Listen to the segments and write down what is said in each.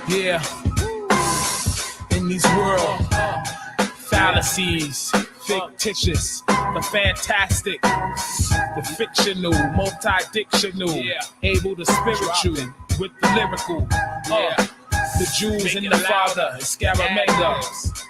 Yeah. In these world fallacies, fictitious, the fantastic, the fictional, multi-dictional, able to spiritual with the lyrical. The Jews and the Father, Scaramanga.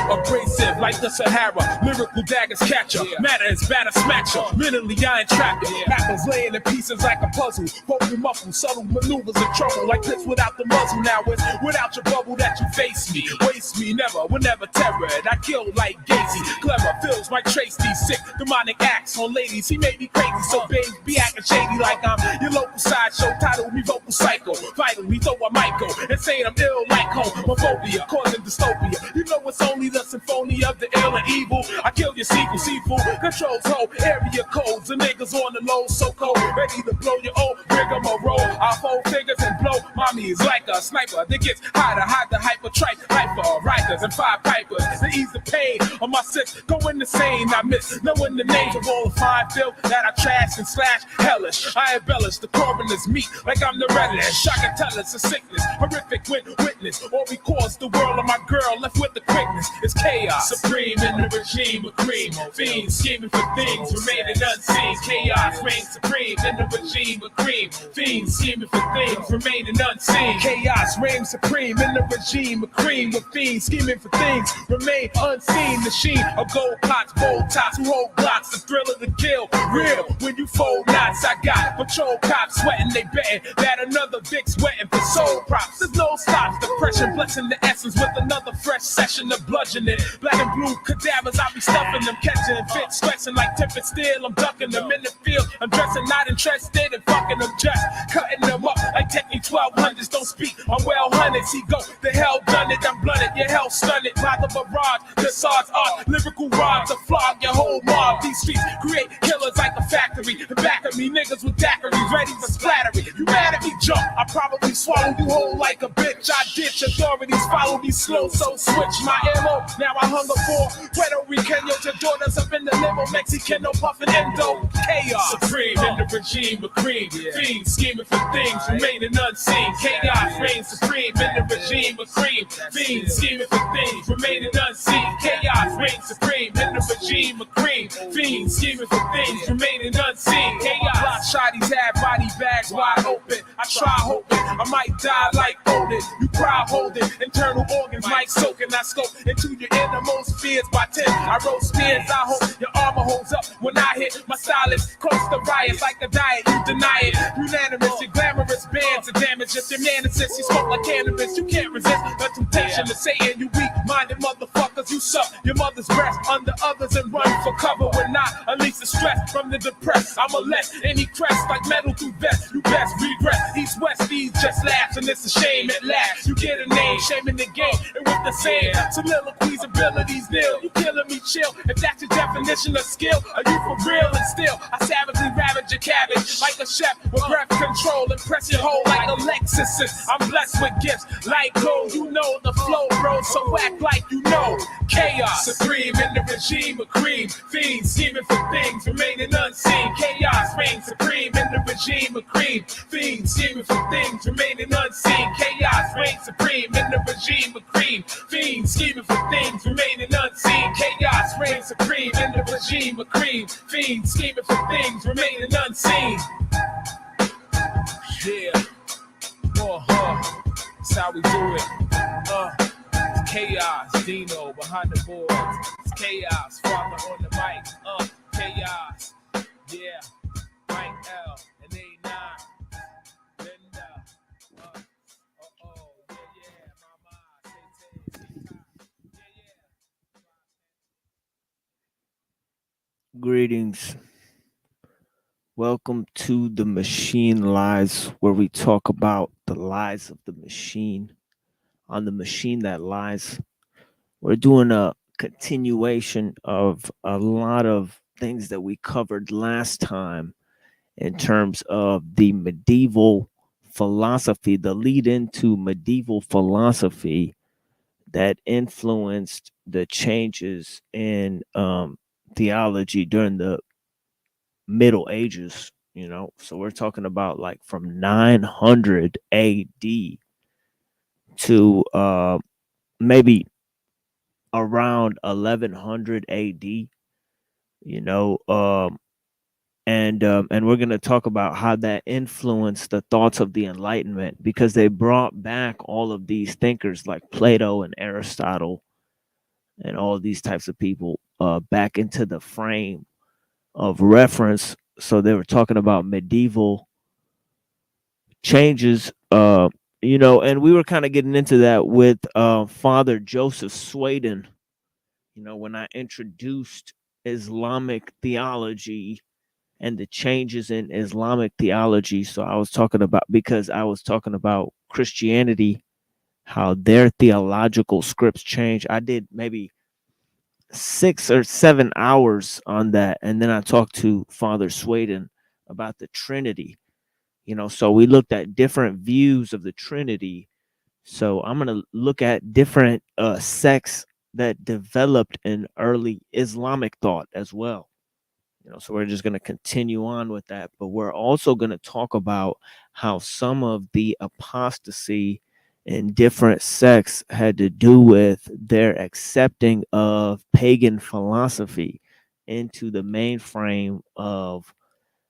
Abrasive like the Sahara, lyrical daggers catcher. Matter is batter smatcher. Mentally I entrap you. Rappers laying in pieces like a puzzle. Poking muffle, subtle maneuvers of trouble. Like this without the muzzle. Now it's without your bubble that you face me. Waste me, never, whenever terror. I kill like Gacy. Clever fills my trace these sick demonic acts on ladies. He made me crazy, so babe be acting shady like I'm your local sideshow. Title me vocal psycho. Vitally, though I might go and say I'm ill like homophobia, causing dystopia. You know it's only the symphony of the ill and evil. I kill your sequel, seafood controls whole area codes. The niggas on the low, so cold, ready to blow your old rigmarole. I fold fingers and blow mommies like a sniper that gets high to hide the hyper tripe, hyper rikers and five pipers to ease the pain on my sis. Going insane, I miss knowing the names of all the fine filth that I trash and slash hellish. I embellish the coroner's meat like I'm the reddish. Shock and tell us a sickness, horrific when witness, or records the world of my girl left with the quickness. It's chaos, supreme in the regime of cream. Fiends scheming for things remaining unseen. Chaos reigns supreme in the regime of cream. Fiends scheming for things remaining unseen. Chaos reigns supreme in the regime of cream. With fiends scheming for things remain unseen. The sheen of gold pots, bold tops who hold blocks. The thrill of the kill, real when you fold knots. I got patrol cops sweating, they betting that another Vic's wetting for soul props. There's no stops, depression blessing the essence with another fresh session of bludgeoning. Black and blue cadavers, I be stuffing them, catching and fit, stretching like tempered steel. I'm ducking them in the field. I'm dressing, not interested in fucking them, just cutting them up like Technique 1200s. Don't speak, I'm well hunted. See, go the hell done it. I'm blunted, your hell stunned it. By the barrage, the SARS art, lyrical rods to flog your whole mob. These streets create killers like a factory. The back of me, niggas with daiquiris ready for splattery. You mad at me, jump? I probably swallow you whole like a bitch. I ditch authorities, follow me slow, so switch my ammo. Now I hunger for Puerto Ricanos, your daughters up in the limo, Mexicano puffin' endo. Chaos, supreme in the regime of cream. Fiends scheming for things remaining unseen. Chaos reigns supreme in the regime of cream. Fiends scheming for things remaining unseen. Chaos reigns supreme in the regime of cream. Fiends scheming for things remaining unseen. Chaos. Block shotties have body bags wide open. I try hoping I might die like Odin. You cry holding internal organs, might soaking. I scope into your innermost fears by 10. I roll spears, I hope your armor holds up when I hit. My stylist close to riots like a diet, you deny it. Unanimous, your glamorous bands of damage. If your man insists you smoke like cannabis, you can't resist the temptation to say you weak-minded motherfuckers. You suck your mother's breast under others and run for cover when not unleash the stress from the depressed. I'ma let any crest like metal through vest. You best regress. East, west, these just laughs, and it's a shame at last. You get a name, shaming the game, and with the same soliloquies, abilities nil. You killing me, chill. If that's your definition of skill, are you for real? And still, I savagely ravage your cabbage like a chef with breath control and press your hole like a Lexus. I'm blessed with gifts like gold. You know the flow, bro, so act like you know. Chaos, supreme in the regime of cream. Fiends scheming for things remaining unseen. Chaos reigns supreme in the regime of cream. Fiends scheming for things remaining unseen. Chaos reigns supreme in the regime of cream. Fiends scheming for things remaining unseen. Chaos reigns supreme in the regime of cream. Fiends scheming for things remaining unseen. Yeah, that's how we do it. Chaos, Dino behind the boards. It's chaos, Father on the mic. Chaos, yeah. Mike L and A9. Linda. Greetings. Welcome to The Machine Lies, where we talk about the lies of the machine on the machine that lies. We're doing a continuation of a lot of things that we covered last time, in terms of the medieval philosophy, the lead into medieval philosophy that influenced the changes in theology during the Middle Ages. So we're talking about like from 900 AD to maybe around 1100 AD. You know, and we're going to talk about how that influenced the thoughts of the Enlightenment, because they brought back all of these thinkers like Plato and Aristotle and all these types of people back into the frame of reference. So they were talking about medieval changes, and we were kind of getting into that with Father Joseph Sweden. When I introduced Islamic theology and the changes in Islamic theology. So I was talking about Christianity, how their theological scripts change. I did maybe 6 or 7 hours on that. And then I talked to Father Sweden about the Trinity. So we looked at different views of the Trinity. So I'm going to look at different sects that developed in early Islamic thought as well. So we're just going to continue on with that. But we're also going to talk about how some of the apostasy in different sects had to do with their accepting of pagan philosophy into the mainframe of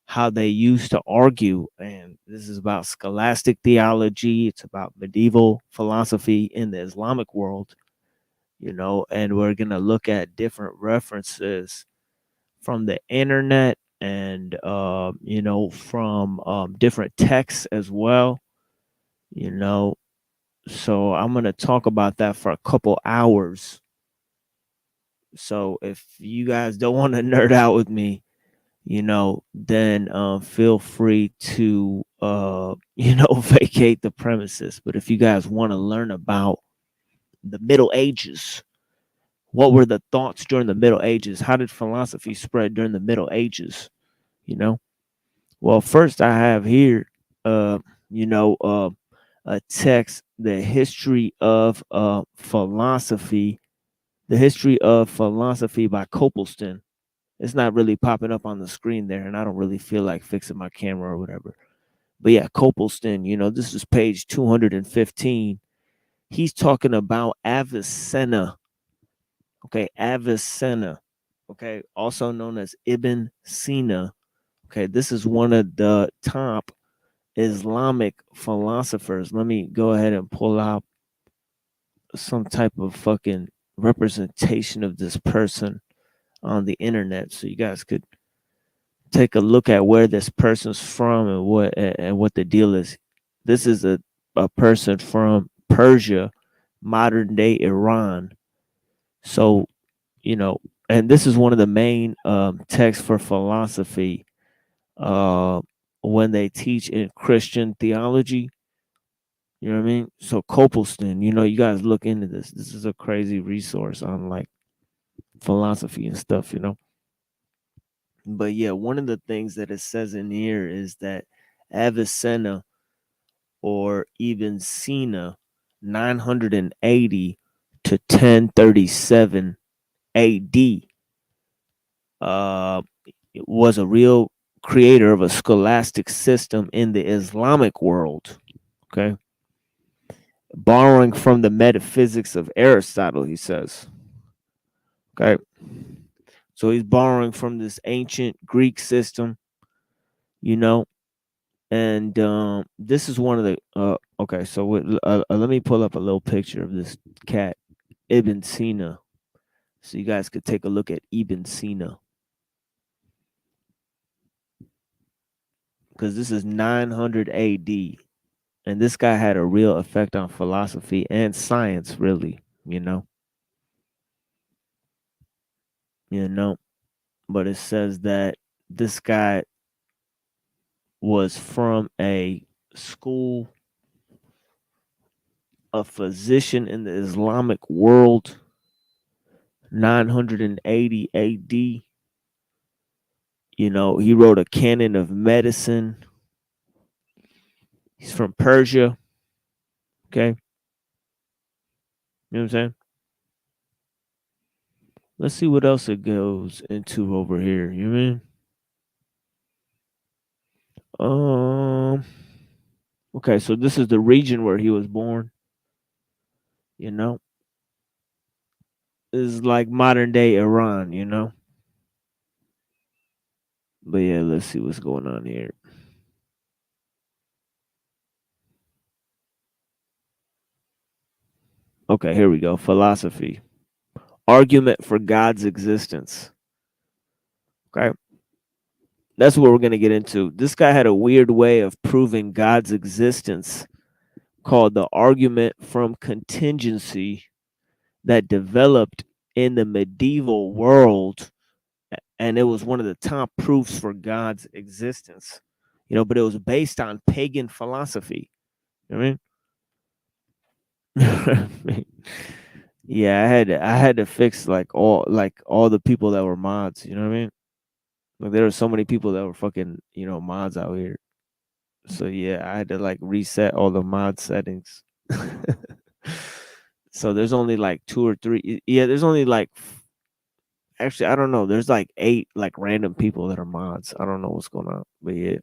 how they used to argue. And this is about scholastic theology. It's about medieval philosophy in the Islamic world, and we're going to look at different references from the internet and from different texts as well. So I'm going to talk about that for a couple hours. So if you guys don't want to nerd out with me, then feel free to vacate the premises. But if you guys want to learn about the Middle Ages, what were the thoughts during the Middle Ages? How did philosophy spread during the Middle Ages? Well, first I have here, a text, the history of philosophy by Copleston. It's not really popping up on the screen there, and I don't really feel like fixing my camera or whatever. But yeah, Copleston, this is page 215. He's talking about Avicenna. Okay, Avicenna. Okay, also known as Ibn Sina. Okay, this is one of the top Islamic philosophers. Let me go ahead and pull out some type of fucking representation of this person on the internet so you guys could take a look at where this person's from and what the deal is. This is a person from Persia, modern day Iran. So, and this is one of the main texts for philosophy when they teach in Christian theology. You know what I mean? So Copleston, you guys look into this. This is a crazy resource on like philosophy and stuff, But yeah, one of the things that it says in here is that Avicenna or Ibn Sina, 980 to 1037 AD, was a real creator of a scholastic system in the Islamic world. Okay. Borrowing from the metaphysics of Aristotle, he says. Okay. So he's borrowing from this ancient Greek system, and this is one of the okay. So let me pull up a little picture of this cat, Ibn Sina, so you guys could take a look at Ibn Sina, because this is 900 AD, and this guy had a real effect on philosophy and science, really, But it says that this guy was from a school, a physician in the Islamic world, 980 AD. You know, he wrote a canon of medicine. He's from Persia. Okay. You know what I'm saying? Let's see what else it goes into over here. You mean? Okay, so this is the region where he was born. You know, this is like modern day Iran. You know, but yeah, let's see what's going on here. Okay, here we go. Philosophy, argument for God's existence. Okay, that's what we're gonna get into. This guy had a weird way of proving God's existence, called the argument from contingency, that developed in the medieval world, and it was one of the top proofs for God's existence. You know, but it was based on pagan philosophy. You know what I mean? Yeah, I had to fix all the people that were mods. You know what I mean? Like there were so many people that were fucking mods out here. So yeah, I had to like reset all the mod settings. So there's only like two or three. Yeah, there's only like actually I don't know. There's like 8 like random people that are mods. I don't know what's going on, but yeah,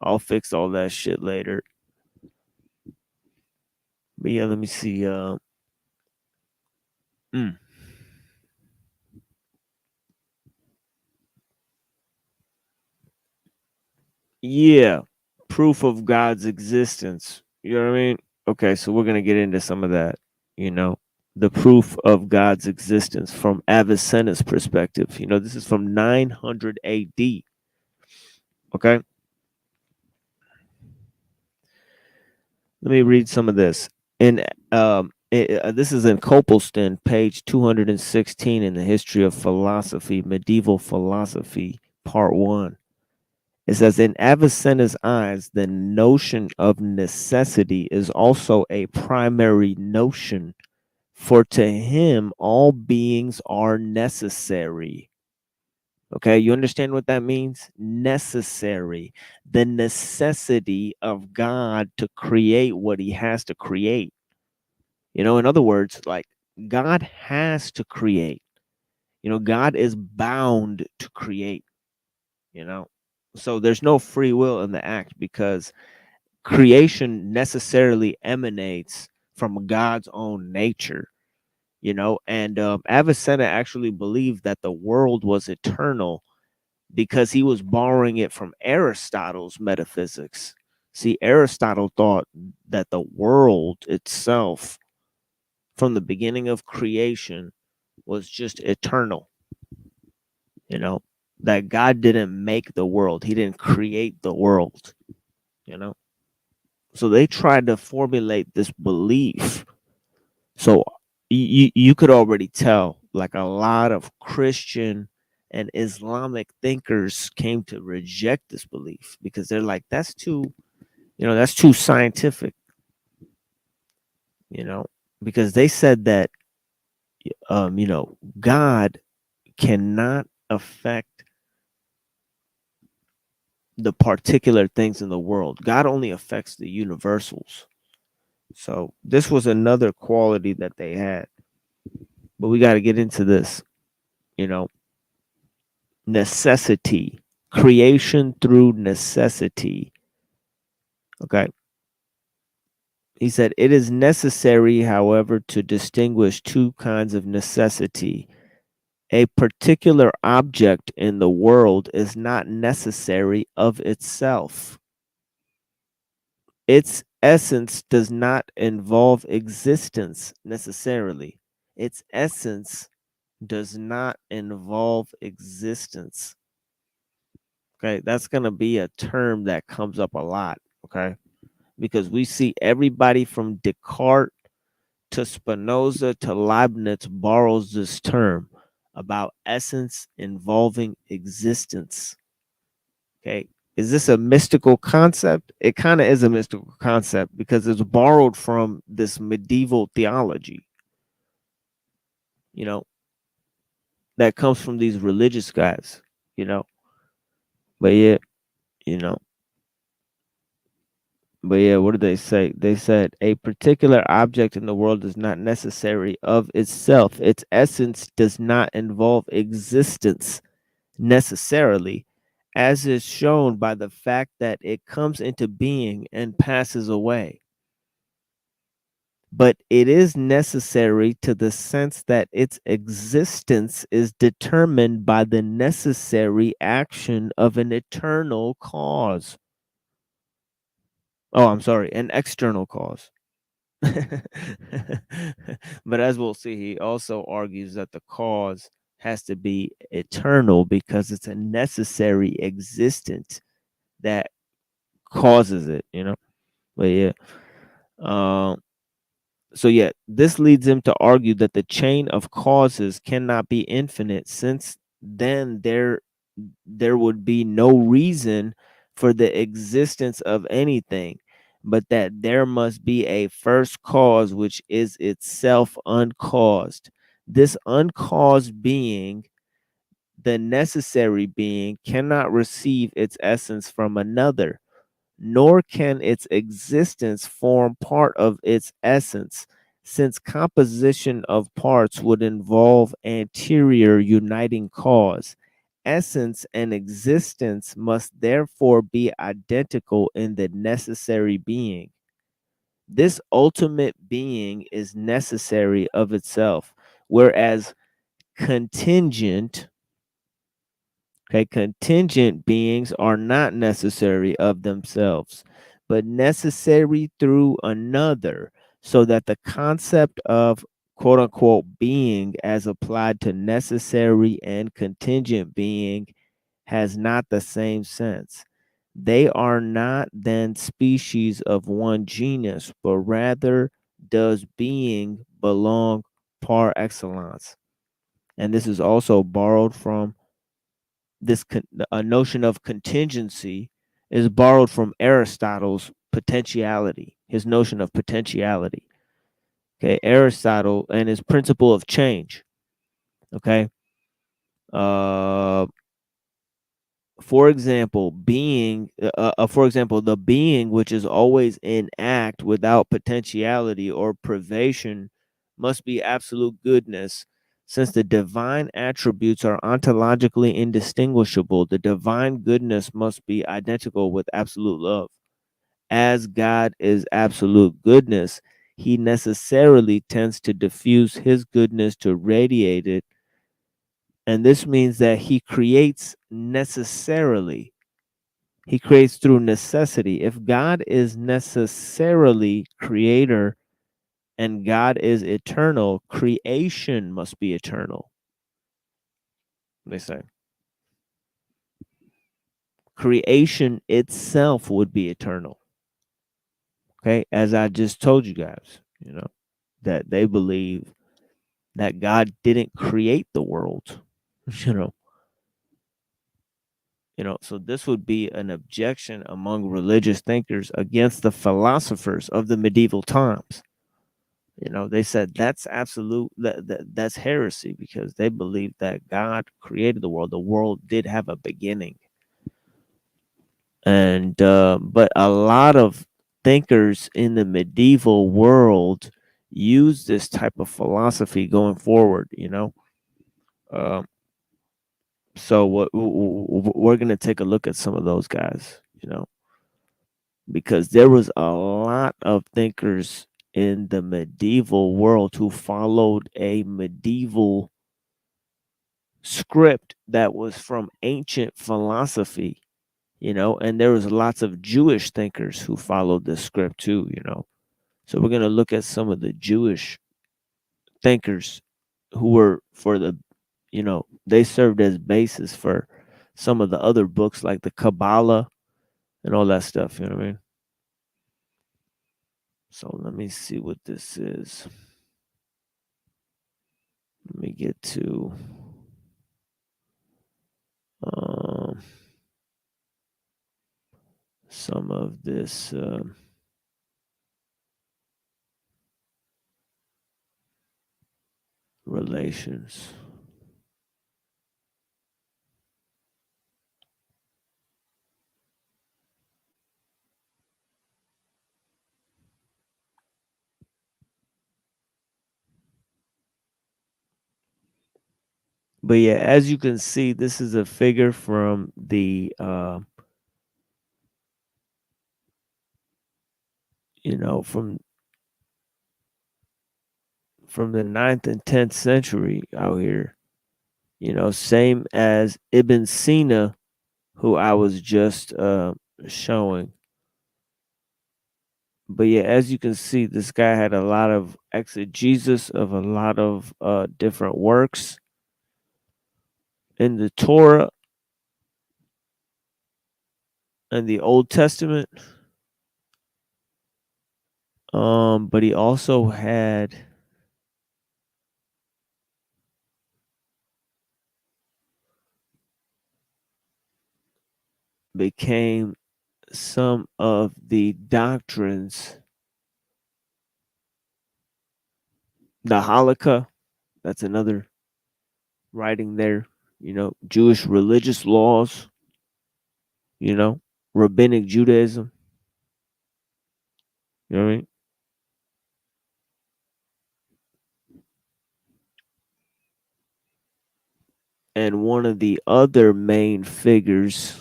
I'll fix all that shit later. But yeah, let me see. Yeah, proof of God's existence. You know what I mean? Okay, so we're gonna get into some of that. You know, the proof of God's existence from Avicenna's perspective. You know, this is from 900 A.D. Okay, let me read some of this. This is in Copleston, page 216 in the History of Philosophy, Medieval Philosophy, Part 1. It says, in Avicenna's eyes, the notion of necessity is also a primary notion, for to him all beings are necessary. Okay, you understand what that means? Necessary. The necessity of God to create what he has to create. You know, in other words, like God has to create. You know, God is bound to create, you know. So there's no free will in the act, because creation necessarily emanates from God's own nature, you know. And Avicenna actually believed that the world was eternal because he was borrowing it from Aristotle's metaphysics. See, Aristotle thought that the world itself, from the beginning of creation, was just eternal, you know, that God didn't make the world, he didn't create the world, you know. So they tried to formulate this belief. So you could already tell, like, a lot of Christian and Islamic thinkers came to reject this belief because they're like, that's too, that's too scientific, you know, because they said that, God cannot affect the particular things in the world. God only affects the universals. So this was another quality that they had. But we got to get into this, you know, necessity, creation through necessity. Okay. He said, it is necessary, however, to distinguish two kinds of necessity. A particular object in the world is not necessary of itself. Its essence does not involve existence necessarily. Its essence does not involve existence. Okay, that's going to be a term that comes up a lot. Okay, because we see everybody from Descartes to Spinoza to Leibniz borrows this term about essence involving existence. Okay, is this a mystical concept? It kind of is a mystical concept because it's borrowed from this medieval theology, you know, that comes from these religious guys. you know. But yeah, you know, but yeah, what did they say? They said a particular object in the world is not necessary of itself. Its essence does not involve existence necessarily, as is shown by the fact that it comes into being and passes away. But it is necessary to the sense that its existence is determined by the necessary action of an eternal cause. Oh, I'm sorry, an external cause. But as we'll see, he also argues that the cause has to be eternal because it's a necessary existence that causes it, you know. But yeah, um, so yeah, this leads him to argue that the chain of causes cannot be infinite, since then there would be no reason for the existence of anything, but that there must be a first cause which is itself uncaused. This uncaused being, the necessary being, cannot receive its essence from another, nor can its existence form part of its essence, since composition of parts would involve anterior uniting cause. Essence and existence must therefore be identical in the necessary being. This ultimate being is necessary of itself, whereas contingent, okay, contingent beings are not necessary of themselves, but necessary through another, so that the concept of quote unquote being as applied to necessary and contingent being has not the same sense. They are not then species of one genus, but rather does being belong par excellence. And this is also borrowed from this a notion of contingency is borrowed from Aristotle's potentiality, his notion of potentiality. Okay, Aristotle and his principle of change. Okay, uh, for example, the being which is always in act without potentiality or privation must be absolute goodness. Since the divine attributes are ontologically indistinguishable, the divine goodness must be identical with absolute love. As God is absolute goodness, he necessarily tends to diffuse his goodness to radiate it, and this means that he creates necessarily. He creates through necessity. If God is necessarily creator and God is eternal, creation must be eternal. They say creation itself would be eternal. Okay, as I just told you guys, that they believe that God didn't create the world, you know. So this would be an objection among religious thinkers against the philosophers of the medieval times. They said that's absolute, that's heresy, because they believe that God created the world. The world did have a beginning. And but a lot of thinkers in the medieval world use this type of philosophy going forward, um, so we're going to take a look at some of those guys, because there was a lot of thinkers in the medieval world who followed a medieval script that was from ancient philosophy, and there was lots of Jewish thinkers who followed this script too, So we're going to look at some of the Jewish thinkers who were they served as basis for some of the other books like the Kabbalah and all that stuff, you know what I mean? So let me see what this is. Let me get to some of this relations. But yeah, as you can see, this is a figure from the you know, from the 9th and 10th century out here. You know, same as Ibn Sina, who I was just showing. But yeah, as you can see, this guy had a lot of exegesis of a lot of different works in the Torah and the Old Testament. But he also had became some of the doctrines, the Halakha, that's another writing there, you know, Jewish religious laws, you know, rabbinic Judaism, you know what I mean? And one of the other main figures,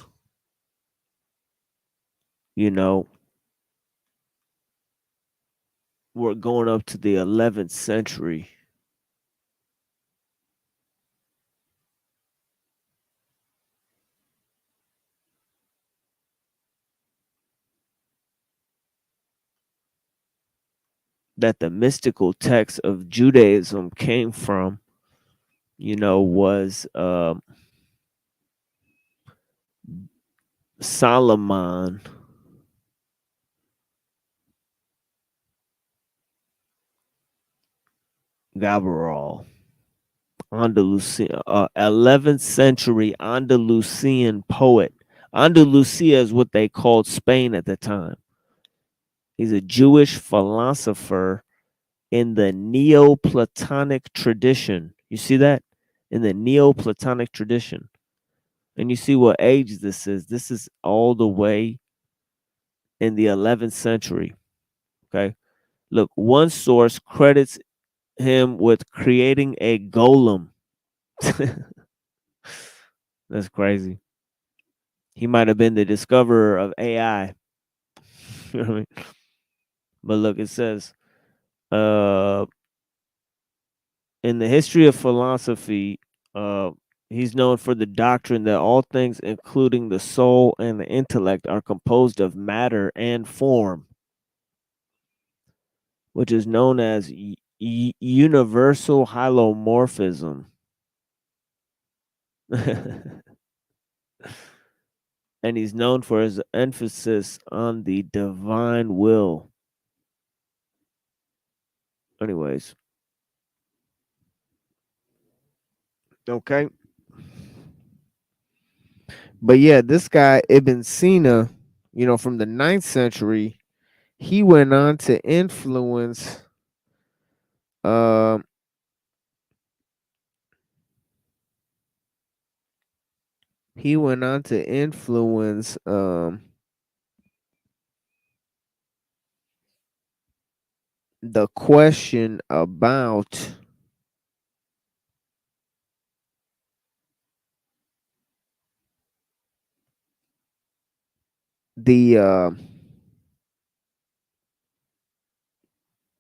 you know, we're going up to the 11th century. That the mystical text of Judaism came from, you know, was Solomon Gabaral, Andalusian, 11th century Andalusian poet. Andalusia is what they called Spain at the time. He's a Jewish philosopher in the Neoplatonic tradition. You see that? In the Neoplatonic tradition. And you see what age this is. This is all the way in the 11th century. Okay. Look, one source credits him with creating a golem. That's crazy. He might have been the discoverer of AI. You know what I mean? But look, it says, uh, in the history of philosophy, he's known for the doctrine that all things, including the soul and the intellect, are composed of matter and form, which is known as universal holomorphism. And he's known for his emphasis on the divine will. Anyways, okay. But yeah, this guy Ibn Sina, you know, from the 9th century, he went on to influence um he went on to influence the question about the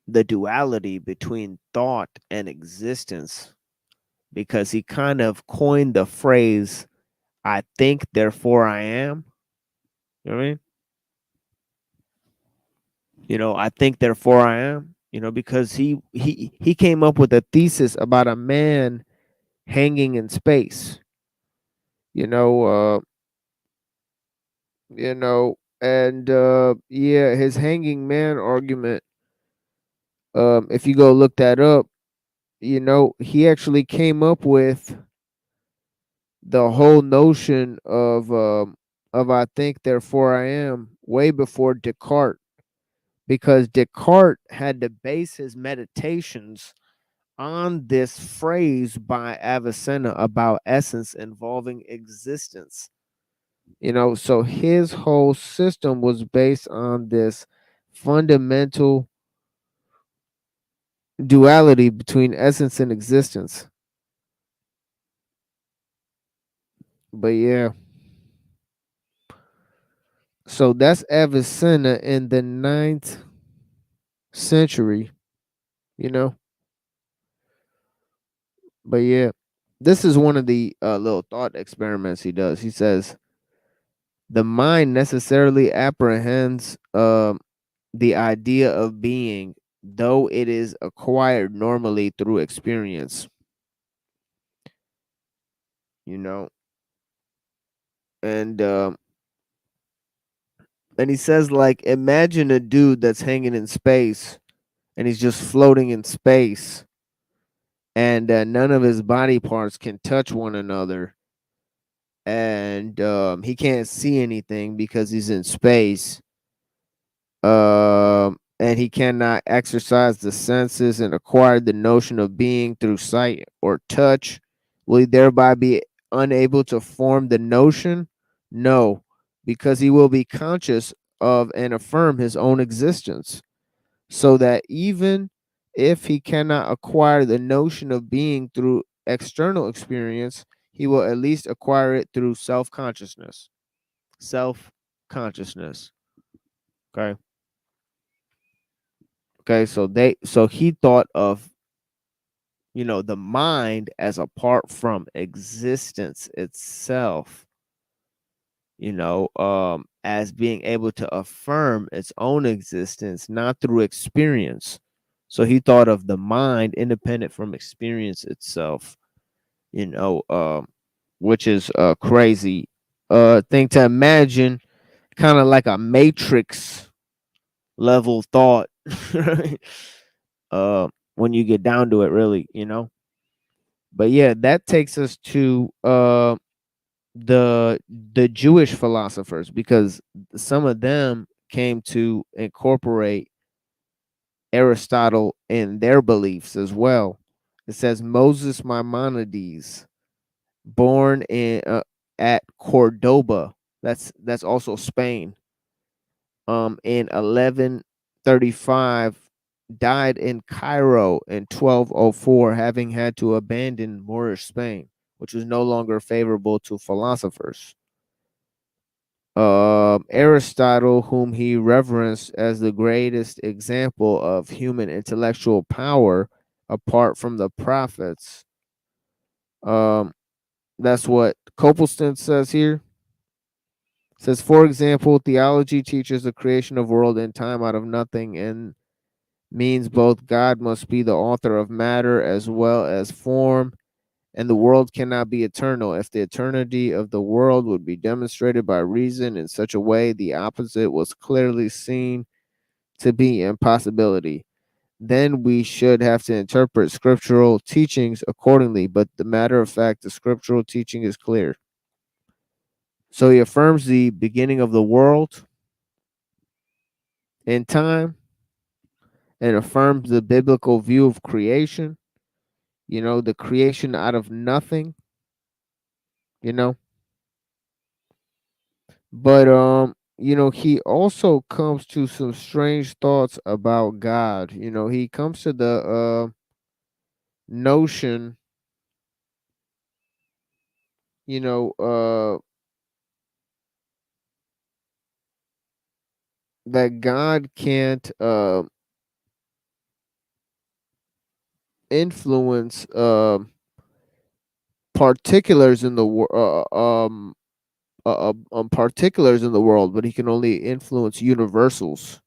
the duality between thought and existence, because he kind of coined the phrase "I think, therefore I am." You know what I mean? You know, I think, therefore I am. You know, because he came up with a thesis about a man hanging in space. You know, and yeah, his hanging man argument. If you go look that up, you know, he actually came up with the whole notion of I think, therefore I am way before Descartes, because Descartes had to base his meditations on this phrase by Avicenna about essence involving existence. You know, so his whole system was based on this fundamental duality between essence and existence. But yeah, so that's Avicenna in the 9th century, you know. But yeah, this is one of the little thought experiments he does. He says the mind necessarily apprehends the idea of being, though it is acquired normally through experience, you know. And and he says, like, imagine a dude that's hanging in space and he's just floating in space, and none of his body parts can touch one another, and he can't see anything because he's in space, and he cannot exercise the senses and acquire the notion of being through sight or touch. Will he thereby be unable to form the notion? No, because he will be conscious of and affirm his own existence, so that even if he cannot acquire the notion of being through external experience, he will at least acquire it through self consciousness. Self consciousness. Okay. Okay. So he thought of, the mind as apart from existence itself, as being able to affirm its own existence, not through experience. So he thought of the mind independent from experience itself, you know, which is crazy thing to imagine, kind of like a matrix level thought, right? When you get down to it, really. But yeah, that takes us to the Jewish philosophers, because some of them came to incorporate Aristotle in their beliefs as well. It says Moses Maimonides, born at Cordoba. That's also Spain. In 1135, died in Cairo in 1204, having had to abandon Moorish Spain, which was no longer favorable to philosophers. Aristotle, whom he reverenced as the greatest example of human intellectual power apart from the prophets. Um, that's what Copleston says here. It says, for example, theology teaches the creation of world and time out of nothing, and means both God must be the author of matter as well as form, and the world cannot be eternal. If the eternity of the world would be demonstrated by reason in such a way, the opposite was clearly seen to be impossibility. Then we should have to interpret scriptural teachings accordingly. But the matter of fact, the scriptural teaching is clear. So he affirms the beginning of the world in time and affirms the biblical view of creation, the creation out of nothing, you know. But he also comes to some strange thoughts about God. He comes to the notion, you know, uh that God can't influence particulars in the particulars in the world, but he can only influence universals.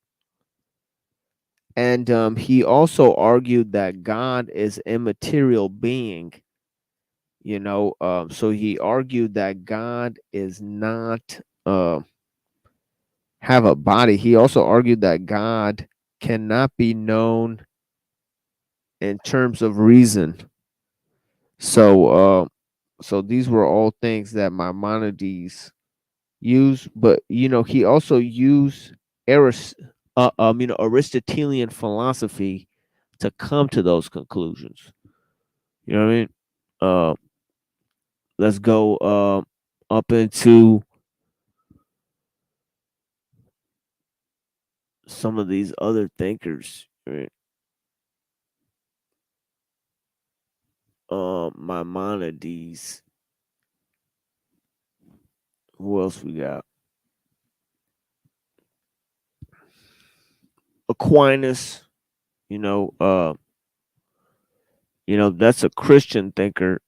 And he also argued that God is immaterial being. So he argued that God is not have a body. He also argued that God cannot be known in terms of reason. So these were all things that Maimonides used, but he also used Aristotelian philosophy to come to those conclusions. You know what I mean? Uh, let's go up into some of these other thinkers. Right? Maimonides. Who else we got? Aquinas, you know, that's a Christian thinker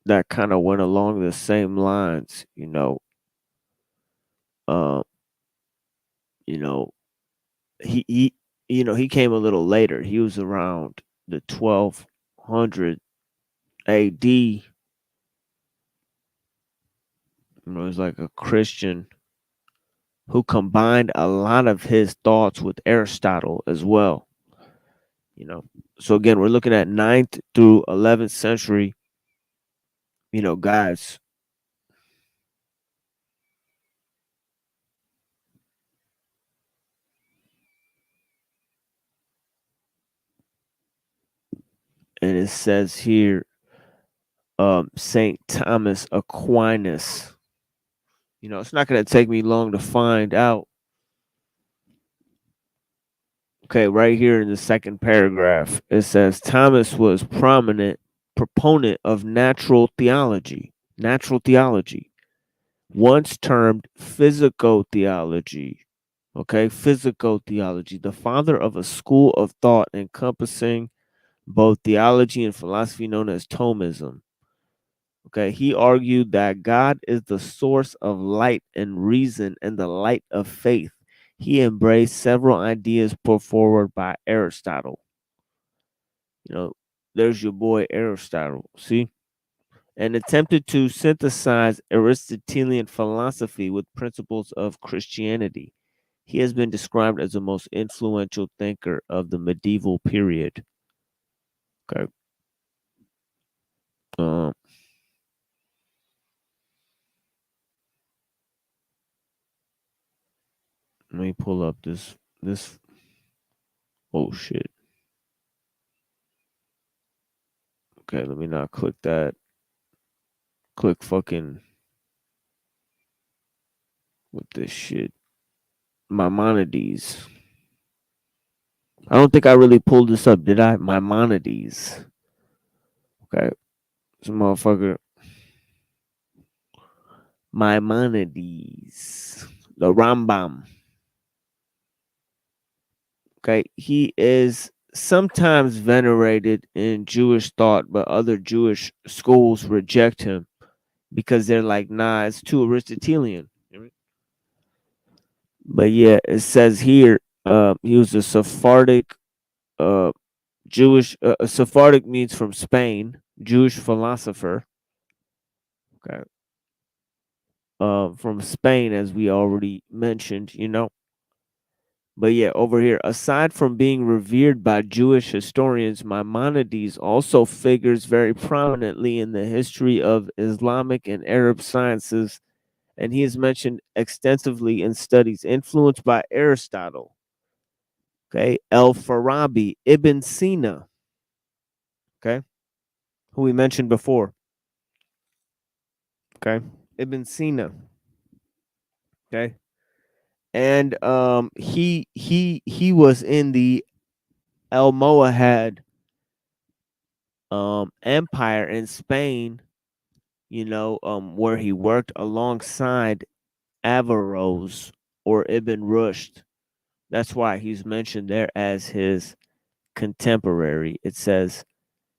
that kind of went along the same lines, uh, you know, he he came a little later. He was around the 1200 AD. He was like a Christian who combined a lot of his thoughts with Aristotle as well. So again, we're looking at 9th through 11th century, guys. And it says here, Saint Thomas Aquinas. It's not going to take me long to find out. Okay, right here in the second paragraph, it says Thomas was prominent proponent of natural theology, once termed physico-theology. Okay, physico-theology, the father of a school of thought encompassing both theology and philosophy known as Thomism. Okay, he argued that God is the source of light and reason and the light of faith. He embraced several ideas put forward by Aristotle. There's your boy Aristotle, see? And attempted to synthesize Aristotelian philosophy with principles of Christianity. He has been described as the most influential thinker of the medieval period. Okay. Um, Let me pull up this. Oh shit. Okay, let me not click that. Click fucking with this shit. Maimonides. I don't think I really pulled this up, did I? Maimonides. Okay. This motherfucker. Maimonides. The Rambam. Okay. He is sometimes venerated in Jewish thought, but other Jewish schools reject him because they're like, nah, it's too Aristotelian. But yeah, it says here, he was a Sephardic, Jewish. Sephardic means from Spain, Jewish philosopher. Okay, from Spain, as we already mentioned. But yeah, over here, aside from being revered by Jewish historians, Maimonides also figures very prominently in the history of Islamic and Arab sciences, and he is mentioned extensively in studies influenced by Aristotle. Okay, Al-Farabi, Ibn Sina, okay, who we mentioned before. Okay, Ibn Sina. Okay, and he was in the Almohad empire in Spain, where he worked alongside Averroes or Ibn Rushd. That's why he's mentioned there as his contemporary. It says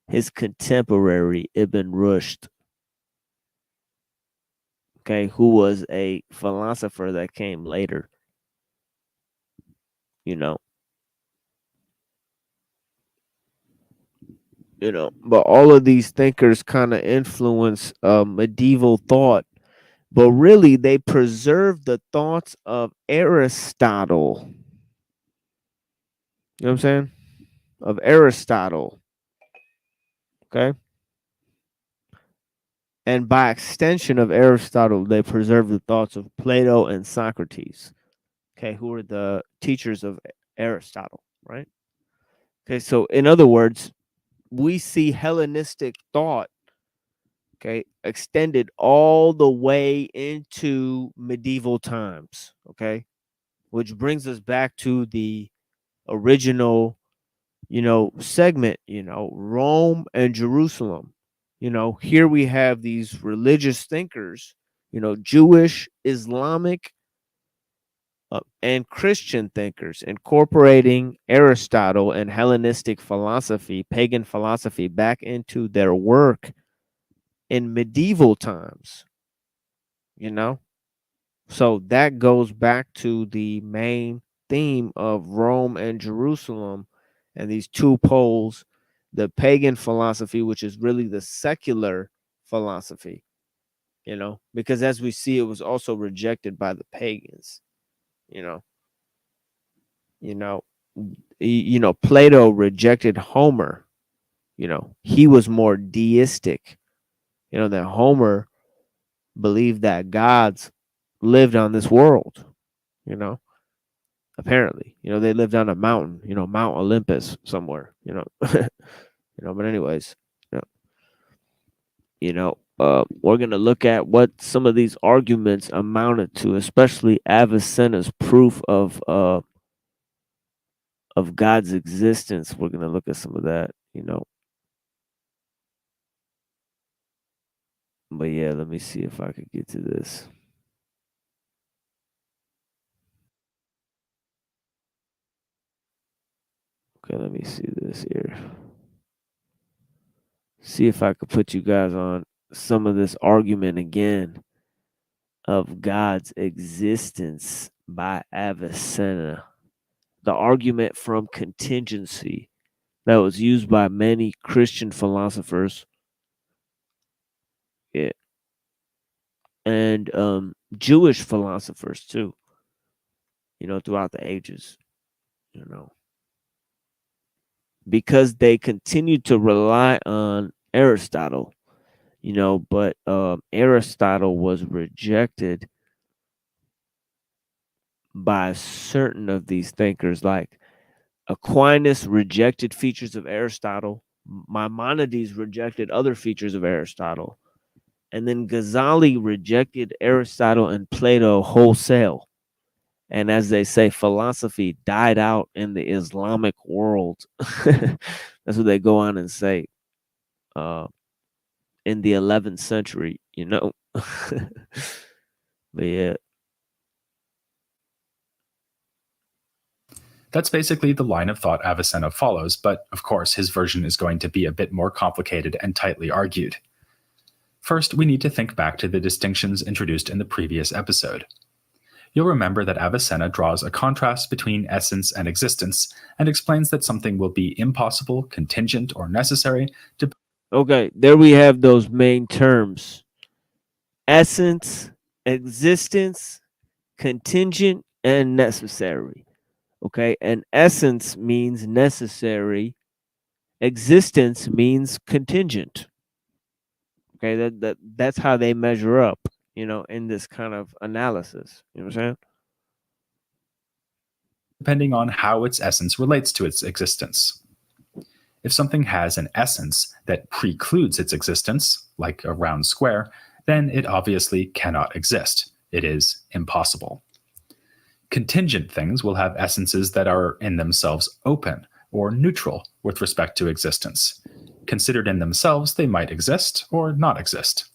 his contemporary Ibn Rushd, okay, who was a philosopher that came later, you know. But all of these thinkers kind of influence medieval thought, but really they preserve the thoughts of Aristotle. You know what I'm saying? Of Aristotle. Okay. And by extension of Aristotle, they preserve the thoughts of Plato and Socrates. Okay, who are the teachers of Aristotle, right? Okay, so in other words, we see Hellenistic thought, okay, extended all the way into medieval times, okay, which brings us back to the original, segment, Rome and Jerusalem. Here we have these religious thinkers, Jewish, Islamic, and Christian thinkers incorporating Aristotle and Hellenistic philosophy, pagan philosophy, back into their work in medieval times. So that goes back to the main theme of Rome and Jerusalem and these two poles, the pagan philosophy, which is really the secular philosophy, because as we see, it was also rejected by the pagans. you know Plato rejected Homer. He was more deistic. That Homer believed that gods lived on this world. Apparently, they lived on a mountain, Mount Olympus somewhere. But anyways, we're gonna look at what some of these arguments amounted to, especially Avicenna's proof of God's existence. We're gonna look at some of that. But yeah, let me see if I could get to this. Okay, let me see this here. See if I could put you guys on some of this argument again of God's existence by Avicenna. The argument from contingency that was used by many Christian philosophers, and Jewish philosophers too, throughout the ages, because they continued to rely on Aristotle, but Aristotle was rejected by certain of these thinkers. Like Aquinas rejected features of Aristotle, Maimonides rejected other features of Aristotle, and then Ghazali rejected Aristotle and Plato wholesale. And as they say, philosophy died out in the Islamic world. That's what they go on and say. In the 11th century, But yeah. That's basically the line of thought Avicenna follows, but of course his version is going to be a bit more complicated and tightly argued. First, we need to think back to the distinctions introduced in the previous episode. You'll remember that Avicenna draws a contrast between essence and existence and explains that something will be impossible, contingent, or necessary. Okay, there we have those main terms: essence, existence, contingent, and necessary. Okay, and essence means necessary. Existence means contingent. Okay, that's how they measure up, in this kind of analysis. You know what I'm saying? Depending on how its essence relates to its existence. If something has an essence that precludes its existence, like a round square, then it obviously cannot exist. It is impossible. Contingent things will have essences that are in themselves open or neutral with respect to existence. Considered in themselves, they might exist or not exist.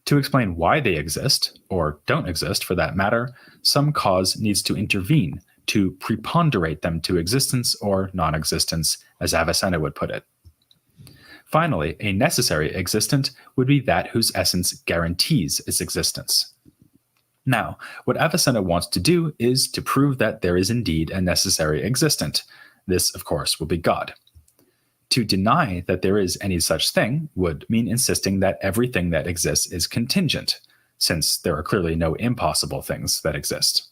To explain why they exist, or don't exist for that matter, some cause needs to intervene to preponderate them to existence or non-existence, as Avicenna would put it. Finally, a necessary existent would be that whose essence guarantees its existence. Now, what Avicenna wants to do is to prove that there is indeed a necessary existent. This, of course, will be God. To deny that there is any such thing would mean insisting that everything that exists is contingent, since there are clearly no impossible things that exist.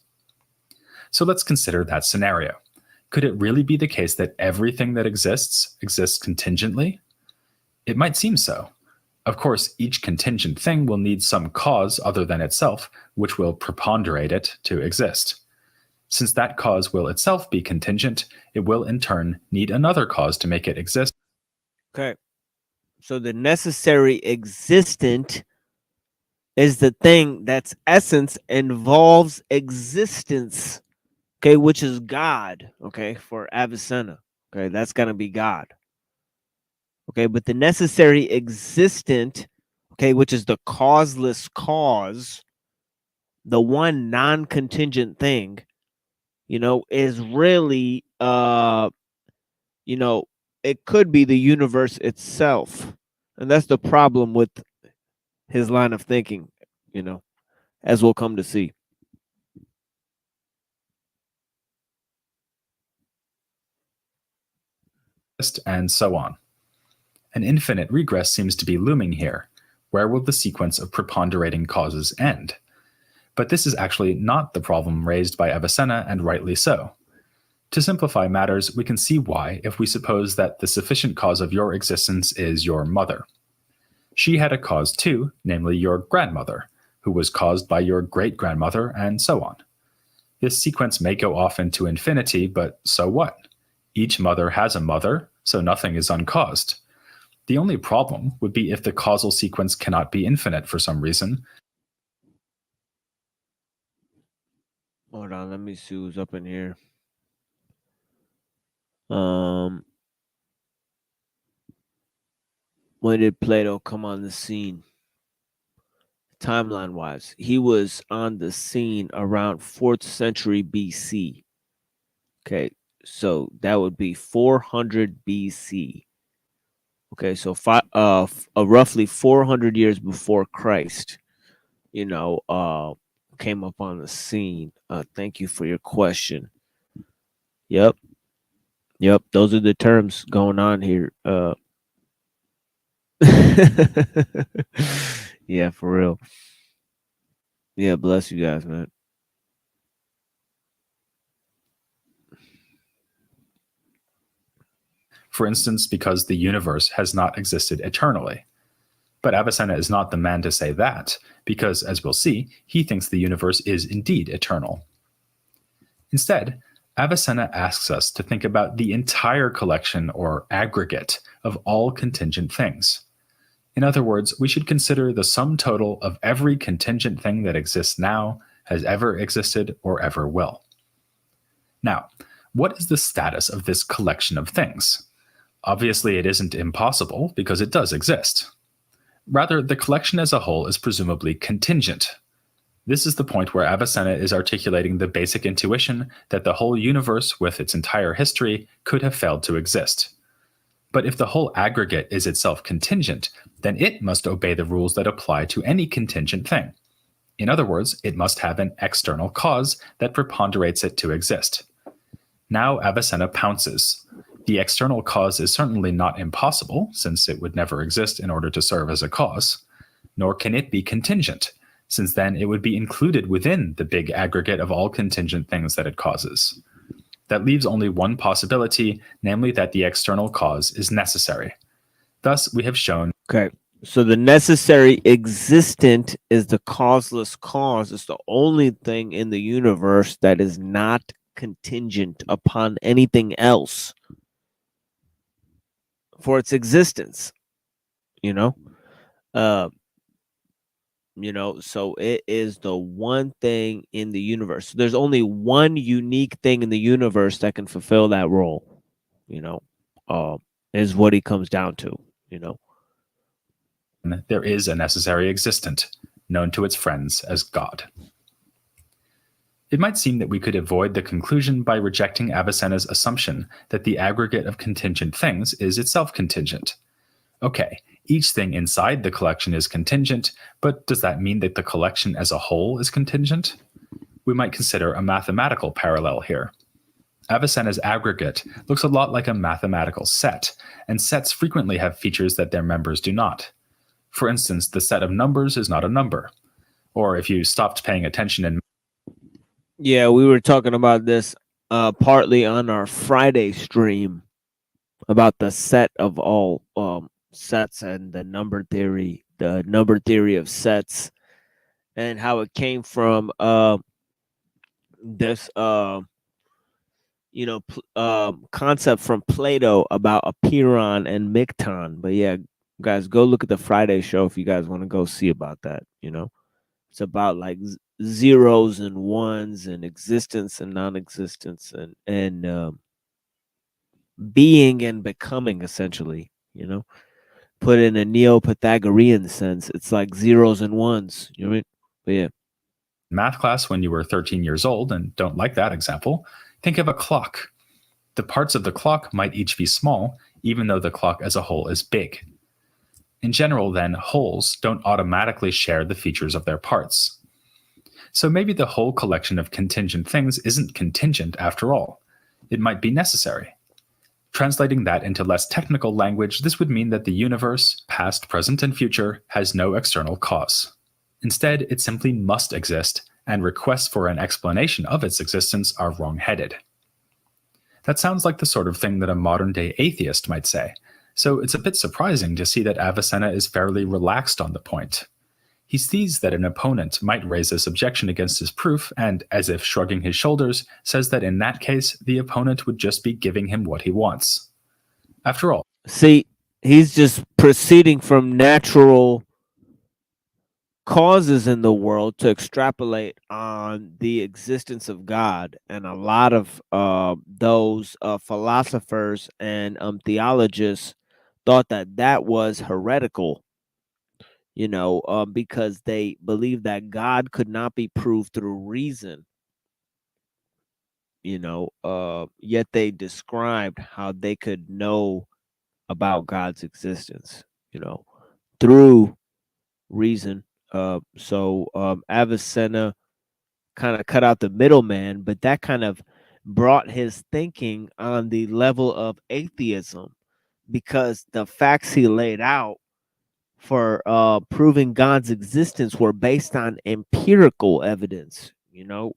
So let's consider that scenario. Could it really be the case that everything that exists contingently? It might seem so. Of course, each contingent thing will need some cause other than itself, which will preponderate it to exist. Since that cause will itself be contingent, it will in turn need another cause to make it exist. Okay. So the necessary existent is the thing that's essence involves existence, okay, which is God, okay, for Avicenna. Okay, that's going to be God. Okay, but the necessary existent, okay, which is the causeless cause, the one non-contingent thing, is really, it could be the universe itself. And that's the problem with his line of thinking, as we'll come to see. And so on. An infinite regress seems to be looming here. Where will the sequence of preponderating causes end? But this is actually not the problem raised by Avicenna, and rightly so. To simplify matters, we can see why if we suppose that the sufficient cause of your existence is your mother. She had a cause too, namely your grandmother, who was caused by your great-grandmother, and so on. This sequence may go off into infinity, but so what? Each mother has a mother, so nothing is uncaused. The only problem would be if the causal sequence cannot be infinite for some reason. Hold on, let me see who's up in here. When did Plato come on the scene? Timeline wise, he was on the scene around 4th century BC. Okay, so that would be 400 BC. Okay, so roughly 400 years before Christ, came up on the scene. Thank you for your question. Yep, those are the terms going on here. Yeah, for real. Yeah, bless you guys, man. For instance, because the universe has not existed eternally. But Avicenna is not the man to say that, because, as we'll see, he thinks the universe is indeed eternal. Instead, Avicenna asks us to think about the entire collection or aggregate of all contingent things. In other words, we should consider the sum total of every contingent thing that exists now, has ever existed, or ever will. Now, what is the status of this collection of things? Obviously, it isn't impossible, because it does exist. Rather, the collection as a whole is presumably contingent. This is the point where Avicenna is articulating the basic intuition that the whole universe, with its entire history, could have failed to exist. But if the whole aggregate is itself contingent, then it must obey the rules that apply to any contingent thing. In other words, it must have an external cause that preponderates it to exist. Now Avicenna pounces. The external cause is certainly not impossible, since it would never exist in order to serve as a cause, nor can it be contingent, since then it would be included within the big aggregate of all contingent things that it causes. That leaves only one possibility, namely that the external cause is necessary. Thus, we have shown. Okay, so the necessary existent is the causeless cause. It's the only thing in the universe that is not contingent upon anything else for its existence, so it is the one thing in the universe. There's only one unique thing in the universe that can fulfill that role, is what he comes down to, There is a necessary existent, known to its friends as God. It might seem that we could avoid the conclusion by rejecting Avicenna's assumption that the aggregate of contingent things is itself contingent. Okay, each thing inside the collection is contingent, but does that mean that the collection as a whole is contingent? We might consider a mathematical parallel here. Avicenna's aggregate looks a lot like a mathematical set, and sets frequently have features that their members do not. For instance, the set of numbers is not a number. Or if you stopped paying attention in... Yeah, we were talking about this partly on our Friday stream about the set of all sets and the number theory of sets, and how it came from this concept from Plato about apeiron and mikton. But yeah, guys, go look at the Friday show if you guys want to go see about that. It's about like zeros and ones and existence and non-existence and being and becoming, essentially, put in a Neo-Pythagorean sense, it's like zeros and ones. You know what I mean? But yeah. Math class when you were 13 years old and don't like that example, think of a clock. The parts of the clock might each be small, even though the clock as a whole is big. In general, then, wholes don't automatically share the features of their parts. So maybe the whole collection of contingent things isn't contingent after all. It might be necessary. Translating that into less technical language, this would mean that the universe, past, present, and future, has no external cause. Instead, it simply must exist, and requests for an explanation of its existence are wrong-headed. That sounds like the sort of thing that a modern-day atheist might say, so it's a bit surprising to see that Avicenna is fairly relaxed on the point. He sees that an opponent might raise this objection against his proof, and, as if shrugging his shoulders, says that in that case, the opponent would just be giving him what he wants. After all, see, he's just proceeding from natural causes in the world to extrapolate on the existence of God, and a lot of those philosophers and theologists thought that that was heretical, because they believed that God could not be proved through reason, yet they described how they could know about God's existence, through reason. So Avicenna kind of cut out the middleman, but that kind of brought his thinking on the level of atheism, because the facts he laid out for proving God's existence were based on empirical evidence,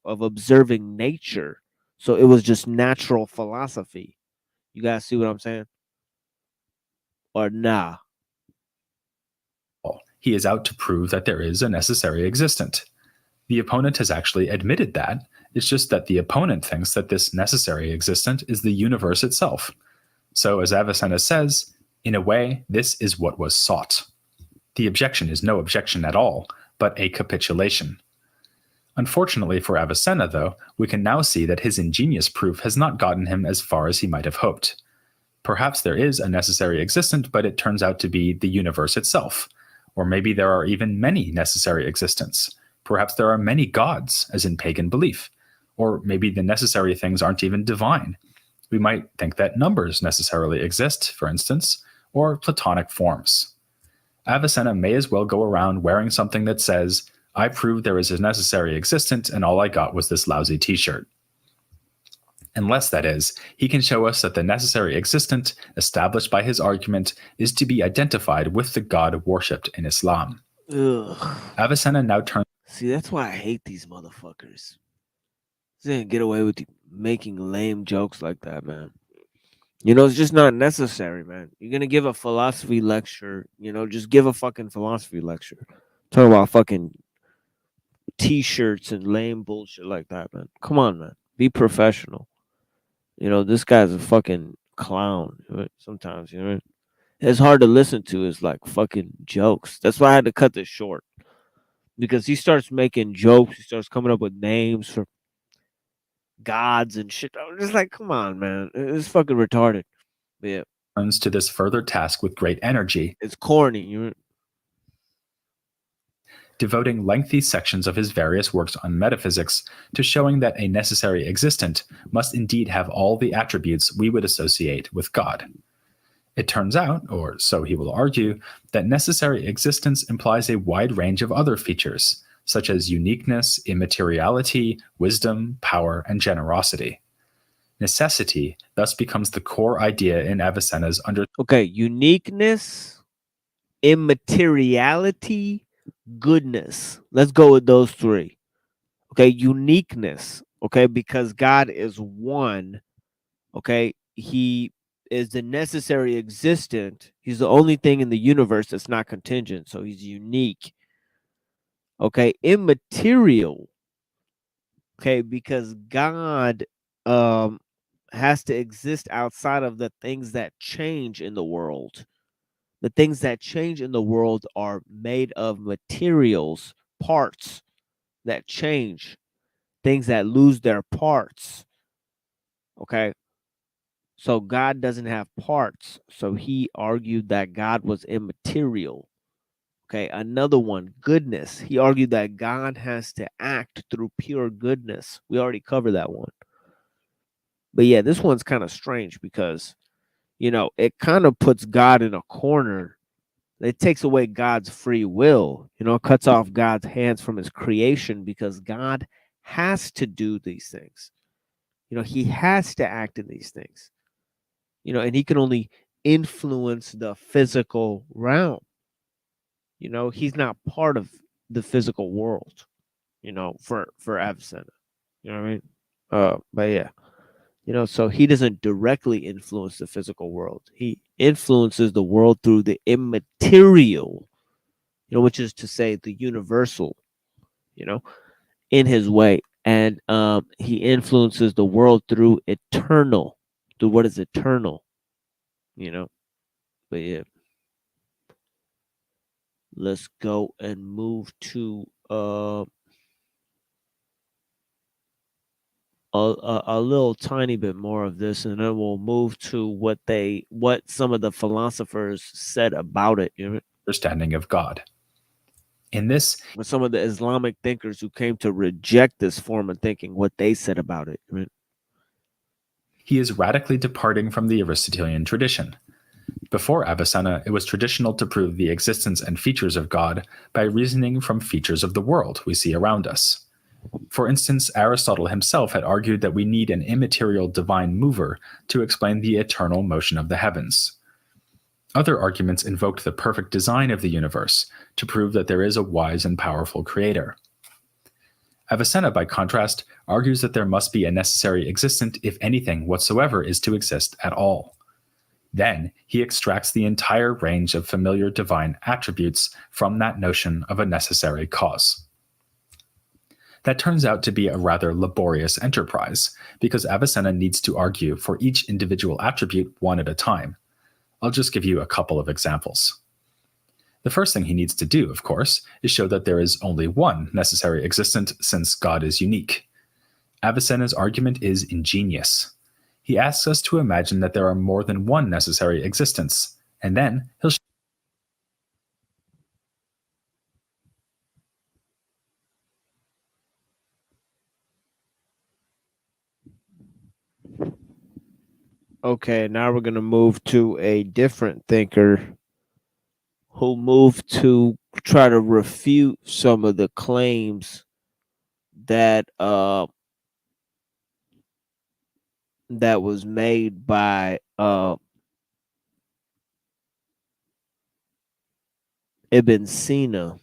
of observing nature. So it was just natural philosophy. You guys see what I'm saying? Or nah? he is out to prove that there is a necessary existent. The opponent has actually admitted that. It's just that the opponent thinks that this necessary existent is the universe itself. So, as Avicenna says, in a way, this is what was sought. The objection is no objection at all, but a capitulation. Unfortunately for Avicenna, though, we can now see that his ingenious proof has not gotten him as far as he might have hoped. Perhaps there is a necessary existent, but it turns out to be the universe itself. Or maybe there are even many necessary existents. Perhaps there are many gods, as in pagan belief. Or maybe the necessary things aren't even divine. We might think that numbers necessarily exist, for instance, or Platonic forms. Avicenna may as well go around wearing something that says, "I proved there is a necessary existent, and all I got was this lousy t-shirt." Unless, that is, he can show us that the necessary existent, established by his argument, is to be identified with the God worshipped in Islam. Ugh. Avicenna now turns. See, that's why I hate these motherfuckers. They didn't get away with making lame jokes like that, man. It's just not necessary, man. You're gonna give a philosophy lecture, just give a fucking philosophy lecture. Talk about fucking t-shirts and lame bullshit like that, man. Come on, man. Be professional. This guy's a fucking clown. Sometimes, it's hard to listen to his like fucking jokes. That's why I had to cut this short. Because he starts making jokes, he starts coming up with names for gods and shit. I'm just like, come on, man. It's fucking retarded. But yeah. Turns to this further task with great energy. It's corny. Devoting lengthy sections of his various works on metaphysics to showing that a necessary existent must indeed have all the attributes we would associate with God. It turns out, or so he will argue, that necessary existence implies a wide range of other features, such as uniqueness, immateriality, wisdom, power, and generosity. Necessity thus becomes the core idea in Avicenna's Okay, uniqueness, immateriality, goodness. Let's go with those three. Okay, uniqueness. Okay, because God is one. Okay, he is the necessary existent. He's the only thing in the universe that's not contingent, so he's unique. Okay, immaterial. Okay, because God has to exist outside of the things that change in the world. The things that change in the world are made of materials, parts that change, things that lose their parts. Okay. So God doesn't have parts. So he argued that God was immaterial. Okay, another one, goodness. He argued that God has to act through pure goodness. We already covered that one. But yeah, this one's kind of strange because, it kind of puts God in a corner. It takes away God's free will, cuts off God's hands from his creation because God has to do these things. He has to act in these things, and he can only influence the physical realm. He's not part of the physical world, for Avicenna. You know what I mean? But yeah, so he doesn't directly influence the physical world. He influences the world through the immaterial, which is to say the universal, in his way. And he influences the world through what is eternal, But yeah. Let's go and move to a little tiny bit more of this, and then we'll move to what some of the philosophers said about it. Understanding of God. In this, With some of the Islamic thinkers who came to reject this form of thinking, what they said about it. he is radically departing from the Aristotelian tradition. Before Avicenna, it was traditional to prove the existence and features of God by reasoning from features of the world we see around us. For instance, Aristotle himself had argued that we need an immaterial divine mover to explain the eternal motion of the heavens. Other arguments invoked the perfect design of the universe to prove that there is a wise and powerful creator. Avicenna, by contrast, argues that there must be a necessary existent if anything whatsoever is to exist at all. Then he extracts the entire range of familiar divine attributes from that notion of a necessary cause. That turns out to be a rather laborious enterprise, because Avicenna needs to argue for each individual attribute one at a time. I'll just give you a couple of examples. The first thing he needs to do, of course, is show that there is only one necessary existent, since God is unique. Avicenna's argument is ingenious. He asks us to imagine that there are more than one necessary existence, and then he'll Okay, now we're going to move to a different thinker who moved to try to refute some of the claims that that was made by Ibn Sina,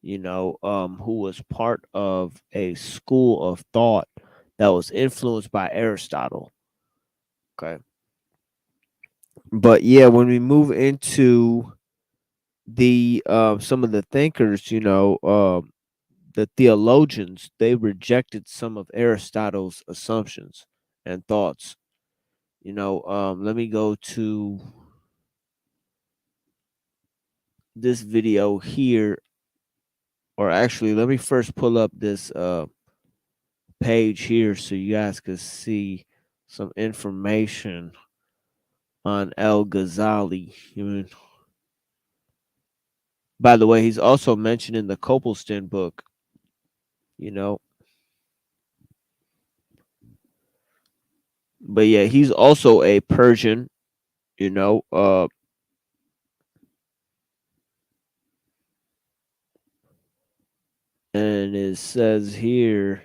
who was part of a school of thought that was influenced by Aristotle. Okay. But yeah, when we move into the some of the thinkers, the theologians, they rejected some of Aristotle's assumptions and thoughts. Let me go to this video here, or actually, let me first pull up this page here so you guys can see some information on Al-Ghazali. By the way, he's also mentioned in the Copleston book, But yeah, he's also a Persian, and it says here,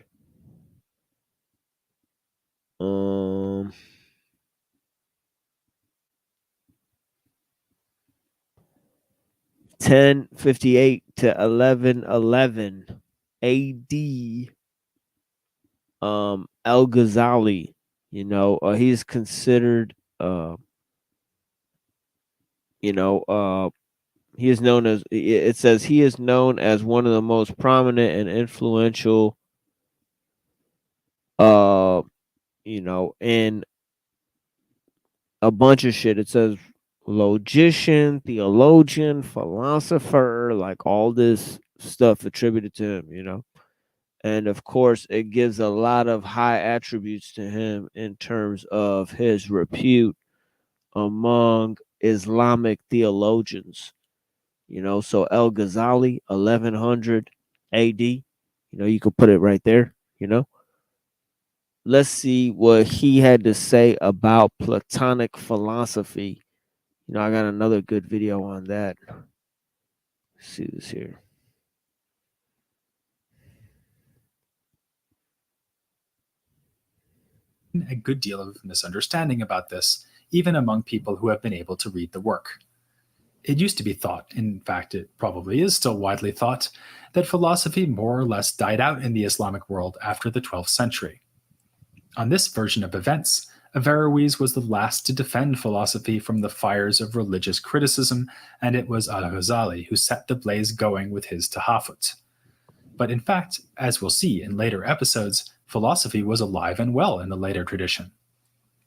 1058 to 1111 AD. Al-Ghazali, he's considered, he is known as, it says he is known as one of the most prominent and influential, in a bunch of shit. It says logician, theologian, philosopher, like all this stuff attributed to him, And of course, it gives a lot of high attributes to him in terms of his repute among Islamic theologians. So Al-Ghazali, 1100 AD, you could put it right there. Let's see what he had to say about Platonic philosophy. I got another good video on that. Let's see this here. A good deal of misunderstanding about this, even among people who have been able to read the work. It used to be thought, in fact it probably is still widely thought, that philosophy more or less died out in the Islamic world after the 12th century. On this version of events, Averroes was the last to defend philosophy from the fires of religious criticism, and it was Al-Ghazali who set the blaze going with his tahafut. But in fact, as we'll see in later episodes, philosophy was alive and well in the later tradition.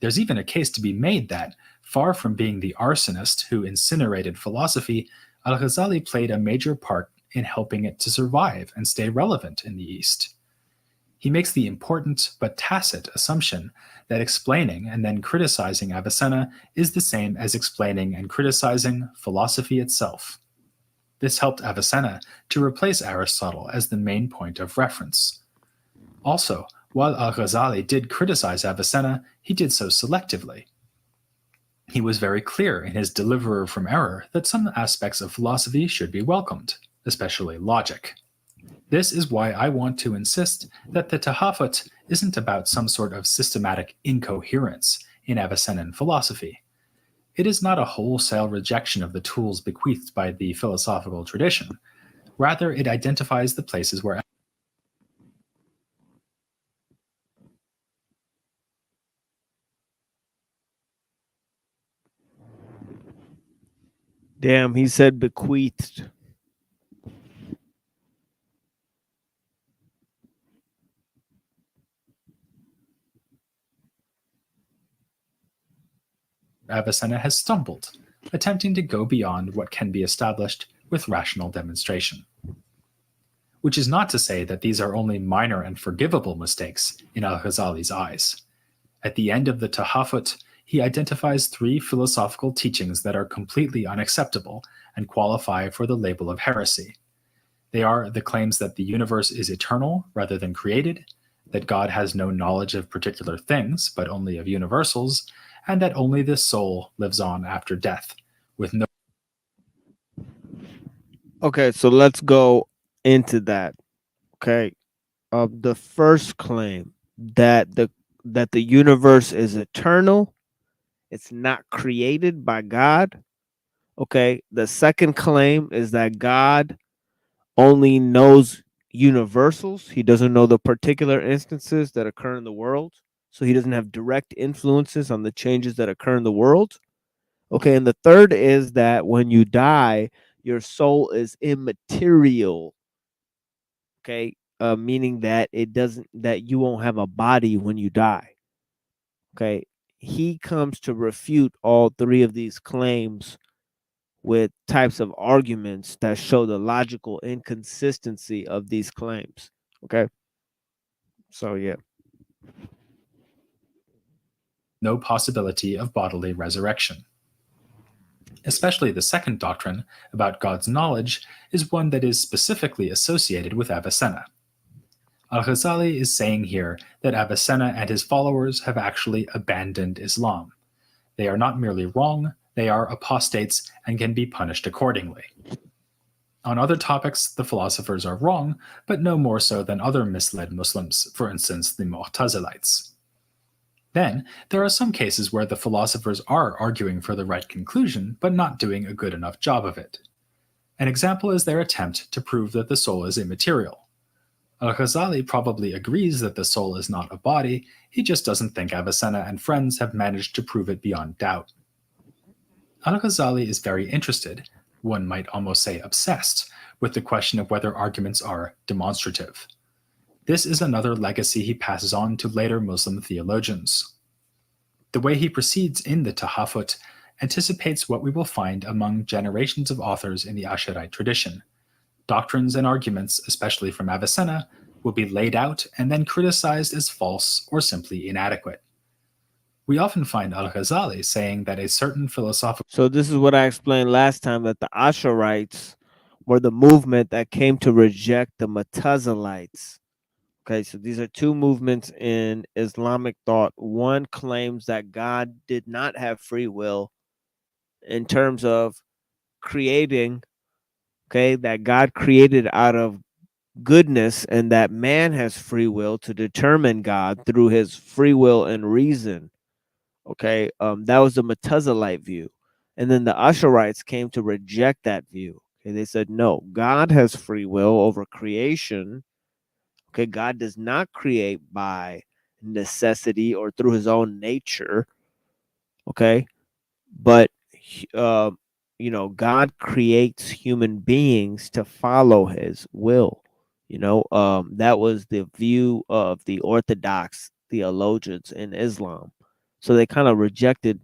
There's even a case to be made that, far from being the arsonist who incinerated philosophy, Al-Ghazali played a major part in helping it to survive and stay relevant in the East. He makes the important but tacit assumption that explaining and then criticizing Avicenna is the same as explaining and criticizing philosophy itself. This helped Avicenna to replace Aristotle as the main point of reference. Also, while Al-Ghazali did criticize Avicenna, he did so selectively. He was very clear in his deliverer from error that some aspects of philosophy should be welcomed, especially logic. This is why I want to insist that the tahafut isn't about some sort of systematic incoherence in Avicennan philosophy. It is not a wholesale rejection of the tools bequeathed by the philosophical tradition. Rather, it identifies the places where Damn, he said bequeathed. Avicenna has stumbled, attempting to go beyond what can be established with rational demonstration. Which is not to say that these are only minor and forgivable mistakes in Al-Ghazali's eyes. At the end of the Tahafut, he identifies 3 philosophical teachings that are completely unacceptable and qualify for the label of heresy. They are the claims that the universe is eternal rather than created, that God has no knowledge of particular things but only of universals, and that only the soul lives on after death, with no. Okay, so let's go into that. Okay. The first claim that the universe is eternal, it's not created by God. Okay. The second claim is that God only knows universals. He doesn't know the particular instances that occur in the world. So he doesn't have direct influences on the changes that occur in the world. Okay. And the third is that when you die, your soul is immaterial. Okay. Meaning that that you won't have a body when you die. Okay. He comes to refute all 3 of these claims with types of arguments that show the logical inconsistency of these claims. Okay. So, yeah. No possibility of bodily resurrection. Especially the second doctrine about God's knowledge is one that is specifically associated with Avicenna. Al-Ghazali is saying here that Avicenna and his followers have actually abandoned Islam. They are not merely wrong, they are apostates and can be punished accordingly. On other topics, the philosophers are wrong, but no more so than other misled Muslims, for instance, the Mu'tazilites. Then, there are some cases where the philosophers are arguing for the right conclusion, but not doing a good enough job of it. An example is their attempt to prove that the soul is immaterial. Al-Ghazali probably agrees that the soul is not a body, he just doesn't think Avicenna and friends have managed to prove it beyond doubt. Al-Ghazali is very interested, one might almost say obsessed, with the question of whether arguments are demonstrative. This is another legacy he passes on to later Muslim theologians. The way he proceeds in the Tahafut anticipates what we will find among generations of authors in the Asharite tradition. Doctrines and arguments, especially from Avicenna, will be laid out and then criticized as false or simply inadequate. We often find Al-Ghazali saying that a certain philosophical... So this is what I explained last time, that the Asharites were the movement that came to reject the Mutazilites. Okay, so these are two movements in Islamic thought. One claims that God did not have free will in terms of creating, okay, that God created out of goodness, and that man has free will to determine God through his free will and reason. Okay, that was the Mutazilite view. And then the Asharites came to reject that view. Okay, they said, no, God has free will over creation. Okay, God does not create by necessity or through his own nature. Okay, but God creates human beings to follow his will. That was the view of the Orthodox theologians in Islam. So they kind of rejected,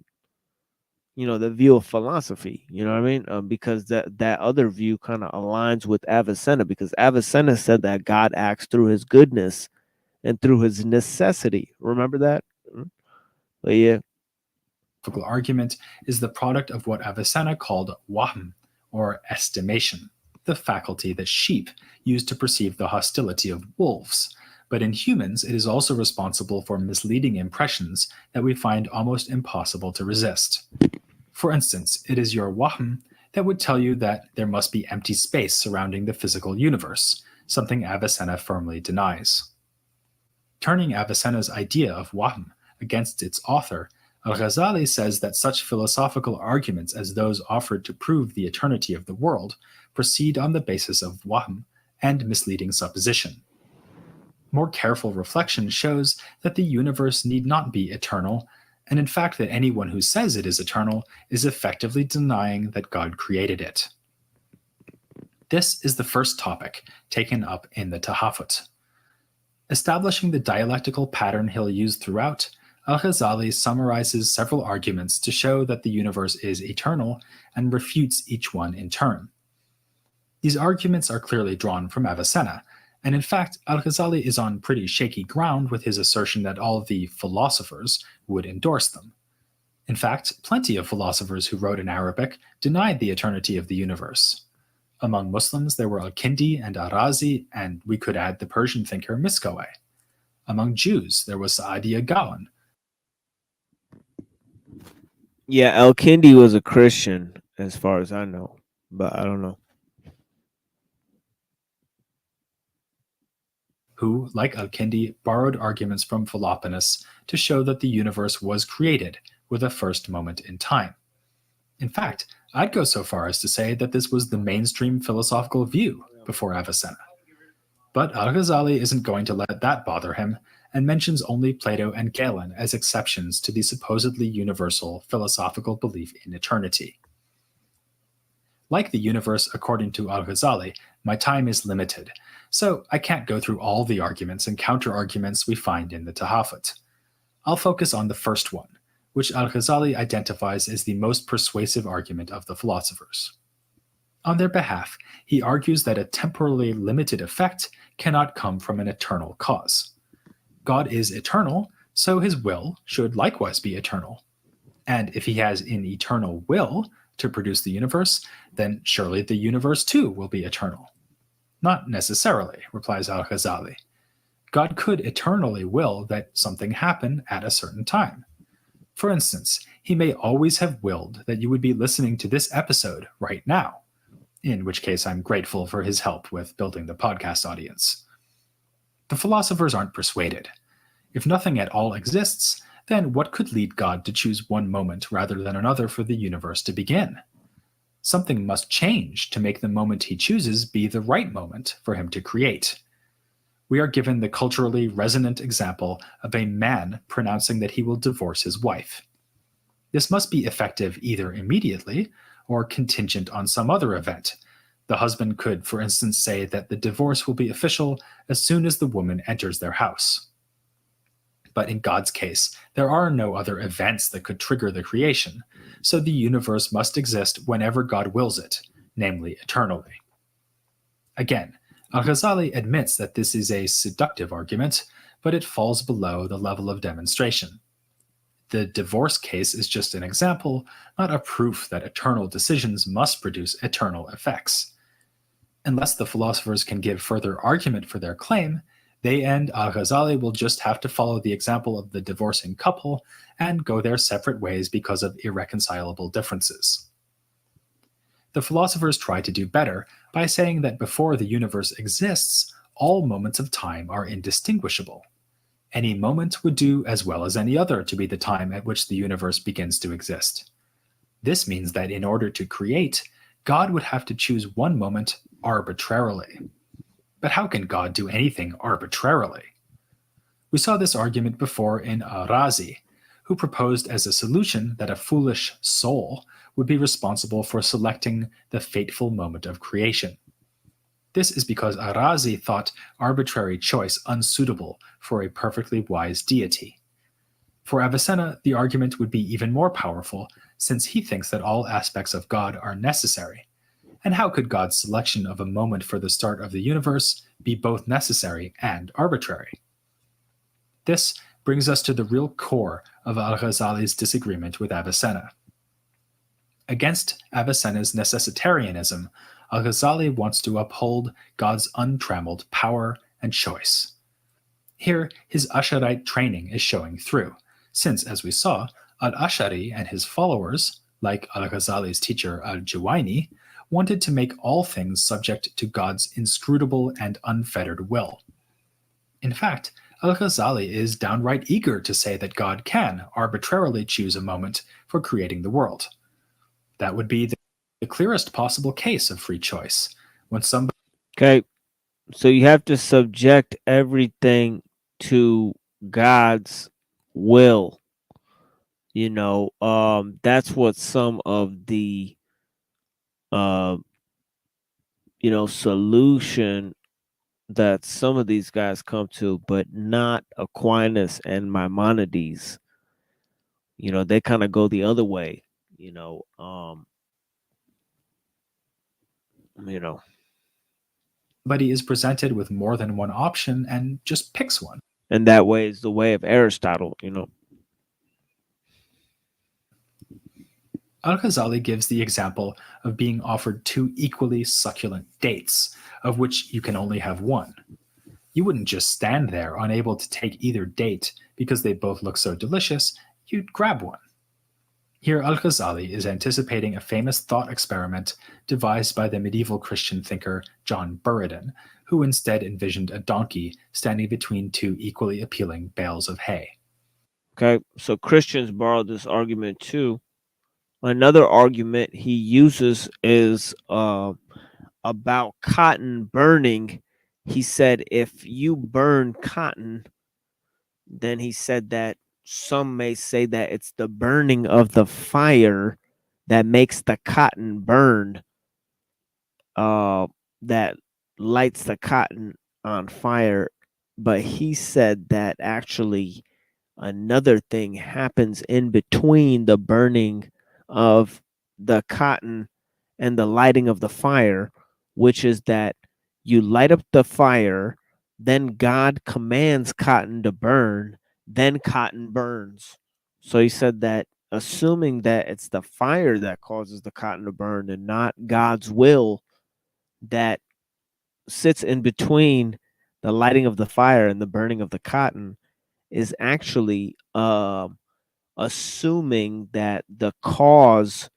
the view of philosophy, you know what I mean? Because that other view kind of aligns with Avicenna, because Avicenna said that God acts through his goodness and through his necessity. Remember that? But yeah. argument is the product of what Avicenna called wahm, or estimation, the faculty that sheep use to perceive the hostility of wolves. But in humans, it is also responsible for misleading impressions that we find almost impossible to resist. For instance, it is your wahm that would tell you that there must be empty space surrounding the physical universe, something Avicenna firmly denies. Turning Avicenna's idea of wahm against its author, Al-Ghazali says that such philosophical arguments as those offered to prove the eternity of the world proceed on the basis of wahm and misleading supposition. More careful reflection shows that the universe need not be eternal, and in fact that anyone who says it is eternal is effectively denying that God created it. This is the first topic taken up in the Tahafut. Establishing the dialectical pattern he'll use throughout, Al-Ghazali summarizes several arguments to show that the universe is eternal and refutes each one in turn. These arguments are clearly drawn from Avicenna, and in fact, Al-Ghazali is on pretty shaky ground with his assertion that all the philosophers would endorse them. In fact, plenty of philosophers who wrote in Arabic denied the eternity of the universe. Among Muslims, there were Al-Kindi and Arazi, and we could add the Persian thinker Miskawayh. Among Jews, there was Sa'adi Gaon. Yeah, Al-Kindi was a Christian, as far as I know, but I don't know. Who, like Al-Kindi, borrowed arguments from Philoponus to show that the universe was created with a first moment in time. In fact, I'd go so far as to say that this was the mainstream philosophical view before Avicenna. But Al-Ghazali isn't going to let that bother him, and mentions only Plato and Galen as exceptions to the supposedly universal philosophical belief in eternity. Like the universe according to Al-Ghazali, my time is limited, so I can't go through all the arguments and counter-arguments we find in the Tahafut. I'll focus on the first one, which Al-Ghazali identifies as the most persuasive argument of the philosophers. On their behalf, he argues that a temporally limited effect cannot come from an eternal cause. God is eternal, so his will should likewise be eternal. And if he has an eternal will to produce the universe, then surely the universe too will be eternal. Not necessarily, replies Al-Ghazali. God could eternally will that something happen at a certain time. For instance, he may always have willed that you would be listening to this episode right now, in which case I'm grateful for his help with building the podcast audience. The philosophers aren't persuaded. If nothing at all exists, then what could lead God to choose one moment rather than another for the universe to begin? Something must change to make the moment he chooses be the right moment for him to create. We are given the culturally resonant example of a man pronouncing that he will divorce his wife. This must be effective either immediately or contingent on some other event. The husband could, for instance, say that the divorce will be official as soon as the woman enters their house. But in God's case, there are no other events that could trigger the creation, so the universe must exist whenever God wills it, namely eternally. Again, Al-Ghazali admits that this is a seductive argument, but it falls below the level of demonstration. The divorce case is just an example, not a proof that eternal decisions must produce eternal effects. Unless the philosophers can give further argument for their claim, they and Al-Ghazali will just have to follow the example of the divorcing couple and go their separate ways because of irreconcilable differences. The philosophers try to do better by saying that before the universe exists, all moments of time are indistinguishable. Any moment would do as well as any other to be the time at which the universe begins to exist. This means that in order to create, God would have to choose one moment arbitrarily. But how can God do anything arbitrarily? We saw this argument before in Al-Razi, who proposed as a solution that a foolish soul would be responsible for selecting the fateful moment of creation. This is because Al-Razi thought arbitrary choice unsuitable for a perfectly wise deity. For Avicenna, the argument would be even more powerful, since he thinks that all aspects of God are necessary. And how could God's selection of a moment for the start of the universe be both necessary and arbitrary? This brings us to the real core of Al-Ghazali's disagreement with Avicenna. Against Avicenna's necessitarianism, Al-Ghazali wants to uphold God's untrammeled power and choice. Here, his Asharite training is showing through, since, as we saw, Al-Ashari and his followers, like Al-Ghazali's teacher Al-Juwayni, wanted to make all things subject to God's inscrutable and unfettered will. In fact, Al-Ghazali is downright eager to say that God can arbitrarily choose a moment for creating the world. That would be the clearest possible case of free choice. When somebody Okay, so you have to subject everything to God's will. That's what some of the solution that some of these guys come to, but not Aquinas and Maimonides. They kind of go the other way. is presented with more than one option and just picks one. And that way is the way of Aristotle. Al-Ghazali gives the example of being offered two equally succulent dates, of which you can only have one. You wouldn't just stand there unable to take either date because they both look so delicious, you'd grab one. Here Al-Ghazali is anticipating a famous thought experiment devised by the medieval Christian thinker John Buridan, who instead envisioned a donkey standing between two equally appealing bales of hay. Okay, so Christians borrowed this argument too. Another argument he uses is about cotton burning. He said if you burn cotton, then he said that some may say that it's the burning of the fire that makes the cotton burn, that lights the cotton on fire. But he said that actually another thing happens in between the burning of the cotton and the lighting of the fire, which is that you light up the fire, then God commands cotton to burn, then cotton burns. So he said that assuming that it's the fire that causes the cotton to burn and not God's will that sits in between the lighting of the fire and the burning of the cotton, is actually assuming that the cause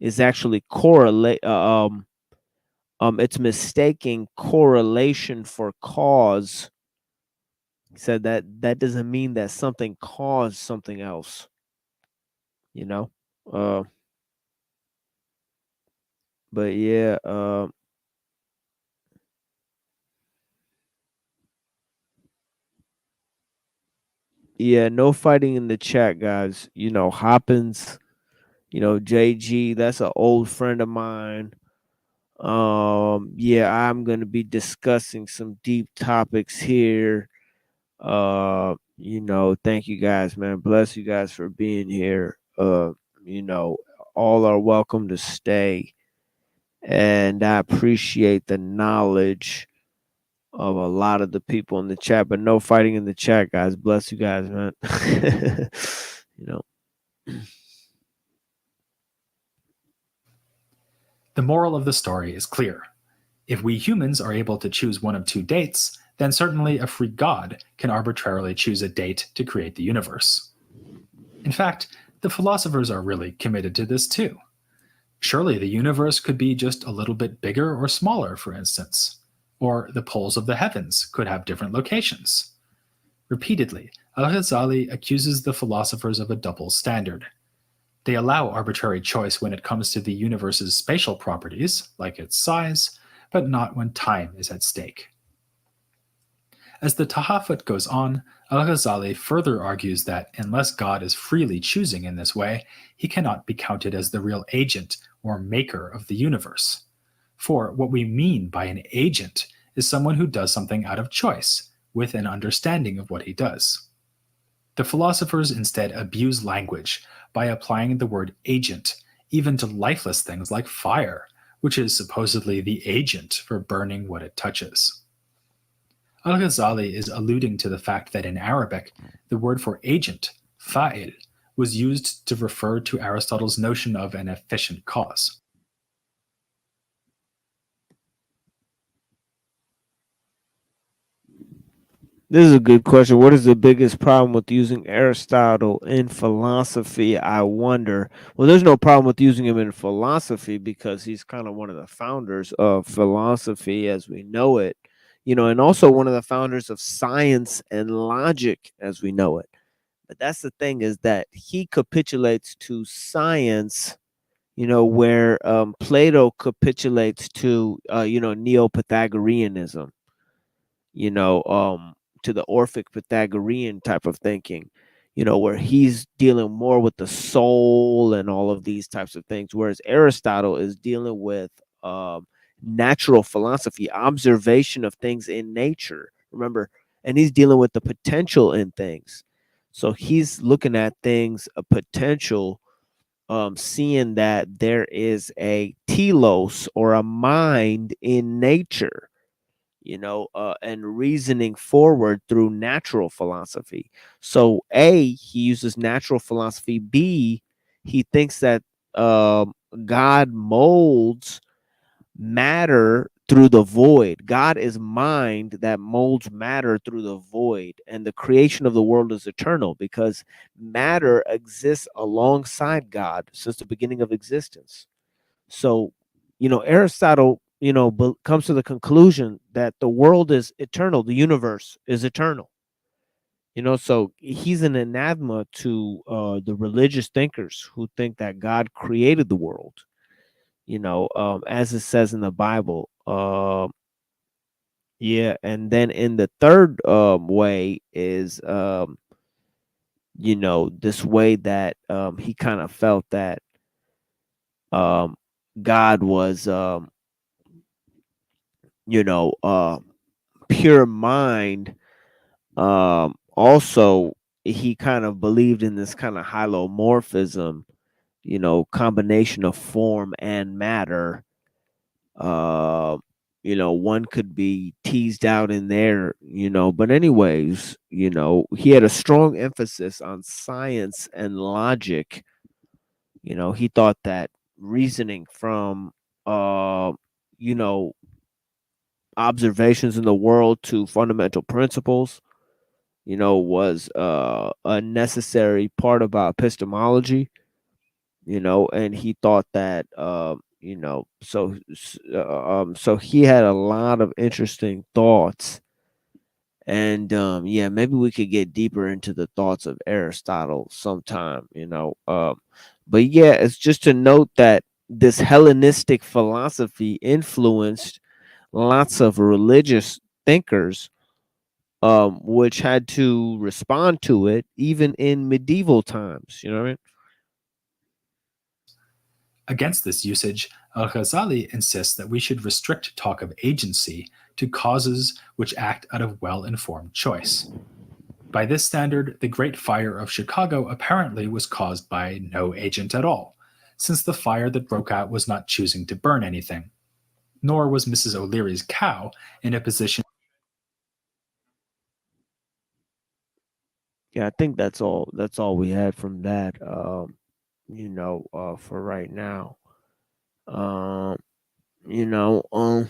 is actually correlate. It's mistaking correlation for cause. He said that doesn't mean that something caused something else. But yeah. Yeah, no fighting in the chat, guys. Hoppins, JG, that's an old friend of mine. Yeah, I'm gonna be discussing some deep topics here. Thank you guys, man. Bless you guys for being here. All are welcome to stay. And I appreciate the knowledge of a lot of the people in the chat, but no fighting in the chat, guys. Bless you guys, man. You know. The moral of the story is clear. If we humans are able to choose one of two dates, then certainly a free God can arbitrarily choose a date to create the universe. In fact, the philosophers are really committed to this too. Surely the universe could be just a little bit bigger or smaller, for instance. Or the poles of the heavens could have different locations. Repeatedly, Al-Ghazali accuses the philosophers of a double standard. They allow arbitrary choice when it comes to the universe's spatial properties, like its size, but not when time is at stake. As the Tahafut goes on, Al-Ghazali further argues that unless God is freely choosing in this way, he cannot be counted as the real agent or maker of the universe. For what we mean by an agent is someone who does something out of choice, with an understanding of what he does. The philosophers instead abuse language by applying the word agent even to lifeless things like fire, which is supposedly the agent for burning what it touches. Al-Ghazali is alluding to the fact that in Arabic, the word for agent, fa'il, was used to refer to Aristotle's notion of an efficient cause. This is a good question. What is the biggest problem with using Aristotle in philosophy? I wonder. Well, there's no problem with using him in philosophy because he's kind of one of the founders of philosophy as we know it, you know, and also one of the founders of science and logic as we know it. But that's the thing, is that he capitulates to science, you know, where Plato capitulates to, Neo-Pythagoreanism, you know, to the Orphic Pythagorean type of thinking, you know, where he's dealing more with the soul and all of these types of things, whereas Aristotle is dealing with natural philosophy, observation of things in nature. Remember, and he's dealing with the potential in things. So he's looking at things, a potential, seeing that there is a telos or a mind in nature, you know, and reasoning forward through natural philosophy. So A, he uses natural philosophy. B, he thinks that God molds matter through the void. God is mind that molds matter through the void, and the creation of the world is eternal because matter exists alongside God since the beginning of existence. So, you know, Aristotle, you know, comes to the conclusion that the world is eternal, the universe is eternal. You know, so he's an anathema to the religious thinkers who think that God created the world, you know, as it says in the Bible. Yeah, and then in the third way is, you know, this way that he kind of felt that God was, you know, pure mind. Also, he kind of believed in this kind of hylomorphism, you know, combination of form and matter. Uh, you know, one could be teased out in there, you know, but anyways, you know, he had a strong emphasis on science and logic. You know, he thought that reasoning from, you know, observations in the world to fundamental principles, you know, was a necessary part of our epistemology, you know, and he thought that, you know, so he had a lot of interesting thoughts. And yeah, maybe we could get deeper into the thoughts of Aristotle sometime, you know. But yeah, it's just to note that this Hellenistic philosophy influenced lots of religious thinkers, which had to respond to it even in medieval times. You know what I mean? Against this usage, Al-Ghazali insists that we should restrict talk of agency to causes which act out of well-informed choice. By this standard, the Great Fire of Chicago apparently was caused by no agent at all, since the fire that broke out was not choosing to burn anything. Nor was Mrs. O'Leary's cow in a position Yeah, I think that's all. That's all we had from that. For right now. Um, you know, um,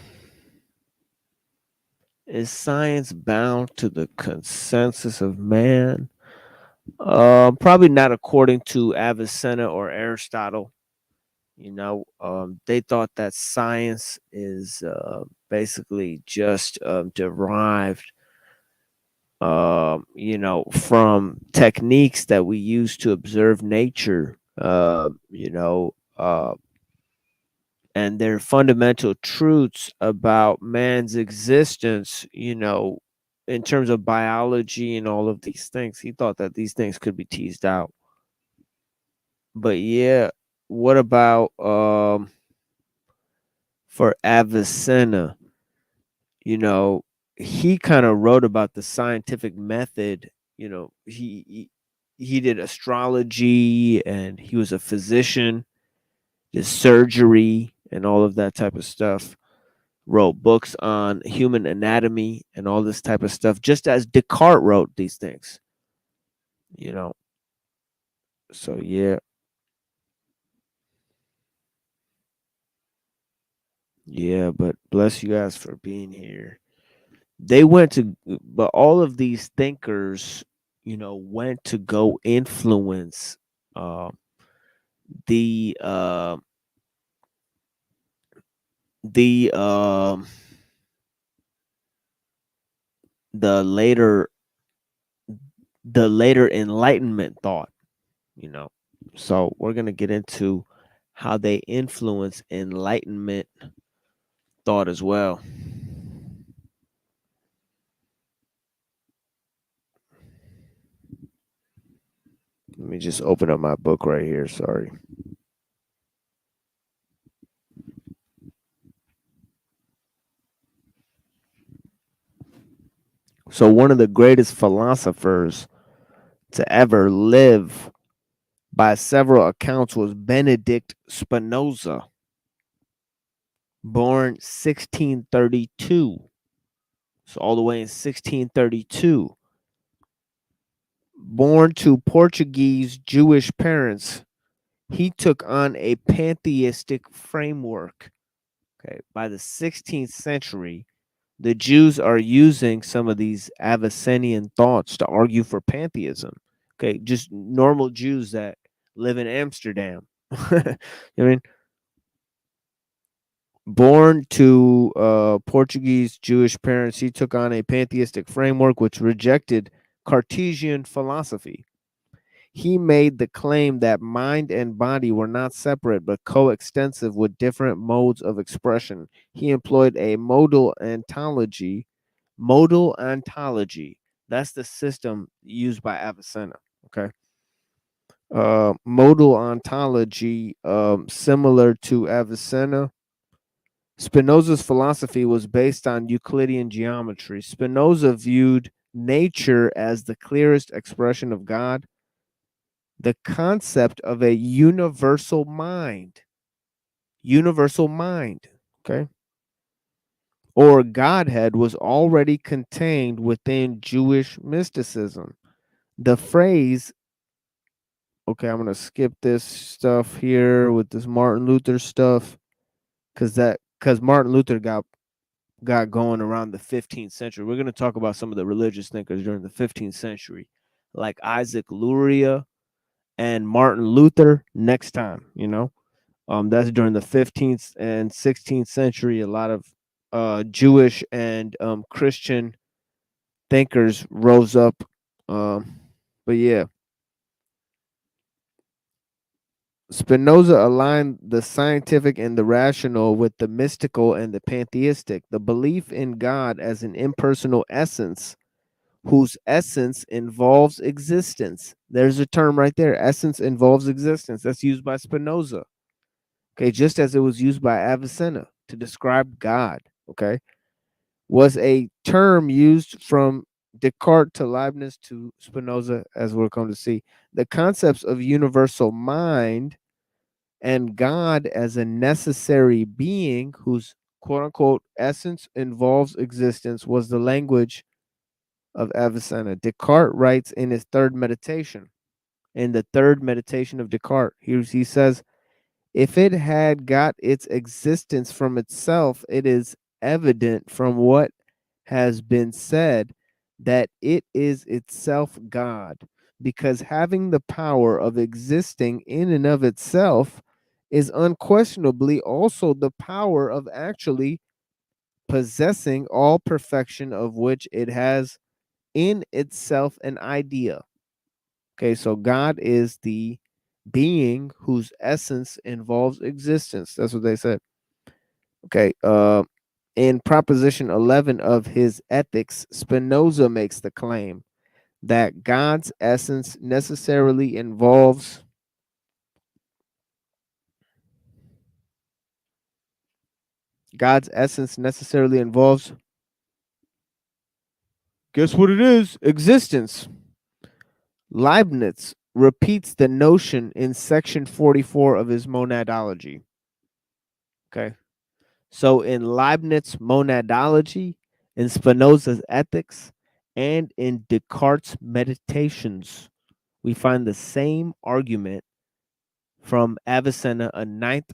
is science bound to the consensus of man? Probably not according to Avicenna or Aristotle. They thought that science is basically just derived, from techniques that we use to observe nature. And their fundamental truths about man's existence, in terms of biology and all of these things. He thought that these things could be teased out. But yeah, what about for Avicenna? You know, he kind of wrote about the scientific method. He did astrology, and he was a physician, did surgery and all of that type of stuff. Wrote books on human anatomy and all this type of stuff, just as Descartes wrote these things. You know, so yeah. Yeah, but bless you guys for being here. But all of these thinkers, went to go influence uh, the uh, the the later the later Enlightenment thought. You know, so we're gonna get into how they influence Enlightenment thought as well. Let me just open up my book right here. Sorry. So, one of the greatest philosophers to ever live by several accounts was Benedict Spinoza, born 1632. So, all the way in 1632. Born to Portuguese Jewish parents, he took on a pantheistic framework. Okay, by the 16th century, the Jews are using some of these Avicennian thoughts to argue for pantheism. Okay, just normal Jews that live in Amsterdam. I mean, born to Portuguese Jewish parents, he took on a pantheistic framework which rejected Cartesian philosophy. He made the claim that mind and body were not separate but coextensive with different modes of expression. He employed a modal ontology. Modal ontology. That's the system used by Avicenna. Okay. Modal ontology, similar to Avicenna. Spinoza's philosophy was based on Euclidean geometry. Spinoza viewed nature as the clearest expression of God. The concept of a universal mind, okay, or Godhead was already contained within Jewish mysticism. The phrase, okay, I'm gonna skip this stuff here with this Martin Luther stuff, because Martin Luther got going around the 15th century. We're gonna talk about some of the religious thinkers during the 15th century, like Isaac Luria and Martin Luther next time. That's during the 15th and 16th century. A lot of Jewish and Christian thinkers rose up. But yeah, Spinoza aligned the scientific and the rational with the mystical and the pantheistic. The belief in God as an impersonal essence whose essence involves existence. There's a term right there. Essence involves existence. That's used by Spinoza. Okay, just as it was used by Avicenna to describe God, okay, was a term used from Descartes to Leibniz to Spinoza, as we're going to see. The concepts of universal mind and God as a necessary being whose quote unquote essence involves existence was the language of Avicenna. Descartes writes in his third meditation, in the third meditation of Descartes, he says, if it had got its existence from itself, it is evident from what has been said that it is itself God, because having the power of existing in and of itself is unquestionably also the power of actually possessing all perfection of which it has in itself an idea. Okay, so God is the being whose essence involves existence. That's what they said. Okay, in proposition 11 of his Ethics, Spinoza makes the claim that God's essence necessarily involves guess what it is? Existence. Leibniz repeats the notion in section 44 of his monadology. Okay. So in Leibniz monadology, in Spinoza's ethics, and in Descartes' meditations, we find the same argument from Avicenna, a 9th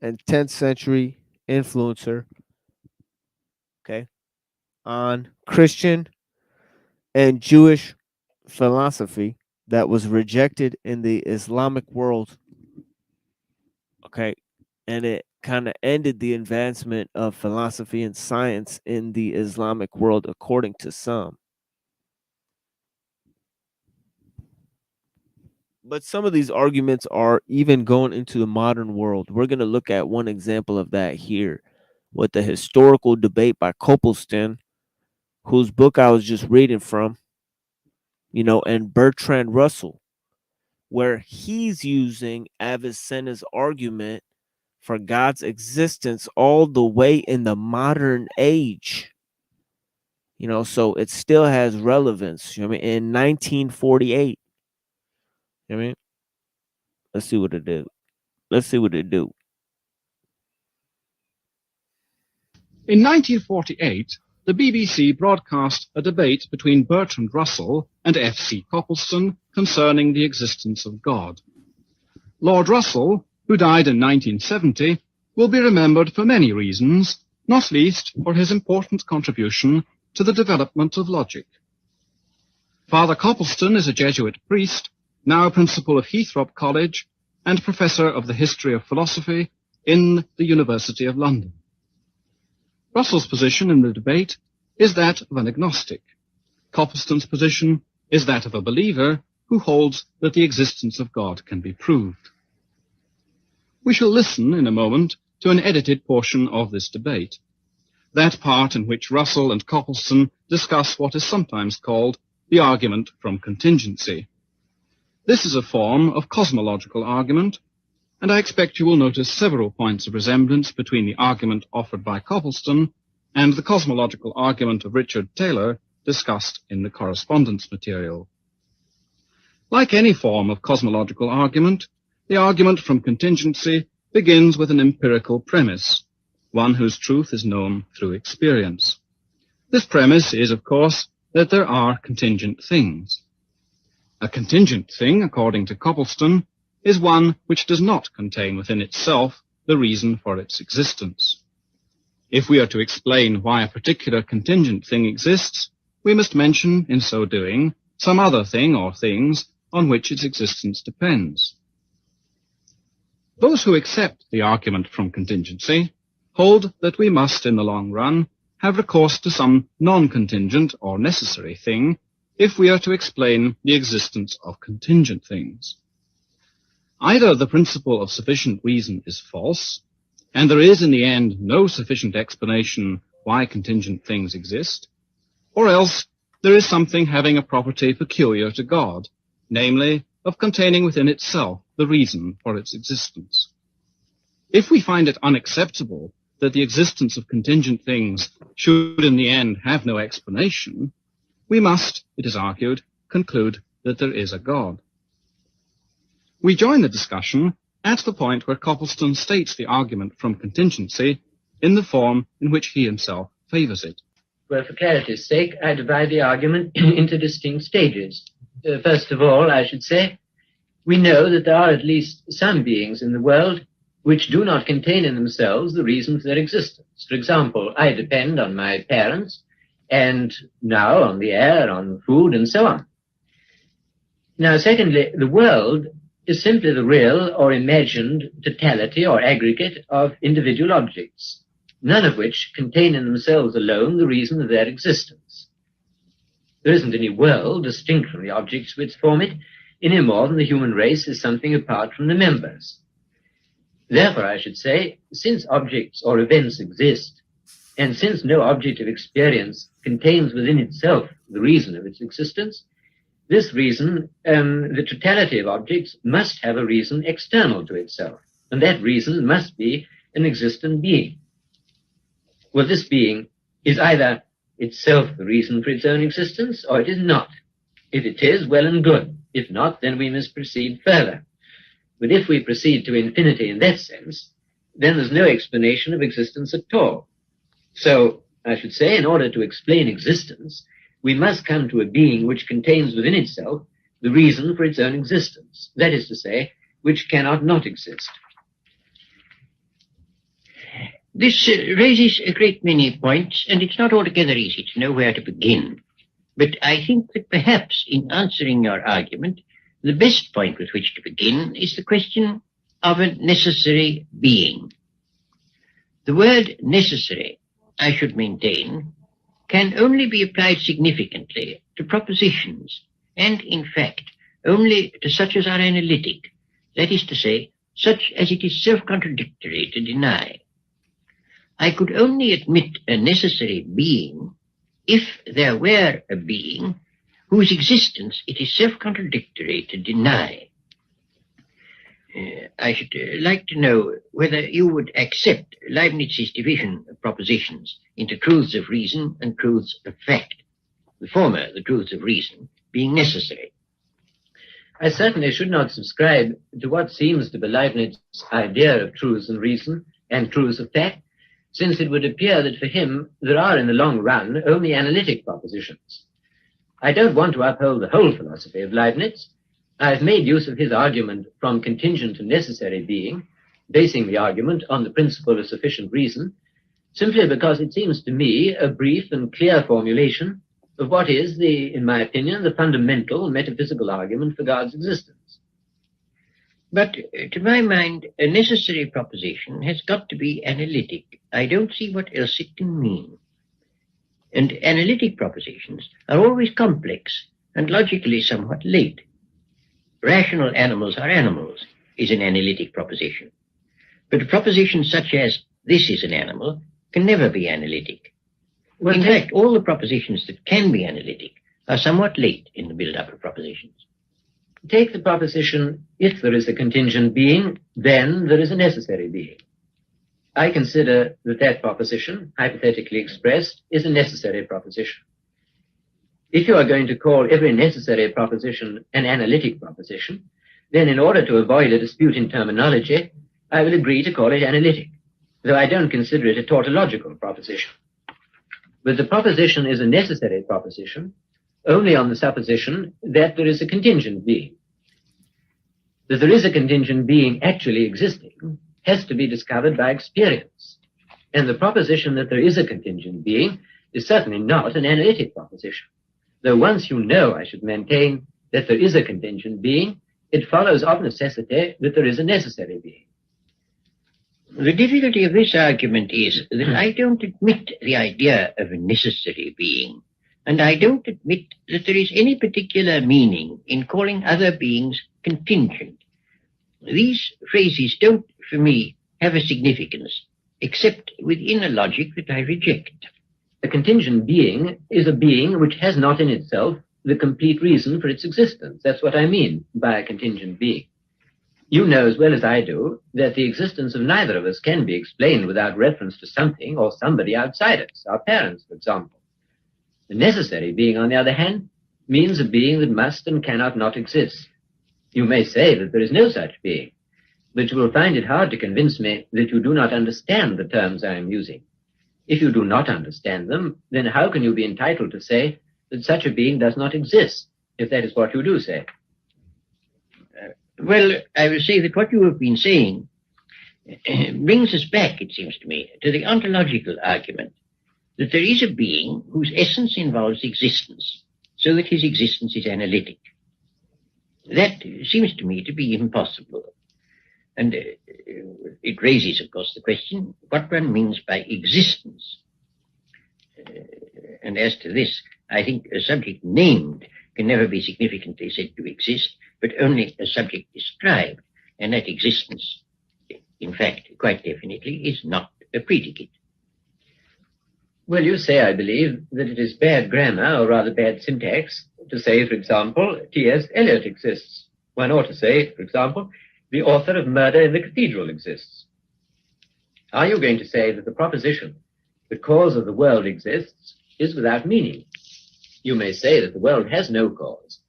and 10th century influencer, okay, on Christian and Jewish philosophy that was rejected in the Islamic world, okay, and it kind of ended the advancement of philosophy and science in the Islamic world, according to some. But some of these arguments are even going into the modern world. We're going to look at one example of that here with the historical debate by Copleston, whose book I was just reading from, and Bertrand Russell, where he's using Avicenna's argument for God's existence all the way in the modern age. So it still has relevance. In 1948. Let's see what it do. In 1948, the BBC broadcast a debate between Bertrand Russell and F.C. Copleston concerning the existence of God. Lord Russell, who died in 1970, will be remembered for many reasons, not least for his important contribution to the development of logic. Father Copleston is a Jesuit priest, now principal of Heathrop College and professor of the history of philosophy in the University of London. Russell's position in the debate is that of an agnostic. Copleston's position is that of a believer who holds that the existence of God can be proved. We shall listen in a moment to an edited portion of this debate, that part in which Russell and Copleston discuss what is sometimes called the argument from contingency. This is a form of cosmological argument, and I expect you will notice several points of resemblance between the argument offered by Copleston and the cosmological argument of Richard Taylor discussed in the correspondence material. Like any form of cosmological argument, the argument from contingency begins with an empirical premise, one whose truth is known through experience. This premise is, of course, that there are contingent things. A contingent thing, according to Copleston, is one which does not contain within itself the reason for its existence. If we are to explain why a particular contingent thing exists, we must mention, in so doing, some other thing or things on which its existence depends. Those who accept the argument from contingency hold that we must, in the long run, have recourse to some non-contingent or necessary thing if we are to explain the existence of contingent things. Either the principle of sufficient reason is false, and there is in the end no sufficient explanation why contingent things exist, or else there is something having a property peculiar to God, namely, of containing within itself the reason for its existence. If we find it unacceptable that the existence of contingent things should in the end have no explanation, we must, it is argued, conclude that there is a God. We join the discussion at the point where Copleston states the argument from contingency in the form in which he himself favours it. Well, for clarity's sake, I divide the argument into distinct stages. First of all, I should say, we know that there are at least some beings in the world which do not contain in themselves the reason for their existence. For example, I depend on my parents, and now on the air, on food, and so on. Now, secondly, the world is simply the real or imagined totality or aggregate of individual objects, none of which contain in themselves alone the reason of their existence. There isn't any world distinct from the objects which form it, any more than the human race is something apart from the members. Therefore, I should say, since objects or events exist, and since no object of experience contains within itself the reason of its existence, this reason, the totality of objects, must have a reason external to itself, and that reason must be an existent being. Well, this being is either itself the reason for its own existence, or it is not. If it is, well and good. If not, then we must proceed further. But if we proceed to infinity in that sense, then there's no explanation of existence at all. So, I should say, in order to explain existence, we must come to a being which contains within itself the reason for its own existence. That is to say, which cannot not exist. This raises a great many points, and it's not altogether easy to know where to begin. But I think that perhaps in answering your argument, the best point with which to begin is the question of a necessary being. The word necessary, I should maintain, can only be applied significantly to propositions, and in fact only to such as are analytic, that is to say, such as it is self-contradictory to deny. I could only admit a necessary being if there were a being whose existence it is self-contradictory to deny. I should like to know whether you would accept Leibniz's division of propositions into truths of reason and truths of fact, the former, the truths of reason, being necessary. I certainly should not subscribe to what seems to be Leibniz's idea of truths and reason and truths of fact, since it would appear that for him there are in the long run only analytic propositions. I don't want to uphold the whole philosophy of Leibniz. I've made use of his argument from contingent to necessary being, basing the argument on the principle of sufficient reason, simply because it seems to me a brief and clear formulation of what is, in my opinion, the fundamental metaphysical argument for God's existence. But to my mind, a necessary proposition has got to be analytic. I don't see what else it can mean. And analytic propositions are always complex and logically somewhat late. Rational animals are animals is an analytic proposition. But a proposition such as this is an animal can never be analytic. Well, in fact, all the propositions that can be analytic are somewhat late in the build-up of propositions. Take the proposition, if there is a contingent being, then there is a necessary being. I consider that that proposition, hypothetically expressed, is a necessary proposition. If you are going to call every necessary proposition an analytic proposition, then in order to avoid a dispute in terminology, I will agree to call it analytic, though I don't consider it a tautological proposition. But the proposition is a necessary proposition only on the supposition that there is a contingent being. That there is a contingent being actually existing has to be discovered by experience. And the proposition that there is a contingent being is certainly not an analytic proposition. Though once you know, I should maintain, that there is a contingent being, it follows of necessity that there is a necessary being. The difficulty of this argument is that I don't admit the idea of a necessary being, and I don't admit that there is any particular meaning in calling other beings contingent. These phrases don't, for me, have a significance, except within a logic that I reject. A contingent being is a being which has not in itself the complete reason for its existence. That's what I mean by a contingent being. You know as well as I do that the existence of neither of us can be explained without reference to something or somebody outside us, our parents, for example. The necessary being, on the other hand, means a being that must and cannot not exist. You may say that there is no such being, but you will find it hard to convince me that you do not understand the terms I am using. If you do not understand them, then how can you be entitled to say that such a being does not exist, if that is what you do say? Well, I will say that what you have been saying brings us back, it seems to me, to the ontological argument that there is a being whose essence involves existence, so that his existence is analytic. That seems to me to be impossible. And it raises, of course, the question what one means by existence. And as to this, I think a subject named can never be significantly said to exist, but only a subject described, and that existence, in fact, quite definitely, is not a predicate. Well, you say, I believe, that it is bad grammar, or rather bad syntax, to say, for example, T.S. Eliot exists. One ought to say, for example, the author of Murder in the Cathedral exists. Are you going to say that the proposition, the cause of the world exists, is without meaning? You may say that the world has no cause,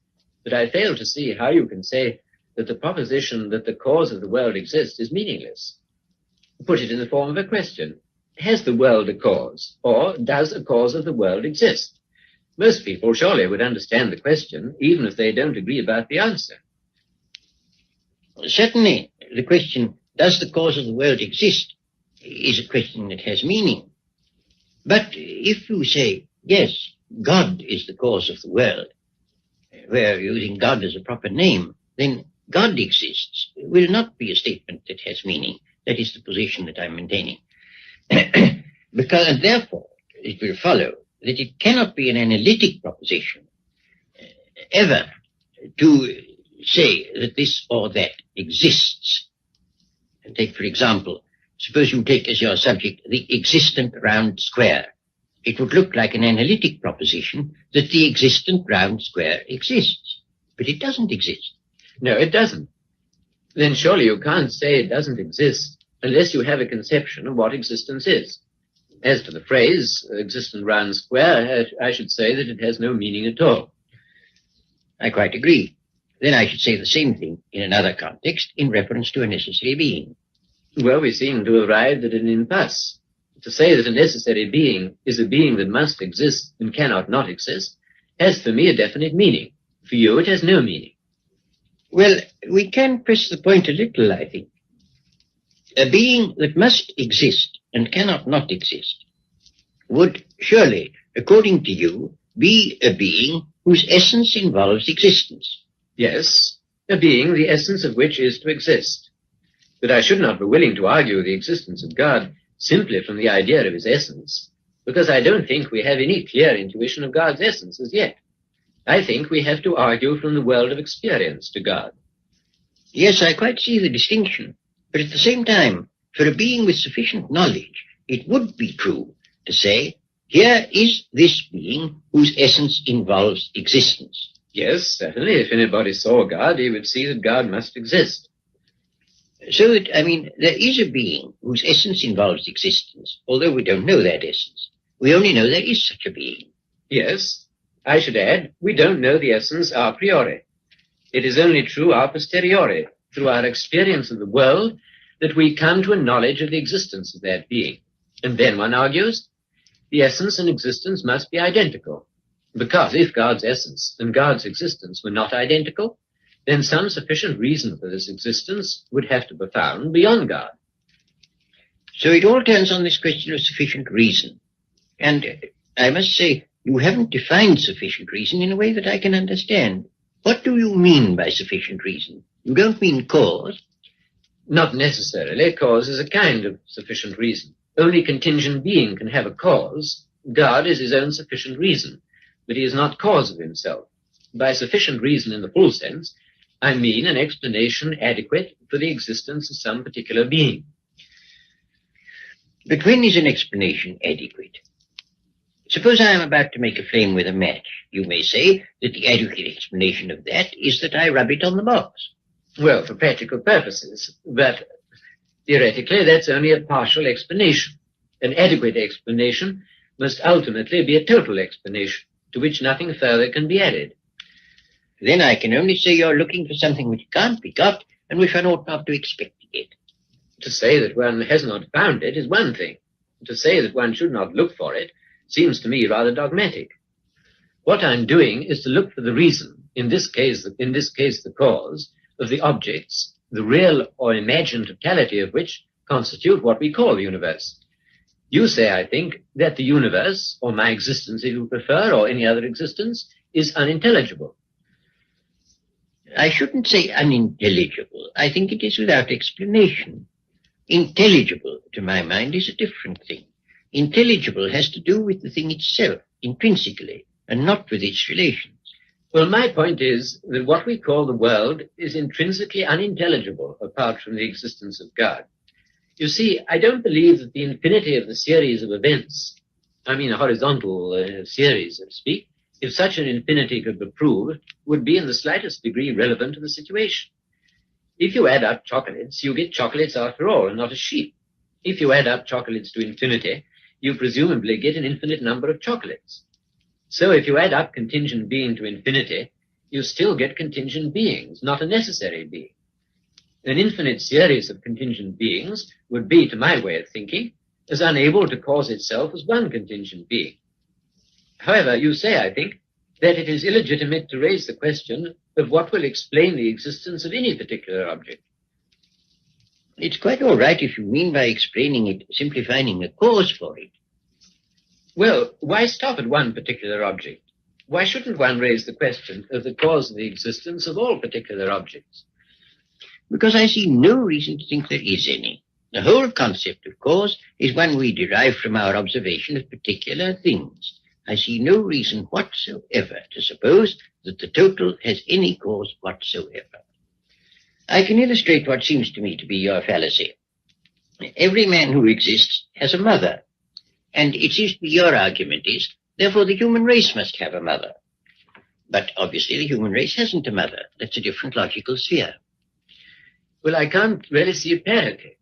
but I fail to see how you can say that the proposition that the cause of the world exists is meaningless. Put it in the form of a question. Has the world a cause, or does a cause of the world exist? Most people surely would understand the question, even if they don't agree about the answer. Certainly, the question, does the cause of the world exist, is a question that has meaning. But if you say, yes, God is the cause of the world, where using God as a proper name, then God exists will not be a statement that has meaning. That is the position that I'm maintaining. And therefore, it will follow that it cannot be an analytic proposition ever to say that this or that exists. And take, for example, suppose you take as your subject the existent round square. It would look like an analytic proposition that the existent round square exists, but it doesn't exist. No, it doesn't. Then surely you can't say it doesn't exist unless you have a conception of what existence is. As to the phrase, existent round square, I should say that it has no meaning at all. I quite agree. Then I should say the same thing in another context in reference to a necessary being. Well, we seem to have arrived at an impasse. To say that a necessary being is a being that must exist and cannot not exist has for me a definite meaning. For you, it has no meaning. Well, we can press the point a little, I think. A being that must exist and cannot not exist would surely, according to you, be a being whose essence involves existence. Yes, a being the essence of which is to exist. But I should not be willing to argue the existence of God simply from the idea of his essence, because I don't think we have any clear intuition of God's essence as yet. I think we have to argue from the world of experience to God. Yes, I quite see the distinction. But at the same time, for a being with sufficient knowledge, it would be true to say, here is this being whose essence involves existence. Yes, certainly. If anybody saw God, he would see that God must exist. So that, there is a being whose essence involves existence, although we don't know that essence. We only know there is such a being. Yes. I should add, we don't know the essence a priori. It is only true a posteriori, through our experience of the world, that we come to a knowledge of the existence of that being. And then one argues, the essence and existence must be identical. Because if God's essence and God's existence were not identical, then some sufficient reason for this existence would have to be found beyond God. So it all turns on this question of sufficient reason. And I must say, you haven't defined sufficient reason in a way that I can understand. What do you mean by sufficient reason? You don't mean cause? Not necessarily. Cause is a kind of sufficient reason. Only contingent being can have a cause. God is his own sufficient reason, but he is not cause of himself. By sufficient reason in the full sense, I mean an explanation adequate for the existence of some particular being. But when is an explanation adequate? Suppose I am about to make a flame with a match. You may say that the adequate explanation of that is that I rub it on the box. Well, for practical purposes, but theoretically that's only a partial explanation. An adequate explanation must ultimately be a total explanation, to which nothing further can be added. Then I can only say you're looking for something which can't be got and which one ought not to expect it. it. To say that one has not found it is one thing. To say that one should not look for it seems to me rather dogmatic. What I'm doing is to look for the reason, in this case the cause, of the objects, the real or imagined totality of which constitute what we call the universe. You say, I think, that the universe, or my existence if you prefer, or any other existence, is unintelligible. I shouldn't say unintelligible. I think it is without explanation. Intelligible, to my mind, is a different thing. Intelligible has to do with the thing itself, intrinsically, and not with its relations. Well, my point is that what we call the world is intrinsically unintelligible apart from the existence of God. You see, I don't believe that the infinity of the series of events, I mean a horizontal series, so to speak, if such an infinity could be proved, would be in the slightest degree relevant to the situation. If you add up chocolates, you get chocolates after all, and not a sheep. If you add up chocolates to infinity, you presumably get an infinite number of chocolates. So if you add up contingent being to infinity, you still get contingent beings, not a necessary being. An infinite series of contingent beings would be, to my way of thinking, as unable to cause itself as one contingent being. However, you say, I think, that it is illegitimate to raise the question of what will explain the existence of any particular object. It's quite all right if you mean by explaining it simply finding a cause for it. Well, why stop at one particular object? Why shouldn't one raise the question of the cause of the existence of all particular objects? Because I see no reason to think there is any. The whole concept of cause is one we derive from our observation of particular things. I see no reason whatsoever to suppose that the total has any cause whatsoever. I can illustrate what seems to me to be your fallacy. Every man who exists has a mother, and it seems to be your argument is, therefore the human race must have a mother. But obviously the human race hasn't a mother. That's a different logical sphere. Well, I can't really see a parity.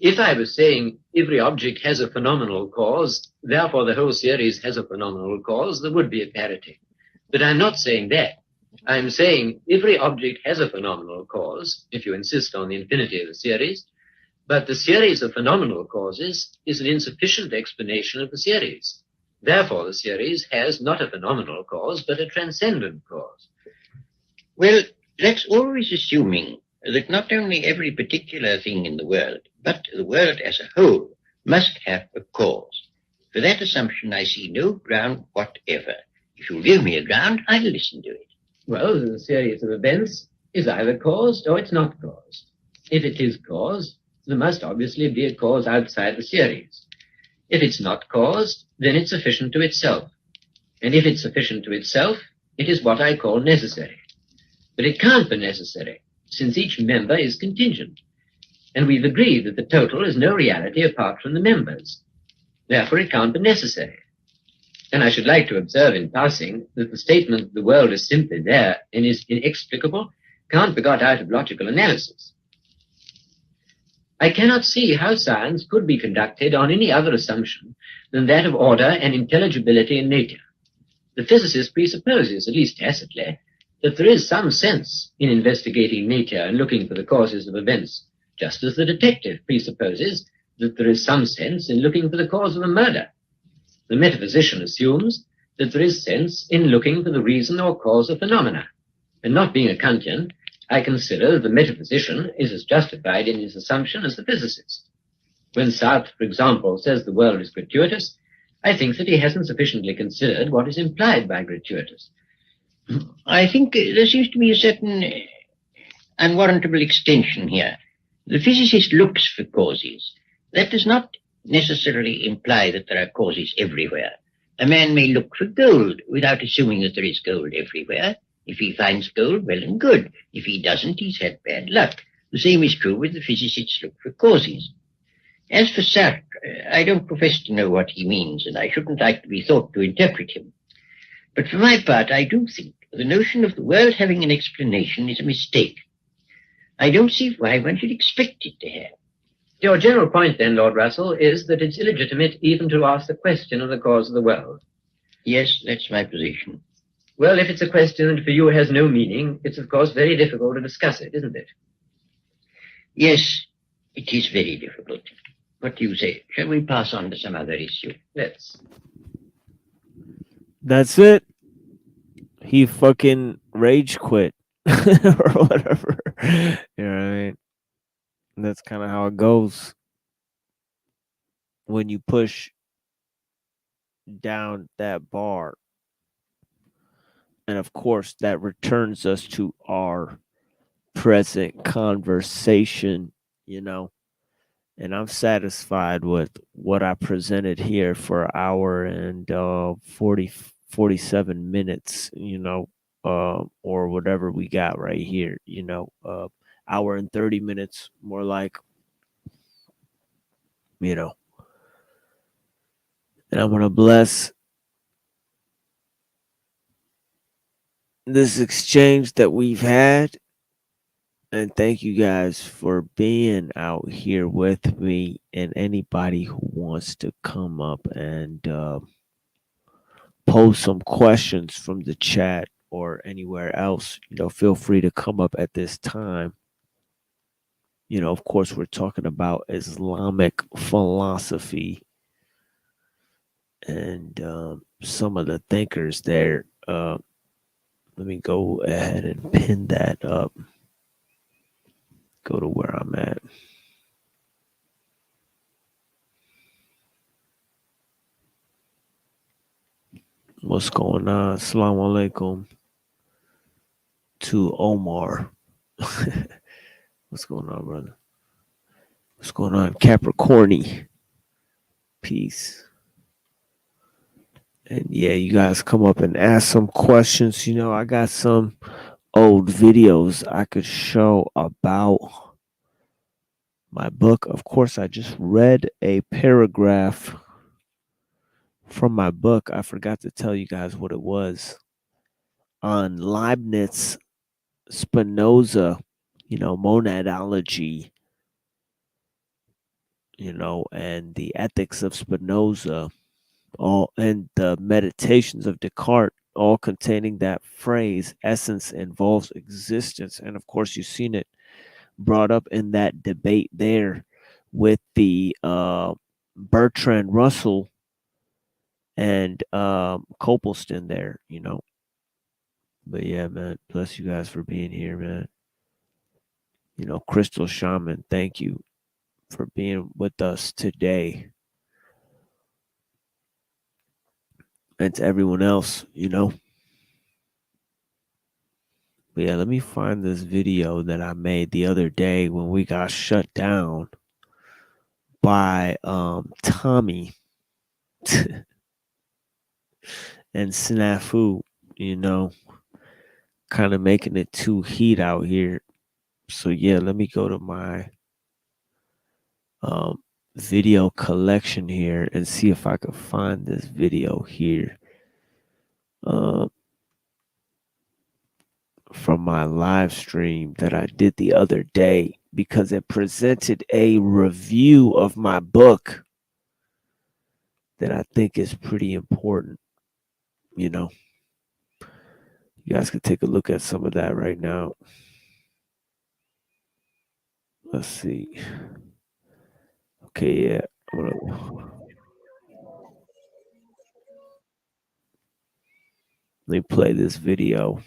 If I was saying every object has a phenomenal cause, therefore the whole series has a phenomenal cause, there would be a parity. But I'm not saying that. I'm saying every object has a phenomenal cause, if you insist on the infinity of the series, but the series of phenomenal causes is an insufficient explanation of the series. Therefore, the series has not a phenomenal cause, but a transcendent cause. Well, that's always assuming that not only every particular thing in the world, but the world as a whole must have a cause. For that assumption, I see no ground whatever. If you give me a ground, I'll listen to it. Well, the series of events is either caused or it's not caused. If it is caused, there must obviously be a cause outside the series. If it's not caused, then it's sufficient to itself. And if it's sufficient to itself, it is what I call necessary. But it can't be necessary, since each member is contingent. And we've agreed that the total is no reality apart from the members. Therefore, it can't be necessary. And I should like to observe in passing that the statement that the world is simply there and is inexplicable can't be got out of logical analysis. I cannot see how science could be conducted on any other assumption than that of order and intelligibility in nature. The physicist presupposes, at least tacitly, that there is some sense in investigating nature and looking for the causes of events, just as the detective presupposes that there is some sense in looking for the cause of a murder. The metaphysician assumes that there is sense in looking for the reason or cause of phenomena. And not being a Kantian, I consider that the metaphysician is as justified in his assumption as the physicist. When Sartre, for example, says the world is gratuitous, I think that he hasn't sufficiently considered what is implied by gratuitous. I think there seems to be a certain unwarrantable extension here. The physicist looks for causes. That does not necessarily imply that there are causes everywhere. A man may look for gold without assuming that there is gold everywhere. If he finds gold, well and good. If he doesn't, he's had bad luck. The same is true with the physicists look for causes. As for Sartre, I don't profess to know what he means, and I shouldn't like to be thought to interpret him. But for my part, I do think the notion of the world having an explanation is a mistake. I don't see why one should expect it to have. Your general point, then, Lord Russell, is that it's illegitimate even to ask the question of the cause of the world. Yes, that's my position. Well, if it's a question that for you has no meaning, it's, of course, very difficult to discuss it, isn't it? Yes, It is very difficult. What do you say? Shall we pass on to some other issue? Let's. That's it. He fucking rage quit or whatever. You know what I mean? That's kind of how it goes when you push down that bar. And of course, that returns us to our present conversation, you know. And I'm satisfied with what I presented here for an hour and 47 minutes, you know, or whatever we got right here, you know, hour and 30 minutes, more like, you know. And I'm going to bless this exchange that we've had. And thank you guys for being out here with me, and anybody who wants to come up and pose some questions from the chat or anywhere else, you know, feel free to come up at this time. You know, of course, we're talking about Islamic philosophy and some of the thinkers there. Let me go ahead and pin that up. Go to where I'm at. What's going on? Assalamu alaikum to Omar. What's going on, brother? What's going on, Capricorny? Peace. And yeah, you guys come up and ask some questions. You know, I got some old videos I could show about my book. Of course, I just read a paragraph from my book. I forgot to tell you guys what it was. On Leibniz, Spinoza, you know, monadology, you know, and the ethics of Spinoza, all, and the meditations of Descartes, all containing that phrase, essence involves existence. And of course, you've seen it brought up in that debate there with the Bertrand Russell and Copleston there, you know. But yeah, man, bless you guys for being here, man. You know, Crystal Shaman, thank you for being with us today. And to everyone else, you know. But yeah, let me find this video that I made the other day when we got shut down by Tommy and Snafu, you know, kind of making it too heat out here. So yeah, let me go to my video collection here and see if I can find this video here from my live stream that I did the other day, because it presented a review of my book that I think is pretty important. You know, you guys can take a look at some of that right now. Let's see. Okay, yeah. Let me play this video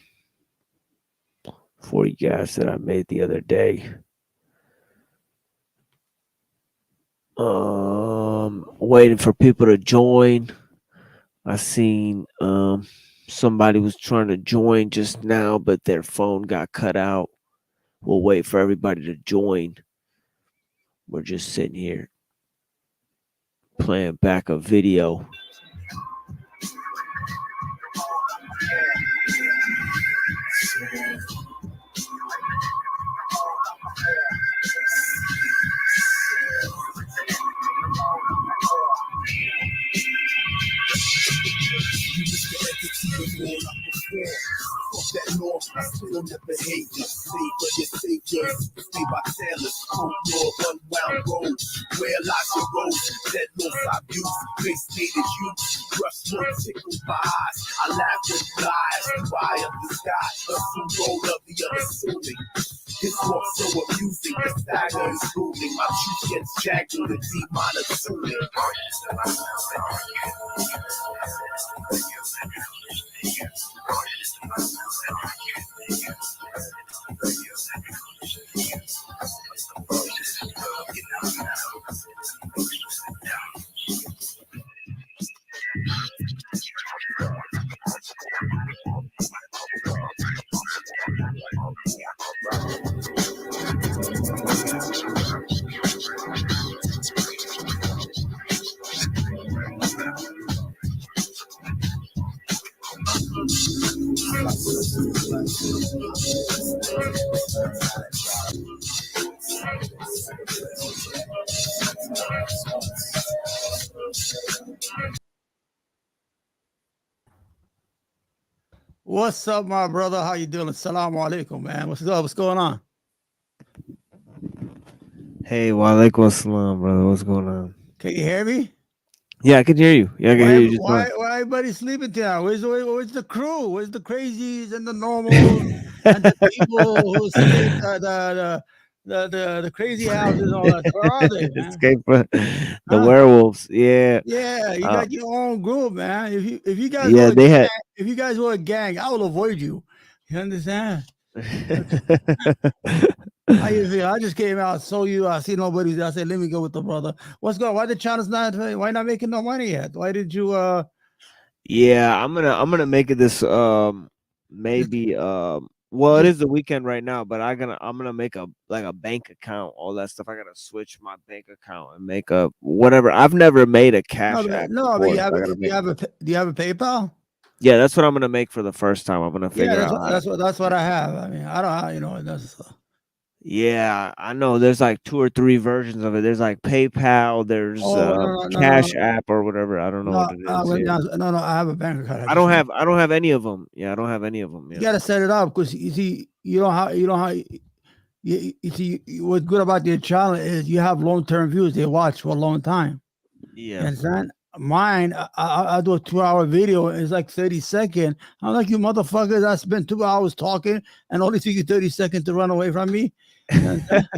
for you guys that I made the other day. Waiting for people to join. I seen somebody was trying to join just now, but their phone got cut out. We'll wait for everybody to join. We're just sitting here playing back a video. That north, I still never hate you. Save for your saviors, stay by sailors, folklore, unwound road. Where lies your road? Dead loss abuse, face stated you. Brush smoke tickled my eyes. I laugh with lies, fire of the sky, assume role of the unassuming. His walk so amusing, the stagger is booming. My truth gets jagged with a deep monotone. What's up, my brother? How you doing? Assalamu alaikum, man. What's up? What's going on? Hey, wa alaikum assalam, brother. What's going on? Can you hear me? Yeah, I can hear you. Yeah, I can hear you just Why fine. everybody sleeping tonight? Where's the crew? Where's the crazies and the normals and the people who escape the crazy houses and all that? Where are they, man? Escape the Huh? werewolves. Yeah. Yeah, you got your own group, man. If you guys Yeah, were a they gang, had. if you guys were a gang, I will avoid you. You understand? How you feel? I just came out, saw you. I see nobody there. I said, let me go with the brother. What's going on? Why the channel's not? Why not making no money yet? Why did you? Yeah, I'm gonna make it this maybe well, it is the weekend right now, but I'm gonna make a bank account, all that stuff. I gotta switch my bank account and make a whatever. I've never made a cash app No, but before, you so have. I gotta Do make. you have a PayPal? Yeah, that's what I'm gonna make for the first time. I'm gonna figure Yeah, out how to. that's what I have. I mean, I don't. You know, that's. Yeah, I know. There's like 2 or 3 versions of it. There's like PayPal. There's Oh Cash App or whatever. I don't know what it is. Yeah. no. I have a bank account. I don't have any of them. Yeah, I don't have any of them. You Yeah. gotta set it up because you see, you know how you see what's good about your channel is you have long term views. They watch for a long time. You Yeah. understand? Mine, I do a 2-hour video. It's like 30 seconds. I'm like, you motherfuckers, I spent 2 hours talking and only took you 30 seconds to run away from me. You understand?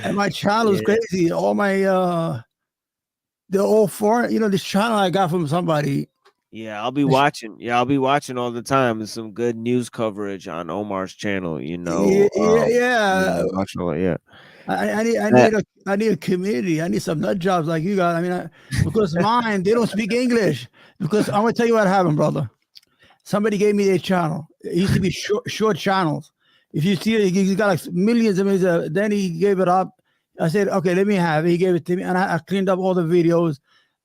And my channel is Yeah. crazy. All my they're all foreign. You know, this channel I got from somebody. Yeah, I'll be watching. Yeah, I'll be watching all the time. There's some good news coverage on Omar's channel, you know. Yeah. Watching all, yeah. I need a community. I need some nut jobs like you got. I mean, because mine, they don't speak English. Because I'm gonna tell you what happened, brother. Somebody gave me their channel. It used to be short channels. If you see it, he got like millions of millions. Then he gave it up. I said, okay, let me have it. He gave it to me, and I cleaned up all the videos,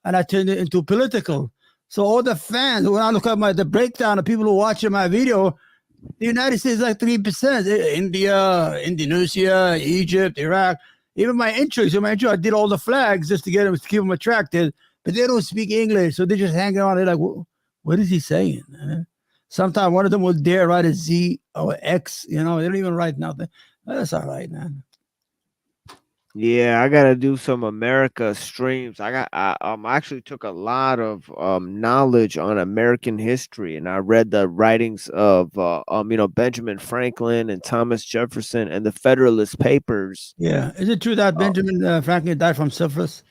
and I turned it into political. So all the fans, when I look at the breakdown of people who watching my video, the United States is like 3%. India, Indonesia, Egypt, Iraq. Even my intro, I did all the flags just to get them to keep them attracted, but they don't speak English, so they just hang around. They're like, what is he saying? Sometimes one of them will dare write a Z or X. You know, they don't even write nothing. That's all right, man. Yeah, I gotta do some America streams. I actually took a lot of knowledge on American history, and I read the writings of Benjamin Franklin and Thomas Jefferson and the Federalist Papers. Yeah, is it true that Benjamin Franklin died from syphilis?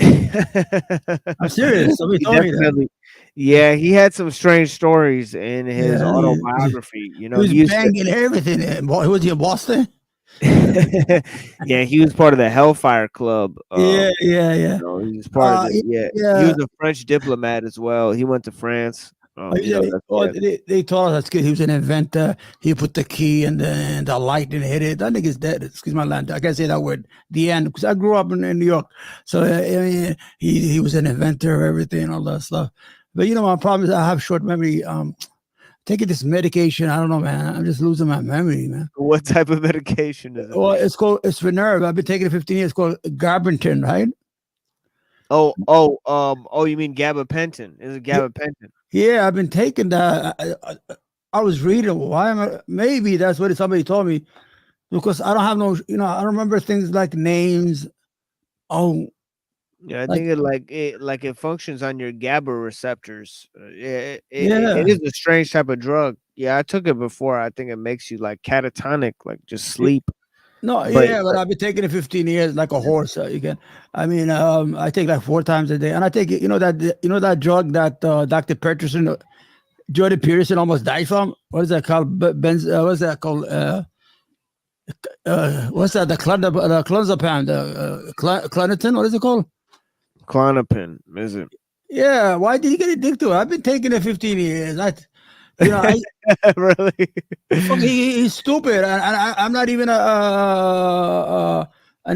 I'm serious. Somebody told me that. Yeah, he had some strange stories in his Yeah, autobiography. You know, he was banging everything. Was he in Boston? Yeah, he was part of the Hellfire Club. Yeah. You know, he was part of it. Yeah, he was a French diplomat as well. He went to France. They told us he was an inventor. He put the key in the light and hit it. That nigga's dead. Excuse my language. I can't say that word. The end, because I grew up in New York. So he was an inventor of everything and all that stuff. But you know, my problem is I have short memory. Taking this medication, I don't know, man. I'm just losing my memory, man. What type of medication is it? Well, it's for nerve. I've been taking it 15 years. It's called gabapentin, right? You mean gabapentin? Is it gabapentin? Yeah, I've been taking that. I was reading. Maybe that's what somebody told me, because I don't have no. You know, I don't remember things like names. Yeah, I think it functions on your GABA receptors. It is a strange type of drug. Yeah, I took it before. I think it makes you like catatonic, like just sleep. No, But- yeah, but I've been taking it 15 years like a horse. You can, I mean, I take like 4 times a day, and I take it. You know that drug that Dr. Peterson, Jordan Peterson almost died from. What is that called? What's that called? What's that? The clonazepam, Clonitin. What is it called? Clonopin, is it? Yeah. Why did he get addicted to it? I've been taking it 15 years. Really? He's stupid, and I'm not even an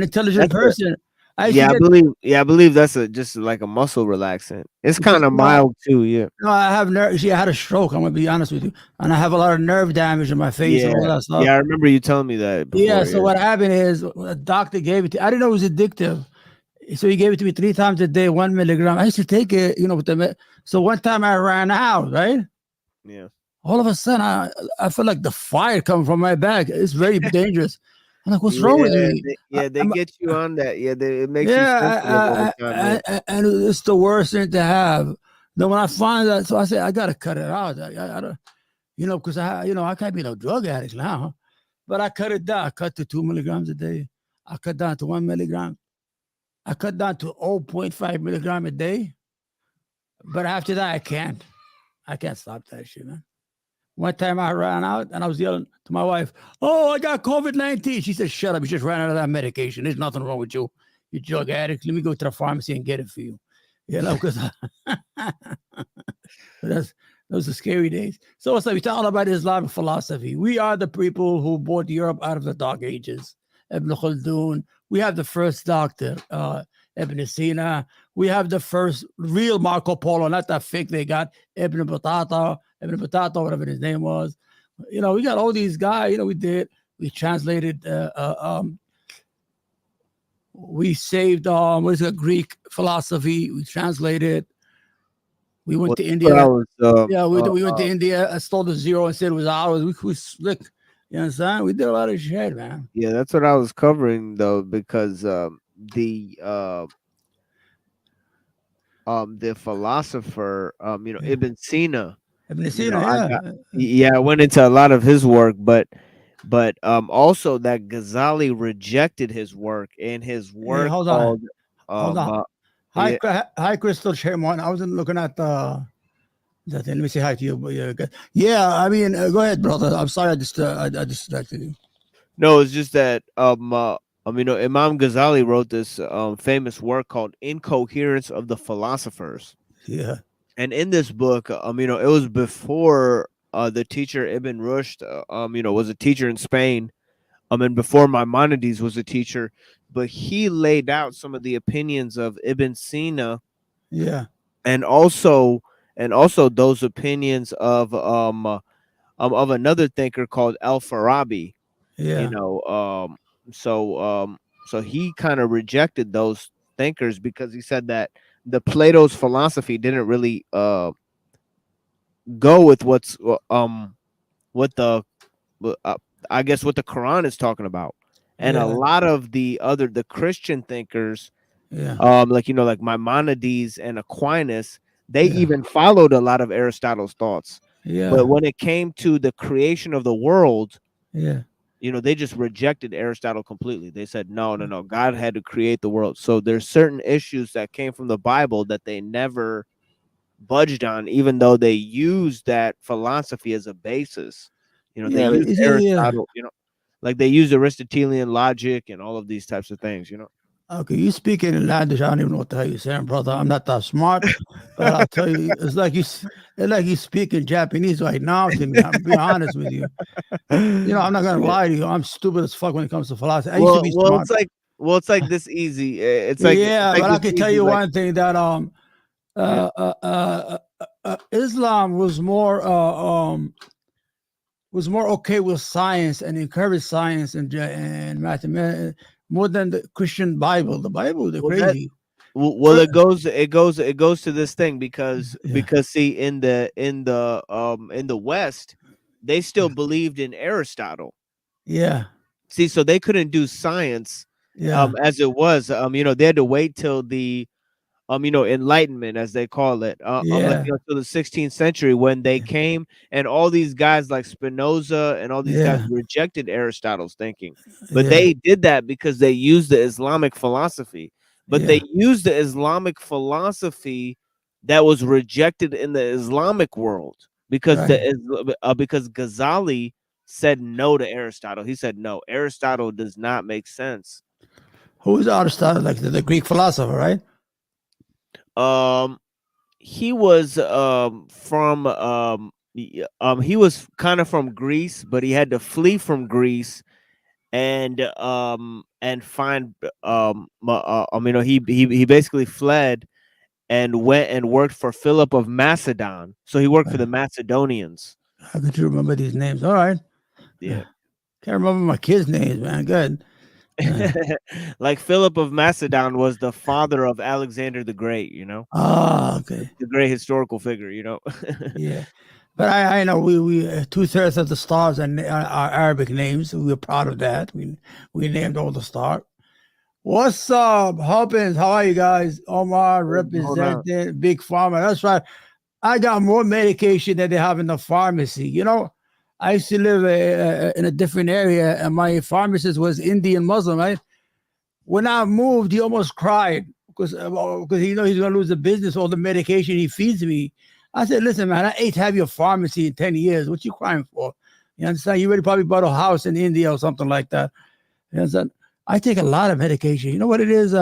intelligent person. I believe that's just like a muscle relaxant. It's kind of mild too. Yeah. No, I have nerve. See, I had a stroke. I'm gonna be honest with you, and I have a lot of nerve damage in my face and all that stuff. Yeah, I remember you telling me that before. Yeah. So what happened is a doctor gave it. I didn't know it was addictive, so he gave it to me 3 times a day, 1 milligram. I used to take it, with so one time I ran out, right? Yeah. All of a sudden, I felt like the fire coming from my back. It's very dangerous. I'm like, what's wrong with me? They get you on that. Yeah, it makes you sensitive all the time. And it's the worst thing to have. Then when I find that, so I say I gotta cut it out. I don't, because I can't be no drug addict now. But I cut it down. I cut to 2 milligrams a day. I cut down to 1 milligram. I cut down to 0.5 milligram a day. But after that, I can't stop that shit, man. One time I ran out and I was yelling to my wife, "Oh, I got COVID-19." She said, "Shut up. You just ran out of that medication. There's nothing wrong with you. You drug addict. Let me go to the pharmacy and get it for you." Because those are scary days. So what's up? We're talking about Islamic philosophy. We are the people who brought Europe out of the Dark Ages. Ibn Khaldun. We have the first doctor, Ibn Sina. We have the first real Marco Polo, not that fake they got, Ibn Battuta, whatever his name was. We got all these guys. We translated, we saved, Greek philosophy. We translated. We went to India. We went to India, stole the zero and said it was ours. We slick. You understand? We did a lot of shit, man. Yeah, that's what I was covering though, because the philosopher, Ibn Sina. Ibn Sina, I went into a lot of his work, but also that Ghazali rejected his work, and his work hold on. Hi, Crystal Sherman. I wasn't looking at the thing. Let me say hi to you. Yeah, I mean, go ahead, brother. I'm sorry, I distracted you. No, it's just that Imam Ghazali wrote this famous work called Incoherence of the Philosophers. Yeah. And in this book, it was before the teacher Ibn Rushd, was a teacher in Spain, and before Maimonides was a teacher, but he laid out some of the opinions of Ibn Sina, and also those opinions of another thinker called Al-Farabi. So he kind of rejected those thinkers because he said that the Plato's philosophy didn't really go with what the Quran is talking about, and a lot of the Christian thinkers, like Maimonides and Aquinas, they even followed a lot of Aristotle's thoughts. But when it came to the creation of the world, they just rejected Aristotle completely. They said, no, God had to create the world. So there's certain issues that came from the Bible that they never budged on, even though they used that philosophy as a basis. They used Aristotle, like they used Aristotelian logic and all of these types of things, Okay, you speak in language. I don't even know what the hell you're saying, brother. I'm not that smart, but I'll tell you, it's like you speak in Japanese right now to me. I'm being honest with you. I'm not gonna lie to you. I'm stupid as fuck when it comes to philosophy. I used to be smart. It's like this easy. But I can tell you one thing that Islam was more okay with science and encouraged science and mathematics more than the Christian Bible. The Bible, they're crazy. It goes to this thing because see, in the West, they still believed in Aristotle. See, so they couldn't do science as it was. They had to wait till the enlightenment, as they call it, like, Yeah. to the 16th century, when they came, and all these guys like Spinoza and all these guys Yeah. rejected Aristotle's thinking, but Yeah. they did that because they used the Islamic philosophy, but Yeah. they used the Islamic philosophy that was rejected in the Islamic world, because Right. because Ghazali said no to Aristotle. He said, no, Aristotle does not make sense. Who is Aristotle? Like the Greek philosopher, right? He was he was kind of from Greece, but he had to flee from Greece and find he basically fled and went and worked for Philip of Macedon. So he worked for the Macedonians. How could you remember these names? All right. Yeah. Can't remember my kids' names, man. Good. Like Philip of Macedon was the father of Alexander the Great, Ah, okay. the great historical figure, Yeah. But I know we 2/3 of the stars are Arabic names. So we're proud of that. We named all the stars. What's up, Hoppins? How are you guys? Omar representing Big Pharma. That's right. I got more medication than they have in the pharmacy. I used to live in a different area, and my pharmacist was Indian Muslim, right? When I moved, he almost cried because he's going to lose the business, all the medication he feeds me. I said, listen, man, I ate to have your pharmacy in 10 years. What you crying for? You understand? You already probably bought a house in India or something like that. You understand? I take a lot of medication. You know what it is?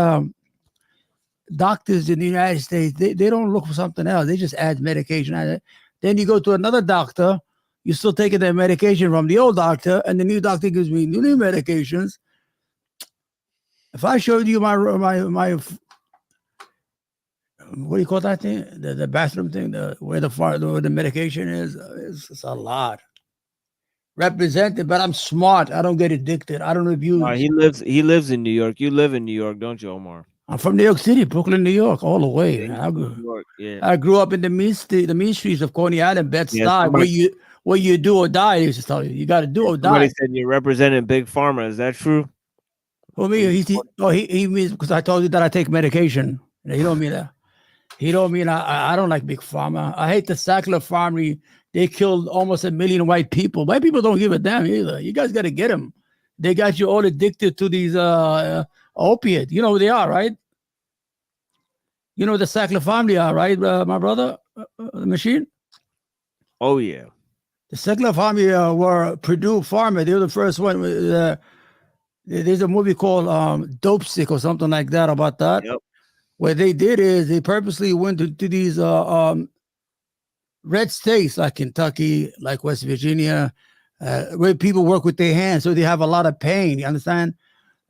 Doctors in the United States, they don't look for something else. They just add medication. Then you go to another doctor. You're still taking their medication from the old doctor, and the new doctor gives me new medications. If I showed you my what do you call that thing? The bathroom thing, where the medication is, it's a lot. Represented, but I'm smart. I don't get addicted. I don't abuse. He lives in New York. You live in New York, don't you, Omar? I'm from New York City, Brooklyn, New York, all the way. Yeah, Man. New York, yeah. I grew up in the mean streets of Coney Island, Bed-Stuy, where you do or die. They used to tell you, you got to do or die. Somebody said you're representing Big Pharma. Is that true? Well, me, he means because I told you that I take medication. He don't mean that. He don't mean I don't like Big Pharma. I hate the Sackler Farm. They killed almost 1 million white people. White people don't give a damn either. You guys got to get them. They got you all addicted to these opiate. You know who they are, right? You know the Sackler family are, right, my brother? The machine? Oh, yeah. The Sackler family were Purdue Pharma. They were the first one. There's a movie called Dope Sick or something like that about that. Yep. What they did is they purposely went to these red states like Kentucky, like West Virginia, where people work with their hands, so they have a lot of pain. You understand?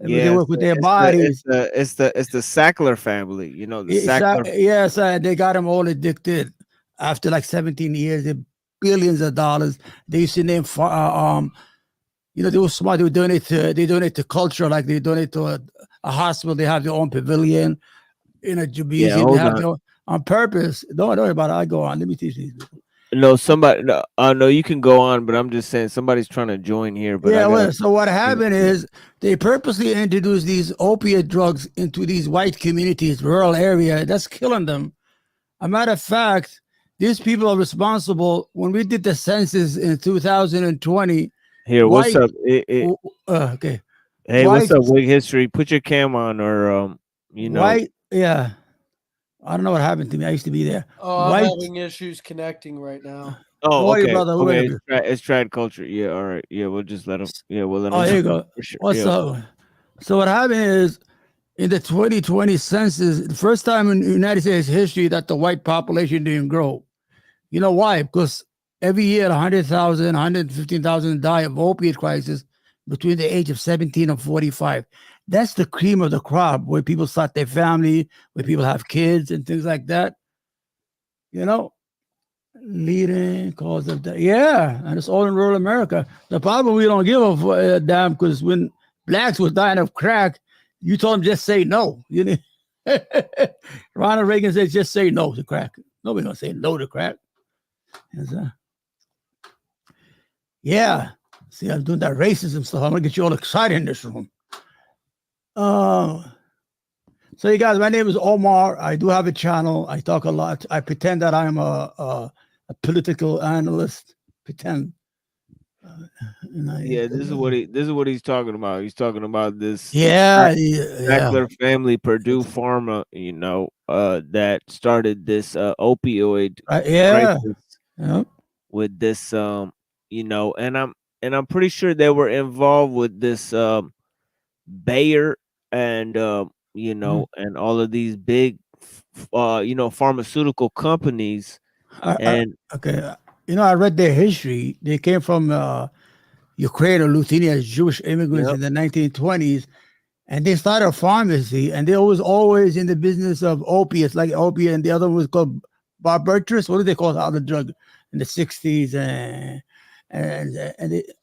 Yeah, they work with their bodies. It's the Sackler family. The Sackler. Yes, they got them all addicted. After like 17 years, they billions of dollars. They used to name they were smart. They donate to culture, like they donate to a hospital. They have their own pavilion in a museum. They have on purpose. Don't worry about it. I go on. Let me teach these people. No, no, you can go on, but I'm just saying somebody's trying to join here. But so what happened is they purposely introduced these opiate drugs into these white communities, rural area. That's killing them. A matter of fact, these people are responsible. When we did the census in 2020. Here, what's up? Okay. Hey, what's up, Wig History? Put your cam on, or White, yeah. I don't know what happened to me. I used to be there. Oh, I'm having issues connecting right now. Oh, okay. Brother, okay. It's trad culture. Yeah, all right. Yeah, we'll just let them. Yeah, we'll let them. Oh, here you go. Sure. What's up? So what happened is in the 2020 census, the first time in United States history that the white population didn't grow. You know why? Because every year 100,000, 115,000 die of opiate crisis between the age of 17 and 45. That's the cream of the crop, where people start their family, where people have kids and things like that. Leading cause of that. Yeah, and it's all in rural America. The problem, we don't give a damn, because when blacks was dying of crack, you told them just say no. Ronald Reagan said just say no to crack. Nobody gonna say no to crack. Yeah. See, I'm doing that racism stuff. I'm gonna get you all excited in this room. So, you guys, my name is Omar. I do have a channel. I talk a lot. I pretend that I'm a political analyst. Pretend. Yeah, this is what he's talking about. He's talking about this Yeah. Sackler family, Purdue Pharma, that started this opioid Yeah. crisis Yep. with this and I'm pretty sure they were involved with this Bayer and and all of these big pharmaceutical companies. And okay, I read their history. They came from Ukraine or Lithuania as Jewish immigrants in the 1920s, and they started a pharmacy, and they was always in the business of opiates, like opiate, and the other was called barbiturates. What do they call the other drug in the 60s? And it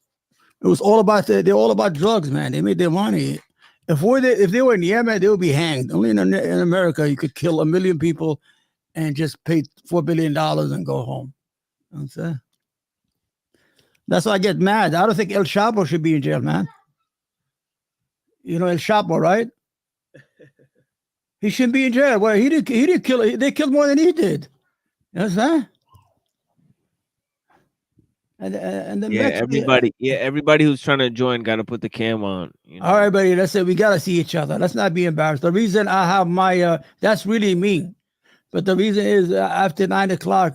was all about they're all about drugs, man. They made their money. If they were in Yemen, they would be hanged. Only in America, you could kill 1 million people and just pay $4 billion and go home. You know what I'm saying? That's why I get mad. I don't think El Chapo should be in jail, man. You know El Chapo, right? He shouldn't be in jail. Well, he didn't kill. They killed more than he did. You know what I'm saying? And the everybody who's trying to join got to put the cam on. All right, buddy. Let's say we got to see each other. Let's not be embarrassed. The reason I have my that's really me, but the reason is after 9 o'clock.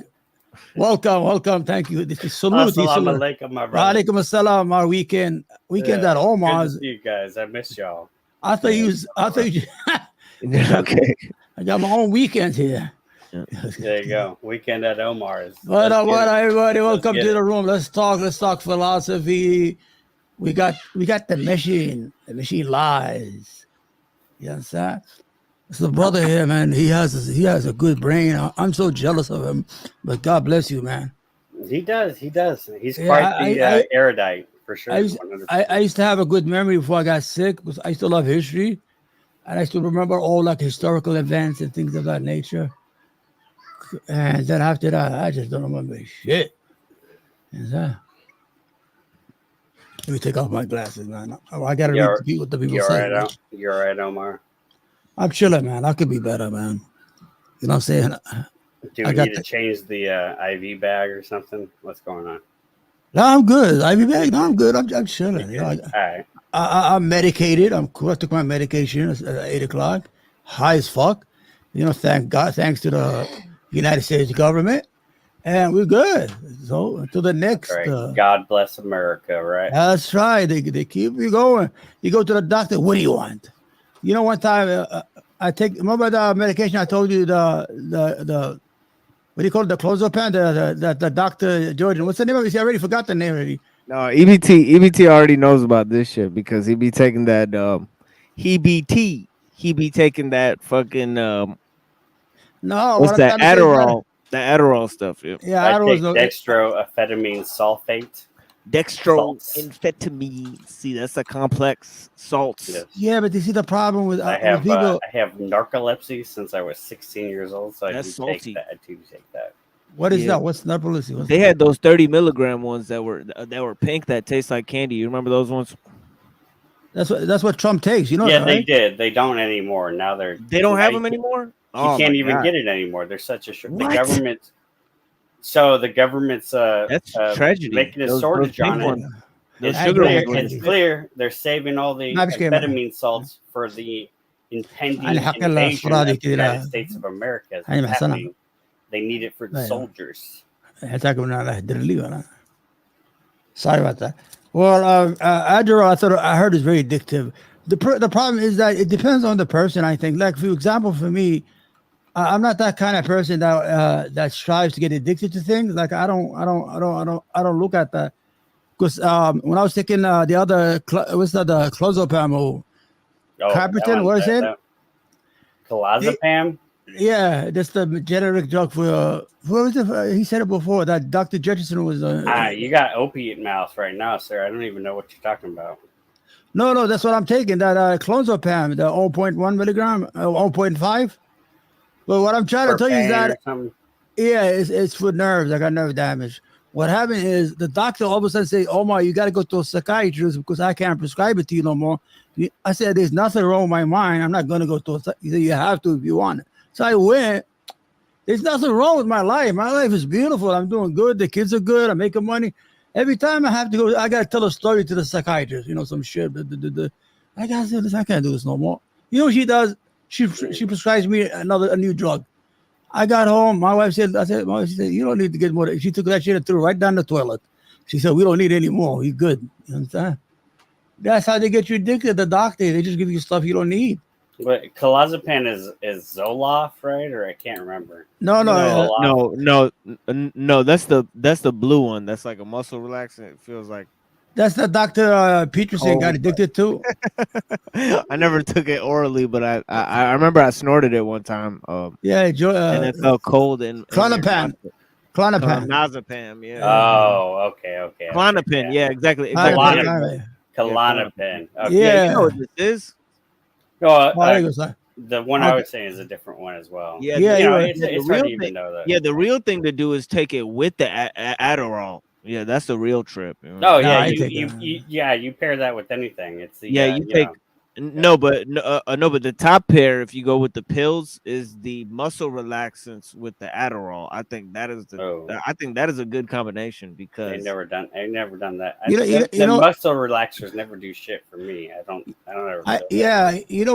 Welcome. Thank you. This is salute. Assalamu alaikum, my brother. Alaikum assalam. Our weekend at Omar's. Good to see you guys. I miss y'all. I thought you. Okay. I got my own weekends here. There you go. Weekend at Omar's. What up, everybody? Welcome to the room. Let's talk philosophy. We got the machine. The machine lies. You understand? It's the brother here, man. He has a good brain. I'm so jealous of him, but God bless you, man. He does. He's quite the erudite for sure. I used to have a good memory before I got sick because I used to love history, and I used to remember all like historical events and things of that nature. And then after that, I just don't remember shit. Let me take off my glasses, man. I gotta read what the people say. You're all right, Omar. I'm chilling, man. I could be better, man. You know what I'm saying? Do we need to change the IV bag or something? What's going on? No, I'm good. IV bag? No, I'm good. I'm chilling. You know, all right. I'm medicated. I took my medication at 8 o'clock. High as fuck. You know, thank God. Thanks to the United States government. And we're good. So until the next. Right. God bless America, right? That's right. They keep you going. You go to the doctor. What do you want? You know, one time remember the medication I told you, the what do you call it, the clozapam, the Dr. Jordan. What's the name of it? I already forgot the name already. No, EBT already knows about this shit because he be taking that he be taking that fucking no, what's that Adderall? The Adderall stuff. Yeah, I take dextroamphetamine sulfate. Dextroamphetamine. See, that's a complex salts. Yes. Yeah, but you see the problem with I have people. I have narcolepsy since I was 16 years old, so I do take that. What is that? What's narcolepsy? They had those 30 milligram ones that were pink that taste like candy. You remember those ones? That's what Trump takes. You know? Yeah, right? they did. They don't anymore. Now they don't have them anymore. You can't even get it anymore. They're such a the government. So the government's that's tragedy. Making a shortage on it. It's clear they're saving all the amphetamine salts for the impending invasion of the United States of America. They need it for the soldiers. Sorry about that. Well, Adderall, I heard is very addictive. The problem is that it depends on the person. I think, like for example, for me, I'm not that kind of person that strives to get addicted to things. Like I don't look at that because when I was taking the other the clozapam Capitan, what is it? Clozapam. Yeah, that's the generic drug for what was it? He said it before that Dr. Jefferson was. You got opiate mouth right now, sir. I don't even know what you're talking about. No, that's what I'm taking. That clozapam, the 0.1 milligram, 0.5. But what I'm trying to tell you is that, it's for nerves. I got nerve damage. What happened is the doctor all of a sudden say, Omar, you got to go to a psychiatrist because I can't prescribe it to you no more I said, there's nothing wrong with my mind. I'm not going to go to a. He said, you have to if you want it. So I went. There's nothing wrong with my life. My life is beautiful. I'm doing good. The kids are good. I'm making money. Every time I have to go, I got to tell a story to the psychiatrist, some shit. I got to say this. I can't do this no more. You know what she does? She prescribes me a new drug. I got home. My wife said, she said, you don't need to get more. She took that shit and threw it right down the toilet. She said, we don't need any more. You're good. You understand? That's how they get you addicted. The doctor, they just give you stuff you don't need. But clozapam is Zoloft, right? Or I can't remember. No. That's the blue one. That's like a muscle relaxant. It feels like. That's the Dr. Peterson got addicted to. I never took it orally, but I remember I snorted it one time. And it felt cold and Clonopam. Clonazepam, yeah. Oh, okay. Clonopin, yeah, exactly. Clonopin. Okay. Yeah. You know what this is? The one I was saying is a different one as well. Yeah, it's hard to even know that. Yeah, the real thing to do is take it with the Adderall. Yeah, that's the real trip. Oh yeah, you pair that with anything. It's the you take. But the top pair, if you go with the pills, is the muscle relaxants with the Adderall. I think that is a good combination because I've never done that. The muscle relaxers never do shit for me. I don't ever.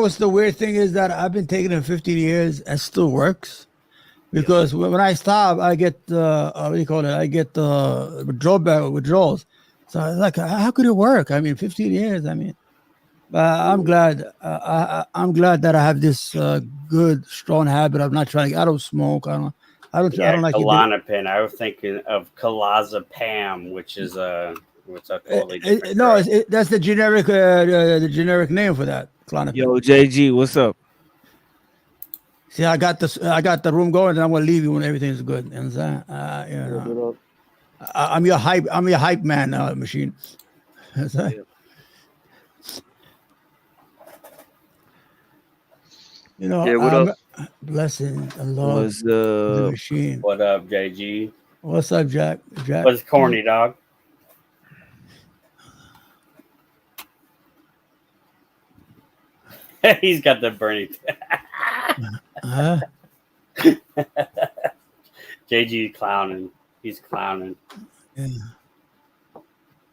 What's the weird thing is that I've been taking it for 15 years and still works. Because when I stop, I get I get withdrawals. So I was like, how could it work? 15 years. I'm glad. I'm glad that I have this good, strong habit of not trying. I don't smoke. I don't like Klonopin. I was thinking of clozapam, which is what's a totally different. That's the generic name for that. Klonopin. Yo, JG, what's up? See, I got the room going, and I'm gonna leave you when everything's good. And I'm your hype man, machine. What up? Blessing, Allah, the machine. What up, JG? What's up, Jack? What's corny, dog? He's got the Bernie. JG clowning. He's clowning.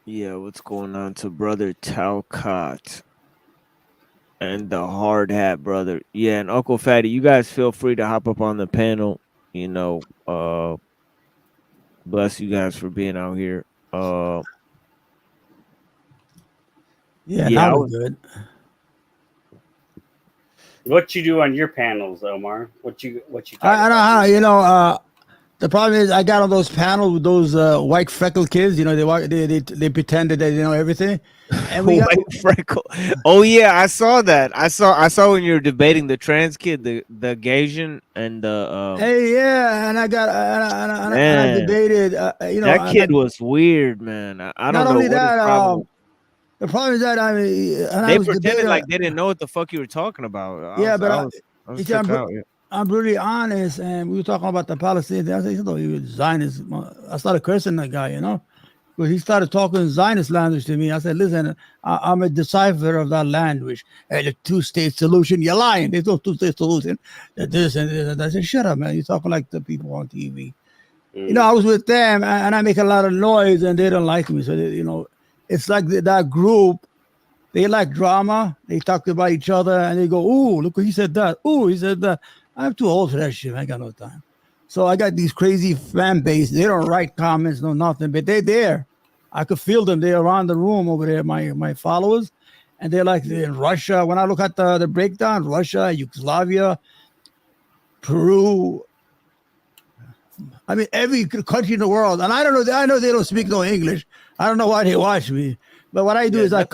Yeah, what's going on to brother Talcott and the hard hat brother? Yeah, and Uncle Fatty, you guys feel free to hop up on the panel. Bless you guys for being out here. That was good. What you do on your panels, Omar? What you? I don't know how. The problem is I got on those panels with those white freckle kids. They pretended they know everything. And white freckle. Oh yeah, I saw that. I saw when you were debating the trans kid, the Gaysian and the. And I debated. That kid was weird, man. I don't know what his problem. The problem is that they pretended like they didn't know what the fuck you were talking about. I'm really honest, and we were talking about the Palestinians. I said, he was Zionist. I started cursing that guy, but he started talking Zionist language to me. I said, listen, I'm a decipher of that language. And the two-state solution, you're lying. There's no two-state solution. This and this. And I said, shut up, man. You're talking like the people on TV. I was with them, and I make a lot of noise, and they don't like me. So, it's like that group. They like drama. They talk about each other, and they go, ooh, look what he said that. Ooh, he said that. I'm too old for that shit. I got no time. So I got these crazy fan base. They don't write comments, no nothing, but they're there. I could feel them. They're around the room over there, my followers. And they're like in Russia. When I look at the breakdown, Russia, Yugoslavia, Peru. Every country in the world. And I don't know. I know they don't speak no English. I don't know why they watch me. But what I do is that's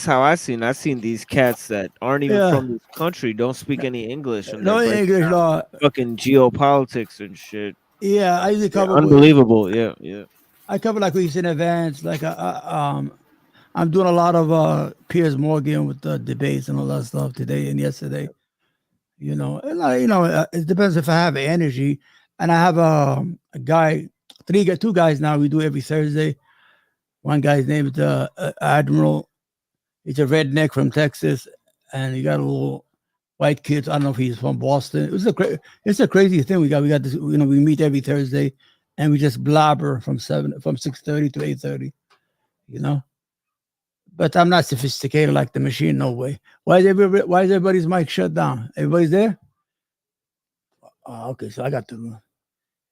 how I seen. I seen these cats that aren't even from this country, don't speak any English. And no English law. Fucking geopolitics and shit. Yeah, I usually cover. Unbelievable. Yeah. I cover like recent events. Like I'm doing a lot of Piers Morgan with the debates and all that stuff today and yesterday. It depends if I have energy. And I have a guy, two guys now. We do every Thursday. One guy's name is Admiral He's a redneck from Texas, and he got a little white kids. I don't know if he's from Boston. It's a crazy thing. We got this. We meet every Thursday, and we just blabber from 6:30 to 8:30. But I'm not sophisticated like the machine. No way. Why is everybody's mic shut down? Everybody's there? Oh, okay, so I got the room.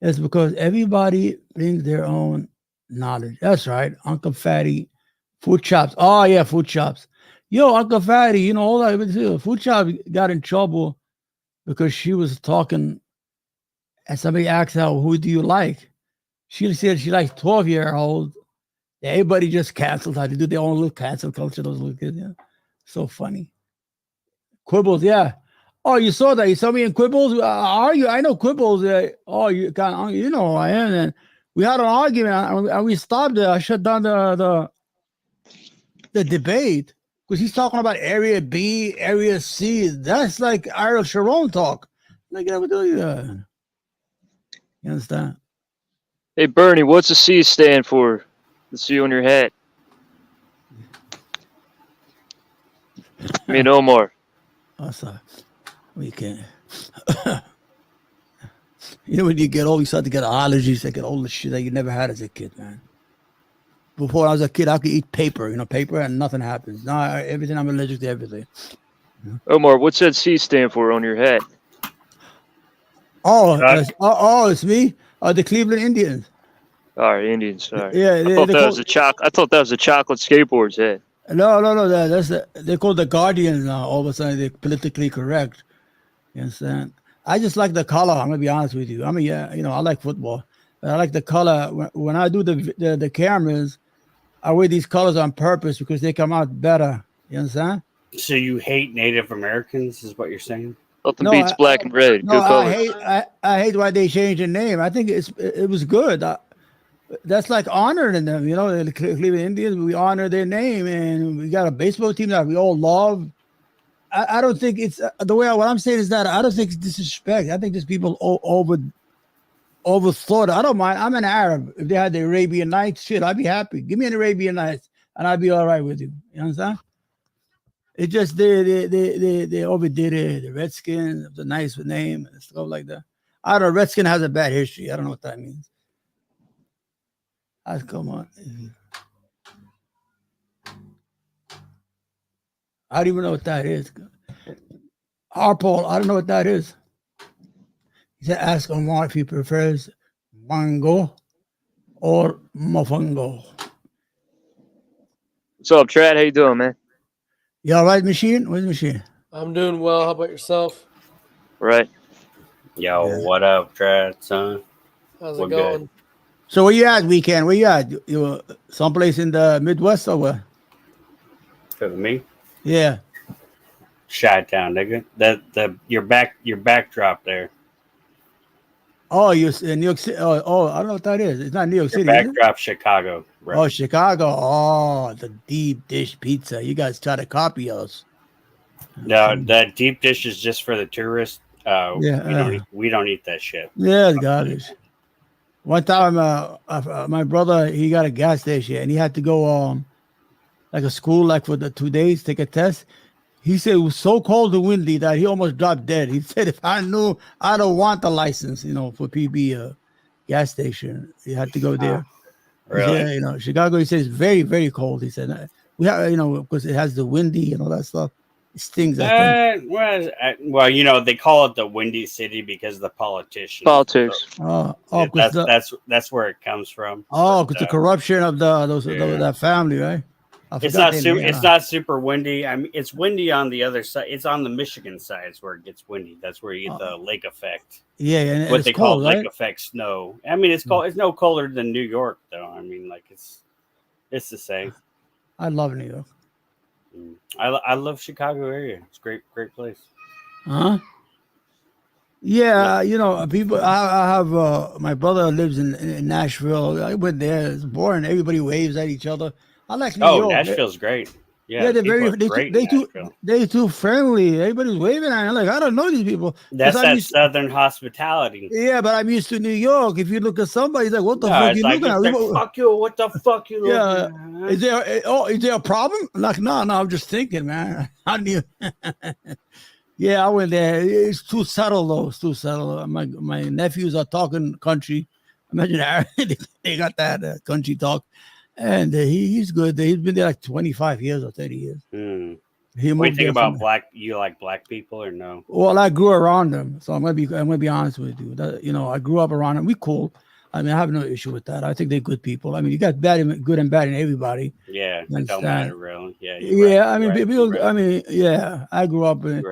It's because everybody brings their own knowledge. That's right. Uncle Fatty, Food Chops. Oh, yeah, Food Chops. Yo, Uncle Fatty, all that. Food Chops got in trouble because she was talking, and somebody asked her, who do you like? She said she likes 12-year-olds. Everybody just canceled her. They do their own little cancel culture, those little kids. Yeah. So funny. Quibbles, yeah. Oh, you saw that? You saw me in Quibbles? Are you? I know Quibbles. You know I am. And we had an argument, and we stopped it. I shut down the debate because he's talking about Area B, Area C. That's like Ariel Sharon talk. Like, you understand? Hey, Bernie, what's the C stand for? The C on your hat. Me and Omar. Oh, sorry. We can't. When you get old, you start to get allergies, like all the shit that you never had as a kid, man. Before I was a kid, I could eat paper, paper, and nothing happens. Now, everything, I'm allergic to everything. Omar, what's that C stand for on your hat? It's me. The Cleveland Indians. All right, Indians. Sorry. Yeah, I thought that was a chocolate skateboard's head. No. They're called the Guardians now. All of a sudden, they're politically correct. You understand? I just like the color. I'm gonna be honest with you. I like football, but I like the color. When I do the cameras, I wear these colors on purpose because they come out better. You understand? So you hate Native Americans, is what you're saying? Nothing beats black and red. Good colors. I hate why they changed the name. I think it was good. That's like honoring them, the Cleveland Indians. We honor their name, and we got a baseball team that we all love. I don't think it's the way. What I'm saying is that I don't think it's disrespect. I think just people overthought. I don't mind. I'm an Arab. If they had the Arabian Nights, shit, I'd be happy. Give me an Arabian Nights, and I'd be all right with you. You understand? It just they overdid it. The Redskins, it was a nice name and stuff like that. I don't know. Redskin has a bad history. I don't know what that means. Come on. I don't even know what that is. Paul, I don't know what that is. He said, ask Omar if he prefers mango or mofongo. What's up, Trad? How you doing, man? You all right, Machine? Where's Machine? I'm doing well. How about yourself? Right. Yo, what up, Trad, son? How's it going? Good. So where you at, Weekend? Where you at? You someplace in the Midwest or where? For me? Yeah. Chi-town, nigga. Your backdrop there. Oh, you're in New York City. Oh, I don't know what that is. It's not New York City. Backdrop, Chicago. Right? Oh, Chicago. Oh, the deep dish pizza. You guys try to copy us. No, that deep dish is just for the tourists. We don't eat that shit. Yeah, it's garbage. One time, my brother, he got a gas station and he had to go like a school, like for the 2 days, take a test. He said it was so cold and windy that he almost dropped dead. He said, if I knew, I don't want the license, for PB gas station. He had to go there. Really? Yeah, Chicago, he says, very, very cold. He said, we have, because it has the windy and all that stuff. It stings. Well, they call it the Windy City because of the politicians. Politics. That's where it comes from. Oh, because the corruption of that family, right? It's not super windy. I mean, it's windy on the other side. It's on the Michigan side. It's where it gets windy. That's where you get the lake effect. Yeah, and what they call right? lake effect snow. I mean, it's cold. It's no colder than New York, though. I mean, like it's the same. I love New York. I love Chicago area. It's great place. Yeah, people. I have my brother lives in Nashville. I went there. It's boring. Everybody waves at each other. I like New York. Nashville's great. Yeah, they're very they too friendly. Everybody's waving at me. Like, I don't know these people. That's that Southern hospitality. Yeah, but I'm used to New York. If you look at somebody, he's like, what the fuck you looking at? Like, fuck you, what the fuck you looking at? Is there a problem? Like, no, I'm just thinking, man. I knew. Yeah, I went there. It's too subtle, though. It's too subtle. My nephews are talking country. Imagine they got that country talk. And he's good. He's been there like 25 years or 30 years. What do you think about black? You like black people or no? Well, I grew around them, so I'm gonna be honest with you. I grew up around them. We cool. I mean, I have no issue with that. I think they're good people. I mean, you got good and bad in everybody. Yeah, it don't matter really. Yeah. Yeah, right, I mean, people. Right. I mean, yeah, I grew up in,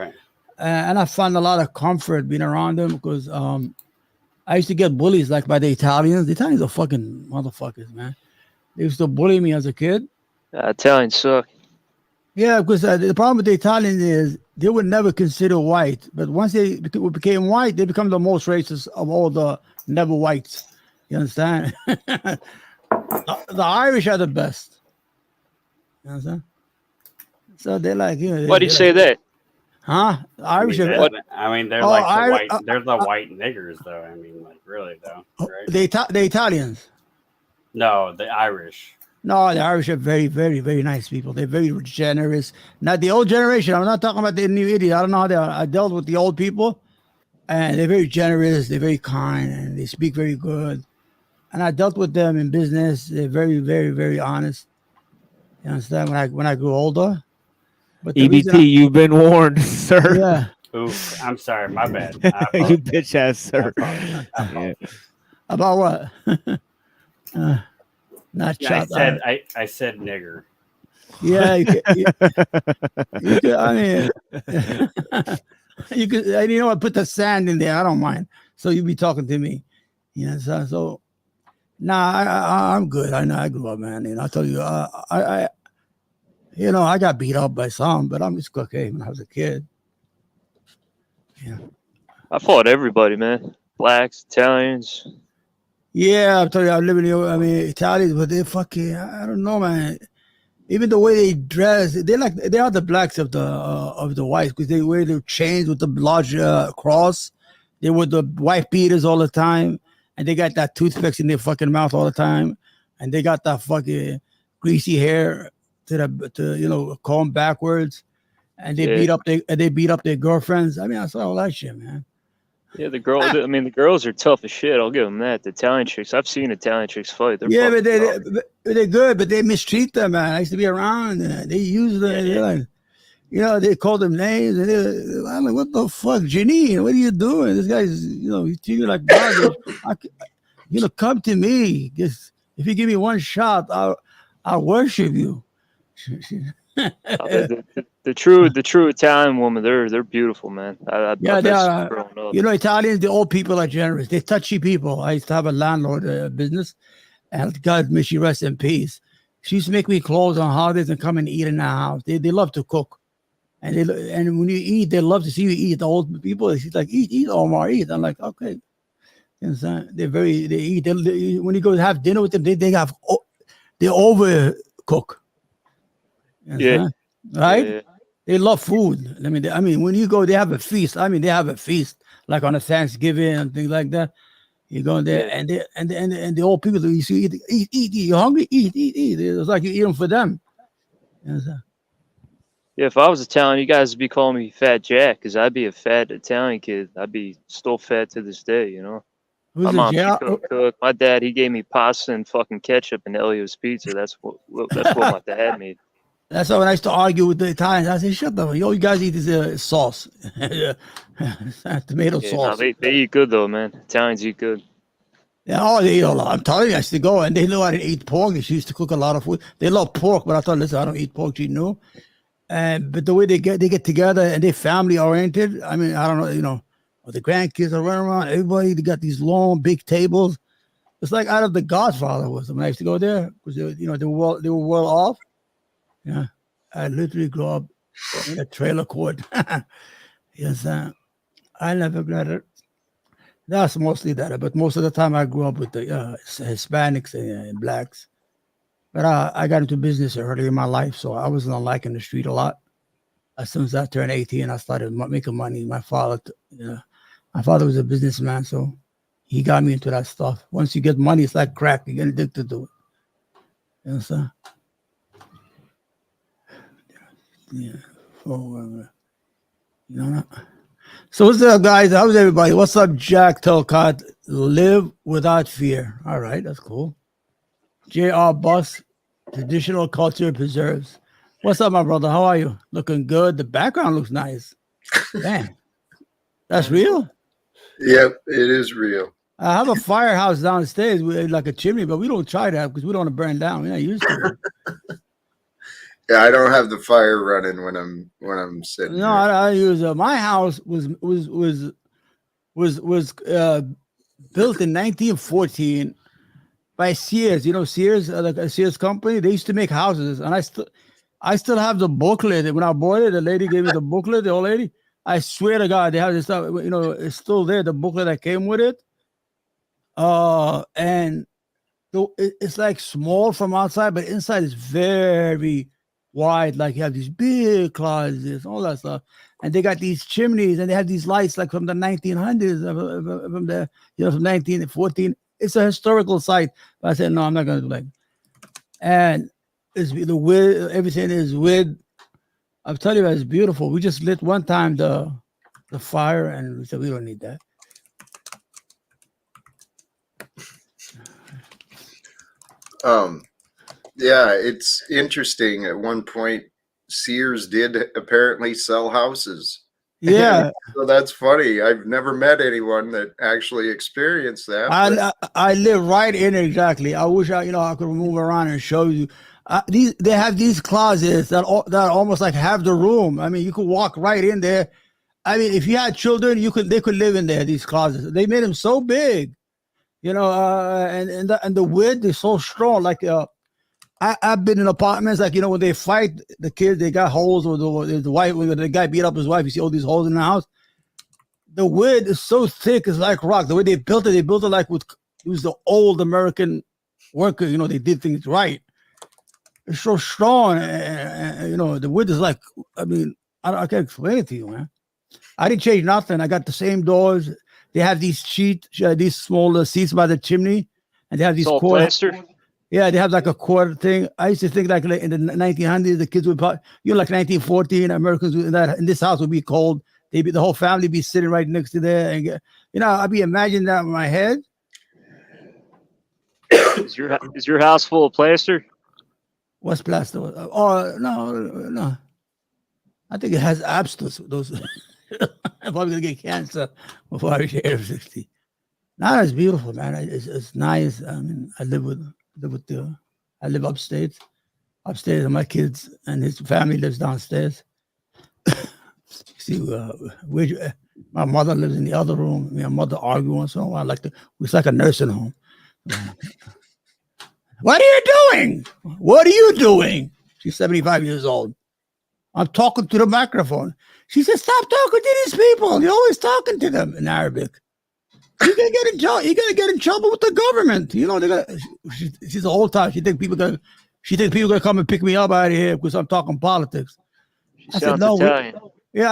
and I found a lot of comfort being around them because I used to get bullies like by the Italians. The Italians are fucking motherfuckers, man. They used to bully me as a kid. Italians suck. Yeah, because the problem with the Italians is they would never consider white. But once they became white, they become the most racist of all the never whites. You understand? The Irish are the best. You understand? So they're like, why do you say that? Huh? The Irish are. I mean, they're like they're the white niggers, though. I mean, like really, though. Right? The Italians. No, the Irish. No, the Irish are very, very, very nice people. They're very generous. Not the old generation. I'm not talking about the new idiot. I don't know how they are. I dealt with the old people, and they're very generous. They're very kind, and they speak very good. And I dealt with them in business. They're very, very, very honest. You understand? When I grew older. But EBT, you've been warned, sir. Yeah. Oof, I'm sorry. My bad. You bitch ass, sir. Yeah. About what? Not yeah, I said nigger. Yeah, you could, I mean, you could. You know, I put the sand in there. I don't mind. So you be talking to me. Yeah. So nah, I'm good. I know. I grew up, man. And I tell you, I got beat up by some, but I'm just okay when I was a kid. Yeah. I fought everybody, man. Blacks, Italians. Yeah, I'm telling you, I live in Italians, but they fucking, I don't know, man. Even the way they dress, they are the blacks of the whites because they wear their chains with the large cross. They wear the white beaters all the time, and they got that toothpicks in their fucking mouth all the time, and they got that fucking greasy hair to comb backwards, and they beat up their girlfriends. I mean, I saw all that shit, man. Yeah, the girls are tough as shit. I'll give them that. The Italian chicks, I've seen Italian chicks fight. But they're good, but they mistreat them, man. I used to be around. They use them. They're like, they call them names. And I'm like, what the fuck, Janine? What are you doing? This guy's, he's treating you like garbage. Come to me. If you give me one shot, I'll worship you. The true Italian woman, they're beautiful, man. They are. Italians, the old people are generous. They're touchy people. I used to have a landlord business, and God may she rest in peace. She used to make me clothes on holidays and come and eat in the house. They love to cook, and when you eat, they love to see you eat. The old people, she's like, eat, Omar, eat. I'm like, okay. You know, they eat. When you go have dinner with them, they overcook. Yeah. Right? Yeah. They love food. I mean, when you go, they have a feast. They have a feast like on a Thanksgiving and things like that. You go there, and the old people you see eat. You're hungry? Eat. It's like you eat them for them. Yeah, if I was Italian, you guys would be calling me Fat Jack because I'd be a fat Italian kid. I'd be still fat to this day, My mom cook. My dad, he gave me pasta and fucking ketchup and Elio's pizza. That's what my dad made. That's why when I used to argue with the Italians, I said, shut up. You guys eat this sauce. Tomato sauce. No, they eat good, though, man. Italians eat good. Yeah, they eat a lot. I'm telling you, I used to go, and they know I didn't eat pork. She used to cook a lot of food. They love pork, but I thought, listen, I don't eat pork. She knew. But the way they get together, and they're family-oriented. I mean, I don't know, the grandkids are running around. Everybody, they got these long, big tables. It's like out of The Godfather was. When I used to go there, because, they were well off. Yeah, I literally grew up in a trailer court. Yes, I never got it. That's mostly that, but most of the time I grew up with the Hispanics and blacks. But I got into business early in my life, so I wasn't liking the street a lot. As soon as I turned 18, I started making money. My father was a businessman, so he got me into that stuff. Once you get money, it's like crack. You get addicted to it. You understand? Yeah. So what's up, guys? How's everybody? What's up, Jack Telcott? Live without fear. All right, that's cool. J.R. Bus, traditional culture preserves. What's up, my brother? How are you? Looking good. The background looks nice. Damn. That's real? Yep, it is real. I have a firehouse downstairs with like a chimney, but we don't try that because we don't want to burn down. We're not used to it. Yeah, I don't have the fire running when I'm sitting. No, I use my house was built in 1914 by Sears. You know Sears, like a Sears company. They used to make houses, and I still have the booklet. When I bought it, the lady gave me the booklet. The old lady. I swear to God, they have this stuff. You know, it's still there. The booklet that came with it. And it's like small from outside, but inside is very wide. Like you have these big closets, all that stuff, and they got these chimneys, and they have these lights like from the 1900s, from 1914. It's a historical site. But I said no, I'm not going to do that. And it's the wood, everything is wood. I'm telling you, it's beautiful. We just lit one time the fire, and we said we don't need that. Yeah, it's interesting. At one point, Sears did apparently sell houses. Yeah. So that's funny. I've never met anyone that actually experienced that. I live right in it, exactly. I wish I could move around and show you. They have these closets that almost like have the room. I mean, you could walk right in there. I mean, if you had children, they could live in there. These closets, they made them so big, and the wood is so strong. Like I've been in apartments, like when they fight the kids, they got holes, or the wife, when the guy beat up his wife, you see all these holes in the house. The wood is so thick, it's like rock. The way they built it like it was the old American worker. They did things right. It's so strong, and the wood is like, I mean, I can't explain it to you, man. I didn't change nothing. I got the same doors. They have these these smaller seats by the chimney, and they have these plaster. Yeah, they have like a quarter thing. I used to think like in the 1900s, the kids would like 1914, Americans in this house would be cold. The whole family be sitting right next to there, and I'd be imagining that in my head. Is your house full of plaster? What's plaster? Oh no. I think it has abscess. Those I'm probably gonna get cancer before I reach the age of 60. Now it's beautiful, man. It's nice. I mean, I live upstairs. Upstairs are my kids, and his family lives downstairs. See, my mother lives in the other room. My mother arguing, so it's like a nursing home. What are you doing? What are you doing? She's 75 years old. I'm talking to the microphone. She said, "Stop talking to these people. You're always talking to them in Arabic. You're gonna get in trouble. You're gonna get in trouble with the government. She's the whole time. She think people gonna come and pick me up out of here because I'm talking politics." I said, "No." I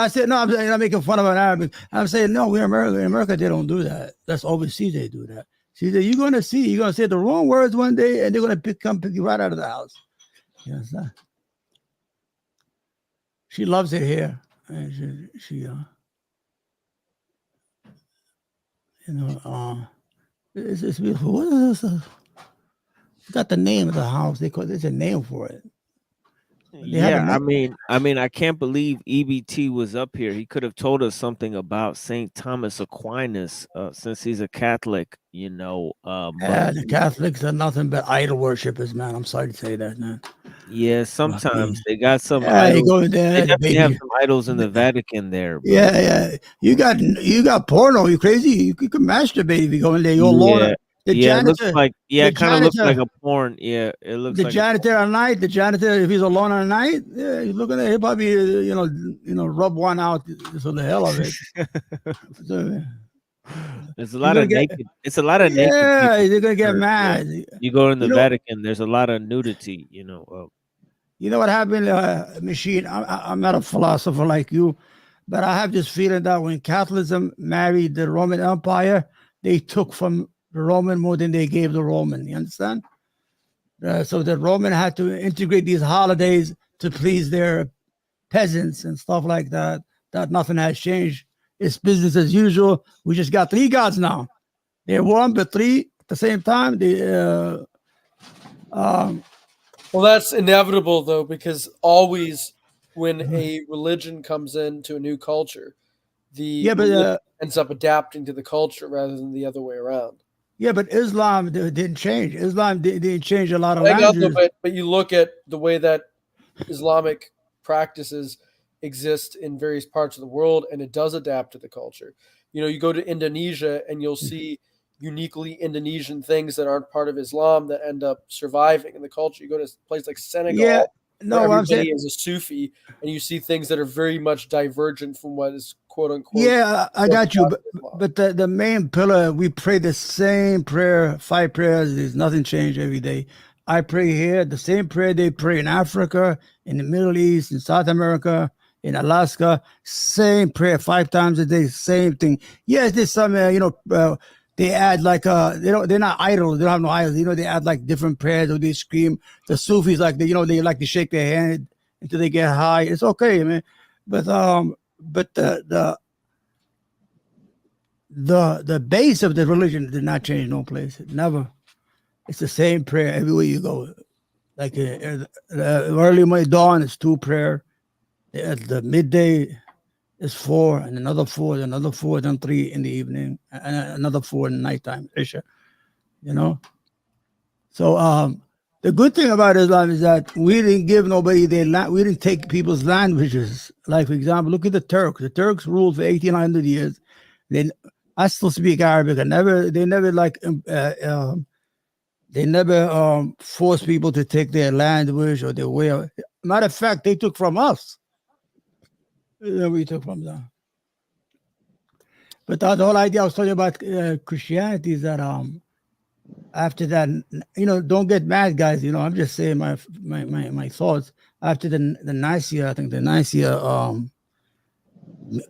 said, "No." I'm not making fun of an Arabic. I'm saying, "No, we're America. In America, they don't do that. That's overseas. They do that." She said, "You're gonna say the wrong words one day, and they're gonna come pick you right out of the house." Yes, she loves it here, and she it's beautiful. What is this? Got the name of the house. There's a name for it. I mean, I can't believe EBT was up here. He could have told us something about St. Thomas Aquinas, since he's a Catholic, the Catholics are nothing but idol worshippers, man. I'm sorry to say that, man. Yeah, sometimes they got some idols. You go in there, they definitely have some idols in the Vatican there. Bro. Yeah. You got porno. You crazy? You could masturbate if you go in there. You're alone. It looks like it kind of looks like a porn. Yeah, it looks like the janitor at night. The janitor, if he's alone at night, he's looking at. He'll probably rub one out for the hell of it. There's a lot of naked. It's a lot of naked. Yeah, they're gonna get mad. You go in the Vatican. There's a lot of nudity. You know. You know what happened, Machine? I'm not a philosopher like you, but I have this feeling that when Catholicism married the Roman Empire, they took from the Roman more than they gave the Roman. You understand? So the Roman had to integrate these holidays to please their peasants and stuff like that. That nothing has changed. It's business as usual. We just got 3 gods now. They're one, but 3 at the same time. Well, that's inevitable, though, because always when a religion comes into a new culture, religion ends up adapting to the culture rather than the other way around. Yeah, but Islam didn't change. Islam didn't change a lot of languages. But you look at the way that Islamic practices exist in various parts of the world, and it does adapt to the culture. You know, you go to Indonesia, and you'll see uniquely Indonesian things that aren't part of Islam that end up surviving in the culture. You go to a place like Senegal, where everybody is a Sufi, and you see things that are very much divergent from what is quote unquote. Yeah, I got you. But the main pillar, we pray the same prayer, 5 prayers. There's nothing changed every day. I pray here the same prayer they pray in Africa, in the Middle East, in South America, in Alaska. Same prayer 5 times a day. Same thing. Yes, there's some they add like they're not idols. They don't have no idols. You know, they add like different prayers or they scream. The Sufis like they like to shake their hand until they get high. It's okay, man. But the base of the religion did not change no place. Never. It's the same prayer everywhere you go. Like the early morning dawn is 2 prayer. At the midday is 4, and another 4, another 4, then 3 in the evening, and another 4 in the nighttime, Isha. You know? So the good thing about Islam is that we didn't give nobody their land. We didn't take people's languages. Like, for example, look at the Turks. The Turks ruled for 1,800 years. Then I still speak Arabic. They never forced people to take their language or their way of. Matter of fact, they took from us. We took from them. But the whole idea I was talking about Christianity is that after that, don't get mad, guys. I'm just saying my thoughts. After the Nicaea, I think the Nicaea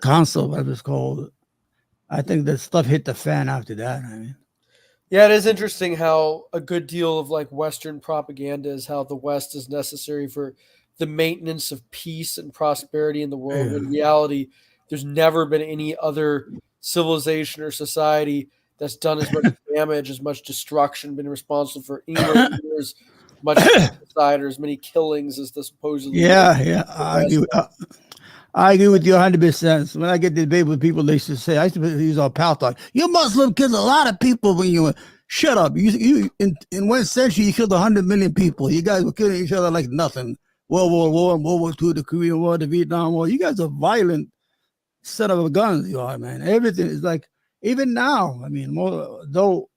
Council, whatever it's called, I think the stuff hit the fan after that. I mean. Yeah, it is interesting how a good deal of like Western propaganda is how the West is necessary for the maintenance of peace and prosperity in the world. In reality, there's never been any other civilization or society that's done as much damage, as much destruction, been responsible for as much genocide or as many killings as the supposedly. Yeah. I agree with you 100%. When I get to debate with people, they used to say, I used to use our pal talk. You Muslim killed a lot of people when you were. Shut up. You in 1 century, you killed 100 million people. You guys were killing each other like nothing. World War I, World War II, the Korean War, the Vietnam War. You guys are violent set of guns, you are, man. Everything is like, even now, I mean, though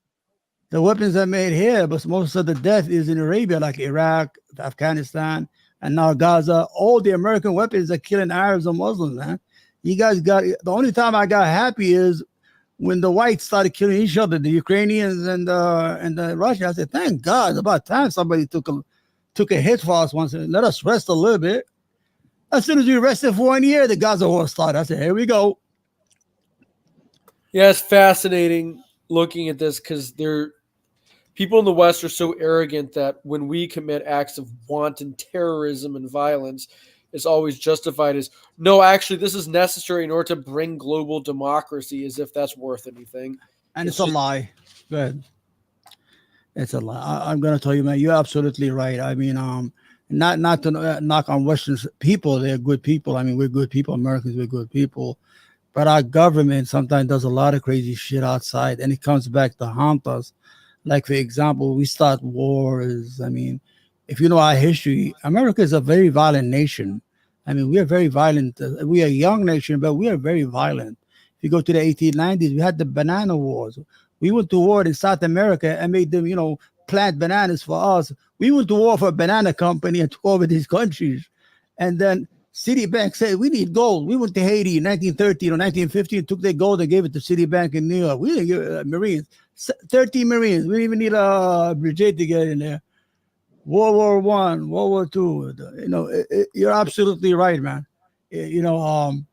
the weapons are made here, but most of the death is in Arabia, like Iraq, Afghanistan, and now Gaza. All the American weapons are killing Arabs and Muslims, man. You guys the only time I got happy is when the whites started killing each other, the Ukrainians and the Russians. I said, thank God, it's about time somebody took a hit for us once and let us rest a little bit. As soon as we rested for 1 year, the Gaza war started. I said, here we go. Yeah, it's fascinating looking at this because people in the West are so arrogant that when we commit acts of wanton terrorism and violence, it's always justified as, no, actually, this is necessary in order to bring global democracy, as if that's worth anything. And it's a lie. Go ahead. It's a lie. I'm going to tell you, man, you're absolutely right. I mean, not to knock on Western people. They're good people. I mean, we're good people. Americans, we're good people. But our government sometimes does a lot of crazy shit outside, and it comes back to haunt us. Like, for example, we start wars. I mean, if you know our history, America is a very violent nation. I mean, we are very violent. We are a young nation, but we are very violent. If you go to the 1890s, we had the banana wars. We went to war in South America and made them, plant bananas for us. We went to war for a banana company and took over these countries. And then Citibank said we need gold. We went to Haiti in 1913 or 1915, took their gold and gave it to Citibank in New York. We didn't give Marines, 13 Marines. We didn't even need a brigade to get in there. World War One, World War Two. You know, you're absolutely right, man. You know,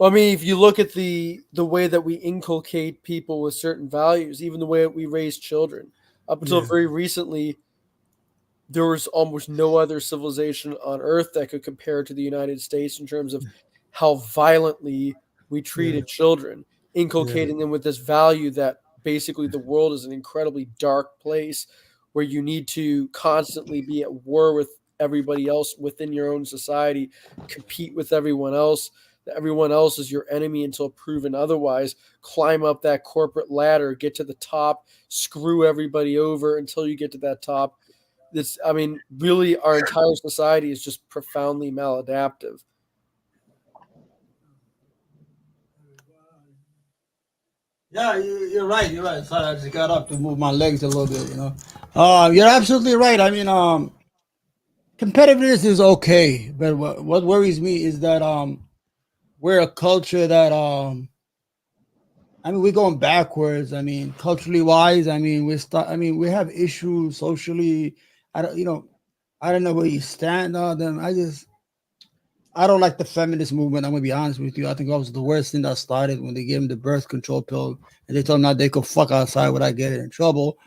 I mean, if you look at the way that we inculcate people with certain values, even the way that we raise children, up until very recently, there was almost no other civilization on Earth that could compare to the United States in terms of how violently we treated children, inculcating them with this value that basically the world is an incredibly dark place where you need to constantly be at war with everybody else within your own society, compete with everyone else. Everyone else is your enemy until proven otherwise. Climb up that corporate ladder, get to the top, screw everybody over until you get to that top. This, I mean, really, our entire society is just profoundly maladaptive. Yeah, you're right. You're right. Sorry, I just got up to move my legs a little bit. You know, you're absolutely right. I mean, competitiveness is okay, but what worries me is that we're a culture that I mean, we're going backwards. I mean, culturally wise. I mean, we have issues socially. I don't know where you stand on them. I don't like the feminist movement. I'm gonna be honest with you. I think that was the worst thing that started when they gave them the birth control pill and they told them that they could fuck outside without getting in trouble.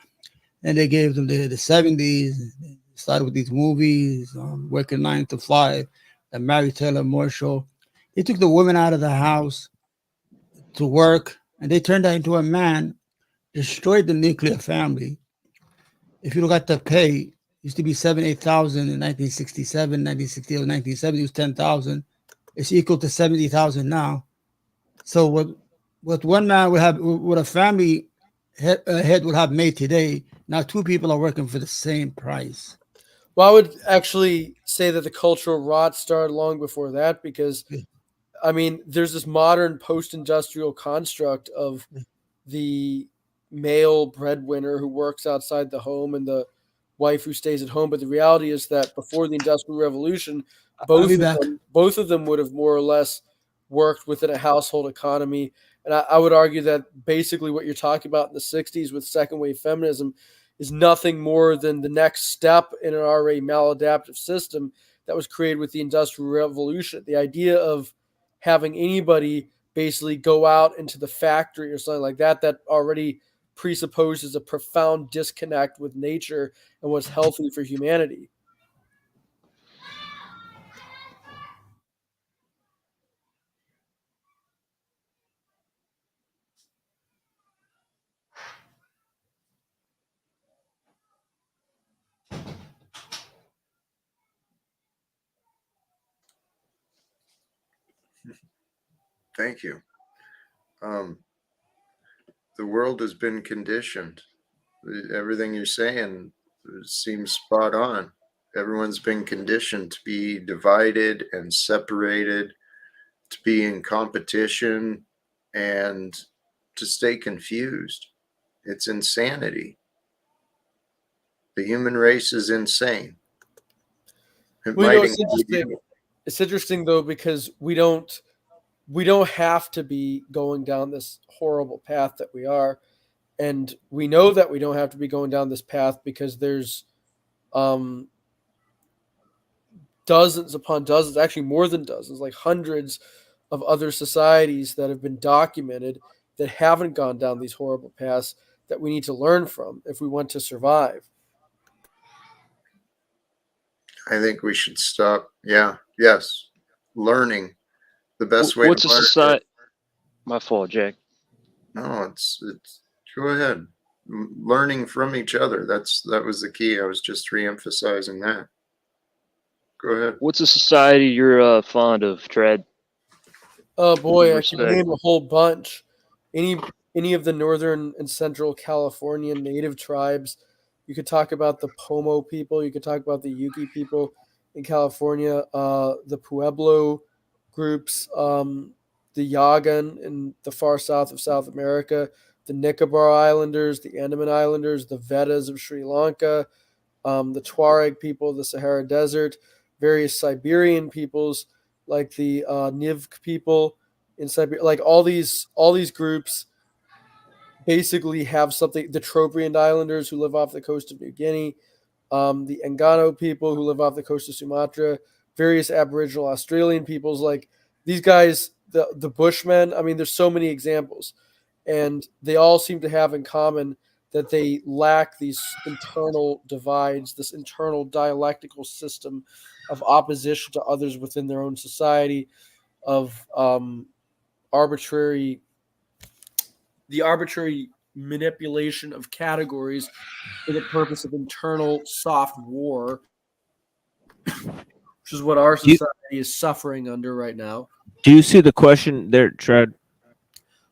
And they gave them the 70s. They started with these movies, working 9 to 5, the Mary Taylor Moore show. They took the women out of the house to work, and they turned that into a man, destroyed the nuclear family. If you look at the pay, it used to be 8,000 in 1967, 1968, 1970, it was 10,000. It's equal to 70,000 now. So what one man would have, what a family head would have made today, now 2 people are working for the same price. Well, I would actually say that the cultural rot started long before that because, I mean, there's this modern post-industrial construct of the male breadwinner who works outside the home and the wife who stays at home. But the reality is that before the Industrial Revolution, both of them would have more or less worked within a household economy. And I would argue that basically what you're talking about in the 60s with second wave feminism is nothing more than the next step in an already maladaptive system that was created with the Industrial Revolution. The idea of having anybody basically go out into the factory or something like that, that already presupposes a profound disconnect with nature and what's healthy for humanity. Thank you. The world has been conditioned. Everything you're saying seems spot on. Everyone's been conditioned to be divided and separated, to be in competition, and to stay confused. It's insanity. The human race is insane. It's interesting though, because we don't have to be going down this horrible path that we are. And we know that we don't have to be going down this path because there's dozens upon dozens, actually more than dozens, like hundreds of other societies that have been documented that haven't gone down these horrible paths that we need to learn from if we want to survive. I think we should stop. Yes. Learning. The best way What's to a learn. society? My fault, Jack. No, it's go ahead. Learning from each other. That was the key. I was just re-emphasizing that. Go ahead. What's a society you're fond of, Trad? Oh boy, I can name a whole bunch. Any of the northern and central California native tribes. You could talk about the Pomo people. You could talk about the Yuki people in California. The Pueblo groups. The Yagan in the far south of South America. The Nicobar Islanders, the Andaman Islanders, the Vedas of Sri Lanka, the Tuareg people of the Sahara Desert. various Siberian peoples, like the Nivk people in Siberia. Like all these groups basically have something. The Trobriand Islanders who live off the coast of New Guinea, the Engano people who live off the coast of Sumatra, various Aboriginal Australian peoples, like these guys, the Bushmen. I mean, there's so many examples, and they all seem to have in common that they lack these internal divides, this internal dialectical system of opposition to others within their own society, of arbitrary manipulation of categories for the purpose of internal soft war, which is what our society is suffering under right now. Do you see the question there, Tread?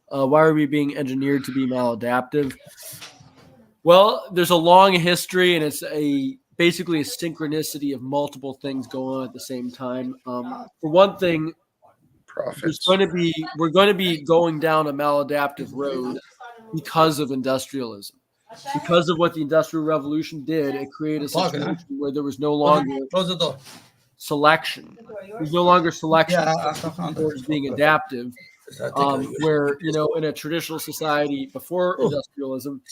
Why are we being engineered to be maladaptive? Well, there's a long history, and it's basically a synchronicity of multiple things going on at the same time. For one thing, we're going to be going down a maladaptive road because of industrialism. Because of what the Industrial Revolution did, it created a situation where there was no longer selection. There's no longer selection towards being adaptive. Where, in a traditional society before industrialism,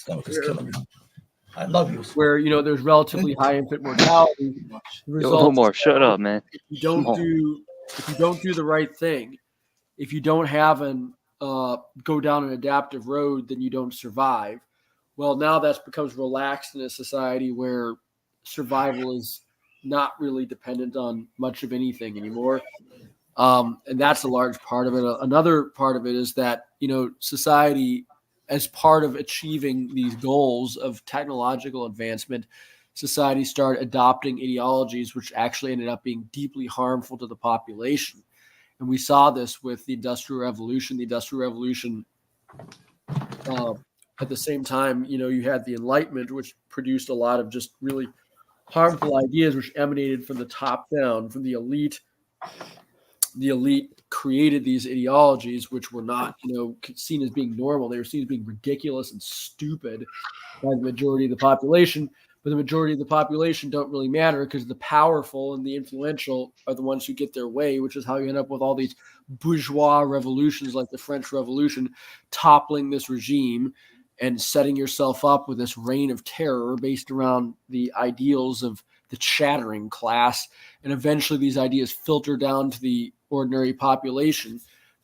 where there's relatively high infant mortality. Omar, shut up, man. If you don't do the right thing, if you don't have go down an adaptive road, then you don't survive. Well, now that becomes relaxed in a society where survival is not really dependent on much of anything anymore. And that's a large part of it. Another part of it is that, society, as part of achieving these goals of technological advancement, society started adopting ideologies which actually ended up being deeply harmful to the population. And we saw this with the Industrial Revolution. The Industrial Revolution, at the same time, you had the Enlightenment, which produced a lot of just really harmful ideas which emanated from the top down, from the elite. The elite created these ideologies which were not, seen as being normal. They were seen as being ridiculous and stupid by the majority of the population. But the majority of the population don't really matter because the powerful and the influential are the ones who get their way, which is how you end up with all these bourgeois revolutions like the French Revolution, toppling this regime and setting yourself up with this reign of terror based around the ideals of the chattering class. And eventually these ideas filter down to the ordinary population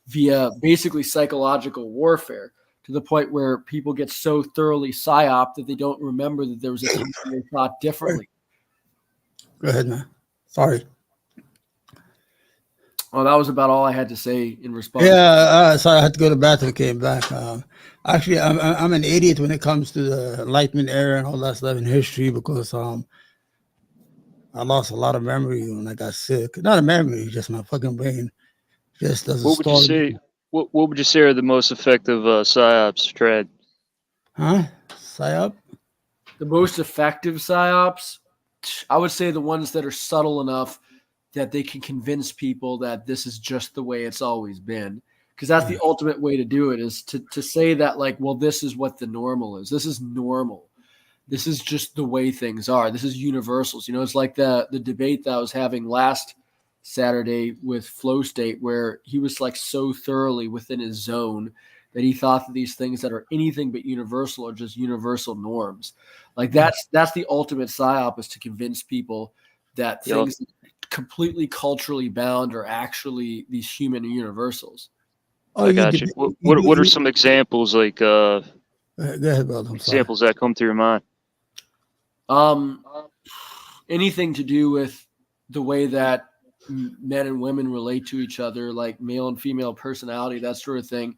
via basically psychological warfare, to the point where people get so thoroughly psyoped that they don't remember that there was a time when they thought differently. Go ahead, man. Sorry. Well, that was about all I had to say in response. Yeah, sorry, I had to go to the bathroom, came back. Actually, I'm an idiot when it comes to the Enlightenment era and all that stuff in history, because I lost a lot of memory when I got sick. Not a memory, just my fucking brain just doesn't. What would you say? What would you say are the most effective psyops, Tread? Huh? Psyop? The most effective psyops, I would say the ones that are subtle enough that they can convince people that this is just the way it's always been. Because that's the ultimate way to do it, is to say that, like, well, this is what the normal is. This is normal. This is just the way things are. This is universals. It's like the debate that I was having last Saturday with Flow State, where he was like so thoroughly within his zone that he thought that these things that are anything but universal are just universal norms. Like that's the ultimate psyop, is to convince people that things completely culturally bound are actually these human universals. I got you. What are some examples, like go ahead, brother. Examples that come to your mind? Anything to do with the way that men and women relate to each other, like male and female personality, that sort of thing.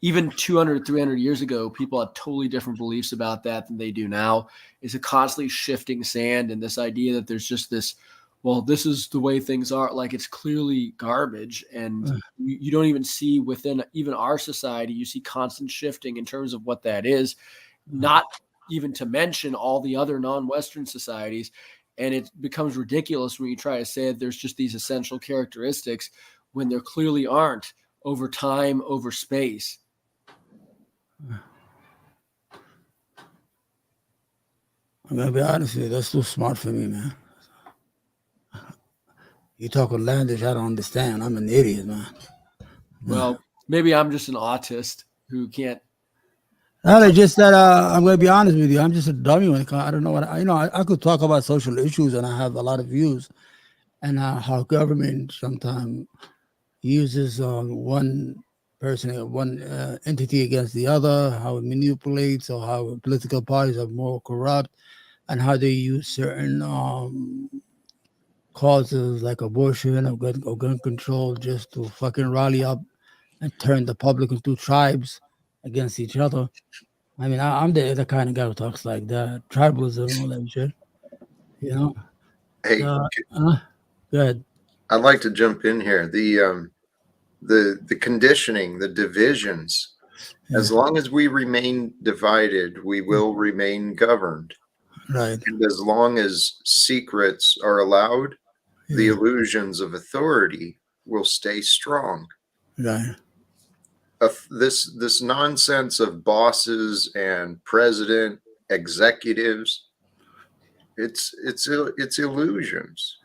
Even 200, 300 years ago, people had totally different beliefs about that than they do now. It's a constantly shifting sand, and this idea that there's just this, well, this is the way things are, like it's clearly garbage. And you don't even see within even our society, you see constant shifting in terms of what that is, not even to mention all the other non-Western societies. And it becomes ridiculous when you try to say that there's just these essential characteristics when there clearly aren't, over time, over space. I'm going to be honest with you, that's too smart for me, man. You talk a language I don't understand. I'm an idiot, man. Well, maybe I'm just an autist who can't. No, just that I'm going to be honest with you. I'm just a dummy when it comes. I don't know what I could talk about social issues, and I have a lot of views, and how government sometimes uses one person, one entity against the other, how it manipulates, or how political parties are more corrupt, and how they use certain causes like abortion or gun control just to fucking rally up and turn the public into tribes against each other. I mean, I'm the kind of guy who talks like that. Tribalism and all that shit. You know? Hey, go ahead. I'd like to jump in here. The conditioning, the divisions, as long as we remain divided, we will remain governed. Right. And as long as secrets are allowed, the illusions of authority will stay strong. Right. This nonsense of bosses and president executives, it's illusions.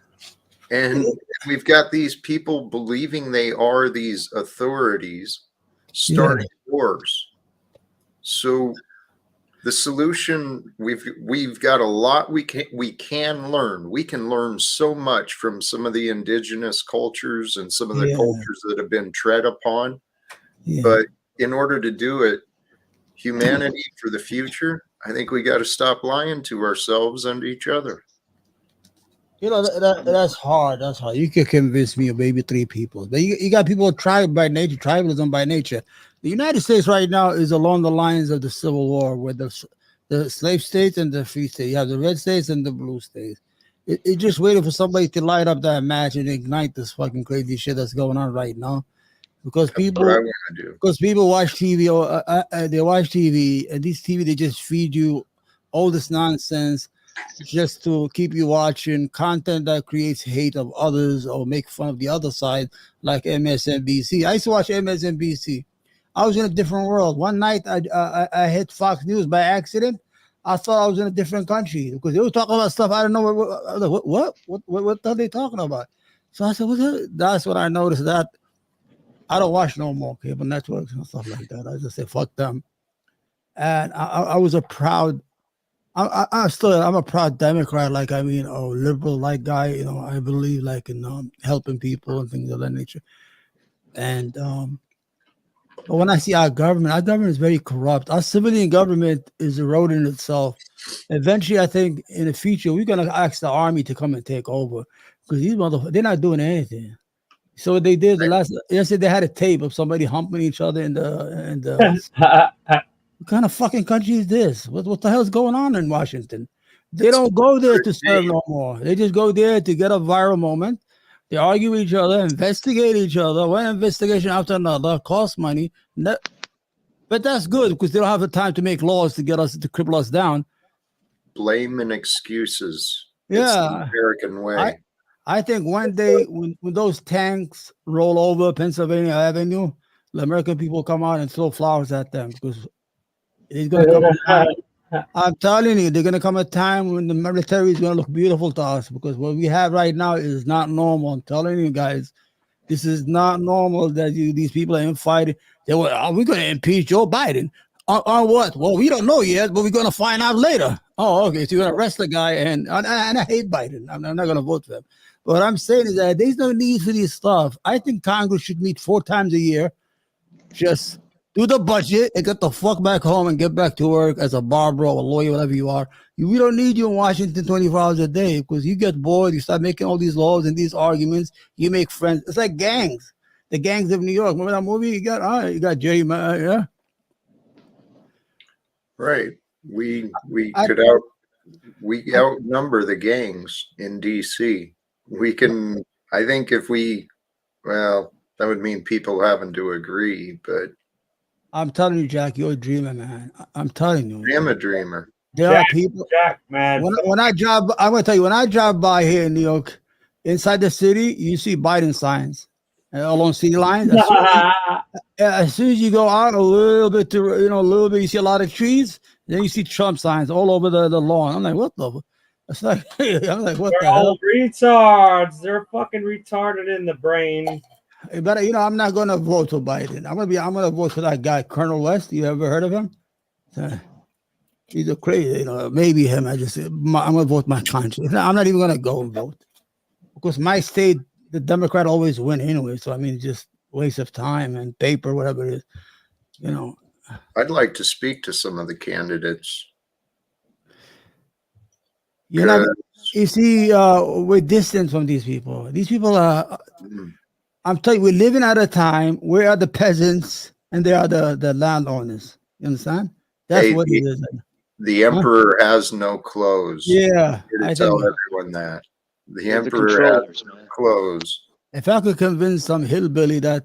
And we've got these people believing they are these authorities starting wars. So the solution, we've got a lot we can learn. We can learn so much from some of the indigenous cultures and some of the cultures that have been tread upon. But in order to do it, humanity for the future, I think we got to stop lying to ourselves and each other. You know, that's hard. That's hard. You could convince me of maybe 3 people. But you got people tribalism by nature. The United States right now is along the lines of the Civil War with the slave states and the free states. You have the red states and the blue states. It just waiting for somebody to light up that match and ignite this fucking crazy shit that's going on right now. Because people watch TV or they watch TV, and these TV, they just feed you all this nonsense just to keep you watching content that creates hate of others or make fun of the other side, like MSNBC. I used to watch MSNBC. I was in a different world. One night I hit Fox News by accident. I thought I was in a different country because they were talking about stuff I don't know what the hell are they talking about. So I said, that's when I noticed that I don't watch no more cable networks and stuff like that. I just say fuck them. And I was a proud. I'm a proud Democrat, liberal like guy. You know, I believe like in helping people and things of that nature. And but when I see our government is very corrupt. Our civilian government is eroding itself. Eventually, I think in the future we're gonna ask the army to come and take over because these motherfuckers, they're not doing anything. So what they did yesterday, they had a tape of somebody humping each other in the what kind of fucking country is this? What the hell is going on in Washington? They don't go there to serve no more. They just go there to get a viral moment. They argue with each other, investigate each other. One investigation after another costs money. But that's good because they don't have the time to make laws to get us to cripple us down. Blame and excuses. Yeah, it's the American way. I think one day when those tanks roll over Pennsylvania Avenue, the American people come out and throw flowers at them because it's going to come a time. I'm telling you, they're going to come a time when the military is going to look beautiful to us because what we have right now is not normal. I'm telling you guys, this is not normal that these people are infighting. We're going to impeach Joe Biden. On what? Well, we don't know yet, but we're going to find out later. Oh, okay. So you're going to arrest the guy, and I hate Biden. I'm not going to vote for him. But what I'm saying is that there's no need for this stuff. I think Congress should meet 4 times a year. Just do the budget and get the fuck back home and get back to work as a barber or a lawyer, whatever you are. We don't need you in Washington 24 hours a day because you get bored. You start making all these laws and these arguments. You make friends. It's like gangs. The gangs of New York. Remember that movie? You got Jerry. Yeah. Right. We outnumber the gangs in DC. I think if that would mean people having to agree, but I'm telling you, Jack, you're a dreamer, man. I'm telling you. I'm a dreamer. There are people. Jack, man. When I drive, I'm going to tell you, when I drive by here in New York, inside the city, you see Biden signs along city lines. As soon as you go out a little bit you see a lot of trees. Then you see Trump signs all over the lawn. I'm like, what the? It's like, I'm like, what They're the hell? all retards. They're fucking retarded in the brain. But I'm not gonna vote for Biden. I'm gonna vote for that guy, Colonel West. You ever heard of him? He's a crazy, maybe him. I'm gonna vote my conscience. I'm not even gonna go and vote because my state, the Democrat always win anyway. So I mean, just waste of time and paper, whatever it is. I'd like to speak to some of the candidates. You see, we're distant from these people. These people are. I'm telling you, we're living at a time where the peasants and they are the landowners. You understand? That's what it is. The emperor has no clothes. Yeah, I tell everyone that the emperor has no clothes. If I could convince some hillbilly that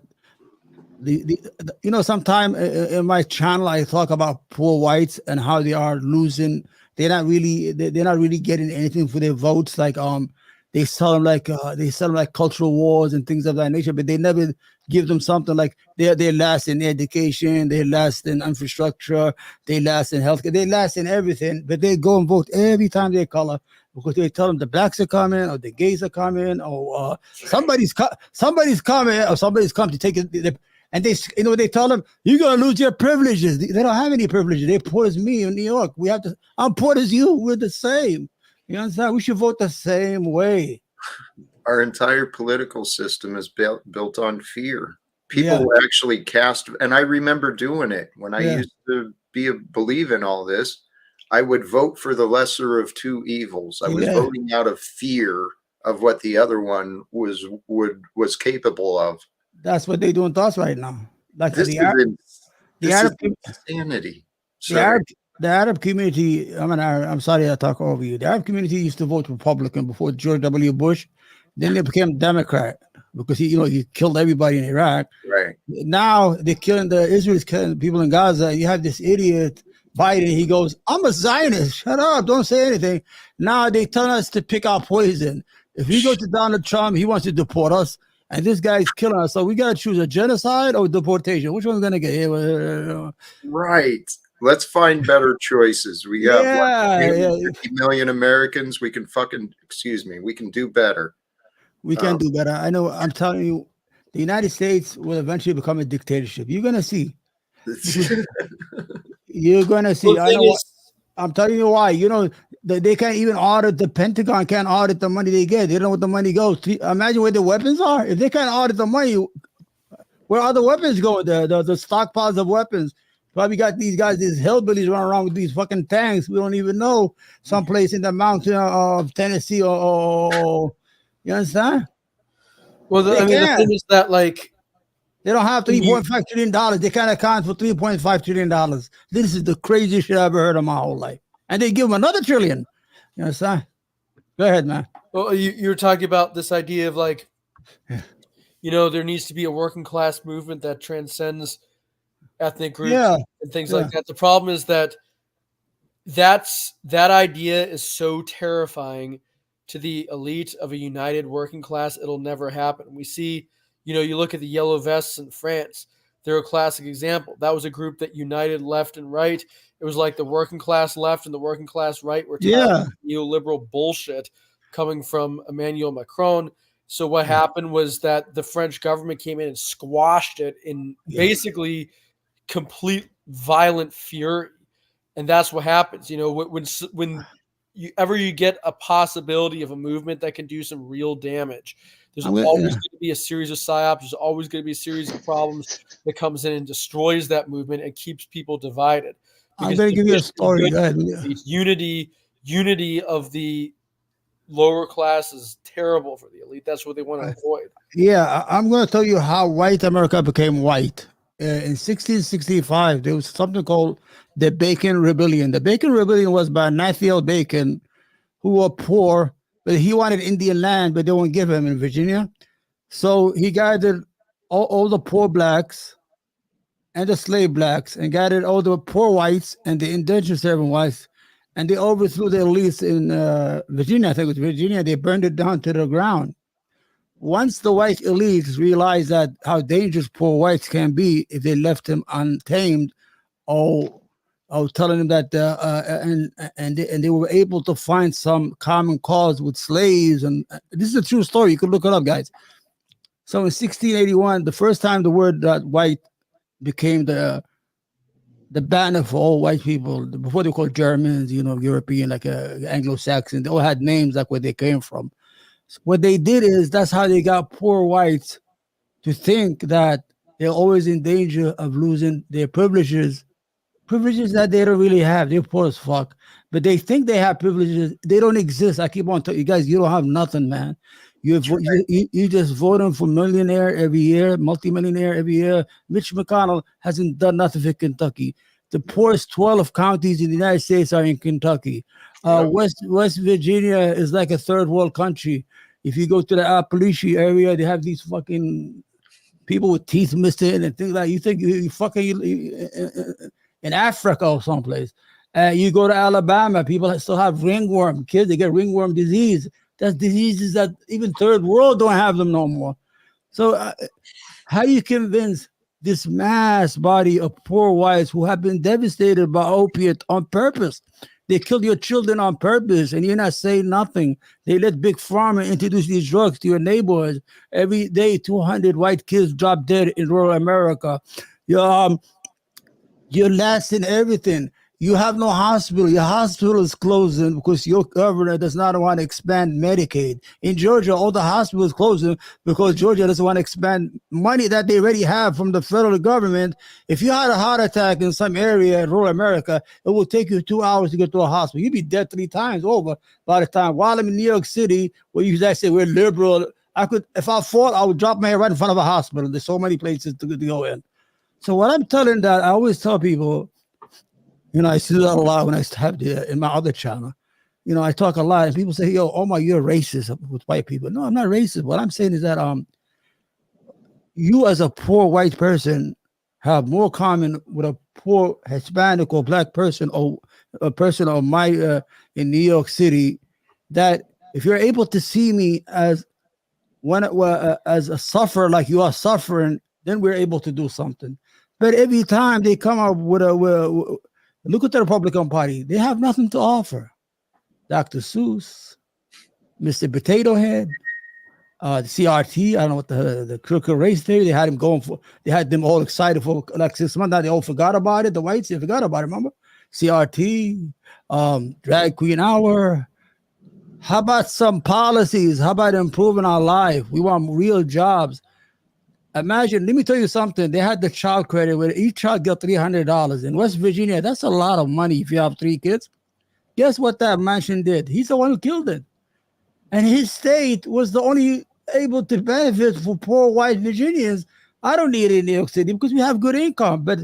sometime in my channel I talk about poor whites and how they are losing. They're not really getting anything for their votes. Like they sell them like cultural wars and things of that nature, but they never give them something like they last in education, they last in infrastructure, they last in healthcare, they last in everything. But they go and vote every time they color because they tell them the blacks are coming or the gays are coming or somebody's coming or somebody's come to take it. And they tell them you're gonna lose your privileges. They don't have any privileges. They're poor as me in New York. I'm poor as you. We're the same. You understand? We should vote the same way. Our entire political system is built on fear. People actually cast, and I remember doing it when I used to believe in all this. I would vote for the lesser of two evils. I was voting out of fear of what the other one was capable of. That's what they're doing to us right now. Like this is insanity. The Arab community, I'm sorry I talk over you. The Arab community used to vote Republican before George W. Bush. Then they became Democrat because he killed everybody in Iraq. Right. Now Israel's killing people in Gaza. You have this idiot Biden. He goes, I'm a Zionist. Shut up. Don't say anything. Now they tell us to pick our poison. If we go to Donald Trump, he wants to deport us. And this guy's killing us. So we got to choose a genocide or deportation. Which one's going to get? Right. Let's find better choices. We got 50 million Americans. We can we can do better. We can do better. I know. I'm telling you, the United States will eventually become a dictatorship. You're going to see. You're going to see. I'm telling you why. They can't even audit, the Pentagon can't audit the money they get. They don't know what the money goes to. Imagine where the weapons are. If they can't audit the money, where are the weapons going? The stockpiles of weapons. Probably got these hillbillies running around with these fucking tanks. We don't even know. Someplace in the mountain of Tennessee or you understand? Well, the thing is that they don't have $3.5 trillion. They can't account for $3.5 trillion. This is the craziest shit I've ever heard of my whole life. And they give them another $1 trillion. You understand? Go ahead, man. Well, you were talking about this idea of there needs to be a working class movement that transcends ethnic groups and things like that. The problem is that idea is so terrifying to the elite of a united working class. It'll never happen. We see, you look at the yellow vests in France. They're a classic example. That was a group that united left and right. It was like the working class left and the working class right were tired of neoliberal bullshit coming from Emmanuel Macron. So what happened was that the French government came in and squashed it in basically complete violent fury. And that's what happens. When you get a possibility of a movement that can do some real damage, there's always going to be a series of psyops. There's always going to be a series of problems that comes in and destroys that movement and keeps people divided. I'm going to give you a story. Unity of the lower class is terrible for the elite. That's what they want to avoid. Yeah, I'm going to tell you how white America became white. In 1665, there was something called the Bacon Rebellion. The Bacon Rebellion was by Nathaniel Bacon, who were poor, but he wanted Indian land, but they won't give him in Virginia. So he gathered all the poor blacks and the slave blacks and gathered all the poor whites and the indentured servant whites, and they overthrew the elites in Virginia. I think it was Virginia. They burned it down to the ground. Once the white elites realized how dangerous poor whites can be if they left them untamed, I was telling them that, and they were able to find some common cause with slaves, and this is a true story. You can look it up, guys. So in 1681, the first time the word white became the banner for all white people, before they were called Germans, European, like Anglo-Saxon, they all had names like where they came from. So what they did is that's how they got poor whites to think that they're always in danger of losing their privileges that they don't really have. They're poor as fuck, but they think they have privileges. They don't exist. I keep on telling you guys, you don't have nothing, man. You just voting for millionaire every year, multimillionaire every year. Mitch McConnell hasn't done nothing for Kentucky. The poorest 12 counties in the United States are in Kentucky. West Virginia is like a third world country. If you go to the Appalachia area, they have these fucking people with teeth missing and things like that. You think you fucking in Africa or someplace. You go to Alabama, people still have ringworm. Kids, they get ringworm disease. That's diseases that even third world don't have them no more. So how do you convince this mass body of poor whites who have been devastated by opiate on purpose? They kill your children on purpose, and you're not saying nothing. They let Big Pharma introduce these drugs to your neighborhoods. Every day, 200 white kids drop dead in rural America. You're last in everything. You have no hospital. Your hospital is closing because your governor does not want to expand Medicaid. In Georgia, all the hospitals closing because Georgia doesn't want to expand money that they already have from the federal government. If you had a heart attack in some area in rural America, it will take you 2 hours to get to a hospital. You'd be dead 3 times over by the time. While I'm in New York City, where you guys say we're liberal, if I fall, I would drop my head right in front of a hospital. There's so many places to go in. So what I'm telling that, I always tell people, I see that a lot when I have in my other channel. I talk a lot, and people say, "Yo, Omar, you're racist with white people." No, I'm not racist. What I'm saying is that you as a poor white person have more common with a poor Hispanic or black person or a person of my in New York City. That if you're able to see me as as a sufferer like you are suffering, then we're able to do something. But every time they come up with look at the Republican Party. They have nothing to offer. Dr. Seuss, Mr. Potato Head, the CRT. I don't know what the critical race theory. They had him going for. They had them all excited for like 6 months. Now they all forgot about it. The whites, they forgot about it. Remember? CRT, drag queen hour. How about some policies? How about improving our life? We want real jobs. Imagine, let me tell you something. They had the child credit where each child got $300. In West Virginia, that's a lot of money if you have 3 kids. Guess what that mansion did? He's the one who killed it. And his state was the only able to benefit for poor white Virginians. I don't need it in New York City because we have good income. But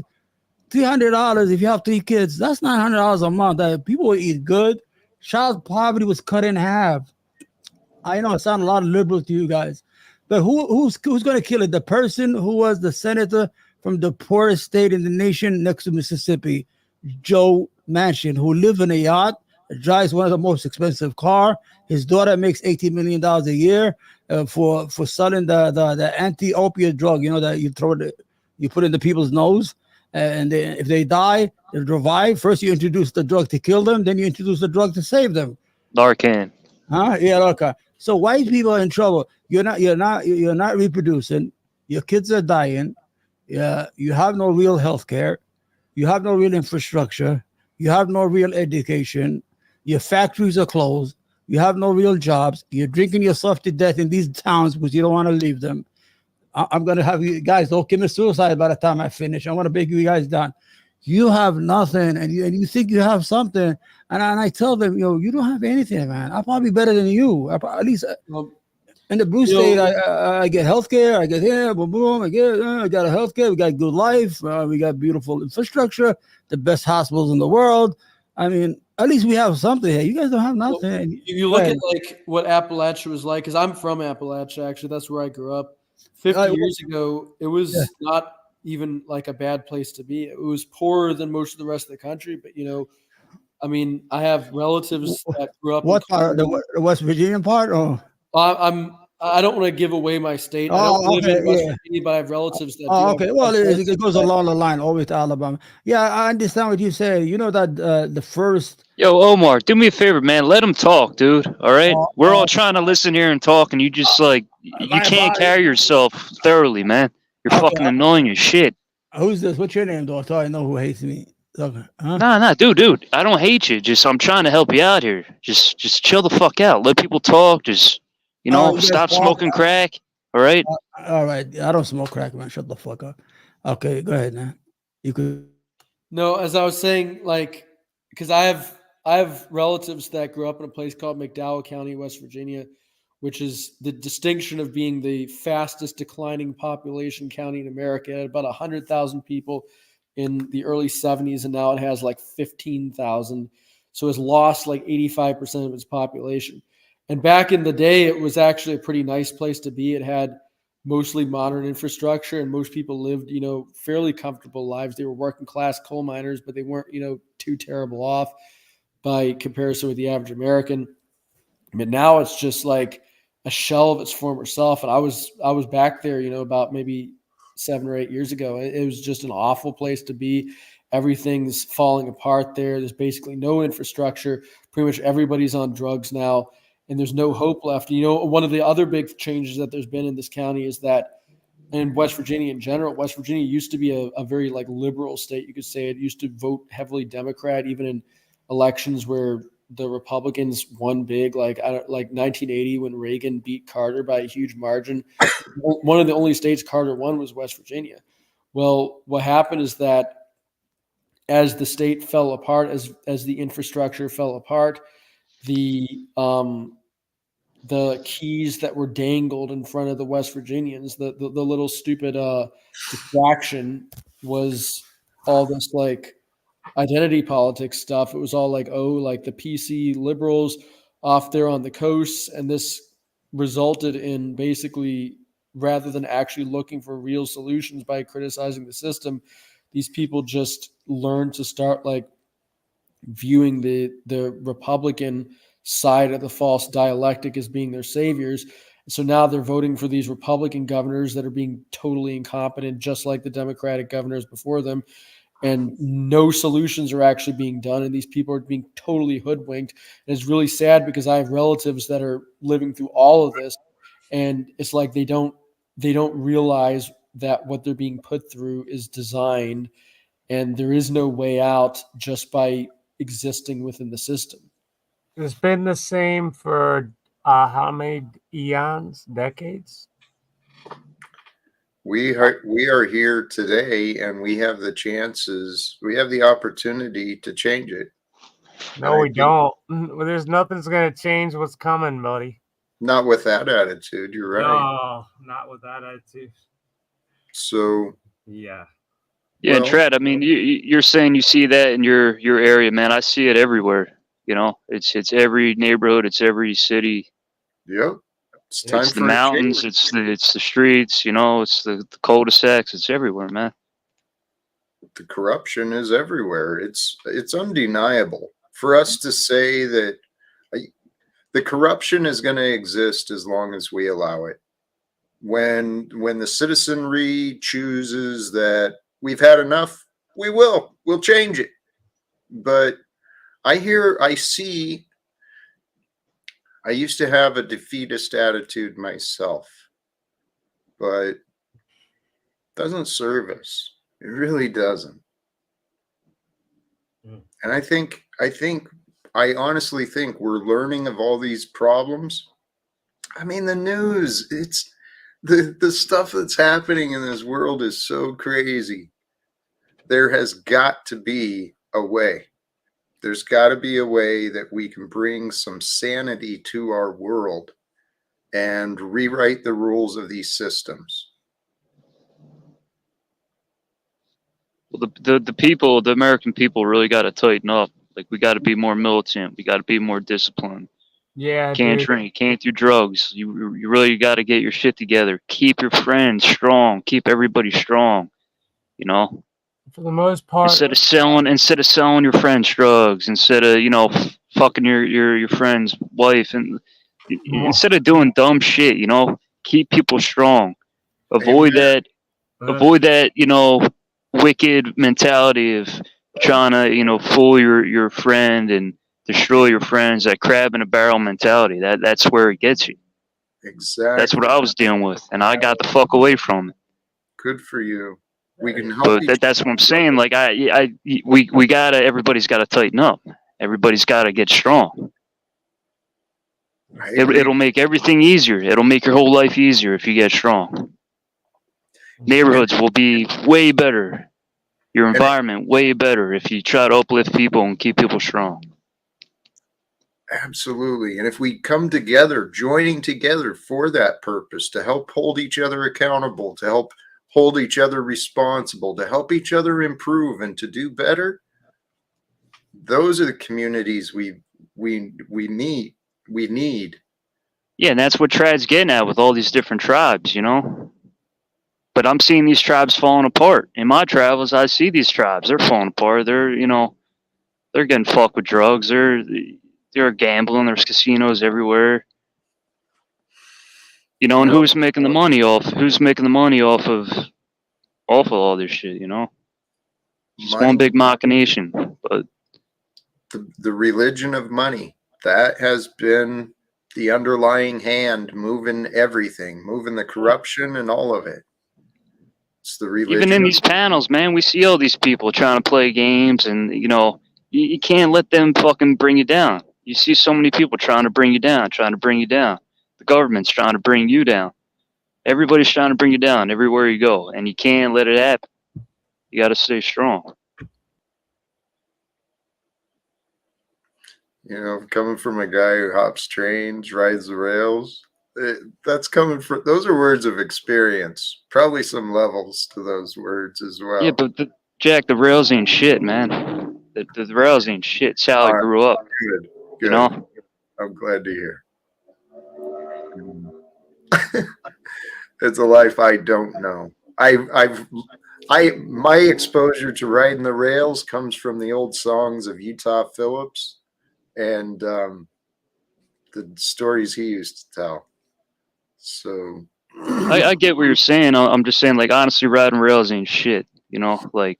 $300 if you have 3 kids, that's $900 a month. People will eat good. Child poverty was cut in half. I know it sounds a lot liberal to you guys. But who's going to kill it? The person who was the senator from the poorest state in the nation next to Mississippi, Joe Manchin, who lives in a yacht, drives one of the most expensive car. His daughter makes $18 million a year for selling the anti-opiate drug. That you put in the people's nose, and if they die, they revive. First, you introduce the drug to kill them, then you introduce the drug to save them. Narcan. Huh? Yeah, okay. So white people are in trouble. You're not reproducing. Your kids are dying. Yeah, you have no real health care. You have no real infrastructure. You have no real education. Your factories are closed. You have no real jobs. You're drinking yourself to death in these towns because you don't want to leave them. I'm going to have you guys don't commit suicide by the time I finish. I want to beg you guys down. You have nothing, and you think you have something. And I tell them, you don't have anything, man. I'm probably better than you. At least in the blue state, I get healthcare. I get here, boom, boom. I got a healthcare. We got good life. We got beautiful infrastructure. The best hospitals in the world. I mean, at least we have something here. You guys don't have nothing. Well, you look at like what Appalachia was like, because I'm from Appalachia. Actually, that's where I grew up. 50 years ago, it was not even like a bad place to be. It was poorer than most of the rest of the country, but I mean, I have relatives that grew up. What part? The West Virginia part? Or I'm I don't want to give away my state. I don't live in West Virginia, but I have relatives that do. Okay, well, it goes along the line, always to Alabama. Yeah, I understand what you say. You know that the first... Yo, Omar, do me a favor, man. Let him talk, dude. All right? We're all trying to listen here and talk, and you just, like, you can't carry yourself thoroughly, man. You're fucking annoying as shit. Who's this? What's your name, though? So I know who hates me. Okay. Huh? Nah, dude. I don't hate you. Just I'm trying to help you out here. Just chill the fuck out. Let people talk. Just, you know, stop smoking crack. All right? All right. I don't smoke crack, man. Shut the fuck up. Okay, go ahead, man. You could. No, as I was saying, like, because I have relatives that grew up in a place called McDowell County, West Virginia, which is the distinction of being the fastest declining population county in America. It had about 100,000 people in the early 70s, and now it has like 15,000. So it's lost like 85% of its population. And back in the day, it was actually a pretty nice place to be. It had mostly modern infrastructure, and most people lived, you know, fairly comfortable lives. They were working class coal miners, but they weren't, you know, too terrible off by comparison with the average American. But now it's just like a shell of its former self. And I was back there, you know, about maybe 7 or 8 years ago. It was just an awful place to be. Everything's falling apart there. There's basically no infrastructure. Pretty much everybody's on drugs now, and there's no hope left. You know, one of the other big changes that there's been in this county is that, in West Virginia in general, West Virginia used to be a very like liberal state. You could say it used to vote heavily Democrat, even in elections where the Republicans won big, like 1980 when Reagan beat Carter by a huge margin. One of the only states Carter won was West Virginia. Well, what happened is that as the state fell apart, as the infrastructure fell apart, the keys that were dangled in front of the West Virginians, the little stupid distraction was all this like identity politics stuff. It was all like, like the PC liberals off there on the coast. And this resulted in basically, rather than actually looking for real solutions by criticizing the system, these people just learned to start like viewing the Republican side of the false dialectic as being their saviors. So now they're voting for these Republican governors that are being totally incompetent, just like the Democratic governors before them. And no solutions are actually being done. And these people are being totally hoodwinked. And it's really sad because I have relatives that are living through all of this. And it's like they don't realize that what they're being put through is designed, and there is no way out just by existing within the system. It's been the same for how many eons, decades? We are here today, and we have the chances. We have the opportunity to change it. No, we don't. There's nothing's going to change what's coming, buddy. Not with that attitude. You're right. No, not with that attitude. So yeah. Yeah, well, Trad, I mean, you're saying you see that in your area, man. I see it everywhere. You know, it's every neighborhood, it's every city. Yep. It's the mountains, it's the streets, you know, it's the cul-de-sacs, it's everywhere, man. The corruption is everywhere. It's undeniable. For us to say that the corruption is going to exist as long as we allow it. When the citizenry chooses that we've had enough, we'll change it. But I used to have a defeatist attitude myself, but it doesn't serve us. It really doesn't. And I honestly think we're learning of all these problems. I mean, the news, it's the stuff that's happening in this world is so crazy. There has got to be a way. There's got to be a way that we can bring some sanity to our world and rewrite the rules of these systems. Well, the American people really got to tighten up. Like, we got to be more militant. We got to be more disciplined. Yeah, can't drink, can't do drugs. You really got to get your shit together. Keep your friends strong. Keep everybody strong. You know. For the most part, instead of selling your friends drugs, instead of fucking your friend's wife, and instead of doing dumb shit, you know, keep people strong. Avoid that, you know, wicked mentality of trying to, you know, fool your friend and destroy your friends. That crab in a barrel mentality. That's where it gets you. Exactly. That's what I was dealing with, and I got the fuck away from it. Good for you. We can help. But that's what I'm saying. Like we gotta. Everybody's got to tighten up. Everybody's got to get strong. It'll make everything easier. It'll make your whole life easier if you get strong. Neighborhoods will be way better. Your environment way better if you try to uplift people and keep people strong. Absolutely. And if we come together, joining together for that purpose, to help hold each other accountable, to help hold each other responsible, to help each other improve and to do better, those are the communities we need. Yeah, and that's what Trad's getting at with all these different tribes, you know. But I'm seeing these tribes falling apart. In my travels, I see these tribes. They're falling apart. They're, you know, they're getting fucked with drugs. They're gambling. There's casinos everywhere. You know, and who's making the money off? Who's making the money off of all this shit? You know, just one big machination. But the religion of money, that has been the underlying hand moving everything, moving the corruption and all of it. It's the religion. Even in these panels, man, we see all these people trying to play games, and you know, you can't let them fucking bring you down. You see so many people trying to bring you down, The government's trying to bring you down. Everybody's trying to bring you down everywhere you go, and you can't let it happen. You got to stay strong. You know, coming from a guy who hops trains, rides the rails, that's coming from, those are words of experience. Probably some levels to those words as well. Yeah, but Jack, the rails ain't shit, man. The rails ain't shit. It's how I grew up. Good. You know? I'm glad to hear. It's a life I don't know. My exposure to riding the rails comes from the old songs of Utah Phillips and the stories he used to tell. So I get what you're saying. I'm just saying, like, honestly, riding rails ain't shit. You know, like,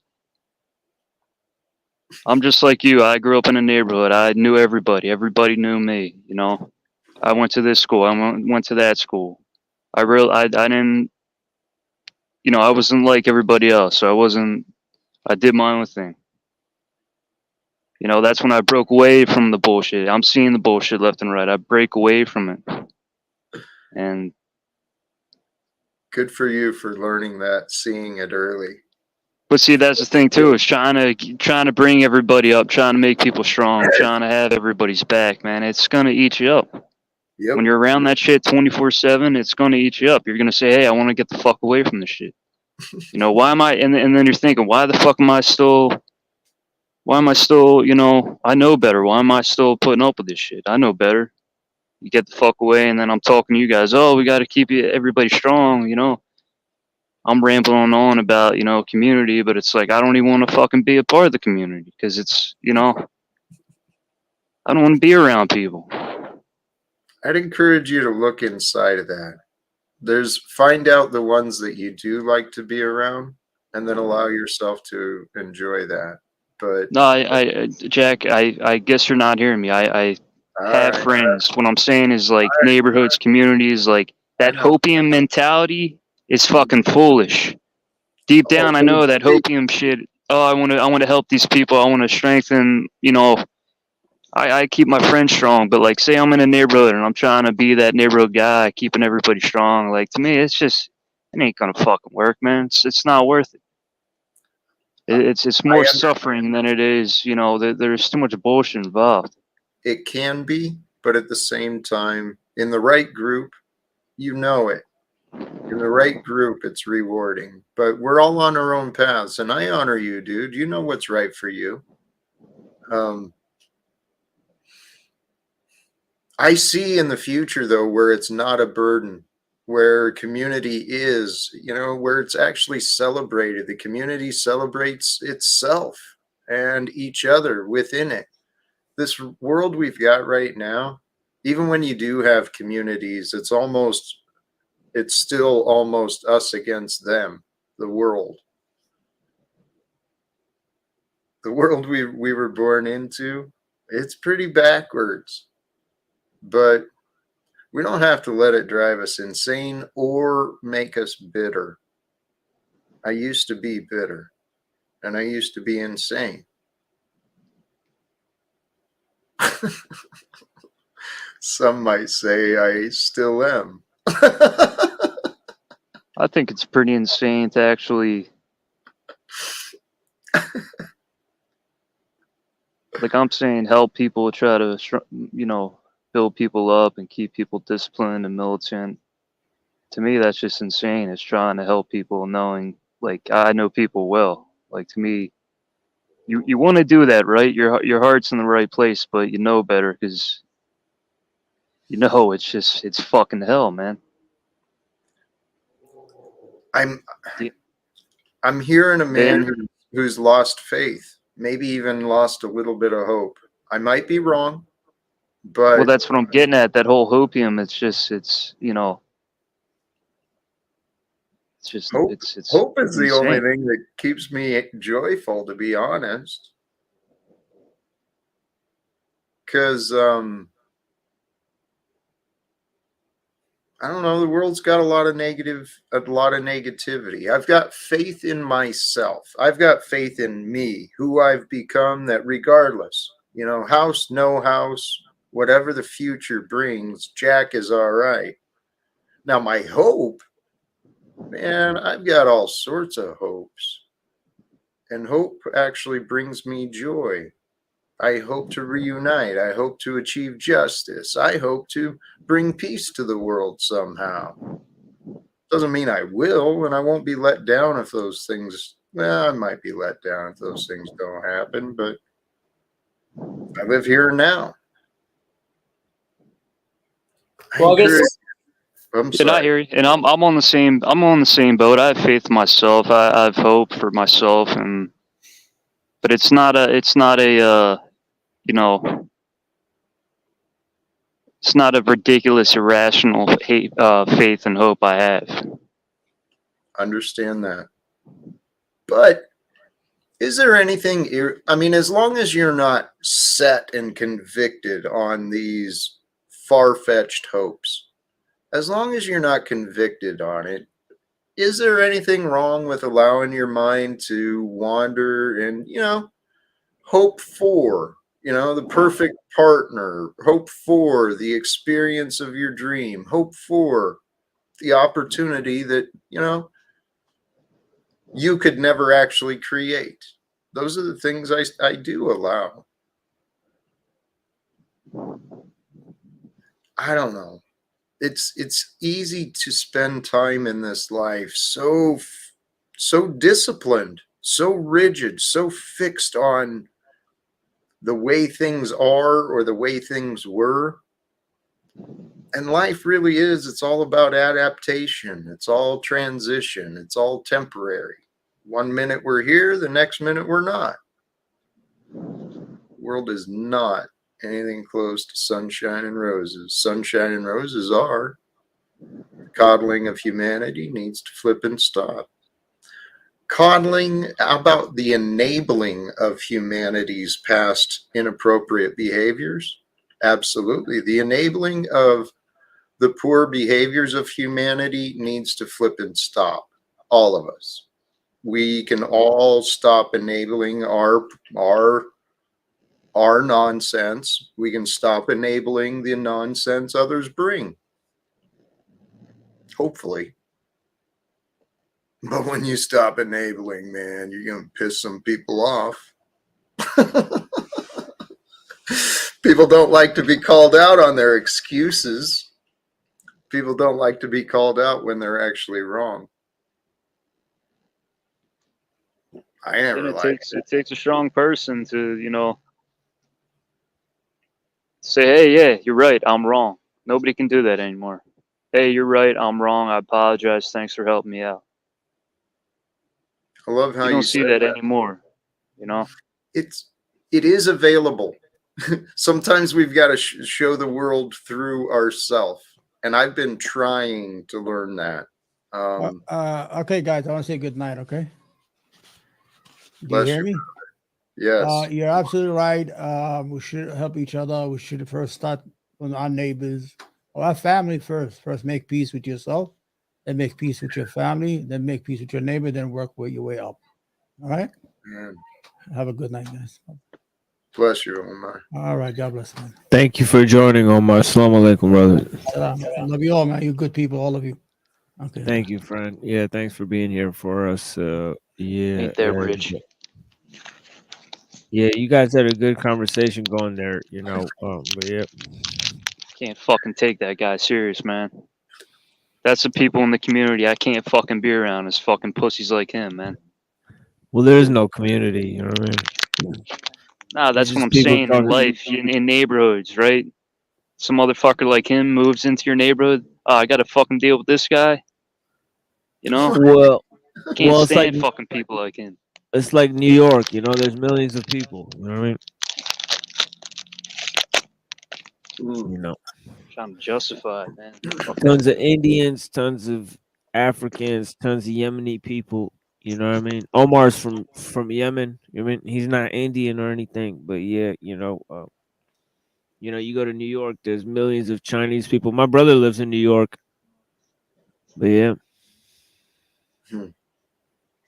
I'm just like you. I grew up in a neighborhood. I knew everybody. Everybody knew me. You know, I went to this school. I went to that school. I didn't, you know, I wasn't like everybody else. So I did my own thing. You know, that's when I broke away from the bullshit. I'm seeing the bullshit left and right. I break away from it. And good for you for learning that, seeing it early. But see, that's the thing too, is trying to bring everybody up, trying to make people strong, trying to have everybody's back, man. It's gonna eat you up. Yep. When you're around that shit 24/7, it's gonna eat you up. You're gonna say, "Hey, I want to get the fuck away from this shit." You know, why am I? And then you're thinking, why the fuck am I still? Why am I still? You know, I know better. Why am I still putting up with this shit? I know better. You get the fuck away, and then I'm talking to you guys. Oh, we got to keep everybody strong. You know. I'm rambling on about, you know, community, but it's like, I don't even want to fucking be a part of the community because it's, you know, I don't want to be around people. I'd encourage you to look inside of that. Find out the ones that you do like to be around and then allow yourself to enjoy that. But no, Jack, I guess you're not hearing me. I have friends. What I'm saying is like neighborhoods, communities, like that hopium mentality is fucking foolish. Deep down, I know that hopium shit. Oh, I want to help these people. I want to strengthen. You know, I keep my friends strong. But like, say I'm in a neighborhood and I'm trying to be that neighborhood guy, keeping everybody strong. Like to me, it ain't gonna fucking work, man. It's not worth it. It's more suffering than it is. You know, there's too much bullshit involved. It can be, but at the same time, in the right group, you know it. In the right group, it's rewarding. But we're all on our own paths, and I honor you, dude. You know what's right for you. I see in the future, though, where it's not a burden, where community is, you know, where it's actually celebrated. The community celebrates itself and each other within it. This world we've got right now, even when you do have communities, it's still almost us against them, the world. The world we were born into, it's pretty backwards. But we don't have to let it drive us insane or make us bitter. I used to be bitter, and I used to be insane. Some might say I still am. I think it's pretty insane to actually, like I'm saying, help people, try to, build people up and keep people disciplined and militant. To me, that's just insane. It's trying to help people, knowing, like, I know people well. Like, to me, you want to do that, right? Your heart's in the right place, but you know better because it's fucking hell, man. I'm hearing a man who's lost faith, maybe even lost a little bit of hope. I might be wrong, but well, that's what I'm getting at. That whole hopium. It's just hope is insane. the only thing that keeps me joyful, to be honest. Because I don't know, the world's got a lot of negativity. I've got faith in myself. I've got faith in me, who I've become, that regardless, house, no house, whatever the future brings, Jack is all right. Now, my hope, man, I've got all sorts of hopes. And hope actually brings me joy. I hope to reunite. I hope to achieve justice. I hope to bring peace to the world somehow. Doesn't mean I will, and I won't be let down if those things, I might be let down if those things don't happen, but I live here and now. Well, I guess I'm sorry. I hear you. And I'm on the same boat. I have faith in myself. I have hope for myself, but it's not a it's not a ridiculous, irrational faith and hope I have. Understand that. But is there anything, as long as you're not set and convicted on these far-fetched hopes, as long as you're not convicted on it, is there anything wrong with allowing your mind to wander and, hope for, the perfect partner, hope for the experience of your dream, hope for the opportunity that, you could never actually create? Those are the things I do allow. I don't know. It's easy to spend time in this life so disciplined, so rigid, so fixed on the way things are or the way things were. And life really is, it's all about adaptation. It's all transition. It's all temporary. One minute we're here, the next minute we're not. The world is not anything close to sunshine and roses. Sunshine and roses are. The coddling of humanity needs to flip and stop. Coddling about the enabling of humanity's past inappropriate behaviors? Absolutely. The enabling of the poor behaviors of humanity needs to flip and stop. All of us. We can all stop enabling our nonsense. We can stop enabling the nonsense others bring. Hopefully. But when you stop enabling, man, you're going to piss some people off. People don't like to be called out on their excuses. People don't like to be called out when they're actually wrong. I never liked it. It takes a strong person to, say, hey, yeah, you're right, I'm wrong. Nobody can do that anymore. Hey, you're right, I'm wrong, I apologize, thanks for helping me out. I love how you don't see that anymore, It is available. Sometimes we've got to show the world through ourselves, and I've been trying to learn that. Okay, guys, I want to say good night. Okay, do you Bless hear you, me? yes. You're absolutely right. We should help each other. We should first start with our neighbors or our family first. First, make peace with yourself, then make peace with your family, then make peace with your neighbor, then work your way up. All right. Have a good night, guys. Bless you, Omar. All right. God bless, man. Thank you for joining, Omar. Assalamu alaikum, brother. I love you all, man. You're good people, all of you. Okay. Thank you, friend. Yeah, thanks for being here for us. Yeah. Ain't that rich? Yeah, you guys had a good conversation going there, you know. But yeah. Can't fucking take that guy serious, man. That's the people in the community I can't fucking be around is fucking pussies like him, man. Well, there is no community, you know what I mean? Nah, that's what I'm people saying in life, in neighborhoods, right? Some motherfucker like him moves into your neighborhood. Oh, I gotta fucking deal with this guy. You know? Well, Can't it's stand like fucking people like him. It's like New York, you know. There's millions of people. You know what I mean? You know, Trying to justify it, man. tons of Indians, tons of Africans, tons of Yemeni people. You know what I mean? Omar's from Yemen. I mean, he's not Indian or anything, but yeah, you know, you go to New York. There's millions of Chinese people. My brother lives in New York, but yeah.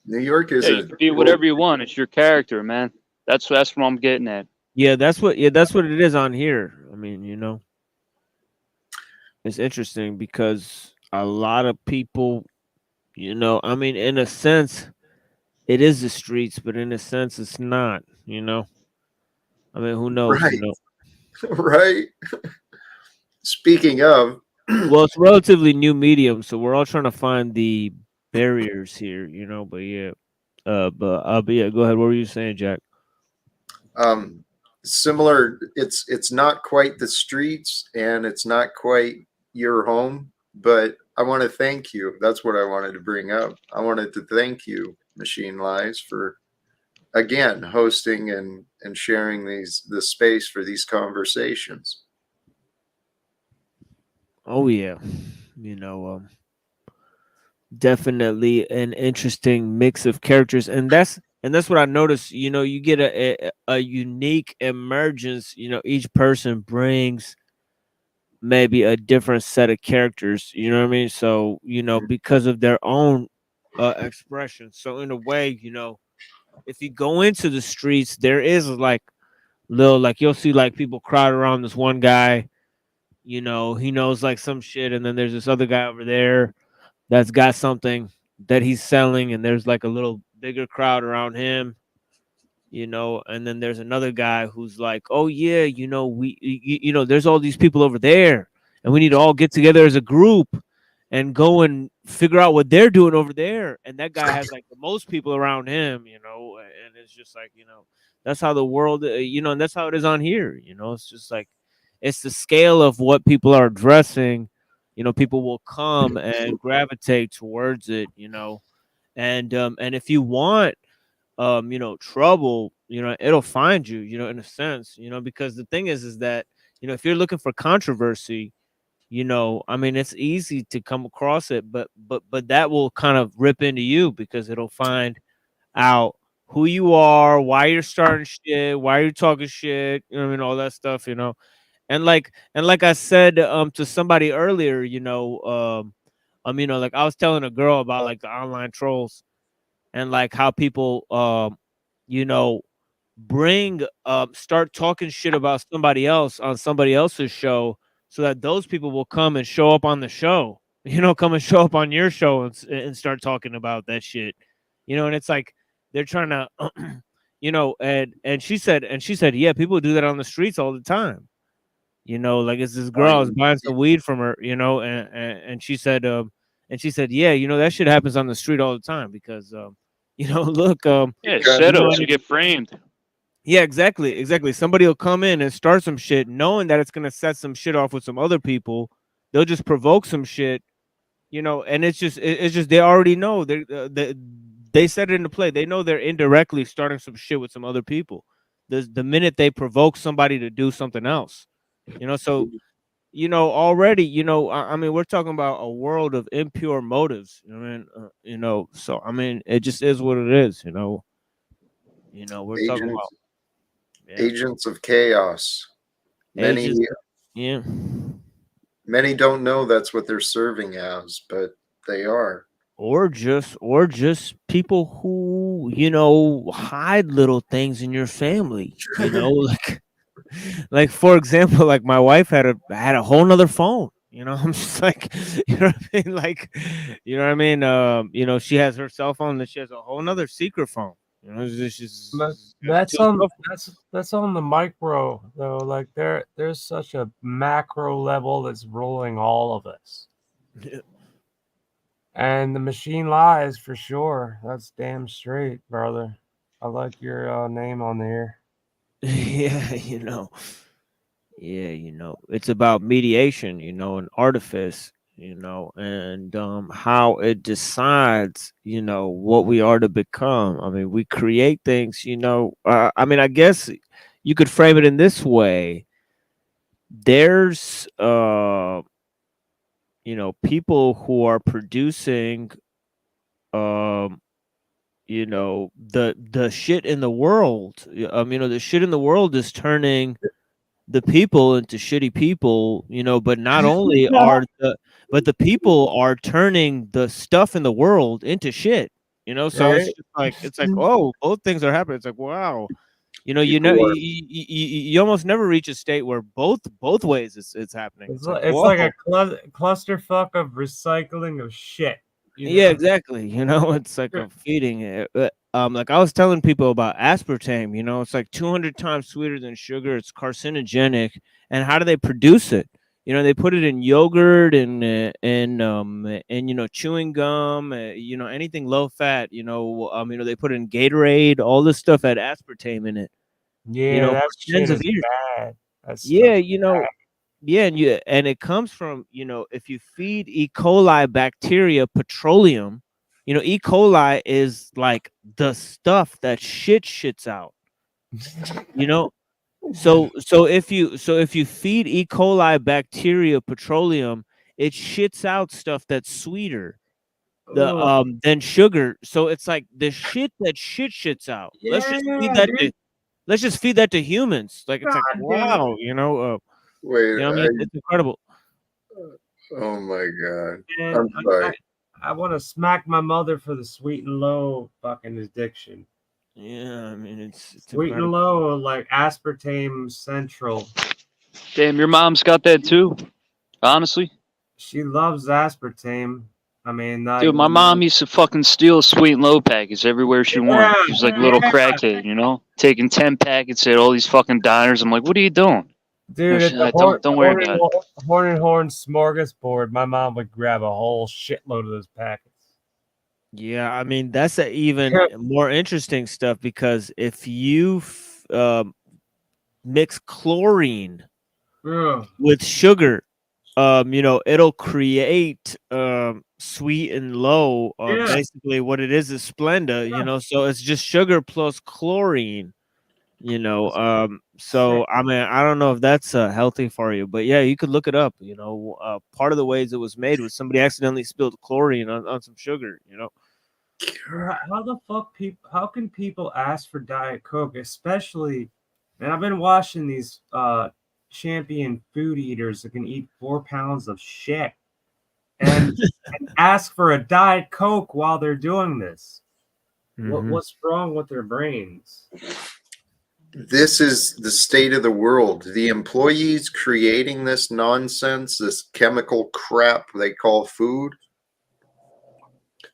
New York is you can be whatever you want. It's your character, man. That's what I'm getting at. Yeah, that's what it is on here. I mean, you know, it's interesting because a lot of people, you know, I mean, in a sense, it is the streets, but in a sense, it's not. You know, I mean, who knows? Right. You know, right. Speaking of, well, it's relatively new medium, so we're all trying to find the barriers here. You know, but yeah, but yeah, go ahead. What were you saying, Jack? Similar. It's not quite the streets, and it's not quite your home, but I want to thank you. That's what I wanted to bring up. I wanted to thank you, Machine Lies, for again hosting and sharing the space for these conversations. Oh yeah, you know, definitely an interesting mix of characters, and that's what I noticed. You know, you get a unique emergence. You know, each person brings maybe a different set of characters. You know what I mean? So you know, because of their own expression. So in a way, you know, if you go into the streets, there is like you'll see like people crowd around this one guy. You know, he knows like some shit, and then there's this other guy over there that's got something that he's selling, and there's like a little bigger crowd around him, you know, and then there's another guy who's like, oh yeah, you know, you know, there's all these people over there, and we need to all get together as a group and go and figure out what they're doing over there. And that guy has like the most people around him, you know, and it's just like, you know, that's how the world, you know, and that's how it is on here, you know. It's just like, it's the scale of what people are addressing. You know, people will come and gravitate towards it, you know, and if you want, you know, trouble, you know, it'll find you, you know, in a sense, you know, because the thing is that, you know, if you're looking for controversy, you know, I mean, it's easy to come across it, but that will kind of rip into you because it'll find out who you are, why you're starting shit, why you're talking shit, you know what I mean, all that stuff, you know. And like I said to somebody earlier, you know, you know, like I was telling a girl about like the online trolls and like how people you know, bring start talking shit about somebody else on somebody else's show so that those people will come and show up on the show, you know, come and show up on your show and start talking about that shit, you know. And it's like they're trying to you know, and she said yeah, people do that on the streets all the time. You know, like it's this girl, I was buying some weed from her, you know, and she said, yeah, you know, that shit happens on the street all the time because, you know, look, yeah, setups, you get framed. Yeah, exactly. Somebody will come in and start some shit, knowing that it's gonna set some shit off with some other people. They'll just provoke some shit, you know, and it's just they already know they set it into play. They know they're indirectly starting some shit with some other people. the minute they provoke somebody to do something else. So already, I mean, we're talking about a world of impure motives. So I mean, it just is what it is. We're talking about agents of chaos. Many don't know that's what they're serving as, but they are. Or just people who hide little things in your family. Like for example, like my wife had a whole nother phone. I'm just like, what I mean? Like, what I mean? She has her cell phone, and she has a whole nother secret phone. It's just, that's on the micro though. Like there's such a macro level that's ruling all of us. Yeah. And the machine lies for sure. That's damn straight, brother. I like your name on there. Yeah, it's about mediation, and artifice, and how it decides, what we are to become. I mean, we create things, I mean, I guess you could frame it in this way. There's people who are producing the shit in the world. The shit in the world is turning the people into shitty people, but not only but the people are turning the stuff in the world into shit, so right? it's like, oh, both things are happening. It's like, wow. You almost never reach a state where both ways it's happening. It's like a clusterfuck of recycling of shit. Yeah, exactly. It's like a feeding it. Like I was telling people about aspartame. It's like 200 times sweeter than sugar. It's carcinogenic. And how do they produce it? They put it in yogurt and chewing gum. Anything low fat. They put it in Gatorade. All this stuff had aspartame in it. Yeah, that shit is bad. Yeah, and it comes from, if you feed E. coli bacteria petroleum, E. coli is like the stuff that shits out. So if you feed E. coli bacteria petroleum, it shits out stuff that's sweeter than sugar. So it's like the shit that shits out. Let's just feed that to humans. Like it's like, wow, Wait, I mean, it's incredible. Oh my god! Man, I'm sorry. I want to smack my mother for the sweet and low fucking addiction. Yeah, I mean, it's sweet incredible. and low, like aspartame central. Damn, your mom's got that too. Honestly, she loves aspartame. I mean, dude, my mom used to fucking steal a sweet and low packets everywhere she went. She was like a little crackhead, taking 10 packets at all these fucking diners. I'm like, what are you doing? Dude, at the don't worry about it. Horn and Horn smorgasbord, my mom would grab a whole shitload of those packets. Yeah, I mean, that's even more interesting stuff, because if you mix chlorine with sugar, it'll create sweet and low. Basically, what it is Splenda, so it's just sugar plus chlorine. So I mean, I don't know if that's healthy for you, but yeah, you could look it up. Part of the ways it was made was somebody accidentally spilled chlorine on some sugar. How the fuck how can people ask for Diet Coke, especially? And I've been watching these champion food eaters that can eat 4 pounds of shit and ask for a Diet Coke while they're doing this. What's wrong with their brains? This is the state of the world. The employees creating this nonsense, this chemical crap they call food,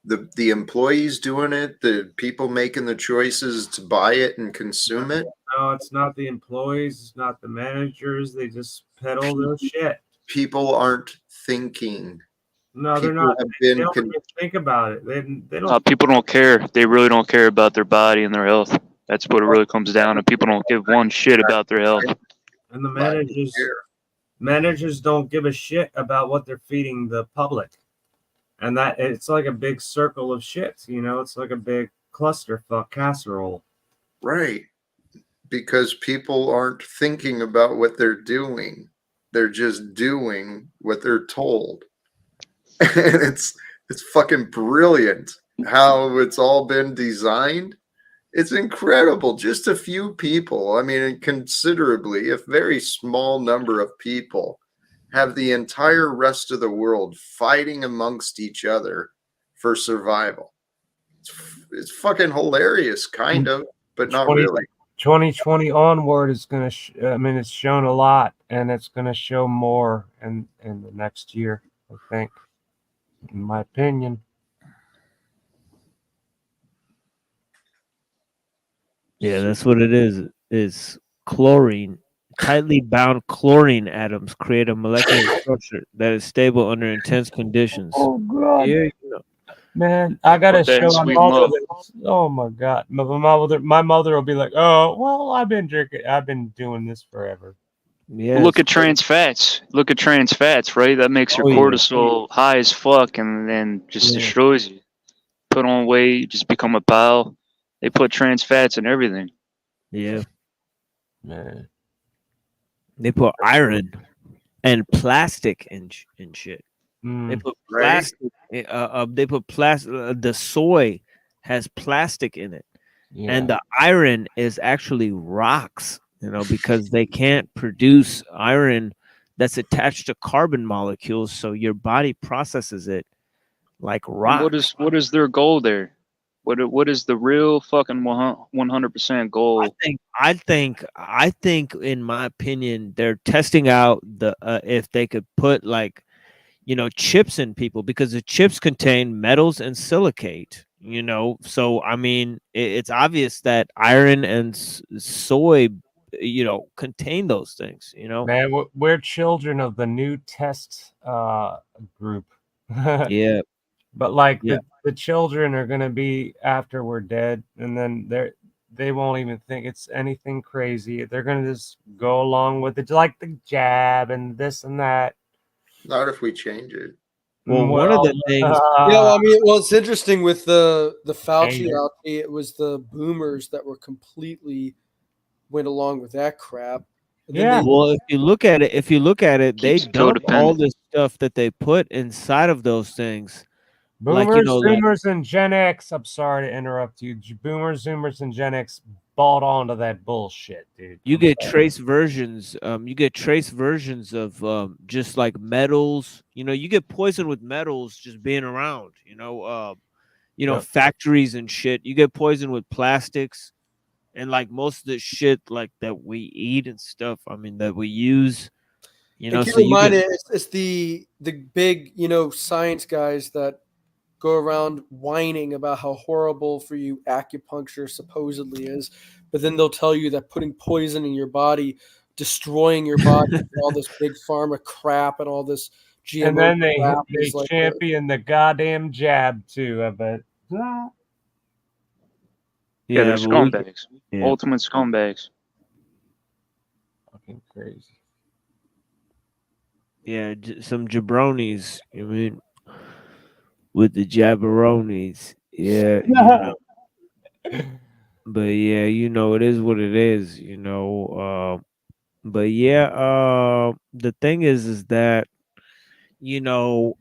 the employees doing it, the people making the choices to buy it and consume it. No, it's not the employees, it's not the managers. They just peddle their shit. People aren't thinking. No, they're not. They don't even think about it. They don't. People don't care. They really don't care about their body and their health. That's what it really comes down to. People don't give one shit about their health. And the managers don't give a shit about what they're feeding the public. And that it's like a big circle of shit, it's like a big clusterfuck casserole. Right. because people aren't thinking about what they're doing. They're just doing what they're told. And it's fucking brilliant how it's all been designed. It's incredible. Just a few people, I mean, considerably, a very small number of people have the entire rest of the world fighting amongst each other for survival. It's fucking hilarious, kind of, but not really. 2020 onward is going to, I mean, it's shown a lot, and it's going to show more in the next year, I think, in my opinion. Yeah, that's what it is. Is chlorine. Tightly bound chlorine atoms create a molecular structure that is stable under intense conditions. Oh, God. Yeah, you know. Man, I gotta Put that in show my sweet mother milk. this. Oh my God, my mother will be like, "Oh, well, I've been doing this forever." Yeah. Look at trans fats. Look at trans fats, right? That makes your Oh, yeah. cortisol high as fuck, and then just Yeah. destroys you. Put on weight, just become a pal. They put trans fats in everything. Yeah. Man. They put iron and plastic in shit. They put plastic. They put plastic. The soy has plastic in it, and the iron is actually rocks. You know, because they can't produce iron that's attached to carbon molecules, so your body processes it like rocks. What is their goal there? What is the real fucking 100% goal? I think, in my opinion, they're testing out the if they could put, like, you know, chips in people, because the chips contain metals and silicate. You know, so I mean, it's obvious that iron and soy, you know, contain those things. You know, Man, we're children of the new test group. Yeah. But like Yeah. the children are gonna be after we're dead, and then they won't even think it's anything crazy. They're gonna just go along with it, like the jab and this and that. Not if we change it. Well, one of the things. I mean, well, it's interesting with the Fauci out. It was the boomers that were completely went along with that crap. And then Yeah. Well, if you look at it, they Keeps dump all codependent. this stuff that they put inside of those things. Boomers, Like, you know, like, Zoomers, and Gen X. I'm sorry to interrupt you. Boomers, Zoomers, and Gen X bought onto that bullshit, dude. you get trace versions. You get trace versions of just like metals. You know, you get poisoned with metals just being around. You know, Yep. factories and shit. You get poisoned with plastics, and like most of the shit like that we eat and stuff. I mean, that we use. You know, and keep so in you mind, get, it's the big, science guys that go around whining about how horrible for you acupuncture supposedly is, but then they'll tell you that putting poison in your body, destroying your body, all this big pharma crap and all this GMO And then they crap is like champion the goddamn jab too. I bet. Yeah, Yeah, they're but we- scumbags. yeah. Ultimate scumbags. Fucking crazy. Yeah, some jabronis. I mean, with the jabronis. Yeah. You know. But yeah, you know, it is what it is. You know. But yeah. The thing is that, you know,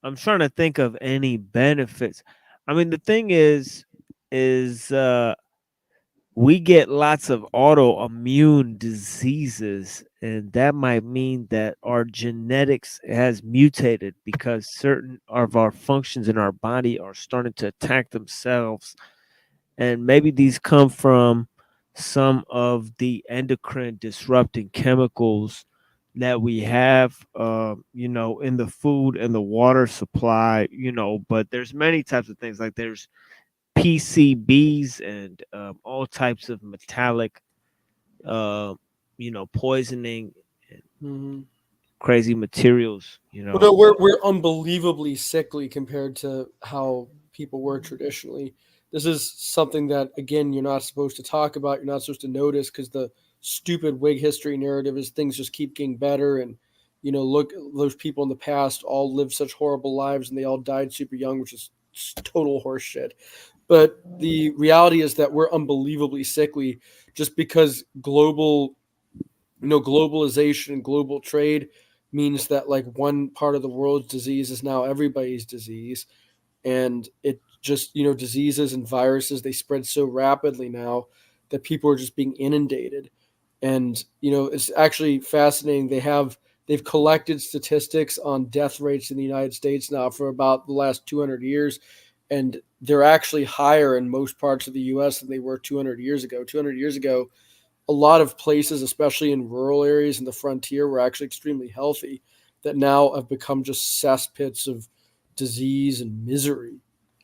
I'm trying to think of any benefits. I mean, the thing is we get lots of autoimmune diseases, and that might mean that our genetics has mutated because certain of our functions in our body are starting to attack themselves. And maybe these come from some of the endocrine disrupting chemicals that we have, you know, in the food and the water supply, you know. But there's many types of things, like there's PCBs and all types of metallic, you know, poisoning and crazy materials. You know, Well, no, we're unbelievably sickly compared to how people were traditionally. This is something that, again, you're not supposed to talk about. You're not supposed to notice, because the stupid Whig history narrative is things just keep getting better. And, look, those people in the past all lived such horrible lives and they all died super young, which is total horseshit. But the reality is that we're unbelievably sickly just because globalization and global trade means that like one part of the world's disease is now everybody's disease. And it just, diseases and viruses, they spread so rapidly now that people are just being inundated. And, it's actually fascinating. They've collected statistics on death rates in the United States now for about the last 200 years. And they're actually higher in most parts of the U.S. than they were 200 years ago. 200 years ago, a lot of places, especially in rural areas and the frontier, were actually extremely healthy that now have become just cesspits of disease and misery.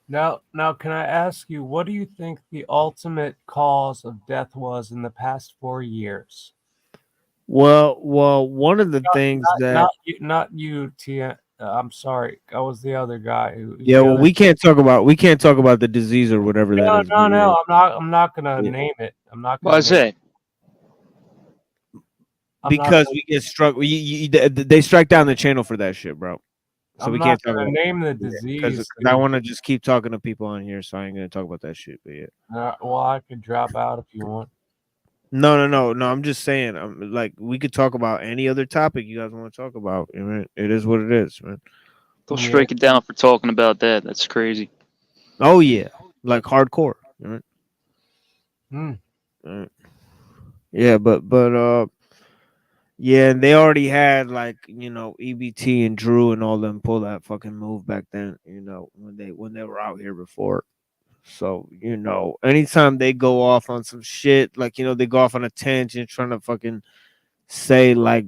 Now, can I ask you, what do you think the ultimate cause of death was in the past 4 years? Well, one of the things that not you, Tia. I'm sorry, I was the other guy. Well, we can't talk about the disease or whatever that is. No. I'm not gonna name it. I'm not. Why is that? Because we get struck. They strike down the channel for that shit, bro. So I'm we not can't talk gonna about name the disease. Because I want to just keep talking to people on here, so I ain't gonna talk about that shit. But yeah. Well, I could drop out if you want. No. I'm just saying. Like we could talk about any other topic you guys want to talk about. It is what it is, man. They'll strike it down for talking about that. That's crazy. Oh yeah, like hardcore. Yeah, but yeah, and they already had like EBT and Drew and all them pull that fucking move back then. When they were out here before. So anytime they go off on some shit, like they go off on a tangent trying to fucking say like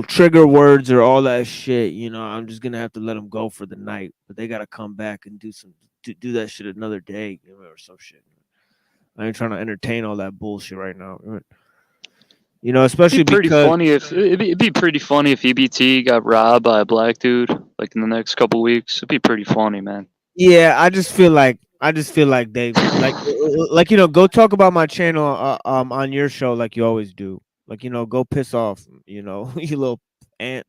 trigger words or all that shit, I'm just gonna have to let them go for the night. But they gotta come back and do that shit another day, or some shit. I ain't trying to entertain all that bullshit right now. Especially it'd be pretty funny if EBT got robbed by a black dude like in the next couple weeks. It'd be pretty funny, man. Yeah, I just feel like they like go talk about my channel on your show like you always do. Like go piss off, you little ant.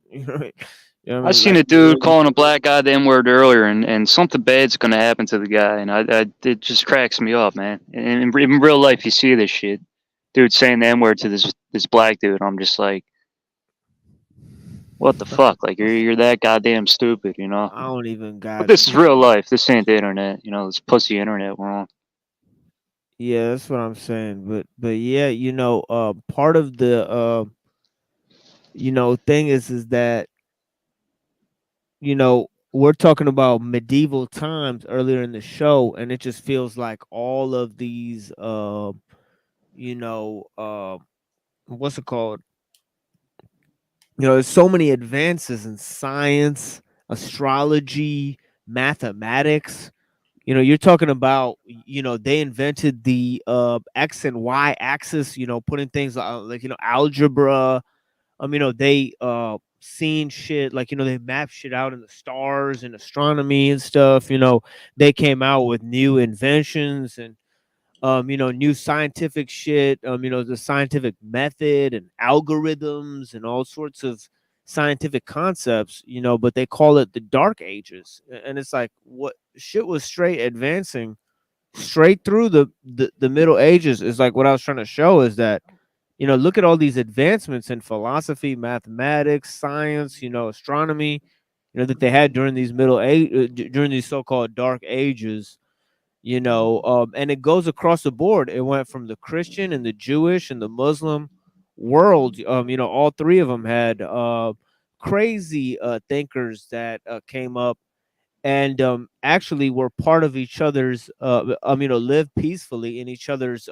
I seen a dude calling a black guy the N-word earlier, and something bad's gonna happen to the guy, and it just cracks me up, man. And in real life, you see this shit, dude saying the N-word to this black dude. I'm just like, what the fuck? Like you're that goddamn stupid, I don't even got. But this is real life. This ain't the internet. This pussy internet we're on. Yeah, that's what I'm saying. But yeah, part of the thing is that we're talking about medieval times earlier in the show, and it just feels like all of these what's it called? There's so many advances in science, astrology, mathematics. You're talking about, they invented the X and Y axis, putting things like, algebra. They seen shit like, they map shit out in the stars and astronomy and stuff. They came out with new inventions and new scientific shit, the scientific method and algorithms and all sorts of scientific concepts, but they call it the Dark Ages. And it's like, what shit was straight advancing straight through the Middle Ages is like what I was trying to show is that, look at all these advancements in philosophy, mathematics, science, astronomy, that they had during these during these so-called Dark Ages. And it goes across the board. It went from the Christian and the Jewish and the Muslim world. All three of them had crazy thinkers that came up and actually were part of each other's lived peacefully in each other's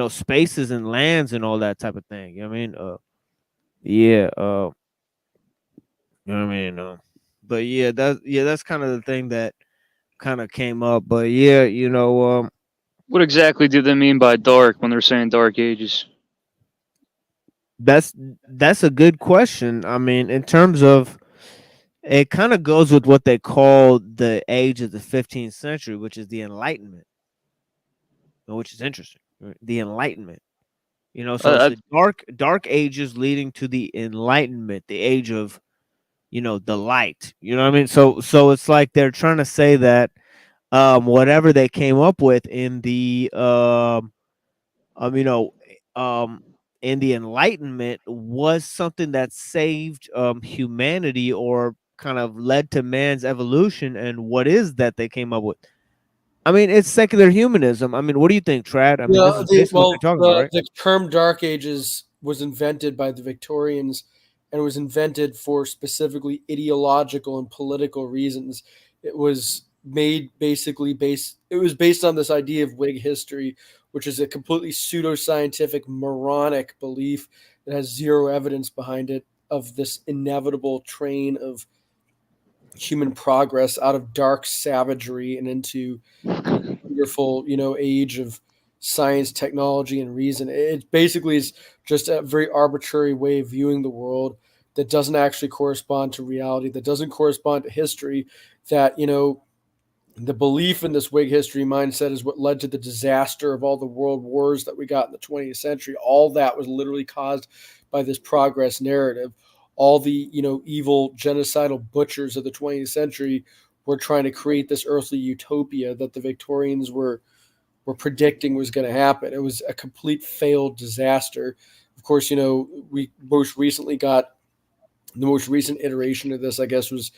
spaces and lands and all that type of thing. But yeah, that's kind of the thing that kind of came up. But yeah, what exactly do they mean by dark when they're saying Dark Ages? That's a good question. I mean, in terms of, it kind of goes with what they call the age of the 15th century, which is the Enlightenment, which is interesting. The Enlightenment, so it's the dark ages leading to the Enlightenment, the age of, the light. You know what I mean? So it's like they're trying to say that whatever they came up with in the in the Enlightenment was something that saved humanity or kind of led to man's evolution. And what is that they came up with? I mean, it's secular humanism. I mean, what do you think, Trad? I mean, this is basically what they're talking about, right? The term Dark Ages was invented by the Victorians, and it was invented for specifically ideological and political reasons. It was made it was based on this idea of Whig history, which is a completely pseudoscientific, moronic belief that has zero evidence behind it of this inevitable train of human progress out of dark savagery and into a wonderful, age of science, technology, and reason. It basically is just a very arbitrary way of viewing the world that doesn't actually correspond to reality, that doesn't correspond to history, that, the belief in this Whig history mindset is what led to the disaster of all the world wars that we got in the 20th century. All that was literally caused by this progress narrative. All the, evil genocidal butchers of the 20th century were trying to create this earthly utopia that the Victorians were predicting was going to happen. It was a complete failed disaster. Of course, we most recently got the most recent iteration of this, I guess, was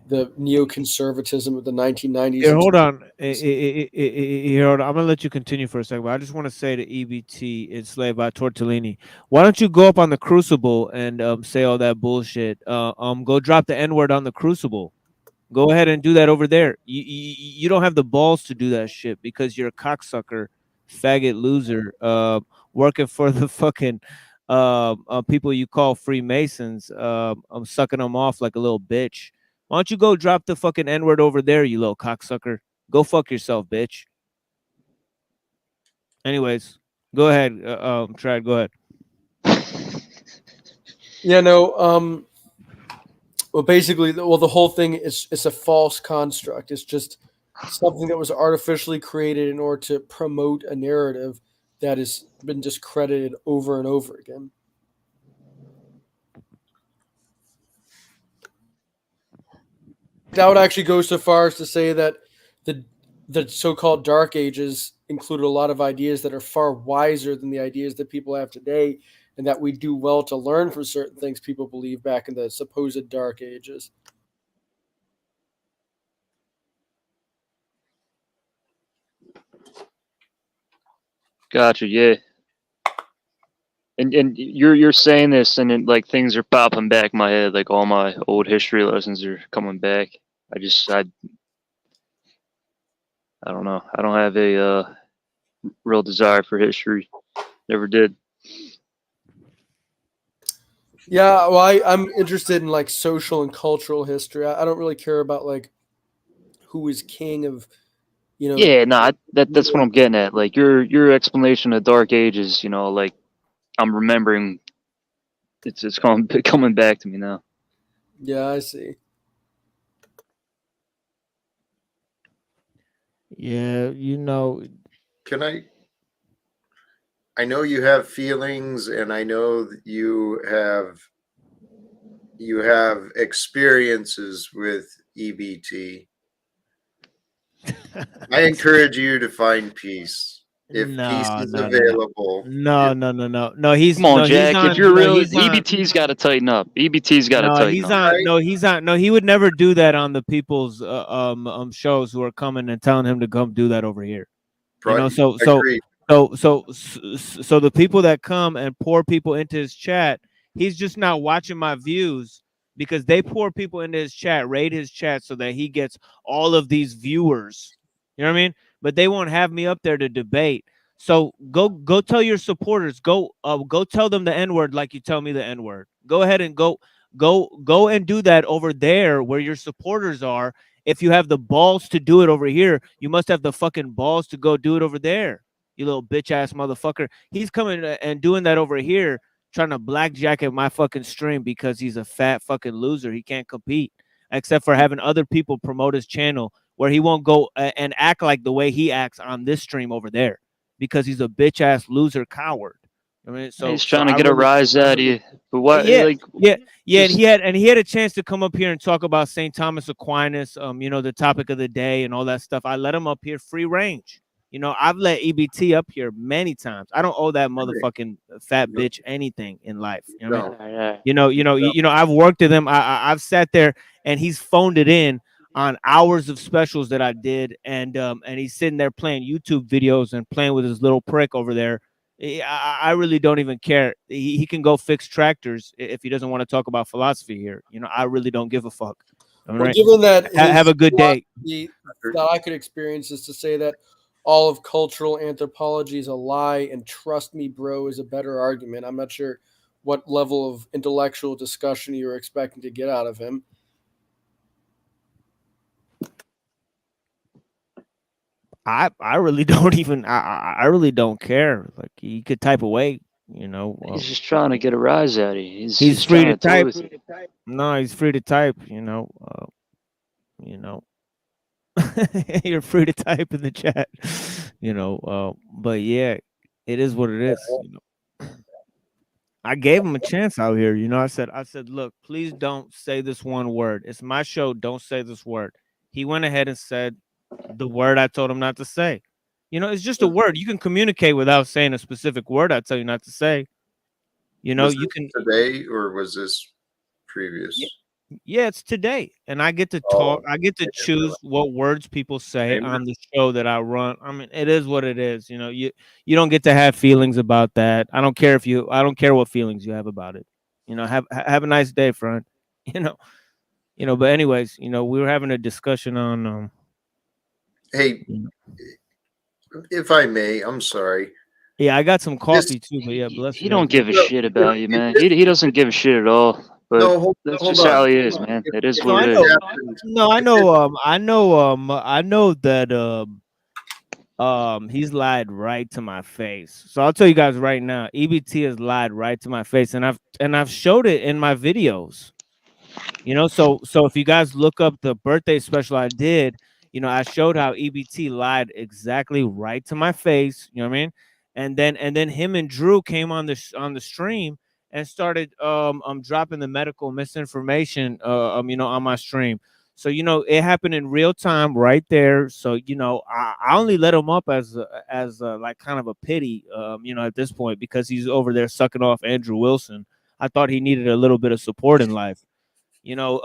the neoconservatism of the 1990s. Here, hold on. Here, hold on. I'm gonna let you continue for a second, but I just want to say to EBT, enslaved by Tortellini, why don't you go up on the Crucible and say all that bullshit? Go drop the N-word on the Crucible. Go ahead and do that over there. You don't have the balls to do that shit because you're a cocksucker, faggot loser, working for the fucking people you call Freemasons. I'm sucking them off like a little bitch. Why don't you go drop the fucking N-word over there, you little cocksucker? Go fuck yourself, bitch. Anyways, go ahead, Trad, go ahead. Yeah, no, well, basically, the whole thing it's a false construct. It's just something that was artificially created in order to promote a narrative that has been discredited over and over again. That would actually go so far as to say that the so-called Dark Ages included a lot of ideas that are far wiser than the ideas that people have today, and that we do well to learn from certain things people believe back in the supposed Dark Ages. Gotcha, yeah. And you're saying this, and then, like, things are popping back in my head, like all my old history lessons are coming back. I don't know. I don't have a real desire for history. Never did. Yeah, well, I'm interested in like social and cultural history. I don't really care about like who is king of, Yeah, no, that's what I'm getting at. Like your explanation of Dark Ages, like I'm remembering. It's coming back to me now. Yeah, I see. Yeah, Can I know you have feelings, and I know that you have experiences with EBT. I encourage you to find peace if peace is available. No. He's come on, no, Jack. He's on, if you're no, real, he's on, EBT's got to tighten up. EBT's got to tighten he's up. on. Right? No, he's on. No, he would never do that on the people's shows who are coming and telling him to come do that over here. So the people that come and pour people into his chat, he's just not watching my views because they pour people into his chat, raid his chat so that he gets all of these viewers. You know what I mean? But they won't have me up there to debate. So go tell your supporters, go tell them the N-word like you tell me the N-word. Go ahead and go and do that over there where your supporters are. If you have the balls to do it over here, you must have the fucking balls to go do it over there, you little bitch ass motherfucker. He's coming and doing that over here, trying to blackjacket my fucking stream because he's a fat fucking loser. He can't compete, except for having other people promote his channel where he won't go and act like the way he acts on this stream over there because he's a bitch ass loser coward. I mean, so he's trying to get a rise out of you. But what? Yeah, Like, yeah. just- And he had a chance to come up here and talk about St. Thomas Aquinas, you know, the topic of the day and all that stuff. I let him up here free range. You know, I've let EBT up here many times. I don't owe that motherfucking fat bitch anything in life. You know what I mean? You know, I've worked with him. I've sat there and he's phoned it in on hours of specials that I did, and he's sitting there playing YouTube videos and playing with his little prick over there. I really don't even care. He can go fix tractors if he doesn't want to talk about philosophy here. You know, I really don't give a fuck. All right. Given that Have a good day. That I could experience is to say that all of cultural anthropology is a lie, and trust me, bro, is a better argument. I'm not sure what level of intellectual discussion you were expecting to get out of him. I really don't even I really don't care. Like, he could type away, you know. He's just trying to get a rise out of you. He's free to type. No, he's free to type, you know. You're free to type in the chat, you know. But yeah, it is what it is, you know. I gave him a chance out here, you know. I said, look, please don't say this one word. It's my show. Don't say this word. He went ahead and said the word I told him not to say. You know, it's just a word. You can communicate without saying a specific word I tell you not to say. You know, you can today, or was this previous? Yeah, it's today, and I get to talk. I get to choose what words people say on the show that I run. I mean, it is what it is. You know, you don't get to have feelings about that. I don't care what feelings you have about it. You know, have a nice day, friend. You know. But anyways, you know, we were having a discussion on. Hey, if I may, I'm sorry. Yeah, I got some coffee too, but yeah, bless you. He don't give a shit about you, man. He doesn't give a shit at all. But that's just how he is, man. It is what it is. No, I know that he's lied right to my face. So I'll tell you guys right now, EBT has lied right to my face, and I've showed it in my videos. You know, so if you guys look up the birthday special I did, you know, I showed how EBT lied exactly right to my face. You know what I mean? And then him and Drew came on the stream and started dropping the medical misinformation you know, on my stream. So, you know, it happened in real time right there. So, you know, I only let him up as like kind of a pity, you know, at this point, because he's over there sucking off Andrew Wilson. I thought he needed a little bit of support in life, you know.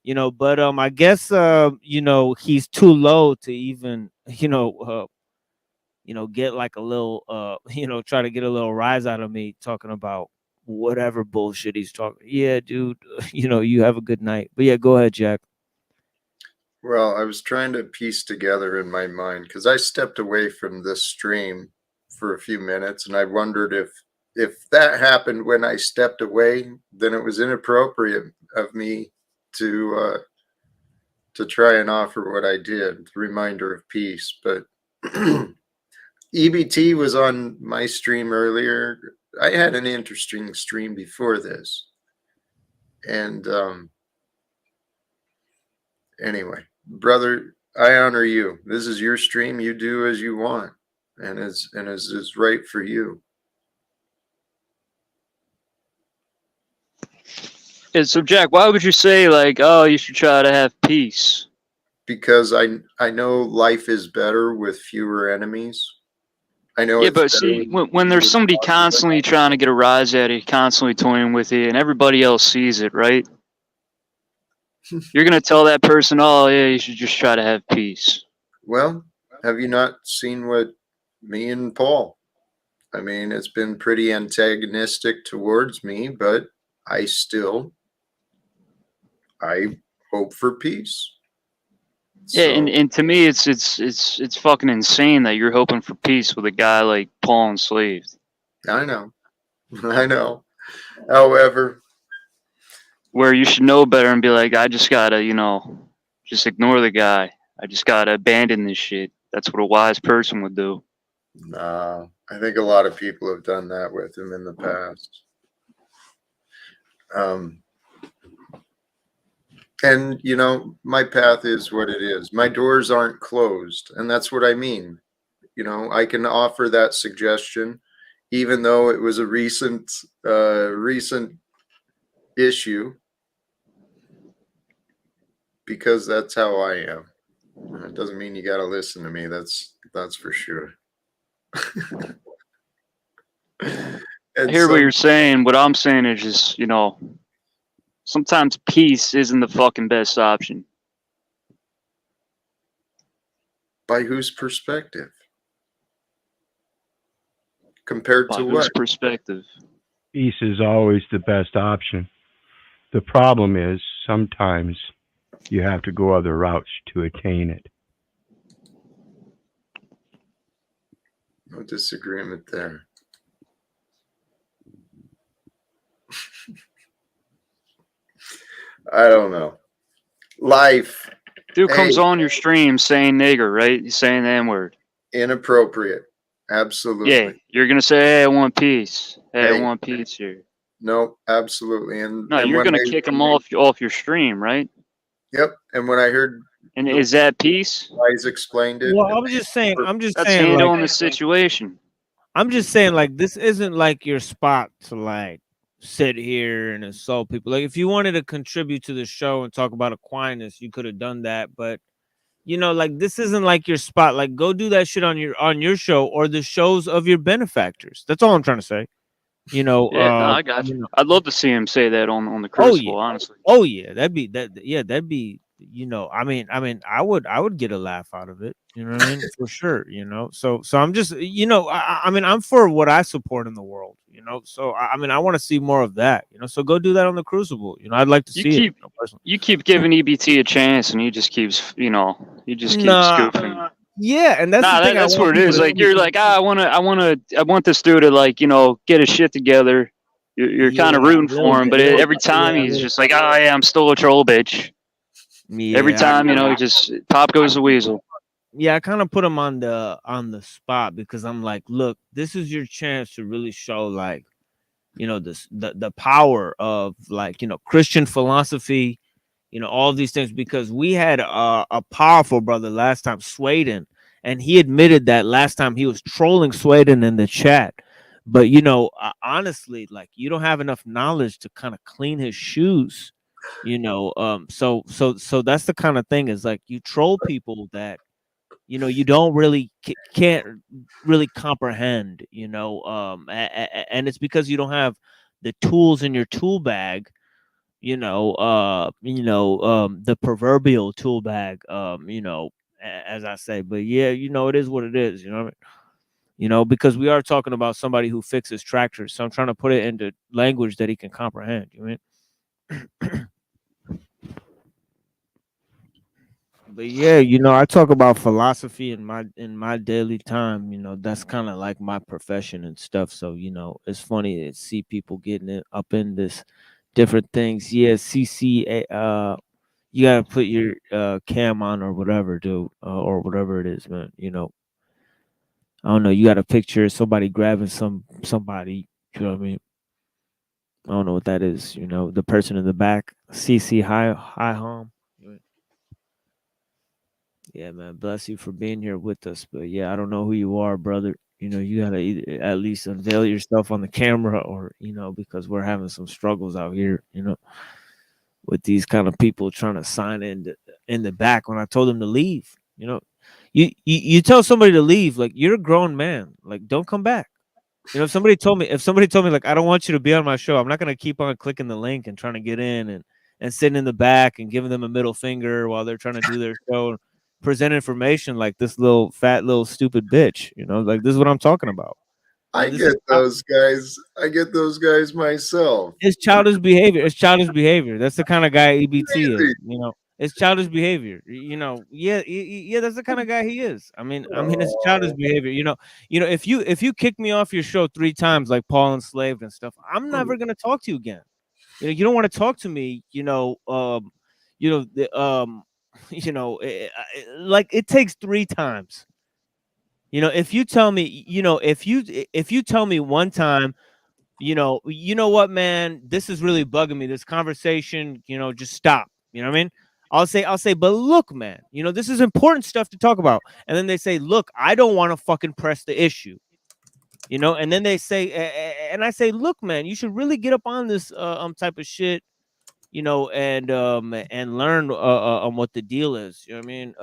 You know, but I guess you know, he's too low to even, you know, get like a little you know, try to get a little rise out of me talking about whatever bullshit he's talking. Yeah, dude, you know, you have a good night. But yeah, go ahead, Jack. Well, I was trying to piece together in my mind, because I stepped away from this stream for a few minutes, and I wondered if that happened when I stepped away, then it was inappropriate of me to try and offer what I did, the reminder of peace. But EBT was on my stream earlier. I had an interesting stream before this, and anyway, brother, I honor you. This is your stream. You do as you want, and as is right for you. Yeah, so Jack, why would you say, like, oh, you should try to have peace? Because I know life is better with fewer enemies. I know. Yeah, but see, when there's somebody constantly trying to get a rise at you, constantly toying with you, and everybody else sees it, right? You're going to tell that person, oh, yeah, you should just try to have peace. Well, have you not seen what me and Paul? I mean, it's been pretty antagonistic towards me, but I hope for peace. Yeah, and to me, it's fucking insane that you're hoping for peace with a guy like Paul Enslaved. I know. However, where you should know better and be like, I just gotta, you know, just ignore the guy. I just gotta abandon this shit. That's what a wise person would do. Nah, I think a lot of people have done that with him in the past. And, you know, my path is what it is. My doors aren't closed, and that's what I mean. You know, I can offer that suggestion, even though it was a recent issue, because that's how I am. It doesn't mean you got to listen to me. That's for sure. I hear what you're saying. What I'm saying is just, sometimes peace isn't the fucking best option. By whose perspective? Compared to what? By whose perspective? Peace is always the best option. The problem is sometimes you have to go other routes to attain it. No disagreement there. I don't know. Life. Dude comes on your stream saying nigger, right? He's saying the N-word. Inappropriate. Absolutely. Yeah, you're going to say, hey, I want peace. Hey, I want peace here. No, absolutely. And you're going to kick him off your stream, right? Yep. And when I heard... And is that peace? Guys explained it. Well, I'm just saying that's handling the situation. I'm just saying, like, this isn't like your spot to, like, sit here and insult people. Like, if you wanted to contribute to the show and talk about Aquinas, you could have done that. But, like, this isn't like your spot. Like, go do that shit on your show or the shows of your benefactors. That's all I'm trying to say. I got you. I'd love to see him say that on the Crucible, honestly. Oh yeah, that'd be I mean, I would get a laugh out of it, you know what I mean? For sure, So I'm just, I mean, I'm for what I support in the world, So I mean, I want to see more of that, So go do that on the Crucible, I'd like to see it. You keep giving EBT a chance, and he just keeps, scooping. Yeah, and that's what it is. Like you're like, I want this dude to like, get his shit together. You're kind of rooting for him, but every time he's just like, oh yeah, I'm still a troll bitch. Yeah, every time, he just pop goes the weasel. Yeah, I kind of put him on the spot because I'm like, look, this is your chance to really show like, the power of like, Christian philosophy. All these things, because we had a powerful brother last time, Sweden, and he admitted that last time he was trolling Sweden in the chat. But, honestly, like, you don't have enough knowledge to kind of clean his shoes, so that's the kind of thing is like you troll people that, you don't really can't really comprehend, and it's because you don't have the tools in your tool bag. The proverbial tool bag, as I say, but yeah, it is what it is, because we are talking about somebody who fixes tractors. So I'm trying to put it into language that he can comprehend, But yeah, I talk about philosophy in my daily time, that's kind of like my profession and stuff. So, it's funny to see people getting it up in this different things. Yeah, CC, you gotta put your cam on or whatever, dude, or whatever it is, man. I don't know. You got a picture of somebody grabbing somebody. You know what I mean? I don't know what that is. The person in the back. CC, hi home. Yeah, man. Bless you for being here with us. But yeah, I don't know who you are, brother. You gotta at least unveil yourself on the camera, or because we're having some struggles out here, with these kind of people trying to sign in the back when I told them to leave. You tell somebody to leave, like, you're a grown man, like, don't come back. If somebody told me like, I don't want you to be on my show, I'm not gonna keep on clicking the link and trying to get in and sitting in the back and giving them a middle finger while they're trying to do their show. Present information like this little fat little stupid bitch, like this is what I'm talking about. I get those guys. I get those guys myself. It's childish behavior. That's the kind of guy EBT is. It's childish behavior. Yeah, that's the kind of guy he is. I mean, it's childish behavior. If you kick me off your show 3 times like Paul Enslaved and stuff, I'm never gonna talk to you again. You don't want to talk to me. Like it takes 3 times. If you tell me, if you tell me one time, you know what, man, this is really bugging me, this conversation, just stop. You know what I mean? I'll say, but look, man, this is important stuff to talk about. And then they say, look, I don't want to fucking press the issue. You know, and then they say, and I say, look, man, you should really get up on this type of shit, you know, and learn on what the deal is. You know what I mean?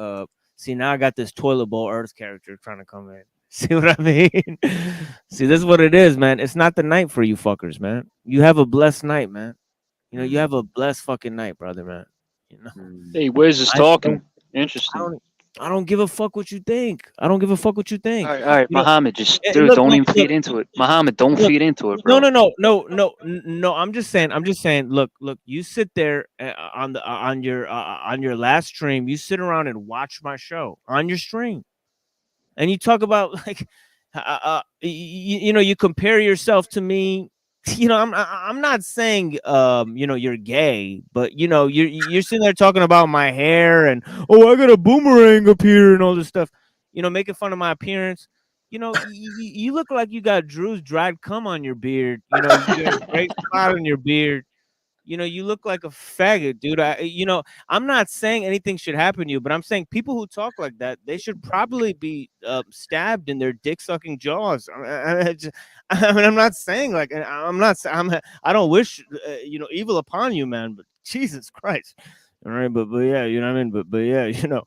See, now I got this toilet bowl Earth character trying to come in. See what I mean? See, this is what it is, man. It's not the night for you fuckers, man. You have a blessed night, man. You know, you have a blessed fucking night, brother, man. You know. Hey, where's this talking? Interesting. I don't give a fuck what you think. I don't give a fuck what you think. All right, You know, Muhammad, just dude, look, don't look, even feed into it. Muhammad, don't feed into it, no, bro. no. I'm just saying. Look. You sit there on your last stream. You sit around and watch my show on your stream, and you talk about like, you know, you compare yourself to me. You know, I'm not saying you know, you're gay, but you know, you're sitting there talking about my hair and, oh, I got a boomerang up here and all this stuff, you know, making fun of my appearance. You know, you look like you got Drew's dried cum on your beard. You know, you got a great spot on your beard. You know, you look like a faggot, dude. You know, I'm not saying anything should happen to you, but I'm saying people who talk like that, they should probably be stabbed in their dick sucking jaws. I mean, I'm not saying like, I don't wish you know, evil upon you, man. But Jesus Christ, all right. But yeah, you know what I mean. But yeah, you know,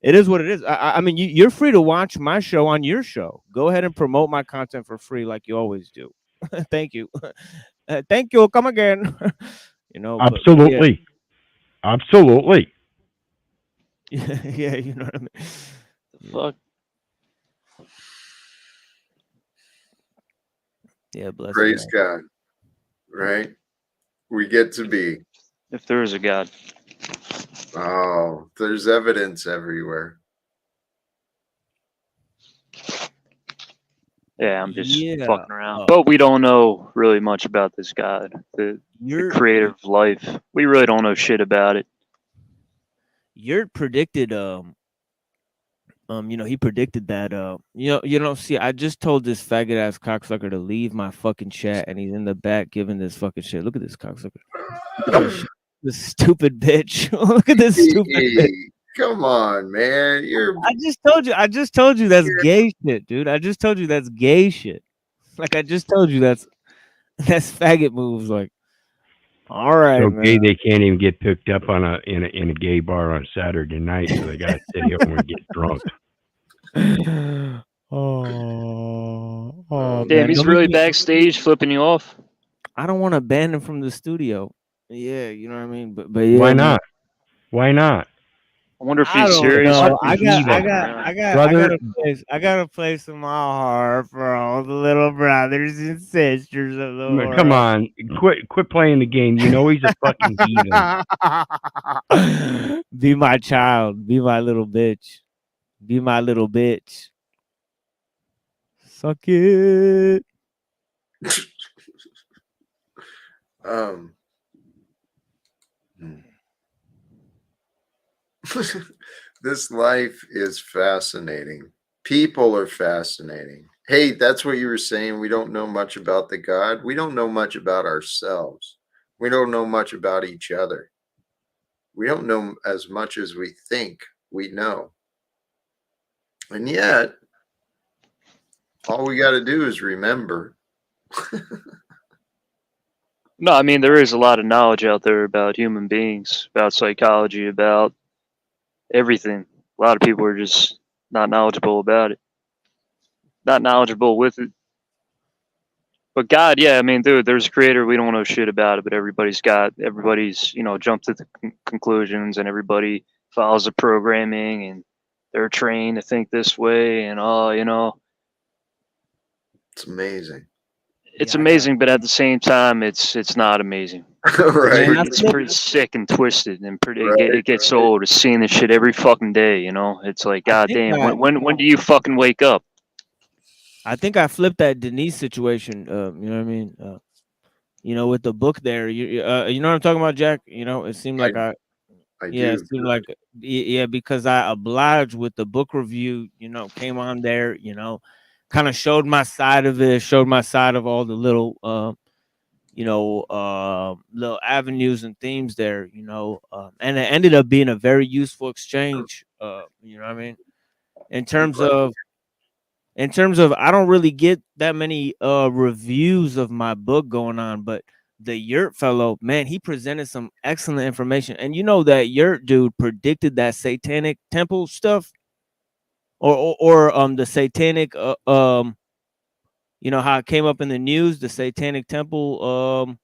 it is what it is. I mean, you're free to watch my show on your show. Go ahead and promote my content for free, like you always do. Thank you. Thank you. Come again. You know, absolutely, yeah. Absolutely. Yeah, you know what I mean. Fuck. Yeah, bless. Praise God. Right? We get to be. If there is a God. Oh, there's evidence everywhere. Yeah, I'm just fucking around. But we don't know really much about this God, the creator of life. We really don't know shit about it. Yurt predicted, you know, he predicted that, you know, see, I just told this faggot ass cocksucker to leave my fucking chat, and he's in the back giving this fucking shit. Look at this cocksucker. This stupid bitch. Look at this stupid bitch. Come on, man. I just told you that's gay shit, dude. I just told you that's gay shit. Like, I just told you that's faggot moves. Like, all right, so man. gay they can't even get picked up in a gay bar on Saturday night, so they gotta sit here and get drunk. Oh, damn, man. he's really backstage flipping you off. I don't want to ban him from the studio. Yeah, you know what I mean. But yeah, why not? Why not? I wonder if he's serious. I got a place in my heart for all the little brothers and sisters of the world. Come on, quit playing the game. You know he's a fucking heathen. Be my child. Be my little bitch. Be my little bitch. Suck it. This life is fascinating. People are fascinating. Hey, that's what you were saying. We don't know much about the God. We don't know much about ourselves. We don't know much about each other. We don't know as much as we think we know. And yet, all we got to do is remember. No, I mean, there is a lot of knowledge out there about human beings, about psychology, about everything. A lot of people are just not knowledgeable about it, not knowledgeable with it. But God, yeah, I mean, dude, there's a creator. We don't know shit about it, but everybody's, you know, jumped to the conclusions, and everybody follows the programming, and they're trained to think this way, and you know. It's amazing. It's amazing, but at the same time, it's not amazing. Right. It's pretty sick and twisted, and it gets old. It's seeing this shit every fucking day. You know, it's like, goddamn, when do you fucking wake up? I think I flipped that Denise situation. You know what I mean? You know, with the book there. You know what I'm talking about, Jack? You know, it seemed like it seemed like because I obliged with the book review. You know, came on there. You know, kind of showed my side of it. Showed my side of all the little. You know, little avenues and themes there, you know, and it ended up being a very useful exchange, you know what I mean? In terms in terms of, I don't really get that many reviews of my book going on, but the Yurt fellow, man, he presented some excellent information. And you know that Yurt dude predicted that Satanic temple stuff, or the Satanic you know how it came up in the news, the Satanic temple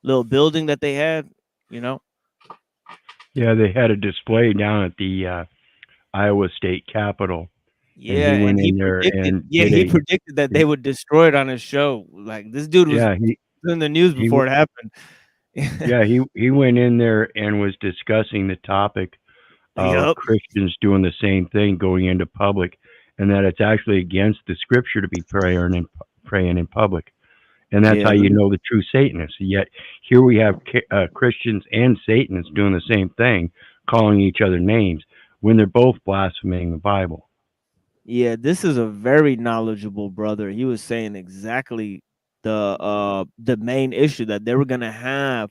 little building that they had, you know. Yeah, they had a display down at the Iowa State Capitol. Yeah, and he went in there and he predicted that they would destroy it on his show. Like, this dude was in the news before it happened. Yeah, he went in there and was discussing the topic of Christians doing the same thing, going into public, and that it's actually against the scripture to be praying in public. And that's how you know the true Satanists. Yet here we have Christians and Satanists doing the same thing, calling each other names when they're both blaspheming the Bible. Yeah, this is a very knowledgeable brother. He was saying exactly the main issue that they were gonna have,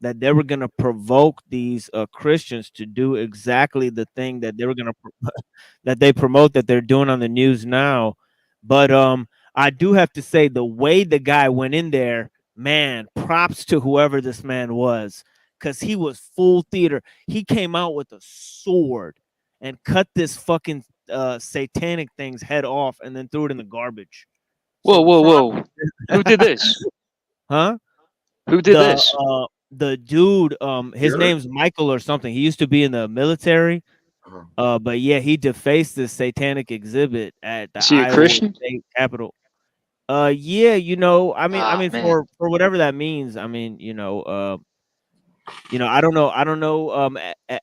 that they were gonna provoke these Christians to do exactly the thing that they were gonna that they promote, that they're doing on the news now. But I do have to say, the way the guy went in there, man, props to whoever this man was, because he was full theater. He came out with a sword and cut this fucking satanic thing's head off and then threw it in the garbage. Whoa. Who did this? Huh? Who did this? The dude, his name's Michael or something. He used to be in the military. But yeah, he defaced this satanic exhibit at the Iowa State Capitol. Yeah, you know, I mean, for whatever that means. I mean, you know, I don't know.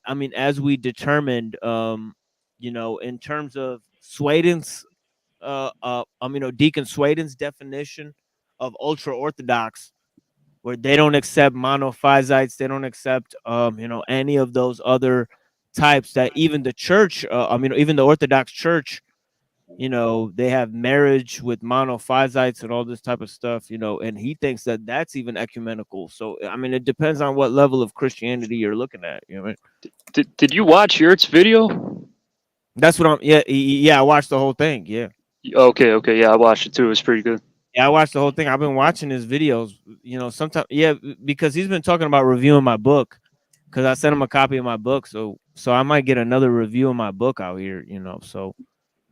I mean, as we determined, you know, in terms of Sweden's, you know, Deacon Sweden's definition of ultra orthodox, where they don't accept monophysites, they don't accept, you know, any of those other types that even the church, even the Orthodox Church, you know, they have marriage with monophysites and all this type of stuff, you know, and he thinks that that's even ecumenical. So, I mean, it depends on what level of Christianity you're looking at, you know what I mean? Did you watch Yurt's video? That's what I watched the whole thing, yeah. Okay, yeah, I watched it too. It was pretty good. Yeah, I watched the whole thing. I've been watching his videos, you know, sometimes, because he's been talking about reviewing my book, because I sent him a copy of my book, so I might get another review of my book out here, you know, so.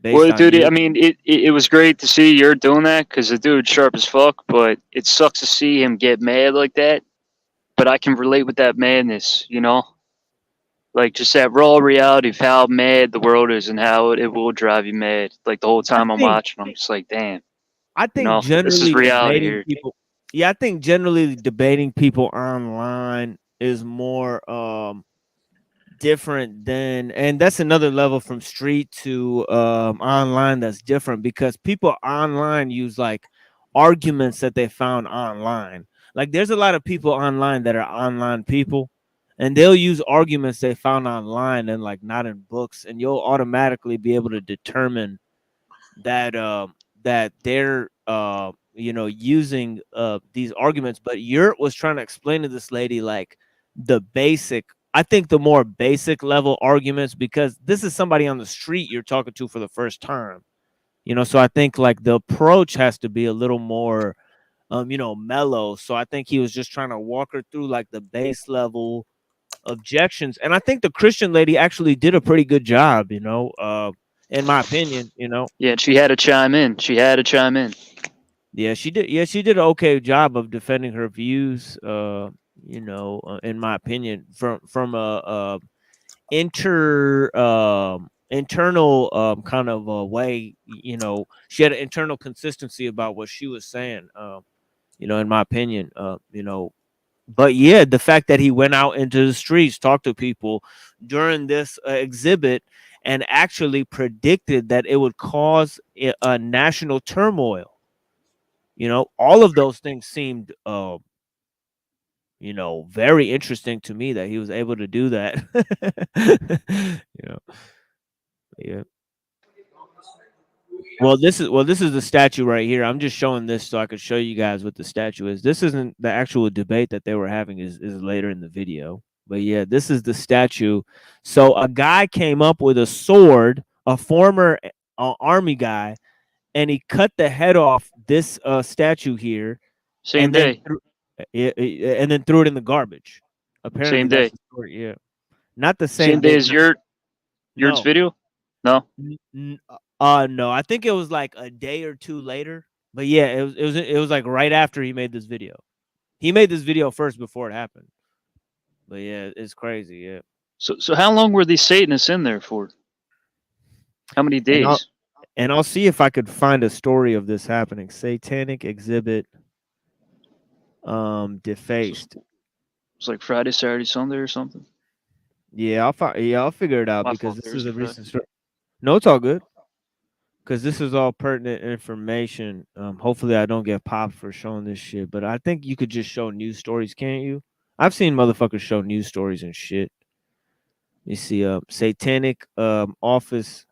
Well, dude, I mean, it was great to see you're doing that, because the dude's sharp as fuck, but it sucks to see him get mad like that. But I can relate with that madness, you know? Like, just that raw reality of how mad the world is and how it will drive you mad. Like, the whole time I'm watching, I'm just like, damn. I think, you know, generally this is reality here. I think generally debating people online is more different than, and that's another level from street to online, that's different, because people online use like arguments that they found online. Like, there's a lot of people online that are online people, and they'll use arguments they found online and like not in books, and you'll automatically be able to determine that that they're you know, using these arguments. But Yurt was trying to explain to this lady like the basic, I think the more basic level arguments, because this is somebody on the street you're talking to for the first time, you know. So I think like the approach has to be a little more you know, mellow. So I think he was just trying to walk her through like the base level objections, and I think the Christian lady actually did a pretty good job, you know, in my opinion, you know. Yeah, she had to chime in. Yeah, she did. Yeah, she did an okay job of defending her views. You know, in my opinion, from a internal kind of a way. You know, she had an internal consistency about what she was saying. You know, in my opinion, you know. But yeah, the fact that he went out into the streets, talked to people during this exhibit, and actually predicted that it would cause a national turmoil. You know, all of those things seemed, you know, very interesting to me, that he was able to do that. You know, yeah. Well, this is the statue right here. I'm just showing this so I could show you guys what the statue is. This isn't the actual debate that they were having, is later in the video. But yeah, this is the statue. So a guy came up with a sword, a former army guy, and he cut the head off this statue here, Same and day. and then threw it in the garbage. Apparently, Same that's day. the story. Yeah, not the Same day as Yurt's no. video. No. No. I think it was like a day or two later. But yeah, it was like right after he made this video. He made this video first before it happened. But yeah, it's crazy. Yeah. So how long were these Satanists in there for? How many days? And I'll see if I could find a story of this happening. Satanic exhibit defaced. It's like Friday, Saturday, Sunday or something. Yeah, I'll figure it out My because fault, this is a Thursday, recent story. No, it's all good. Because this is all pertinent information. Hopefully I don't get popped for showing this shit. But I think you could just show news stories, can't you? I've seen motherfuckers show news stories and shit. You see, Satanic office.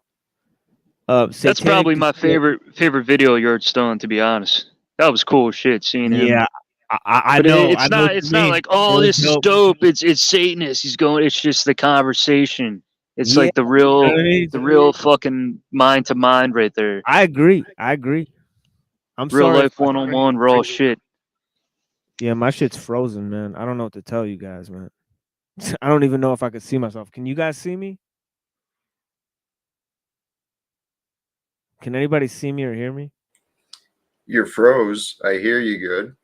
That's probably my favorite video Yurt's done, to be honest. That was cool shit seeing him. Yeah, I But know. it's not like, oh, this is dope. It's Satanist. He's going. It's just the conversation. It's like the real fucking mind to mind right there. I agree. I'm real sorry. Life 101 raw shit. Yeah, my shit's frozen, man. I don't know what to tell you guys, man. I don't even know if I could see myself. Can you guys see me? Can anybody see me or hear me? You're froze. I hear you good.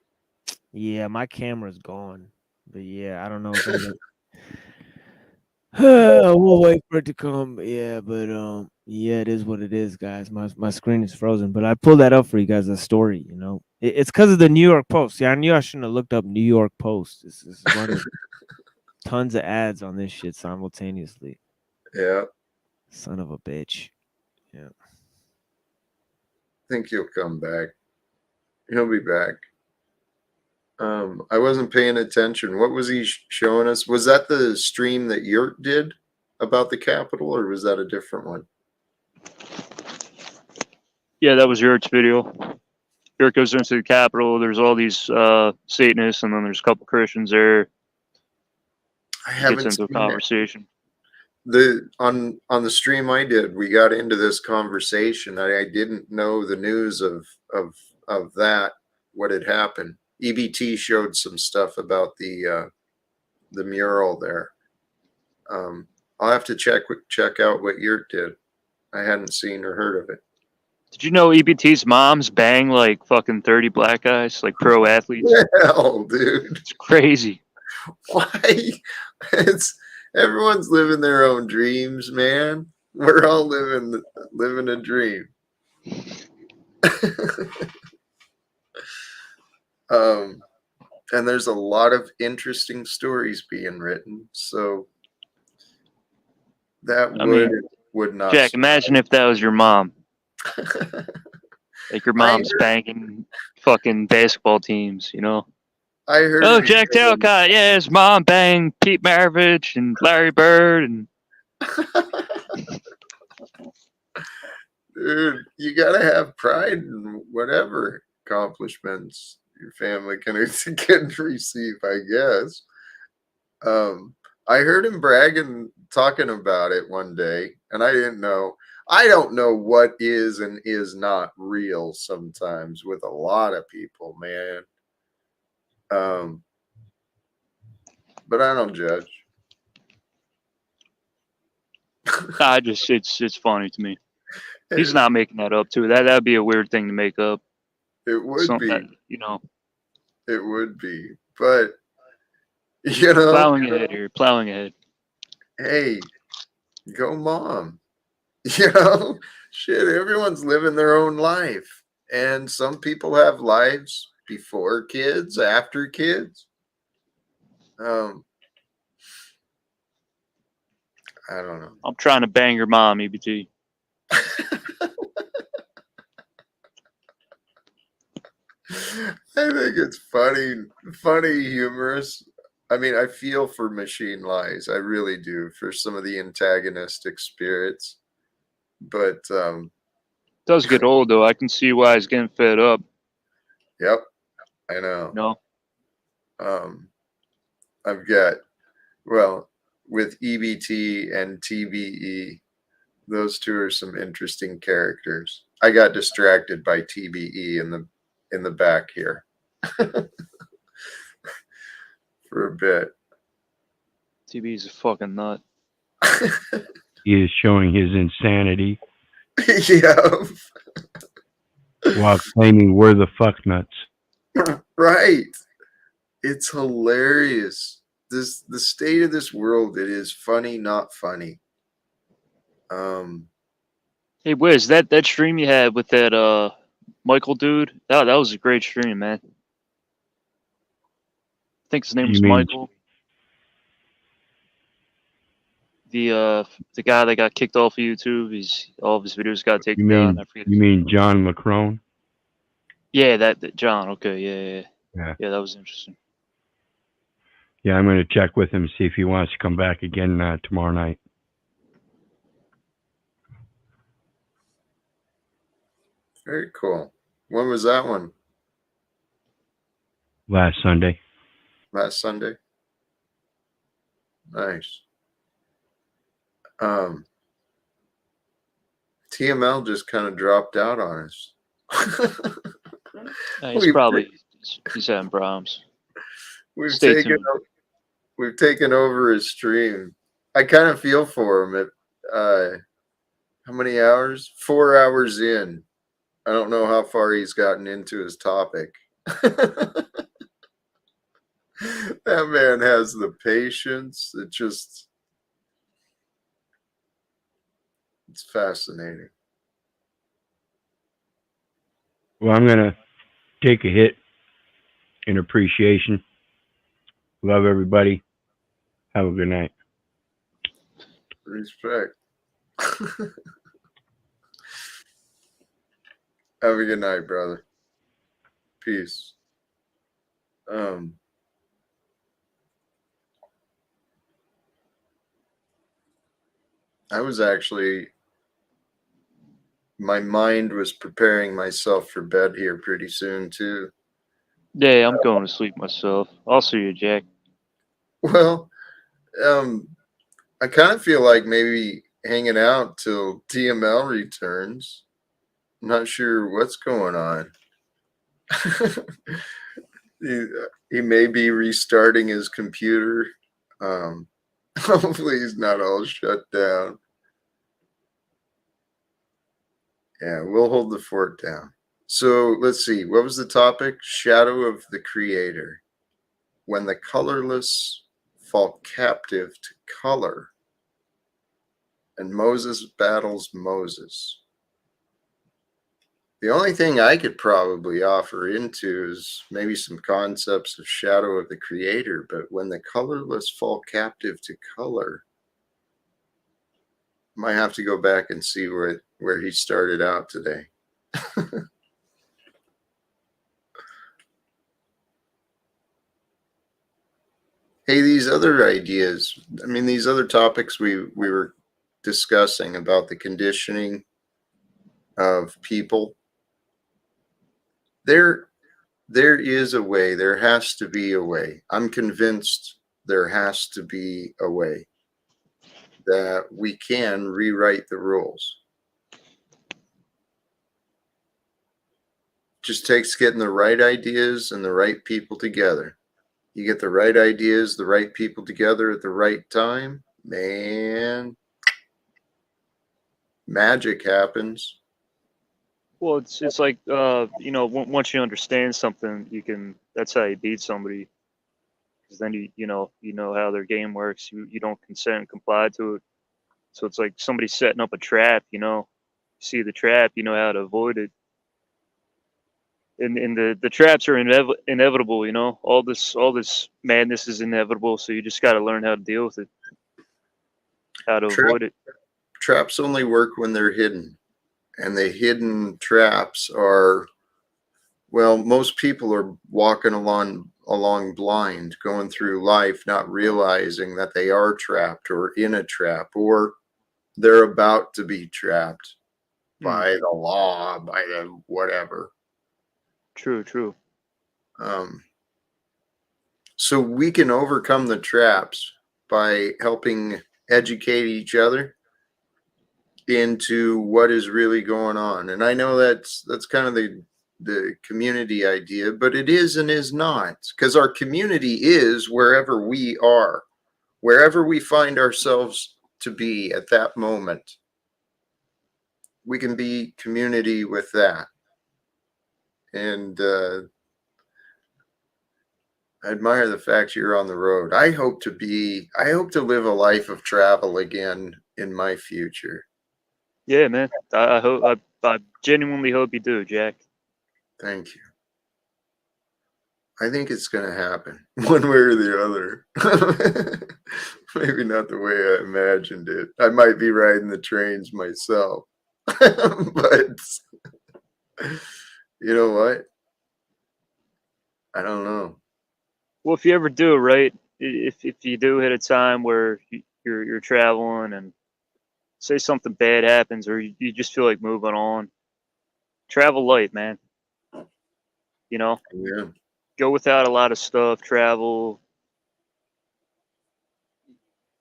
Yeah, my camera's gone. But yeah, I don't know if we'll wait for it to come. Yeah, but yeah, it is what it is, guys. My screen is frozen. But I pulled that up for you guys, a story, you know. It's because of the New York Post. Yeah, I knew I shouldn't have looked up New York Post. This is running tons of ads on this shit simultaneously. Yeah. Son of a bitch. Yeah. I think he'll come back. He'll be back. I wasn't paying attention. What was he showing us? Was that the stream that Yurt did about the Capitol, or was that a different one? Yeah, that was Yurt's video. Yurt goes into the Capitol. There's all these Satanists, and then there's a couple Christians there. I haven't gets into a conversation. On the stream I did, we got into this conversation. I didn't know the news of that, what had happened. EBT showed some stuff about the mural there. I'll have to check out what Yurt did. I hadn't seen or heard of it. Did you know EBT's moms bang like fucking 30 black guys, like pro athletes? Hell, dude. It's crazy. Why? Everyone's living their own dreams, man. We're all living a dream. And there's a lot of interesting stories being written. So that would not. Jack, imagine if that was your mom. Like your mom's banging fucking basketball teams, you know? I heard. Oh, Jack Talcott, yeah, his mom banged Pete Maravich and Larry Bird and. Dude, you gotta have pride in whatever accomplishments your family can receive, I guess. I heard him bragging, talking about it one day, and I didn't know. I don't know what is and is not real sometimes with a lot of people, man. But I don't judge. It's funny to me. He's not making that up too. That'd be a weird thing to make up. It would be, you know. It would be, but you know, plowing ahead. Hey, go mom. You know, shit. Everyone's living their own life, and some people have lives before kids, after kids. I don't know. I'm trying to bang your mom, EBT. I think it's funny, humorous. I mean, I feel for Machine Lies. I really do, for some of the antagonistic spirits. But it does get old though. I can see why he's getting fed up. Yep, I know. No. I've got, well, with EBT and TBE, those two are some interesting characters. I got distracted by TBE in the back here for a bit. TB's a fucking nut. He is showing his insanity Yeah. while claiming we're the fuck nuts. Right. It's hilarious. The state of this world, it is funny, not funny. Hey, Wiz, that stream you had with that Michael dude, that was a great stream, man. I think his name was Michael. The guy that got kicked off of YouTube, all of his videos got taken down. I forget. You mean John McCrone? Yeah, that John. Okay, yeah, that was interesting. Yeah, I'm going to check with him, see if he wants to come back again tomorrow night. Very cool. When was that one? Last Sunday. Last Sunday. Nice. TML just kind of dropped out on us. He's having problems. We've taken over his stream. I kind of feel for him at how many hours? 4 hours in. I don't know how far he's gotten into his topic. That man has the patience. It's fascinating. Well, I'm going to take a hit in appreciation. Love everybody. Have a good night. Respect. Have a good night, brother. Peace. I was actually, my mind was preparing myself for bed here pretty soon too. Yeah, I'm going to sleep myself. I'll see you, Jack. Well, I kind of feel like maybe hanging out till TML returns. I'm not sure what's going on. He may be restarting his computer. Hopefully he's not all shut down. Yeah, we'll hold the fort down. So let's see. What was the topic? Shadow of the Creator. When the colorless fall captive to color. And Moses battles Moses. The only thing I could probably offer into is maybe some concepts of shadow of the Creator, but when the colorless fall captive to color, might have to go back and see where he started out today. Hey, these other ideas, I mean, these other topics we were discussing about the conditioning of people, there is a way. There has to be a way. I'm convinced there has to be a way that we can rewrite the rules. Just takes getting the right ideas and the right people together. You get the right ideas, the right people together at the right time, man, magic happens. Well, it's like once you understand something, that's how you beat somebody. Because then you know how their game works. You don't consent and comply to it. So it's like somebody setting up a trap. You see the trap, you know how to avoid it. And the traps are inevitable. All this madness is inevitable. So you just got to learn how to deal with it, how to avoid it. Traps only work when they're hidden. And the hidden traps are, well, most people are walking along blind, going through life, not realizing that they are trapped or in a trap, or they're about to be trapped by the law, by the whatever. True. So we can overcome the traps by helping educate each other into what is really going on. And I know that's kind of the community idea, but it is and is not, because our community is wherever we are, wherever we find ourselves to be at that moment. We can be community with that. And I admire the fact you're on the road. I hope to live a life of travel again in my future. Yeah, man. I genuinely hope you do, Jack. Thank you. I think it's going to happen one way or the other. Maybe not the way I imagined it. I might be riding the trains myself. But you know what? I don't know. Well, if you ever do, right? If you do hit a time where you're traveling and say something bad happens, or you just feel like moving on, travel light, man. You know? Yeah. Go without a lot of stuff, travel.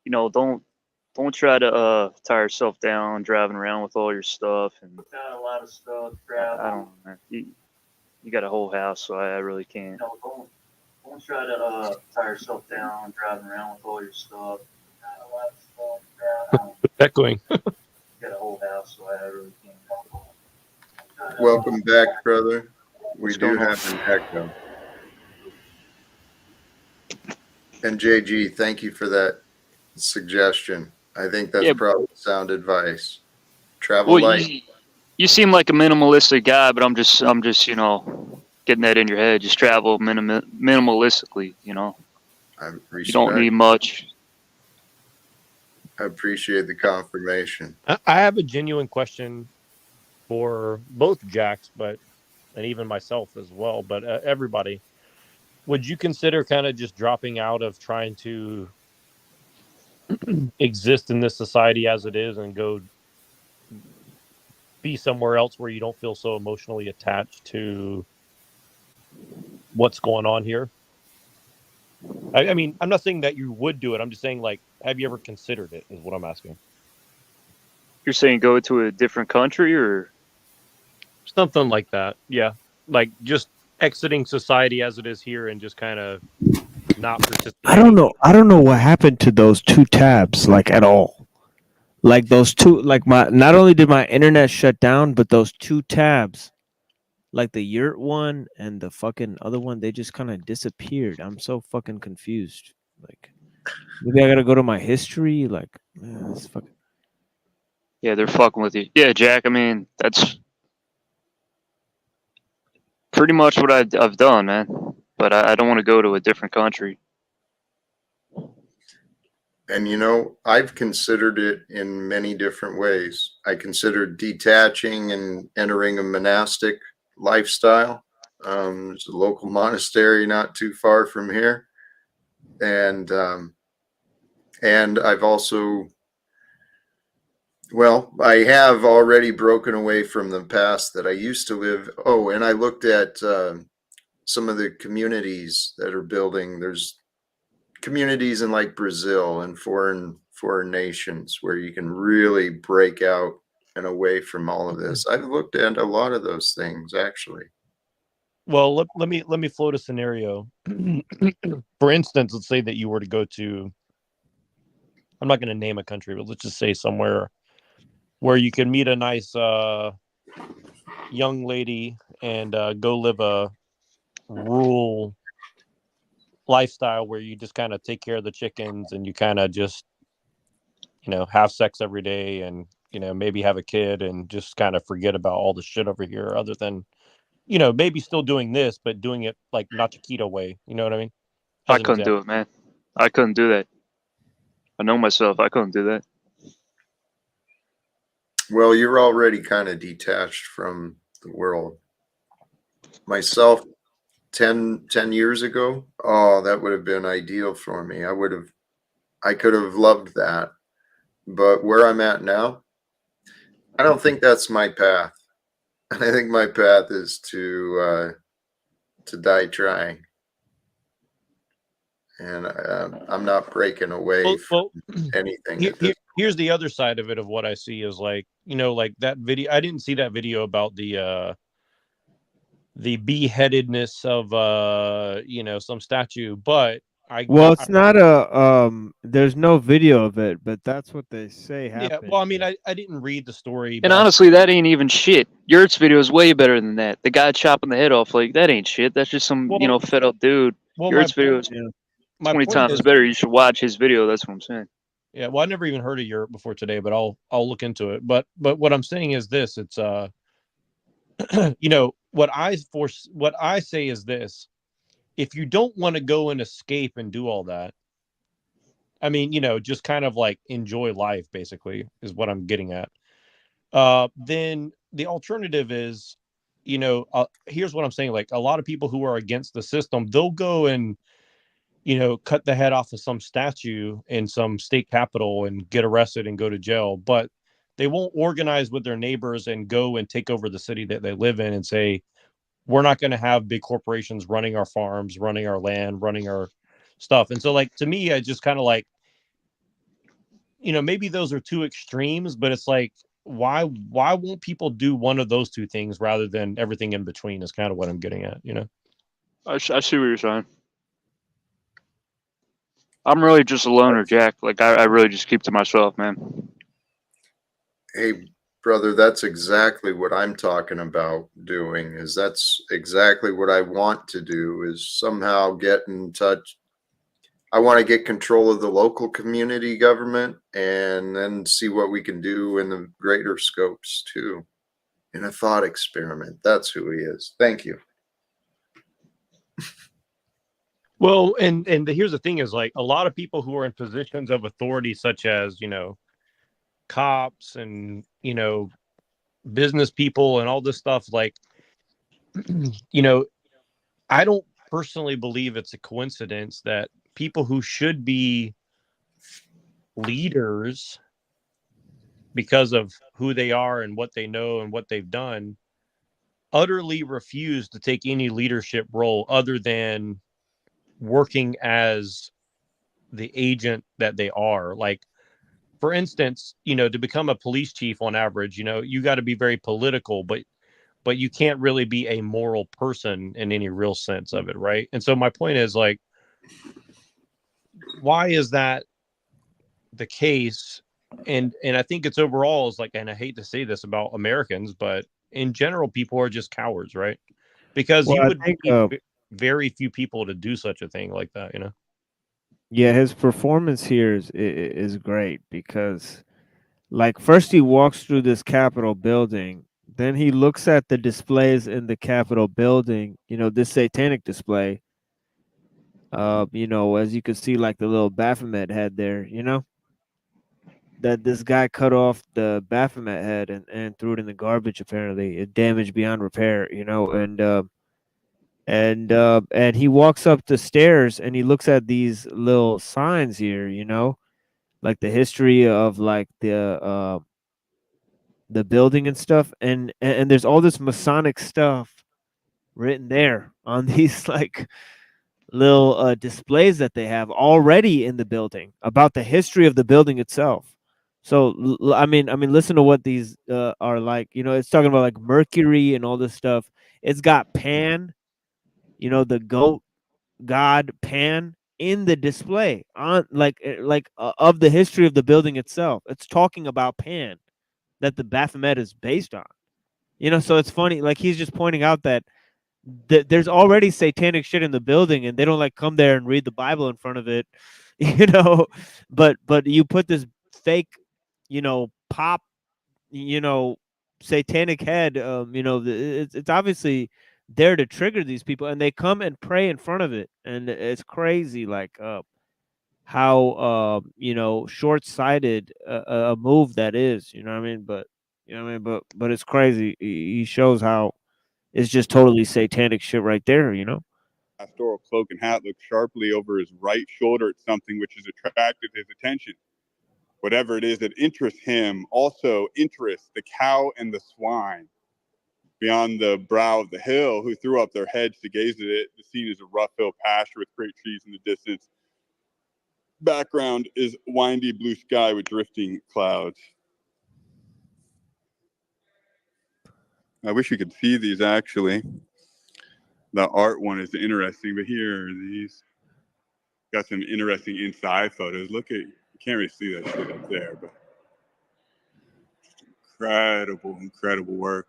You know, don't try to tie yourself down driving around with all your stuff and without a lot of stuff, travel. I don't know, man. You got a whole house, so I really can't. No, don't try to tie yourself down driving around with all your stuff. Got a lot of stuff, travel. Echoing. You got a whole house, so I really can't. Welcome back, brother. We do have an echo. And JG, thank you for that suggestion. I think that's probably sound advice. Travel light. You seem like a minimalistic guy, but I'm just you know, getting that in your head. Just travel minimalistically, you know. You don't need much. I appreciate the confirmation. I have a genuine question for both Jacks, and even myself as well, but everybody. Would you consider kind of just dropping out of trying to exist in this society as it is and go be somewhere else where you don't feel so emotionally attached to what's going on here? I mean, I'm not saying that you would do it. I'm just saying, like, have you ever considered it, is what I'm asking. You're saying go to a different country or something like that? Yeah. Like just exiting society as it is here and just kind of not participating. I don't know what happened to those two tabs, like, at all. Like those two, like, not only did my internet shut down, but those two tabs, like the yurt one and the fucking other one, they just kind of disappeared. I'm so fucking confused. Like, maybe I gotta go to my history. Like, man, that's fucking. Yeah, they're fucking with you. Yeah, Jack. I mean, that's pretty much what I've done, man. But I don't want to go to a different country. And, you know, I've considered it in many different ways. I considered detaching and entering a monastic lifestyle. There's a local monastery not too far from here. And I've also, well, I have already broken away from the past that I used to live. Oh, and I looked at some of the communities that are building. There's communities in like Brazil and foreign nations where you can really break out and away from all of this. I've looked at a lot of those things, actually. Well, let me float a scenario. For instance, let's say that you were to go to, I'm not going to name a country, but let's just say somewhere where you can meet a nice young lady and go live a rural lifestyle where you just kind of take care of the chickens and you kind of just, you know, have sex every day and, you know, maybe have a kid and just kind of forget about all the shit over here, other than, you know, maybe still doing this, but doing it like not the keto way. You know what I mean? I couldn't do it, man. I couldn't do that. I know myself. I couldn't do that. Well, you're already kind of detached from the world. Myself, 10 years ago, oh, that would have been ideal for me. I could have loved that. But where I'm at now, I don't think that's my path. I think my path is to die trying. And I'm not breaking away from anything at this here's the other side of it, of what I see is like, like that video. I didn't see that video about the beheadedness of some statue, but Well, it's not a there's no video of it, but that's what they say happened. Yeah, well, I mean, I didn't read the story, And honestly, that ain't even shit. Yurt's video is way better than that. The guy chopping the head off, like, that ain't shit. That's just some, fed up dude. Yurt's video is 20 times better. You should watch his video. That's what I'm saying. Yeah, well, I never even heard of Yurt before today, but I'll look into it. But what I'm saying is this: it's what I say is this: if you don't want to go and escape and do all that, I mean, just kind of like enjoy life, basically, is what I'm getting at. Then the alternative is, here's what I'm saying. Like, a lot of people who are against the system, they'll go and, cut the head off of some statue in some state capitol and get arrested and go to jail. But they won't organize with their neighbors and go and take over the city that they live in and say, we're not going to have big corporations running our farms, running our land, running our stuff. And so, like, to me, I just kind of like, maybe those are two extremes, but it's like, why won't people do one of those two things rather than everything in between is kind of what I'm getting at, I see what you're saying. I'm really just a loner, Jack. Like, I really just keep to myself, man. Hey, brother, that's exactly what I'm talking about doing. That's exactly what I want to do, is somehow get in touch. I want to get control of the local community government and then see what we can do in the greater scopes too. In a thought experiment. That's who he is. Thank you. Well, and here's the thing is, like, a lot of people who are in positions of authority, such as, cops and, business people and all this stuff, like, I don't personally believe it's a coincidence that people who should be leaders because of who they are and what they know and what they've done utterly refuse to take any leadership role other than working as the agent that they are. Like, for instance, to become a police chief on average, you got to be very political, but you can't really be a moral person in any real sense of it, right? And so my point is, like, why is that the case? And I think it's overall is like, and I hate to say this about Americans, but in general, people are just cowards, right? Because you would need very few people to do such a thing like that, Yeah, his performance here is great because, like, first he walks through this Capitol building, then he looks at the displays in the Capitol building, this satanic display. As you can see, like the little Baphomet head there, that this guy cut off the Baphomet head and threw it in the garbage. Apparently, it damaged beyond repair, and he walks up the stairs and he looks at these little signs here, like the history of like the building and stuff, and there's all this Masonic stuff written there on these like little displays that they have already in the building about the history of the building itself. So I mean, listen to what these are like. It's talking about like Mercury and all this stuff. It's got Pan, the goat god Pan in the display on of the history of the building itself. It's talking about Pan that the Baphomet is based on. So it's funny. Like, he's just pointing out that there's already satanic shit in the building, and they don't like come there and read the Bible in front of it, But you put this fake, pop, satanic head. It's obviously there to trigger these people, and they come and pray in front of it, and it's crazy, like how short-sighted a move that is. You know what I mean? But it's crazy. He shows how it's just totally satanic shit right there. Pastoral cloak and hat looks sharply over his right shoulder at something which has attracted his attention. Whatever it is that interests him also interests the cow and the swine. Beyond the brow of the hill, who threw up their heads to gaze at it, the scene is a rough hill pasture with great trees in the distance. background is windy blue sky with drifting clouds. I wish you could see these actually. The art one is interesting, but here are these. Got some interesting inside photos. Look at, you can't really see that shit up there, but incredible work.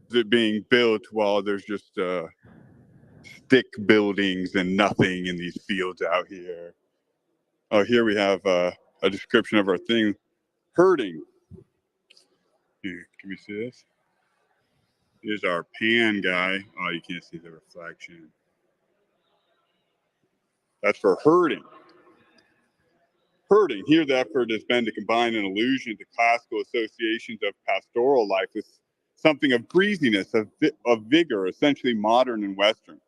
Is it being built while there's just stick buildings and nothing in these fields out here? Oh, here we have a description of our thing. Herding. Here, can we see this? Here's our pan guy. Oh, you can't see the reflection. That's for herding. Herding. Here the effort has been to combine an allusion to classical associations of pastoral life with something of breeziness, of vigor, essentially modern and Western.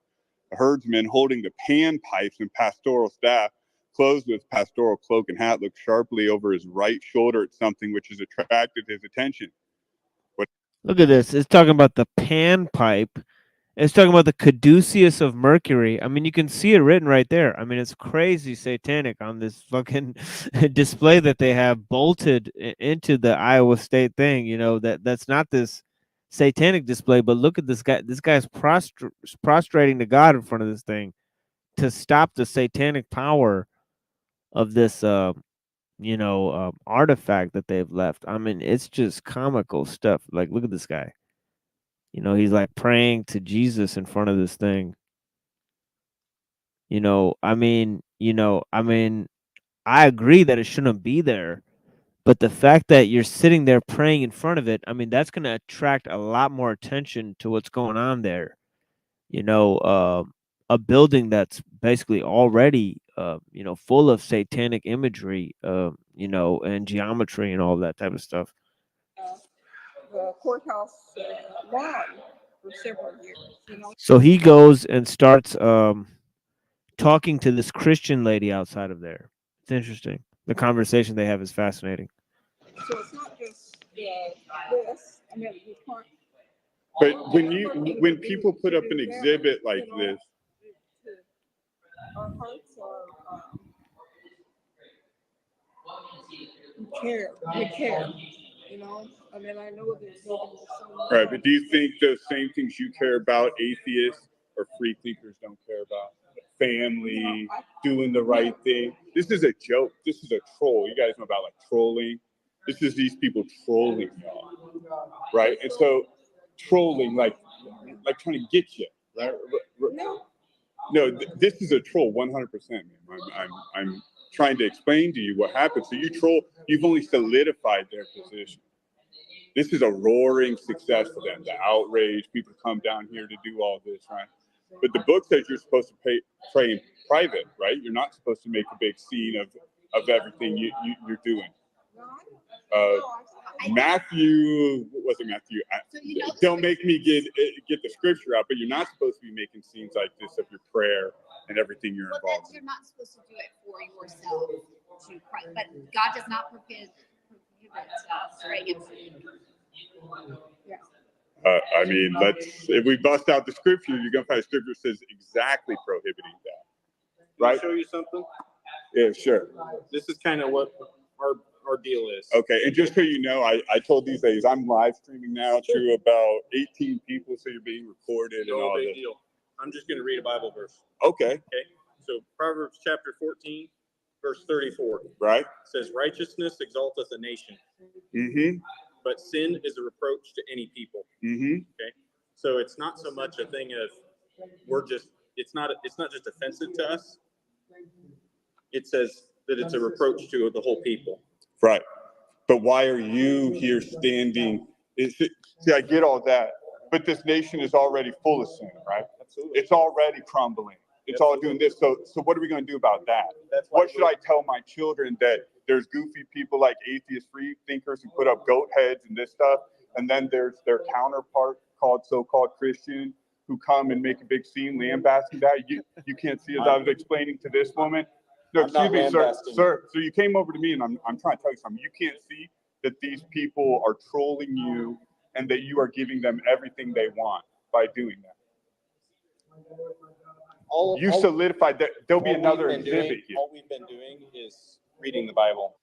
A herdsman holding the pan pipes and pastoral staff, clothed with pastoral cloak and hat, looks sharply over his right shoulder at something which has attracted his attention. Look at this. It's talking about the pan pipe. It's talking about the caduceus of Mercury. I mean, you can see it written right there. I mean, it's crazy satanic on this fucking display that they have bolted into the Iowa State thing. You know, that's not this satanic display, but look at this guy. This guy's prostrating to God in front of this thing to stop the satanic power of this, artifact that they've left. I mean, it's just comical stuff. Like, look at this guy. You know, he's like praying to Jesus in front of this thing. I agree that it shouldn't be there, but the fact that you're sitting there praying in front of it, I mean, that's going to attract a lot more attention to what's going on there. A building that's basically already, full of satanic imagery, and geometry and all that type of stuff. The courthouse lawn for several years. So he goes and starts talking to this Christian lady outside of there. It's interesting. The conversation they have is fascinating. So it's not just this. I mean, you can't. But when people put up an exhibit like this, our hearts are we care. I mean, I know there's right? But do you think the same things you care about, atheists or free thinkers don't care about? Family, doing the right thing. This is a joke. This is a troll. You guys know about like trolling. This is these people trolling y'all, right? And so trolling, like trying to get you, right? No, this is a troll, 100%. Man. I'm trying to explain to you what happens. So you troll. You've only solidified their position. This is a roaring success for them. The outrage, people come down here to do all this, right? But the book says you're supposed to pray in private, right? You're not supposed to make a big scene of everything you're doing. Matthew, what was it, Matthew? Don't make me get the scripture out, but you're not supposed to be making scenes like this of your prayer and everything you're involved in. You're not supposed to do it for yourself to pray, but God does not prohibit praying. I mean, if we bust out the scripture, you're gonna find a scripture that says exactly prohibiting that. Right? Can I show you something? Yeah, sure. This is kind of what our deal is. Okay, and just so you know, I told these ladies I'm live streaming now to about 18 people, so you're being recorded and all big this. Deal. I'm just going to read a Bible verse. Okay. So Proverbs chapter 14, verse 34. Right. Says, "Righteousness exalteth a nation, but sin is a reproach to any people." Okay. So it's not so much a thing of it's not just offensive to us. It says that it's a reproach to the whole people. Right. But why are you here standing? See, I get all that. But this nation is already full of sin, right? Absolutely. It's already crumbling. It's all doing this. So what are we going to do about that? What should I tell my children that there's goofy people like atheist free thinkers who put up goat heads and this stuff, and then there's their counterpart called so-called Christian who come and make a big scene lambasting that? You can't see, as I was explaining to this woman. No, excuse me, sir. So you came over to me, and I'm trying to tell you something. You can't see that these people are trolling you, and that you are giving them everything they want by doing that. You solidified that there'll be another exhibit here. All we've been doing is reading the Bible.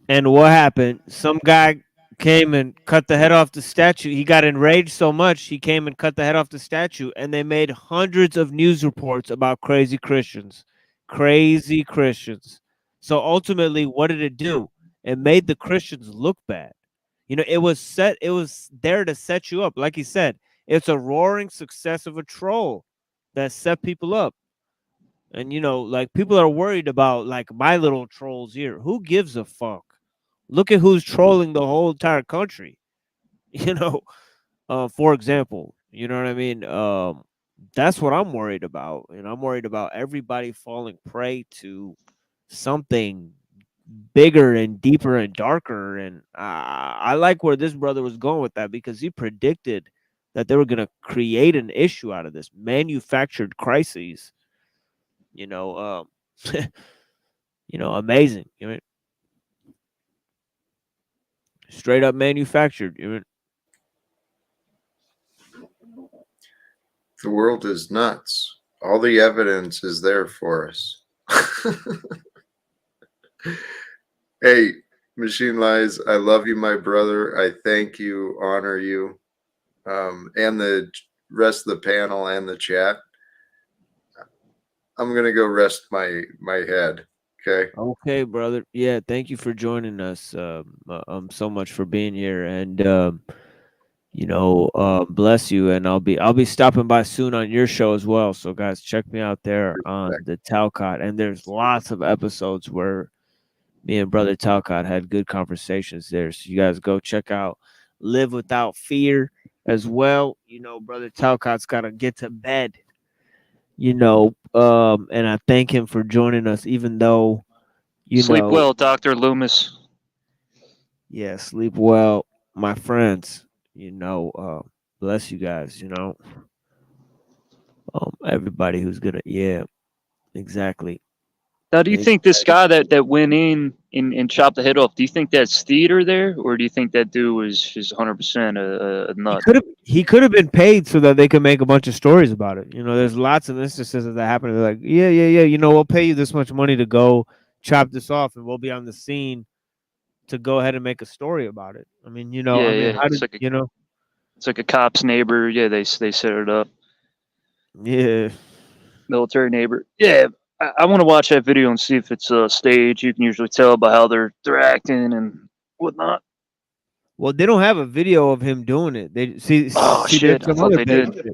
And what happened? Some guy came and cut the head off the statue. He got enraged so much, he came and cut the head off the statue, and they made hundreds of news reports about crazy Christians. Crazy Christians. So ultimately, what did it do? It made the Christians look bad. You know, it was there to set you up. Like he said, it's a roaring success of a troll that set people up. And, you know, like, people are worried about, like, my little trolls here. Who gives a fuck? Look at who's trolling the whole entire country. You know, for example, you know what I mean? That's what I'm worried about. And I'm worried about everybody falling prey to something bigger and deeper and darker. And I like where this brother was going with that, because he predicted that they were going to create an issue out of this, manufactured crises. You know, you know, amazing. You know, straight up manufactured. You know? The world is nuts. All the evidence is there for us. Hey, Machine Lies, I love you, my brother. I thank you, honor you, and the rest of the panel and the chat. I'm gonna go rest my head. Okay. Okay, brother. Yeah, thank you for joining us. So much for being here, and you know, bless you. And I'll be stopping by soon on your show as well. So guys, check me out there on the Talcott. And there's lots of episodes where me and Brother Talcott had good conversations there. So you guys go check out Live Without Fear as well. You know, Brother Talcott's got to get to bed. You know, and I thank him for joining us, even though, you Sleep know, well, Dr. Loomis. yeah, sleep well, my friends. You know, bless you guys. You know, everybody who's gonna, yeah, exactly. Now, do you think this guy that went in and chopped the head off, do you think that's theater there, or do you think that dude was just 100% a nut? He could have been paid so that they could make a bunch of stories about it. You know, there's lots of instances that happen. They're like, yeah. You know, we'll pay you this much money to go chop this off, and we'll be on the scene to go ahead and make a story about it. I mean, you know, how did, like you know? It's like a cop's neighbor. Yeah, they set it up. Yeah. Military neighbor. Yeah, I want to watch that video and see if it's a stage. You can usually tell by how they're acting and whatnot. Well, they don't have a video of him doing it. They see. Oh shit! I thought they did.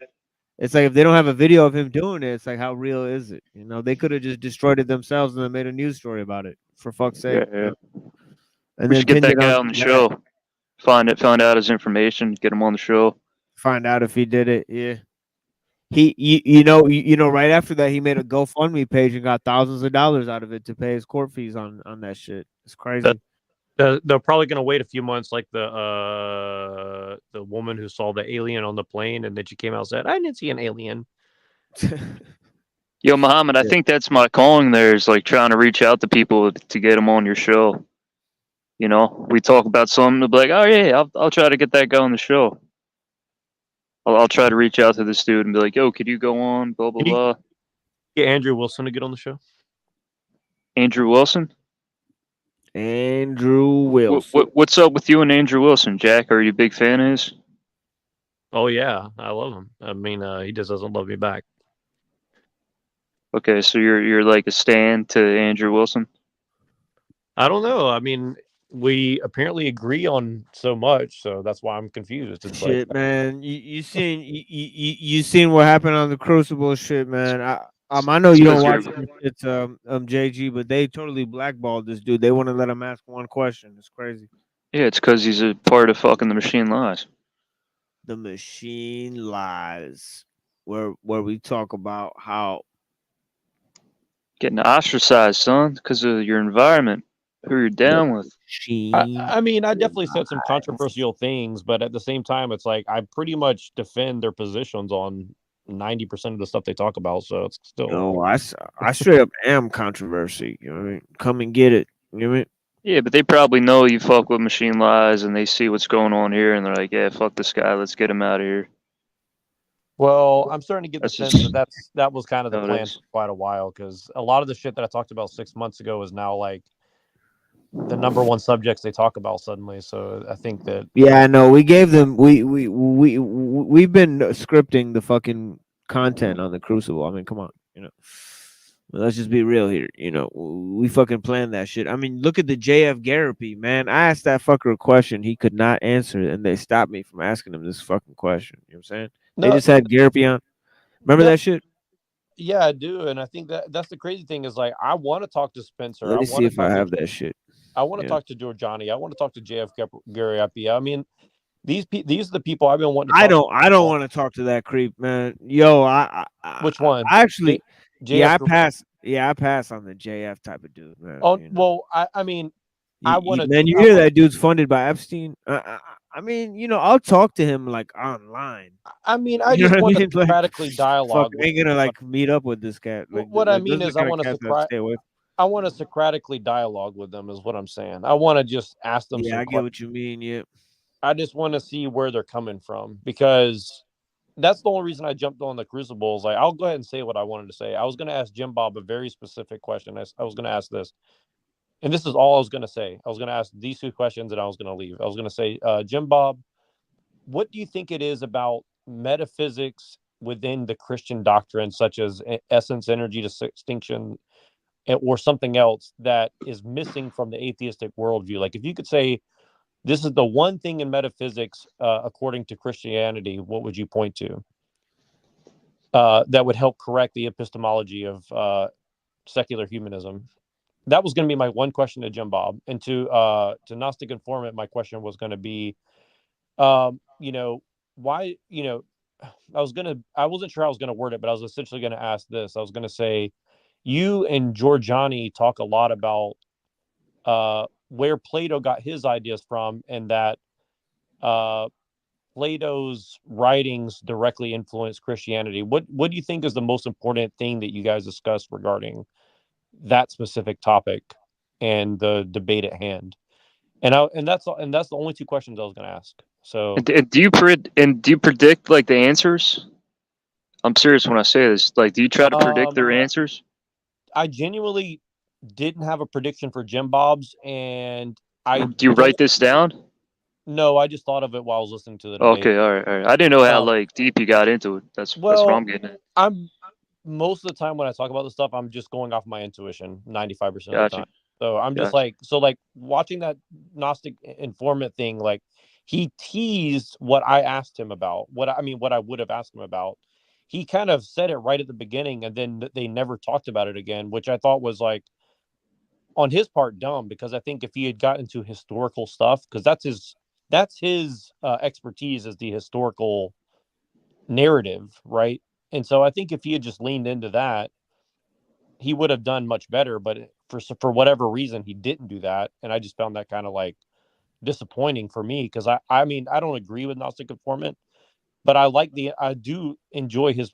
It's like if they don't have a video of him doing it, it's like, how real is it? You know, they could have just destroyed it themselves and then made a news story about it. For fuck's sake. Yeah. And We then should get that guy on the yeah. show. Find out his information. Get him on the show. Find out if he did it. Yeah. You know, right after that, he made a GoFundMe page and got thousands of dollars out of it to pay his court fees on that shit. It's crazy. They're probably going to wait a few months, like the woman who saw the alien on the plane, and then she came out and said, "I didn't see an alien." Yo, Muhammad, I think that's my calling. There is like trying to reach out to people to get them on your show. You know, we talk about something, they'll be like, "Oh yeah, I'll try to get that guy on the show." I'll try to reach out to this dude and be like, "Yo, could you go on?" Blah blah blah. Get Andrew Wilson to get on the show. Andrew Wilson. Andrew Wilson. What's up with you and Andrew Wilson, Jack? Are you a big fan of his? Oh yeah, I love him. I mean, he just doesn't love me back. Okay, so you're like a stan to Andrew Wilson? I don't know. I mean, we apparently agree on so much, so that's why I'm confused. It's Shit, like, man. You seen what happened on the Crucible shit, man. I know you don't watch it's JG, but they totally blackballed this dude. They wouldn't let him ask one question. It's crazy. Yeah, it's because he's a part of fucking the Machine Lies. The Machine Lies, where we talk about how getting ostracized, son, because of your environment, who you're down with. I mean, I definitely said some controversial things, but at the same time, it's like I pretty much defend their positions on 90% of the stuff they talk about. So it's still. No, I straight up am controversy. You know what I mean? Come and get it. You know what I mean? Yeah, but they probably know you fuck with Machine Lies, and they see what's going on here, and they're like, "Yeah, fuck this guy. Let's get him out of here." Well, I'm starting to get the That's sense just that was kind of the how it plan is. for quite a while, because a lot of the shit that I talked about 6 months ago is now like the number one subjects they talk about suddenly. So I think that Yeah, I know. We gave them. We've been scripting the fucking content on the Crucible. I mean, come on, you know. Let's just be real here. You know, we fucking planned that shit. I mean, look at the JF Garrity, man. I asked that fucker a question he could not answer, and they stopped me from asking him this fucking question. You know what I'm saying? They no, just had Garrity on. Remember no, that shit? yeah, I do, and I think that's the crazy thing is like I want to talk to Spencer. Let I me see want to if I talk to have that shit. I want to Yeah. talk to Giorgiani. I want to talk to JF Garrity. I mean, these are the people I've been wanting to I talk don't. I don't want to talk to that creep, man. Yo, Which one? I actually, JF I pass. Yeah, I pass on the JF type of dude, man. Oh You know? well, I mean, I want to. Man, you hear that dude's funded by Epstein? I mean, you know, I'll talk to him like online. I mean, I You know just what I want to mean? Like, Socratically dialogue fuck, with. ain't gonna like meet up with this cat. Like, What I those mean are the is, I kind of want cats to I stay away from. I want to Socratically dialogue with them. Is what I'm saying. I want to just ask them Yeah, some I get questions. what you mean. Yeah. I just want to see where they're coming from, because that's the only reason I jumped on the Crucibles. Like, I'll go ahead and say what I wanted to say. I was going to ask Jim Bob a very specific question. I was going to ask this, and this is all I was going to say. I was going to ask these two questions, and I was going to leave. I was going to say, Jim Bob, what do you think it is about metaphysics within the Christian doctrine, such as essence, energy, distinction, or something else that is missing from the atheistic worldview? Like, if you could say, this is the one thing in metaphysics, according to Christianity, what would you point to that would help correct the epistemology of secular humanism? That was going to be my one question to Jim Bob. And to Gnostic Informant, my question was going to be, you know, why, you know, I wasn't sure how I was going to word it, but I was essentially going to ask this. I was going to say, you and Giorgiani talk a lot about where Plato got his ideas from, and that Plato's writings directly influenced Christianity. What do you think is the most important thing that you guys discussed regarding that specific topic and the debate at hand? And that's the only two questions I was going to ask. So, And do you predict like the answers? I'm serious when I say this. Like, do you try to predict their answers? I genuinely didn't have a prediction for Jim Bob's, and do you write this down? No, I just thought of it while I was listening to the debate. Okay, all right. I didn't know how like deep you got into it. That's what I'm getting at. I'm most of the time when I talk about this stuff, I'm just going off my intuition 95% of the time. So I'm just like watching that Gnostic Informant thing, like he teased what I asked him about, what I would have asked him about. He kind of said it right at the beginning, and then they never talked about it again, which I thought was like on his part dumb, because I think if he had gotten into historical stuff, because that's his expertise, is the historical narrative, right? And so I think if he had just leaned into that, he would have done much better. But for whatever reason, he didn't do that, and I just found that kind of like disappointing for me, because I mean, I don't agree with Gnostic Informant, but I do enjoy his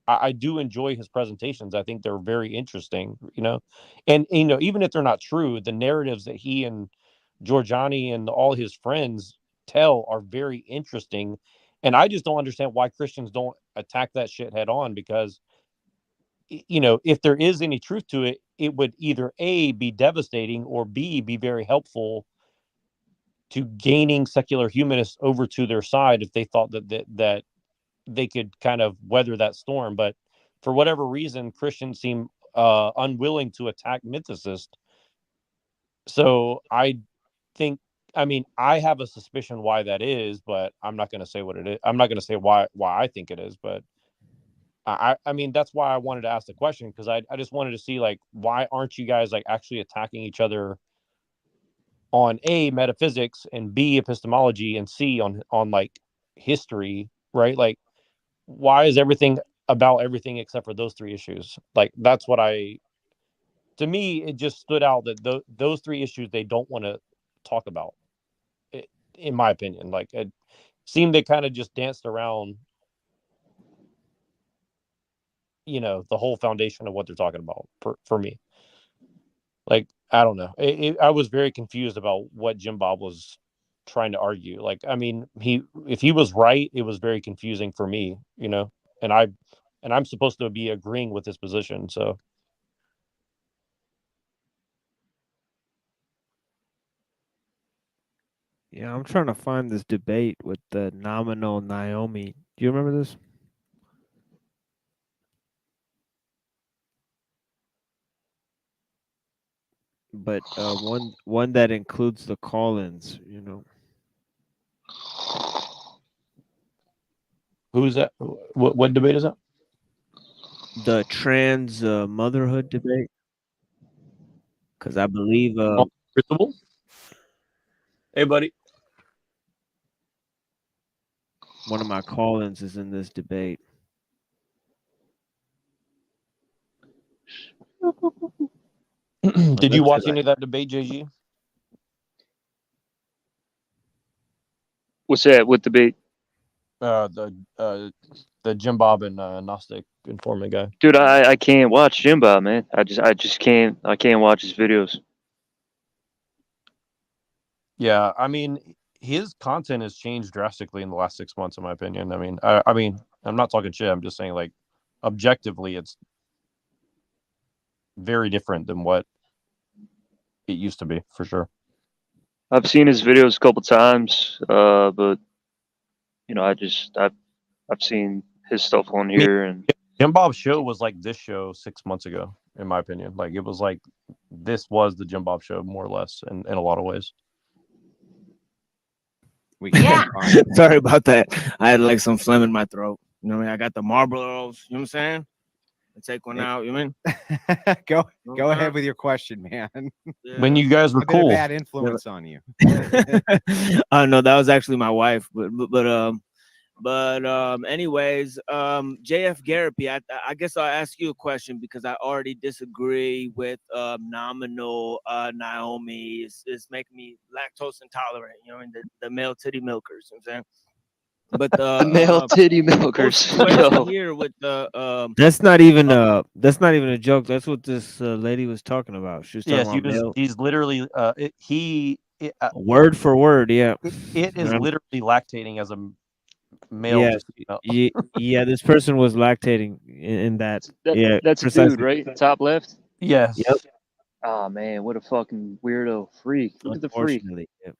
I do enjoy his presentations. I think they're very interesting, you know, and you know, even if they're not true, the narratives that he and Giorgiani and all his friends tell are very interesting. And I just don't understand why Christians don't attack that shit head on, because, you know, if there is any truth to it, it would either A, be devastating, or B, be very helpful to gaining secular humanists over to their side if they thought that they could kind of weather that storm. But for whatever reason, Christians seem unwilling to attack mythicists. So I think, I mean, I have a suspicion why that is, but I'm not going to say what it is. I'm not going to say why I think it is, but I mean, that's why I wanted to ask the question, because I just wanted to see, like, why aren't you guys like actually attacking each other on A, metaphysics, and B, epistemology, and C, on like history, right? Like, why is everything about everything except for those three issues? Like, that's what to me, it just stood out that those three issues they don't want to talk about, in my opinion. Like, it seemed they kind of just danced around, you know, the whole foundation of what they're talking about for me. Like, I don't know. I was very confused about what Jim Bob was trying to argue. Like, I mean, if he was right, it was very confusing for me, you know, and I'm supposed to be agreeing with his position. So yeah, I'm trying to find this debate with the nominal Naomi. Do you remember this? But one that includes the call-ins, you know. who's that? What debate is that? The trans motherhood debate. Because I believe Crucible? Hey, buddy. One of my call-ins is in this debate. Did you watch any of that debate, JG? What's that? What debate? The Jim Bob and Gnostic informant guy. Dude, I can't watch Jim Bob, man. I just can't. I can't watch his videos. Yeah, I mean, his content has changed drastically in the last 6 months, in my opinion. I mean, I'm not talking shit. I'm just saying, like, objectively, it's very different than what it used to be, for sure. I've seen his videos a couple times, but you know, I've seen his stuff on here, and Jim Bob's show was like this show 6 months ago, in my opinion. Like, it was like this was the Jim Bob show, more or less, in a lot of ways. Sorry about that. I had like some phlegm in my throat. You know what I mean? I got the Marlboros. You know what I'm saying? I take one out. You know what I mean? Go ahead with your question, man. When you guys were I've been a cool. bad influence on you. No, that was actually my wife. But anyways, JF Garapi, I guess I'll ask you a question because I already disagree with nominal Naomi. It's making me lactose intolerant, you know, and the male titty milkers, you know what I'm saying? But the male titty milkers. Here with the that's not even a joke. That's what this lady was talking about. She was talking about he's literally word for word, yeah. It is literally lactating as a male. Yeah, this person was lactating in that. Yeah, that's precisely. a dude, right? The top left. Yes. Yep. Oh man, what a fucking weirdo freak! Look at the freak. Yep.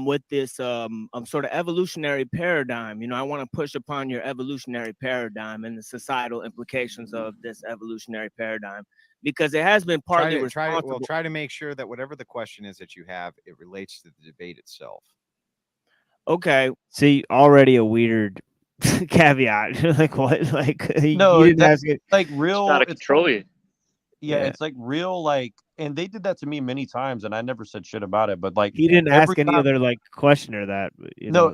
With this sort of evolutionary paradigm, you know, I want to push upon your evolutionary paradigm and the societal implications of this evolutionary paradigm because it has been partly responsible. Try to make sure that whatever the question is that you have, it relates to the debate itself. Okay, see, already a weird caveat. Like what? Like no, you didn't ask it. Like real. It's gotta control you. Yeah, it's like real, like, and they did that to me many times, and I never said shit about it. But like, he didn't ask any other like questioner that.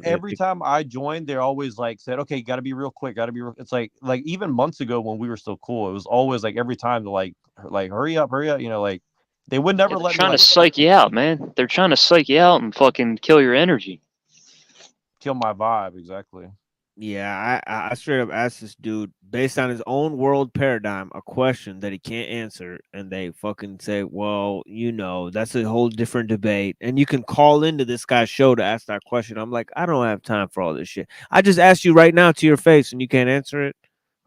Every time I joined, they always like said, "Okay, got to be real quick, got to be real." It's like even months ago when we were still cool, it was always like every time to like hurry up, you know, like they would never let me. Trying to psych you out, man. They're trying to psych you out and fucking kill your energy. Kill my vibe, exactly. Yeah, I straight up asked this dude based on his own world paradigm a question that he can't answer, and they fucking say, "Well, you know, that's a whole different debate, and you can call into this guy's show to ask that question." I'm like, I don't have time for all this shit. I just asked you right now to your face, and you can't answer it.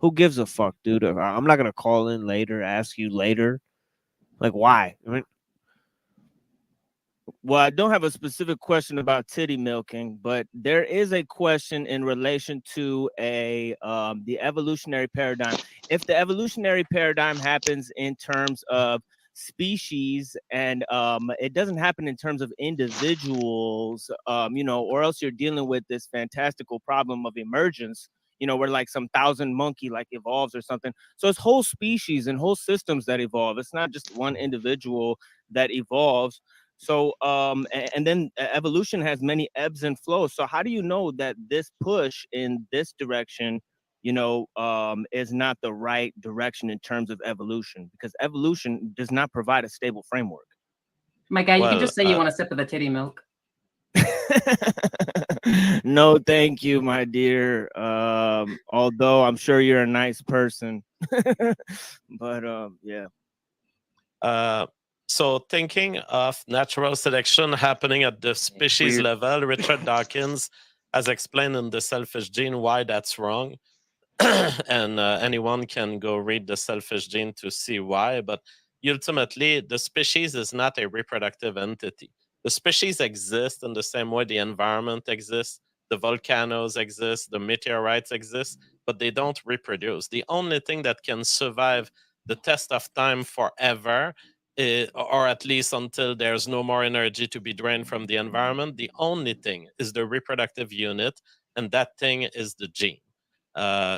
Who gives a fuck, dude? I'm not gonna call in later, ask you later. Like, why? I mean, well, I don't have a specific question about titty milking, but there is a question in relation to the evolutionary paradigm. If the evolutionary paradigm happens in terms of species and it doesn't happen in terms of individuals, you know, or else you're dealing with this fantastical problem of emergence, you know, where like some thousand monkey like evolves or something. So it's whole species and whole systems that evolve. It's not just one individual that evolves. So, and then evolution has many ebbs and flows. So how do you know that this push in this direction, you know, is not the right direction in terms of evolution? Because evolution does not provide a stable framework. My guy, you can just say you want a sip of the titty milk. No, thank you, my dear. Although I'm sure you're a nice person, but yeah. So thinking of natural selection happening at the species level, Richard Dawkins has explained in The Selfish Gene why that's wrong. And anyone can go read The Selfish Gene to see why. But ultimately, the species is not a reproductive entity. The species exist in the same way the environment exists, the volcanoes exist, the meteorites exist, but they don't reproduce. The only thing that can survive the test of time forever, or at least until there's no more energy to be drained from the environment, the only thing is the reproductive unit, and that thing is the gene.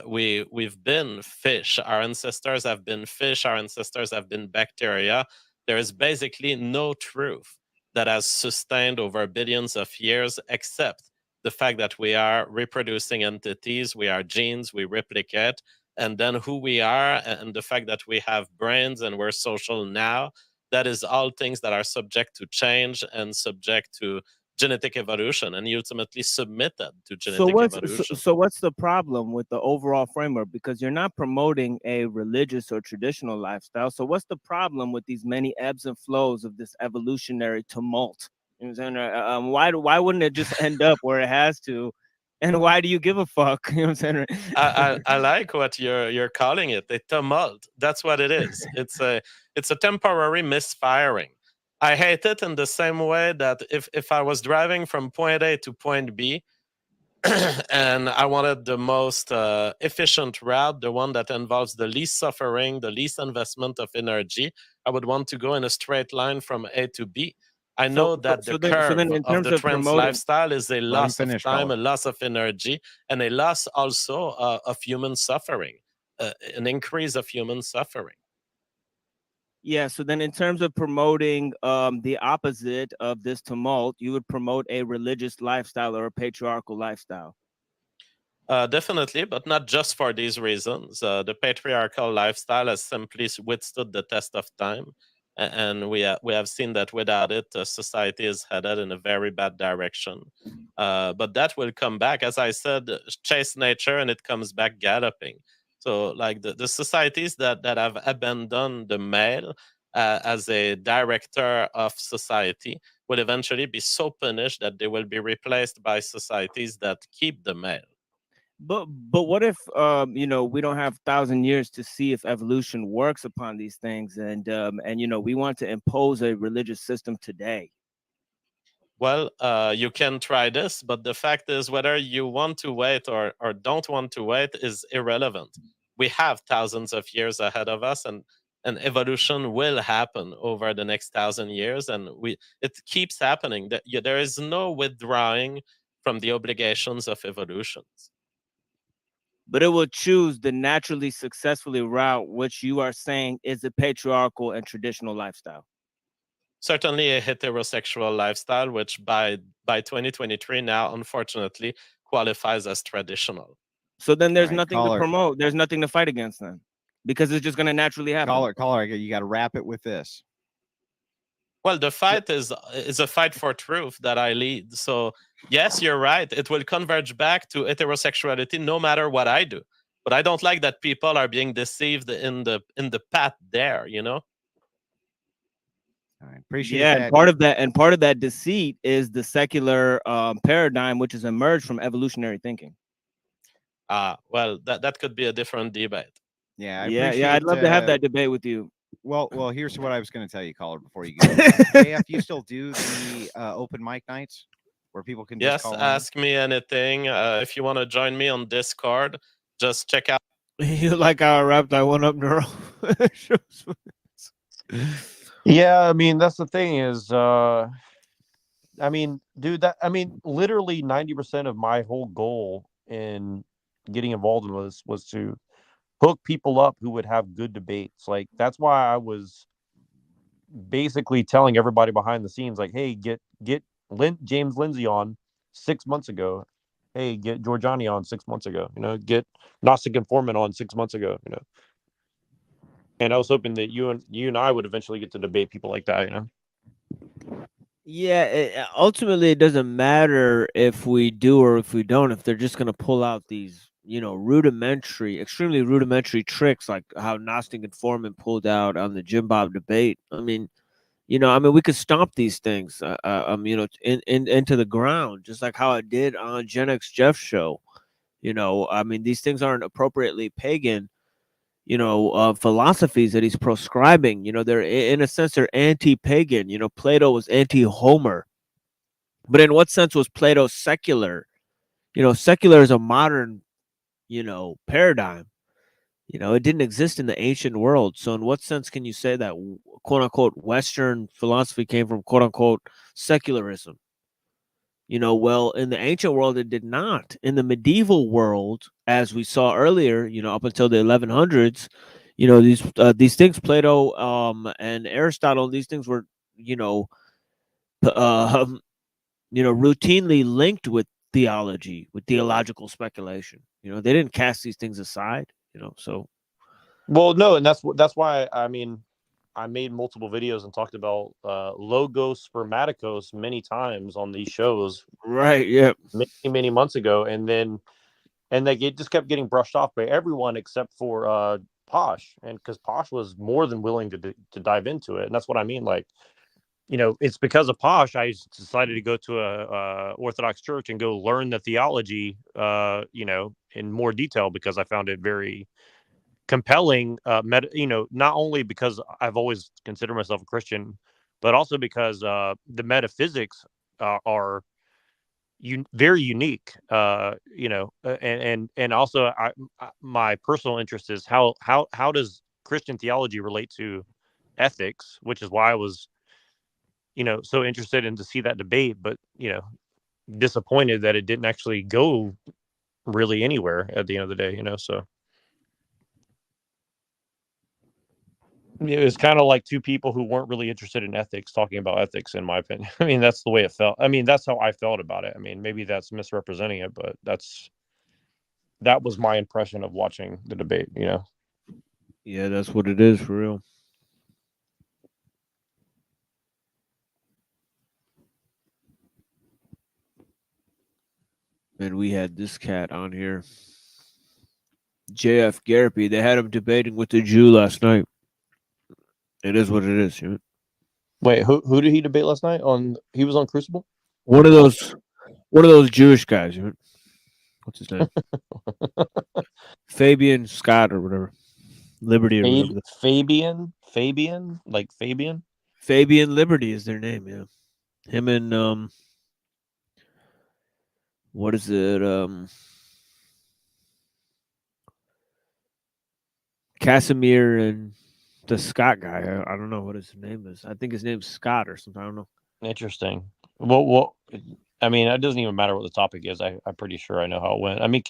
We've been fish. Our ancestors have been fish. Our ancestors have been bacteria. There is basically no truth that has sustained over billions of years, except the fact that we are reproducing entities. We are genes. We replicate. And then who we are, and the fact that we have brains and we're social now, that is all things that are subject to change and subject to genetic evolution, and ultimately submitted to genetic evolution. So what's the problem with the overall framework? Because you're not promoting a religious or traditional lifestyle. So what's the problem with these many ebbs and flows of this evolutionary tumult? You know what I'm saying? Why wouldn't it just end up where it has to? And why do you give a fuck? You know what I'm saying? I like what you're calling it, a tumult. That's what it is. It's a temporary misfiring. I hate it in the same way that if I was driving from point A to point B and I wanted the most efficient route, the one that involves the least suffering, the least investment of energy, I would want to go in a straight line from A to B. I know that the curve of the trans lifestyle is a loss of time, a loss of energy, and a loss also of human suffering, an increase of human suffering. Yeah, so then in terms of promoting the opposite of this tumult, you would promote a religious lifestyle or a patriarchal lifestyle. Definitely, but not just for these reasons. The patriarchal lifestyle has simply withstood the test of time. And we have seen that without it, society is headed in a very bad direction. But that will come back. As I said, chase nature and it comes back galloping. So like the societies that have abandoned the male as a director of society will eventually be so punished that they will be replaced by societies that keep the male. But what if you know, we don't have 1,000 years to see if evolution works upon these things, and you know, we want to impose a religious system today? Well, you can try this, but the fact is whether you want to wait or don't want to wait is irrelevant. We have thousands of years ahead of us, and evolution will happen over the next 1,000 years, and it keeps happening. There is no withdrawing from the obligations of evolutions. But it will choose the naturally successfully route, which you are saying is a patriarchal and traditional lifestyle. Certainly a heterosexual lifestyle, which by 2023 now, unfortunately, qualifies as traditional. So then there's nothing to promote. There's nothing to fight against then, because it's just going to naturally happen. Caller, you got to wrap it with this. Well, the fight is a fight for truth that I lead. So yes, you're right. It will converge back to heterosexuality no matter what I do. But I don't like that people are being deceived in the path there, you know? I appreciate that. And part of that deceit is the secular paradigm, which has emerged from evolutionary thinking. Well, that could be a different debate. Yeah, I'd love to have that debate with you. Well, here's what I was going to tell you, caller, before you go. JF, you still do the open mic nights where people can just call ask me anything. If you want to join me on Discord, just check out. You like how I wrapped that one up, Neuro? Yeah, I mean, that's the thing is, I mean, dude, literally 90% of my whole goal in getting involved in this was to hook people up who would have good debates. Like, that's why I was basically telling everybody behind the scenes, like, hey, get James Lindsay on 6 months ago. Hey, get Giorgiani on 6 months ago. You know, get Gnostic Informant on 6 months ago. You know. And I was hoping that you and I would eventually get to debate people like that, you know? Yeah, ultimately, it doesn't matter if we do or if we don't, if they're just going to pull out these, you know, extremely rudimentary tricks like how Gnostic Informant pulled out on the Jim Bob debate. I mean, You know, I mean, we could stomp these things, you know, into the ground, just like how I did on Gen X Jeff's show. You know, I mean, these things aren't appropriately pagan, you know, philosophies that he's proscribing. You know, they're in a sense they're anti-pagan. You know, Plato was anti-Homer, but in what sense was Plato secular? You know, secular is a modern, you know, paradigm. You know, it didn't exist in the ancient world. So in what sense can you say that quote unquote Western philosophy came from quote unquote secularism? You know, well, in the ancient world, it did not. In the medieval world, as we saw earlier, you know, up until the 1100s, you know, these things, Plato and Aristotle, these things were, you know, routinely linked with theology, with theological speculation. You know, they didn't cast these things aside. You know, so. Well, no, and that's why I mean, I made multiple videos and talked about logos spermaticos many times on these shows. Right. Yeah. Many months ago, and they just kept getting brushed off by everyone except for Posh, and because Posh was more than willing to dive into it, and that's what I mean. Like, you know, it's because of Posh I decided to go to a Orthodox church and go learn the theology, you know, in more detail, because I found it very compelling, you know, not only because I've always considered myself a Christian, but also because the metaphysics are very unique, you know, and also my personal interest is how does Christian theology relate to ethics, which is why I was, you know, so interested in to see that debate, but, you know, disappointed that it didn't actually go really anywhere at the end of the day, you know. So it was kind of like two people who weren't really interested in ethics talking about ethics, in my opinion. I mean, that's the way it felt. I mean, that's how I felt about it. I mean, maybe that's misrepresenting it, but that was my impression of watching the debate, you know. Yeah, that's what it is for real. And we had this cat on here, JF Garpy. They had him debating with the Jew last night. It is what it is. You know? Wait, who did he debate last night? He was on Crucible? One of those Jewish guys. You know? What's his name? Fabian Scott or whatever. Liberty or whatever. Fabian, like Fabian? Fabian Liberty is their name, yeah. Him and what is it? Casimir and the Scott guy. I don't know what his name is. I think his name's Scott or something. I don't know. Interesting. Well, I mean, it doesn't even matter what the topic is. I'm pretty sure I know how it went. I mean,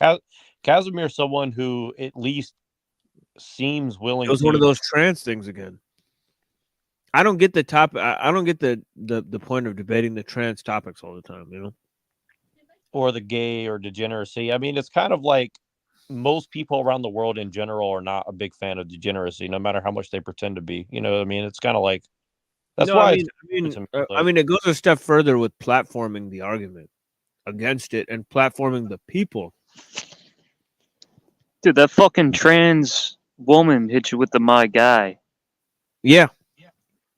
Casimir is someone who at least seems willing. It was one of those trans things again. I don't get the topic. I don't get the point of debating the trans topics all the time, you know, or the gay or degeneracy. I mean, it's kind of like most people around the world in general are not a big fan of degeneracy, no matter how much they pretend to be. You know what I mean? It's kind of like that's why. I mean, it goes a step further with platforming the argument against it and platforming the people. Dude, that fucking trans woman hit you with the my guy. Yeah.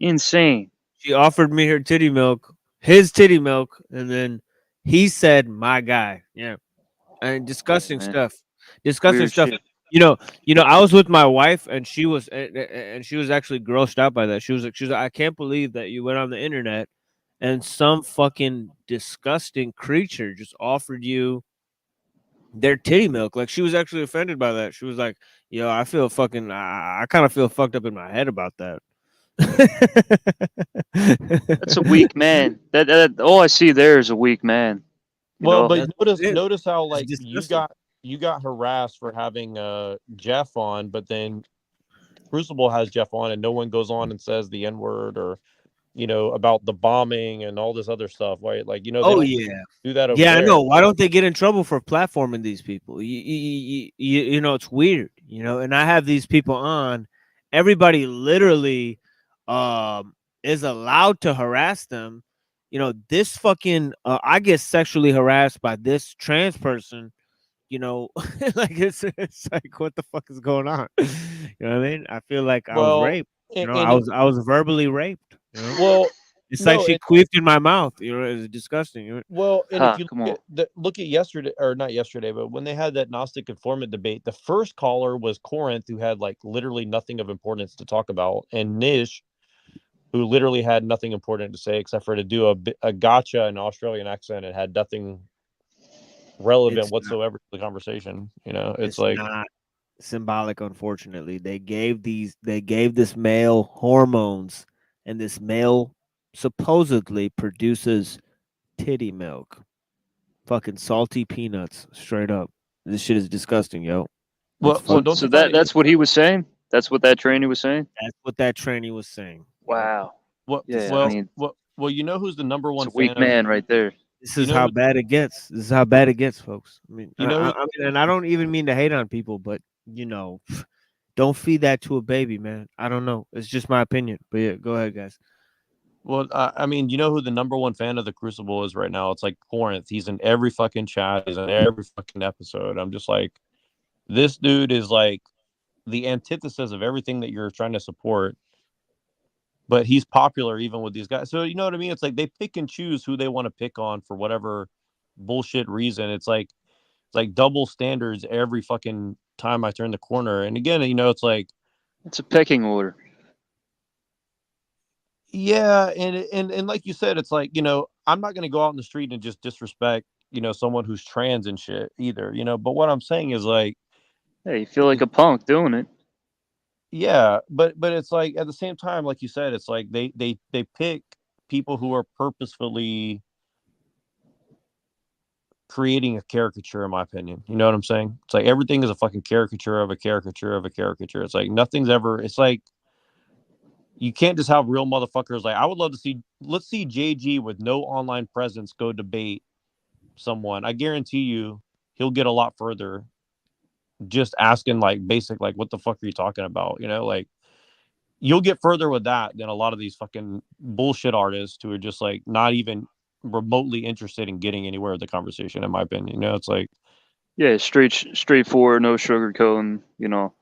Insane. She offered me her titty milk, his titty milk, and then he said, "My guy." Yeah, and disgusting stuff. Disgusting Weird stuff. shit. You know. I was with my wife, and she was actually grossed out by that. She was like, "I can't believe that you went on the internet, and some fucking disgusting creature just offered you their titty milk." Like, she was actually offended by that. She was like, "Yo, I feel fucking. I kind of feel fucked up in my head about that." That's a weak man. That all I see there is a weak man. Well, but notice how like you got harassed for having Jeff on, but then Crucible has Jeff on, and no one goes on and says the N-word or, you know, about the bombing and all this other stuff, right? Like, you know, they don't do that over there. I know. Why don't they get in trouble for platforming these people? You know, it's weird, you know. And I have these people on. Everybody literally is allowed to harass them. You know, this fucking I get sexually harassed by this trans person. You know, like it's like, what the fuck is going on? You know what I mean? I feel like I was raped. You know, I was verbally raped. You know? Well, it's no, like she queefed in my mouth. You know, it's disgusting. Well, and if you look at yesterday, or not yesterday, but when they had that Gnostic informant debate, the first caller was Corinth, who had like literally nothing of importance to talk about, and Nish, who literally had nothing important to say except for to do a gotcha in Australian accent and had nothing relevant whatsoever to the conversation. You know, it's like not symbolic. Unfortunately, they gave this male hormones, and this male supposedly produces titty milk, fucking salty peanuts, straight up. This shit is disgusting, yo. So that's what he was saying. That's what that trainee was saying. That's what that trainee was saying. Wow. Well, you know who's the number one it's a weak man right there. This is how bad it gets. This is how bad it gets, folks. I mean, and I don't even mean to hate on people, but you know, don't feed that to a baby, man. I don't know. It's just my opinion. But yeah, go ahead, guys. Well, I mean, you know who the number one fan of the Crucible is right now? It's like Corinth. He's in every fucking chat. He's in every fucking episode. I'm just like, this dude is like the antithesis of everything that you're trying to support. But he's popular even with these guys. So you know what I mean? It's like they pick and choose who they want to pick on for whatever bullshit reason. It's like double standards every fucking time I turn the corner. And again, you know, it's like it's a pecking order. Yeah, and like you said, it's like, you know, I'm not gonna go out in the street and just disrespect, you know, someone who's trans and shit either, you know. But what I'm saying is like, hey, you feel like a punk doing it. Yeah, but it's like at the same time, like you said, it's like they pick people who are purposefully creating a caricature, in my opinion. You know what I'm saying? It's like everything is a fucking caricature of a caricature of a caricature. It's like nothing's ever. It's like you can't just have real motherfuckers. Like I would love to see. Let's see JG with no online presence go debate someone. I guarantee you, he'll get a lot further. Just asking like basic, like, what the fuck are you talking about? You know, like you'll get further with that than a lot of these fucking bullshit artists who are just like not even remotely interested in getting anywhere with the conversation, in my opinion. You know, it's like, yeah, straightforward, no sugarcoating, you know.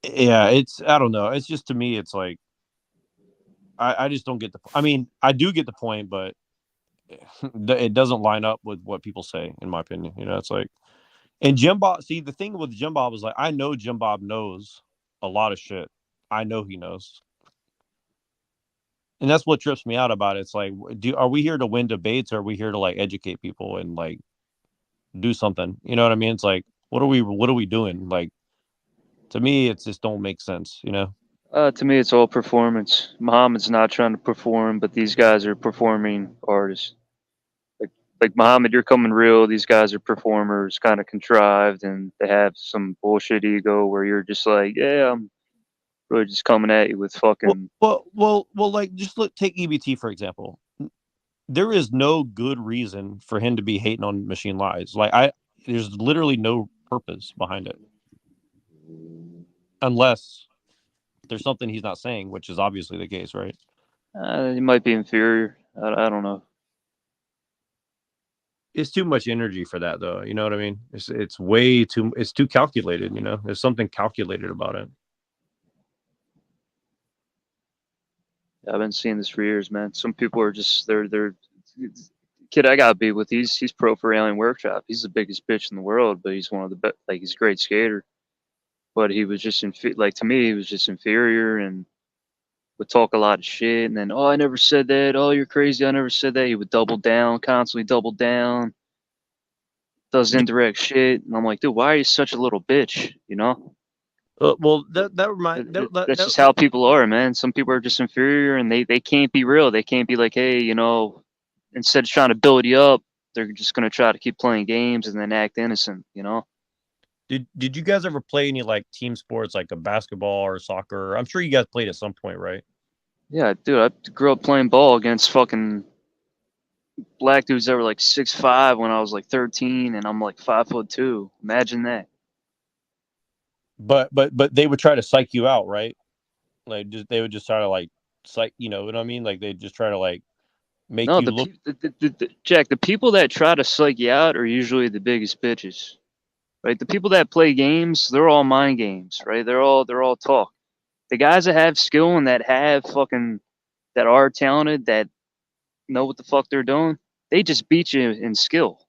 Yeah, I don't know. It's just, to me, it's like, I just don't get I mean, I do get the point, but it doesn't line up with what people say, in my opinion. You know, it's like, and Jim Bob, see, the thing with Jim Bob is like, I know Jim Bob knows a lot of shit. I know he knows. And that's what trips me out about it. It's like, are we here to win debates, or are we here to like educate people and like do something? You know what I mean? It's like, what are we doing? Like, to me, it just don't make sense, you know? To me, it's all performance. Muhammad's not trying to perform, but these guys are performing artists. Like Muhammad, you're coming real. These guys are performers, kind of contrived, and they have some bullshit ego where you're just like, yeah, I'm really just coming at you with fucking. Well, like, just take EBT, for example. There is no good reason for him to be hating on Machine Lies. Like, there's literally no purpose behind it. Unless there's something he's not saying, which is obviously the case, right? He might be inferior. I don't know. It's too much energy for that, though. You know what I mean? It's way too. It's too calculated. You know, there's something calculated about it. I've been seeing this for years, man. Some people are just they're kid I got beat with. He's pro for Alien Workshop. He's the biggest bitch in the world, but he's one of the best. Like, he's a great skater. But he was just like, to me, he was just inferior and would talk a lot of shit. And then, oh, I never said that. Oh, you're crazy. I never said that. He would double down, constantly double down. Does indirect shit. And I'm like, dude, why are you such a little bitch? You know? Well, that's just how people are, man. Some people are just inferior, and they can't be real. They can't be like, hey, you know, instead of trying to build you up, they're just gonna try to keep playing games and then act innocent, you know. Did you guys ever play any like team sports, like a basketball or soccer? I'm sure you guys played at some point, right? Yeah, dude, I grew up playing ball against fucking black dudes that were like 6'5" when I was like 13, and I'm like 5'2". Imagine that. But they would try to psych you out, right? Like, they would just try to like psych, you know what I mean? Like, they just try to like make you look. Jack, the people that try to psych you out are usually the biggest bitches, right? The people that play games, they're all mind games, right? They're all talk. The guys that have skill and that are talented, that know what the fuck they're doing, they just beat you in skill.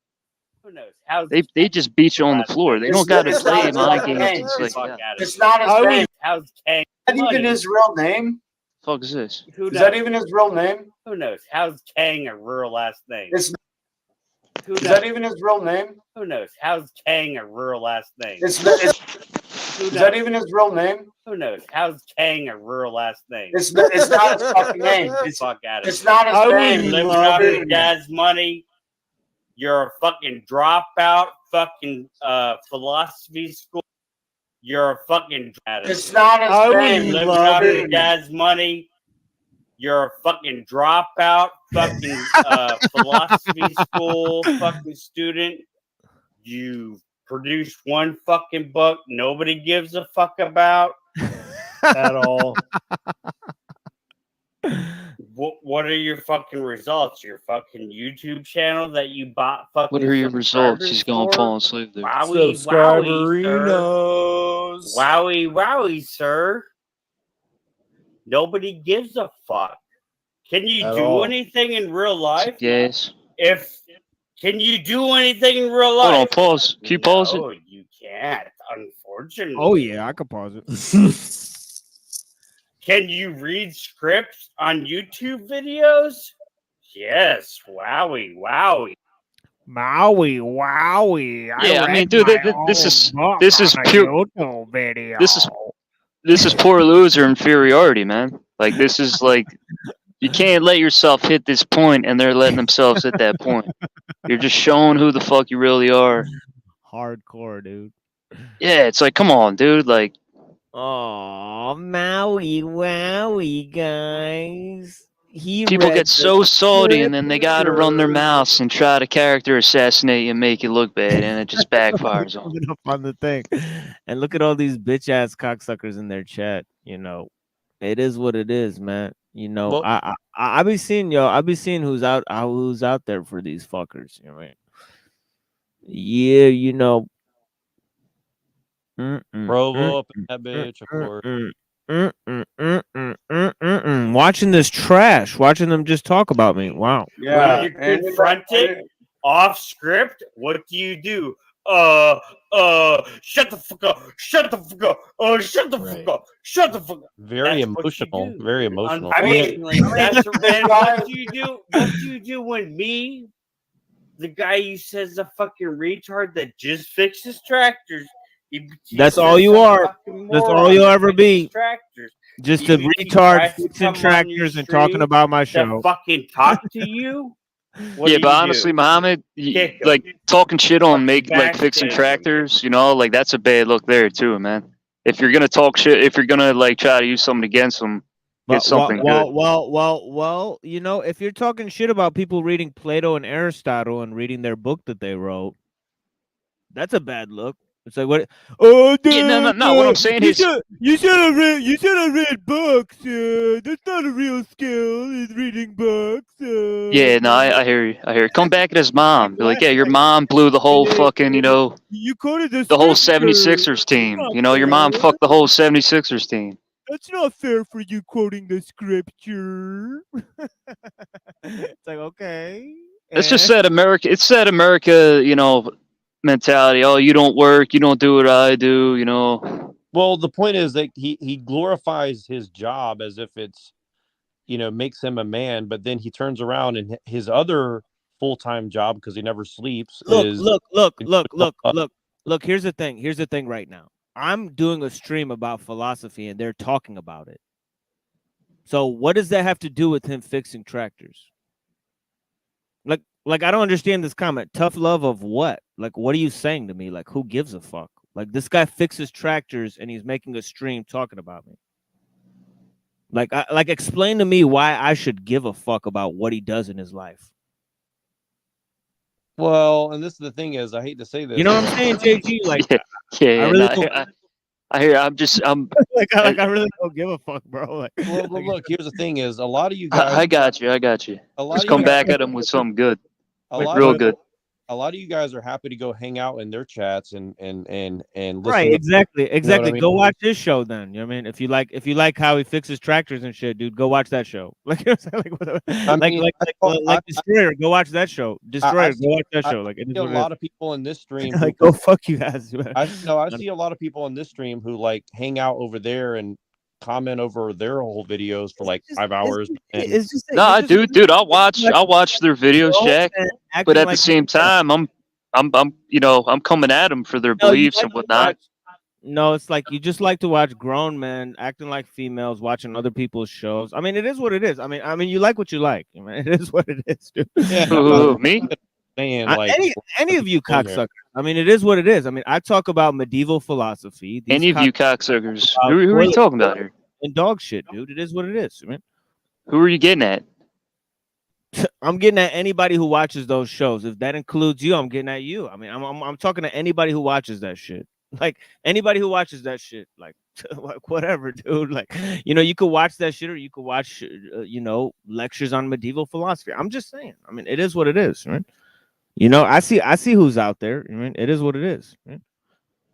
Who knows? How's They just beat you on the floor. They don't got to play mind games. It's like, It's not his name. How's Kang? Is that even his real name? Fuck is this? Who Is knows? that even his real name? Who knows? How's Kang a real last name? Is that even his real name? Who knows? How's Kang a real last name? Is that even his real name? Who knows? How's Kang a real last name? It's not his fucking name. Fuck out of It's not his name. Living off your dad's money. You're a fucking dropout. Fucking philosophy school. You're a fucking. It's not his name. Living off your dad's money. You're a fucking dropout. Fucking philosophy school. Fucking student. You produced one fucking book nobody gives a fuck about at all. What are your fucking results? Your fucking YouTube channel that you bought fucking. What are your results? He's going to fall asleep there. Wowie, wowie, sir. Nobody gives a fuck. Can you do anything in real life? Yes. Can you do anything in real life? Hold on, pause. Can you pause it? No, you can't, unfortunately. Oh yeah, I could pause it. Can you read scripts on YouTube videos? Yes. Wowie, wowie. Maui, wowie. Yeah, I mean, dude, this is pure. This is poor loser inferiority, man. Like, this is like, you can't let yourself hit this point, and they're letting themselves hit that point. You're just showing who the fuck you really are. Hardcore, dude. Yeah, it's like, come on, dude. Like, oh, Maui, wowie, guys. People get so salty, and then they gotta run their mouths and try to character assassinate you and make you look bad, and it just backfires on them. Up on the thing. And look at all these bitch ass cocksuckers in their chat. You know, it is what it is, man. You know, well, I be seeing who's out there for these fuckers. You know what I mean? Yeah, you know. Provo up in that bitch, of course. Watching this trash, watching them just talk about me. Wow. Yeah. When you're confronted off script, what do you do? Shut the fuck up. Shut the fuck up. Shut the fuck up. Shut the fuck up. Very emotional. Very emotional. I mean, that's what do you do? What do you do when me, the guy you says a fucking retard that just fixes tractors? That's all you are. That's all you'll ever be. Just a retard fixing tractors and talking about my show. Fucking talk to you. Yeah, but honestly, Muhammad, like talking shit on fixing tractors, you know, like that's a bad look there too, man. If you're gonna talk shit, if you're gonna like try to use something against them, get something good. Well, you know, if you're talking shit about people reading Plato and Aristotle and reading their book that they wrote, that's a bad look. It's like what? Oh, dude, yeah, no. What I'm saying is, you should have read books. That's not a real skill. Is reading books. Yeah, no, I hear you. I hear you. Come back at his mom. Be like, yeah, your mom blew the whole fucking, you know, you quoted the whole 76ers team. You know, your mom fucked the whole 76ers team. That's not fair for you quoting the scripture. It's like, okay. It's just that America. It's that America, you know, mentality. Oh, you don't work, you don't do what I do, you know. Well, the point is that he glorifies his job as if it's, you know, makes him a man, but then he turns around and his other full-time job, because he never sleeps, look. Here's the thing right now. I'm doing a stream about philosophy and they're talking about it. So what does that have to do with him fixing tractors? Like I don't understand this comment. Tough love of what? Like, what are you saying to me? Like, who gives a fuck? Like, this guy fixes tractors and he's making a stream talking about me. Like, explain to me why I should give a fuck about what he does in his life. Well, and this is the thing is, I hate to say this. You know what I'm saying, JG? Like, I hear. I'm I really don't give a fuck, bro. Like, well, look, here's the thing is, a lot of you guys. I got you. Just come back at him with something good. Real good. a lot of you guys are happy to go hang out in their chats and listen. Right, to, exactly. You know what I mean? Go watch this show then. You know what I mean? If you like how he fixes tractors and shit, dude, go watch that show. Like, you know what I'm saying? Like Destroyer, go watch that show. Destroyer, go watch that show. Like, it is see a what it lot is. of people in this stream. Like, go fuck you guys. I see a lot of people in this stream who like hang out over there and comment over their whole videos for like 5 hours. It's just Nah, dude, I'll watch their videos, Jack. But at the same time, I'm coming at them for their beliefs and whatnot. No, it's like you just like to watch grown men acting like females, watching other people's shows. I mean, it is what it is. I mean, you like what you like. I mean, it is what it is, dude. Yeah, me? Saying, like, any of you cocksuckers. I mean, it is what it is. I mean, I talk about medieval philosophy. Any of you cocksuckers? Who are you talking about here? And dog shit, dude. It is what it is, man. Who are you getting at? I'm getting at anybody who watches those shows. If that includes you, I'm getting at you. I mean, I'm talking to anybody who watches that shit. Like anybody who watches that shit, like whatever, dude. Like, you could watch that shit, or you could watch, lectures on medieval philosophy. I'm just saying. I mean, it is what it is, right? I see who's out there. I mean, it is what it is. Right?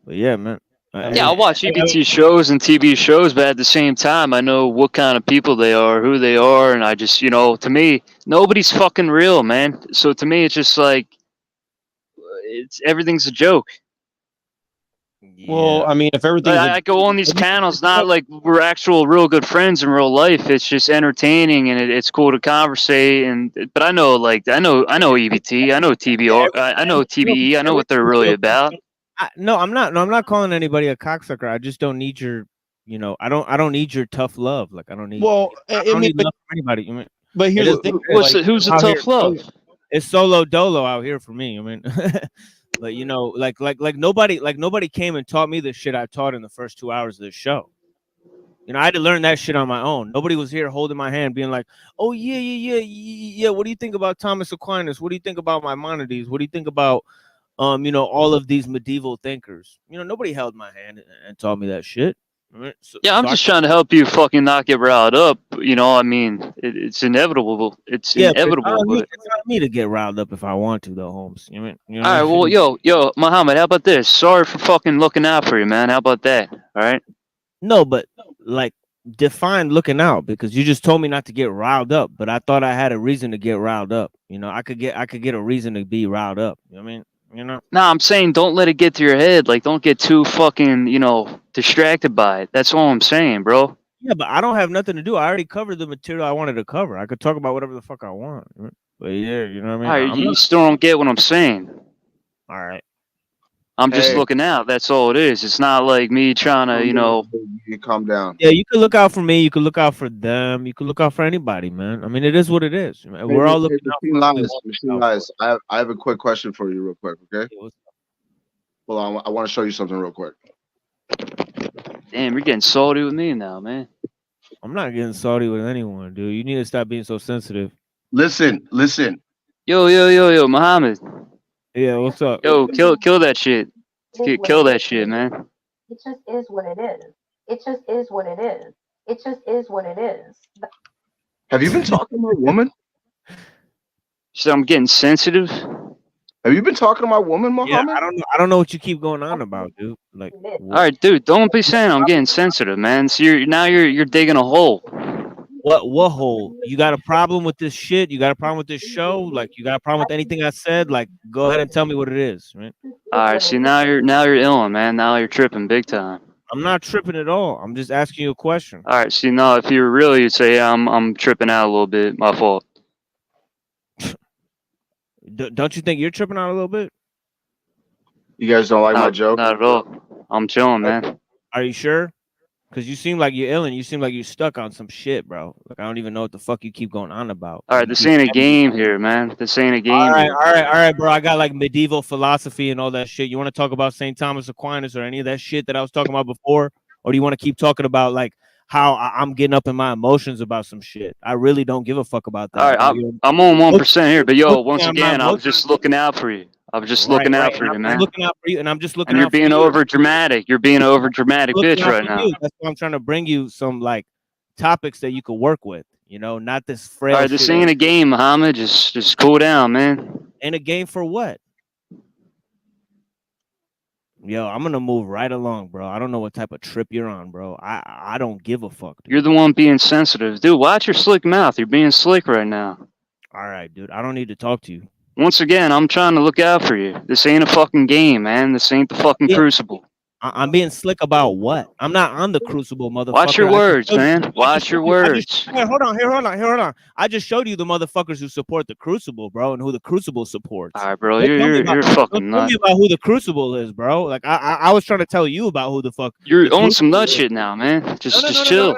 But yeah, man. Yeah, I watch EBT shows and TV shows, but at the same time, I know what kind of people they are, who they are, and I just, to me, nobody's fucking real, man. So to me, it's just like, everything's a joke. Well, I mean, if everything, I go on these panels, not like we're actual real good friends in real life. It's just entertaining and it's cool to conversate. But I know EBT, I know TBR, I know TBE, I know what they're really about. No, I'm not calling anybody a cocksucker. I just don't need your, I don't need your tough love. Like I don't need. Well, I don't need love from anybody. I mean, but here's the thing. Who's the tough love? It's solo dolo out here for me. I mean, but like nobody came and taught me the shit I taught in the first 2 hours of the show. I had to learn that shit on my own. Nobody was here holding my hand, being like, "Oh yeah. What do you think about Thomas Aquinas? What do you think about Maimonides? What do you think about all of these medieval thinkers?" Nobody held my hand and taught me that shit. Right? I'm just trying to help you fucking not get riled up. I mean, it's inevitable. It's inevitable. It's not me to get riled up if I want to, though, Holmes. All right, well, yo, Muhammad, how about this? Sorry for fucking looking out for you, man. How about that? All right. No, but like define looking out, because you just told me not to get riled up, but I thought I had a reason to get riled up. I could get a reason to be riled up. I mean. No, I'm saying don't let it get to your head. Like, don't get too fucking, distracted by it. That's all I'm saying, bro. Yeah, but I don't have nothing to do. I already covered the material I wanted to cover. I could talk about whatever the fuck I want. But yeah, you know what I mean? All right, you still don't get what I'm saying. All right. I'm just looking out. That's all it is. It's not like me trying to, You calm down. Yeah, you can look out for me. You can look out for them. You can look out for anybody, man. I mean, it is what it is. We're all looking out for Lies. I have a quick question for you real quick, okay? Hold on, I want to show you something real quick. Damn, you're getting salty with me now, man. I'm not getting salty with anyone, dude. You need to stop being so sensitive. Listen. Yo, Muhammad. Yeah, what's up? Yo, kill that shit. Kill that shit, man. It just is what it is. It just is what it is. It just is what it is. Have you been talking to my woman? So I'm getting sensitive. Have you been talking to my woman, Muhammad? Yeah, I don't know what you keep going on about, dude. Like, all right, dude, don't be saying I'm getting sensitive, man. So you're digging a hole. What hole? You got a problem with this shit? You got a problem with this show? Like, you got a problem with anything I said? Like, go ahead and tell me what it is, right? All right, see, now you're illing, man. Now you're tripping big time. I'm not tripping at all. I'm just asking you a question. All right, see, no, if you were really, you'd say, yeah, I'm tripping out a little bit. My fault. Don't you think you're tripping out a little bit? You guys don't like my joke? Not at all. I'm chilling, man. Are you sure? Because you seem like you're ill and you seem like you're stuck on some shit, bro. Like, I don't even know what the fuck you keep going on about. All right, this ain't a game here, man. This ain't a game. All here. right, bro. I got like medieval philosophy and all that shit. You want to talk about St. Thomas Aquinas or any of that shit that I was talking about before? Or do you want to keep talking about like how I'm getting up in my emotions about some shit? I really don't give a fuck about that. All right, I'm on 1% here, but yo, once again, I'm just looking out for you. I'm just looking out for you, man. I'm looking out for you, and I'm just looking. And you're being over dramatic. You're being over dramatic, bitch, right now. That's why I'm trying to bring you some like topics that you could work with. Not this frail. All right, this ain't a game, Muhammad. Just cool down, man. And a game for what? Yo, I'm gonna move right along, bro. I don't know what type of trip you're on, bro. I don't give a fuck. Dude. You're the one being sensitive. Dude, watch your slick mouth. You're being slick right now. All right, dude. I don't need to talk to you. Once again, I'm trying to look out for you. This ain't a fucking game, man. This ain't the fucking Crucible. I'm being slick about what? I'm not on the Crucible, motherfucker. Watch your words, man. Watch your words. Hold on. I just showed you the motherfuckers who support the Crucible, bro, and who the Crucible supports. All right, bro. You're fucking nuts. Tell me about who the Crucible is, bro. Like I was trying to tell you about who the fuck. You're on some nut shit now, man. Just chill.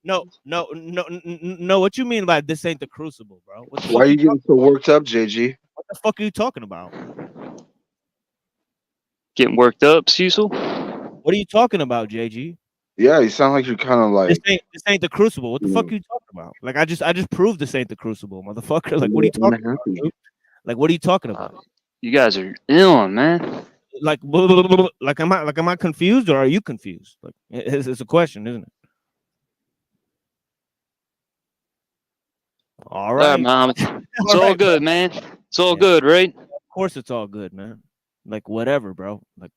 No. What you mean by this ain't the Crucible, bro? Why are you getting so worked up, JG? What the fuck are you talking about? Getting worked up, Cecil? What are you talking about, JG? Yeah, you sound like you're kind of like this ain't the Crucible. What the fuck are you talking about? Like I just proved this ain't the Crucible, motherfucker. Like what are you talking about, dude? Like what are you talking about? You guys are ill, man. Like am I confused or are you confused? Like it's a question, isn't it? All right, Mom. It's all good, man. It's all good, right? Of course, it's all good, man. Like whatever, bro. Like.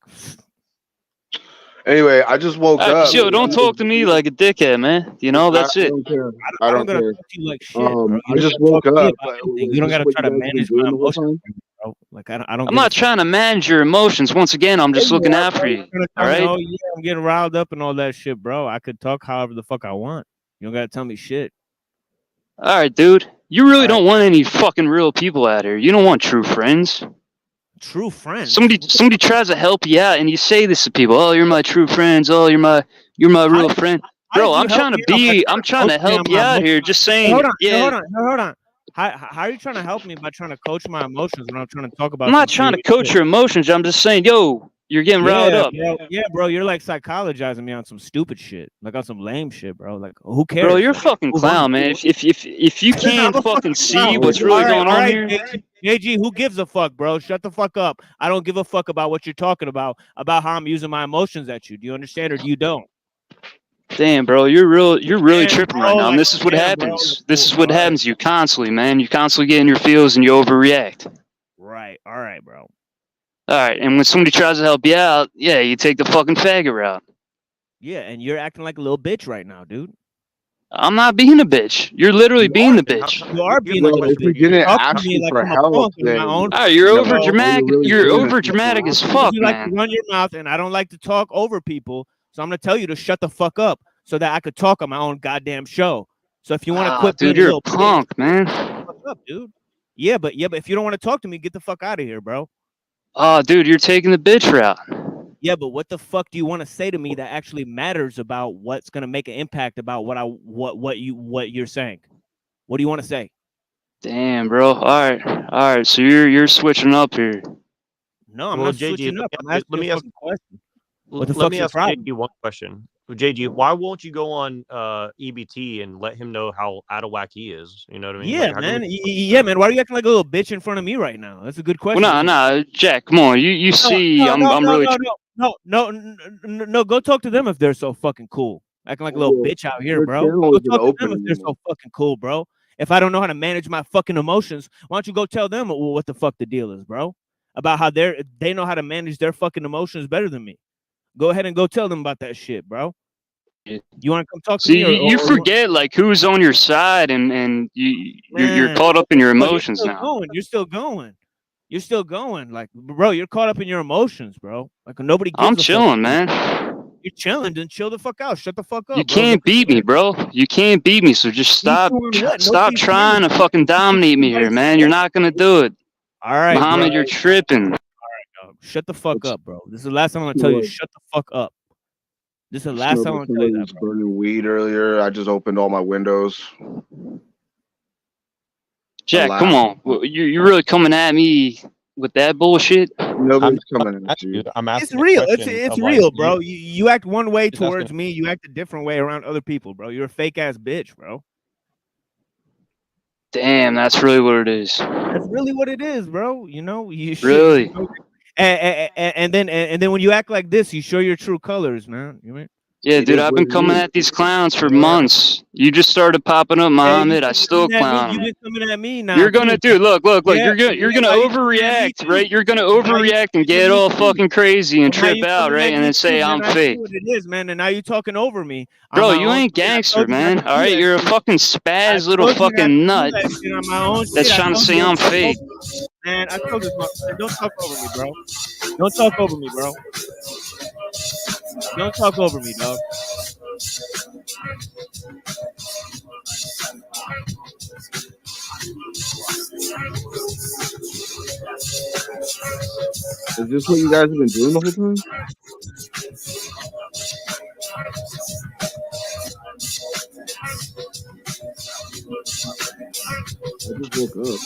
Anyway, I just woke up. Yo, don't talk to me like a dickhead, man. You know, that's it. I don't care. Like shit, bro. I just woke up. You don't gotta try to manage my emotions, bro. Like I don't. I'm not trying to manage your emotions. Once again, I'm just looking out for you. All right. Oh yeah, I'm getting riled up and all that shit, bro. I could talk however the fuck I want. You don't gotta tell me shit. All right, dude. You really don't want any fucking real people out here. You don't want true friends. True friends. Somebody tries to help you out, and you say this to people. Oh, you're my true friends. Oh, you're my real friend. Bro, I'm trying to help you out here. Just saying. Hold on. How are you trying to help me by trying to coach my emotions when I'm trying to talk about? I'm not trying to coach your emotions. I'm just saying, yo, you're getting riled up. Yeah, bro. You're like psychologizing me on some stupid shit, like on some lame shit, bro. Like who cares? Bro, you're a fucking clown, man. If you can't fucking see what's really going on here. JG, who gives a fuck, bro? Shut the fuck up. I don't give a fuck about what you're talking about how I'm using my emotions at you. Do you understand or do you don't? Damn, bro, you're really tripping right now. And this is what happens. This is what happens to you constantly, man. You're constantly getting your feels and you overreact. Right. All right, bro. All right. And when somebody tries to help you out, yeah, you take the fucking faggot route. Yeah, and you're acting like a little bitch right now, dude. I'm not being a bitch. You're literally being the bitch. You are being a bitch. If you didn't ask me for help, you're over dramatic. You're over dramatic as fuck, you man. like to run your mouth, and I don't like to talk over people, so I'm gonna tell you to shut the fuck up so that I could talk on my own goddamn show. So if you want to quit, dude, being you're a punk, bitch, man. Fuck up, dude. Yeah, but if you don't want to talk to me, get the fuck out of here, bro. Oh, dude, you're taking the bitch route. Yeah, but what the fuck do you want to say to me that actually matters about what's gonna make an impact about what you're saying? What do you want to say? Damn, bro. All right. So you're switching up here. No, I'm not switching up. Let me ask JG one question. JG, why won't you go on EBT and let him know how out of whack he is? You know what I mean? Yeah, man. Yeah, man. Why are you acting like a little bitch in front of me right now? That's a good question. Well, nah, Jack. Come on. You see, I'm really. No. Go talk to them if they're so fucking cool. Acting like a little bitch out here, bro. Go talk to them if they're so fucking cool, bro. If I don't know how to manage my fucking emotions, why don't you go tell them what the fuck the deal is, bro? About how they know how to manage their fucking emotions better than me. Go ahead and go tell them about that shit, bro. You want to come talk to me? You forget like who's on your side, and you're caught up in your emotions now. You're still going. Like, bro, you're caught up in your emotions, bro. Like nobody. I'm chilling, man. You're chilling. Then chill the fuck out. Shut the fuck up. You can't beat me, bro. You can't beat me. So just stop trying to fucking dominate me here, man. You're not gonna do it. All right, Muhammad, you're tripping. All right, dog. Shut the fuck up, bro. This is the last time I'm gonna tell you. Shut the fuck up. This is the last time I'm gonna tell you that, bro. Burning weed earlier. I just opened all my windows. Jack, come on. You're really coming at me with that bullshit? Nobody's coming at you. It's real. It's real, bro. You act one way towards me. You act a different way around other people, bro. You're a fake ass bitch, bro. Damn, that's really what it is. That's really what it is, bro. You know, you really. And then when you act like this, you show your true colors, man. You mean? Yeah, dude, I've been coming at these clowns for months. You just started popping up, Muhammad. I still clown. You've been coming at me now. You're gonna do look. Yeah, You're gonna overreact, right? You're gonna overreact and get all fucking crazy and trip out, right? And then say I'm fake. What it is, man, and now you're talking over me. Bro, you ain't gangster, man. All right, you're a fucking spaz little fucking nut that's trying to say I'm fake. Man, I told this motherfucker, don't talk over me, bro. Don't talk over me, bro. Don't talk over me, dog. Is this what you guys have been doing the whole time? I just woke up.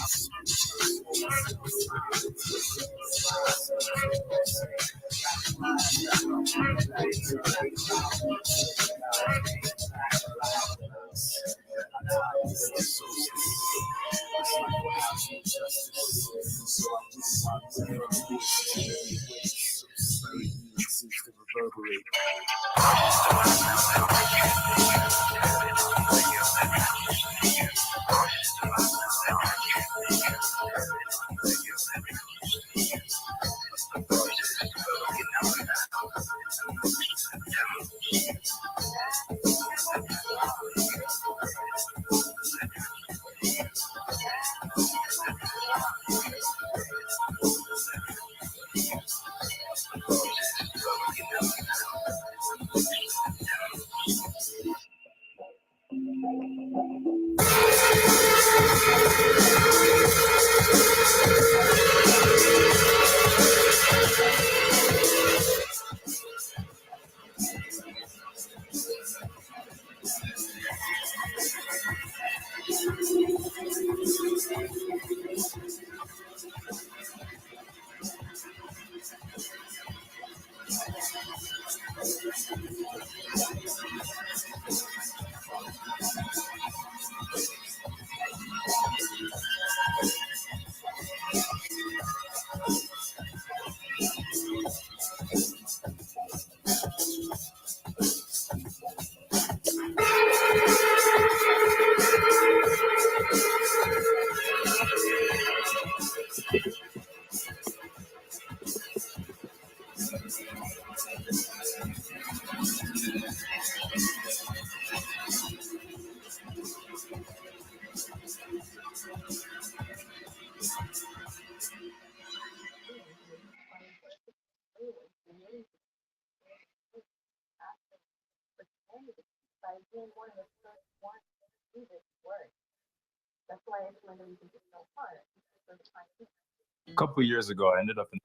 A couple years ago, I ended up in.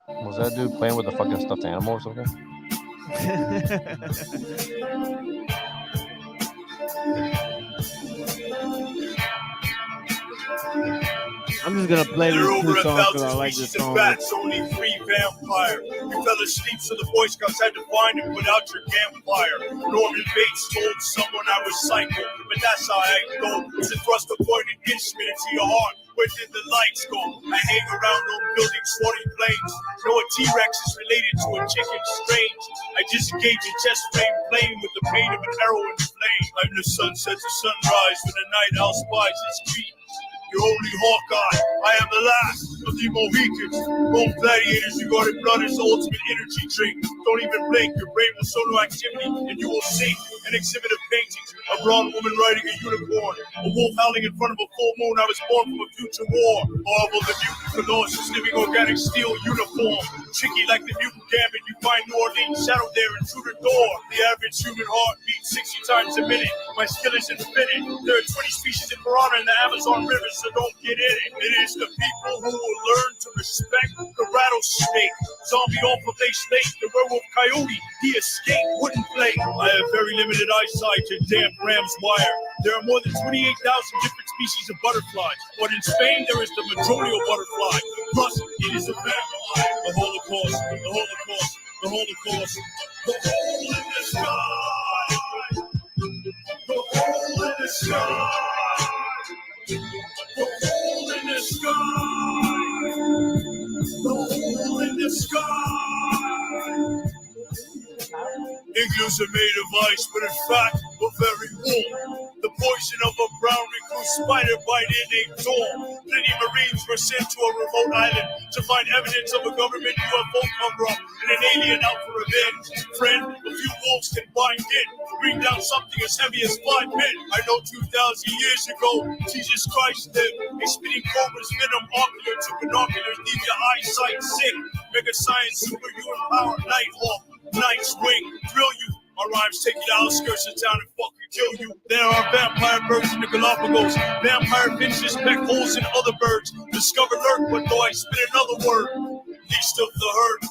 Was that dude playing with a fucking stuffed animal or something? I'm just gonna play these two songs because I like this song. Bats, only 3 vampire. You fell asleep, so the Boy Scouts had to find and put out your campfire. Norman Bates told someone I was psycho, but that's how I go. It's a thrust a pointed instrument into your heart. Where did the lights go? I hang around on buildings, swatting planes. Know a T-Rex is related to a chicken strange. I disengage a chest frame playing with the pain of an arrow in flame. I'm the sunset to sunrise when the night owl spies its feet. You're only Hawkeye, I am the last of the Mohicans. Both gladiators regarded blood as the ultimate energy drink. Don't even blink, your brain will show no activity, and you will see an exhibit of paintings. A blonde woman riding a unicorn, a wolf howling in front of a full moon. I was born from a future war. Marvel the mutant Colossus, living organic steel uniform. Tricky like the mutant gambit, you find New Orleans shadowed there, intruder door. The average human heart beats 60 times a minute. My skill is infinite. There are 20 species of piranha in the Amazon River, so don't get in it. It is the people who will learn to respect the rattlesnake. Zombie alpha base snake, the werewolf coyote, he escaped, wouldn't play. I have very limited eyesight to damp ram's wire. There are more than 28,000 different species of butterflies, but in Spain there is the metrolial butterfly. Plus, it is a vampire. The Holocaust, the Holocaust, the Holocaust. The hole in the sky. The hole in the sky. The hole in the sky. Tears are made of ice, but in fact, were very warm. The poison of a brown recluse spider bite in a dorm. Many Marines were sent to a remote island to find evidence of a government UFO cover-up and an alien out for revenge. Friend, a few wolves can bind it, bring down something as heavy as 5 men. I know 2,000 years ago, Jesus Christ lived. A spitting cobra's venom ocular to binoculars leave your eyesight sick. Mega science, superhuman power, Nighthawk, Night's Wing, thrill you. My rhymes take you to outskirts of town and fucking kill you. There are vampire birds in the Galapagos. Vampire finches peck holes in other birds. Discover lurk, but though I spit another word, least of the herd.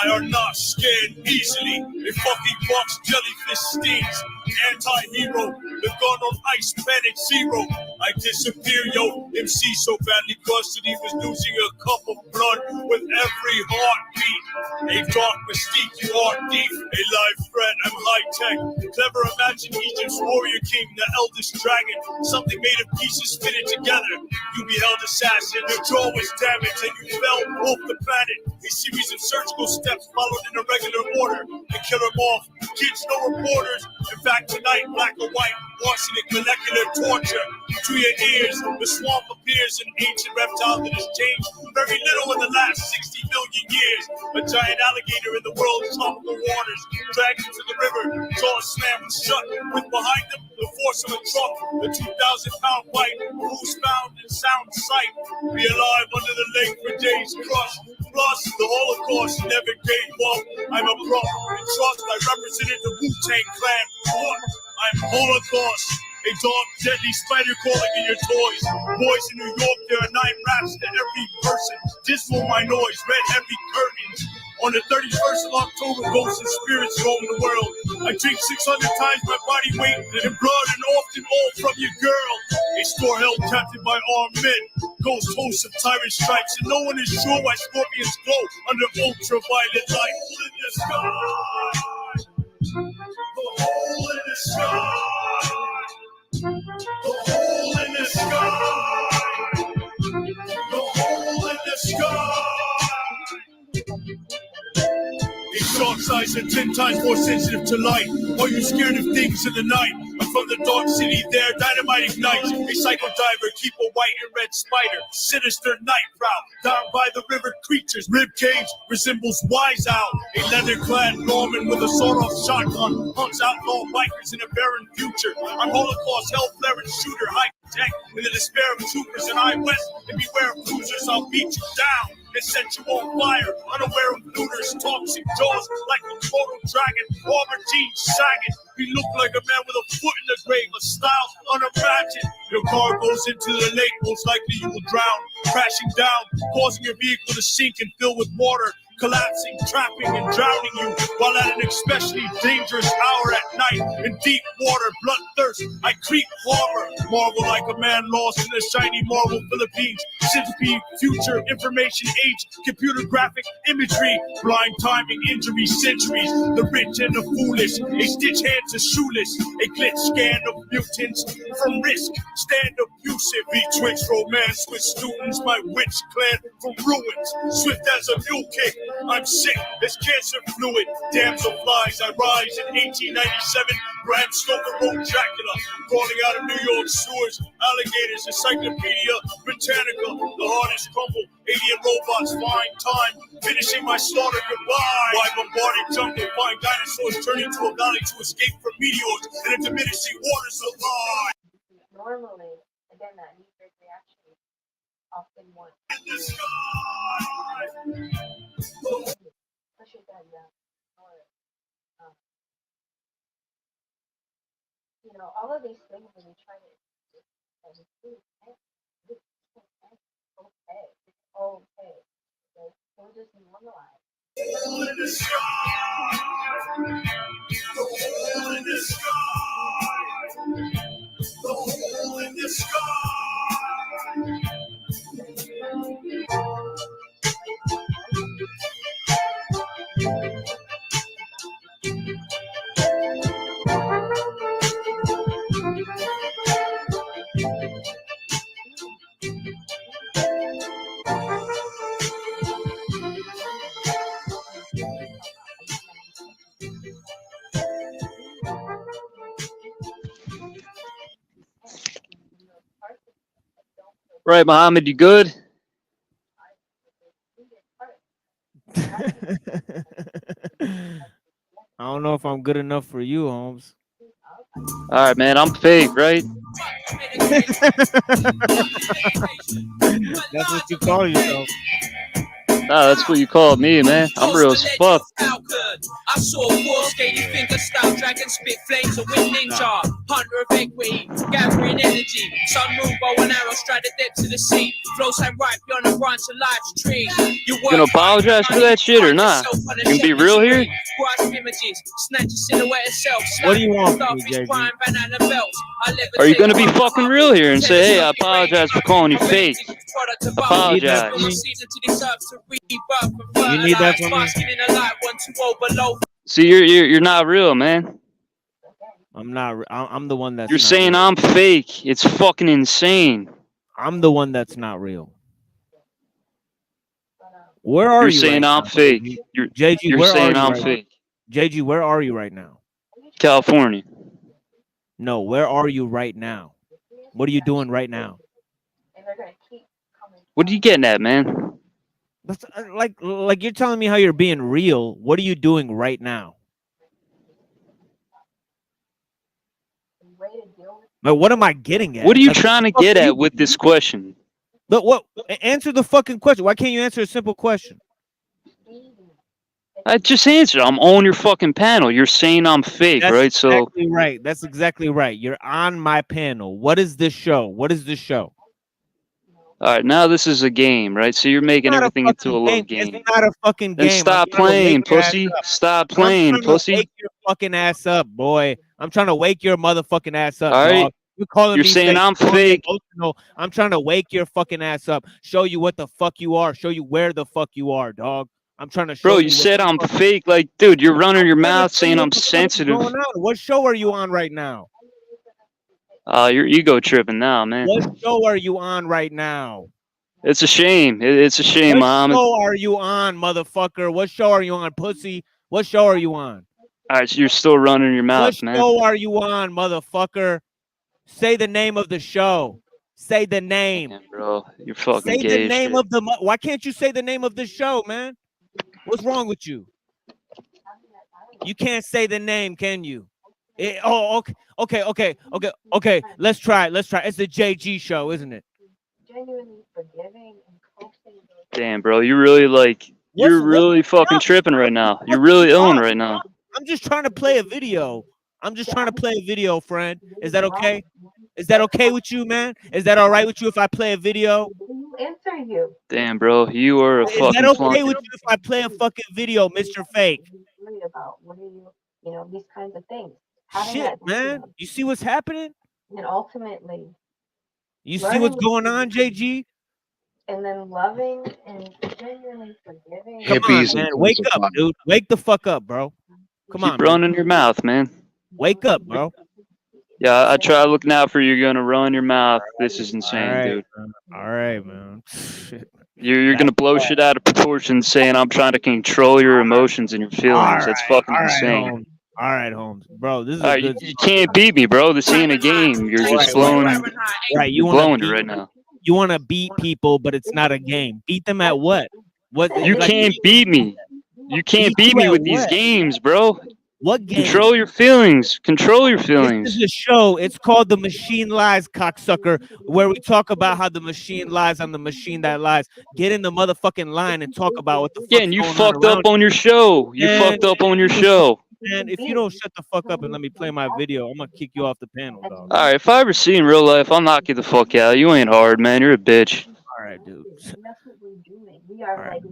I are not scared easily. A fucking box jellyfish stings. Anti-hero, the gun on ice, planet zero. I disappear, yo. MC so badly crusted he was losing a cup of blood with every heartbeat. A dark mystique, you are deep. A live threat, I'm high-tech. Clever imagine Egypt's warrior king, the eldest dragon. Something made of pieces fitted together. You beheld assassin, your jaw was damaged and you fell off the planet. A series of surgical steps followed in a regular order to kill them off. Kids, no reporters. In fact, tonight, black or white, arsenic, molecular torture. To your ears, the swamp appears an ancient reptile that has changed very little in the last 60 million years. A giant alligator in the world's tropical waters, dragged into the river, jaws slammed shut, with behind them the force of a truck, the 2,000-pound white, who's found in sound sight. Be alive under the lake for days crushed. Plus, the Holocaust never gave up. I'm a pro in trust. I represented the Wu-Tang Clan. What? I'm Holocaust. A dark, deadly spider crawling in your toys. Boys in New York, there are 9 raps to every person. Dismal my noise, red heavy curtains. On the 31st of October, ghosts and spirits roam the world. I drink 600 times my body weight in blood and often all from your girl. A store held captive by armed men. Ghost hosts of tyrant stripes, and no one is sure why scorpions glow under ultraviolet light. In the sky, the hole in the sky, the hole in the sky, the hole in the sky. A shark's eyes are 10 times more sensitive to light. Are you scared of things in the night? I'm from the dark city there, dynamite ignites. A psycho diver, keep a white and red spider. Sinister night prowl, down by the river creatures. Rib cage resembles Wise Owl. A leather-clad Norman with a sawed-off shotgun hunts outlaw bikers in a barren future. I'm Holocaust, hell-flaring shooter, high-tech in the despair of troopers in I West. And beware of cruisers, I'll beat you down and set you on fire, unaware of looters, toxic jaws like a total dragon, armor jeans sagging. You look like a man with a foot in the grave, a style unimagined. Your car goes into the lake, most likely you will drown, crashing down, causing your vehicle to sink and fill with water, collapsing, trapping, and drowning you, while at an especially dangerous hour at night, in deep water, bloodthirst, I creep harbor, marvel like a man lost in the shiny marble Philippines, centipede, future, information age, computer graphic imagery, blind timing, injury, centuries, the rich and the foolish, a stitch hand to shoeless, a glitch scan of mutants, from risk, stand abusive, betwixt romance with students, my witch clan from ruins, swift as a mule kick, I'm sick as cancer fluid. Damsel flies, I rise in 1897. Bram Stoker wrote Dracula, crawling out of New York sewers. Alligators, Encyclopedia Britannica. The hardest crumble. Alien robots, fine time. Finishing my slaughter, goodbye. Why bombarded jungle? Find dinosaurs turning to a valley to escape from meteors and a diminishing waters of life. Normally, again, that knee-jerk reaction is often one. In the sky! Push it down, or all of these things when you try to and it's okay. It's okay. We'll just normalize. Hole in the sky! The hole in the sky! The hole in the sky! Right, Muhammad, you good? I don't know if I'm good enough for you, Holmes. All right, man, I'm fake, right? That's what you call yourself. Nah, that's what you call me, man. I'm real as fuck. I saw four skating finger style dragon spit flames of wind ninja, hunter of equity, gathering energy. Sun, moon, bow and arrow strike the depths of the sea. Flows like right beyond the branch of life's tree. You gonna apologize for that shit or not? You can be real here. What do you want from me, JG? Are you gonna be fucking real here and say, hey, I apologize for calling you fake? Apologize. You need that from me? See, you're not real, man. I'm not. I'm the one that's. You're not saying real. I'm fake. It's fucking insane. I'm the one that's not real. Where are You're you? saying right I'm now, fake. JG? JG, You're where are saying you I'm right fake. Now? JG, where are you right now? California. No, where are you right now? What are you doing right now? What are you getting at, man? That's like you're telling me how you're being real. What are you doing right now? Like, what am I getting at? What are you Like, trying to get at with this question? But what? Answer the fucking question. Why can't you answer a simple question? I just answered. I'm on your fucking panel. You're saying I'm fake, That's right? So exactly right. That's exactly right. You're on my panel. What is this show? What is this show? all right, now this is a game, right? So you're making Not a everything into a fucking little game. game. It's not a fucking Then game. stop playing, pussy. Stop playing, I'm trying to pussy. wake your fucking ass up, boy. I'm trying to wake your motherfucking ass up, All right. dog. You're calling You're me saying fake, I'm calling me fake. emotional. I'm trying to wake your fucking ass up. Show you what the fuck you are. Show you where the fuck you are, dog. I'm trying to show Bro, you. you said I'm fake. Like, dude, you're running your mouth saying I'm What's sensitive. going on? What show are you on right now? You're ego tripping now, man. What show are you on right now? It's a shame. It's a shame, What Muhammad. show are you on, motherfucker? What show are you on, pussy? What show are you on? All right, so you're still running your mouth, What man. show are you on, motherfucker? Say the name of the show. Say the name. Damn, bro, you're fucking Say gay the as name shit. of the. Why can't you say the name of the show, man? What's wrong with you? You can't say the name, can you? Okay. Let's try it. It's the JG show, isn't it? Damn, bro, you really you're really fucking tripping right now. You're really on right now. I'm just trying to play a video. Friend. Is that okay? Is that okay with you, man? Is that all right with you if I play a video? Answer you. Damn, bro, you are a Is fucking that okay flunky. with you if I play a fucking video, Mr. Fake? About what are you, these kinds of things. Shit, man. You see what's happening? And ultimately, you see what's going on, JG? And then loving and genuinely forgiving. Come on, man. Wake up, dude. Wake the fuck up, bro. Come on, Keep running your mouth, man. Wake up, bro. Yeah, I try looking out for you. You're gonna run your mouth. This is insane, dude. All right, man. Shit. You're gonna blow shit out of proportion saying I'm trying to control your emotions and your feelings. That's fucking insane. All right, Holmes. Bro, this is a good. You can't beat me, bro. This ain't a game. You're just blowing. Right, you're blowing it right now. You want to beat people, but it's not a game. Beat them at what? You can't beat me. You can't beat me with these games, bro. What game? Control your feelings. Control your feelings. This is a show. It's called The Machine Lies, cocksucker, where we talk about how the machine lies on the machine that lies. Get in the motherfucking line and talk about what the fuck. Yeah, and you fucked up on your show. You fucked up on your show. And if you don't shut the fuck up and let me play my video, I'm gonna kick you off the panel, dog. All right, if I ever see you in real life, I'll knock you the fuck out. You ain't hard, man. You're a bitch. All right, dude. We are like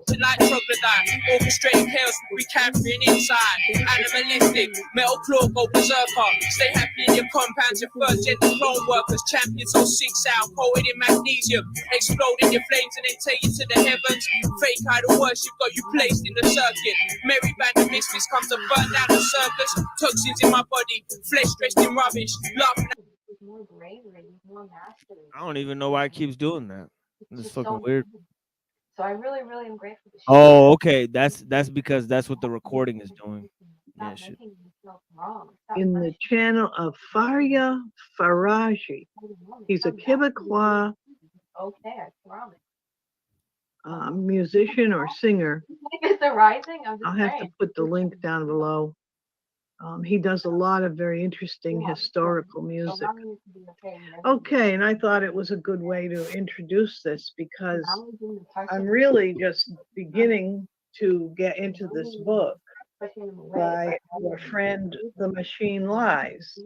Tonight, troglodyte, orchestrating chaos, we capturing inside. Animalistic, metal claw, go berserker. Stay happy in your compounds, your third gender clone workers. Champions on 6 out, coated in magnesium. Exploding your flames and then take you to the heavens. Fake idol worship got you placed in the circuit. Merry band of misfits comes to burn down the circus. Toxins in my body, flesh dressed in rubbish. Laughing at more bravery, more mastery. I don't even know why it keeps doing that. This is fucking weird. So I really, really am grateful to Oh, okay. That's because that's what the recording is doing. Yeah, shit. In the channel of Faria Faraji. He's a Quebecois Okay, I promise. Musician or singer. It's a rising. I'm just I'll have to saying. put the link down below. He does a lot of very interesting historical music. Okay, and I thought it was a good way to introduce this because I'm really just beginning to get into this book by our friend The Machine Lies.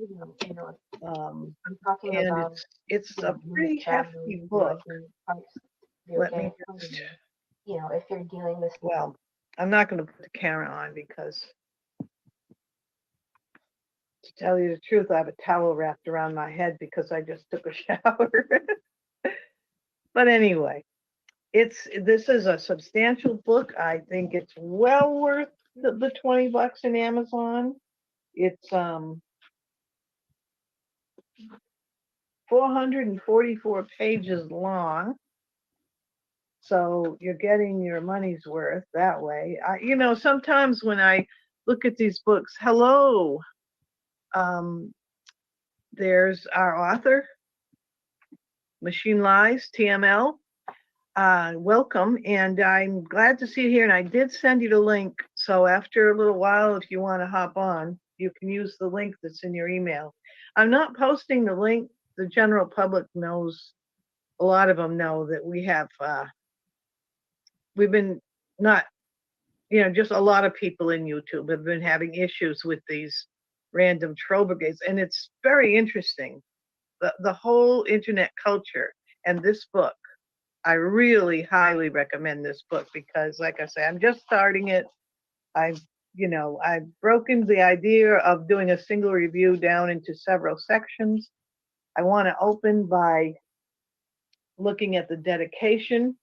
And it's a pretty hefty book. Let me just, if you're dealing with, well, I'm not going to put the camera on because, to tell you the truth, I have a towel wrapped around my head because I just took a shower. But anyway, this is a substantial book. I think it's well worth the $20 in Amazon. It's 444 pages long. So you're getting your money's worth that way. Sometimes when I look at these books, hello, there's our author, Machine Lies, TML. Welcome, and I'm glad to see you here. And I did send you the link. So after a little while, if you want to hop on, you can use the link that's in your email. I'm not posting the link. The general public knows, a lot of them know that we have, we've been not, just a lot of people in YouTube have been having issues with these random troll brigades. And it's very interesting, the whole internet culture. And this book, I really highly recommend this book because, like I say, I'm just starting it. I've broken the idea of doing a single review down into several sections. I want to open by looking at the dedication.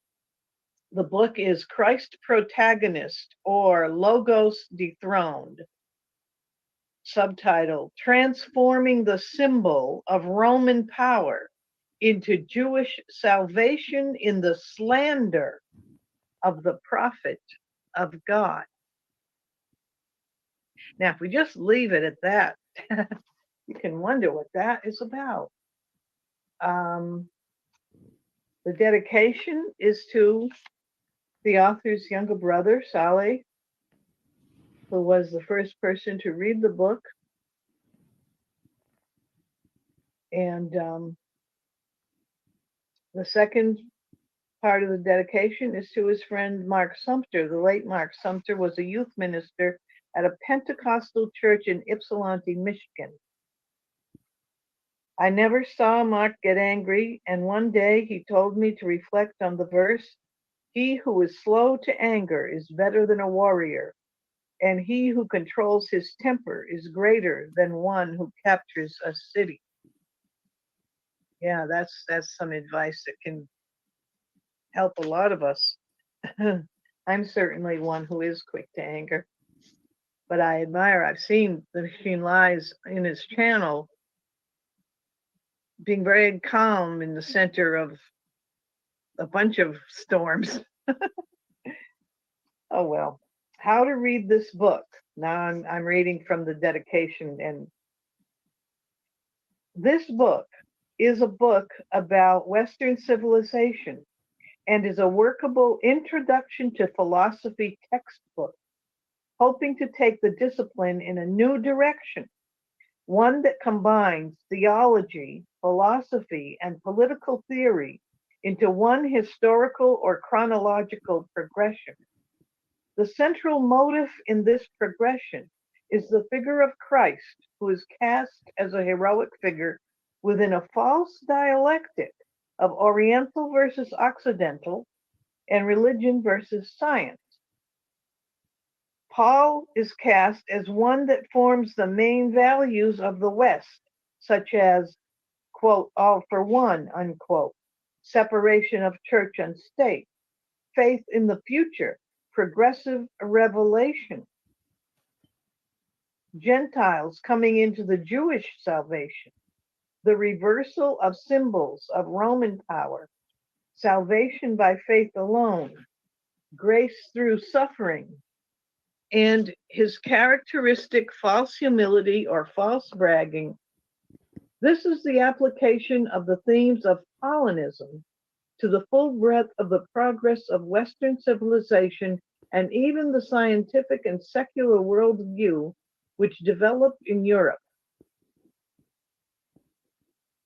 The book is Christ Protagonist, or Logos Dethroned. Subtitle, Transforming the Symbol of Roman Power into Jewish Salvation in the Slander of the Prophet of God. Now, if we just leave it at that, you can wonder what that is about. The dedication is to the author's younger brother, Saleh, who was the first person to read the book. And the second part of the dedication is to his friend Mark Sumter. The late Mark Sumter was a youth minister at a Pentecostal church in Ypsilanti, Michigan. I never saw Mark get angry, and one day he told me to reflect on the verse, "He who is slow to anger is better than a warrior, and he who controls his temper is greater than one who captures a city." Yeah, that's some advice that can help a lot of us. I'm certainly one who is quick to anger, but I've seen The Machine Lies in his channel being very calm in the center of a bunch of storms. Oh well. How to read this book. Now I'm reading from the dedication, and this book is a book about Western civilization and is a workable introduction to philosophy textbook, hoping to take the discipline in a new direction, one that combines theology, philosophy, and political theory into one historical or chronological progression. The central motive in this progression is the figure of Christ, who is cast as a heroic figure within a false dialectic of Oriental versus Occidental and religion versus science. Paul is cast as one that forms the main values of the West, such as, quote, all for one, unquote, separation of church and state, faith in the future, progressive revelation, Gentiles coming into the Jewish salvation, the reversal of symbols of Roman power, salvation by faith alone, grace through suffering, and his characteristic false humility or false bragging. This is the application of the themes of Paulinism to the full breadth of the progress of Western civilization and even the scientific and secular worldview which developed in Europe.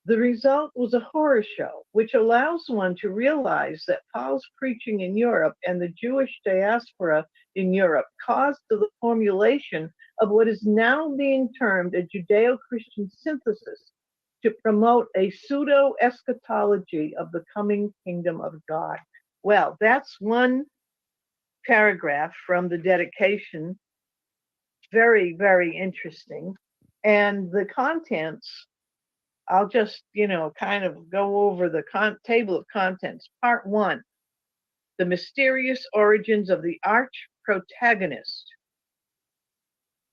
The result was a horror show, which allows one to realize that Paul's preaching in Europe and the Jewish diaspora in Europe caused the formulation of what is now being termed a Judeo-Christian synthesis to promote a pseudo-eschatology of the coming kingdom of God. Well, that's one paragraph from the dedication. Very, very interesting. And the contents, I'll just, kind of go over the table of contents. Part 1, the mysterious origins of the arch protagonist.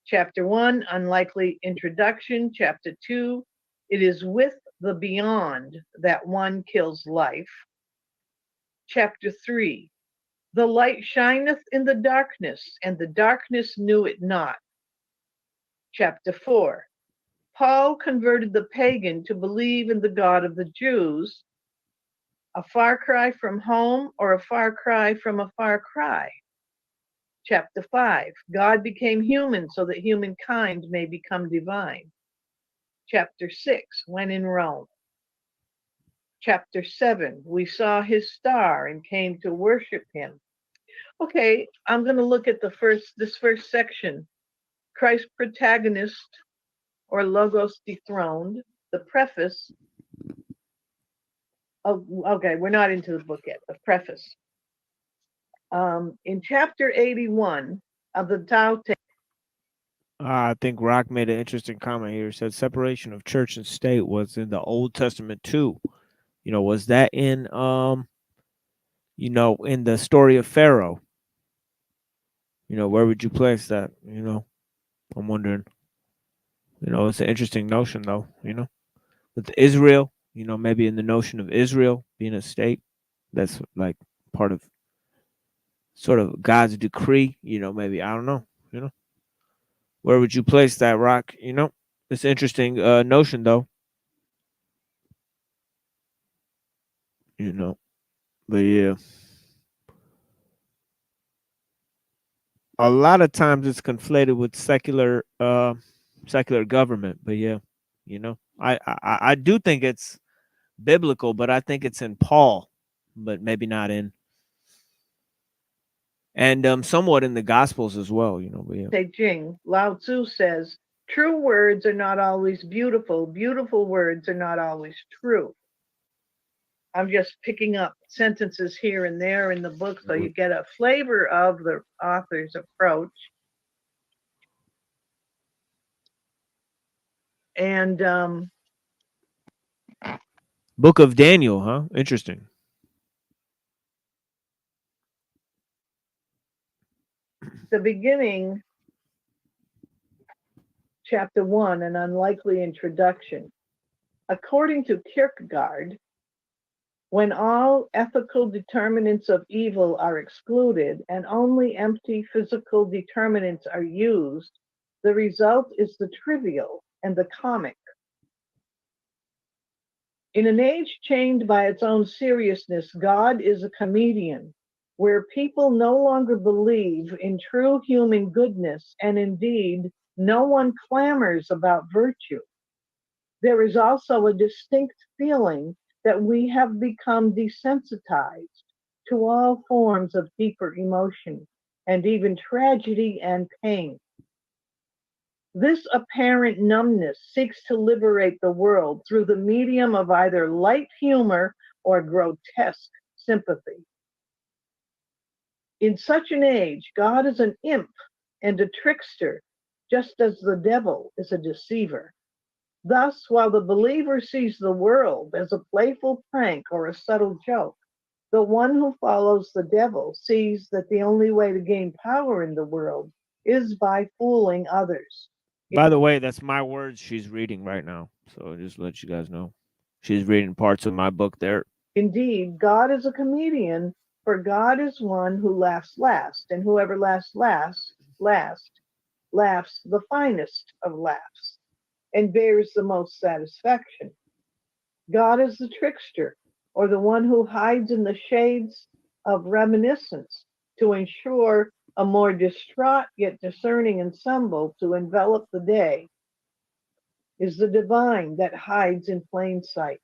Chapter 1, unlikely introduction. Chapter 2, it is with the beyond that one kills life. Chapter 3, the light shineth in the darkness, and the darkness knew it not. Chapter 4, Paul converted the pagan to believe in the God of the Jews. A far cry from home or a far cry from a far cry. Chapter 5, God became human so that humankind may become divine. Chapter 6, when in Rome. Chapter 7, we saw his star and came to worship him. Okay, I'm going to look at this first section. Christ protagonist, or Logos dethroned, the preface. Oh, okay, we're not into the book yet, the preface. In chapter 81 of the Tao Te. I think Rock made an interesting comment here. He said separation of church and state was in the Old Testament too. Was that in in the story of Pharaoh? Where would you place that? I'm wondering. It's an interesting notion though, with Israel, maybe in the notion of Israel being a state, that's like part of sort of God's decree, maybe, I don't know, where would you place that, Rock? It's an interesting notion though, but yeah, a lot of times it's conflated with secular government, but yeah, I do think it's biblical, but I think it's in Paul, but maybe not in, and somewhat in the Gospels as well, but yeah. Jing, Lao Tzu says, true words are not always beautiful. Beautiful words are not always true. I'm just picking up sentences here and there in the book so you get a flavor of the author's approach. And Book of Daniel, huh? Interesting. The beginning, chapter 1, an unlikely introduction. According to Kierkegaard, when all ethical determinants of evil are excluded and only empty physical determinants are used, the result is the trivial and the comic. In an age chained by its own seriousness, God is a comedian, where people no longer believe in true human goodness, and indeed, no one clamors about virtue. There is also a distinct feeling that we have become desensitized to all forms of deeper emotion, and even tragedy and pain. This apparent numbness seeks to liberate the world through the medium of either light humor or grotesque sympathy. In such an age, God is an imp and a trickster, just as the devil is a deceiver. Thus, while the believer sees the world as a playful prank or a subtle joke, the one who follows the devil sees that the only way to gain power in the world is by fooling others. By the way, that's my words she's reading right now. So just to let you guys know. She's reading parts of my book there. Indeed, God is a comedian, for God is one who laughs last, and whoever laughs last laughs the finest of laughs, and bears the most satisfaction. God is the trickster, or the one who hides in the shades of reminiscence to ensure a more distraught yet discerning ensemble to envelop the day, is the divine that hides in plain sight.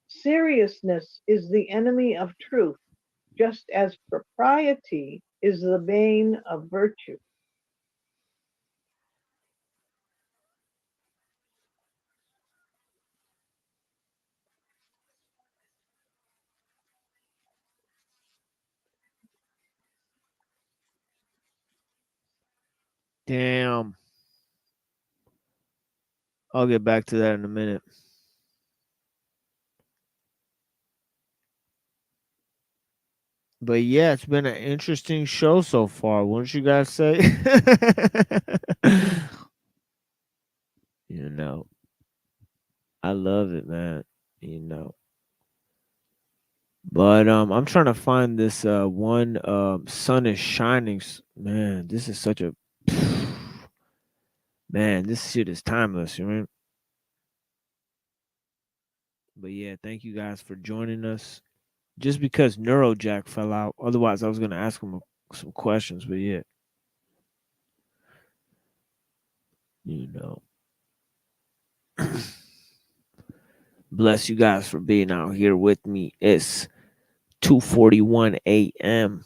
Seriousness is the enemy of truth, just as propriety is the bane of virtue. Damn. I'll get back to that in a minute. But yeah, it's been an interesting show so far. Wouldn't you guys say? You know, I love it, man. You know. But I'm trying to find this one sun is shining. Man, this is such a man, this shit is timeless, you know? But yeah, thank you guys for joining us. Just because Neurojack fell out, otherwise I was gonna ask him some questions, but yeah. You know. Bless you guys for being out here with me. It's 2:41 a.m.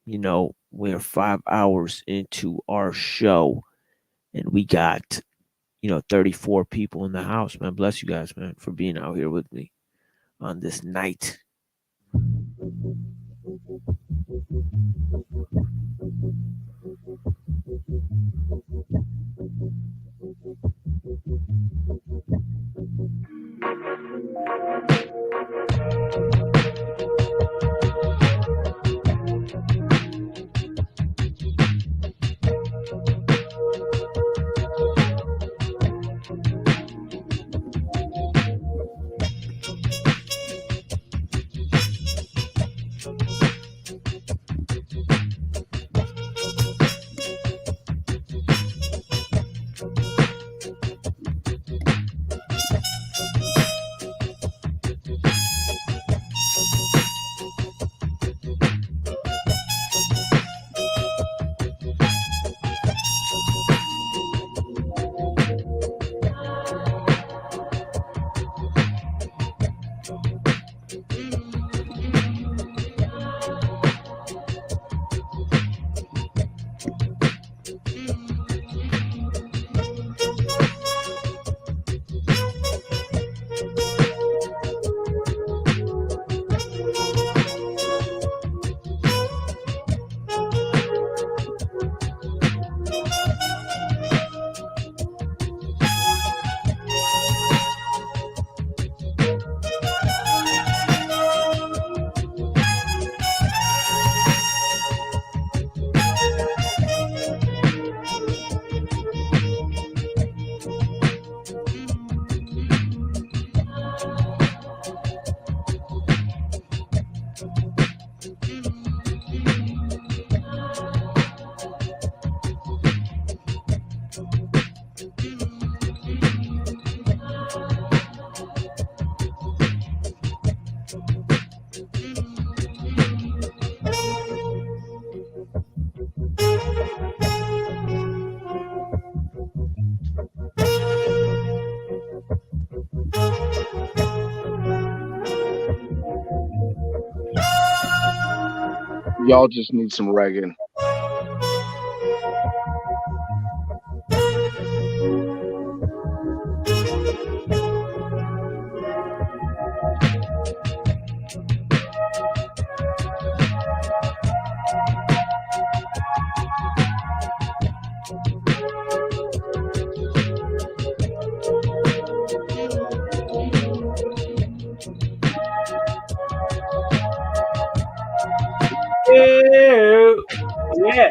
You know, we're 5 hours into our show, and we got, 34 people in the house, man. Bless you guys, man, for being out here with me on this night. Y'all just need some reggae. Yeah.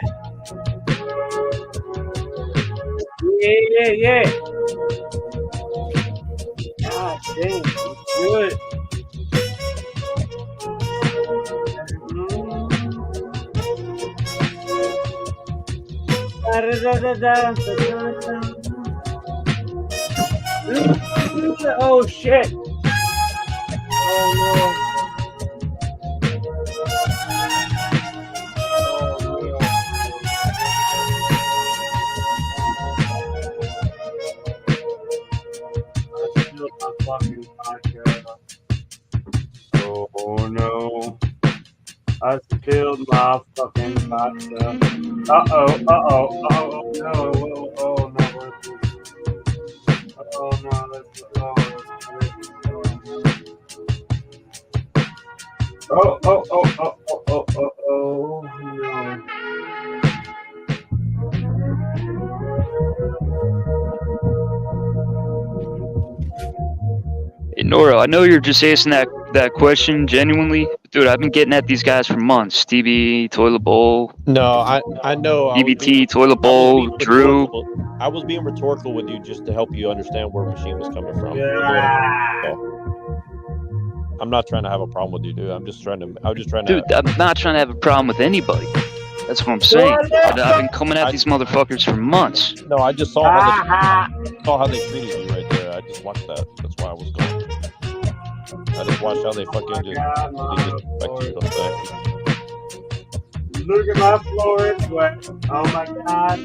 Yeah. God damn, it's good. Oh shit. Oh no. I spilled my fucking vodka. Uh-oh, uh-oh, uh-oh, no, oh no. Oh no, that's, oh, no. Hey, Nora, I know you're just asking that question genuinely. Dude, I've been getting at these guys for months. TB, Toilet Bowl. No, I know. EBT, Toilet Bowl, Drew. I was being rhetorical with you just to help you understand where Machine was coming from. I'm not trying to have a problem with you, dude. I'm just trying to. Dude, I'm not trying to have a problem with anybody. That's what I'm saying. I've been coming at these motherfuckers for months. No, I just saw how they treated you right there. I just watched that. That's why I was going. I just watched how they fucking disrespect you. Look at my floor, it's wet. Oh my god.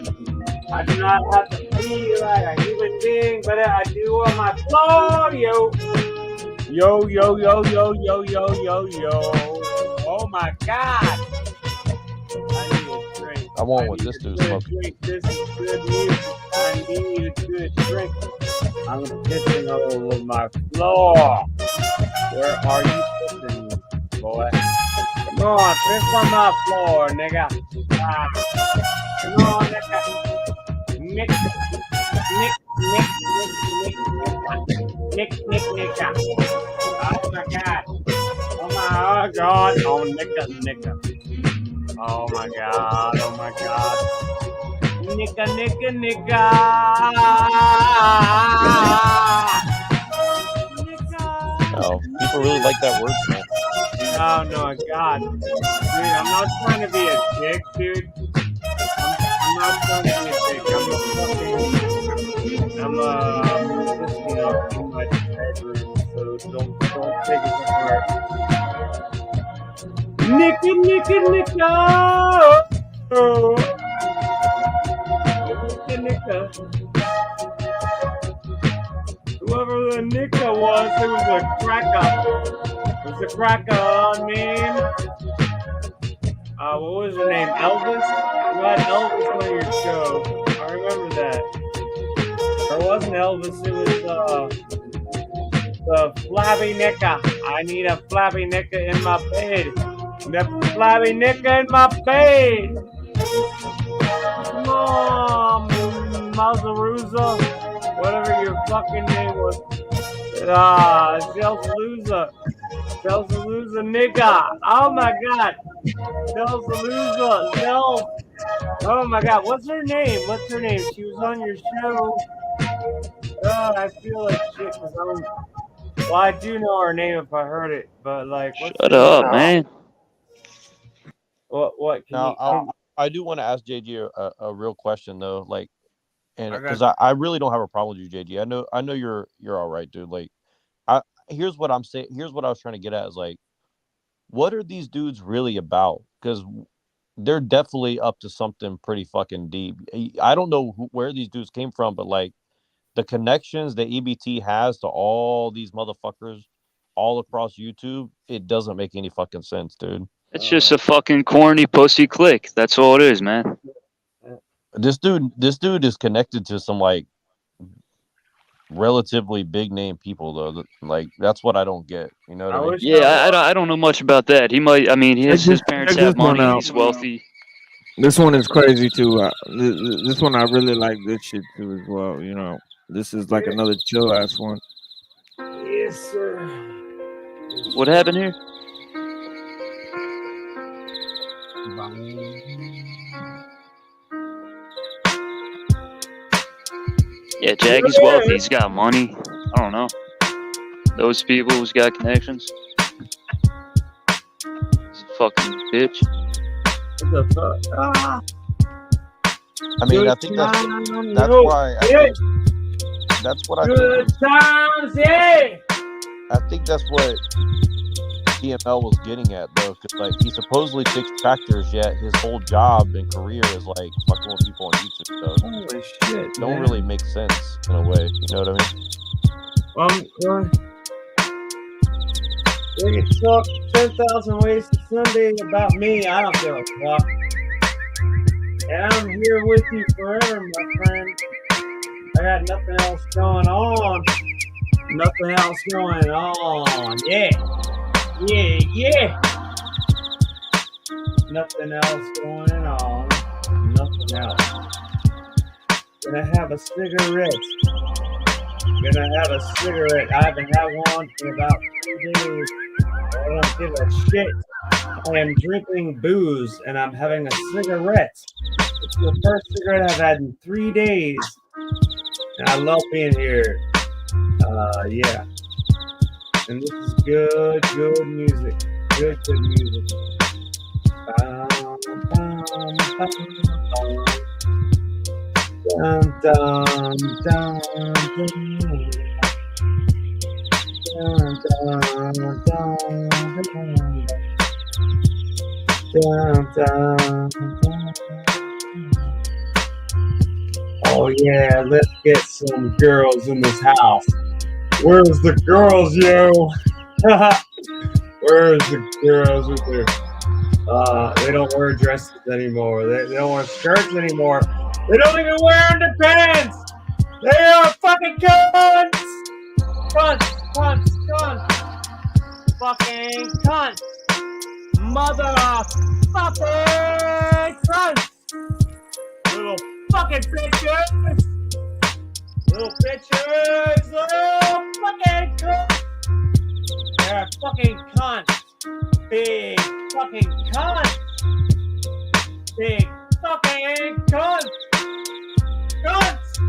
I do not have to be like a human being, but I do on my floor, yo. Yo, yo, yo, yo, yo, yo, yo, yo. Oh my god. I need a drink. I want what this dude's smoking. This is good music. I need a good drink. I'm pissing all over my floor. Where are you pissing, boy? Come on, piss on my floor, nigga. Come on, nigga. Nick. Oh my god. Oh god. Oh, nigga. Oh my god. Nigga. Oh, people really like that word, man. Oh no, god. Dude, I'm not trying to be a dick, dude. I'm not trying to be a dick. I'm just, you know, in my bedroom, so don't take it to heart. Nicka. Oh. Nicka. Whoever the Nicka was, it was a cracker. It was a cracker, man. What was her name? Elvis? You had Elvis on your show. I remember that. Or it wasn't Elvis, it was the flabby Nicka. I need a flabby Nicka in my bed. The flabby Nicka in my bed. Come on, Mazaruza. Whatever your fucking name was. Self-a-loser, nigga. Oh my god. Self-a-loser. Oh my god. What's her name? She was on your show. Oh, I feel like shit because well, I do know her name if I heard it, but like, Shut up, man. What? I do want to ask JG a real question though, like, and because I really don't have a problem with you, JG. I know you're all right, dude. Like, here's what I'm saying. Here's what I was trying to get at is like, what are these dudes really about? Because they're definitely up to something pretty fucking deep. I don't know where these dudes came from, but like the connections that EBT has to all these motherfuckers all across YouTube, it doesn't make any fucking sense, dude. It's just a fucking corny pussy clique. That's all it is, man. This dude is connected to some like relatively big name people though. Like that's what I don't get. You know what I mean? Yeah, I don't know much about that. He might. I mean, his parents have money. He's wealthy. This one is crazy too. This one I really like this shit too as well. You know, this is like another chill ass one. Yes, sir. What happened here? Yeah, Jackie's wealthy. He's got money. I don't know. Those people who's got connections. He's a fucking bitch. What the fuck? Ah. I mean, I think that's why. That's what I think. Good times, yeah. I think that's what TML was getting at, though, because like he supposedly fixed tractors, yet his whole job and career is like fucking with people on YouTube. So Holy shit, don't man. really make sense in a way. You know what I mean? We can talk 10,000 ways to Sunday about me. I don't give a fuck. And I'm here with you forever, my friend. I got nothing else going on. Nothing else going on. Yeah. Nothing else going on. Nothing else. Gonna have a cigarette. I haven't had one in about 2 days. I don't give a shit. I am drinking booze and I'm having a cigarette. It's the first cigarette I've had in 3 days. And I love being here. Yeah. And this is good music. Good music. Dun, dun, dun, Oh yeah, let's get some girls in this house. Where's the girls, yo? Where's the girls with their they don't wear dresses anymore. They don't wear skirts anymore. They don't even wear underpants. They are fucking cunts. Cunts. Fucking cunts. Motherfucking cunts. Little fucking bitches. Little fucking cunts. They're fucking cunts. Big fucking cunts. Big fucking cunts. Cunts.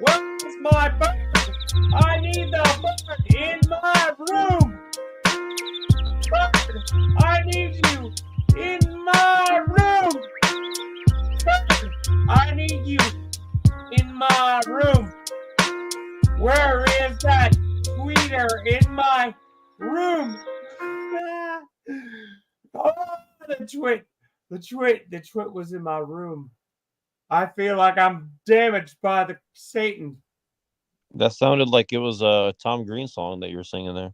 Where's my bird? I need the bird in my room. Bird, I need you in my room. Bird, I need you in my room. Where is that tweeter in my room? Oh, the twit was in my room. I feel like I'm damaged by the Satan. That sounded like it was a Tom Green song that you were singing there.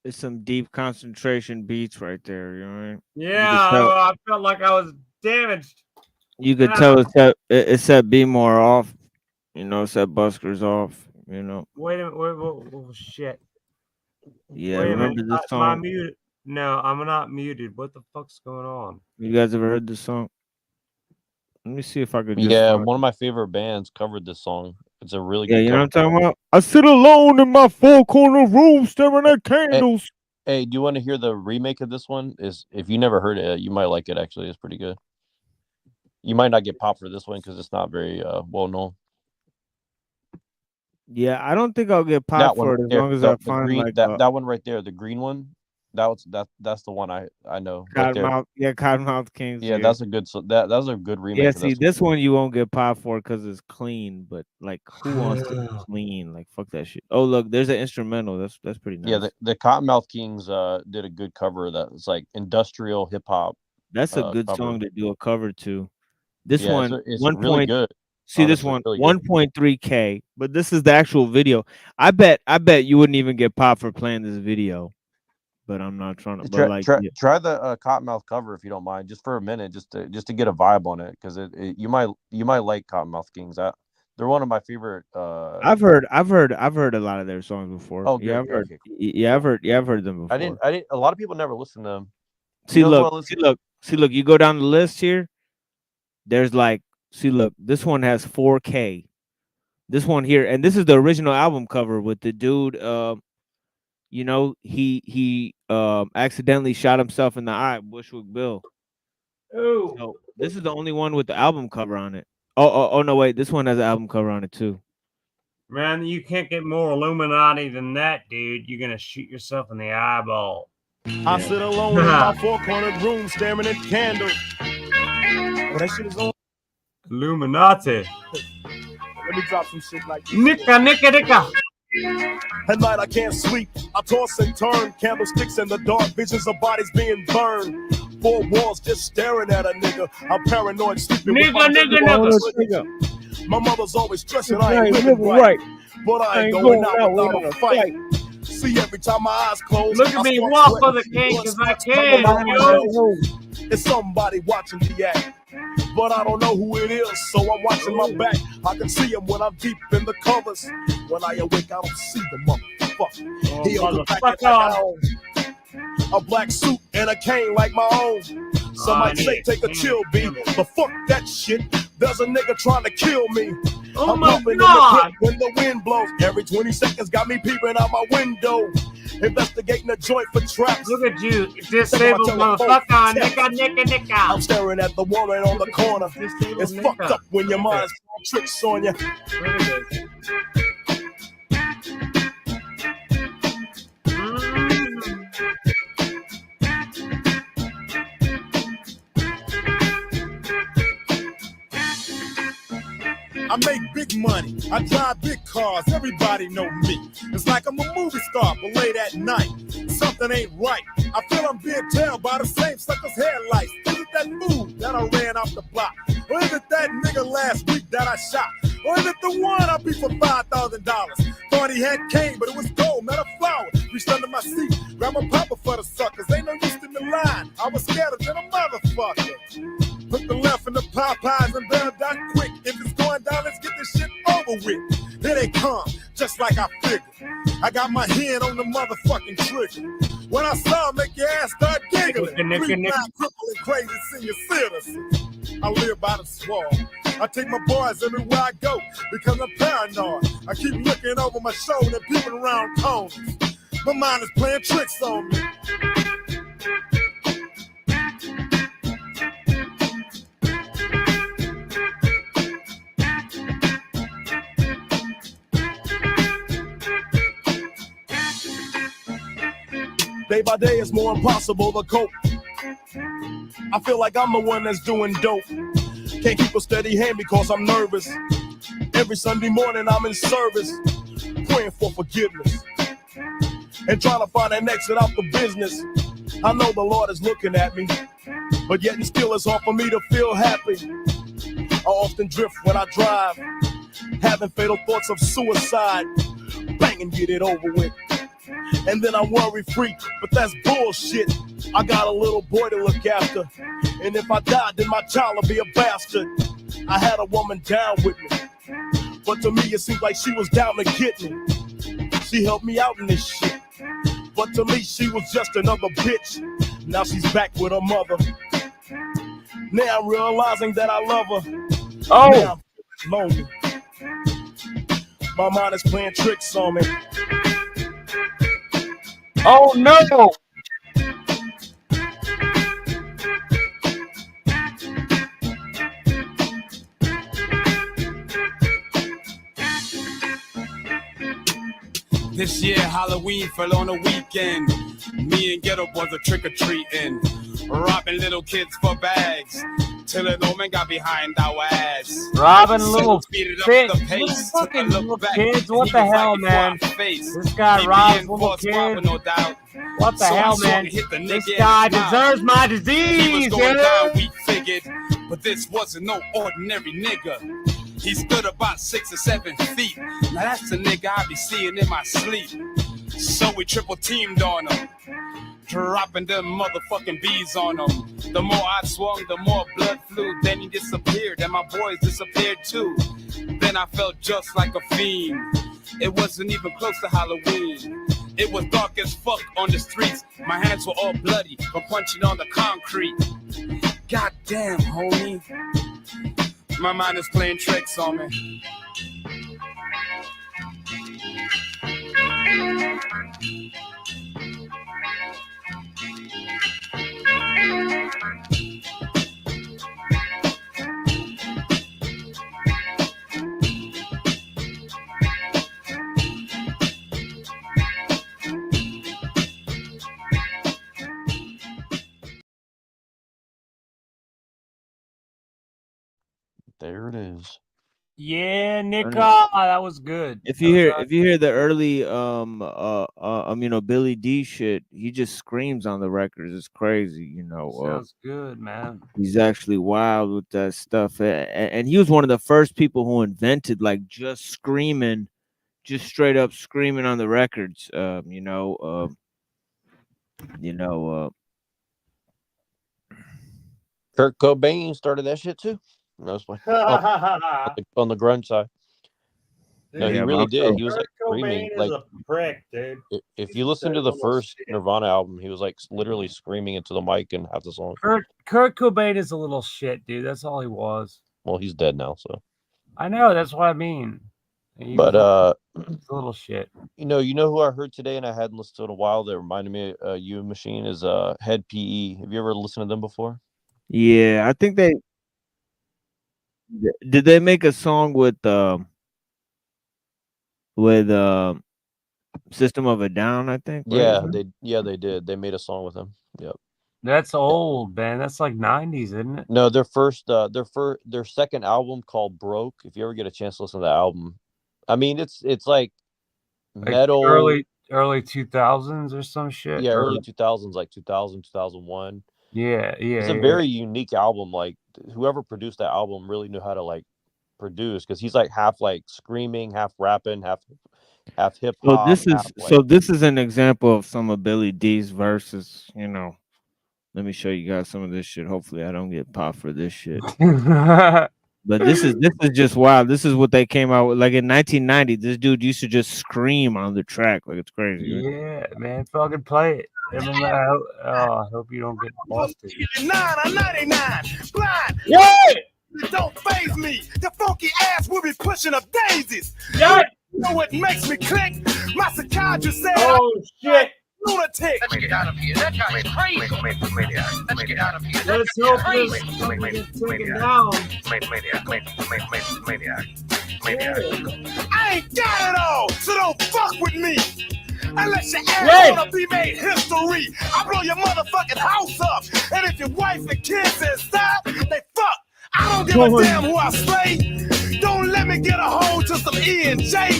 It's some deep concentration beats right there. You know what I mean? Yeah, I felt like I was damaged. You could tell it said Be More off. You know, it said Buskers off. You know. Wait a minute. Oh, shit. Yeah, Wait remember this Am I song? muted? No, I'm not muted. What the fuck's going on? You guys ever heard this song? Let me see if I could just One of my favorite bands covered this song. It's a really good you know what I'm cover. talking about? I sit alone in my four-corner room staring at candles. Hey, do you want to hear the remake of this one? If you never heard it, you might like it. Actually, it's pretty good. You might not get popped for this one because it's not very well known. Yeah, I don't think I'll get popped for it as long as I find green, like that one right there, the green one. That's the one I know. Cottonmouth Kings. Yeah, that's a good. That's a good remake. Yeah, see, this one you won't get popped for because it's clean. But like, who wants to be clean? Like, fuck that shit. Oh, look, there's an instrumental. That's pretty nice. Yeah, the Cottonmouth Kings did a good cover. That's like industrial hip hop. That's a good song to do a cover to. This one, it's really good. See, this one, really 1.3K. But this is the actual video. I bet you wouldn't even get popped for playing this video. But I'm not trying to. Try the Cottonmouth cover if you don't mind, just for a minute, just to get a vibe on it, because you might like Cottonmouth Kings. They're one of my favorite. I've heard a lot of their songs before. Oh, yeah, good. I've heard them before. I didn't. A lot of people never listen to them. See, look. You go down the list here. There's like, look. This one has 4K. This one here, and this is the original album cover with the dude. You know, he accidentally shot himself in the eye, Bushwick Bill. Oh, so this is the only one with the album cover on it. Oh no, wait, this one has an album cover on it too. Man, you can't get more Illuminati than that, dude. You're gonna shoot yourself in the eyeball. I sit alone in my four-cornered room staring at candles. Oh, that shit is on. Illuminati. Let me drop some shit like this. Nicka. At night I can't sleep, I toss and turn, candlesticks in the dark, visions of bodies being burned. Four walls just staring at a nigga. I'm paranoid, sleeping with my nigga. My mother's always stressing I ain't living right, but I ain't going out without a fight. See, every time my eyes close, look at me walk for the king because I can, yo. It's somebody watching the act, but I don't know who it is, so I'm watching my back. I can see him when I'm deep in the covers. When I awake, I don't see the motherfucker. He on the back of a black suit and a cane like my own. Some might say take a chill, B, but fuck that shit. There's a nigga trying to kill me. Oh I'm my pumping in the God. clip when the wind blows. Every 20 seconds got me peeping out my window. Investigating a joint for traps. Look at you, disabled motherfucker, nigga. I'm staring at the woman on the corner. It's fucked up when your mind's playing tricks on you. I make big money, I drive big cars, everybody know me. It's like I'm a movie star, but late at night, something ain't right. I feel I'm being tailed by the same sucker's headlights. Is it that fool that I ran off the block? Or is it that nigga last week that I shot? Or is it the one I beat for $5,000? Thought he had cane, but it was gold, not a flower. Reached under my seat, grabbed my papa for the suckers. Ain't no use in the line, I was scared than a motherfucker. Put the left in the Popeyes and bail down quick. If it's going down, let's get this shit over with. Here they come, just like I figured. I got my hand on the motherfucking trigger. When I saw him, make your ass start giggling. 3-5 crippling crazy senior citizens. I live by the swamp. I take my boys everywhere I go because I'm paranoid. I keep looking over my shoulder and peeping around corners. My mind is playing tricks on me. Day by day it's more impossible to cope. I feel like I'm the one that's doing dope. Can't keep a steady hand because I'm nervous. Every Sunday morning I'm in service, praying for forgiveness and trying to find an exit out the business. I know the Lord is looking at me, but yet and still it's hard for me to feel happy. I often drift when I drive, having fatal thoughts of suicide. Bang and get it over with. And then I worry free, but that's bullshit. I got a little boy to look after, and if I die, then my child will be a bastard. I had a woman down with me, but to me it seems like she was down to get me. She helped me out in this shit, but to me she was just another bitch. Now she's back with her mother. Now I'm realizing that I love her. Oh, now I'm lonely. My mind is playing tricks on me. oh no! This year Halloween fell on a weekend. Me and Ghetto Boys are trick-or-treating, robbing little kids for bags, till an old man got behind our ass. Robbing So little speeded up kids, the pace. fucking Took a little look back, kids. What he the was hell, like man? before our face. This guy He robs being little forced swap with kids. no doubt. What the So I hell, saw man? him hit the nigga This in guy his mouth. deserves my He was disease, going yo. down, we figured, but this wasn't no ordinary nigga. He stood about 6 or 7 feet. Now that's the nigga I be seeing in my sleep. So we triple teamed on him, dropping them motherfucking bees on him. The more I swung, the more blood flew. Then he disappeared, and my boys disappeared too. Then I felt just like a fiend. It wasn't even close to Halloween. It was dark as fuck on the streets. My hands were all bloody from punching on the concrete. Goddamn, homie. My mind is playing tricks on me. There it is. Yeah, Nick, that was good. If you hear the early Billy D shit, he just screams on the records. It's crazy, Sounds good, man. He's actually wild with that stuff, and he was one of the first people who invented like just screaming, just straight up screaming on the records. Kurt Cobain started that shit too. That's like on the grunge side. No, he really did. He was like screaming. Cobain Like is a prick, dude. if you listen to the first Nirvana album, he was like literally screaming into the mic and half the song. Kurt Cobain is a little shit, dude. That's all he was. Well, he's dead now, so. I know. That's what I mean. But it's a little shit. You know who I heard today and I hadn't listened to in a while that reminded me of you Machine is Head PE. Have you ever listened to them before? Yeah, I think did they make a song with System of a Down, I think. Right? Yeah, they did. They made a song with him. Yep. That's old, man. That's like 90s, isn't it? No, their second album called Broke. If you ever get a chance to listen to the album, I mean it's like metal early 2000s or some shit. Yeah, early 2000s, like 2000, 2001. Yeah. It's a very unique album. Like whoever produced that album really knew how to like produce, because he's like half like screaming, half rapping, half hip hop. So this is an example of some of Billy D's verses. Let me show you guys some of this shit. Hopefully, I don't get popped for this shit. But this is just wild. This is what they came out with. Like in 1990, this dude used to just scream on the track. Like it's crazy. Right? Yeah, man. Fucking play it. I hope you don't get busted. 99, blind. What? It don't faze me. The funky ass will be pushing up daisies. Yeah. You know what makes me click? My psychiatrist said, "Oh shit, lunatic." Let's get out of here. That guy's crazy. Let's get out of here. Let's hope this fucking gets taken down. I ain't got it all, so don't fuck with me. Unless your ass wanna be made history, I blow your motherfucking house up. And if your wife and kids says stop, they fuck. I don't give a damn who I slay. Don't let me get a hold to some E and J.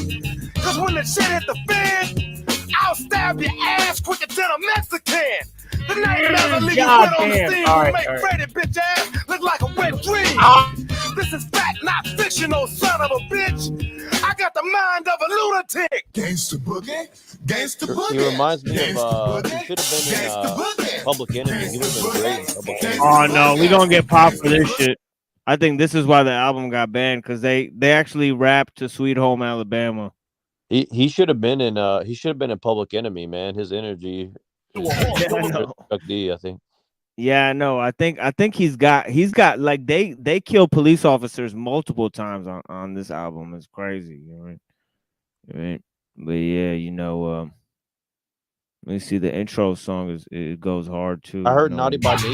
Cause when the shit hit the fan, I'll stab your ass quicker than a Mexican. The night never leave you wet on the steam will make Freddy bitch ass look like a wet dream. This is fact, not fictional, son of a bitch. I got the mind of a lunatic. Gangsta boogie, gangsta boogie. He reminds me of he should have been in Public Enemy. He would have been great in Public Enemy. Oh no, we gonna get popped for this shit. I think this is why the album got banned, because they actually rapped to Sweet Home Alabama. He should have been in Public Enemy, man. His energy. Chuck D, I think. Yeah, no, I think he's got like they kill police officers multiple times on this album. It's crazy, right? But yeah, let me see, the intro song it goes hard too. I heard Naughty by Nature.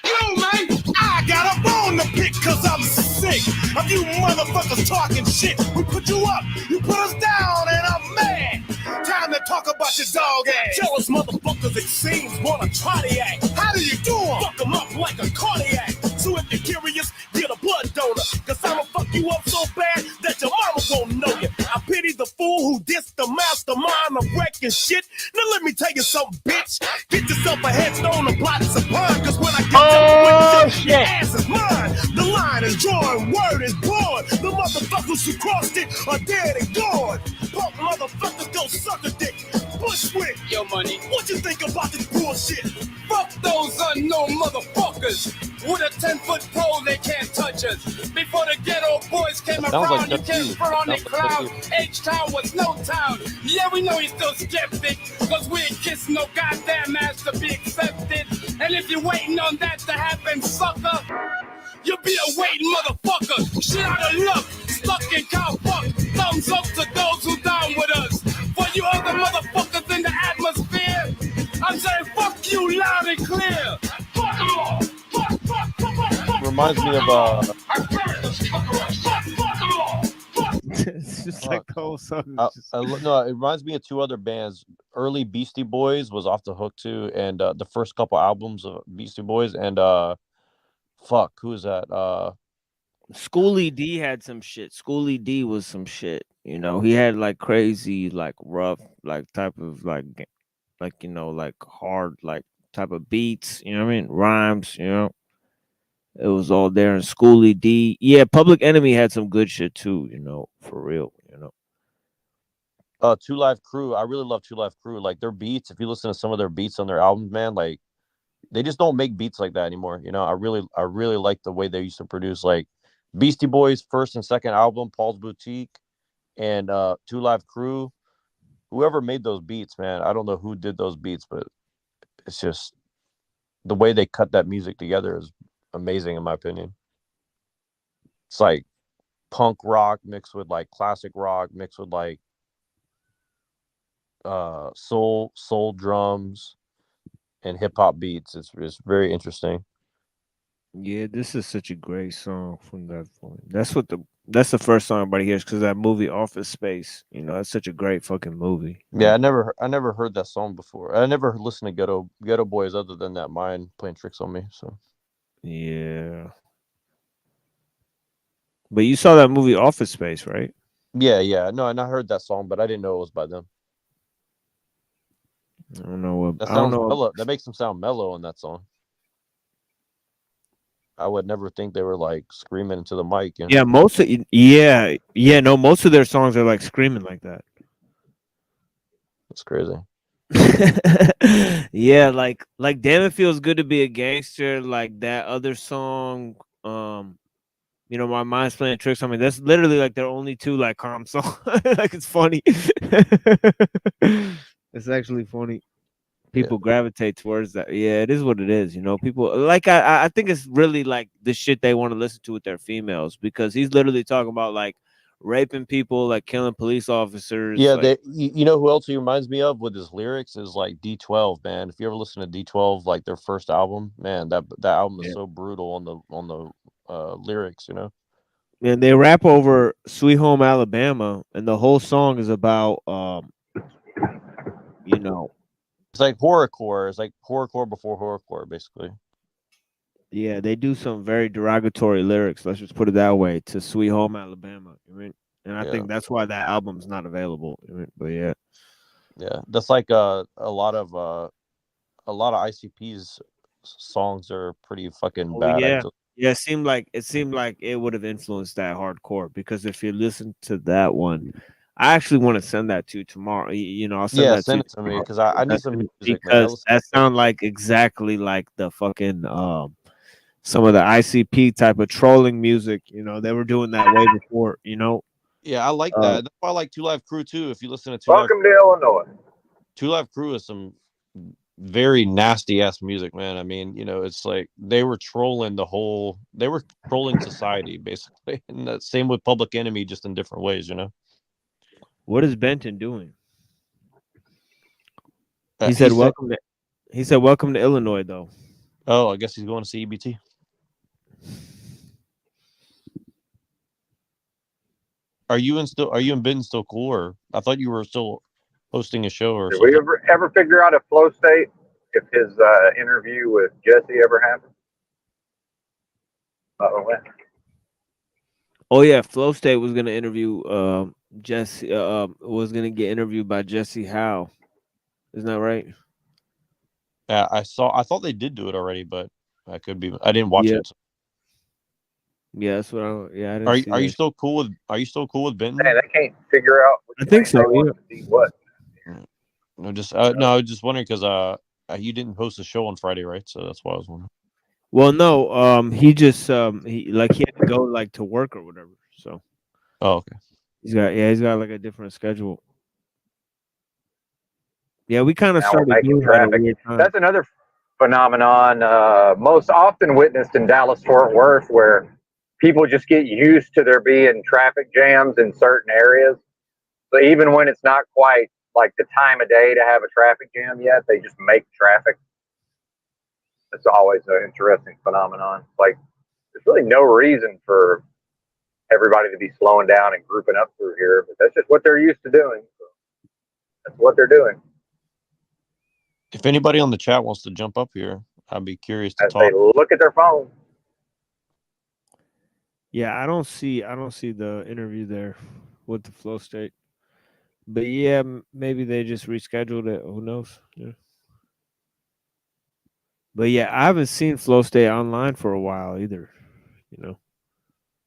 Yo, man, I got a bone to pick cause I'm sick of you motherfuckers talking shit. We put you up, you put us down, and I'm mad. Time to talk about your dog ass. Tell us motherfuckers it seems wanna try the act. How do you do 'em? Fuck 'em up like a cardiac. So if you're curious, get a blood donor. Cause I'ma fuck you up so bad that your mama won't know you. I pity the fool who dissed the mastermind of wrecking shit. Now let me tell you something, bitch. Get yourself a headstone and plot supply. Cause when I get done with your ass is mine. The line is drawn, word is born. The motherfuckers who crossed it are dead and gone. Punk motherfuckers go suck a dick. Bushwick, Yo, money. what you think about this bullshit? Fuck those unknown motherfuckers. With a 10-foot pole, they can't touch us. Before the ghetto boys came around, you can't front on the cloud. H-Town was no town. Yeah, we know you're still skeptic, cause we ain't kissing no goddamn ass to be accepted. And if you're waiting on that to happen, sucker, you'll be a waiting motherfucker. Shit out of luck, stuck in cow fuck. Thumbs up to those who down with us. For you other motherfuckers in the atmosphere, I'm saying fuck you loud and clear. Fuck them all. Reminds me of like the whole song. No, it reminds me of two other bands. Early Beastie Boys was off the hook too, and the first couple albums of Beastie Boys, and fuck, who is that? Schoolie D had some shit. Schoolie D was some shit. You know, he had like crazy, like rough, like type of like you know, like hard, like type of beats. You know what I mean? Rhymes. You know, it was all there. And Schoolie D, yeah, Public Enemy had some good shit too. You know, for real. You know. Two Live Crew. I really love Two Live Crew. Like their beats. If you listen to some of their beats on their albums, man, like they just don't make beats like that anymore. You know, I really like the way they used to produce. Like Beastie Boys' first and second album, Paul's Boutique, and Two Live Crew. Whoever made those beats, man, I don't know who did those beats, but it's just the way they cut that music together is amazing, in my opinion. It's like punk rock mixed with like classic rock mixed with like soul drums and hip hop beats. It's very interesting. Yeah, this is such a great song from that point. That's the first song everybody hears because that movie Office Space. You know, that's such a great fucking movie. Yeah, I never heard that song before. I never listened to Ghetto Boys other than that Mind playing tricks on me. So yeah, but you saw that movie Office Space, right? Yeah. No, and I heard that song, but I didn't know it was by them. I don't know what. That I don't sounds know. mellow. That makes them sound mellow in that song. I would never think they were like screaming into the mic. You know? Yeah, most of their songs are like screaming like that. That's crazy. Yeah, like Damn It Feels Good to Be a Gangster, like that other song, you know, My Mind's Playing Tricks on Me. That's literally like their only two like calm songs. Like it's funny. It's actually funny. People gravitate towards that. Yeah, it is what it is. You know, people like I think it's really like the shit they want to listen to with their females because he's literally talking about like raping people, like killing police officers. Yeah, like, you know who else he reminds me of with his lyrics is like D12, man. If you ever listen to D12, like their first album, man, that album is so brutal on the lyrics, you know. And they rap over Sweet Home Alabama, and the whole song is about you know, it's like horrorcore. It's like horrorcore before horrorcore, basically. Yeah, they do some very derogatory lyrics. Let's just put it that way to Sweet Home Alabama. I mean, and I think that's why that album's not available. I mean, but yeah, that's like a lot of ICP's songs are pretty fucking bad. Actually. Yeah. It seemed like it would have influenced that hardcore because if you listen to that one, I actually want to send that to you tomorrow. You know, I'll send that send it to me because I need some music, man. That sound like exactly like the fucking some of the ICP type of trolling music. You know, they were doing that way before. You know. Yeah, I like that. That's why I like Two Live Crew too. If you listen to Welcome to Illinois. Two Live Crew is some very nasty ass music, man. I mean, you know, it's like they were trolling society basically, and the same with Public Enemy, just in different ways, you know. What is Benton doing? He said welcome to Illinois, though. Oh, I guess he's going to see EBT. Are you and Ben still cool, or I thought you were still hosting a show or Did something? we ever figure out if Flow State, if his interview with Jesse ever happened? Oh yeah, Flow State was gonna interview Jesse. Was gonna get interviewed by Jesse Howe. Isn't that right? Yeah, I thought they did do it already, but I could be. I didn't watch it. Yeah, that's what I. Yeah, I didn't Are you still cool with? Are you still cool with Benton? Hey, they can't figure out. I think so. Yeah. What? No, I was just wondering because you didn't host a show on Friday, right? So that's why I was wondering. Well, no, he just he had to go like to work or whatever. So. Oh, okay. He's got like a different schedule. Yeah, we kind of started doing that at a weird time. That's another phenomenon most often witnessed in Dallas-Fort Worth, where people just get used to there being traffic jams in certain areas. So even when it's not quite like the time of day to have a traffic jam yet, they just make traffic. It's always an interesting phenomenon. Like, there's really no reason for everybody to be slowing down and grouping up through here, but that's just what they're used to doing. So that's what they're doing. If anybody on the chat wants to jump up here, I'd be curious to As talk. they look at their phone. Yeah, I don't see the interview there with the flow state. But yeah, maybe they just rescheduled it. Who knows? Yeah. But yeah, I haven't seen flow state online for a while either. You know.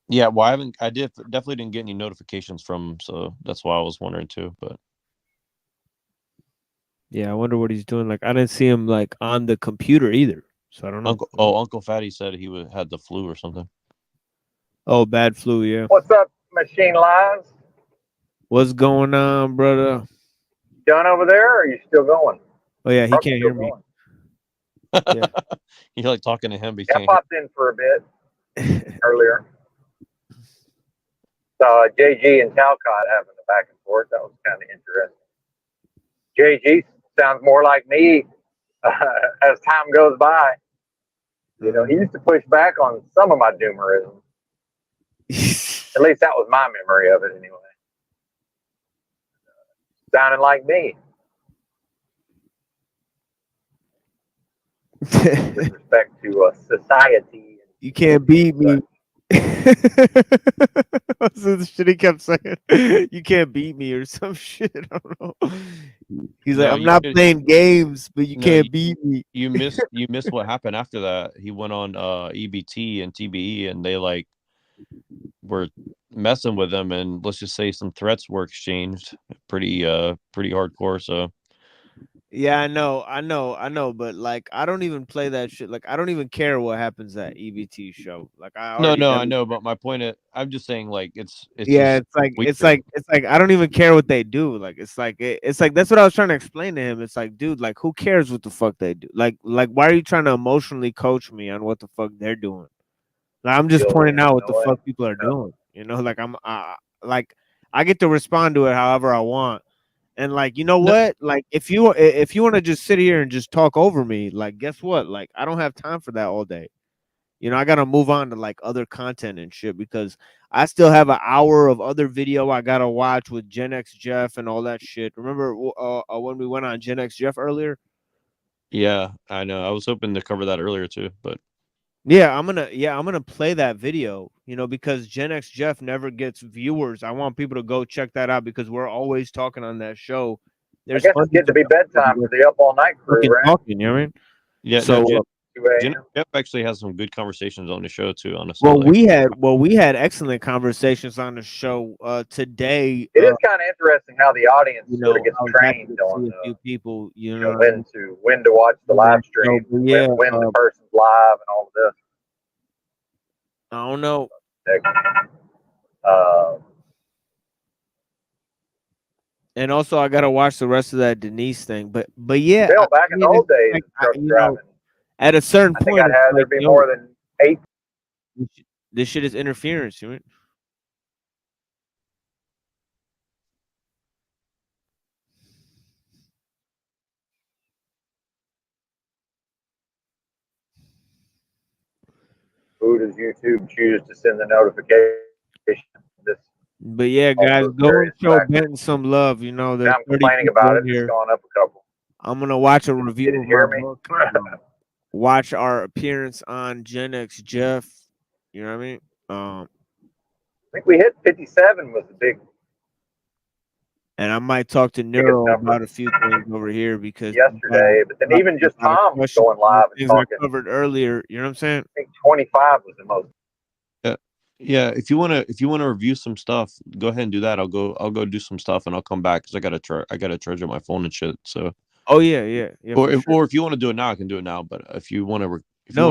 Yeah, well, I definitely didn't get any notifications from him, so that's why I was wondering too. But yeah, I wonder what he's doing. Like, I didn't see him like on the computer either, so I don't know. Uncle Fatty said he had the flu or something. Oh, bad flu, yeah. What's up, Machine Lives? What's going on, brother? Done over there, or are you still going? Oh yeah, he can't hear me. Yeah, you like talking to him, but I popped in for a bit earlier. Saw JG and Talcott having a back and forth. That was kind of interesting. JG sounds more like me as time goes by. You know, he used to push back on some of my doomerism. At least that was my memory of it anyway. Sounding like me. With respect to society. You can't beat me. That's the shit he kept saying. You can't beat me or some shit. I don't know. He's like, I'm not playing games, but you can't beat me. You missed what happened after that. He went on EBT and TBE, and they like were messing with him, and let's just say some threats were exchanged. Pretty hardcore. So yeah, I know, but like I don't even play that shit. Like I don't even care what happens at EBT show. Like I I know, but my point is, I'm just saying, like it's yeah, just it's like I don't even care what they do. Like it's like that's what I was trying to explain to him. It's like, dude, like who cares what the fuck they do? Like why are you trying to emotionally coach me on what the fuck they're doing? Like, I'm just pointing out what the fuck people are doing. You know, like like I get to respond to it however I want. And like, you know what? Like if you want to just sit here and just talk over me, like guess what? Like I don't have time for that all day. You know, I gotta move on to like other content and shit because I still have an hour of other video I gotta watch with Gen X Jeff and all that shit. Remember when we went on Gen X Jeff earlier? Yeah, I know. I was hoping to cover that earlier too, but yeah, I'm gonna play that video, you know, because Gen X Jeff never gets viewers. I want people to go check that out because we're always talking on that show. There's I guess it's getting to be bedtime for the Up All Night crew, right? Talking, you know what I mean? Yeah, so Jeff actually has some good conversations on the show too, honestly. Well, we had excellent conversations on the show today. It is kind of interesting how the audience sort of gets trained on a few people, you know when to watch the live stream, when the person's live, and all of this. I don't know. And also, I gotta watch the rest of that Denise thing, but yeah, Bill, back in the old days, at a certain point, I'd have there be more than 8. This shit is interference, right? Who does YouTube choose to send the notification? But yeah, guys, go and show Benton some love. You know, I'm complaining about it. It's gone up a couple. I'm gonna watch a review of my book. Watch our appearance on Gen X Jeff. You know what I mean? I think we hit 57 was the big. And I might talk to Neuro about a few things over here because yesterday, but then even just Tom going live and talking. I covered earlier. You know what I'm saying? I think 25 was the most. Yeah. If you wanna review some stuff, go ahead and do that. I'll go do some stuff and I'll come back because I gotta charge up my phone and shit. So. Oh yeah. Or if you want to do it now, I can do it now. But if you want to,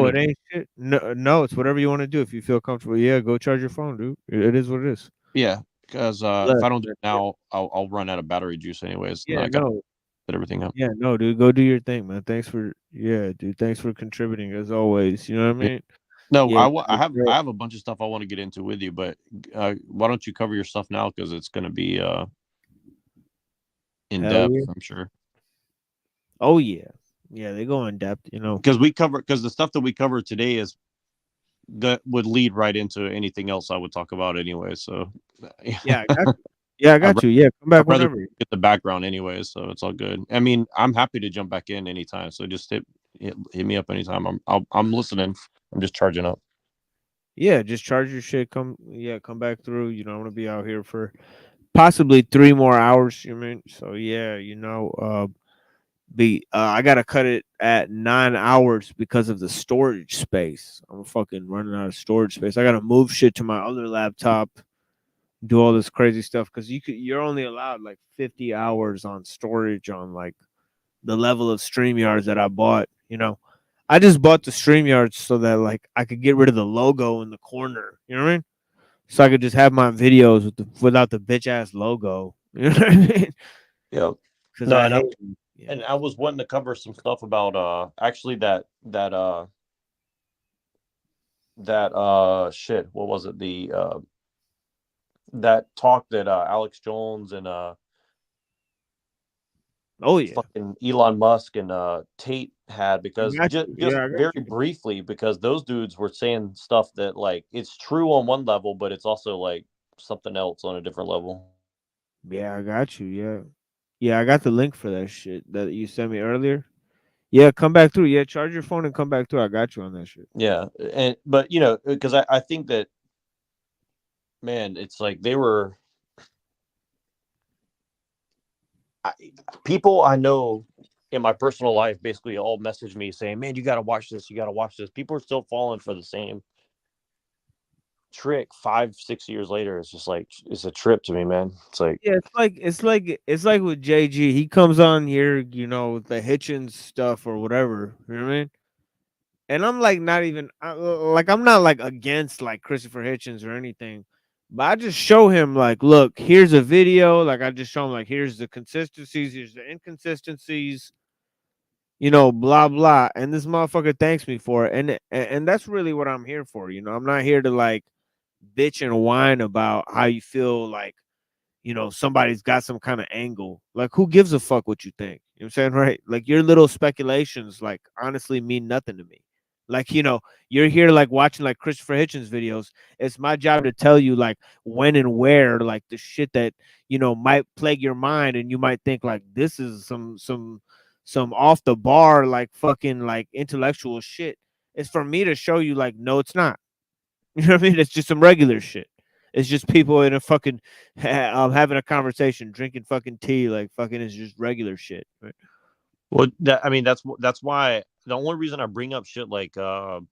it ain't shit. No, it's whatever you want to do. If you feel comfortable, yeah, go charge your phone, dude. It is what it is. Yeah, because if I don't do it now, I'll run out of battery juice anyways. Yeah, I gotta set everything up. Yeah, no, dude, go do your thing, man. Thanks for contributing as always. You know what I mean? No, yeah, I have a bunch of stuff I want to get into with you, but why don't you cover your stuff now because it's gonna be in depth, I'm sure. Oh yeah, they go in depth, you know. Because the stuff that we cover today is would lead right into anything else I would talk about anyway. So yeah, I got you. Yeah, come back I'd rather whenever. get the background anyway, so it's all good. I mean, I'm happy to jump back in anytime. So just hit me up anytime. I'm listening. I'm just charging up. Yeah, just charge your shit. Come back through. You know, I'm gonna be out here for possibly 3 more hours. You mean? So yeah, I gotta cut it at 9 hours because of the storage space. I'm fucking running out of storage space. I gotta move shit to my other laptop, do all this crazy stuff because you're only allowed like 50 hours on storage on like the level of StreamYards that I bought. I just bought the StreamYards so that like I could get rid of the logo in the corner. You know what I mean? So I could just have my videos without the bitch ass logo. You know what I mean? Yeah. Because I was wanting to cover some stuff about actually that shit. What was it? That talk that Alex Jones and fucking Elon Musk and Tate had, because just very briefly, because those dudes were saying stuff that like it's true on one level, but it's also like something else on a different level. Yeah, I got you. Yeah, I got the link for that shit that you sent me earlier. Yeah, come back through. Yeah, charge your phone and come back through. I got you on that shit. Yeah, but because I think that, man, it's like they were people I know in my personal life basically all message me saying, man, you got to watch this. You got to watch this. People are still falling for the same trick 5-6 years later. It's just like, it's a trip to me, man. It's like, yeah, it's like with JG. He comes on here, with the Hitchens stuff or whatever. You know what I mean? And I'm like, not even I'm not like against like Christopher Hitchens or anything, but I just show him like, look, here's a video. Like I just show him like, here's the consistencies, here's the inconsistencies, blah blah. And this motherfucker thanks me for it, and that's really what I'm here for. I'm not here to like bitch and whine about how you feel like somebody's got some kind of angle. Like, who gives a fuck what you think? You know what I'm saying? Right? Like, your little speculations like honestly mean nothing to me. Like, you're here like watching like Christopher Hitchens videos. It's my job to tell you like when and where like the shit that might plague your mind, and you might think like this is some off the bar like fucking like intellectual shit. It's for me to show you like, no, it's not. You know what I mean? It's just some regular shit. It's just people in a fucking having a conversation, drinking fucking tea, like fucking is just regular shit. Right? well, that's why the only reason I bring up shit like the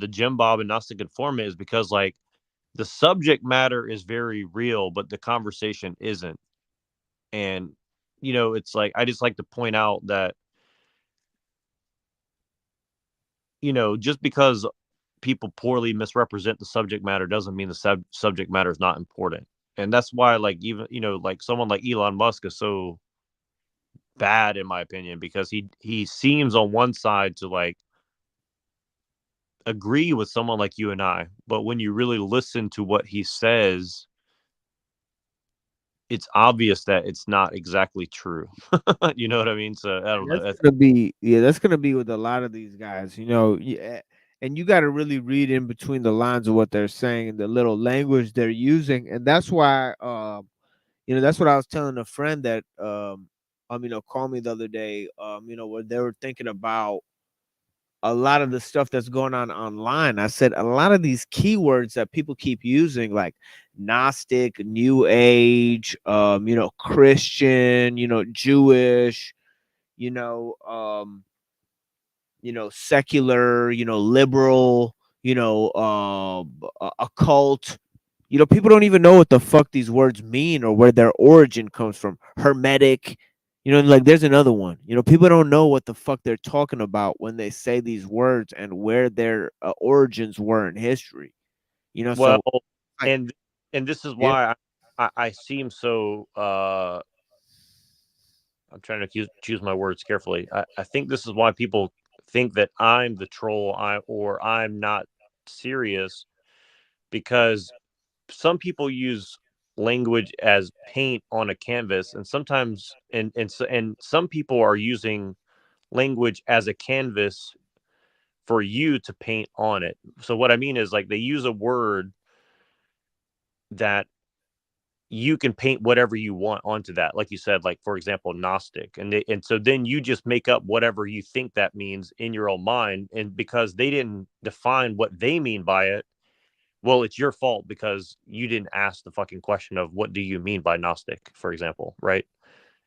Jim Bob and Gnostic Informant is because like the subject matter is very real, but the conversation isn't. And it's like I just like to point out that just because people poorly misrepresent the subject matter doesn't mean the subject matter is not important. And that's why like even like someone like Elon Musk is so bad in my opinion, because he seems on one side to like agree with someone like you and I, but when you really listen to what he says, it's obvious that it's not exactly true. You know what I mean? So I don't know. That's gonna be with a lot of these guys, and you got to really read in between the lines of what they're saying and the little language they're using. And that's why that's what I was telling a friend that called me the other day, where they were thinking about a lot of the stuff that's going on online. I said a lot of these keywords that people keep using, like Gnostic, New Age, Christian, Jewish, secular, liberal, occult. People don't even know what the fuck these words mean or where their origin comes from. Hermetic, like there's another one. People don't know what the fuck they're talking about when they say these words and where their origins were in history. Well, and this is why I seem so I'm trying to choose my words carefully. I think this is why people think that I'm the troll, or I'm not serious, because some people use language as paint on a canvas, and sometimes and some people are using language as a canvas for you to paint on it. So what I mean is, like, they use a word that you can paint whatever you want onto that. Like you said, like, for example, Gnostic. And so then you just make up whatever you think that means in your own mind. And because they didn't define what they mean by it, well, it's your fault because you didn't ask the fucking question of what do you mean by Gnostic, for example, right?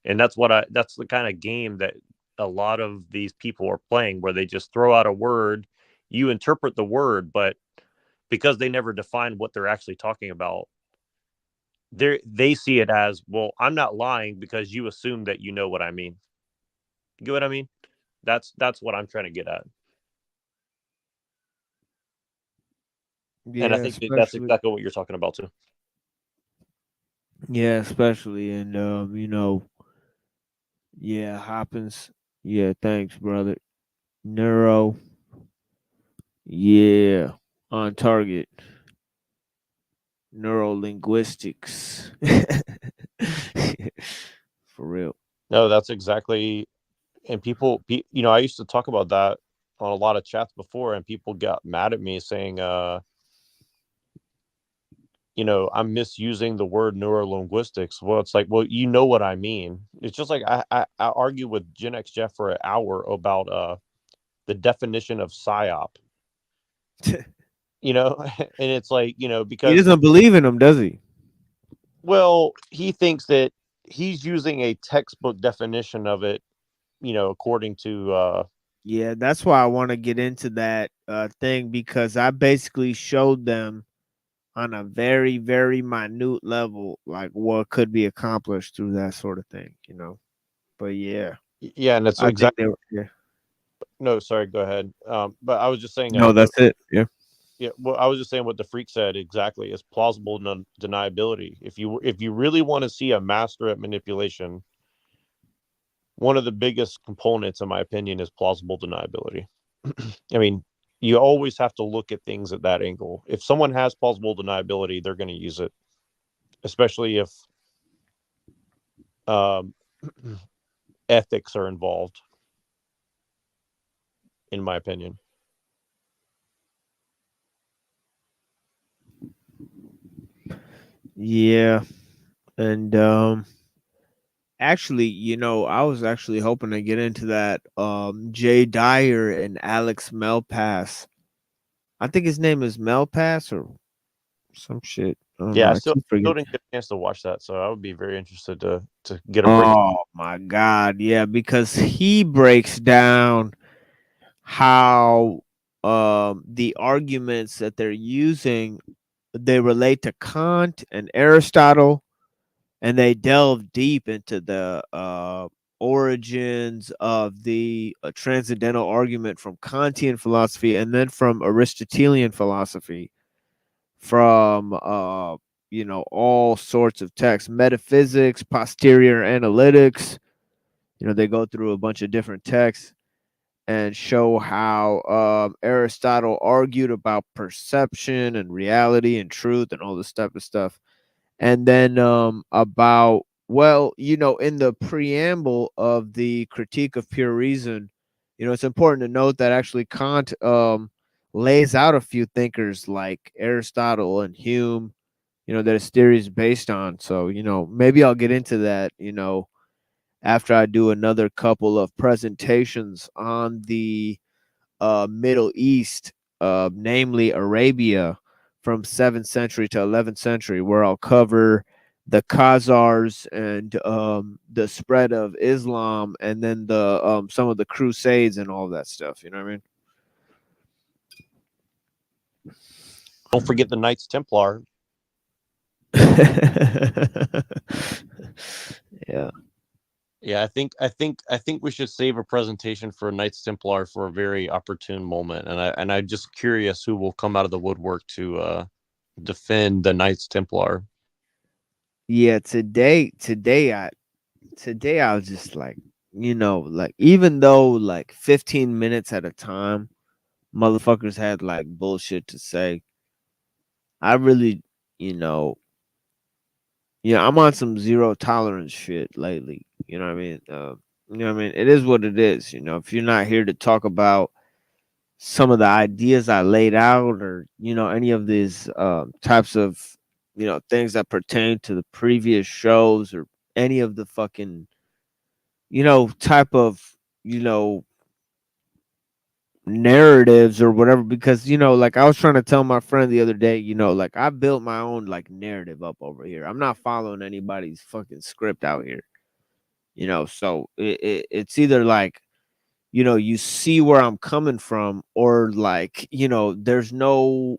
And that's the kind of game that a lot of these people are playing, where they just throw out a word, you interpret the word, but because they never define what they're actually talking about, they see it as, well, I'm not lying because you assume that you know what I mean. You get what I mean? That's what I'm trying to get at. Yeah, and I think that's exactly what you're talking about too. Yeah, especially, and yeah, Hoppins. Yeah, thanks, brother. Neuro. Yeah, on target. Neurolinguistics. For real. No, that's exactly. And people, I used to talk about that on a lot of chats before, and people got mad at me saying, I'm misusing the word neurolinguistics. Well, it's like, well, you know what I mean. It's just like I argue with Gen X Jeff for an hour about the definition of psyop. And it's like, because he doesn't believe in them, does he? Well, he thinks that he's using a textbook definition of it, according to yeah, that's why I want to get into that thing, because I basically showed them on a very, very minute level, like what could be accomplished through that sort of thing, But yeah, and it's I exactly. yeah. No, sorry, go ahead. But I was just saying. No, that's it. Yeah. Yeah. Well, I was just saying what the freak said exactly. It's plausible deniability. If you really want to see a master at manipulation, one of the biggest components, in my opinion, is plausible deniability. I mean, you always have to look at things at that angle. If someone has plausible deniability, they're going to use it, especially if ethics are involved, in my opinion. Yeah. And actually, I was actually hoping to get into that Jay Dyer and Alex Malpass. I think his name is Malpass or some shit. Yeah, I still didn't get a chance to watch that, so I would be very interested to get a break. Oh my god, yeah, because he breaks down how the arguments that they're using, they relate to Kant and Aristotle, and they delve deep into the origins of the transcendental argument from Kantian philosophy, and then from Aristotelian philosophy, from all sorts of texts, metaphysics, posterior analytics. They go through a bunch of different texts and show how Aristotle argued about perception and reality and truth and all this type of stuff. And then about, in the preamble of the Critique of Pure Reason, it's important to note that actually Kant lays out a few thinkers like Aristotle and Hume, that his theory is based on. So, maybe I'll get into that, after I do another couple of presentations on the Middle East, namely Arabia, from 7th century to 11th century, where I'll cover the Khazars and the spread of Islam, and then the some of the Crusades and all that stuff. You know what I mean? Don't forget the Knights Templar. Yeah. Yeah, I think we should save a presentation for Knights Templar for a very opportune moment, and I'm just curious who will come out of the woodwork to defend the Knights Templar. Yeah, today I was just like, even though like 15 minutes at a time, motherfuckers had like bullshit to say. I really, I'm on some zero tolerance shit lately. You know what I mean? It is what it is. If you're not here to talk about some of the ideas I laid out, or any of these types of things that pertain to the previous shows, or any of the fucking type of narratives or whatever, because like I was trying to tell my friend the other day, like I built my own like narrative up over here. I'm not following anybody's fucking script out here, so it's either like you see where I'm coming from, or like there's no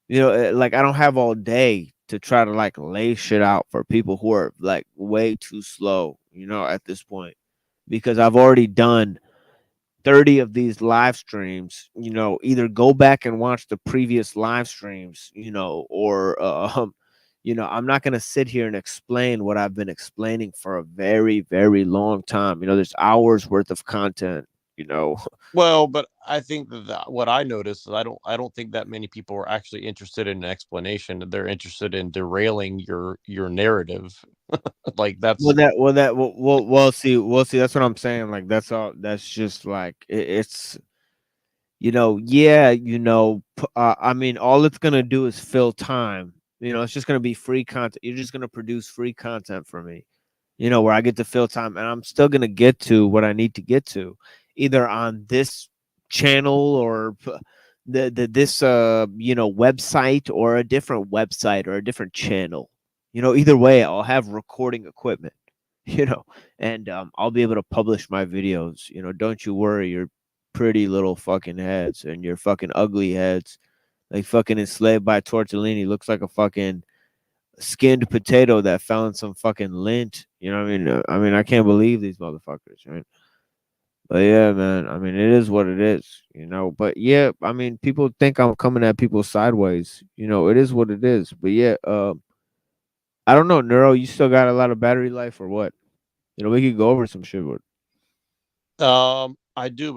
like I don't have all day to try to like lay shit out for people who are like way too slow at this point, because I've already done 30 of these live streams. Either go back and watch the previous live streams, or I'm not going to sit here and explain what I've been explaining for a very, very long time. There's hours worth of content, Well, but I think that what I noticed is I don't think that many people are actually interested in an explanation. They're interested in derailing your narrative. Like that's we'll see. That's what I'm saying. Like that's all. That's just like it's I mean, all it's gonna do is fill time. It's just gonna be free content. You're just gonna produce free content for me, where I get to fill time, and I'm still gonna get to what I need to get to, either on this channel or this website, or a different website, or a different channel. Either way, I'll have recording equipment, and I'll be able to publish my videos. Don't you worry, your pretty little fucking heads and your fucking ugly heads, like fucking enslaved by tortellini, looks like a fucking skinned potato that fell in some fucking lint. You know what I mean? I mean, I can't believe these motherfuckers, right? But yeah, man, I mean, it is what it is, But yeah, I mean, people think I'm coming at people sideways. It is what it is. But yeah, I don't know, Neuro, you still got a lot of battery life or what? We could go over some shit. I do,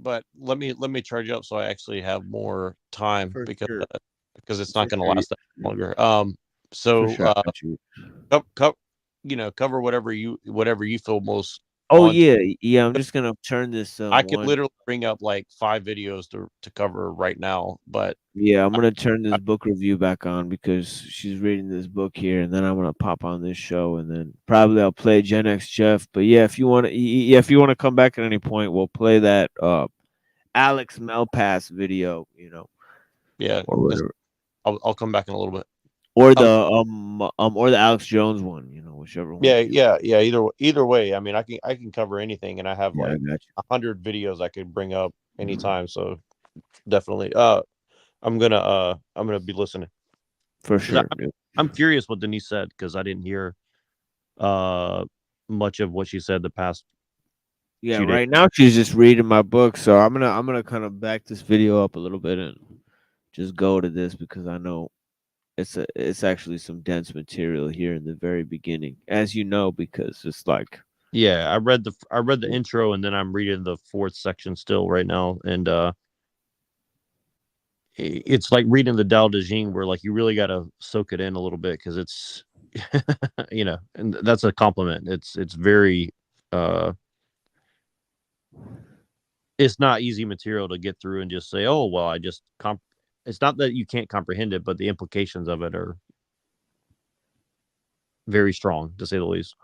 but let me charge up so I actually have more time, because it's not going to last that longer. So cover whatever you feel most. Oh yeah. I'm just gonna turn this. I could literally bring up like 5 videos to cover right now, but yeah, I'm gonna turn this book review back on because she's reading this book here, and then I'm gonna pop on this show, and then probably I'll play Gen X Jeff. But yeah, if you want to come back at any point, we'll play that Alex Melpass video. Yeah, I'll come back in a little bit. Or the or the Alex Jones one, whichever one. Yeah. Either way, I mean, I can cover anything, and I have like 100 videos I could bring up anytime. So definitely, I'm gonna be listening for sure. I'm curious what Denise said, because I didn't hear much of what she said the past. Yeah, right now she's just reading my book, so I'm gonna kind of back this video up a little bit and just go to this, because I know it's actually some dense material here in the very beginning, as because it's like I read the intro, and then I'm reading the 4th section still right now, and it's like reading the Tao Te Ching, where like you really got to soak it in a little bit, because it's and that's a compliment. It's very it's not easy material to get through and just say, oh well, I just it's not that you can't comprehend it, but the implications of it are very strong, to say the least.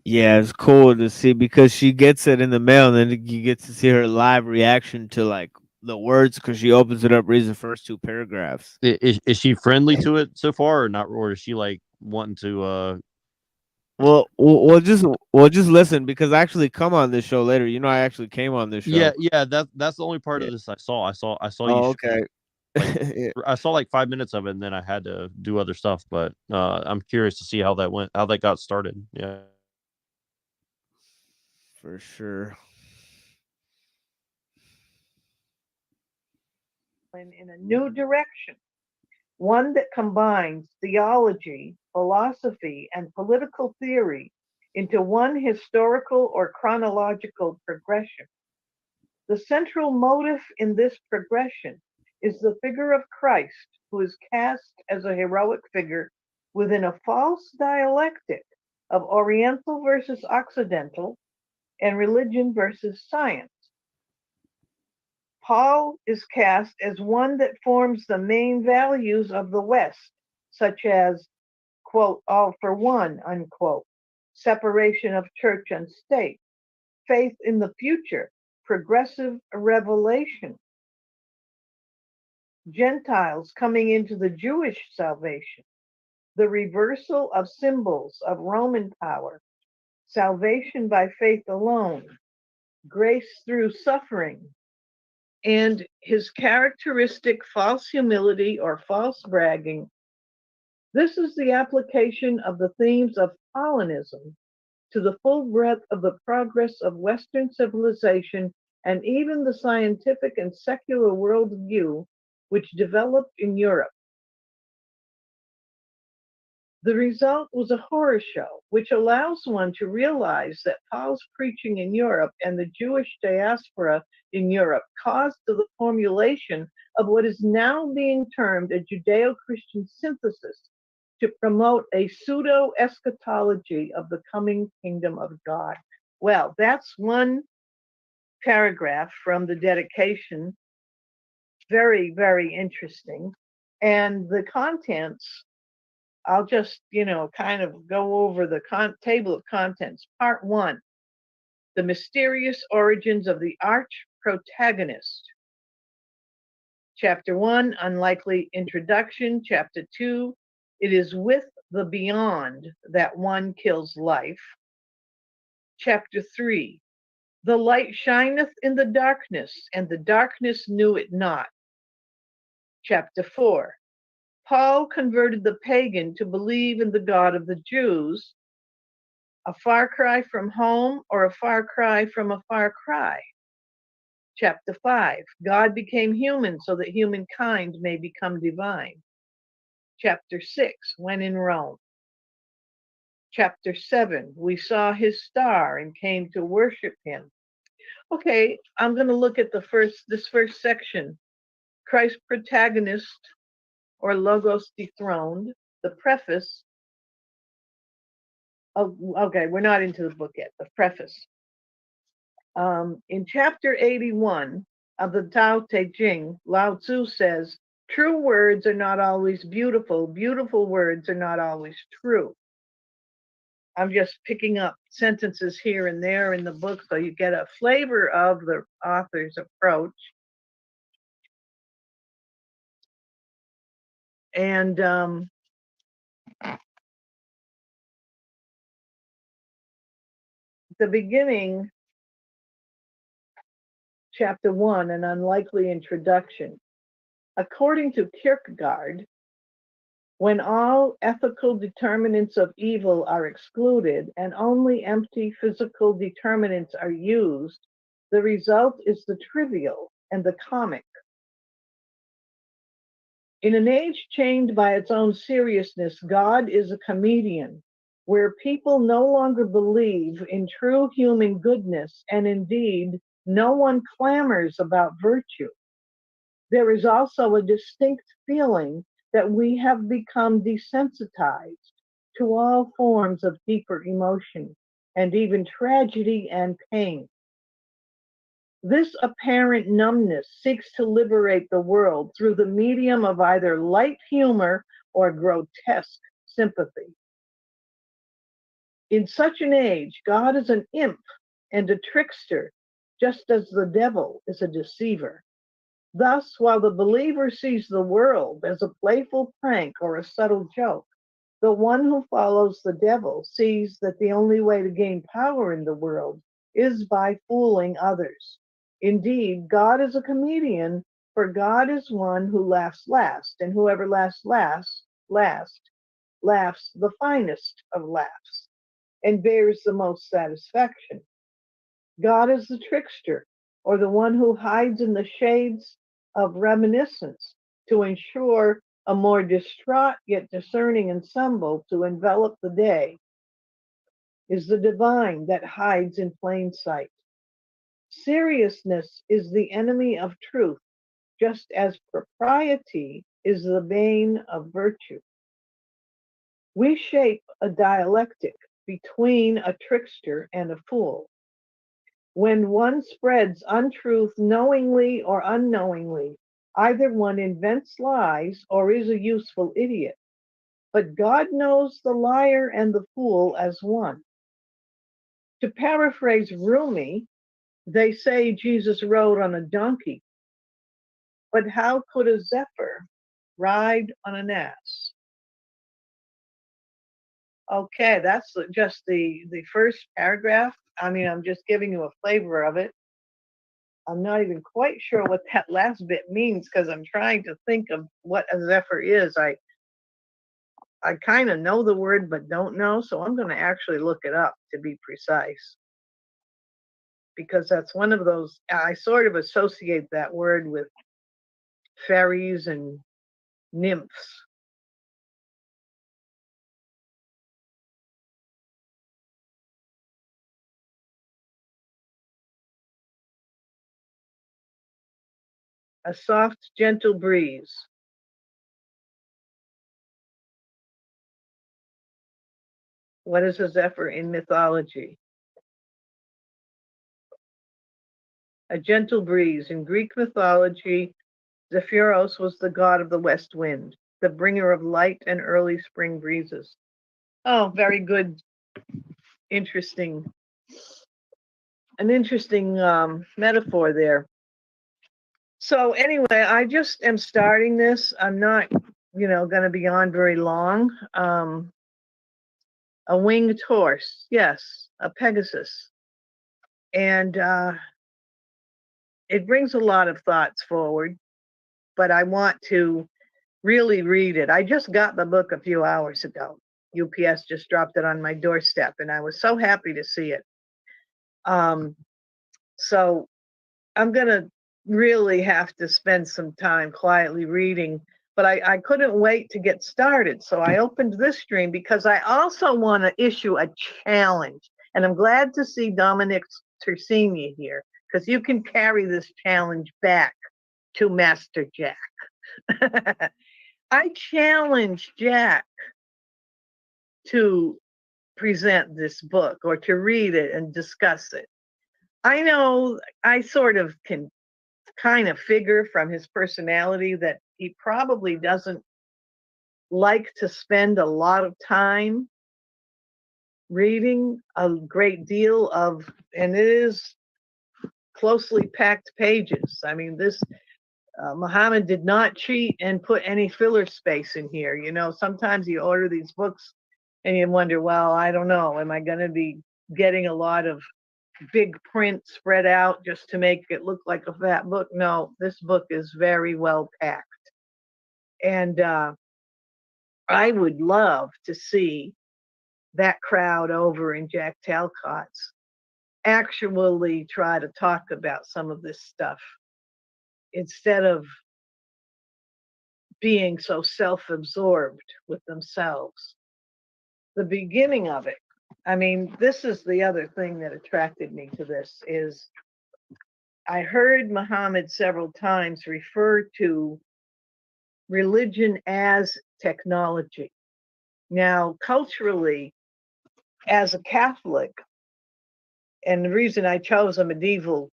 Yeah, it's cool to see, because she gets it in the mail, and then you get to see her live reaction to like the words, because she opens it up, reads the first 2 paragraphs. Is she friendly to it so far, or not? Or is she like wanting to? We'll just listen, because I actually come on this show later. I actually came on this show. Yeah. That's the only part of this I saw. I saw you. Okay. I saw like 5 minutes of it, and then I had to do other stuff. But I'm curious to see how that went, how that got started. Yeah, for sure. In a new direction, one that combines theology, philosophy, and political theory into one historical or chronological progression. The central motive in this progression is the figure of Christ, who is cast as a heroic figure within a false dialectic of Oriental versus Occidental and religion versus science. Paul is cast as one that forms the main values of the West, such as, quote, all for one, unquote, separation of church and state, faith in the future, progressive revelation, Gentiles coming into the Jewish salvation, the reversal of symbols of Roman power, salvation by faith alone, grace through suffering, and his characteristic false humility or false bragging. This is the application of the themes of Paulinism to the full breadth of the progress of Western civilization and even the scientific and secular worldview which developed in Europe. The result was a horror show, which allows one to realize that Paul's preaching in Europe and the Jewish diaspora in Europe caused the formulation of what is now being termed a Judeo-Christian synthesis to promote a pseudo-eschatology of the coming kingdom of God. Well, that's one paragraph from the dedication. Very, very interesting. And the contents, I'll just, kind of go over the table of contents. Part 1, the mysterious origins of the arch protagonist. Chapter 1, unlikely introduction. Chapter 2, it is with the beyond that one kills life. Chapter 3, the light shineth in the darkness, and the darkness knew it not. Chapter 4, Paul converted the pagan to believe in the God of the Jews, a far cry from home or a far cry from a far cry. Chapter 5, God became human so that humankind may become divine. Chapter 6, when in Rome. Chapter 7, we saw his star and came to worship him. Okay, I'm going to look at this first section. Christ protagonist, or Logos dethroned, the preface. Oh, okay, we're not into the book yet, the preface. In chapter 81 of the Tao Te Ching, Lao Tzu says, true words are not always beautiful, beautiful words are not always true. I'm just picking up sentences here and there in the book so you get a flavor of the author's approach. And the beginning, chapter 1, an unlikely introduction. According to Kierkegaard, when all ethical determinants of evil are excluded and only empty physical determinants are used, the result is the trivial and the comic. In an age chained by its own seriousness, God is a comedian, where people no longer believe in true human goodness, and indeed, no one clamors about virtue. There is also a distinct feeling that we have become desensitized to all forms of deeper emotion, and even tragedy and pain. This apparent numbness seeks to liberate the world through the medium of either light humor or grotesque sympathy. In such an age, God is an imp and a trickster, just as the devil is a deceiver. Thus, while the believer sees the world as a playful prank or a subtle joke, the one who follows the devil sees that the only way to gain power in the world is by fooling others. Indeed, God is a comedian, for God is one who laughs last, and whoever laughs last laughs the finest of laughs and bears the most satisfaction. God is the trickster, or the one who hides in the shades of reminiscence to ensure a more distraught yet discerning ensemble to envelop the day, is the divine that hides in plain sight. Seriousness is the enemy of truth, just as propriety is the bane of virtue. We shape a dialectic between a trickster and a fool. When one spreads untruth knowingly or unknowingly, either one invents lies or is a useful idiot. But God knows the liar and the fool as one. To paraphrase Rumi, they say Jesus rode on a donkey, but how could a zephyr ride on an ass? Okay, that's just the first paragraph. I mean, I'm just giving you a flavor of it. I'm not even quite sure what that last bit means because I'm trying to think of what a zephyr is. I kind of know the word but don't know, so I'm going to actually look it up to be precise. Because that's one of those, I sort of associate that word with fairies and nymphs. A soft, gentle breeze. What is a zephyr in mythology? A gentle breeze. In Greek mythology, Zephyros was the god of the west wind, the bringer of light and early spring breezes. Oh, very good. Interesting. An interesting metaphor there. So anyway, I just am starting this. I'm not, going to be on very long. A winged horse, yes, a Pegasus. And it brings a lot of thoughts forward, but I want to really read it. I just got the book a few hours ago. UPS just dropped it on my doorstep, and I was so happy to see it. So I'm going to really have to spend some time quietly reading, but I couldn't wait to get started. So I opened this stream because I also want to issue a challenge. And I'm glad to see Dominic Tersini here, because you can carry this challenge back to Master Jack. I challenge Jack to present this book or to read it and discuss it. I know I sort of can kind of figure from his personality that he probably doesn't like to spend a lot of time reading a great deal of, and it is closely packed pages. I mean, this Muhammad did not cheat and put any filler space in here. Sometimes you order these books and you wonder, well, I don't know, am I going to be getting a lot of big print spread out just to make it look like a fat book? No, this book is very well packed. And I would love to see that crowd over in Jack Talcott's actually try to talk about some of this stuff instead of being so self-absorbed with themselves. The beginning of it, I mean, this is the other thing that attracted me to this, is I heard Muhammad several times refer to religion as technology. Now, culturally, as a Catholic, and the reason I chose a medieval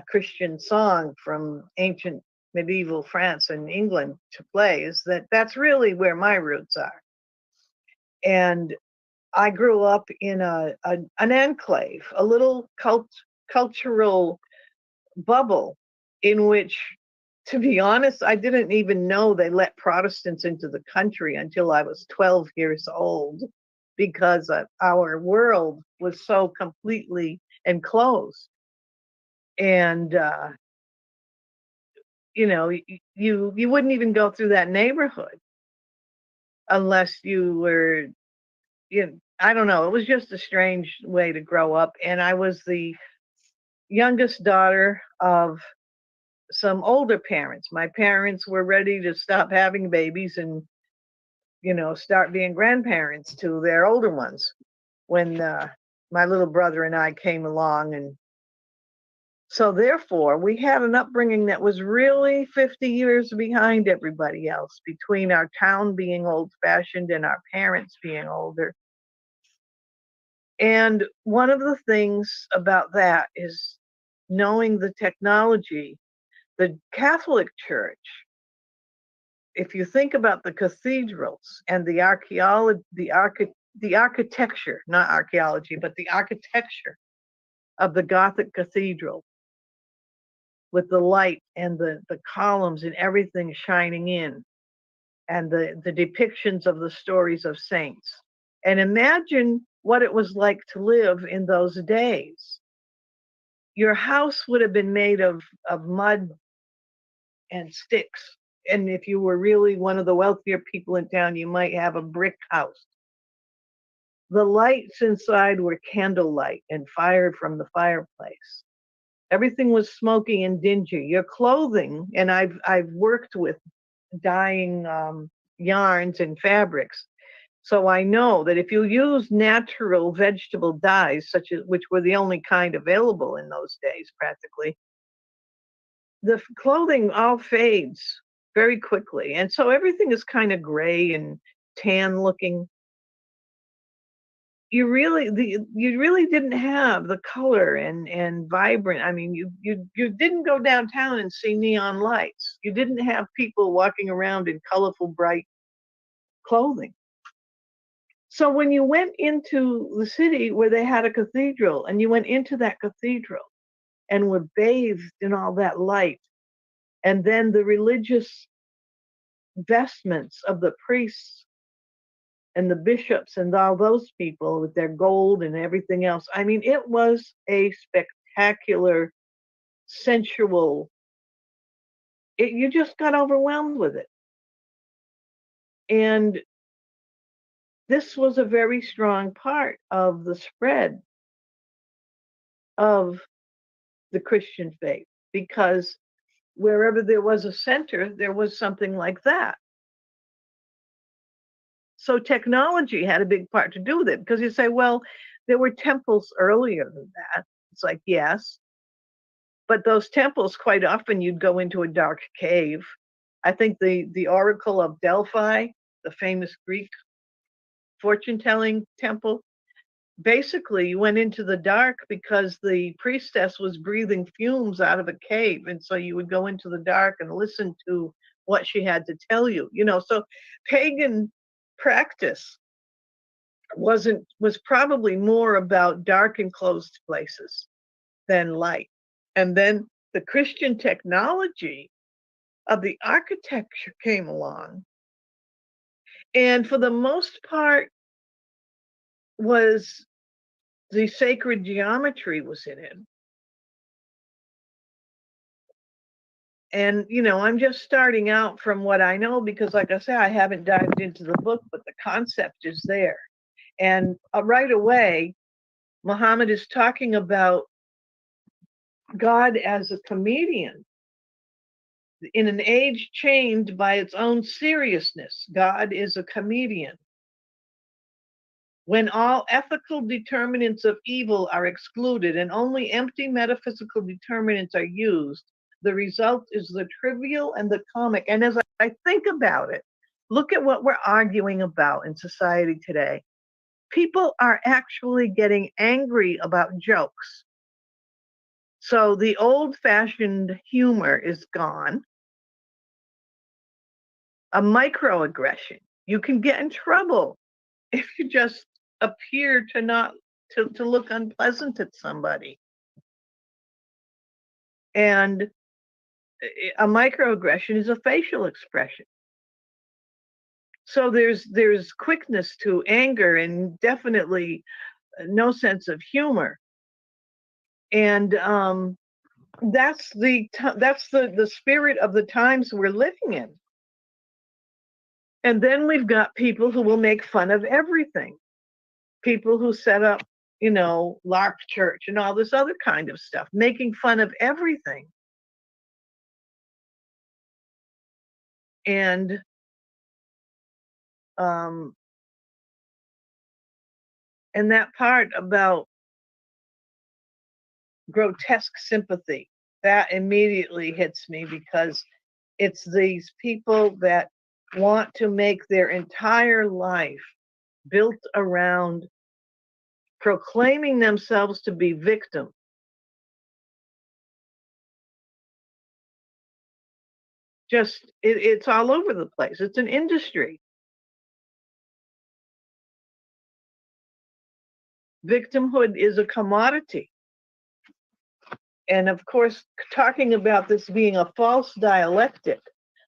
Christian song from ancient medieval France and England to play is that that's really where my roots are. And I grew up in an enclave, a little cultural bubble in which, to be honest, I didn't even know they let Protestants into the country until I was 12 years old, because our world was so completely enclosed. And, you wouldn't even go through that neighborhood unless you were, I don't know. It was just a strange way to grow up. And I was the youngest daughter of some older parents. My parents were ready to stop having babies and, start being grandparents to their older ones when my little brother and I came along. And so therefore, we had an upbringing that was really 50 years behind everybody else, between our town being old-fashioned and our parents being older. And one of the things about that is knowing the technology, the Catholic Church, if you think about the cathedrals and the archaeology, the architecture, not archaeology, but the architecture of the Gothic cathedral, with the light and the columns and everything shining in, and the depictions of the stories of saints. And imagine what it was like to live in those days. Your house would have been made of mud and sticks. And if you were really one of the wealthier people in town, you might have a brick house. The lights inside were candlelight and fired from the fireplace. Everything was smoky and dingy. Your clothing, and I've worked with dyeing yarns and fabrics, so I know that if you use natural vegetable dyes, which were the only kind available in those days practically, the clothing all fades very quickly, and so everything is kind of gray and tan looking. You really didn't have the color and vibrant. I mean, you didn't go downtown and see neon lights. You didn't have people walking around in colorful, bright clothing. So when you went into the city where they had a cathedral, and you went into that cathedral and were bathed in all that light, and then the religious vestments of the priests and the bishops and all those people with their gold and everything else. I mean, it was a spectacular, sensual, you just got overwhelmed with it. And this was a very strong part of the spread of the Christian faith, because wherever there was a center, there was something like that. So technology had a big part to do with it, because you say, well, there were temples earlier than that. It's like, yes, but those temples, quite often you'd go into a dark cave. I think the Oracle of Delphi, the famous Greek fortune-telling temple, basically you went into the dark because the priestess was breathing fumes out of a cave, and so you would go into the dark and listen to what she had to tell you. So pagan practice was probably more about dark and closed places than light. And then the Christian technology of the architecture came along, and for the most part was the sacred geometry was in it. And I'm just starting out from what I know, because like I say, I haven't dived into the book, but the concept is there. And right away, Muhammad is talking about God as a comedian in an age chained by its own seriousness. God is a comedian. When all ethical determinants of evil are excluded and only empty metaphysical determinants are used, the result is the trivial and the comic. And as I think about it, look at what we're arguing about in society today. People are actually getting angry about jokes. So the old-fashioned humor is gone. A microaggression. You can get in trouble if you just appear to look unpleasant at somebody. And a microaggression is a facial expression. So there's quickness to anger and definitely no sense of humor. And that's the spirit of the times we're living in. And then we've got people who will make fun of everything. People who set up, LARP church and all this other kind of stuff, making fun of everything. And that part about grotesque sympathy, that immediately hits me, because it's these people that want to make their entire life built around proclaiming themselves to be victims just, it's all over the place. It's an industry. Victimhood is a commodity. And of course, talking about this being a false dialectic,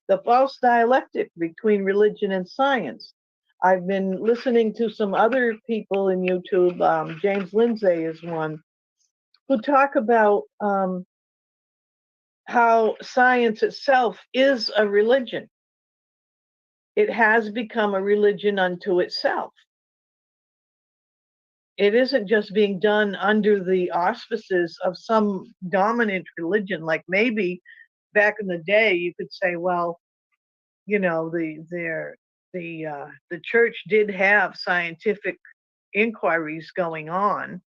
the false dialectic between religion and science. I've been listening to some other people in YouTube, James Lindsay is one, who talk about how science itself is a religion. It has become a religion unto itself. It isn't just being done under the auspices of some dominant religion. Like maybe back in the day, you could say, well, you know, the church did have scientific inquiries going on,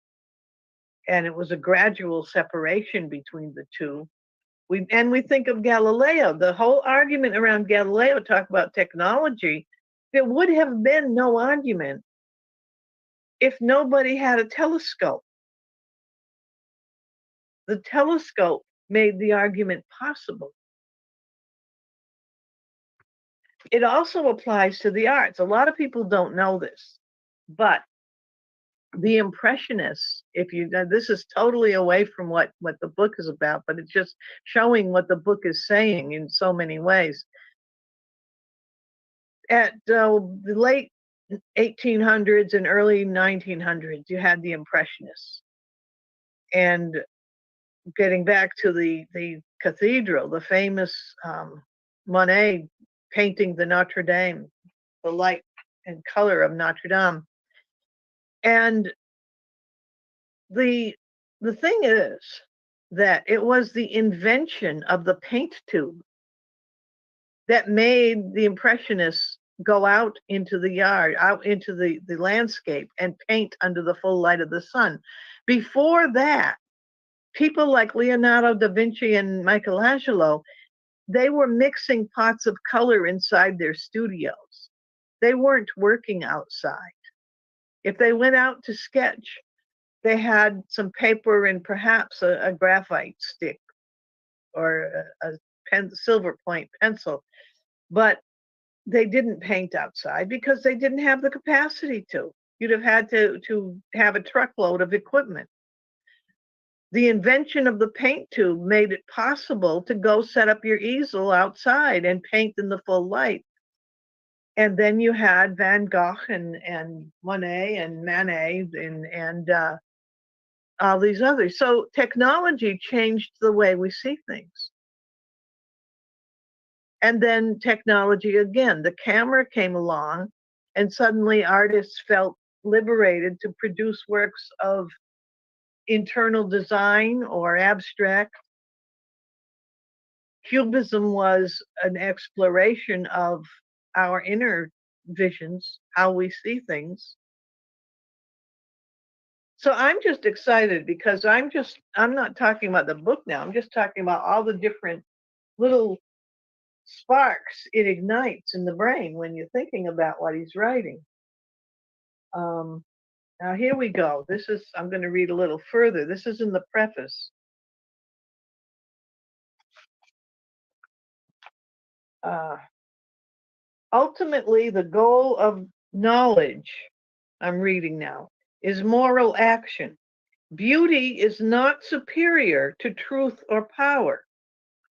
and it was a gradual separation between the two. We think of Galileo. The whole argument around Galileo, talk about technology, there would have been no argument if nobody had a telescope. The telescope made the argument possible. It also applies to the arts. A lot of people don't know this, but the Impressionists, this is totally away from what the book is about, but it's just showing what the book is saying in so many ways. At the late 1800s and early 1900s, you had the Impressionists. And getting back to the cathedral, the famous Monet painting the Notre Dame, the light and color of Notre Dame. And the thing is that it was the invention of the paint tube that made the Impressionists go out into the yard, out into the landscape and paint under the full light of the sun. Before that, people like Leonardo da Vinci and Michelangelo, they were mixing pots of color inside their studios. They weren't working outside. If they went out to sketch, they had some paper and perhaps a graphite stick or a silver point pencil, but they didn't paint outside because they didn't have the capacity to. You'd have had to have a truckload of equipment. The invention of the paint tube made it possible to go set up your easel outside and paint in the full light. And then you had Van Gogh and Monet and Manet and all these others. So technology changed the way we see things. And then technology again, the camera came along, and suddenly artists felt liberated to produce works of internal design or abstract. Cubism was an exploration of our inner visions, how we see things. So I'm just excited because I'm not talking about the book now. I'm just talking about all the different little sparks it ignites in the brain when you're thinking about what he's writing. Now here we go. I'm going to read a little further. This is in the preface. Ultimately, the goal of knowledge, I'm reading now, is moral action. Beauty is not superior to truth or power.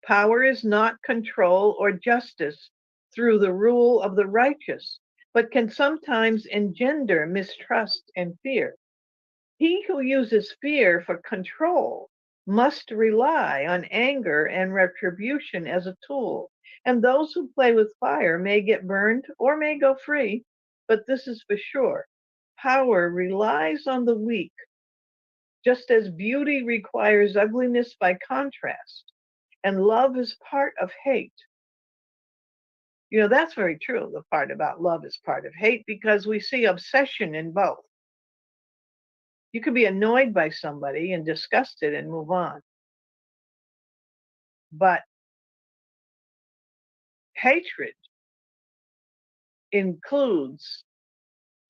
Power is not control or justice through the rule of the righteous, but can sometimes engender mistrust and fear. He who uses fear for control must rely on anger and retribution as a tool. And those who play with fire may get burned or may go free, but this is for sure. Power relies on the weak, just as beauty requires ugliness by contrast, and love is part of hate. You know, that's very true, the part about love is part of hate, because we see obsession in both. You could be annoyed by somebody and disgusted and move on. But hatred includes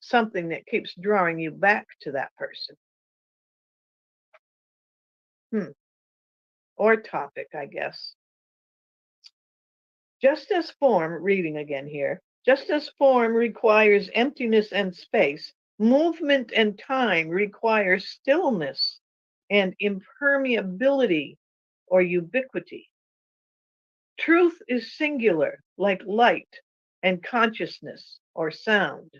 something that keeps drawing you back to that person. Or topic, I guess. Just as form, reading again here, just as form requires emptiness and space, movement and time require stillness and impermeability or ubiquity. Truth is singular, like light and consciousness or sound.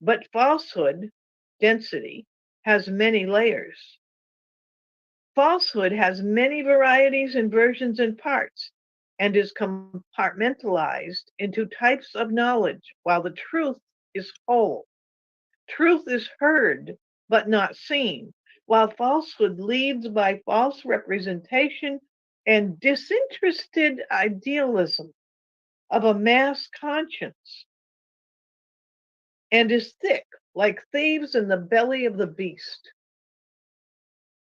But falsehood, density, has many layers. Falsehood has many varieties and versions and parts, and is compartmentalized into types of knowledge, while the truth is whole. Truth is heard, but not seen, while falsehood leads by false representation and disinterested idealism of a mass conscience, and is thick like thieves in the belly of the beast.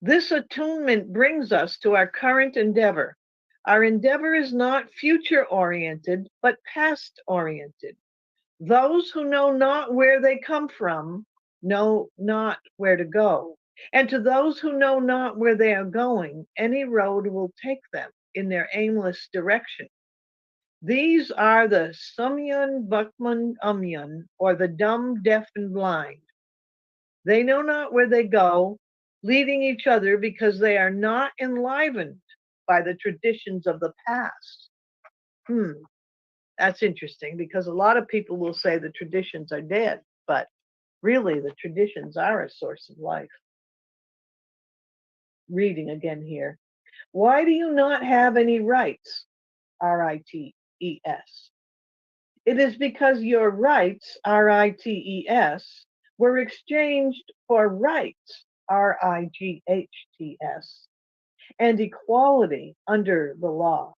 This attunement brings us to our current endeavor. Our endeavor is not future-oriented, but past-oriented. Those who know not where they come from know not where to go. And to those who know not where they are going, any road will take them in their aimless direction. These are the Sumyun, Bukmun, Umyun, or the dumb, deaf, and blind. They know not where they go, leading each other because they are not enlivened by the traditions of the past. That's interesting, because a lot of people will say the traditions are dead, but really the traditions are a source of life. Reading again here. Why do you not have any rights? R-I-T-E-S. It is because your rights, R-I-T-E-S, were exchanged for rights, R-I-G-H-T-S, and equality under the law.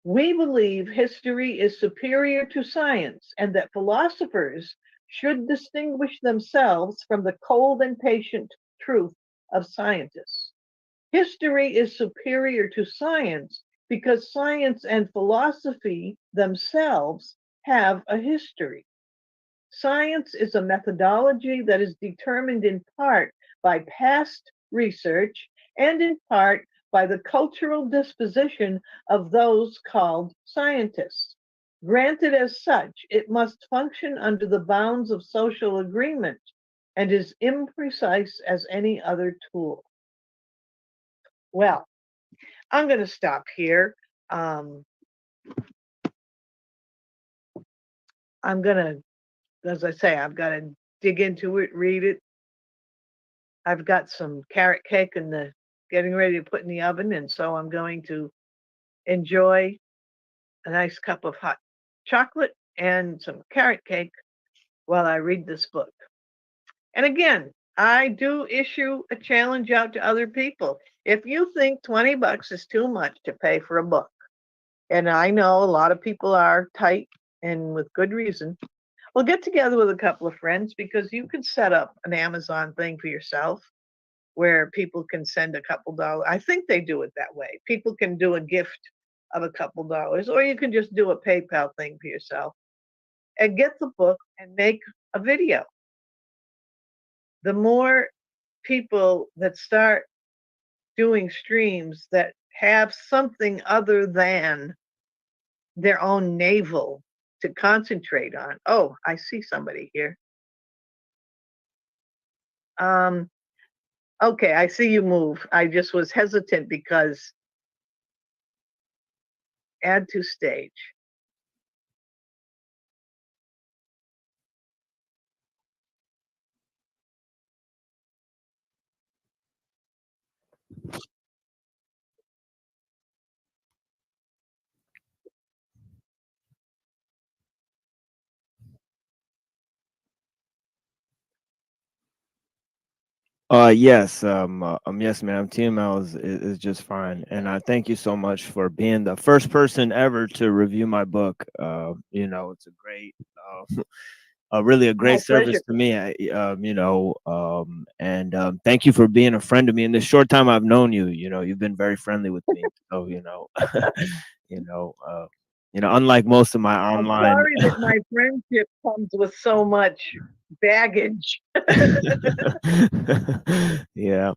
We believe history is superior to science and that philosophers should distinguish themselves from the cold and patient truth of scientists. History is superior to science because science and philosophy themselves have a history. Science is a methodology that is determined in part by past research and in part by the cultural disposition of those called scientists. Granted as such, it must function under the bounds of social agreement and is imprecise as any other tool. Well, I'm going to stop here. I'm going to, as I say, I've got to dig into it, read it. I've got some carrot cake in the getting ready to put in the oven, and so I'm going to enjoy a nice cup of hot chocolate and some carrot cake while I read this book. And again, I do issue a challenge out to other people. If you think $20 is too much to pay for a book, and I know a lot of people are tight and with good reason, well, get together with a couple of friends, because you could set up an Amazon thing for yourself where people can send a couple dollars. I think they do it that way. People can do a gift of a couple dollars, or you can just do a PayPal thing for yourself and get the book and make a video. The more people that start doing streams that have something other than their own navel to concentrate on. Oh, I see somebody here. Okay, I see you move. I just was hesitant because add to stage. Yes, yes, ma'am. TML is just fine, and I thank you so much for being the first person ever to review my book. You know, it's a great, really a great service to me. Thank you for being a friend to me in the short time I've known you. You know, you've been very friendly with me. So unlike most of my online. I'm sorry that my friendship comes with so much baggage. Yeah.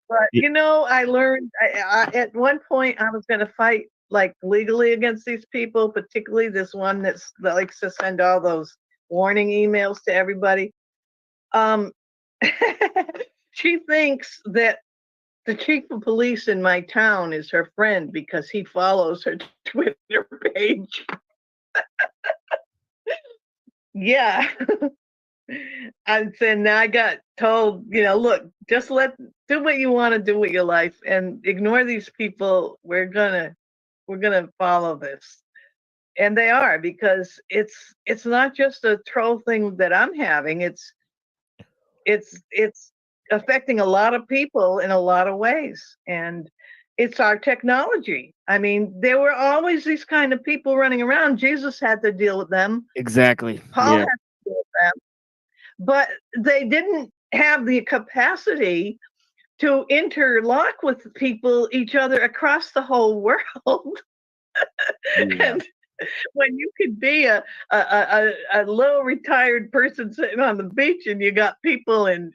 But you know, I learned at one point I was going to fight like legally against these people, particularly this one that likes to send all those warning emails to everybody. She thinks that the chief of police in my town is her friend because he follows her Twitter page. Yeah. And then I got told, look, just do what you want to do with your life and ignore these people. We're gonna follow this. And they are, because it's not just a troll thing that I'm having. It's affecting a lot of people in a lot of ways. And it's our technology. I mean, there were always these kind of people running around. Jesus had to deal with them. Exactly. Paul had to deal with them. But they didn't have the capacity to interlock with each other across the whole world. And when you could be a little retired person sitting on the beach, and you got people in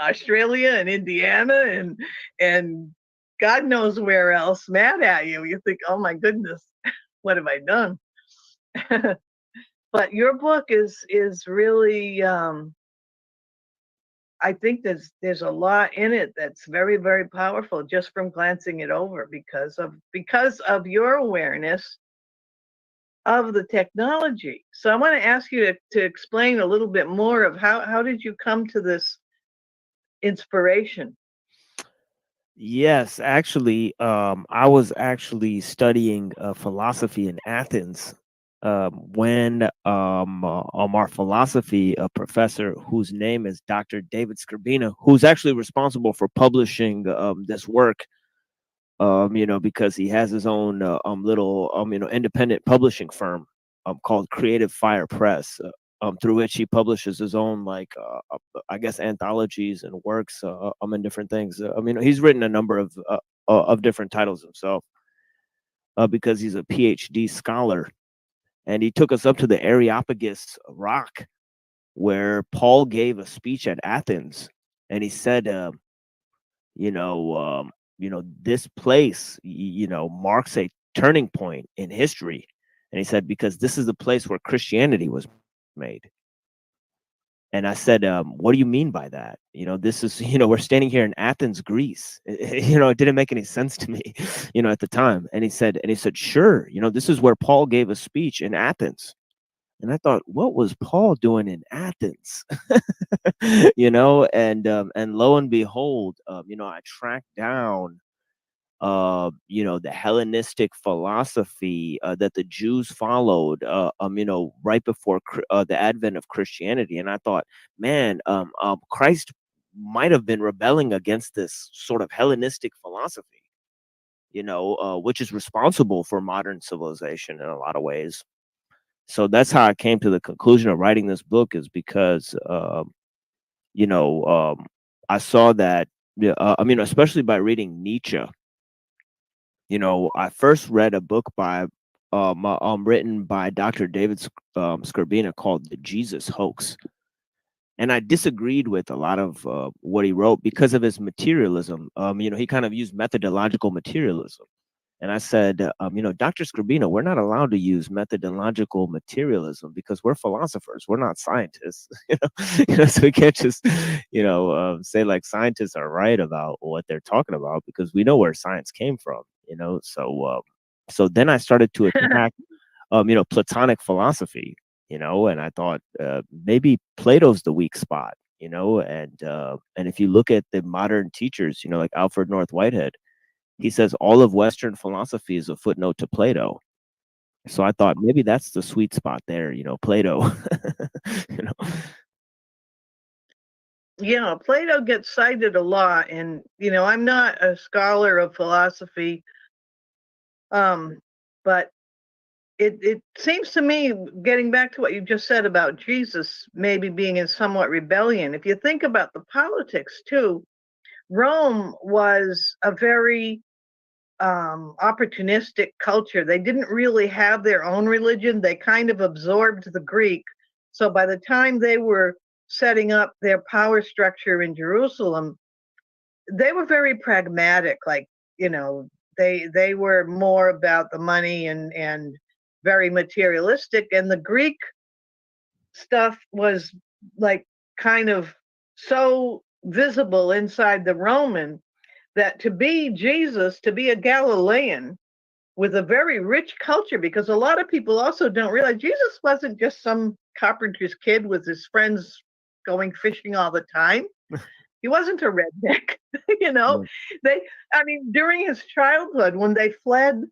Australia and Indiana and God knows where else mad at you, you think, oh my goodness, what have I done? But your book is really, I think there's a lot in it that's very, very powerful just from glancing it over, because of your awareness of the technology. So I want to ask you to explain a little bit more of how did you come to this inspiration? Yes, actually, I was actually studying philosophy in Athens when our philosophy professor, whose name is Dr. David Skrbina, who's actually responsible for publishing this work, because he has his own little independent publishing firm called Creative Fire Press, through which he publishes his own I guess anthologies and works and different things. He's written a number of different titles himself because he's a PhD scholar. And he took us up to the Areopagus rock where Paul gave a speech at Athens, and he said, this place, marks a turning point in history. And he said, because this is the place where Christianity was made. And I said, what do you mean by that? This is, we're standing here in Athens, Greece. It didn't make any sense to me, at the time. And he said, sure, this is where Paul gave a speech in Athens. And I thought, what was Paul doing in Athens? And lo and behold, I tracked down, the Hellenistic philosophy that the Jews followed, right before the advent of Christianity. And I thought, man, Christ might have been rebelling against this sort of Hellenistic philosophy, which is responsible for modern civilization in a lot of ways. So that's how I came to the conclusion of writing this book, is because, I saw that, especially by reading Nietzsche. I first read a book by written by Dr. David Skrbina called The Jesus Hoax. And I disagreed with a lot of what he wrote because of his materialism. He kind of used methodological materialism. And I said, Dr. Skrbina, we're not allowed to use methodological materialism because we're philosophers. We're not scientists. So we can't just, say like scientists are right about what they're talking about, because we know where science came from. So then I started to attack, Platonic philosophy. And I thought maybe Plato's the weak spot. And if you look at the modern teachers, like Alfred North Whitehead, he says all of Western philosophy is a footnote to Plato. So I thought maybe that's the sweet spot there, Plato. Yeah, Plato gets cited a lot, and I'm not a scholar of philosophy, but it seems to me, getting back to what you just said about Jesus maybe being in somewhat rebellion, if you think about the politics too, Rome was a very opportunistic culture. They didn't really have their own religion. They kind of absorbed the Greek. So by the time they were setting up their power structure in Jerusalem, they were very pragmatic. Like, They were more about the money and very materialistic, and the Greek stuff was like kind of so visible inside the Roman that to be Jesus, to be a Galilean with a very rich culture, because a lot of people also don't realize Jesus wasn't just some carpenter's kid with his friends going fishing all the time. He wasn't a redneck, you know. During his childhood, when they fled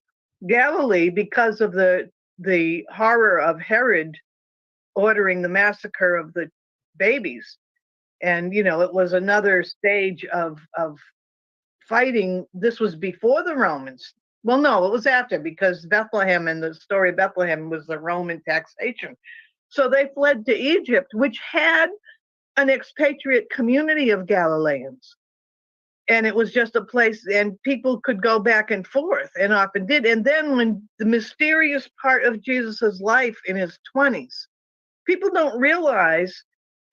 Galilee because of the horror of Herod ordering the massacre of the babies, and it was another stage of fighting. This was before the Romans. Well, no, it was after, because Bethlehem, and the story of Bethlehem was the Roman taxation. So they fled to Egypt, which had an expatriate community of Galileans. And it was just a place, and people could go back and forth, and often did. And then when the mysterious part of Jesus's life in his 20s, people don't realize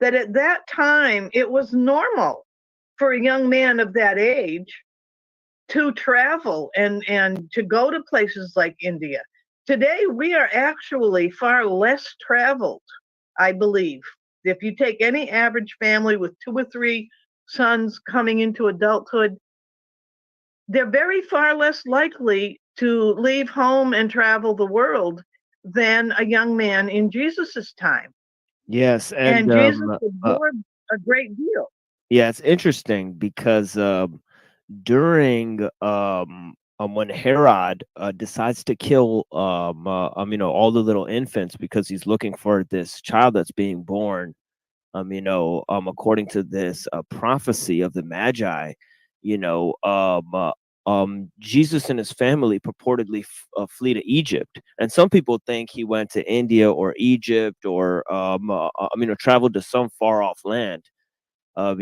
that at that time it was normal for a young man of that age to travel and to go to places like India. Today, we are actually far less traveled, I believe. If you take any average family with 2 or 3 sons coming into adulthood, they're very far less likely to leave home and travel the world than a young man in Jesus's time. Yes, And Jesus absorbed a great deal. Yeah, it's interesting because during when Herod decides to kill all the little infants because he's looking for this child that's being born, according to this prophecy of the Magi, Jesus and his family purportedly flee to Egypt, and some people think he went to India or Egypt or traveled to some far off land, as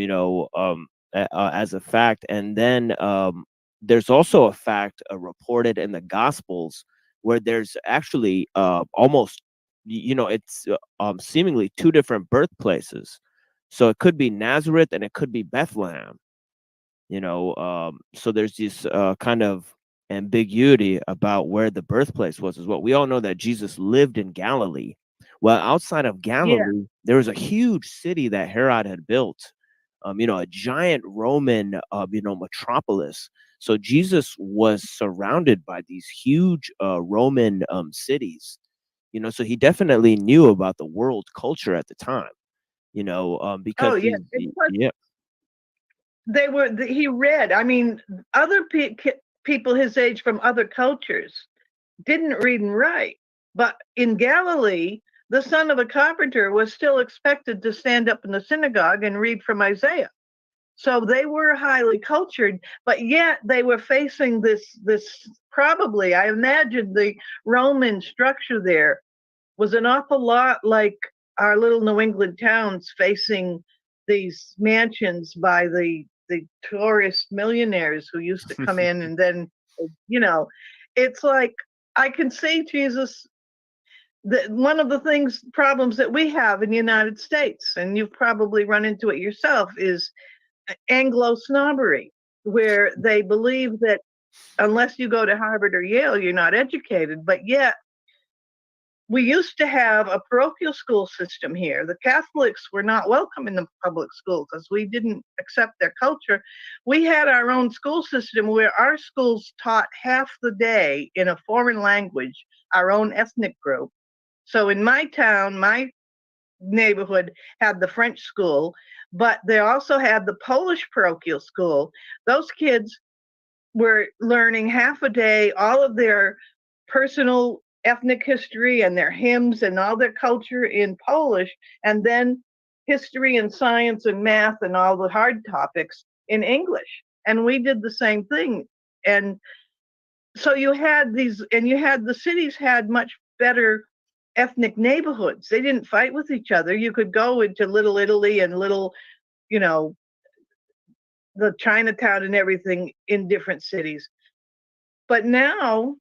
a fact. And then there's also a fact reported in the Gospels where there's actually almost, it's seemingly 2 different birthplaces. So it could be Nazareth and it could be Bethlehem. So there's this kind of ambiguity about where the birthplace was. Is what we all know, that Jesus lived in Galilee. Well, outside of Galilee, there was a huge city that Herod had built. A giant Roman, metropolis. So Jesus was surrounded by these huge Roman cities. So he definitely knew about the world culture at the time. Because he read. Other people his age from other cultures didn't read and write, but in Galilee, the son of a carpenter was still expected to stand up in the synagogue and read from Isaiah. So they were highly cultured, but yet they were facing this probably, I imagine the Roman structure there was an awful lot like our little New England towns facing these mansions by the tourist millionaires who used to come in, and then, it's like, I can see Jesus. One of the problems that we have in the United States, and you've probably run into it yourself, is Anglo snobbery, where they believe that unless you go to Harvard or Yale, you're not educated. But yet, we used to have a parochial school system here. The Catholics were not welcome in the public school because we didn't accept their culture. We had our own school system where our schools taught half the day in a foreign language, our own ethnic group. So in my town, my neighborhood had the French school, but they also had the Polish parochial school. Those kids were learning half a day all of their personal ethnic history and their hymns and all their culture in Polish, and then history and science and math and all the hard topics in English. And we did the same thing. And so you had the cities had much better ethnic neighborhoods. They didn't fight with each other. You could go into Little Italy and little, the Chinatown and everything in different cities. But now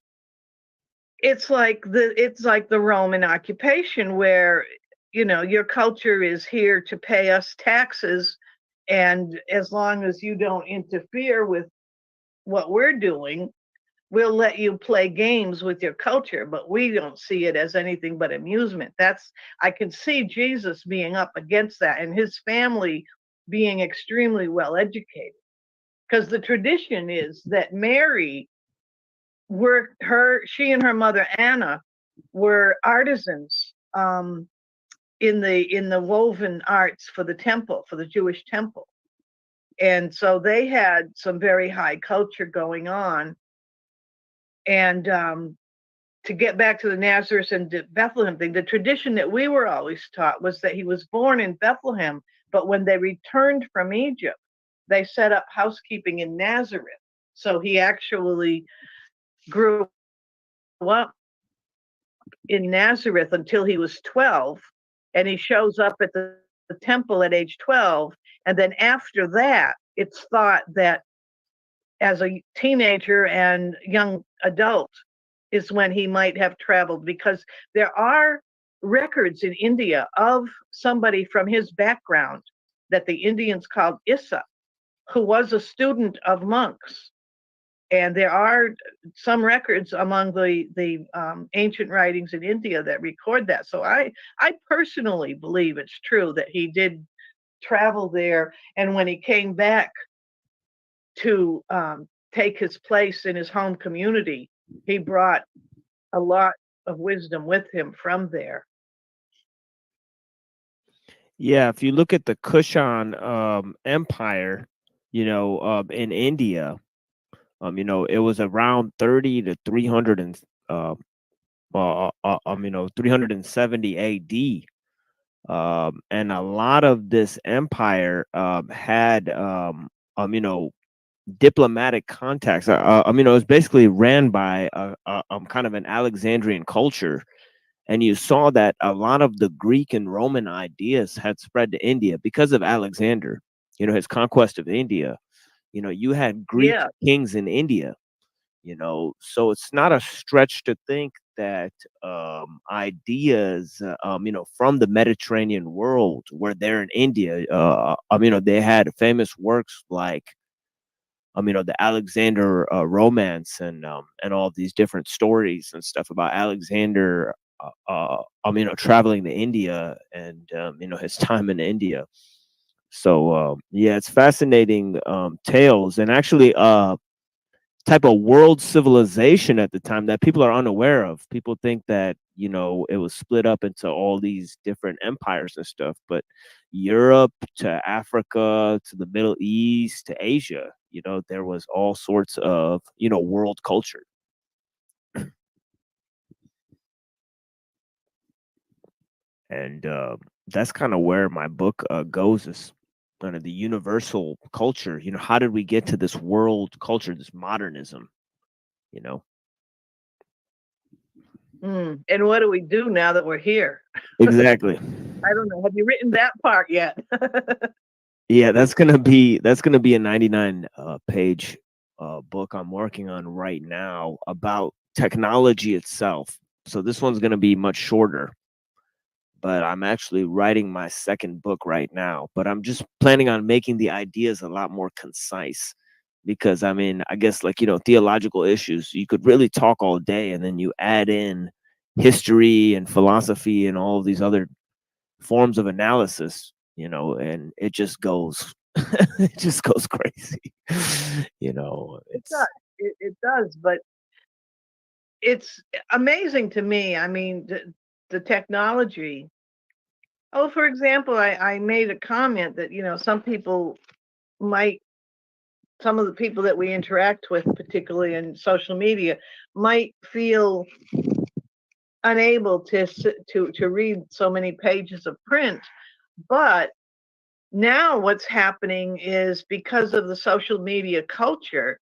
it's like the Roman occupation, where, your culture is here to pay us taxes. And as long as you don't interfere with what we're doing, we'll let you play games with your culture, but we don't see it as anything but amusement. I can see Jesus being up against that and his family being extremely well educated. Because the tradition is that Mary she and her mother Anna were artisans in the woven arts for the temple, for the Jewish temple. And so they had some very high culture going on. And to get back to the Nazareth and Bethlehem thing, the tradition that we were always taught was that he was born in Bethlehem, but when they returned from Egypt, they set up housekeeping in Nazareth. So he actually grew up in Nazareth until he was 12, and he shows up at the temple at age 12. And then after that, it's thought that as a teenager and young adult is when he might have traveled, because there are records in India of somebody from his background that the Indians called Issa, who was a student of monks. And there are some records among the ancient writings in India that record that. So I personally believe it's true that he did travel there. And when he came back to take his place in his home community, he brought a lot of wisdom with him from there. Yeah, if you look at the Kushan Empire, in India, it was around 30 to 300 and 370 AD. And a lot of this empire had diplomatic contacts. It was basically ran by kind of an Alexandrian culture. And you saw that a lot of the Greek and Roman ideas had spread to India because of Alexander, his conquest of India. You had Greek kings in India, so it's not a stretch to think that ideas, from the Mediterranean world were there in India. They had famous works like, the Alexander romance and all these different stories and stuff about Alexander, traveling to India and, his time in India. So, it's fascinating tales, and actually type of world civilization at the time that people are unaware of. People think that, it was split up into all these different empires and stuff, but Europe to Africa to the Middle East to Asia, there was all sorts of, world culture. And that's kind of where my book goes, is kind of the universal culture. How did we get to this world culture, this modernism? And what do we do now that we're here? Exactly. I don't know. Have you written that part yet? Yeah, that's gonna be a 99 page book I'm working on right now about technology itself. So this one's gonna be much shorter, but I'm actually writing my second book right now. But I'm just planning on making the ideas a lot more concise, because I guess, like, theological issues, you could really talk all day, and then you add in history and philosophy and all of these other forms of analysis, and it just goes it just goes crazy. It does, but it's amazing to me. The technology. Oh, for example, I made a comment that, some of the people that we interact with, particularly in social media, might feel unable to read so many pages of print. But now what's happening is, because of the social media culture,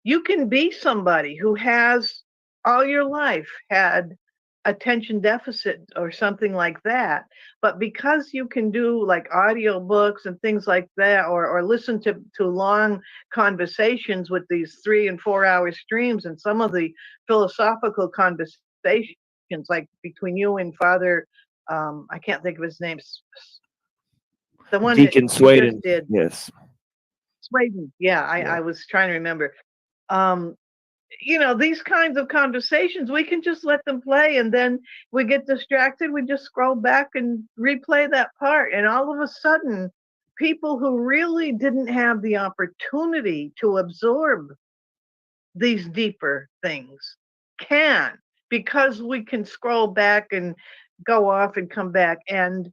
you can be somebody who has all your life had attention deficit or something like that, but because you can do like audio books and things like that, or listen to long conversations with these 3 and 4 hour streams, and some of the philosophical conversations like between you and Father, I can't think of his name, the one Deacon that Sweden did. Yes. Sweden, yeah. I was trying to remember. you know, these kinds of conversations, we can just let them play, and then we get distracted. We just scroll back and replay that part. And all of a sudden, people who really didn't have the opportunity to absorb these deeper things can, because we can scroll back and go off and come back. And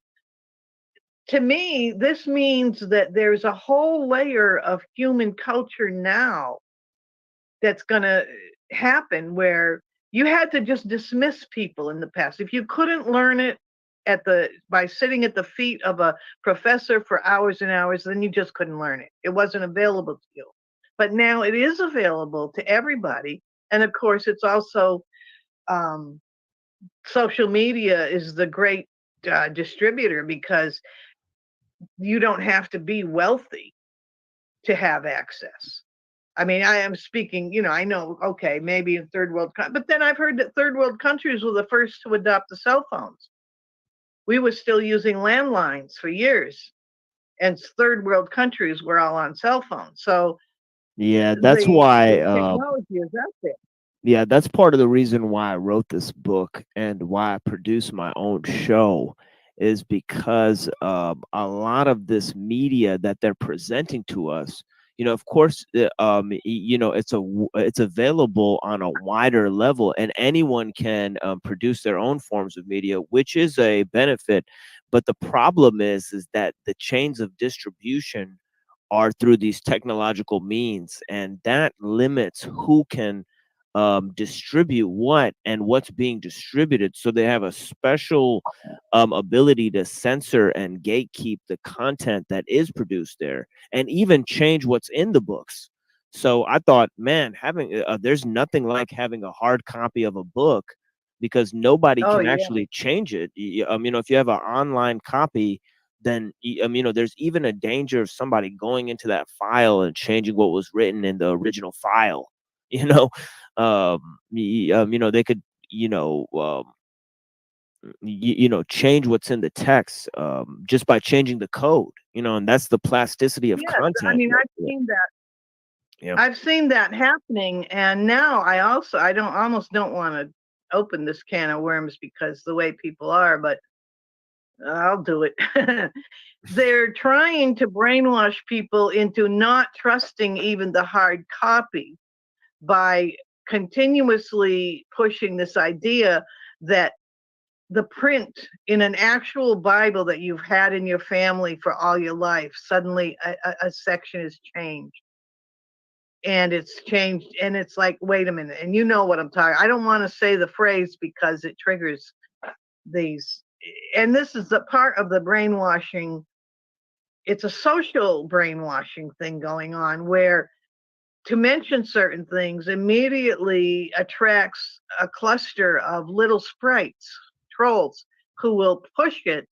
to me, this means that there's a whole layer of human culture now that's going to happen, where you had to just dismiss people in the past. If you couldn't learn it by sitting at the feet of a professor for hours and hours, then you just couldn't learn it. It wasn't available to you. But now it is available to everybody. And of course, it's also social media is the great distributor, because you don't have to be wealthy to have access. I mean, I am speaking, you know, I know, okay, maybe in third world, but then I've heard that third world countries were the first to adopt the cell phones. We were still using landlines for years, and third world countries were all on cell phones. So yeah, that's why technology is out there. Yeah, that's part of the reason why I wrote this book and why I produce my own show, is because a lot of this media that they're presenting to us, you know, of course, you know, it's available on a wider level, and anyone can produce their own forms of media, which is a benefit. But the problem is that the chains of distribution are through these technological means, and that limits who can distribute what and what's being distributed. So they have a special ability to censor and gatekeep the content that is produced there, and even change what's in the books. So I thought, man, having there's nothing like having a hard copy of a book, because nobody can actually change it. You know, if you have an online copy, then you know, there's even a danger of somebody going into that file and changing what was written in the original file. You know, you know, they could, you know, you know, change what's in the text just by changing the code. You know, and that's the plasticity of content. I mean, I've seen that. Yeah. I've seen that happening, and now I almost don't want to open this can of worms because the way people are, but I'll do it. They're trying to brainwash people into not trusting even the hard copy by continuously pushing this idea that the print in an actual Bible that you've had in your family for all your life, suddenly a section is changed. And it's changed, and it's like, wait a minute, and you know what I'm talking. I don't want to say the phrase because it triggers these. And this is the part of the brainwashing. It's a social brainwashing thing going on, where to mention certain things immediately attracts a cluster of little sprites, trolls, who will push it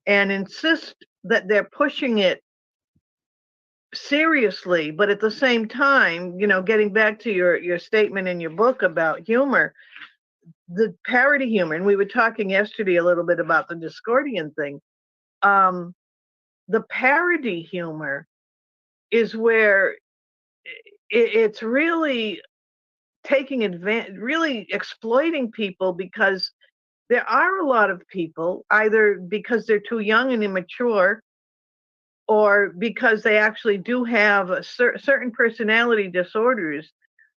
and insist that they're pushing it seriously. But at the same time, you know, getting back to your statement in your book about humor, the parody humor, and we were talking yesterday a little bit about the Discordian thing. The parody humor is where it's really taking advantage, really exploiting people, because there are a lot of people, either because they're too young and immature, or because they actually do have a certain personality disorders,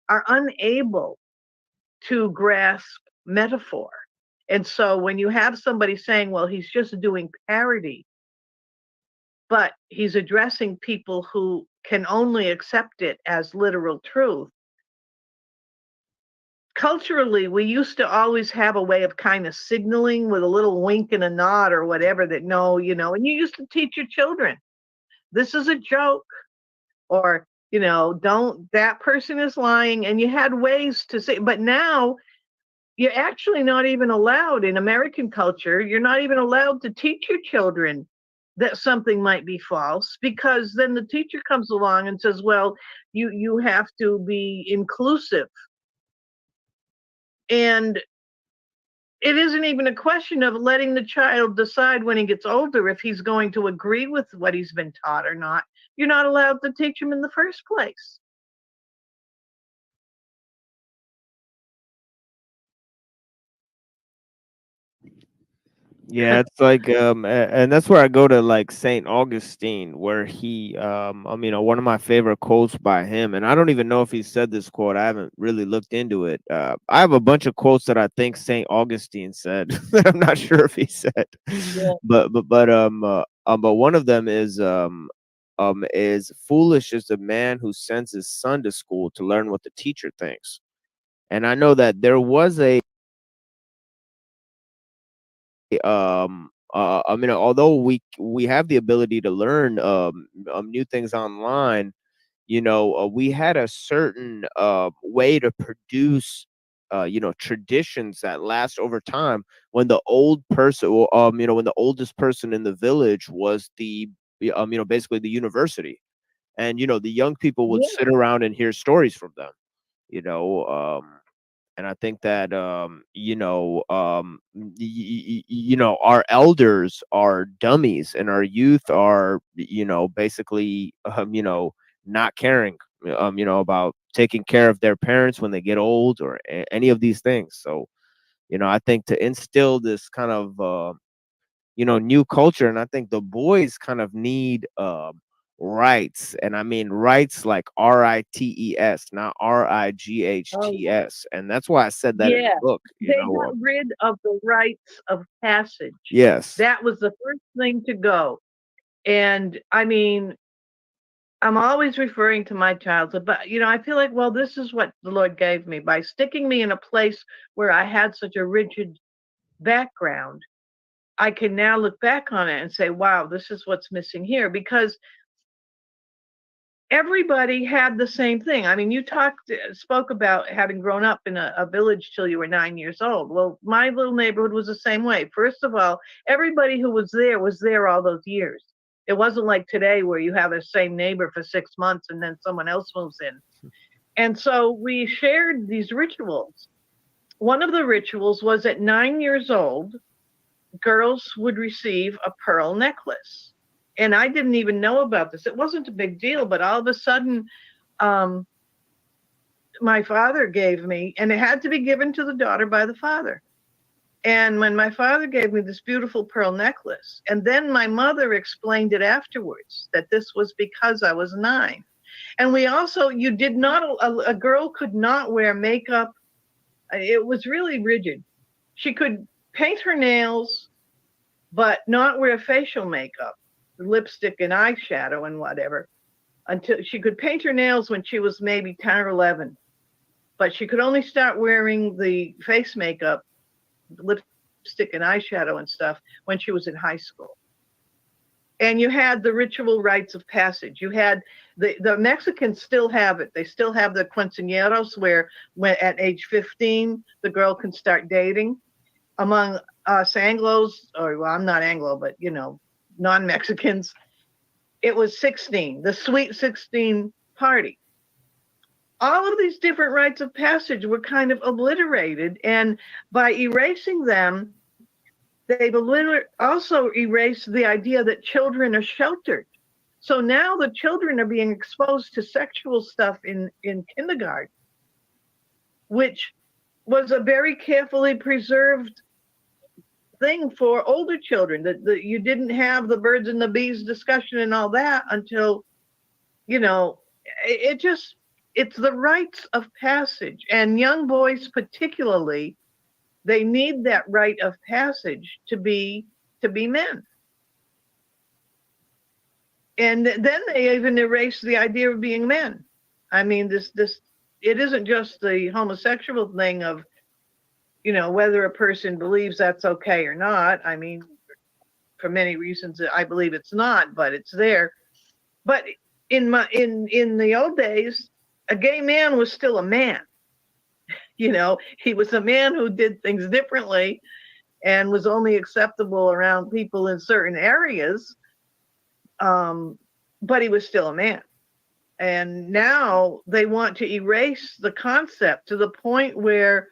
are unable to grasp metaphor. And so when you have somebody saying, well, he's just doing parody, but he's addressing people who can only accept it as literal truth. Culturally, we used to always have a way of kind of signaling with a little wink and a nod or whatever, that no, you know, and you used to teach your children, this is a joke, or, you know, don't, that person is lying. And you had ways to say, but now you're actually not even allowed in American culture. You're not even allowed to teach your children that something might be false, because then the teacher comes along and says, well, you have to be inclusive. And it isn't even a question of letting the child decide when he gets older if he's going to agree with what he's been taught or not. You're not allowed to teach him in the first place. Yeah, it's like and that's where I go to like Saint Augustine, where he one of my favorite quotes by him, and I don't even know if he said this quote. I haven't really looked into it. I have a bunch of quotes that I think Saint Augustine said that I'm not sure if he said. Yeah. But one of them is foolish is the man who sends his son to school to learn what the teacher thinks. And I know that there was although we have the ability to learn new things online, we had a certain way to produce traditions that last over time when the old person when the oldest person in the village was basically the university, and the young people would sit around and hear stories from them. And I think that our elders are dummies, and our youth are basically not caring about taking care of their parents when they get old, or any of these things. So I think to instill this kind of new culture, and I think the boys kind of need rights, and I mean rights like rights, not rights, and that's why I said that in the book. They got rid of the rites of passage. Yes, that was the first thing to go. And I mean, I'm always referring to my childhood, but I feel like, well, this is what the Lord gave me by sticking me in a place where I had such a rigid background. I can now look back on it and say, wow, this is what's missing here, because everybody had the same thing. I mean, you spoke about having grown up in a village till you were 9 years old. Well, my little neighborhood was the same way. First of all, everybody who was there all those years. It wasn't like today where you have the same neighbor for 6 months and then someone else moves in. And so we shared these rituals. One of the rituals was at 9 years old, girls would receive a pearl necklace. And I didn't even know about this. It wasn't a big deal, but all of a sudden, my father gave me, and it had to be given to the daughter by the father. And when my father gave me this beautiful pearl necklace, and then my mother explained it afterwards, that this was because I was 9. And we also, a girl could not wear makeup. It was really rigid. She could paint her nails, but not wear facial makeup, lipstick and eyeshadow and whatever, until she could paint her nails when she was maybe 10 or 11. But she could only start wearing the face makeup, lipstick and eyeshadow and stuff when she was in high school. And you had the ritual rites of passage. You had the Mexicans still have it. They still have the quinceañeros, where when at age 15 the girl can start dating. Among us Anglos, or well, I'm not Anglo, but non-Mexicans, it was 16, the sweet 16 party. All of these different rites of passage were kind of obliterated, and by erasing them, they've also erased the idea that children are sheltered. So now the children are being exposed to sexual stuff in kindergarten, which was a very carefully preserved thing for older children. That you didn't have the birds and the bees discussion and all that until, it's the rites of passage. And young boys particularly, they need that rite of passage to be men. And then they even erase the idea of being men. I mean, it isn't just the homosexual thing of, whether a person believes that's okay or not. I mean, for many reasons, I believe it's not, but it's there. But in the old days, a gay man was still a man. He was a man who did things differently and was only acceptable around people in certain areas. But he was still a man. And now they want to erase the concept to the point where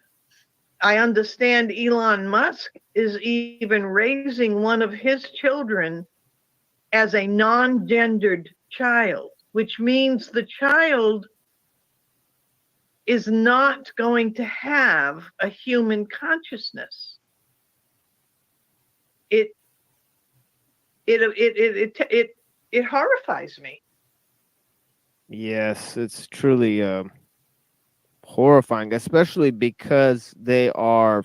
I understand Elon Musk is even raising one of his children as a non-gendered child, which means the child is not going to have a human consciousness. it horrifies me. Yes, it's truly horrifying, especially because they are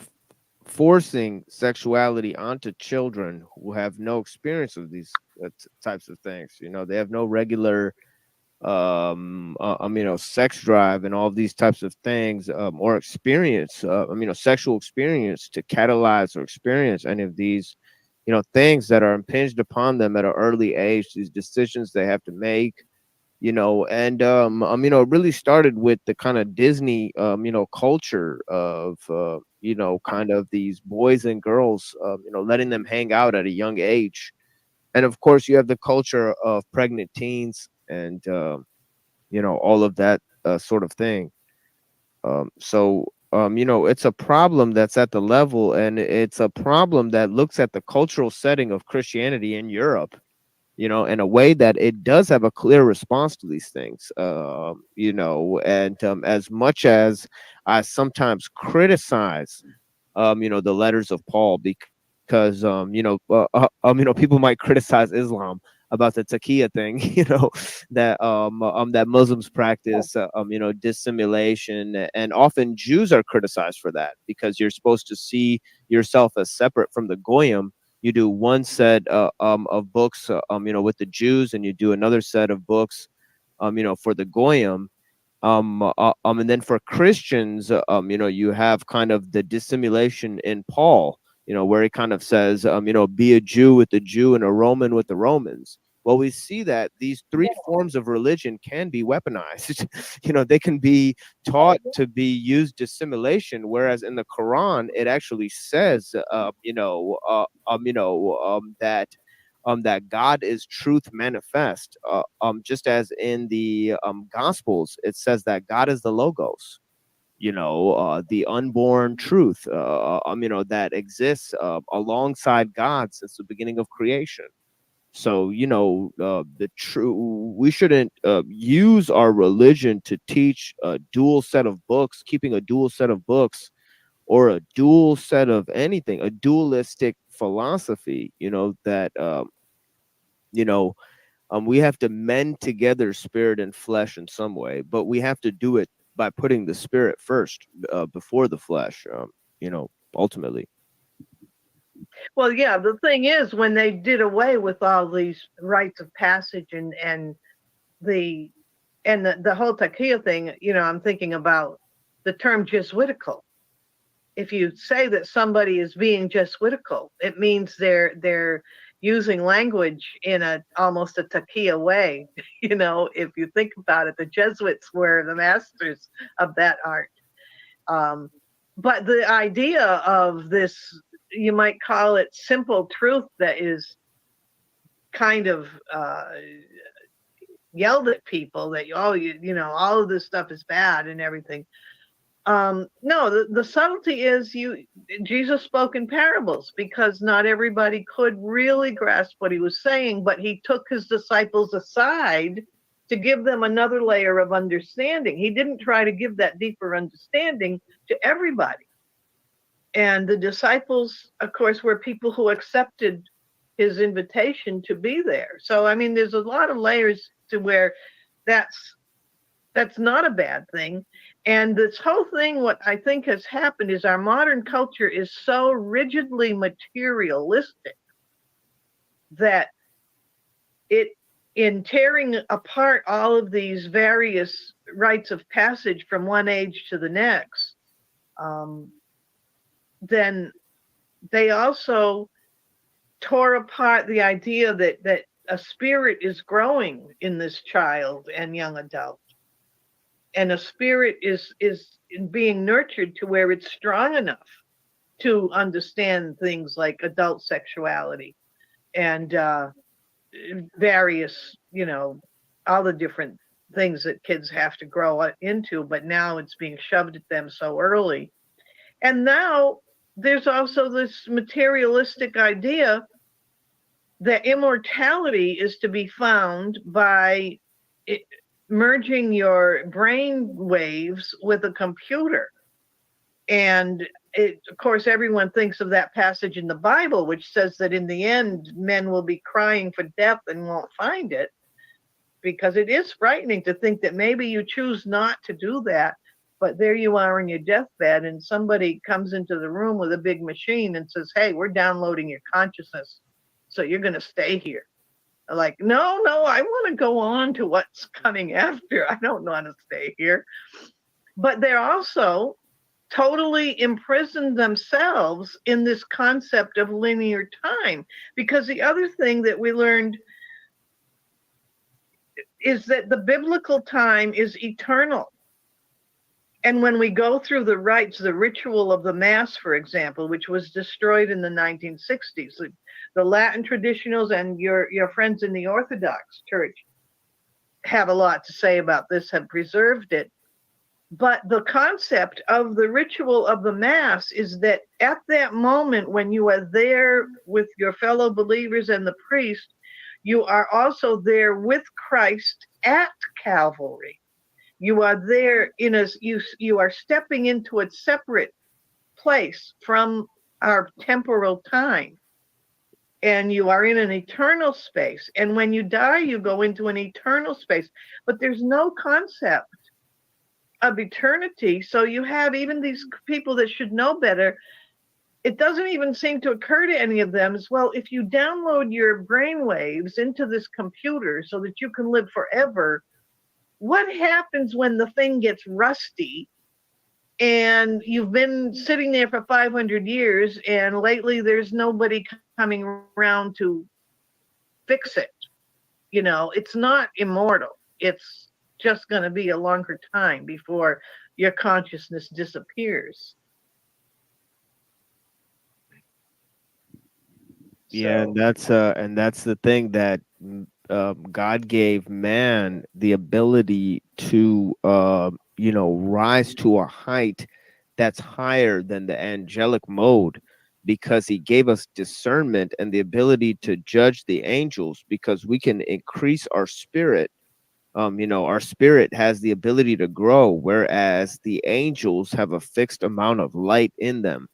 forcing sexuality onto children who have no experience of these types of things. You know, they have no regular sex drive and all of these types of things, or experience, sexual experience to catalyze or experience any of these, things that are impinged upon them at an early age, these decisions they have to make, and it really started with the kind of Disney, culture of, kind of these boys and girls, letting them hang out at a young age. And of course, you have the culture of pregnant teens and, all of that sort of thing. It's a problem that's at the level, and it's a problem that looks at the cultural setting of Christianity in Europe, in a way that it does have a clear response to these things, and as much as I sometimes criticize, the letters of Paul, because, people might criticize Islam about the taqiyya thing, that Muslims practice, dissimulation, and often Jews are criticized for that because you're supposed to see yourself as separate from the goyim. You do one set of books, with the Jews, and you do another set of books, for the goyim. And then for Christians, you have kind of the dissimulation in Paul, where he kind of says, be a Jew with the Jew and a Roman with the Romans. Well, we see that these three forms of religion can be weaponized. They can be taught to be used dissimulation, whereas in the Quran, it actually says, that God is truth manifest. Just as in the Gospels, it says that God is the Logos, the unborn truth, that exists alongside God since the beginning of creation. So, we shouldn't use our religion to teach a dual set of books, keeping a dual set of books, or a dual set of anything, a dualistic philosophy, that, we have to mend together spirit and flesh in some way, but we have to do it by putting the spirit first, before the flesh, ultimately. Well, yeah, the thing is, when they did away with all these rites of passage and the whole taqiyya thing, I'm thinking about the term Jesuitical. If you say that somebody is being Jesuitical, it means they're using language in almost a taqiyya way. If you think about it, the Jesuits were the masters of that art. But the idea of this, you might call it simple truth, that is kind of yelled at people that, all of this stuff is bad and everything. No, the subtlety is Jesus spoke in parables because not everybody could really grasp what he was saying, but he took his disciples aside to give them another layer of understanding. He didn't try to give that deeper understanding to everybody. And the disciples, of course, were people who accepted his invitation to be there. So, I mean, there's a lot of layers to where that's not a bad thing. And this whole thing, what I think has happened is our modern culture is so rigidly materialistic that in tearing apart all of these various rites of passage from one age to the next, then they also tore apart the idea that a spirit is growing in this child and young adult. And a spirit is being nurtured to where it's strong enough to understand things like adult sexuality and various, all the different things that kids have to grow into, but now it's being shoved at them so early. And now there's also this materialistic idea that immortality is to be found by merging your brain waves with a computer. And of course, everyone thinks of that passage in the Bible, which says that in the end, men will be crying for death and won't find it, because it is frightening to think that maybe you choose not to do that, but there you are in your deathbed, and somebody comes into the room with a big machine and says, hey, we're downloading your consciousness, so you're going to stay here. Like, no, I want to go on to what's coming after. I don't want to stay here. But they're also totally imprisoned themselves in this concept of linear time. Because the other thing that we learned is that the biblical time is eternal. And when we go through the rites, the ritual of the Mass, for example, which was destroyed in the 1960s, the Latin traditionals and your friends in the Orthodox Church have a lot to say about this, have preserved it. But the concept of the ritual of the Mass is that at that moment when you are there with your fellow believers and the priest, you are also there with Christ at Calvary. You are there you are stepping into a separate place from our temporal time. And you are in an eternal space. And when you die, you go into an eternal space. But there's no concept of eternity. So you have even these people that should know better. It doesn't even seem to occur to any of them as well. If you download your brain waves into this computer so that you can live forever, what happens when the thing gets rusty and you've been sitting there for 500 years and lately there's nobody coming around to fix it? You know, it's not immortal. It's just going to be a longer time before your consciousness disappears. Yeah, and that's the thing, that God gave man the ability to rise to a height that's higher than the angelic mode, because he gave us discernment and the ability to judge the angels, because we can increase our spirit. Our spirit has the ability to grow, whereas the angels have a fixed amount of light in them.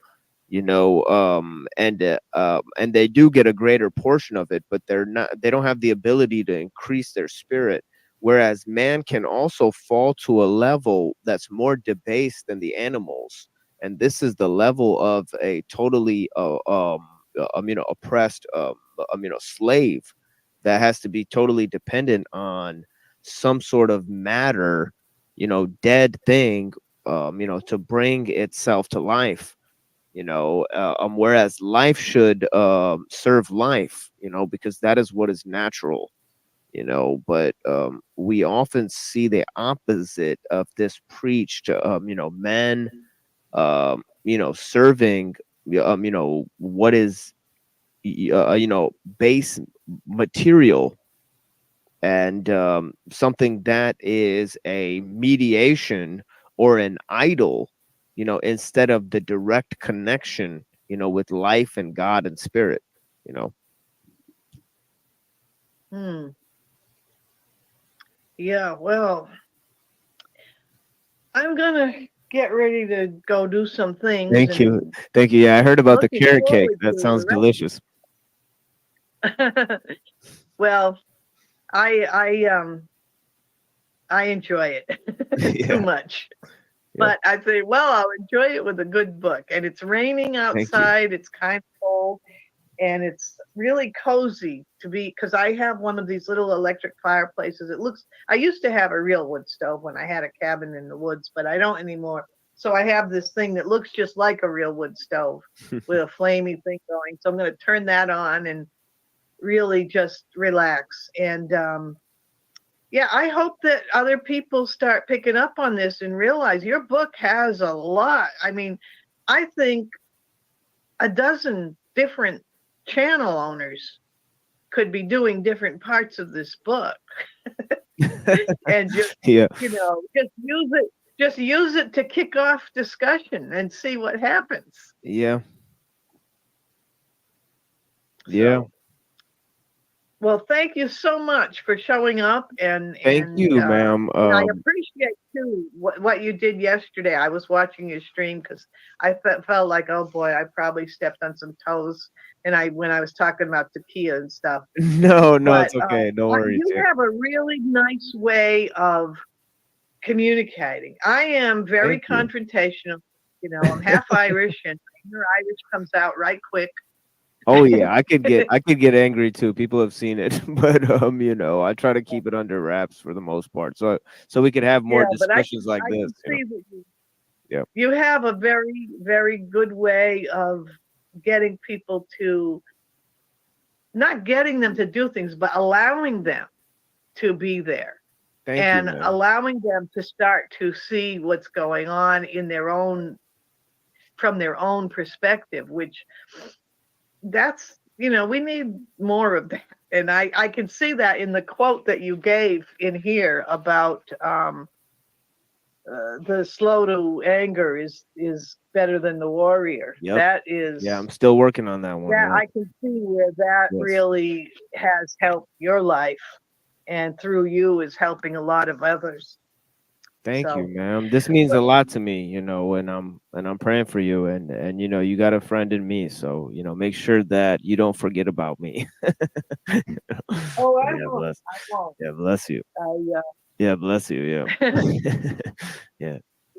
And they do get a greater portion of it, but they don't have the ability to increase their spirit, whereas man can also fall to a level that's more debased than the animals. And this is the level of a totally oppressed slave that has to be totally dependent on some sort of matter, dead thing, to bring itself to life. Whereas life should serve life, because that is what is natural, but we often see the opposite of this preached, men, serving, what is, base material, and something that is a mediation or an idol, instead of the direct connection, with life and God and spirit, Yeah, well, I'm gonna get ready to go do some things. Thank you. Yeah, I heard about the looking carrot cake. forward That to sounds the delicious. Well, I enjoy it too much. But I say, well, I'll enjoy it with a good book. And it's raining outside. It's kind of cold. And it's really cozy to be, because I have one of these little electric fireplaces. I used to have a real wood stove when I had a cabin in the woods, but I don't anymore. So I have this thing that looks just like a real wood stove with a flamey thing going. So I'm going to turn that on and really just relax. And yeah, I hope that other people start picking up on this and realize your book has a lot. I mean, I think a dozen different channel owners could be doing different parts of this book. And just, just use it to kick off discussion and see what happens. Yeah. So, Well, thank you so much for showing up, and Thank you, ma'am. and I appreciate too what you did yesterday. I was watching your stream because I felt like, oh boy, I probably stepped on some toes, and when I was talking about tequila and stuff. No, But, it's okay. Don't worry. You have a really nice way of communicating. I am very confrontational. You know, I'm half Irish, and your Irish comes out right quick. Oh yeah, I could get angry too. People have seen it, but you know, I try to keep it under wraps for the most part, so we could have more discussions like this. You have a very, very good way of getting people to, not getting them to do things, but allowing them to be there. Thank you, allowing them to start to see what's going on from their own perspective, which that's, we need more of that. And I can see that in the quote that you gave in here about the slow to anger is better than the warrior. Yep. That is. Yeah, I'm still working on that one. Yeah, I can see where that really has helped your life, and through you is helping a lot of others. Thank you, ma'am. This means a lot to me, and I'm praying for you, and you got a friend in me, so make sure that you don't forget about me. Oh, I won't. I won't. Yeah, bless you. Yeah, bless you. Yeah. Yeah.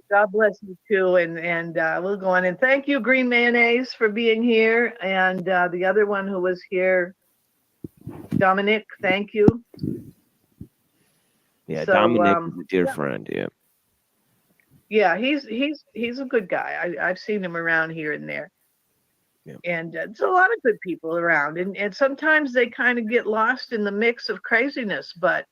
God bless you too, and we'll go on. And thank you, Green Mayonnaise, for being here, and the other one who was here, Dominic. Thank you. Yeah, so, Dominic is a dear friend. Yeah. Yeah, he's a good guy. I've seen him around here and there. Yeah. And there's a lot of good people around, and sometimes they kind of get lost in the mix of craziness. But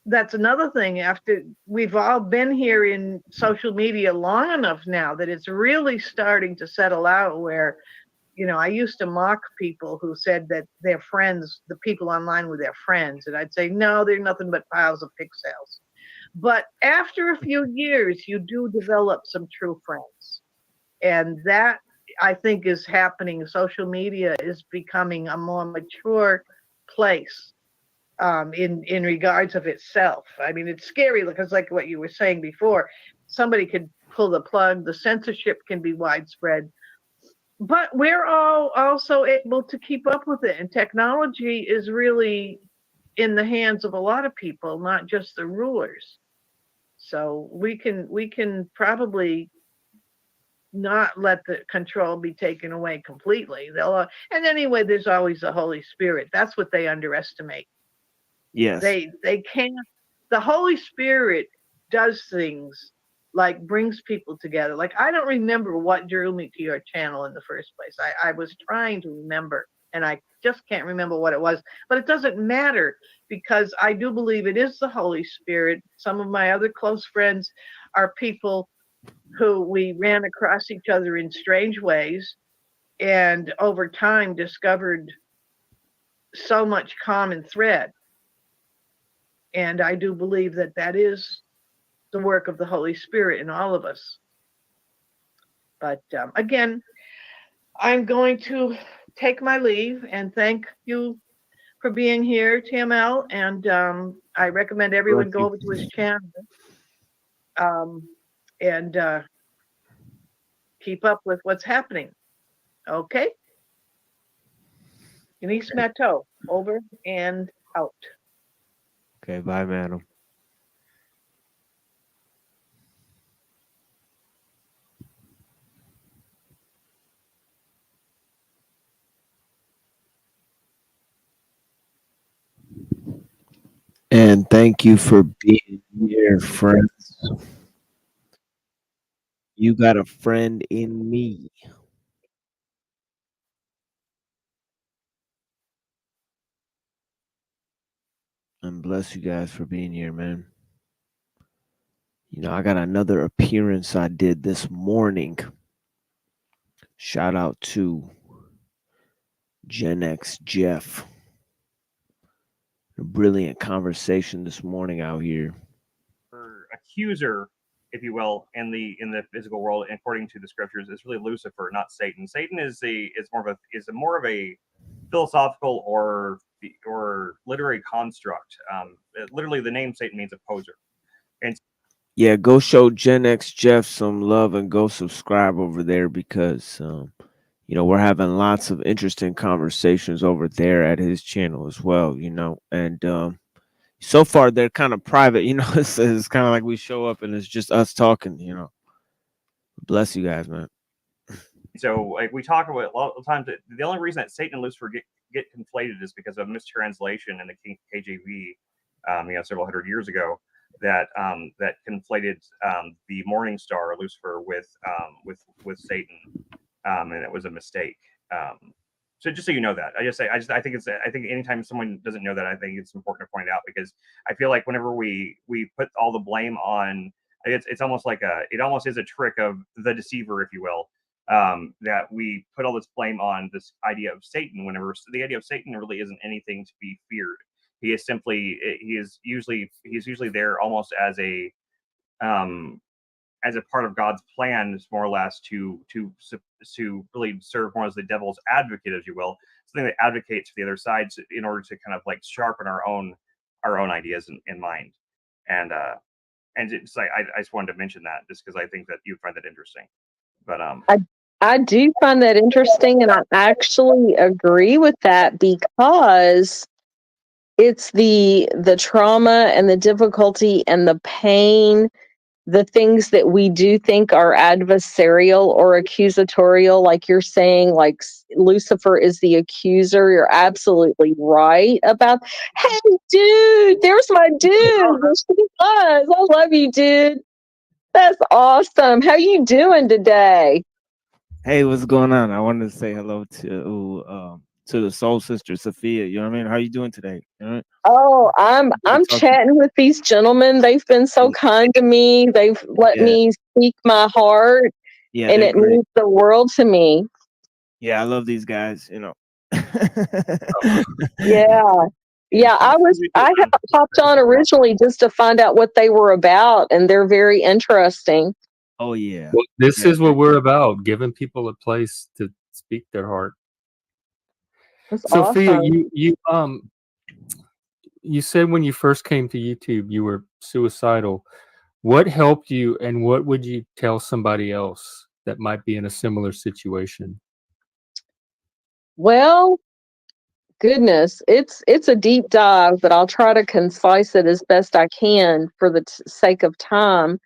that's another thing. After we've all been here in social media long enough now that it's really starting to settle out. Where, I used to mock people who said that their friends, the people online, were their friends, and I'd say no, they're nothing but piles of pixels. But after a few years, you do develop some true friends. And that, I think, is happening. Social media is becoming a more mature place in regards of itself. I mean, it's scary because, like what you were saying before, somebody could pull the plug, the censorship can be widespread. But we're all also able to keep up with it. And technology is really in the hands of a lot of people, not just the rulers. So we can probably not let the control be taken away completely. And anyway, there's always the Holy Spirit. That's what they underestimate. Yes. They can't. The Holy Spirit does things like brings people together. Like, I don't remember what drew me to your channel in the first place. I was trying to remember, and I just can't remember what it was, but it doesn't matter, because I do believe it is the Holy Spirit. Some of my other close friends are people who we ran across each other in strange ways, and over time discovered so much common thread. And I do believe that that is the work of the Holy Spirit in all of us. But again, I'm going to take my leave and thank you for being here, TML. And I recommend everyone go over to his channel and keep up with what's happening. Okay? Denise Matteau, over and out. Okay, bye, madam. And thank you for being here, friends. You got a friend in me. And bless you guys for being here, man. I got another appearance I did this morning. Shout out to Gen X Jeff. A brilliant conversation this morning out here. Accuser, if you will, in the physical world, according to the scriptures, is really Lucifer, not Satan. Satan is more of a philosophical or literary construct. Literally, the name Satan means opposer, and Yeah, go show Gen X Jeff some love and go subscribe over there because you know, we're having lots of interesting conversations over there at his channel as well, you know, and so far they're kind of private, you know. It's kind of like we show up and it's just us talking, you know. Bless you guys, man. so like we talk about a lot of times, the only reason that Satan and Lucifer get conflated is because of mistranslation in the KJV, you know, several hundred years ago, that conflated the morning star Lucifer with Satan, and it was a mistake. So just so you know that, I think anytime someone doesn't know that, I think it's important to point it out, because I feel like whenever we put all the blame on, it's almost like it almost is a trick of the deceiver, if you will, that we put all this blame on this idea of Satan, whenever the idea of Satan really isn't anything to be feared. He is usually there almost as a part of God's plan, more or less, to really serve more as the devil's advocate, as you will, something that advocates for the other side in order to kind of like sharpen our own ideas in mind. And it's like I just wanted to mention that just because I think that you find that interesting. But I do find that interesting, and I actually agree with that, because it's the trauma and the difficulty and the pain, the things that we do think are adversarial or accusatorial, like you're saying, like Lucifer is the accuser. You're absolutely right about. Hey, dude, there's my dude. She was. I love you, dude. That's awesome. How you doing today? Hey, what's going on? I wanted to say hello to the soul sister Sophia. You know what I mean? How you doing today? You know? Oh, I'm chatting with these gentlemen. They've been so kind to me. They've let me speak my heart, and it means the world to me. Yeah, I love these guys. You know. Yeah. I had popped on originally just to find out what they were about, and they're very interesting. Oh yeah. Well, this is what we're about: giving people a place to speak their heart. That's Sophia, awesome. you said when you first came to YouTube you were suicidal. What helped you, and what would you tell somebody else that might be in a similar situation? Well, goodness, it's a deep dive, but I'll try to concise it as best I can for the sake of time.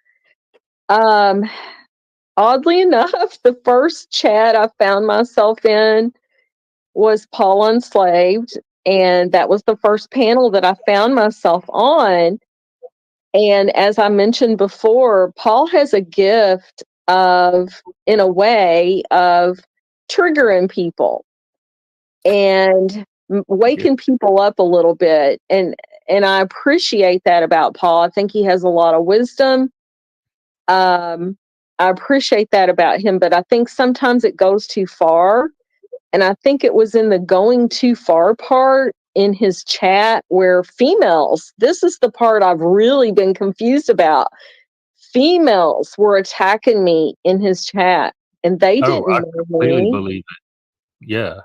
Oddly enough, the first chat I found myself in was Paul Unslaved, and that was the first panel that I found myself on. And as I mentioned before, Paul has a gift of, in a way, of triggering people and waking people up a little bit. And I appreciate that about Paul. I think he has a lot of wisdom. I appreciate that about him, but I think sometimes it goes too far. And I think it was in the going too far part in his chat where females, this is the part I've really been confused about. Females were attacking me in his chat, and they didn't know me. Completely believe it. Yeah.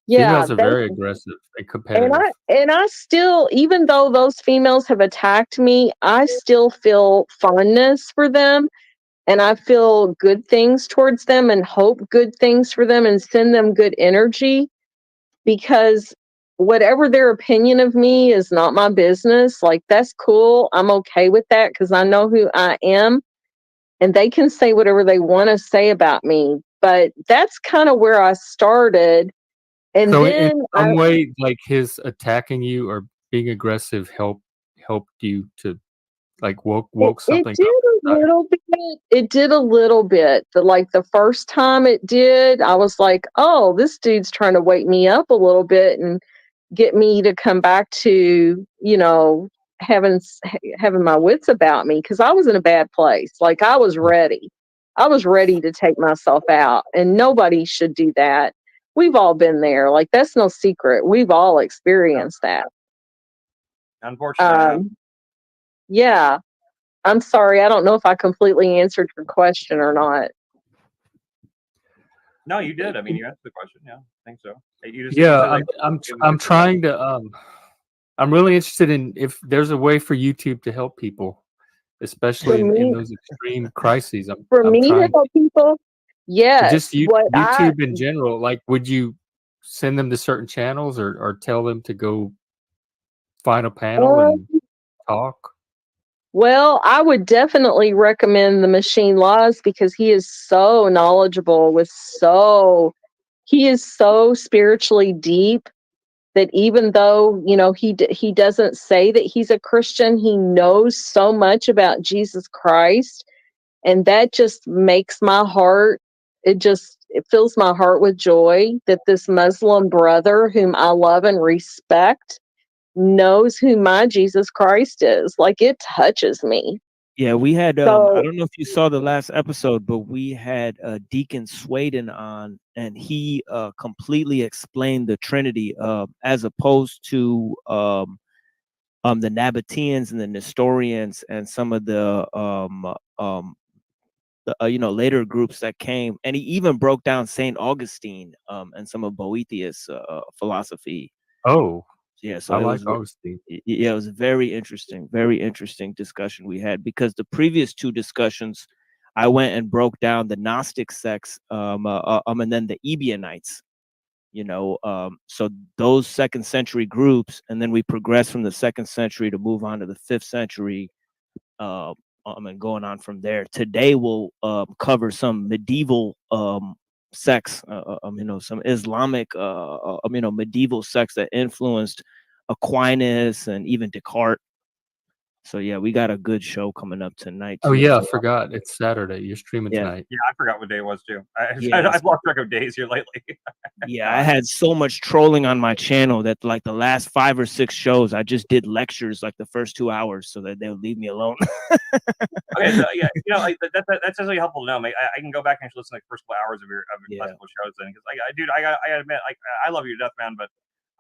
Females are very aggressive and competitive. And I still, even though those females have attacked me, I still feel fondness for them. And I feel good things towards them and hope good things for them and send them good energy, because whatever their opinion of me is not my business. Like, that's cool. I'm okay with that because I know who I am, and they can say whatever they want to say about me. But that's kind of where I started. And so then in some way, like his attacking you or being aggressive helped you to like woke something up. It did a little bit. Like the first time it did, I was like, oh, this dude's trying to wake me up a little bit and get me to come back to, you know, having my wits about me, because I was in a bad place. Like I was ready to take myself out, and nobody should do that. We've all been there. Like, that's no secret. We've all experienced that. Unfortunately. Yeah. I'm sorry. I don't know if I completely answered your question or not. No, you did. I mean, you answered the question. Yeah, I think so. You just Yeah, I'm trying to I'm really interested in if there's a way for YouTube to help people, especially in those extreme crises. For I'm me to trying help people, just yes. YouTube in general. Like, would you send them to certain channels or tell them to go find a panel and talk? Well, I would definitely recommend the Machine Laws because he is so knowledgeable he is so spiritually deep that even though, he doesn't say that he's a Christian, he knows so much about Jesus Christ. And that just makes my heart, it fills my heart with joy that this Muslim brother whom I love and respect knows who my Jesus Christ is. Like, it touches me. Yeah, we had I So, don't know if you saw the last episode, but we had Deacon Swaden on, and he completely explained the Trinity as opposed to the Nabateans and the Nestorians and some of the later groups that came, and he even broke down Saint Augustine and some of Boethius' philosophy. Oh, yeah, so I it like was Augustine. yeah, it was very interesting discussion we had, because the previous two discussions I went and broke down the Gnostic sects and then the Ebionites, so those 2nd century groups, and then we progressed from the 2nd century to move on to the 5th century and going on from there. Today we'll cover some medieval sects, some Islamic, medieval sects that influenced Aquinas and even Descartes. So yeah, we got a good show coming up tonight. Oh yeah, I forgot. It's Saturday. You're streaming tonight. Yeah, I forgot what day it was too. Yeah, I've lost track of days here lately. Yeah, I had so much trolling on my channel that like the last 5 or 6 shows, I just did lectures like the first 2 hours so that they would leave me alone. Okay, so yeah, that's really helpful to know. I can go back and listen to the first couple hours of your classical shows then, because dude, I gotta admit, I love you to death, man, but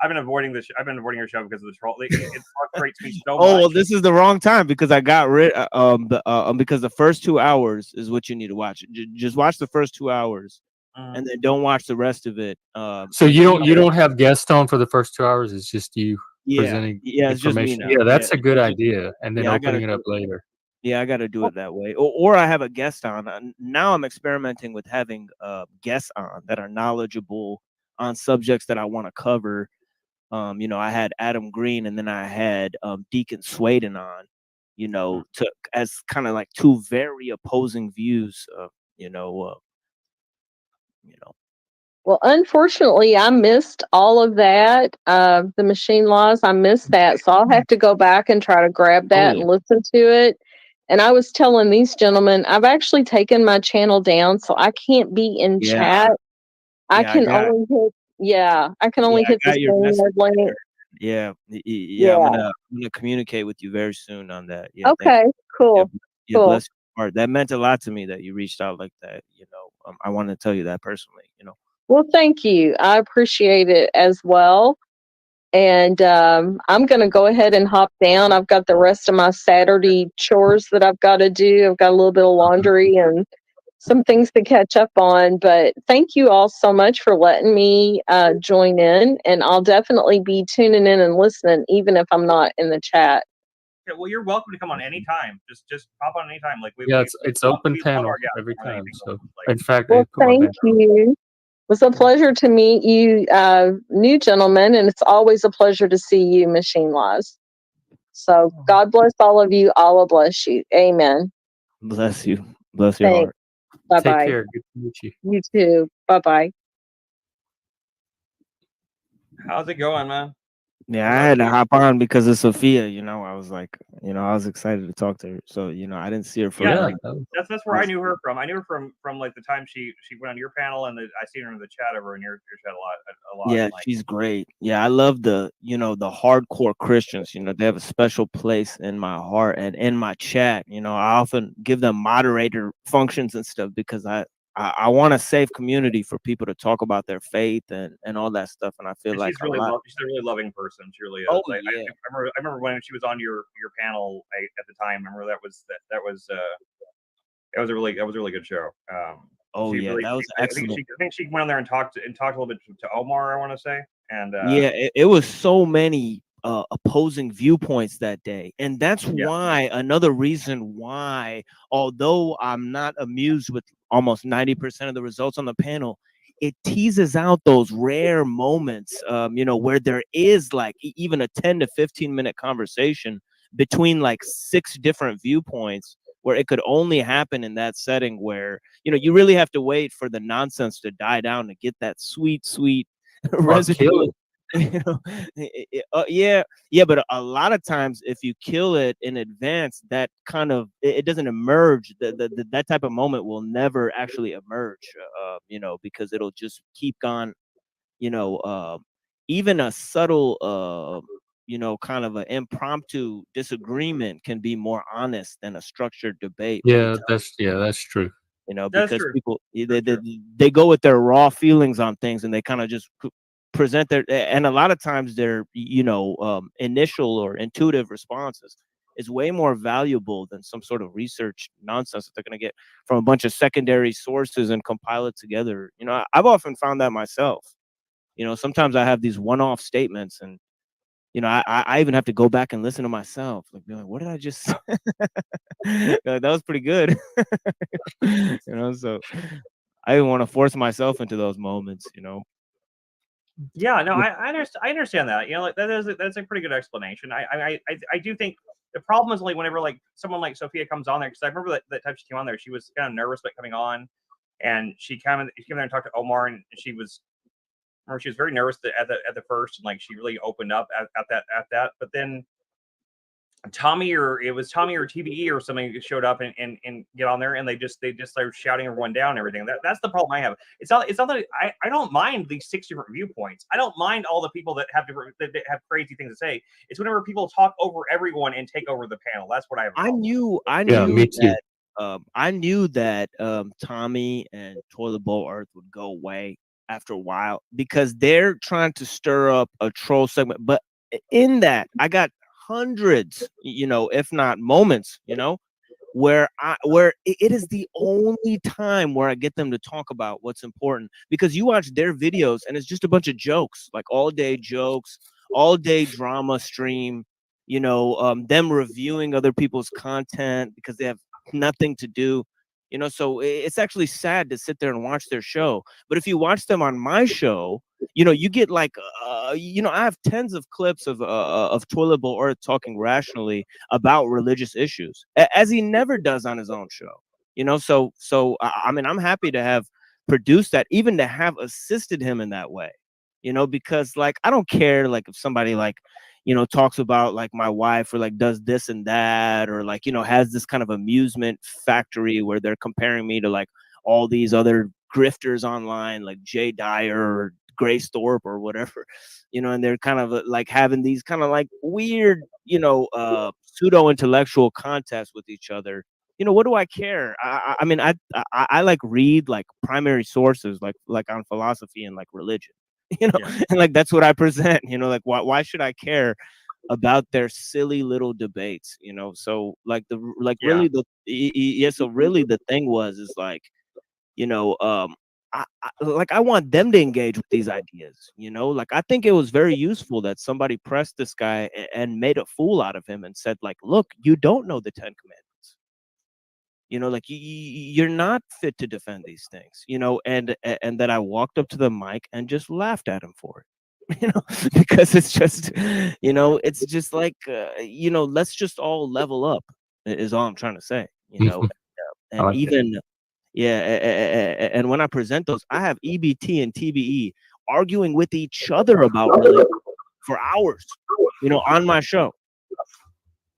I've been avoiding your show because of the troll. It frustrates me so much. Oh, well, this is the wrong time because I got rid because the first 2 hours is what you need to watch. Just watch the first 2 hours and then don't watch the rest of it. So you don't have guests on for the first 2 hours. It's just you presenting it's just me information. now. Yeah, that's a good idea. And then opening it up later. Yeah, I got to do it that way. Or I have a guest on. Now I'm experimenting with having guests on that are knowledgeable on subjects that I want to cover. I had Adam Green, and then I had Deacon Swaden on, as kind of like 2 very opposing views of, Well, unfortunately, I missed all of that. The Machine Laws, I missed that. So I'll have to go back and try to grab that and listen to it. And I was telling these gentlemen, I've actually taken my channel down, so I can't be in chat. I can only hit the standard link. Yeah, I'm gonna communicate with you very soon on that. Yeah. Okay, cool. Yeah, bless your heart. That meant a lot to me that you reached out like that. I want to tell you that personally. Well, thank you. I appreciate it as well. And I'm going to go ahead and hop down. I've got the rest of my Saturday chores that I've got to do. I've got a little bit of laundry and some things to catch up on. But thank you all so much for letting me join in. And I'll definitely be tuning in and listening, even if I'm not in the chat. Yeah, well, you're welcome to come on anytime. Just pop on anytime. It's open panel every time. So in fact, well, thank you. It was a pleasure to meet you, new gentlemen, and it's always a pleasure to see you, Machine Laws. So God bless all of you. Allah bless you. Amen. Bless you. Bless your heart. Bye-bye. Take care. Good to meet you. You too. Bye-bye. How's it going, man? Yeah, I had to hop on because of Sophia. I was like, I was excited to talk to her. So, I didn't see her for that's where I knew her from. I knew her from like the time she went on your panel, and I seen her in the chat over in your chat a lot. Yeah, she's great. Yeah, I love the hardcore Christians. They have a special place in my heart and in my chat. I often give them moderator functions and stuff because I want a safe community for people to talk about their faith and all that stuff. And I feel like she's she's a really loving person. She really is. Oh, I remember when she was on your panel at the time. I remember that was a really good show. Oh She yeah, really, that was I excellent. think she went on there and talked a little bit to Omar, I want to say, and Yeah, it was so many opposing viewpoints that day, and that's why another reason why, although I'm not amused with almost 90% of the results on the panel, it teases out those rare moments, you know, where there is like even a 10 to 15 minute conversation between like 6 different viewpoints, where it could only happen in that setting where, you know, you really have to wait for the nonsense to die down to get that sweet residue. You know, yeah, but a lot of times if you kill it in advance, that kind of it doesn't emerge. That type of moment will never actually emerge, you know, because it'll just keep on, you know, even a subtle, you know, kind of an impromptu disagreement can be more honest than a structured debate. Yeah, that's true. You know, That's because true. people they go with their raw feelings on things, and they kind of just present their, and a lot of times their, you know, initial or intuitive responses is way more valuable than some sort of research nonsense that they're going to get from a bunch of secondary sources and compile it together. You know, I've often found that myself. You know, sometimes I have these one-off statements, and you know, I even have to go back and listen to myself, like, what did I just say? That was pretty good. You know, so I didn't want to force myself into those moments, you know. Yeah, no, I understand that. You know, like that's a pretty good explanation. I do think the problem is only whenever like someone like Sophia comes on there, because I remember that time she came on there, she was kind of nervous about coming on, and she came there and talked to Omar, and she was very nervous at the first, and like she really opened up at that, but then Tommy or TBE or something showed up and get on there, and they just started shouting everyone down and everything. That's the problem I have. It's not that I don't mind these 6 different viewpoints. I don't mind all the people that have crazy things to say. It's whenever people talk over everyone and take over the panel. That's what I have. I knew that Tommy and Toilet Bowl Earth would go away after a while, because they're trying to stir up a troll segment. But in that, I got hundreds, you know, if not moments, you know, where it is the only time where I get them to talk about what's important, because you watch their videos and it's just a bunch of jokes, like all day jokes, all day drama stream, you know, them reviewing other people's content because they have nothing to do, you know. So it's actually sad to sit there and watch their show. But if you watch them on my show, you know, you get like, you know, I have tens of clips of Toilet Bowl Earth talking rationally about religious issues, as he never does on his own show. You know, so I mean, I'm happy to have produced that, even to have assisted him in that way. You know, because like I don't care like if somebody like, you know, talks about like my wife, or like does this and that, or like, you know, has this kind of amusement factory where they're comparing me to like all these other grifters online, like Jay Dyer or Grace Thorpe or whatever, you know, and they're kind of like having these kind of like weird, you know, pseudo intellectual contests with each other. You know, what do I care? I mean, I like read like primary sources, like on philosophy and like religion, you know, and like that's what I present. You know, like why should I care about their silly little debates? You know, so like really so really the thing is like, you know, I want them to engage with these ideas, you know. Like I think it was very useful that somebody pressed this guy and made a fool out of him and said like, look, you don't know the 10 Commandments, you know, like you're not fit to defend these things, you know. And that I walked up to the mic and just laughed at him for it, you know, because it's just, you know, it's just like, you know, let's just all level up is all I'm trying to say, you know. And like even and when I present those, I have EBT and TBE arguing with each other about religion for hours, you know, on my show.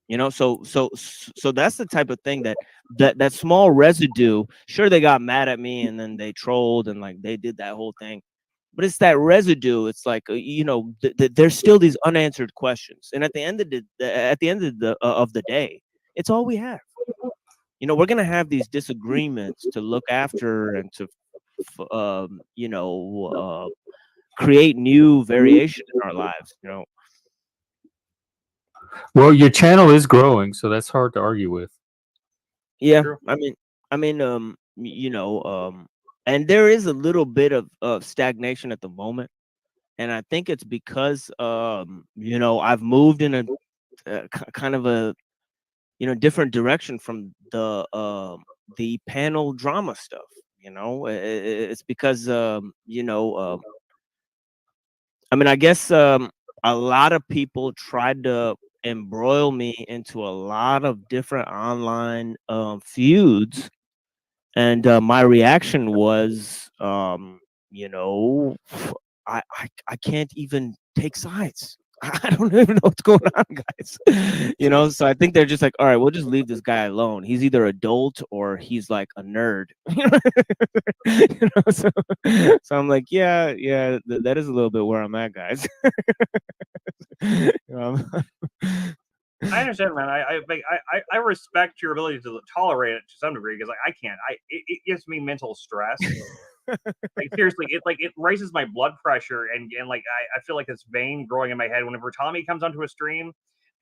You know, so that's the type of thing that small residue. Sure, they got mad at me and then they trolled and like they did that whole thing, but it's that residue. It's like, you know, there's still these unanswered questions, and at the end of the day, it's all we have. You know, we're gonna have these disagreements to look after and to, you know, create new variation in our lives. You know. Well, your channel is growing, so that's hard to argue with. Yeah, I mean, you know, and there is a little bit of stagnation at the moment, and I think it's because you know, I've moved in a kind of a, you know, different direction from the panel drama stuff. You know, it's because you know, I mean, I guess a lot of people tried to embroil me into a lot of different online feuds, and my reaction was, you know, I can't even take sides. I don't even know what's going on, guys. You know, so I think they're just like, all right, we'll just leave this guy alone. He's either adult or he's like a nerd. You know, so I'm like, yeah, that is a little bit where I'm at, guys. I understand, man. I respect your ability to tolerate it to some degree, because like I can't. It gives me mental stress. Like seriously, it raises my blood pressure, and like I feel like this vein growing in my head whenever Tommy comes onto a stream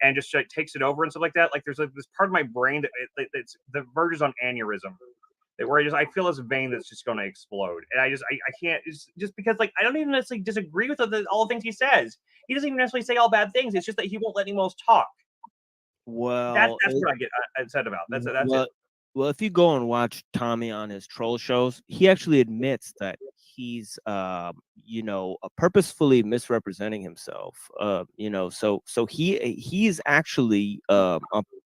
and just takes it over and stuff like that. Like there's like this part of my brain that verges on aneurysm, where I feel this vein that's just going to explode, and I can't, just because like I don't even necessarily disagree with all the things he says. He doesn't even necessarily say all bad things. It's just that he won't let anyone else talk. Well, that's what I get upset about. That's it. Well, if you go and watch Tommy on his troll shows, he actually admits that he's, you know, purposefully misrepresenting himself. You know, so he's actually,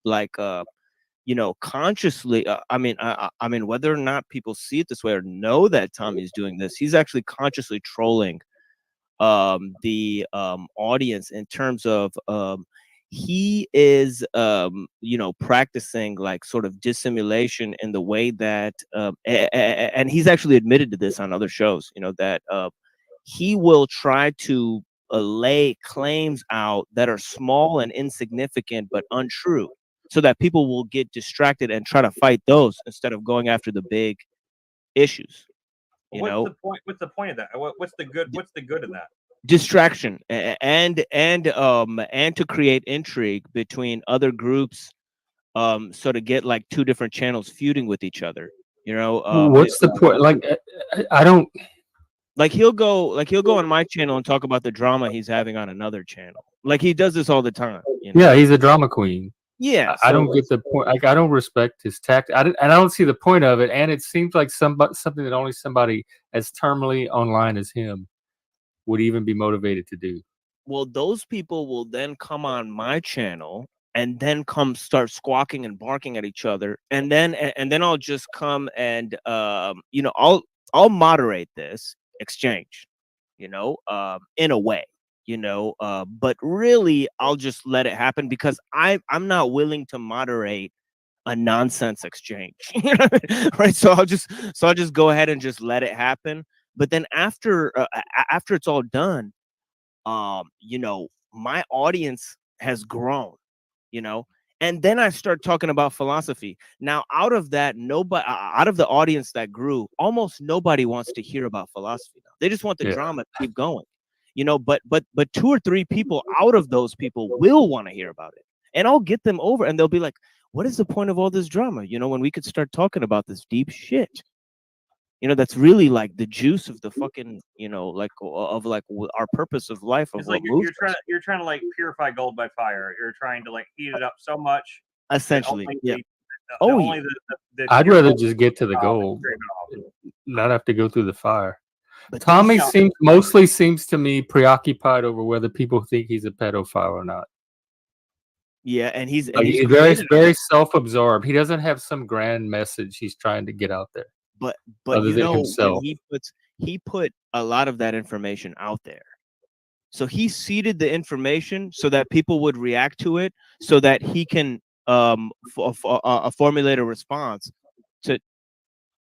like, you know, consciously. I mean, whether or not people see it this way or know that Tommy's doing this, he's actually consciously trolling the audience in terms of he is you know, practicing like sort of dissimulation in the way that and he's actually admitted to this on other shows, you know, that he will try to lay claims out that are small and insignificant but untrue, so that people will get distracted and try to fight those instead of going after the big issues. You know, what's the point of that? What's the good? What's the good in that? Distraction and to create intrigue between other groups, so to get like two different channels feuding with each other. You know, what's the point? Like, I don't. Like he'll go on my channel and talk about the drama he's having on another channel. Like he does this all the time. You know? Yeah, he's a drama queen. Yeah, I don't get the point. Like, I don't respect his tact. I don't see the point of it. And it seems like something that only somebody as terminally online as him would even be motivated to do. Well, those people will then come on my channel and then come start squawking and barking at each other, and then I'll just come and you know, I'll moderate this exchange, you know, in a way, you know, but really I'll just let it happen because I'm not willing to moderate a nonsense exchange. Right? So I'll just go ahead and just let it happen. But then after it's all done, you know, my audience has grown, you know, and then I start talking about philosophy. Now, out of that, out of the audience that grew, almost nobody wants to hear about philosophy now. They just want the drama to keep going, you know. But 2 or 3 people out of those people will want to hear about it, and I'll get them over, and they'll be like, "What is the point of all this drama? You know, when we could start talking about this deep shit." You know, that's really like the juice of the fucking, you know, like of like our purpose of life. Of It's like you're trying to like purify gold by fire. You're trying to like heat it up so much. Essentially, yeah. I'd rather just get to the gold, not have to go through the fire. But Tommy mostly seems to me preoccupied over whether people think he's a pedophile or not. Yeah, and he's very self-absorbed. He doesn't have some grand message he's trying to get out there. But other you than know, himself. he put a lot of that information out there. So he seeded the information so that people would react to it, so that he can formulate a response to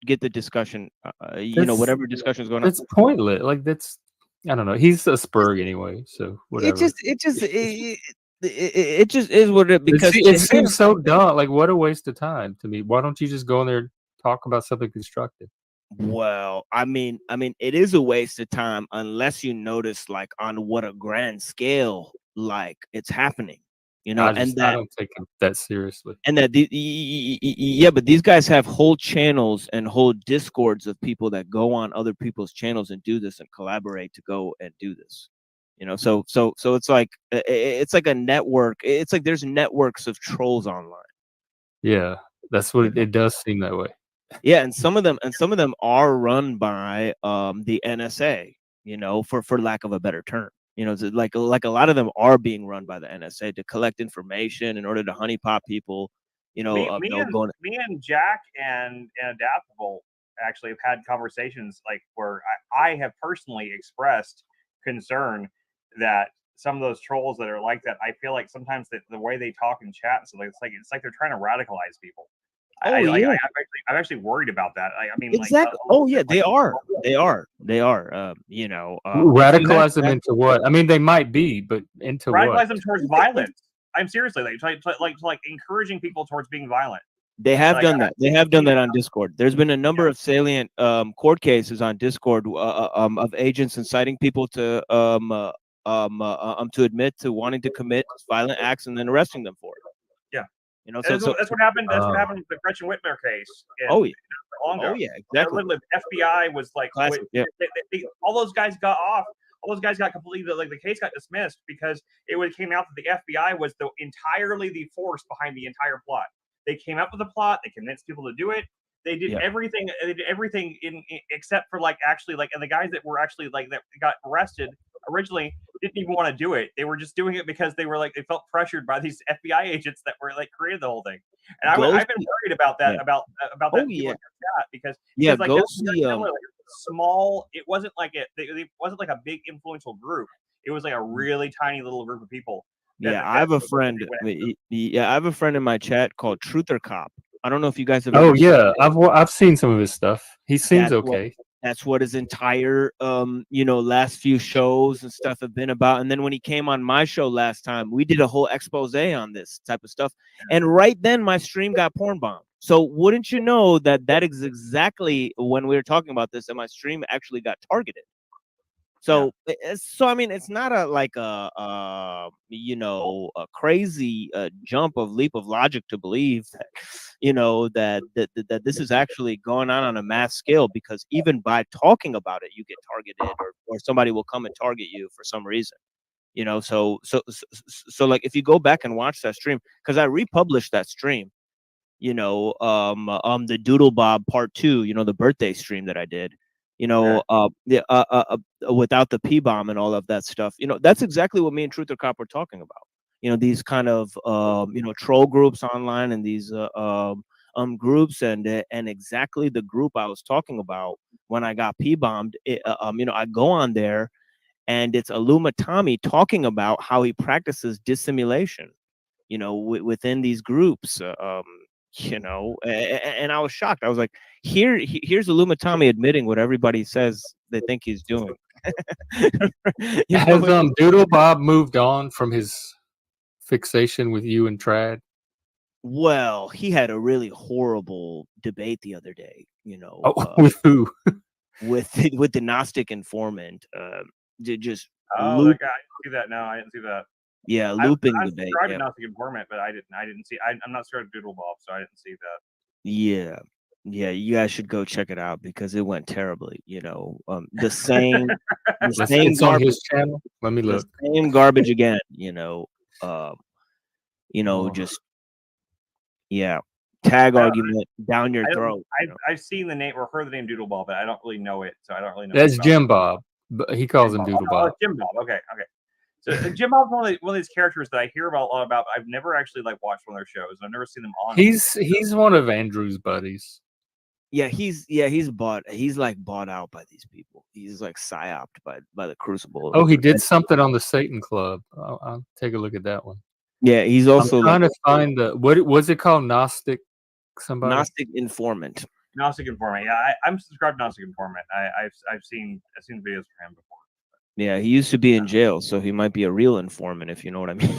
get the discussion. You know, whatever discussion is going on. It's pointless. Like that's, I don't know. He's a Spurg anyway, so whatever. It just is what it, because it seems so dumb. Like, what a waste of time to me. Why don't you just go in there and talk about something constructive? Well, I mean, it is a waste of time unless you notice, like, on what a grand scale, like, it's happening. You know, I don't take it that seriously. And that yeah, but these guys have whole channels and whole discords of people that go on other people's channels and do this and collaborate to go and do this. You know, so it's like a network. It's like there's networks of trolls online. Yeah, that's what it does seem that way. Yeah, and some of them are run by the NSA. You know, for lack of a better term. You know, like a lot of them are being run by the NSA to collect information in order to honeypot people. You know, me and Jack and Adaptable actually have had conversations like where I have personally expressed concern that some of those trolls that are like that, I feel like sometimes the way they talk and chat, so it's like they're trying to radicalize people. I'm actually worried about that. I mean, exactly. They are. You know, radicalize them into what? I mean, they might be, but into what? Radicalize them towards violence. I'm seriously like encouraging people towards being violent. They have done that. They have done that on Discord. There's been a number of salient court cases on Discord of agents inciting people to admit to wanting to commit violent acts and then arresting them for it. Yeah. You know, that's what happened. That's what happened with the Gretchen Whitmer case. Oh yeah. Exactly. The FBI was like, all those guys got off. All those guys got completely the case got dismissed because it came out that the FBI was entirely the force behind the entire plot. They came up with a plot. They convinced people to do it. They did everything. They did everything except for and the guys that were actually that got arrested originally didn't even want to do it. They were just doing it because they felt pressured by these FBI agents that were created the whole thing. And I've been worried about that about that because go see small. It wasn't it wasn't like a big influential group. It was like a really tiny little group of people. I have a friend. I have a friend in my chat called Truther Cop. I don't know if you guys have. I've seen some of his stuff. He seems okay. That's what his entire last few shows and stuff have been about. And then when he came on my show last time, we did a whole expose on this type of stuff. And right then my stream got porn bombed. So wouldn't you know that is exactly when we were talking about this, and my stream actually got targeted. So I mean, it's not a crazy jump of leap of logic to believe that, that this is actually going on a mass scale, because even by talking about it, you get targeted, or somebody will come and target you for some reason. So like if you go back and watch that stream, because I republished that stream, the Doodle Bob Part 2, the birthday stream that I did. Without the P-bomb and all of that stuff, that's exactly what me and Truther Cop were talking about. These kind of troll groups online, and these groups, and exactly the group I was talking about when I got P-bombed. I go on there, and it's Tommy talking about how he practices dissimulation, within these groups. And I was shocked. I was like, here's Tommy admitting what everybody says they think he's doing. Has Doodle Bob moved on from his fixation with you and Trad? Well, he had a really horrible debate the other day, with who? with the Gnostic informant. Just that guy. I didn't see that. No, I didn't see that. Yeah, looping I debate. subscribed to Gnostic informant, but I didn't see. I'm not sure of Doodle Bob, so I didn't see that. Yeah, you guys should go check it out, because it went terribly. The same garbage on his channel. Let me look. The same garbage again. Tag argument down your throat. I've seen the name or heard the name Doodle Bob, but I don't really know it, so I don't really know. That's Jim Bob, but he calls him Doodle Bob. Jim Bob. Okay. So Jim Bob's one of these characters that I hear about a lot about. I've never actually watched one of their shows. I've never seen them on. He's one of Andrew's buddies. Yeah, he's bought out by these people. He's psyoped by the Crucible. Oh, he did something on the Satan Club. I'll take a look at that one. Yeah, he's also trying to find what was it called? Gnostic informant. Gnostic informant. Yeah, I'm subscribed to Gnostic informant. I've seen videos for him before. Yeah, he used to be in jail, so he might be a real informant, if you know what I mean.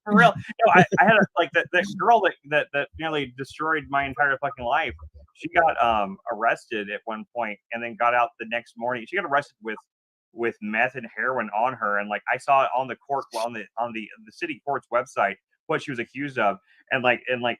For real. I had that girl that nearly destroyed my entire fucking life. She got arrested at one point and then got out the next morning. She got arrested with with meth and heroin on her, and like I saw it on the court, on the city court's website, what she was accused of, and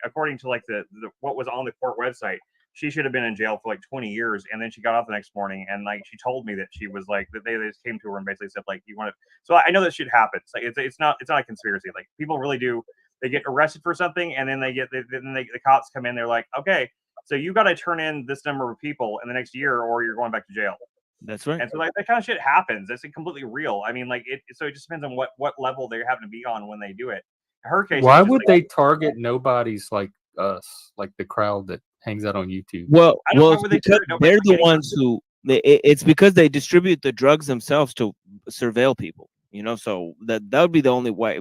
according to like the what was on the court website, she should have been in jail for like 20 years, and then she got off the next morning, and like she told me that she was like that they just came to her and basically said like, you want to. So I know that shit happens. Like it's not a conspiracy. Like people really do. They get arrested for something, and then the cops come in. They're like, okay, so you got to turn in this number of people in the next year, or you're going back to jail. That's right. And so like that kind of shit happens. It's completely real. I mean, like so it just depends on what level they happen to be on when they do it. In her case, why would they target nobodies like us, like the crowd that hangs out on YouTube? Well, it's because they're the ones who. It's because they distribute the drugs themselves to surveil people. You know, so that would be the only way.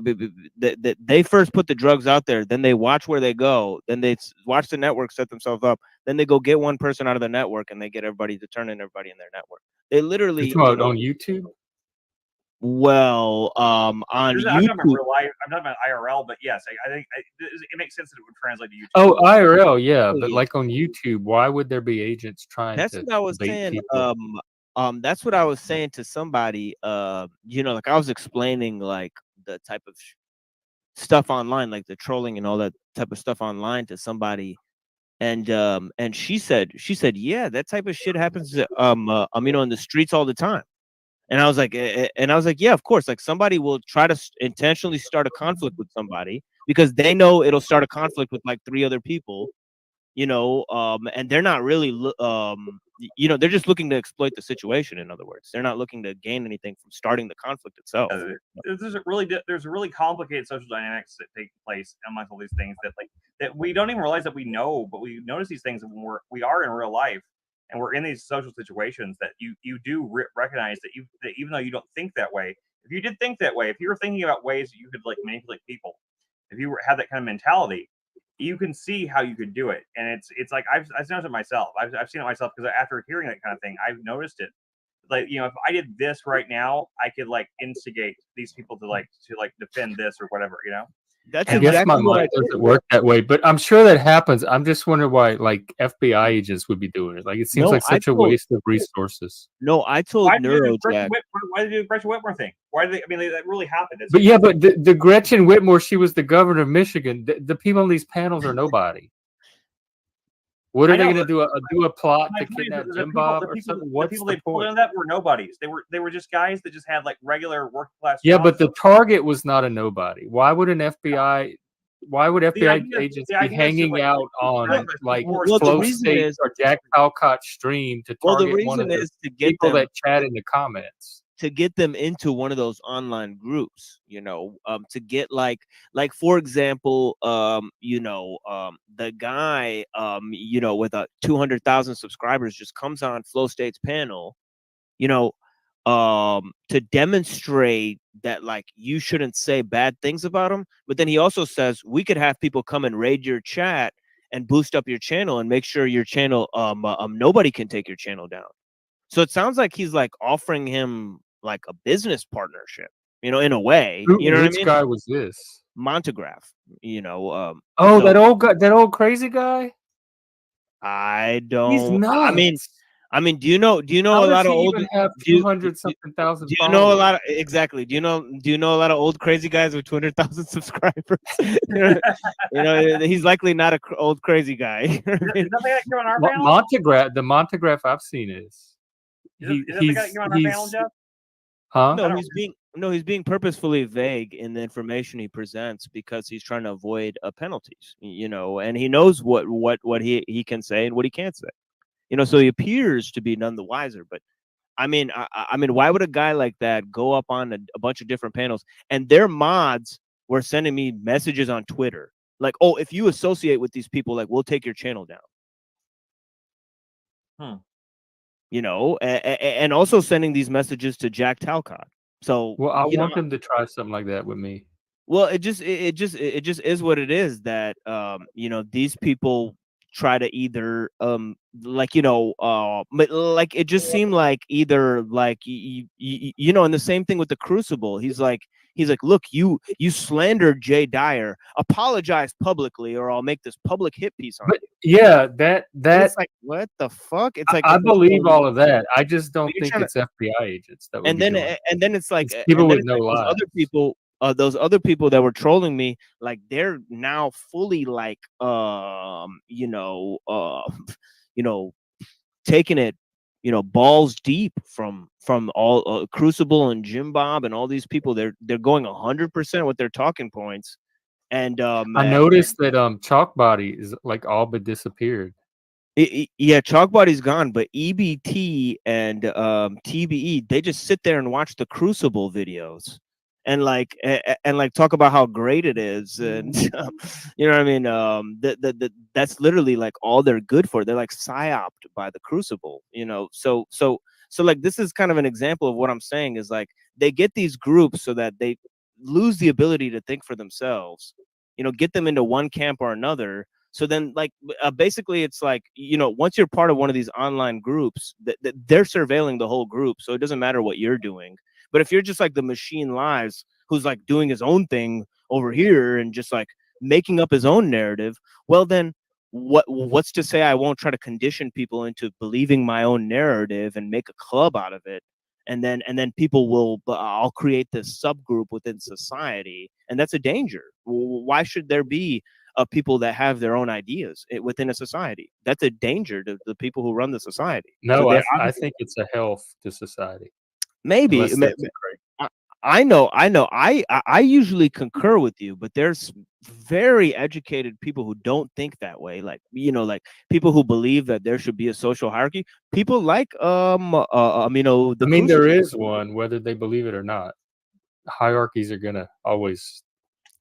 That they first put the drugs out there, then they watch where they go, then they watch the network set themselves up, then they go get one person out of the network, and they get everybody to turn in everybody in their network. They literally on YouTube. Well, on YouTube. I'm not about real life. I'm not about IRL, but yes, I think it makes sense that it would translate to YouTube. Oh, IRL, yeah, but like on YouTube, why would there be agents trying? That's to what I was saying. People? That's what I was saying to somebody. You know, like I was explaining like the type of stuff online, like the trolling and all that type of stuff online to somebody, and she said, yeah, that type of shit happens, you know, in the streets all the time. And I was like, yeah, of course. Like somebody will try to intentionally start a conflict with somebody because they know it'll start a conflict with like 3 other people, you know, and they're not really, you know, they're just looking to exploit the situation. In other words, they're not looking to gain anything from starting the conflict itself. There's really complicated social dynamics that take place amongst all these things that we don't even realize that we know, but we notice these things when we are in real life. And we're in these social situations that you do recognize that even though you don't think that way, if you did think that way, if you were thinking about ways that you could like manipulate people, if you had that kind of mentality, you can see how you could do it. And it's like I've noticed it myself. I've seen it myself because after hearing that kind of thing, I've noticed it. Like, you know, if I did this right now, I could like instigate these people to defend this or whatever, you know. That's I guess my mind doesn't work that way, but I'm sure that happens. I'm just wondering why, like, FBI agents would be doing it. Like, it seems like such a waste of resources. No, I told Neurojack. Why did they do the Gretchen Whitmer thing? Why did they? I mean, that really happened. But yeah, but the Gretchen Whitmer, she was the governor of Michigan. The people on these panels are nobody. What are they going to do? Do a plot to kidnap Jim Bob or something? What's the people the pulled in that were nobodies. They were just guys that just had like regular working class. Yeah, but the target was not a nobody. Why would FBI agents be hanging out on like Flow State or Jack Talcott's stream to target one of the people that chat in the comments? To get them into one of those online groups, you know, to get like for example, you know, the guy, you know, with 200,000 subscribers just comes on Flow State's panel, you know, to demonstrate that like you shouldn't say bad things about him, but then he also says we could have people come and raid your chat and boost up your channel and make sure your channel, nobody can take your channel down. So it sounds like he's like offering him like a business partnership, you know, in a way. You know what I mean? Which guy was this? Montegraph, you know. Oh, so, that old guy, that old crazy guy. I don't. He's nuts. I mean, do you know How a lot of old? Have 200-something thousand. Do you know a lot of exactly? Do you know a lot of old crazy guys with 200,000 subscribers? You know, he's likely not an old crazy guy. Montegraph, the Montegraph I've seen is the guy that came on our panel, Jeff? Huh? No, he's being purposefully vague in the information he presents because he's trying to avoid penalties. You know, and he knows what he can say and what he can't say. You know, so he appears to be none the wiser. But I mean, why would a guy like that go up on a bunch of different panels? And their mods were sending me messages on Twitter like, "Oh, if you associate with these people, like, we'll take your channel down." You know, and also sending these messages to Jack Talcott. So, well, I want them to try something like that with me. Well, it just is what it is that you know, these people try to either like, you know, but like it just seemed like either like you know, and the same thing with the Crucible. He's like, look, you slandered Jay Dyer, apologize publicly or I'll make this public hit piece on But you. yeah, that It's like, what the fuck? It's like, I believe all of that. I just don't think trying to, it's FBI agents that would and be then doing it. and then it's like, It's people and then with it's no like lives. those other people that were trolling me, like they're now fully like you know, taking it, you know, balls deep from all Crucible and Jim Bob and all these people. They're going 100% with their talking points. And I noticed that Chalk Body is like all but disappeared. Yeah, Chalk Body's gone, but EBT and TBE, they just sit there and watch the Crucible videos and like talk about how great it is, and you know what I mean. That's literally like all they're good for. They're like psyoped by the Crucible, you know. So like this is kind of an example of what I'm saying is like they get these groups so that they lose the ability to think for themselves, you know, get them into one camp or another. So then, like, basically, it's like, you know, once you're part of one of these online groups, they're surveilling the whole group. So it doesn't matter what you're doing. But if you're just like the Machine Lives, who's like doing his own thing over here and just like making up his own narrative, well, then what's to say I won't try to condition people into believing my own narrative and make a club out of it? And then people will, I'll create this subgroup within society. And that's a danger. Why should there be people that have their own ideas within a society? That's a danger to the people who run the society. No, So I think it's a health to society. maybe I know I usually concur with you, but there's very educated people who don't think that way. Like, you know, like people who believe that there should be a social hierarchy. People like you know, I mean, there is one, whether they believe it or not. Hierarchies are gonna always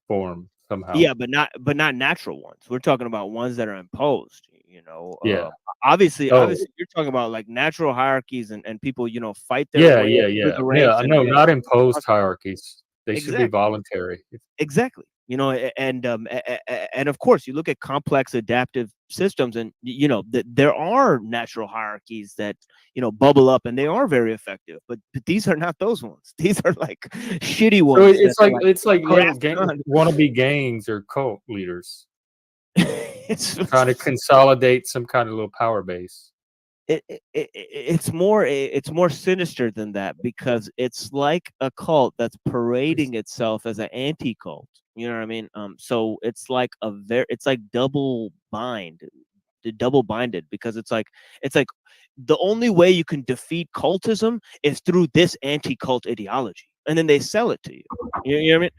form somehow. Yeah, but not natural ones. We're talking about ones that are imposed, you know. Yeah. Obviously you're talking about like natural hierarchies and people, you know, fight their Yeah, way through the ranks. No, not imposed hierarchies. They should be voluntary. Exactly. You know, and of course you look at complex adaptive systems, and you know that there are natural hierarchies that, you know, bubble up and they are very effective, but these are not those ones. These are like shitty ones. So it's like little wannabe gangs or cult leaders. It's trying to consolidate some kind of little power base. It's more sinister than that, because it's like a cult that's parading itself as an anti-cult. You know what I mean? So it's like double binded, because it's like the only way you can defeat cultism is through this anti-cult ideology, and then they sell it to you. You know what I mean?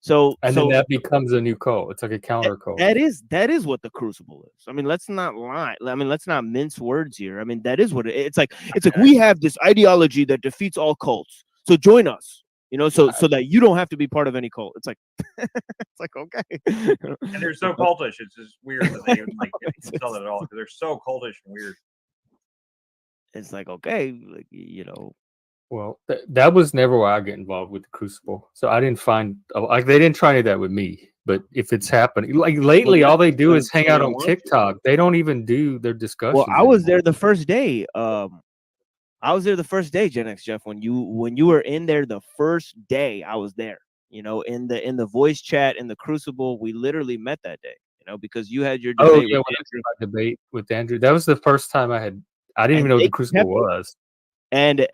Then that becomes a new cult. It's like a counter cult. That is what the Crucible is. I mean, let's not lie. I mean, let's not mince words here. I mean, that is what it's like. It's like we have this ideology that defeats all cults. So join us, you know, so that you don't have to be part of any cult. It's like it's like, okay. And they're so cultish. It's just weird that they like sell it at all, because they're so cultish and weird. It's like, okay, like, you know. Well, that was never why I get involved with the Crucible. So I didn't find like they didn't try that with me. But if it's happening, like lately, all they do is hang out on TikTok. They don't even do their discussions. Well, I was there the first day. Gen X Jeff. When you were in there the first day, I was there. You know, in the voice chat in the Crucible, we literally met that day. You know, because you had your debate with Andrew. Debate with Andrew. That was the first time I didn't even know what the Crucible was. And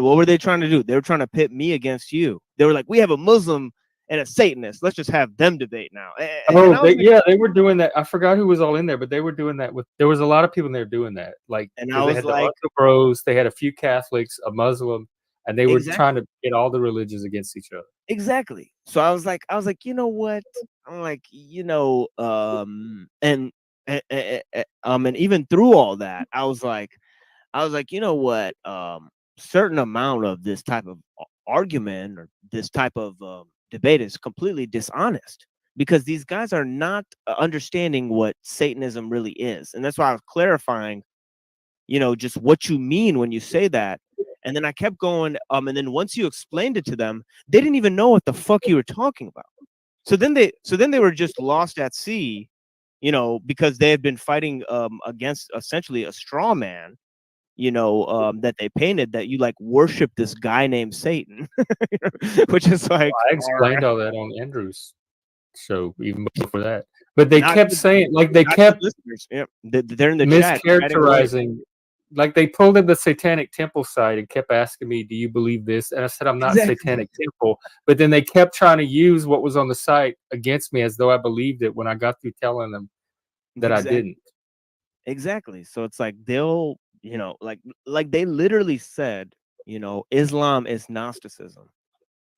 what were they trying to do? They were trying to pit me against you. They were like, we have a Muslim and a Satanist. Let's just have them debate now. They were doing that. I forgot who was all in there, but they were doing that there was a lot of people in there doing that. Like, and they had the bros, they had a few Catholics, a Muslim, and they were trying to get all the religions against each other. Exactly. So I was like, you know what? I'm like, you know, and even through all that, I was like, you know what? Certain amount of this type of argument or this type of debate is completely dishonest, because these guys are not understanding what Satanism really is. And that's why I was clarifying, you know, just what you mean when you say that. And then I kept going. And then once you explained it to them, they didn't even know what the fuck you were talking about. So then they were just lost at sea. you know, because they had been fighting against essentially a straw man, you know, that they painted, that you like worship this guy named Satan, which is like, I explained all that on Andrew's show even before that. But they kept saying, like, they kept yeah, they're in the chat mischaracterizing, like they pulled in the Satanic Temple side and kept asking me, "Do you believe this?" And I said, "I'm not Satanic Temple." But then they kept trying to use what was on the site against me as though I believed it when I got through telling them that I didn't. Exactly. So it's like they'll, you know, like they literally said, you know, Islam is Gnosticism.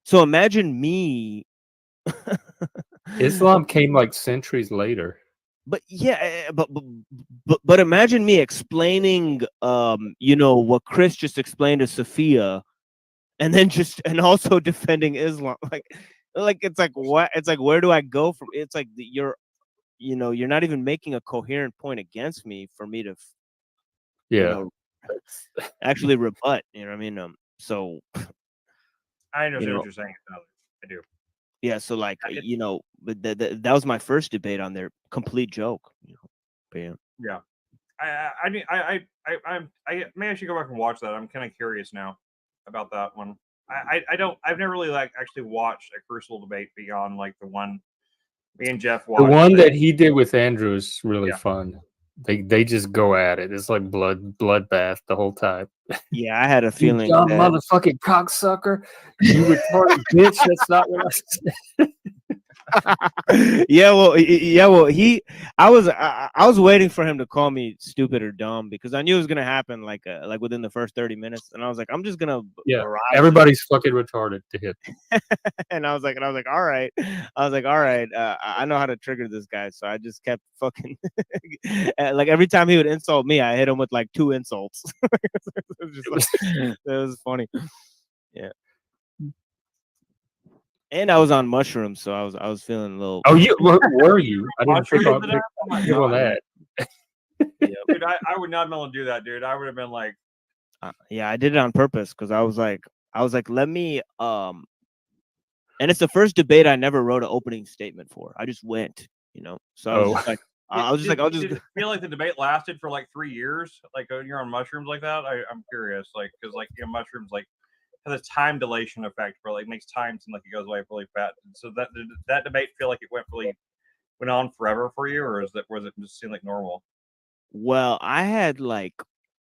So imagine me. Islam came like centuries later. But yeah, but imagine me explaining, you know, what Chris just explained to Sophia, and then and also defending Islam. Like it's like what? It's like, where do I go from? It's like you're not even making a coherent point against me for me to, you know, actually rebut. You know what I mean? So I understand what you're saying. I do. Yeah, so like, you know, but that was my first debate on their complete joke. You know, but yeah. Yeah, I may actually go back and watch that. I'm kind of curious now about that one. I've never really like actually watched a crucial debate beyond like the one me and Jeff watched. The one that he did with Andrew is really fun. They just go at it. It's like bloodbath the whole time. Yeah, I had a feeling. You dumb motherfucking cocksucker. You retarded bitch. That's not what I said. Yeah, well, I was waiting for him to call me stupid or dumb, because I knew it was gonna happen like within the first 30 minutes, and I was like, I'm just gonna everybody's fucking retarded to hit. and I was like, all right, I know how to trigger this guy, so I just kept fucking like every time he would insult me, I hit him with like 2 insults. It was funny. Yeah. And I was on mushrooms, so I was feeling a little. Oh, were you? I didn't pick on that. Dude, I would not have been able to do that, dude. I would have been like, yeah, I did it on purpose, because I was like, let me and it's the first debate I never wrote an opening statement for. I just went, you know. So I was just like, did it feel like the debate lasted for like 3 years, like when you're on mushrooms like that? I'm curious, like, because like, you know, mushrooms like has a time dilation effect, where like makes time seem like it goes away really fast. So that debate feel like it went on forever for you, or was it just seem like normal? Well, I had like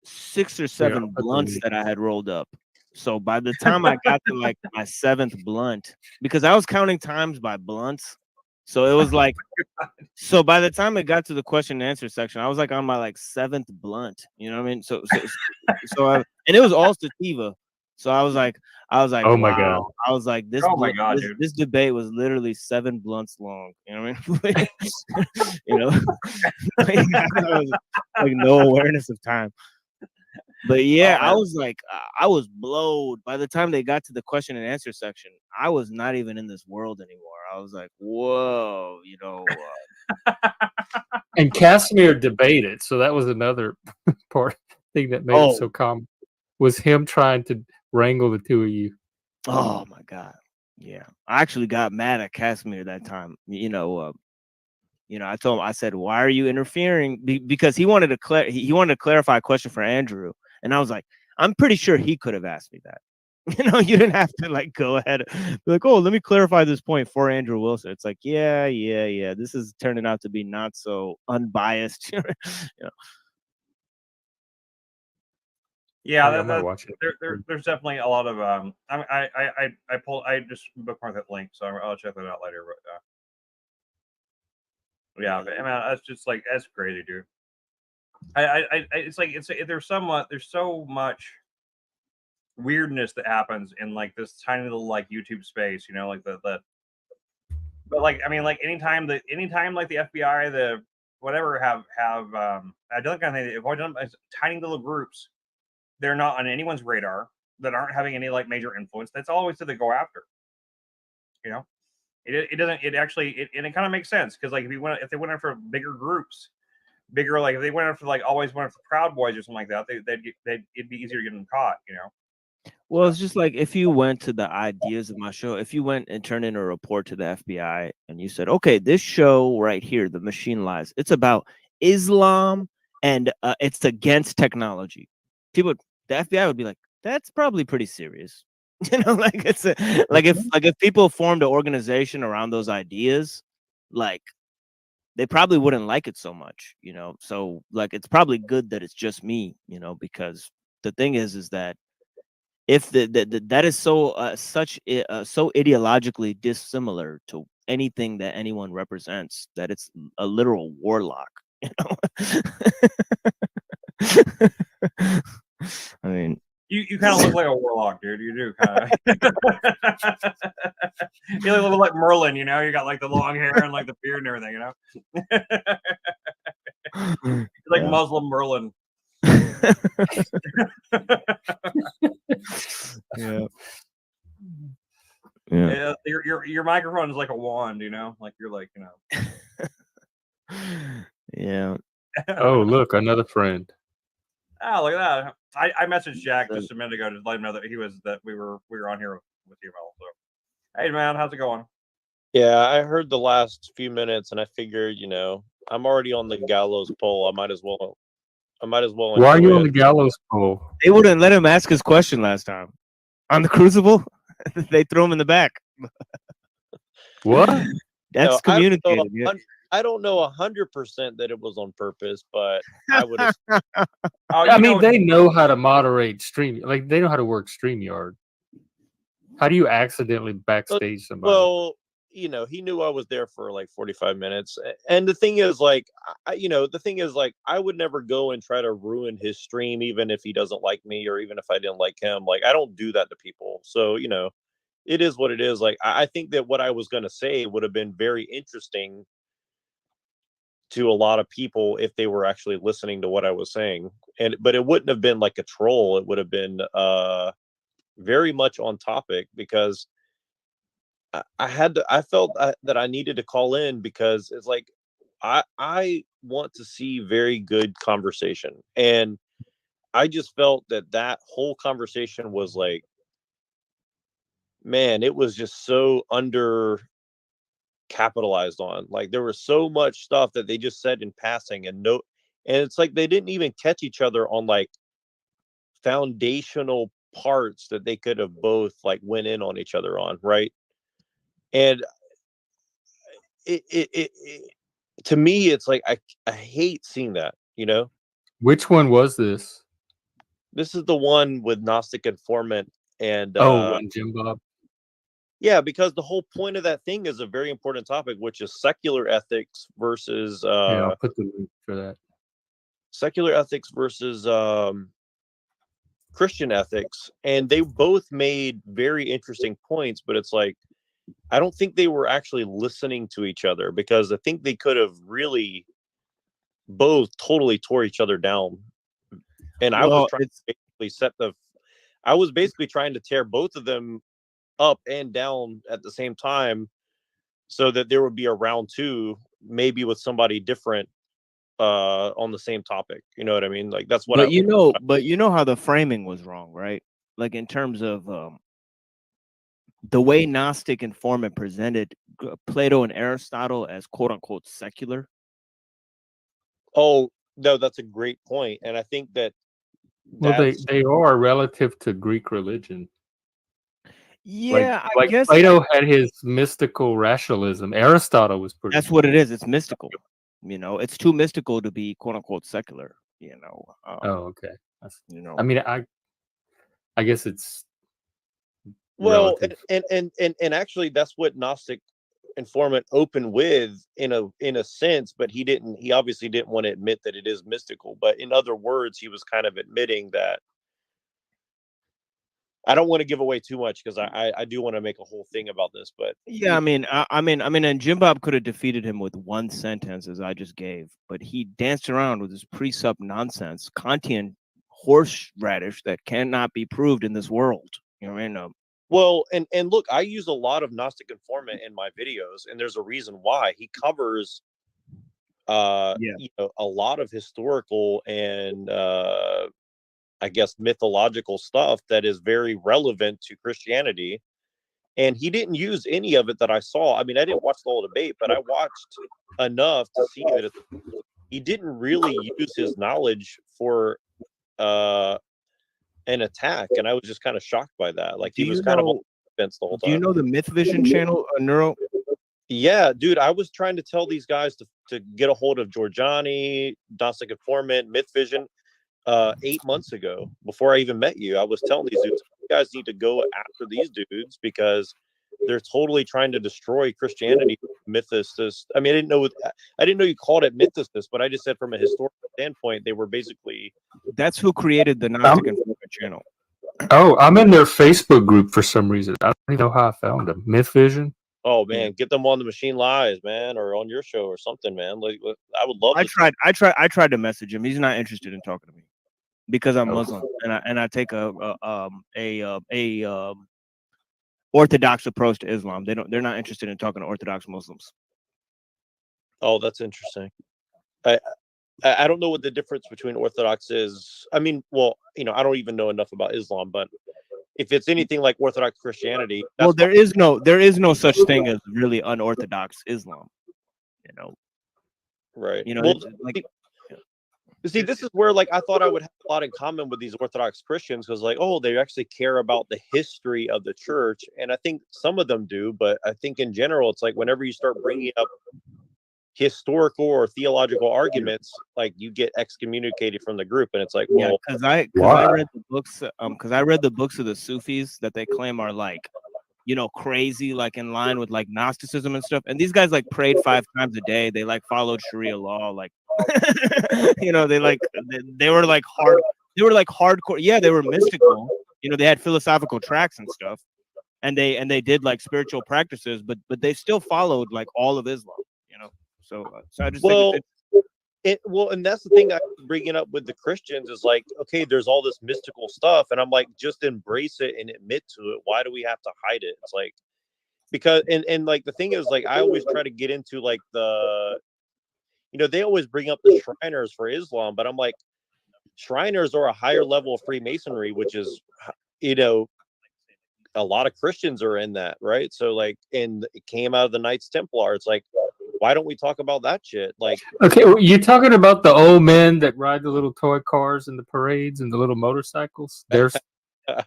6 or 7 blunts that I had rolled up. So by the time I got to like my 7th blunt, because I was counting times by blunts, so it was like, so by the time it got to the question and answer section, I was like on my like 7th blunt. You know what I mean? So and it was all sativa. So I was like, oh my God. I was like, this debate was literally 7 blunts long. You know what I mean? You know, was, like no awareness of time. But yeah, I was like, I was blowed. By the time they got to the question and answer section, I was not even in this world anymore. I was like, whoa, you know. And Casimir debated, so that was another thing that made it so common, was him trying to wrangle the two of you. Oh my God. Yeah. I actually got mad at Casimir that time. You know, I told him, I said, why are you interfering? Because he wanted to clarify a question for Andrew. And I was like, I'm pretty sure he could have asked me that. You know, you didn't have to like go ahead and be like, oh, let me clarify this point for Andrew Wilson. It's like, yeah. This is turning out to be not so unbiased. You know. Yeah, there's definitely a lot of I just bookmarked that link, so I'll check that out later. But yeah, I mean, that's just like, that's crazy, dude. There's so much weirdness that happens in like this tiny little like YouTube space, you know, like but like, I mean, like anytime like the FBI, the whatever have I don't kind of think avoid them as tiny little groups. They're not on anyone's radar, that aren't having any like major influence. That's always who they go after. You know, it kind of makes sense, because like if they went after bigger groups, like if they went after like always went after Proud Boys or something like that, it'd be easier to get them caught. You know, Well, it's just like if you went to the ideas of my show, if you went and turned in a report to the FBI and you said, okay, this show right here, The Machine Lies, it's about Islam and it's against technology. The FBI would be like, that's probably pretty serious. Like it's like if people formed an organization around those ideas, like they probably wouldn't like it so much, So like it's probably good that it's just me, because the thing is that if that is so so ideologically dissimilar to anything that anyone represents that it's a literal warlock, I mean, you kind of look like a warlock, dude. You do kind of. You look like Merlin, You got like the long hair and like the beard and everything, You're like Muslim Merlin. Yeah. Yeah. Your microphone is like a wand, like you're like, Yeah. Oh, look, another friend. Oh, look at that. I messaged Jack just a minute ago to let him know that we were on here with you also. Hey man, how's it going? Yeah, I heard the last few minutes and I figured, I'm already on the gallows pole. I might as well. Why are you on the gallows pole? They wouldn't let him ask his question last time. On the Crucible, they threw him in the back. What? That's communicated. I don't know 100% that it was on purpose, but I would. I mean, they know how to moderate stream. Like they know how to work StreamYard. How do you accidentally backstage somebody? Well, he knew I was there for like 45 minutes. And the thing is, like, I would never go and try to ruin his stream, even if he doesn't like me or even if I didn't like him. Like, I don't do that to people. So, it is what it is. Like, I think that what I was going to say would have been very interesting to a lot of people if they were actually listening to what I was saying. But it wouldn't have been like a troll. It would have been very much on topic because I felt that I needed to call in because it's like I want to see very good conversation, and I just felt that whole conversation was like, man, it was just so under capitalized on. Like there was so much stuff that they just said in passing and it's like they didn't even catch each other on like foundational parts that they could have both like went in on each other on, right? And it to me, it's like I hate seeing that. Which one was this? This is the one with Gnostic Informant and Jim Bob. Yeah, because the whole point of that thing is a very important topic, which is secular ethics versus I'll put the link for that. Secular ethics versus Christian ethics, and they both made very interesting points, but it's like I don't think they were actually listening to each other because I think they could have really both totally tore each other down. And I was basically trying to tear both of them up and down at the same time so that there would be a round two, maybe with somebody different on the same topic. You know what I mean? Like that's what but you know how the framing was wrong, right? Like in terms of the way Gnostic Informant presented Plato and Aristotle as quote unquote secular. Oh no, that's a great point, and I think that they are relative to Greek religion. Yeah, I guess Plato had his mystical rationalism. Aristotle was pretty. That's what it is. It's mystical. It's too mystical to be quote unquote secular. Okay. I mean, I guess it's well, and actually, that's what Gnostic Informant opened with in a sense, but he obviously didn't want to admit that it is mystical. But in other words, he was kind of admitting that. I don't want to give away too much because I do want to make a whole thing about this, but yeah, I mean, and Jim Bob could have defeated him with one sentence, as I just gave, but he danced around with this precept nonsense, Kantian horseradish that cannot be proved in this world. You know what I mean? Well, and look, I use a lot of Gnostic Informant in my videos, and there's a reason why. He covers a lot of historical and I guess, mythological stuff that is very relevant to Christianity. And he didn't use any of it that I saw. I mean, I didn't watch the whole debate, but I watched enough to see that he didn't really use his knowledge for an attack. And I was just kind of shocked by that. Like, he was kind of on the fence the whole time. Do you know the Myth Vision channel, Neuro? Yeah, dude, I was trying to tell these guys to get a hold of Giorgiani, Gnostic Informant, Myth Vision 8 months ago, before I even met you. I was telling these dudes, you guys need to go after these dudes because they're totally trying to destroy Christianity. Mythicists. I mean, I didn't know you called it mythicists, but I just said from a historical standpoint, they were basically. That's who created the Gnostic Informant channel. Oh, I'm in their Facebook group for some reason. I don't even know how I found them. Myth Vision. Oh man, get them on the Machine Lies, man, or on your show or something, man. Like, I would love. I tried to message him. He's not interested in talking to me because I'm Muslim and I take a orthodox approach to Islam. They're not interested in talking to Orthodox Muslims. Oh, that's interesting. I don't know what the difference between Orthodox is. I mean, well, I don't even know enough about Islam, but if it's anything like Orthodox Christianity, well, there is no such thing as really unorthodox Islam. Right. Well, see, this is where I thought I would have a lot in common with these Orthodox Christians because they actually care about the history of the church, and I think some of them do, but I think in general, it's like whenever you start bringing up historical or theological arguments, you get excommunicated from the group, and it's like, well, because I read the books, I read the books of the Sufis that they claim are crazy, in line with Gnosticism and stuff, and these guys prayed 5 times a day. They followed Sharia law, they were hardcore. Yeah, they were mystical. They had philosophical tracts and stuff, and they did spiritual practices, but they still followed all of Islam. So I just and that's the thing I bring it up with the Christians is okay, there's all this mystical stuff, and I'm just embrace it and admit to it. Why do we have to hide it? It's because and the thing is I always try to get into the they always bring up the Shriners for Islam, but I'm Shriners are a higher level of Freemasonry, which is a lot of Christians are in that, right? So and it came out of the Knights Templar. It's why don't we talk about that shit? Okay, you're talking about the old men that ride the little toy cars in the parades and the little motorcycles. They're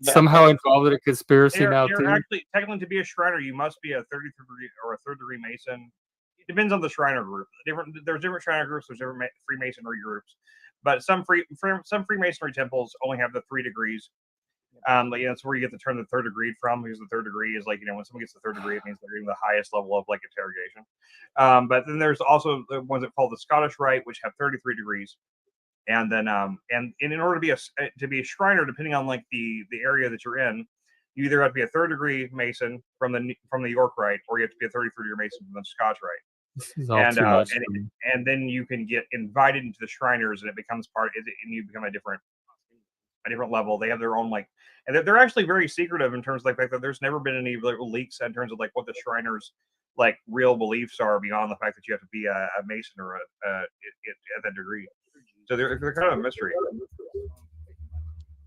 somehow involved in a conspiracy now too. Actually, technically, to be a Shriner, you must be a 33rd degree or a 3rd degree Mason. It depends on the Shriner group. There's different Shriner groups. There's different Freemasonry groups, but some Freemasonry temples only have the 3 degrees. That's where you get the term the 3rd degree from, because the 3rd degree is when someone gets the 3rd degree, it means they're getting the highest level of interrogation. But then there's also the ones that call the Scottish Rite, which have 33 degrees. And then and in order to be a Shriner, depending on the area that you're in, you either have to be a 3rd degree Mason from the York Rite, or you have to be a 33rd degree Mason from the Scotch Rite. This is all too much. And then you can get invited into the Shriners, and it becomes and you become a different level. They have their own and they're actually very secretive in terms of the fact that there's never been any leaks in terms of what the Shriners real beliefs are beyond the fact that you have to be a Mason or at that degree. So they're kind of a mystery.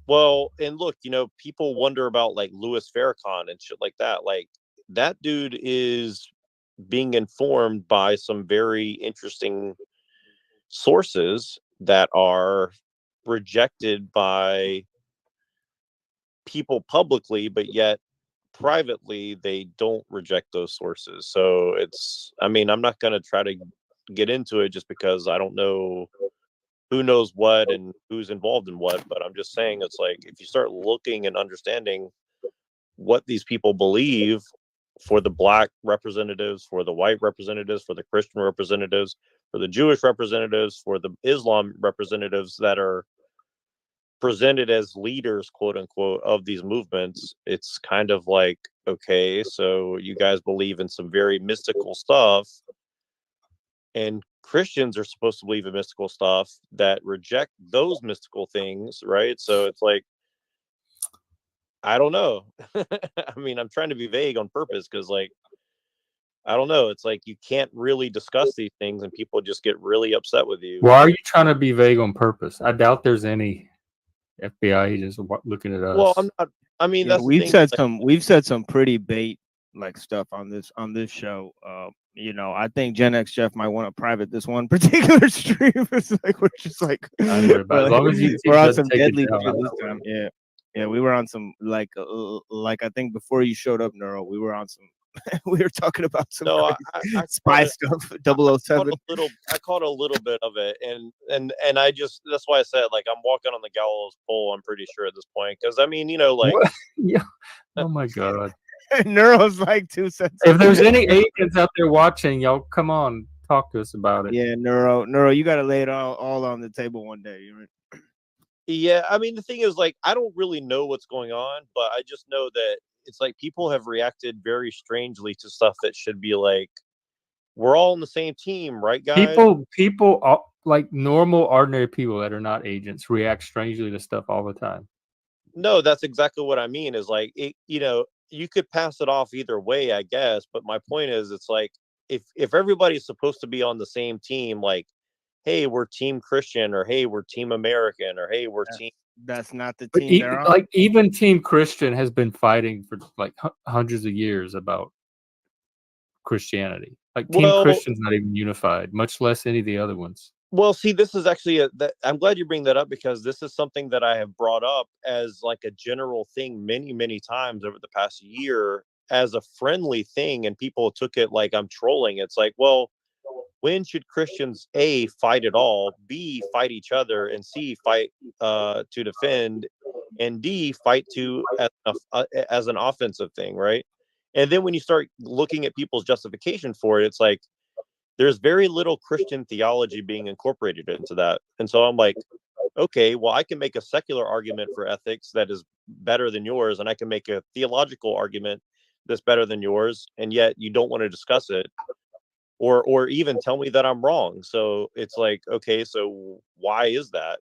Well, and look, people wonder about Louis Farrakhan and shit like that. That dude is being informed by some very interesting sources that are rejected by people publicly, but yet privately they don't reject those sources. So I'm not going to try to get into it just because I don't know who knows what and who's involved in what, but I'm just saying if you start looking and understanding what these people believe, for the Black representatives, for the white representatives, for the Christian representatives, for the Jewish representatives, for the Islam representatives that are presented as leaders, quote unquote, of these movements, it's kind of okay, so you guys believe in some very mystical stuff, and Christians are supposed to believe in mystical stuff that reject those mystical things, right? So it's I don't know. I'm trying to be vague on purpose because I don't know. It's you can't really discuss these things and people just get really upset with you. Why are you trying to be vague on purpose? I doubt there's any FBI agents looking at us. Well, I'm not. I mean, Yeah, that's the we've thing. said like, some pretty bait like stuff on this show. You know, I think Gen X Jeff might want to private this one particular stream. It's like we're just like As long as you we're on doesn't some take it deadly down, shit I'm this not time. worried. Yeah, we were on some like I think before you showed up, Neuro, we were on some. We were talking about some no, crazy I spy caught stuff. I 007. caught a little bit of it, and I just that's why I said like I'm walking on the gallows pole. I'm pretty sure at this point because I mean like What? Yeah. Oh my god. Neuro's like 2 cents. If there's any agents out there watching, y'all come on, talk to us about it. Yeah, Neuro, you got to lay it all on the table one day. Yeah, I mean the thing is like I don't really know what's going on, but I just know that it's like people have reacted very strangely to stuff that should be like we're all on the same team, right, guys? People like normal, ordinary people that are not agents react strangely to stuff all the time. No, that's exactly what I mean. Is like it, you could pass it off either way, I guess. But my point is, it's like if everybody's supposed to be on the same team, like, hey, we're Team Christian, or hey, we're Team American, or hey, we're team. That's not the But team they're on. like even Team Christian has been fighting for like hundreds of years about Christianity. Like Team Christian's not even unified, much less any of the other ones. Well, see, this is actually I'm glad you bring that up because this is something that I have brought up as like a general thing many, many times over the past year as a friendly thing, and people took it like I'm trolling. It's like, well, when should Christians A, fight at all, B, fight each other, and C, fight to defend, and D, fight as an offensive thing, right? And then when you start looking at people's justification for it, it's like there's very little Christian theology being incorporated into that. And so I'm like, okay, well, I can make a secular argument for ethics that is better than yours, and I can make a theological argument that's better than yours, and yet you don't want to discuss it. Or even tell me that I'm wrong. So it's like, okay, so why is that?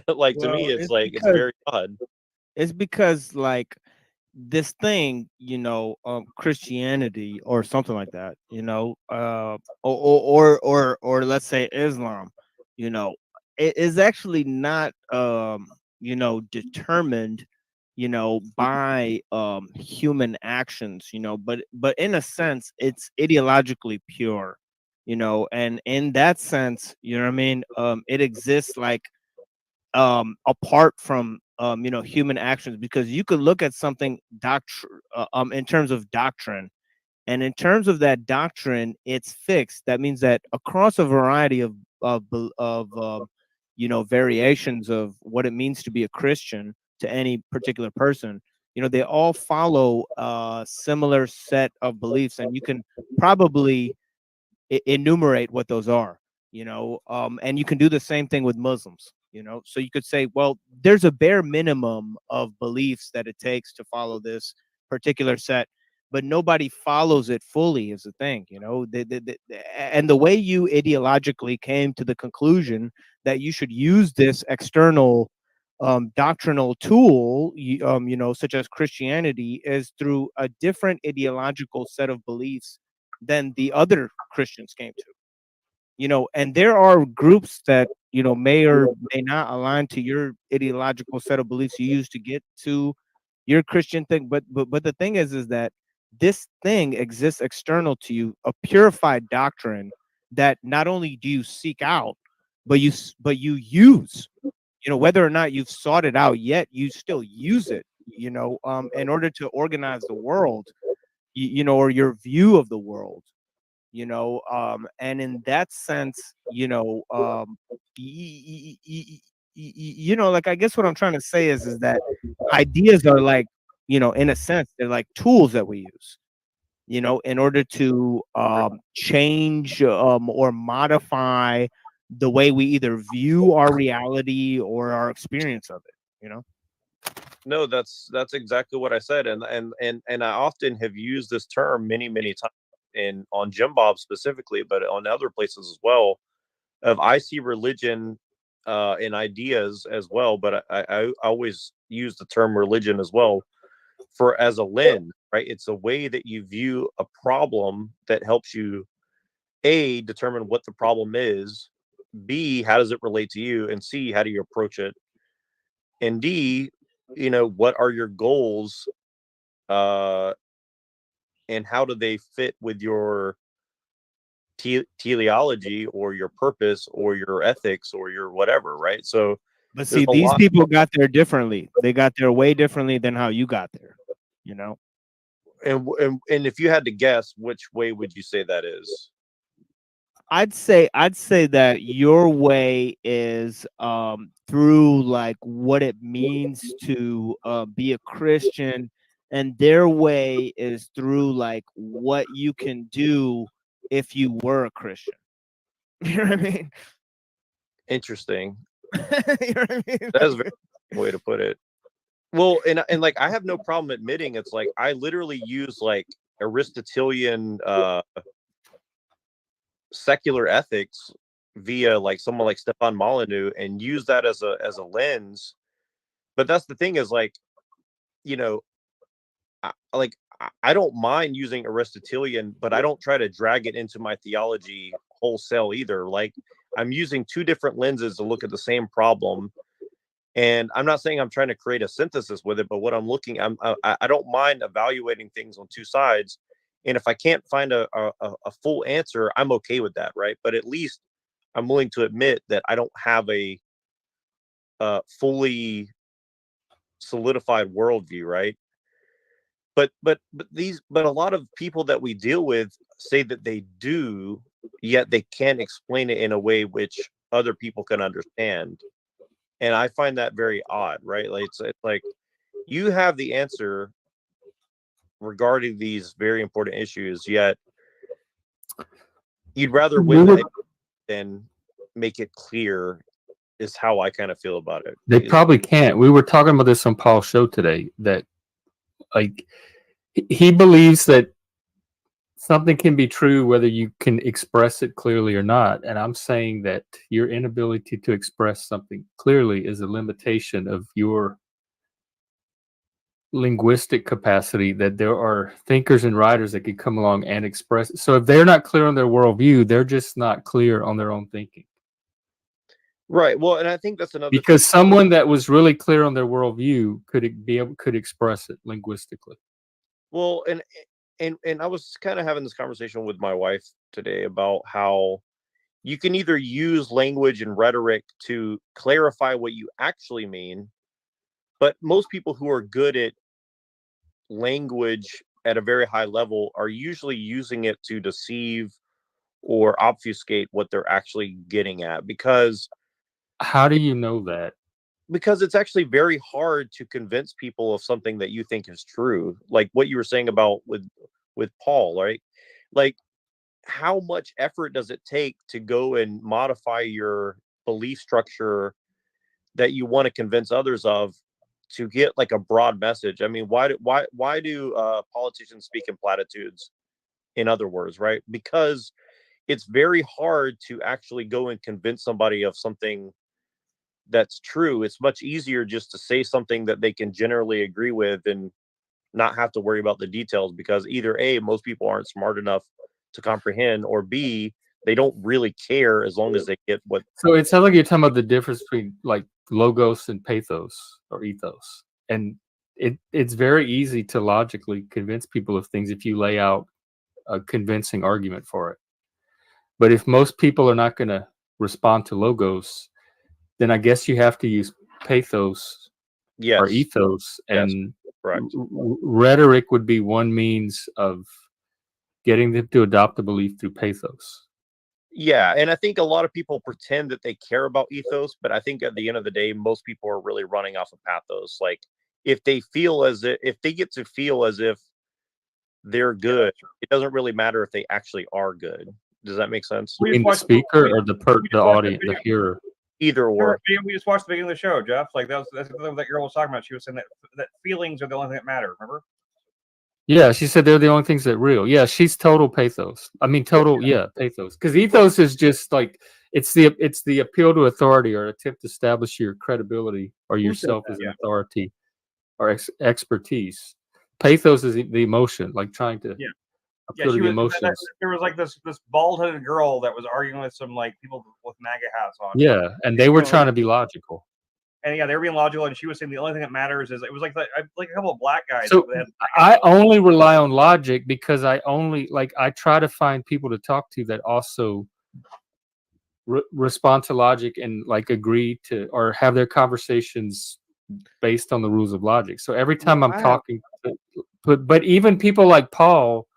Like to me, it's like it's very odd. It's because like this thing, Christianity or something like that, or let's say Islam, it is actually not determined by human actions, but in a sense it's ideologically pure, and in that sense, you know what I mean, it exists like apart from human actions, because you could look at something in terms of doctrine, and in terms of that doctrine it's fixed. That means that across a variety of variations of what it means to be a Christian to any particular person, they all follow a similar set of beliefs, and you can probably enumerate what those are, and you can do the same thing with Muslims, so you could say, well, there's a bare minimum of beliefs that it takes to follow this particular set, but nobody follows it fully is the thing, and the way you ideologically came to the conclusion that you should use this external doctrinal tool, such as Christianity, is through a different ideological set of beliefs than the other Christians came to, and there are groups that, may or may not align to your ideological set of beliefs you use to get to your Christian thing. But the thing is that this thing exists external to you, a purified doctrine that not only do you seek out, but you use, whether or not you've sought it out yet, you still use it, in order to organize the world, or your view of the world, and in that sense, like, I guess what I'm trying to say is that ideas are like, in a sense, they're like tools that we use, in order to change or modify the way we either view our reality or our experience of it, No, that's exactly what I said, and I often have used this term many, many times on Jim Bob specifically, but on other places as well. I see religion in ideas as well, but I always use the term religion as well as a lens, right? It's a way that you view a problem that helps you A, determine what the problem is, B, how does it relate to you, and C, how do you approach it? And D, what are your goals, and how do they fit with your teleology or your purpose or your ethics or your whatever, right? So, but see, these people got there differently. They got there way differently than how you got there, And if you had to guess, which way would you say that is? I'd say that your way is through like what it means to be a Christian, and their way is through like what you can do if you were a Christian. You know what I mean? Interesting. You know what I mean? That's a very good way to put it. Well, and like I have no problem admitting it's like I literally use like Aristotelian secular ethics via like someone like Stefan Molyneux and use that as a lens. But that's the thing is like, I don't mind using Aristotelian, but I don't try to drag it into my theology wholesale either. Like I'm using two different lenses to look at the same problem. And I'm not saying I'm trying to create a synthesis with it, but what I'm looking, I don't mind evaluating things on two sides. And if I can't find a full answer, I'm okay with that, right? But at least I'm willing to admit that I don't have a fully solidified worldview, right? But a lot of people that we deal with say that they do, yet they can't explain it in a way which other people can understand. And I find that very odd, right? Like it's like you have the answer regarding these very important issues, yet you'd rather win than make it clear, is how I kind of feel about it. They probably can't. We were talking about this on Paul's show today, that like he believes that something can be true whether you can express it clearly or not. And I'm saying that your inability to express something clearly is a limitation of your linguistic capacity, that there are thinkers and writers that could come along and express it. So if they're not clear on their worldview, they're just not clear on their own thinking. Right. Well, and I think that's another because someone that was really clear on their worldview could express it linguistically. Well, and I was kind of having this conversation with my wife today about how you can either use language and rhetoric to clarify what you actually mean, but most people who are good at language at a very high level are usually using it to deceive or obfuscate what they're actually getting at. Because how do you know that? Because it's actually very hard to convince people of something that you think is true, like what you were saying about with Paul, right? Like, how much effort does it take to go and modify your belief structure that you want to convince others of to get like a broad message? I mean, why do politicians speak in platitudes, in other words, right? Because it's very hard to actually go and convince somebody of something that's true. It's much easier just to say something that they can generally agree with and not have to worry about the details, because either A, most people aren't smart enough to comprehend, or B, they don't really care as long as they get what. So it sounds like you're talking about the difference between like logos and pathos or ethos. And it's very easy to logically convince people of things if you lay out a convincing argument for it. But if most people are not going to respond to logos, then I guess you have to use pathos or ethos, and rhetoric would be one means of getting them to adopt a belief through pathos. Yeah, and I think a lot of people pretend that they care about ethos, but I think at the end of the day, most people are really running off of pathos. Like, if they get to feel as if they're good, it doesn't really matter if they actually are good. Does that make sense? In the speaker or the audience, the hearer? Either or. We just watched the beginning of the show, Jeff. Like that's what that girl was talking about. She was saying that feelings are the only thing that matter. Remember? Yeah, she said they're the only things that are real. Yeah, she's total pathos. I mean, pathos. Because ethos is just like it's the appeal to authority or attempt to establish your credibility or yourself as an authority or expertise. Pathos is the emotion, like trying to appeal to the emotions. There was like this bald-headed girl that was arguing with some like people with MAGA hats on. Yeah, and they were trying to be logical. And yeah, they were being logical, and she was saying the only thing that matters is it was like a couple of black guys. So that I only rely on logic because I try to find people to talk to that also respond to logic and like agree to or have their conversations based on the rules of logic. So every time I'm talking, but even people like Paul,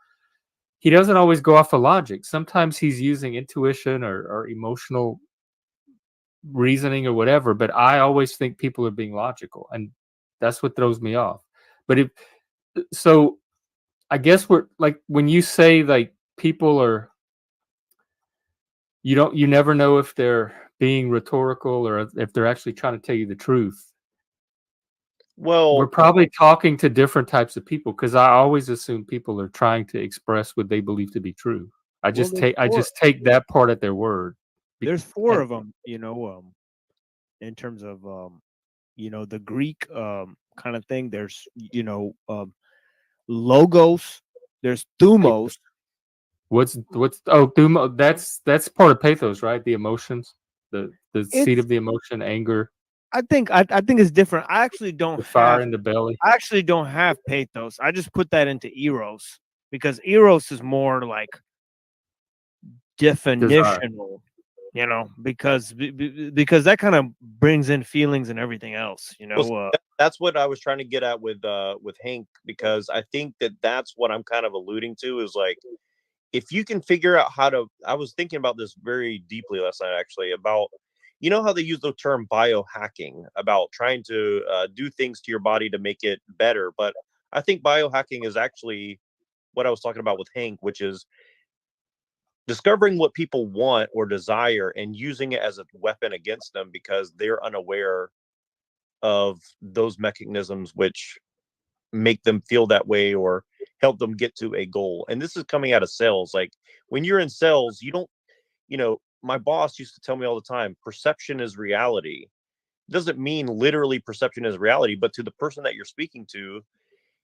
he doesn't always go off of logic. Sometimes he's using intuition or emotional reasoning or whatever, but I always think people are being logical, and that's what throws me off. But so I guess we're like, when you say like people are, you never know if they're being rhetorical or if they're actually trying to tell you the truth. Well, we're probably talking to different types of people, because I always assume people are trying to express what they believe to be true. I just take that part at their word. There's four of them, in terms of, the Greek kind of thing. There's, logos. There's thumos. What's thumo? That's part of pathos, right? The emotions, the seat of the emotion, anger. I think it's different. I actually don't the fire in the belly. I actually don't have pathos. I just put that into eros, because eros is more like definitional, because that kind of brings in feelings and everything else, Well, that's what I was trying to get at with Hank, because I think that's what I'm kind of alluding to is like, if you can figure out how to, I was thinking about this very deeply last night, actually, about, how they use the term biohacking, about trying to do things to your body to make it better. But I think biohacking is actually what I was talking about with Hank, which is discovering what people want or desire and using it as a weapon against them because they're unaware of those mechanisms which make them feel that way or help them get to a goal. And this is coming out of sales. Like when you're in sales, you don't, my boss used to tell me all the time, perception is reality. It doesn't mean literally perception is reality, but to the person that you're speaking to,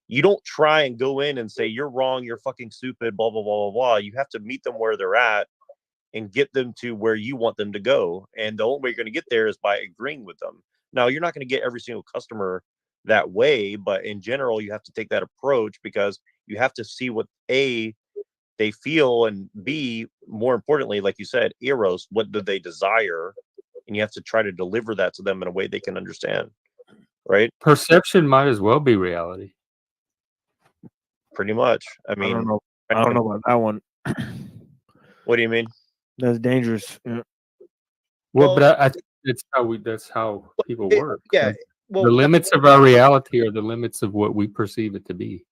you don't try and go in and say, you're wrong, you're fucking stupid, blah, blah, blah, blah, blah. You have to meet them where they're at and get them to where you want them to go. And the only way you're going to get there is by agreeing with them. Now, you're not going to get every single customer that way, but in general, you have to take that approach because you have to see what they feel, and B, more importantly, like you said, eros, what do they desire? And you have to try to deliver that to them in a way they can understand, right? Perception might as well be reality. Pretty much. I mean, I don't know about that one. What do you mean? That's dangerous. Yeah. Well, but I think that's how people work. Yeah. Well, the limits of our reality are the limits of what we perceive it to be.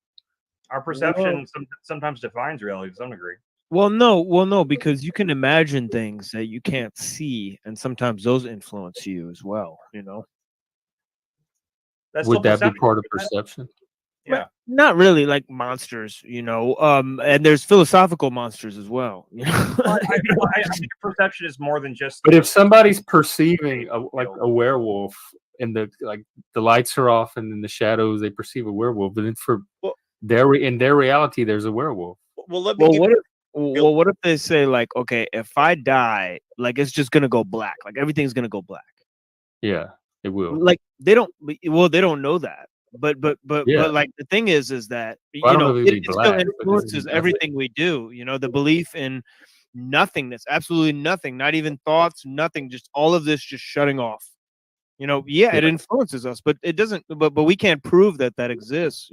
Our perception sometimes defines reality to some degree. Well, no, because you can imagine things that you can't see, and sometimes those influence you as well. Would that be part of perception? Yeah, not really, like monsters, and there's philosophical monsters as well. I think perception is more than just. But if somebody's perceiving a werewolf, and the lights are off, and in the shadows they perceive a werewolf, but in their reality there's a werewolf. What if they say like, okay, if I die, like it's just gonna go black, like everything's gonna go black. Yeah, it will. Like they don't know that. But like the thing is that it still influences everything we do. The belief in nothingness, absolutely nothing, not even thoughts, nothing, just all of this just shutting off. It influences us, but it doesn't. But we can't prove that exists.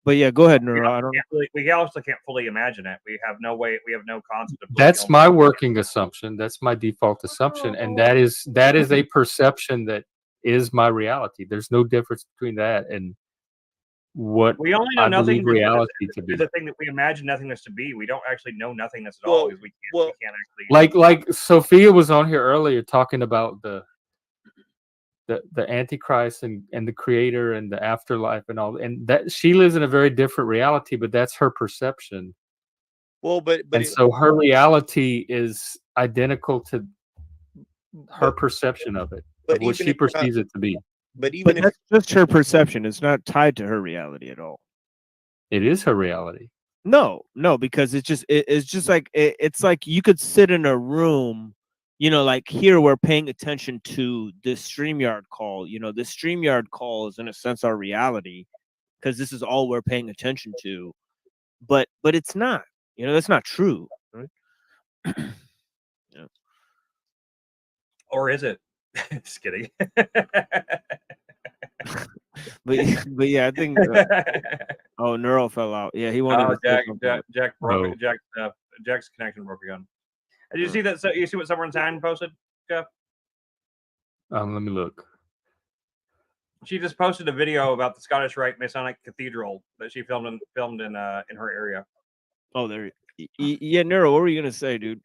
But yeah, go ahead, Nura. We also can't fully imagine it. We have no way. We have no concept of. That's my working assumption. That's my default assumption, and that is a perception that is my reality. There's no difference between that and what we only know I nothing believe reality to be. The thing that we imagine nothingness to be, we don't actually know nothingness at all because we can't actually. Like Sophia was on here earlier talking about the Antichrist and the Creator and the afterlife and all, and that she lives in a very different reality, but that's her perception. Well, but so her reality is identical to her perception of it. But what she perceives it to be. But even that's just her perception. It's not tied to her reality at all. It is her reality. No, because it's just like it's like you could sit in a room you know, like here we're paying attention to this StreamYard call. You know, the StreamYard call is in a sense our reality because this is all we're paying attention to. But it's not. You know, that's not true. Right? Yeah. Or is it? Just kidding. but yeah, I think. Oh, Neuro fell out. Yeah, he wanted to say something. Jack's connection broke again. Did you see that? So you see what Sovereign's Hand posted, Jeff? Let me look. She just posted a video about the Scottish Rite Masonic Cathedral that she filmed in her area. Oh, there. Yeah, Neuro, what were you gonna say, dude?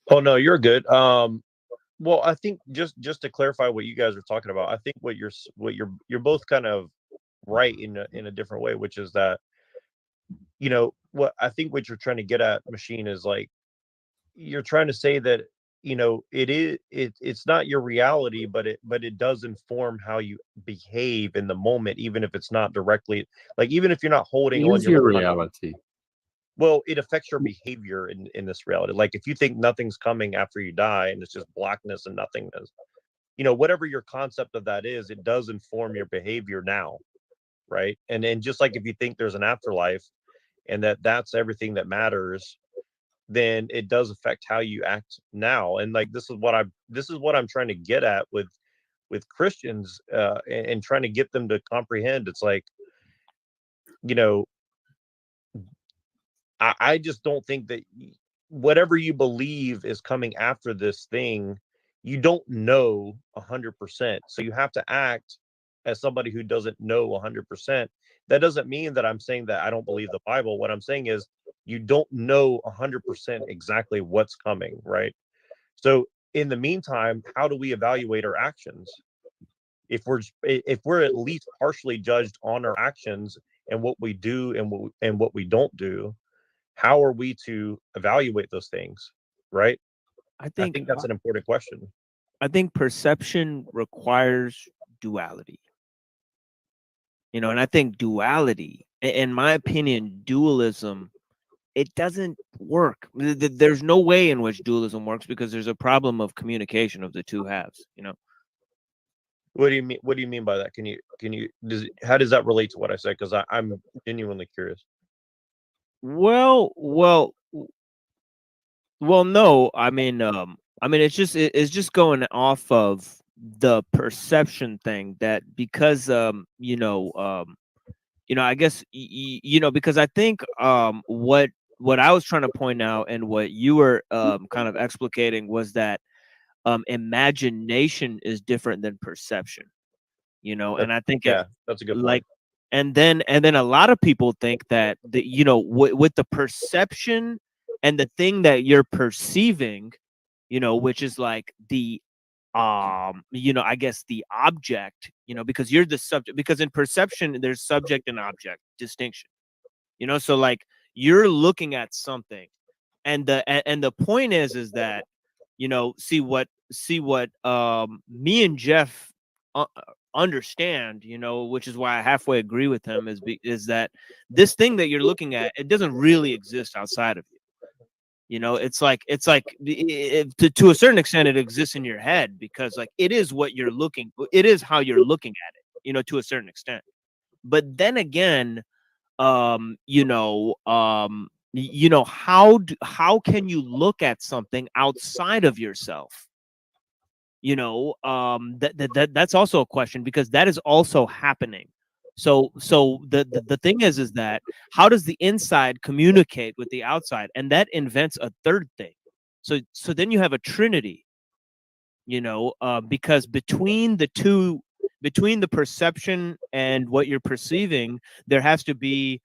Oh no, you're good. Well, I think just to clarify what you guys are talking about, I think what you're both kind of right in a different way, which is that, you know, what I think what you're trying to get at, Machine, is like you're trying to say that, you know, it's not your reality, but it does inform how you behave in the moment, even if it's not directly, like, even if you're not holding on your reality. Well, it affects your behavior in this reality. Like if you think nothing's coming after you die and it's just blackness and nothingness, you know, whatever your concept of that is, it does inform your behavior now, right? And just like if you think there's an afterlife and that's everything that matters, then it does affect how you act now. And like this is what I'm trying to get at with Christians and trying to get them to comprehend. It's like, you know, I just don't think that whatever you believe is coming after this thing, you don't know 100%. So you have to act as somebody who doesn't know 100%. That doesn't mean that I'm saying that I don't believe the Bible. What I'm saying is you don't know 100% exactly what's coming, right? So in the meantime, how do we evaluate our actions? If we're at least partially judged on our actions and what we do and what we don't do, how are we to evaluate those things, right? I think that's an important question. I think perception requires duality. You know, and I think duality, in my opinion, dualism, it doesn't work. There's no way in which dualism works because there's a problem of communication of the two halves, you know. What do you mean? What do you mean by that? How does that relate to what I said? Because I'm genuinely curious. Well, no. I mean, it's just going off of the perception thing that because I guess because I think what I was trying to point out and what you were kind of explicating was that imagination is different than perception, you know, and I think that's a good point. Like, and then a lot of people think that with the perception and the thing that you're perceiving, you know, which is like the I guess the object, you know, because you're the subject, because in perception there's subject and object distinction, you know, so like you're looking at something and the point is that, you know, see what me and Jeff understand, you know, which is why I halfway agree with him, is that this thing that you're looking at, it doesn't really exist outside of you. You know, it's like to a certain extent it exists in your head because like it is how you're looking at it, you know, to a certain extent. But then again, how can you look at something outside of yourself? You know, that's also a question because that is also happening. So the thing is that how does the inside communicate with the outside? And that invents a third thing. So then you have a trinity, you know, because between the perception and what you're perceiving, there has to be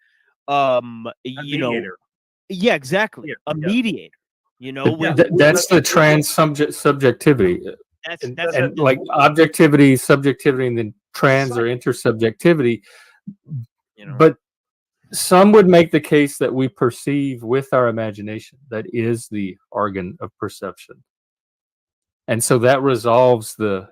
yeah, exactly. A mediator, you know. That's the subjectivity. That's like objectivity, subjectivity, and then trans or intersubjectivity. You know. But some would make the case that we perceive with our imagination. That is the organ of perception. And so that resolves the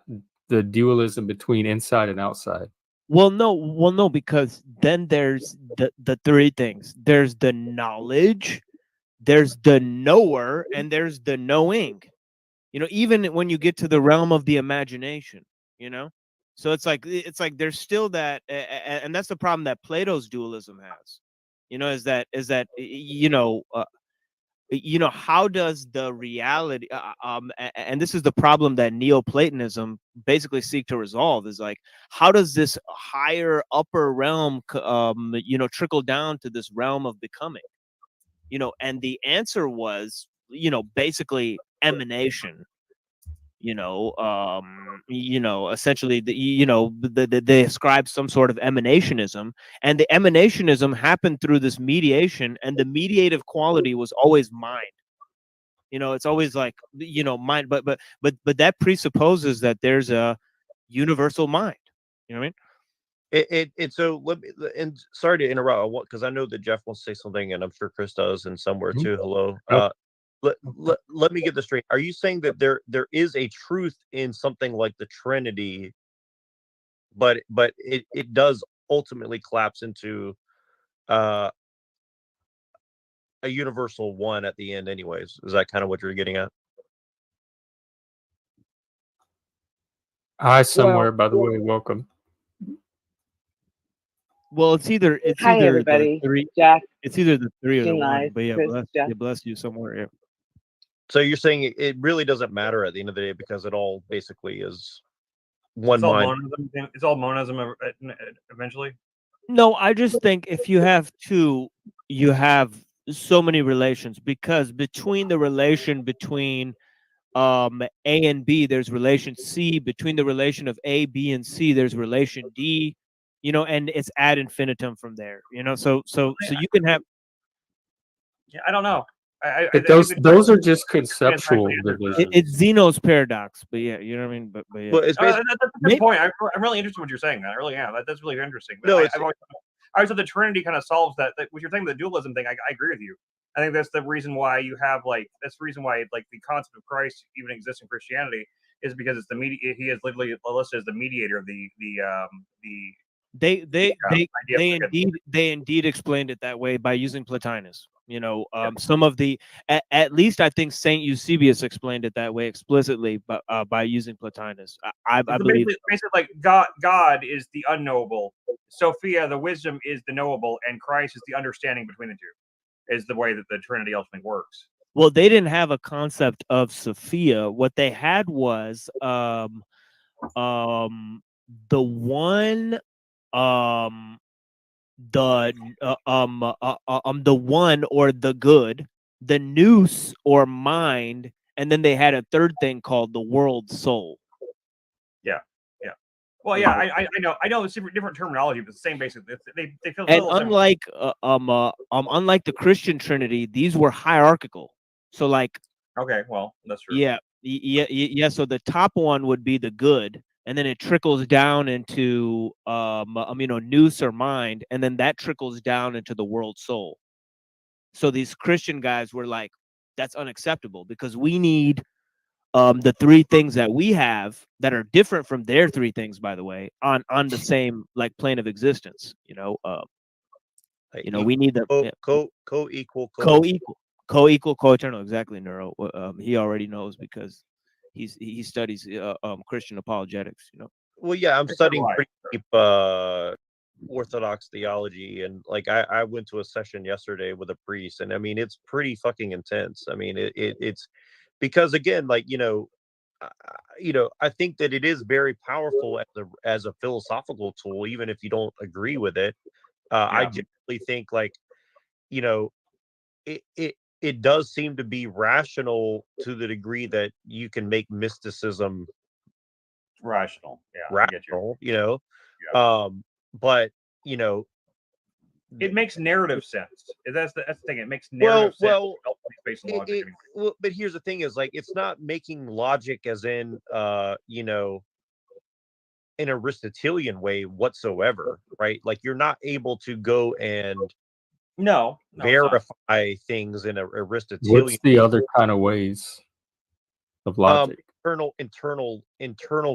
dualism between inside and outside. Well, no, because then there's the three things. There's the knowledge, there's the knower, and there's the knowing. You know, even when you get to the realm of the imagination, you know, so it's like there's still that, and that's the problem that Plato's dualism has. You know, is that how does the reality, and this is the problem that Neoplatonism basically seek to resolve, is like, how does this higher upper realm, trickle down to this realm of becoming? You know, and the answer was, basically emanation. Essentially, they ascribe some sort of emanationism, and the emanationism happened through this mediation, and the mediative quality was always mind. It's always like, mind, but that presupposes that there's a universal mind. You know what I mean? So let me, and sorry to interrupt, because I know that Jeff wants to say something, and I'm sure Chris does, and somewhere too. Hello. Let me get this straight. Are you saying that there is a truth in something like the Trinity, but it does ultimately collapse into a universal one at the end anyways? Is that kind of what you're getting at? Hi, somewhere, by the way, welcome. Well, it's either Hi, everybody. the three, Jack. it's either the three or the Machine one. Lies, But yeah, Chris, Jeff. bless you somewhere. Yeah. So you're saying it really doesn't matter at the end of the day, because it all basically is one mind. It's all monism eventually. No, I just think if you have two, you have so many relations, because between the relation between A and B, there's relation C. Between the relation of A, B, and C, there's relation D. And it's ad infinitum from there. So you can have. Yeah, I don't know. Those are just conceptual divisions. It's Zeno's paradox, but yeah, you know what I mean. But yeah, But it's that's a good point. I'm really interested in what you're saying. I really am. That's really interesting. But I always thought the Trinity kind of solves that. What you're saying, the dualism thing, I agree with you. I think that's the reason why you have the concept of Christ even exists in Christianity, is because it's he is literally listed as the mediator of the They indeed explained it that way by using Plotinus. Some of the, at least I think Saint Eusebius explained it that way explicitly, by using Plotinus. I believe basically like God is the unknowable, Sophia, the wisdom, is the knowable, and Christ is the understanding between the two. Is the way that the Trinity ultimately works. Well, they didn't have a concept of Sophia. What they had was the one, the one or the good, the nous or mind, and then they had a third thing called the world soul. Yeah. Well, yeah, I know it's different terminology, but the same basic. They feel. And unlike the Christian Trinity, these were hierarchical. So like. Okay, well, that's true. Yeah. So the top one would be the good, and then it trickles down into nous or mind, and then that trickles down into the world soul. So these Christian guys were like, that's unacceptable, because we need the three things that we have that are different from their three things, by the way, on the same like plane of existence. We need the co-equal, co-eternal. Exactly, Neuro. He already knows because he studies Christian apologetics. Well, yeah, I'm studying pretty deep Orthodox theology, and like I went to a session yesterday with a priest, and I mean it's pretty fucking intense. I mean it's because again, like I think that it is very powerful as a philosophical tool, even if you don't agree with it. I generally think like it does seem to be rational to the degree that you can make mysticism rational. Yeah, rational. But it makes narrative sense. That's the thing. It makes narrative sense. Based on logic. But here's the thing: is like it's not making logic as in an Aristotelian way whatsoever, right? Like you're not able to go and verify things in a Aristotelian. What's the other kind of ways of logic? Internal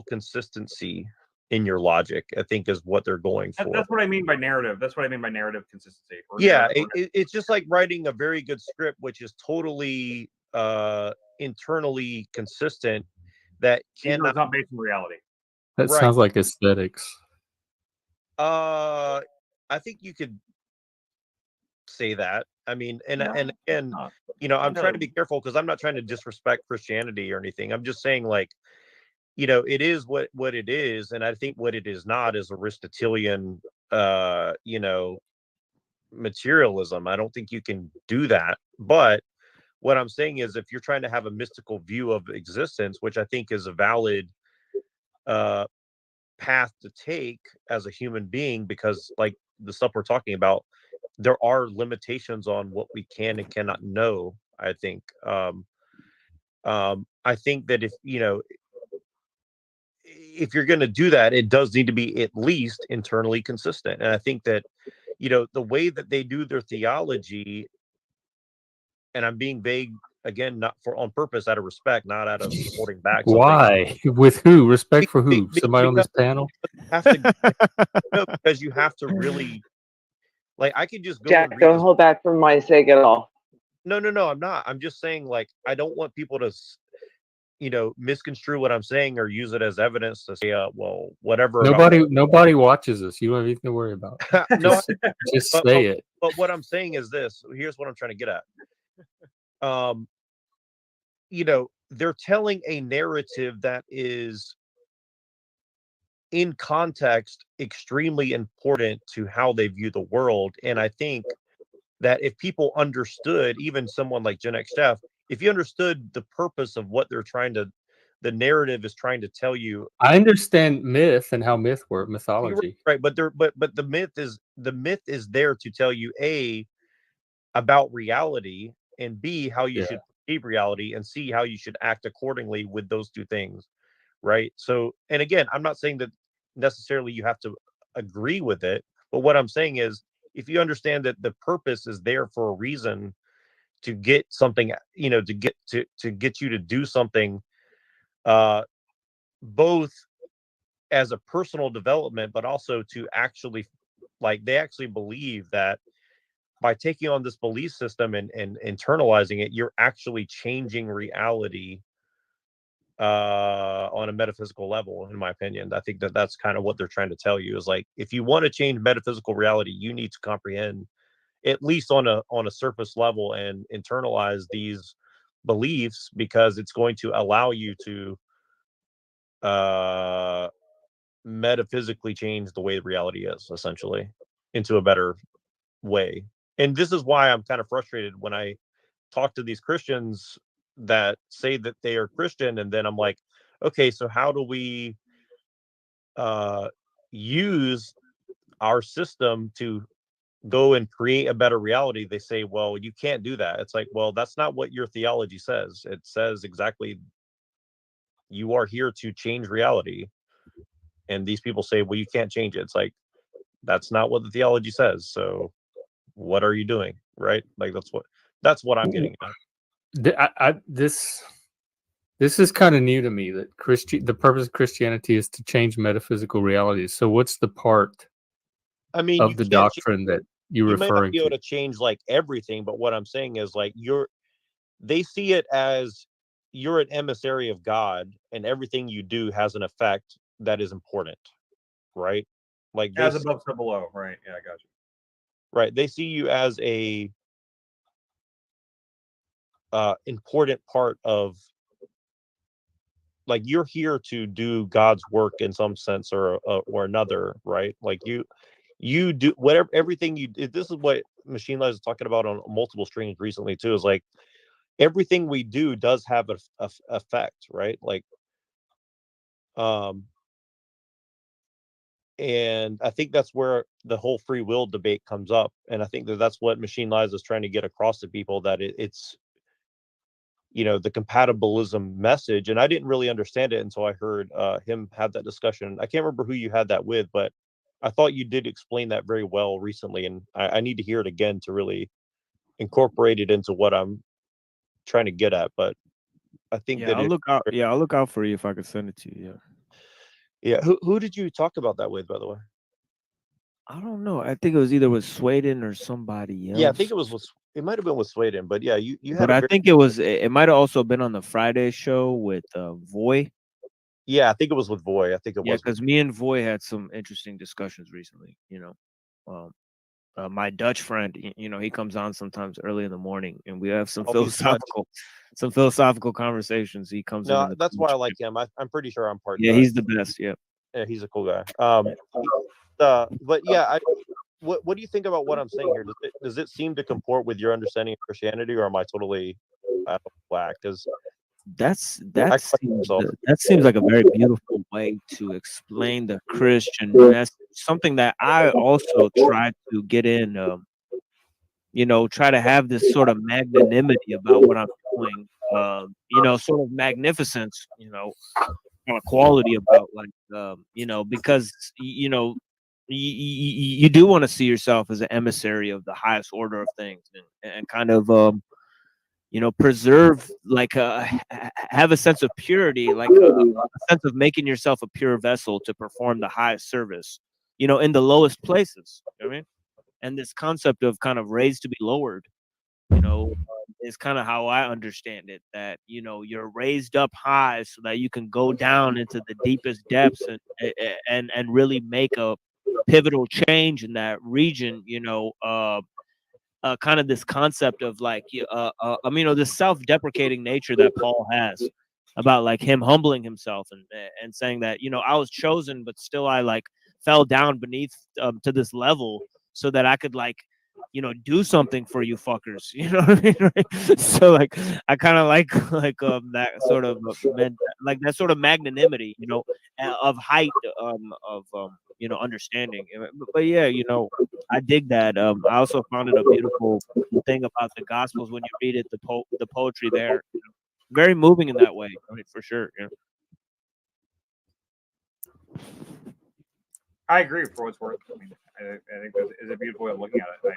consistency in your logic, I think, is what they're going for. That's what I mean by narrative. That's what I mean by narrative consistency. It's just like writing a very good script, which is totally internally consistent that Even though cannot it's not based in reality. That Right. sounds like aesthetics. I think you could say that. I mean, and again, you know, I'm trying to be careful because I'm not trying to disrespect Christianity or anything. I'm just saying, like, you know, it is what it is, and I think what it is not is Aristotelian, you know, materialism. I don't think you can do that. But what I'm saying is, if you're trying to have a mystical view of existence, which I think is a valid path to take as a human being, because like the stuff we're talking about, there are limitations on what we can and cannot know. I think I think that if you know, if you're going to do that, it does need to be at least internally consistent. And I think that, you know, the way that they do their theology, and I'm being vague again, not for on purpose, out of respect, not out of holding back something. Why? With who? Respect for who? Somebody on this panel? Because you have to really, like, I could just go Jack, and read don't this. hold back from my sake at all. No, I'm not. I'm just saying, like, I don't want people to, you know, misconstrue what I'm saying or use it as evidence to say, well, whatever. Nobody watches us. You don't have anything to worry about. No, just say it. But what I'm saying is this. Here's what I'm trying to get at. You know, they're telling a narrative that is in context extremely important to how they view the world. And I think that if people understood, even someone like Gen X Jeff, if you understood the purpose of what they're trying to, the narrative is trying to tell you. I understand myth and how myth work, mythology. Right, but the myth is there to tell you A, about reality, and B, how you should perceive reality, and C, how you should act accordingly with those two things. Right. So, and again, I'm not saying that necessarily you have to agree with it, but what I'm saying is, if you understand that the purpose is there for a reason, to get something, you know, to get you to do something, both as a personal development, but also to actually, like, they actually believe that by taking on this belief system and internalizing it, you're actually changing reality on a metaphysical level. In my opinion, I think that that's kind of what they're trying to tell you, is like, if you want to change metaphysical reality, you need to comprehend, at least on a surface level, and internalize these beliefs, because it's going to allow you to metaphysically change the way reality is, essentially, into a better way. And this is why I'm kind of frustrated when I talk to these Christians that say that they are Christian, and then I'm like, okay, so how do we use our system to go and create a better reality? They say, well, you can't do that. It's like, well, that's not what your theology says. It says exactly, you are here to change reality. And these people say, well, you can't change it. It's like, that's not what the theology says. So what are you doing? Right? Like, that's what I'm getting at. This is kind of new to me, that the purpose of Christianity is to change metaphysical realities. So what's the part of the doctrine that you're referring to? You may not be able to change like everything, but what I'm saying is, like, they see it as you're an emissary of God, and everything you do has an effect that is important, right? Like, as above, so below, right? Yeah, I got you. Right, they see you as a important part of, like, you're here to do God's work in some sense or another, right? Like, you do whatever, everything you do. This is what Machine Lies is talking about on multiple streams recently too, is like, everything we do does have a effect, right? Like, and I think that's where the whole free will debate comes up, and I think that that's what Machine Lies is trying to get across to people, that it's, you know, the compatibilism message. And I didn't really understand it until I heard him have that discussion. I can't remember who you had that with, but I thought you did explain that very well recently, and I need to hear it again to really incorporate it into what I'm trying to get at. But I think that I'll look out. Yeah, I'll look out for you if I could send it to you. Yeah. Who did you talk about that with, by the way? I don't know. I think it was either with Sweden or somebody else. Yeah, I think it was with It might have been with Sweden, but yeah, you had. But I think it might have also been on the Friday show with Voy. Yeah, I think it was with Voy. I think it was. Yeah, because me and Voy had some interesting discussions recently. My Dutch friend, he comes on sometimes early in the morning, and we have some philosophical conversations. He comes in. No, that's why I like him. I'm pretty sure I'm part. Yeah, Dutch. he's the best. Yeah. Yeah, he's a cool guy. But yeah, what do you think about what I'm saying here? Does it seem to comport with your understanding of Christianity, or am I totally out of whack? Because that seems like a very beautiful way to explain the Christian message. Something that I also try to get in. Try to have this sort of magnanimity about what I'm doing. Sort of magnificence. Kind of quality about because you do want to see yourself as an emissary of the highest order of things, and kind of preserve, have a sense of purity, a sense of making yourself a pure vessel to perform the highest service, in the lowest places. You know what I mean? And this concept of kind of raised to be lowered, is kind of how I understand it, that, you're raised up high so that you can go down into the deepest depths and really make a pivotal change in that region, kind of this concept of this self-deprecating nature that Paul has about him humbling himself and saying that, I was chosen, but still I fell down beneath to this level so that I could do something for you fuckers. You know what I mean? Right? So I kind of that sort of that sort of magnanimity, of height, of understanding. But yeah, I dig that. I also found it a beautiful thing about the Gospels when you read it, the poetry there, very moving in that way. I mean, for sure. I agree for what it's worth. I mean, I think it's a beautiful way of looking at it.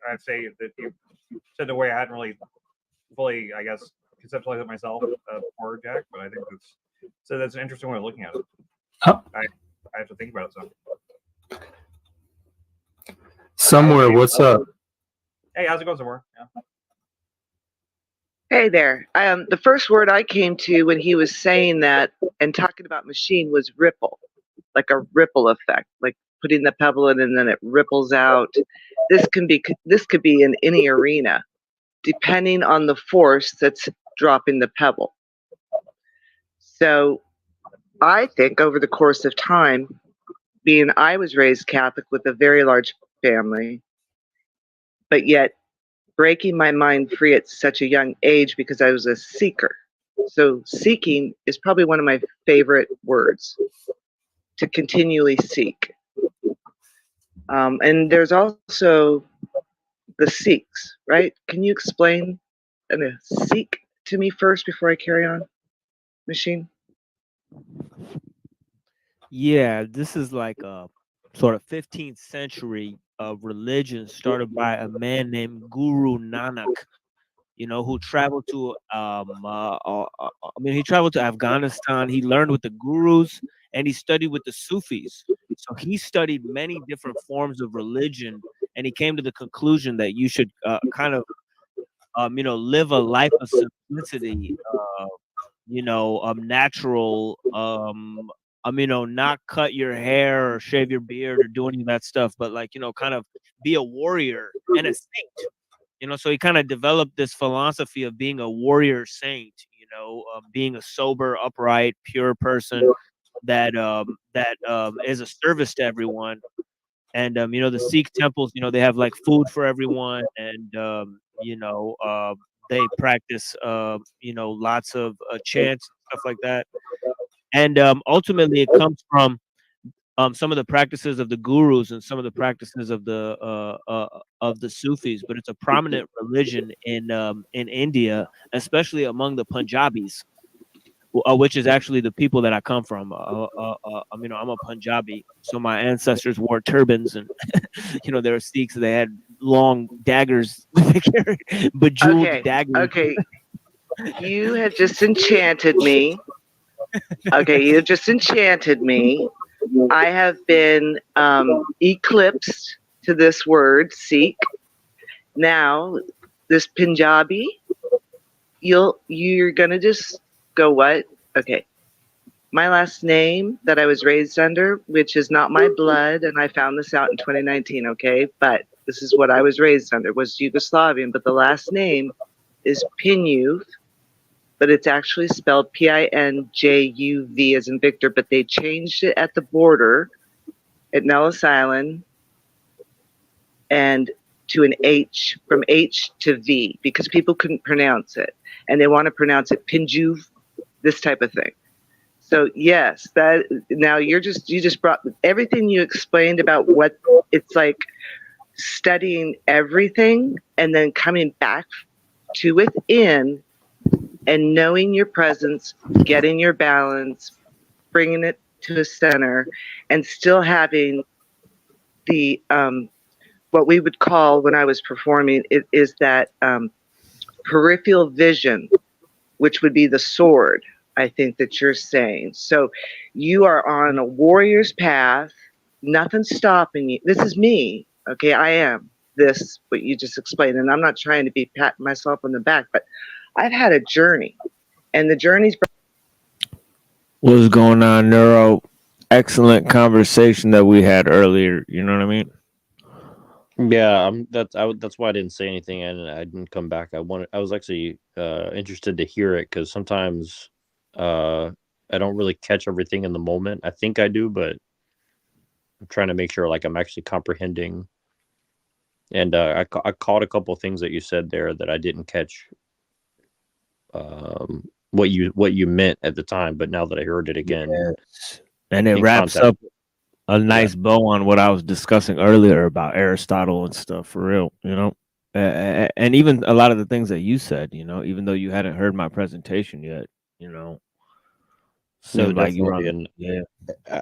I'd say that you said the way I hadn't really fully, I guess, conceptualized it myself before, Jack, but I think that's an interesting way of looking at it. I have to think about it some. Somewhere, what's up? Hey, how's it going, Somewhere? Yeah. Hey there. The first word I came to when he was saying that and talking about machine was ripple, like a ripple effect, like putting the pebble in and then it ripples out. This could be in any arena, depending on the force that's dropping the pebble. So I think over the course of time, I was raised Catholic with a very large family, but yet breaking my mind free at such a young age because I was a seeker. So seeking is probably one of my favorite words, to continually seek. And there's also the seeks, right? Can you explain seek to me first before I carry on, Machine? Yeah, this is like a sort of 15th century religion started by a man named Guru Nanak, who traveled to he traveled to Afghanistan. He learned with the gurus and he studied with the Sufis. So he studied many different forms of religion, and he came to the conclusion that you should kind of live a life of simplicity, natural, not cut your hair or shave your beard or do any of that stuff, but kind of be a warrior and a saint. So he kind of developed this philosophy of being a warrior saint, being a sober, upright, pure person that is a service to everyone. And the Sikh temples, they have food for everyone, and they practice lots of chants and stuff like that. And ultimately, it comes from some of the practices of the gurus and some of the practices of the Sufis. But it's a prominent religion in India, especially among the Punjabis, which is actually the people that I come from. I'm a Punjabi, so my ancestors wore turbans, and they were Sikhs. They had long daggers, bejeweled daggers. Okay, you have just enchanted me. Okay, you just enchanted me. I have been eclipsed to this word, seek, Now, this Punjabi, you're gonna just go, what? Okay. My last name that I was raised under, which is not my blood, and I found this out in 2019, okay? But this is what I was raised under, was Yugoslavian, but the last name is Pinjuv, but it's actually spelled Pinjuv as in Victor, but they changed it at the border at Nellis Island and to an H, from H to V, because people couldn't pronounce it. And they want to pronounce it Pinjuv, this type of thing. So yes, that now you just brought everything you explained about what it's like, studying everything and then coming back to within and knowing your presence, getting your balance, bringing it to the center, and still having the what we would call, when I was performing, it is that peripheral vision, which would be the sword, I think that you're saying. So you are on a warrior's path, nothing's stopping you. This is me, okay? I am this, what you just explained, and I'm not trying to be patting myself on the back, but I've had a journey, and the journey's... What's going on, Neuro? Excellent conversation that we had earlier, you know what I mean? Yeah, that's why I didn't say anything and I didn't come back. I was actually interested to hear it, because sometimes I don't really catch everything in the moment. I think I do, but I'm trying to make sure like I'm actually comprehending. And I caught a couple of things that you said there that I didn't catch what you meant at the time, but now that I heard it again, yes. And it wraps up a nice bow on what I was discussing earlier about Aristotle and stuff, for real, you know, and even a lot of the things that you said, you know, even though you hadn't heard my presentation yet, you know. So like you were on,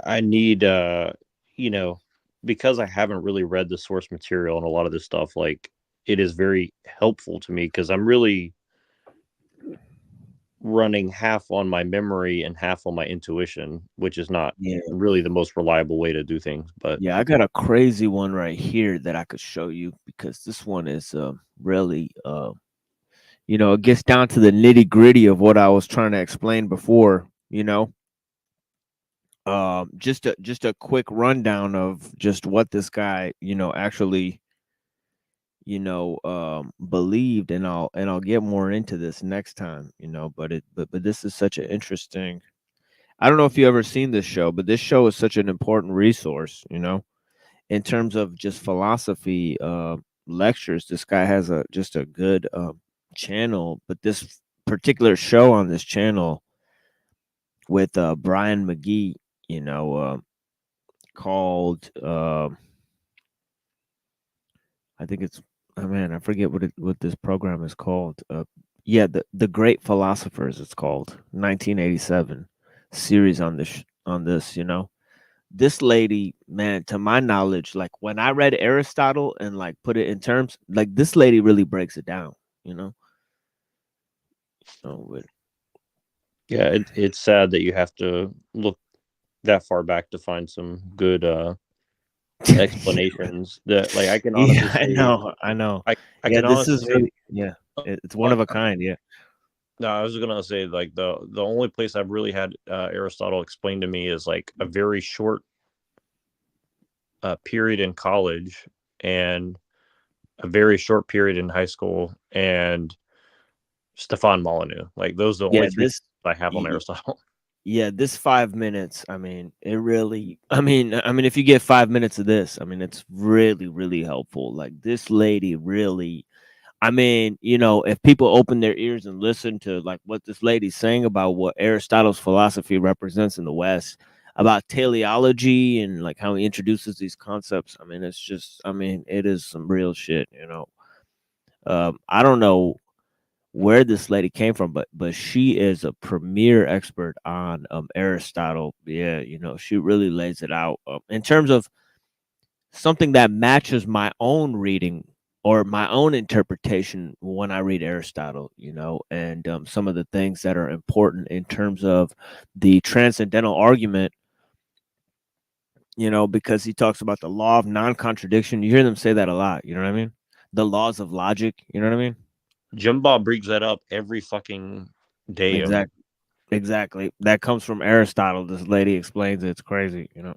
I need you know, because I haven't really read the source material and a lot of this stuff, like it is very helpful to me, because I'm really running half on my memory and half on my intuition, which is not really the most reliable way to do things. But yeah, I got a crazy one right here that I could show you, because this one is really you know, it gets down to the nitty gritty of what I was trying to explain before, you know. Just a quick rundown of just what this guy, you know, actually, you know, believed, and I'll get more into this next time, you know, but this is such an interesting, I don't know if you ever seen this show, but this show is such an important resource, you know, in terms of just philosophy lectures. This guy has just a good channel, but this particular show on this channel with Brian McGee, you know, called I think it's, oh man, I forget what this program is called. Yeah, the Great Philosophers, it's called, 1987 series on this, you know. This lady, man, to my knowledge, like when I read Aristotle and like put it in terms, like this lady really breaks it down, you know. yeah, it's sad that you have to look that far back to find some good explanations. That, like, I can honestly say, I know. I yeah, can this honestly is say, really, it's one of a kind. Yeah. No, I was gonna say, like, the only place I've really had Aristotle explained to me is like a very short period in college and a very short period in high school, and Stefan Molyneux. Like, those are the only three I have on Aristotle. Yeah, this 5 minutes, I mean, it really, I mean, if you get 5 minutes of this, I mean, it's really, really helpful. Like, this lady really, I mean, you know, if people open their ears and listen to like what this lady's saying about what Aristotle's philosophy represents in the West, about teleology and like how he introduces these concepts, I mean, it's just, I mean, it is some real shit, you know. I don't know where this lady came from, but she is a premier expert on Aristotle. Yeah, you know, she really lays it out in terms of something that matches my own reading or my own interpretation when I read Aristotle, you know, and some of the things that are important in terms of the transcendental argument, you know, because he talks about the law of non-contradiction. You hear them say that a lot, you know what I mean? the laws of logic. You know what I mean? Jim Bob brings that up every fucking day. Exactly. That comes from Aristotle. This lady explains it. It's crazy. You know.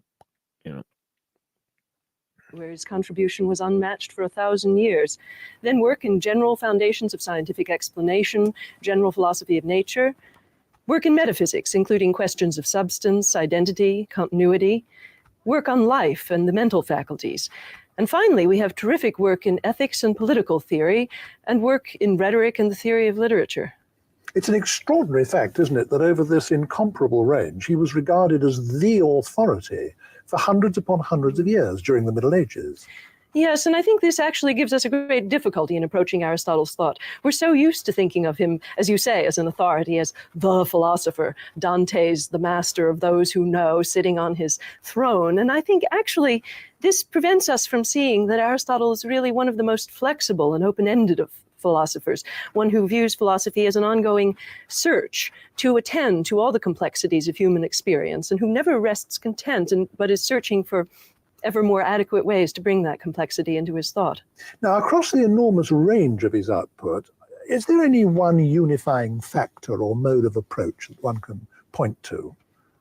Where his contribution was unmatched for 1,000 years. Then work in general foundations of scientific explanation, general philosophy of nature. Work in metaphysics, including questions of substance, identity, continuity. Work on life and the mental faculties. And finally, we have terrific work in ethics and political theory, and work in rhetoric and the theory of literature. It's an extraordinary fact, isn't it, that over this incomparable range, he was regarded as the authority for hundreds upon hundreds of years during the Middle Ages. Yes, and I think this actually gives us a great difficulty in approaching Aristotle's thought. We're so used to thinking of him, as you say, as an authority, as the philosopher, Dante's the master of those who know, sitting on his throne. And I think actually this prevents us from seeing that Aristotle is really one of the most flexible and open-ended of philosophers, one who views philosophy as an ongoing search to attend to all the complexities of human experience, and who never rests content, but is searching for ever more adequate ways to bring that complexity into his thought. Now, across the enormous range of his output, is there any one unifying factor or mode of approach that one can point to?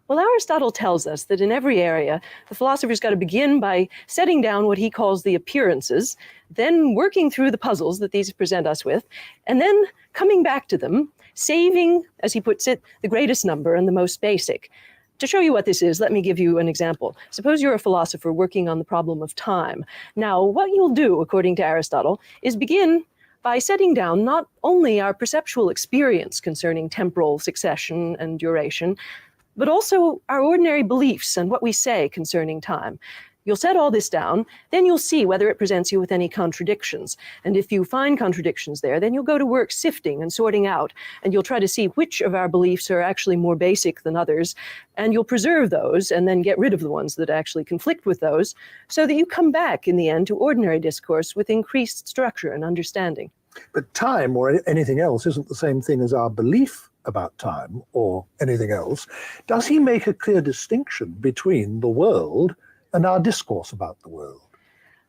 Well, Aristotle tells us that in every area, the philosopher's got to begin by setting down what he calls the appearances, then working through the puzzles that these present us with, and then coming back to them, saving, as he puts it, the greatest number and the most basic. To show you what this is, let me give you an example. Suppose you're a philosopher working on the problem of time. Now, what you'll do, according to Aristotle, is begin by setting down not only our perceptual experience concerning temporal succession and duration, but also our ordinary beliefs and what we say concerning time. You'll set all this down, then you'll see whether it presents you with any contradictions. And if you find contradictions there, then you'll go to work sifting and sorting out, and you'll try to see which of our beliefs are actually more basic than others, and you'll preserve those and then get rid of the ones that actually conflict with those, so that you come back in the end to ordinary discourse with increased structure and understanding. But time or anything else isn't the same thing as our belief about time or anything else. Does he make a clear distinction between the world and our discourse about the world?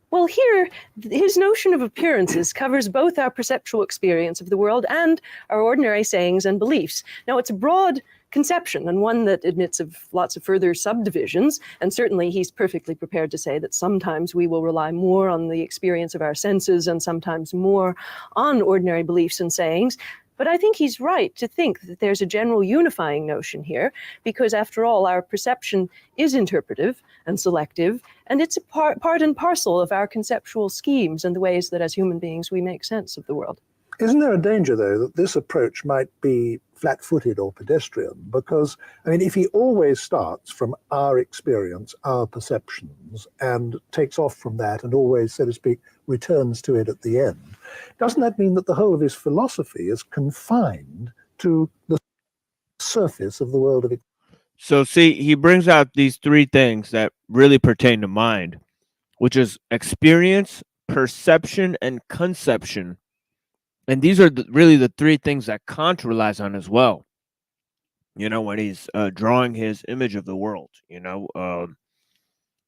Well, here, his notion of appearances covers both our perceptual experience of the world and our ordinary sayings and beliefs. Now, it's a broad conception and one that admits of lots of further subdivisions, and certainly he's perfectly prepared to say that sometimes we will rely more on the experience of our senses and sometimes more on ordinary beliefs and sayings. But I think he's right to think that there's a general unifying notion here, because after all, our perception is interpretive and selective, and it's a part and parcel of our conceptual schemes and the ways that as human beings we make sense of the world. Isn't there a danger, though, that this approach might be flat-footed or pedestrian? Because, I mean, if he always starts from our experience, our perceptions, and takes off from that and always, so to speak, returns to it at the end, doesn't that mean that the whole of his philosophy is confined to the surface of the world of it? So, see, he brings out these three things that really pertain to mind, which is experience, perception, and conception. And these are really the three things that Kant relies on as well, you know, when he's drawing his image of the world, you know.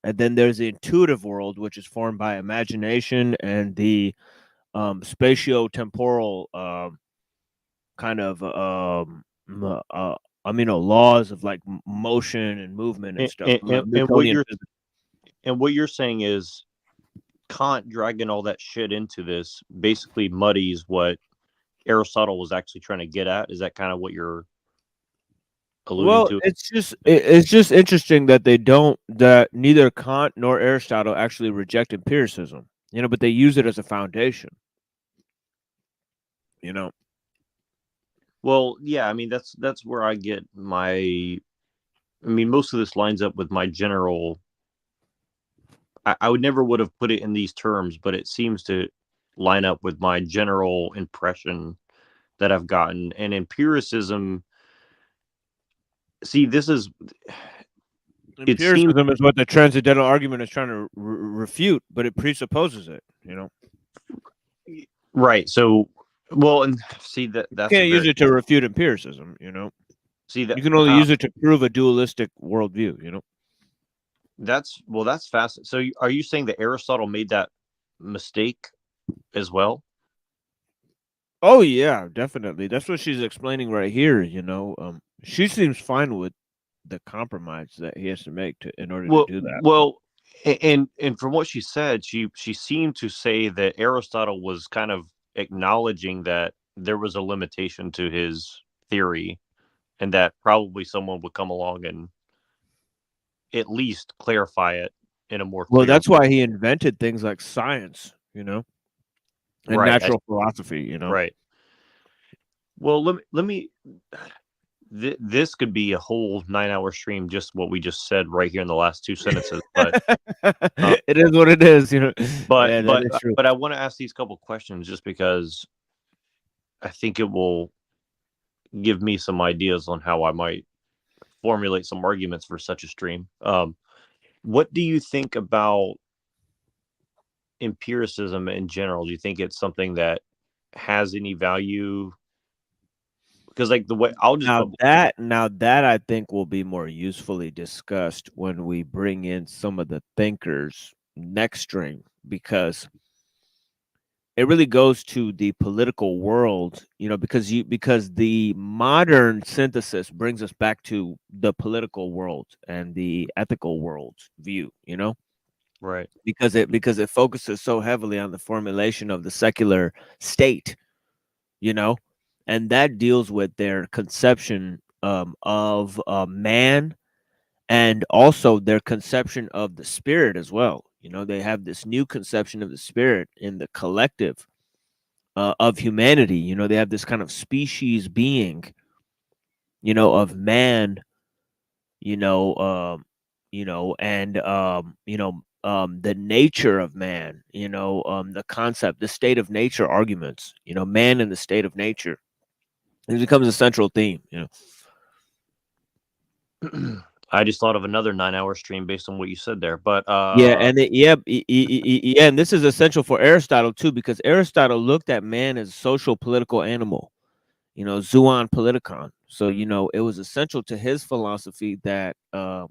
And then there's the intuitive world, which is formed by imagination and the spatio-temporal kind of, laws of like motion and movement and stuff. And what you're saying is Kant dragging all that shit into this basically muddies what Aristotle was actually trying to get at. Is that kind of what you're alluding to? It's just interesting that that neither Kant nor Aristotle actually reject empiricism, you know, but they use it as a foundation, you know. Well, yeah, I mean that's where I get most of this lines up with my general. I would never would have put it in these terms, but it seems to line up with my general impression that I've gotten. And empiricism, see, this is... Empiricism is what the transcendental argument is trying to refute, but it presupposes it, you know? Right, so, well, and see, that's... You can't use it to refute empiricism, you know? See that you can only use it to prove a dualistic worldview, you know? That's fascinating. So are you saying that Aristotle made that mistake as well? Oh yeah, definitely. That's what she's explaining right here. She seems fine with the compromise that he has to make in order to do that. Well, and from what she said, she seemed to say that Aristotle was kind of acknowledging that there was a limitation to his theory, and that probably someone would come along and at least clarify it in a more Well, clear that's way. why he invented things like science, and Right. natural philosophy. Right. Well, let me. This could be a whole 9-hour stream, just what we just said right here in the last 2 sentences. But it is what it is, But Yeah, that is true. but I want to ask these couple questions just because I think it will give me some ideas on how I might formulate some arguments for such a stream. What do you think about empiricism in general? Do you think it's something that has any value? Because like the way I'll just now that I think will be more usefully discussed when we bring in some of the thinkers next stream, because it really goes to the political world, because the modern synthesis brings us back to the political world and the ethical world view, right, because it focuses so heavily on the formulation of the secular state, and that deals with their conception of man, and also their conception of the spirit as well. They have this new conception of the spirit in the collective of humanity. They have this kind of species being, of man, and the nature of man, the concept, the state of nature arguments, man and the state of nature. It becomes a central theme, I just thought of another 9-hour stream based on what you said there. But yeah, and and this is essential for Aristotle too, because Aristotle looked at man as a social political animal, zoon politikon. So it was essential to his philosophy that that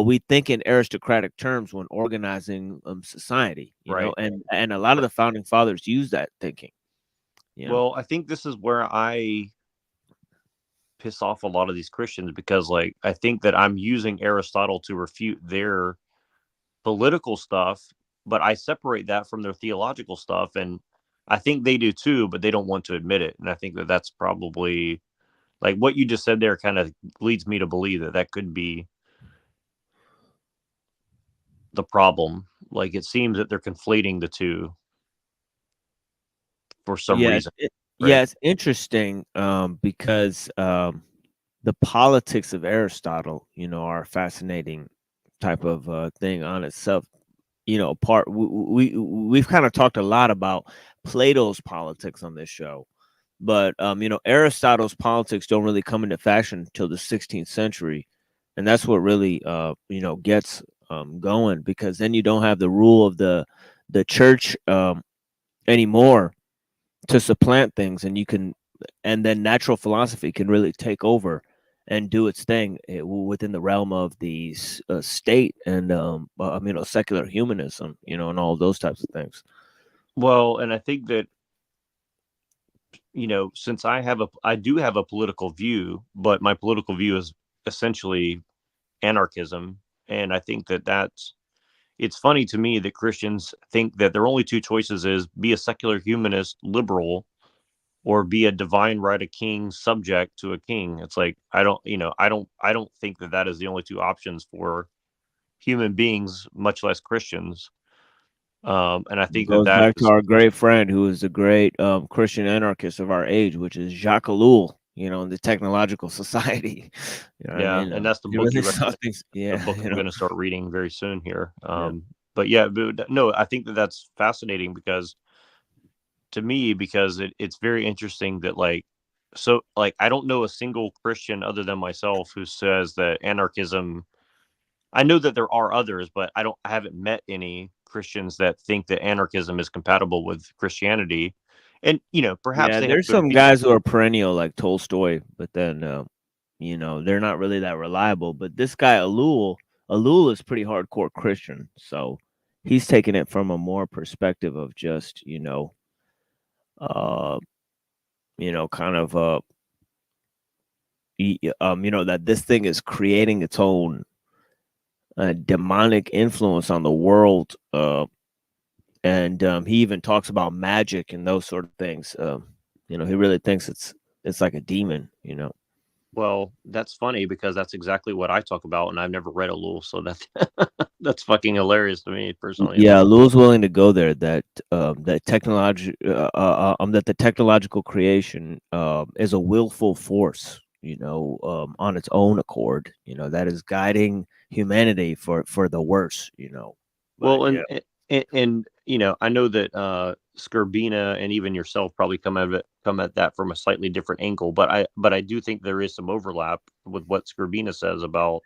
we think in aristocratic terms when organizing society, Right. and a lot of the founding fathers use that thinking. Well, I think this is where I piss off a lot of these Christians, because like I think that I'm using Aristotle to refute their political stuff, but I separate that from their theological stuff, and I think they do too, but they don't want to admit it. And I think that that's probably, like what you just said there kind of leads me to believe that that could be the problem. Like it seems that they're conflating the two for some reason. Yeah, it's interesting because the politics of Aristotle, are a fascinating type of thing on itself. We've kind of talked a lot about Plato's politics on this show, but Aristotle's politics don't really come into fashion until the 16th century, and that's what really gets going, because then you don't have the rule of the church anymore to supplant things, and then natural philosophy can really take over and do its thing within the realm of the state and secular humanism, and all those types of things. Well, and I think that since I do have a political view, but my political view is essentially anarchism, and I think that it's funny to me that Christians think that their only two choices is be a secular humanist liberal or be a divine right of king subject to a king. It's like I don't think that is the only two options for human beings, much less Christians. And I think goes back to our great friend who is a great Christian anarchist of our age, which is Jacques Ellul, in the Technological Society. And that's the book the book I'm going to start reading very soon here. But no, I think that's fascinating because it's very interesting that I don't know a single Christian other than myself who says that anarchism. I know that there are others, but I haven't met any Christians that think that anarchism is compatible with Christianity. And perhaps there's some guys who are perennial like Tolstoy, but then they're not really that reliable. But this guy Ellul is pretty hardcore Christian, so he's taking it from a more perspective of just, kind of that this thing is creating its own demonic influence on the world, and he even talks about magic and those sort of things. He really thinks it's like a demon. Well, that's funny because that's exactly what I talk about, and I've never read Elul, so that's that's fucking hilarious to me personally. Yeah, Lou's willing to go there. That that the technological creation is a willful force, on its own accord. That is guiding humanity for the worse. Well, But, and I know that Scorbina and even yourself probably come at that from a slightly different angle, but I do think there is some overlap with what Scorbina says about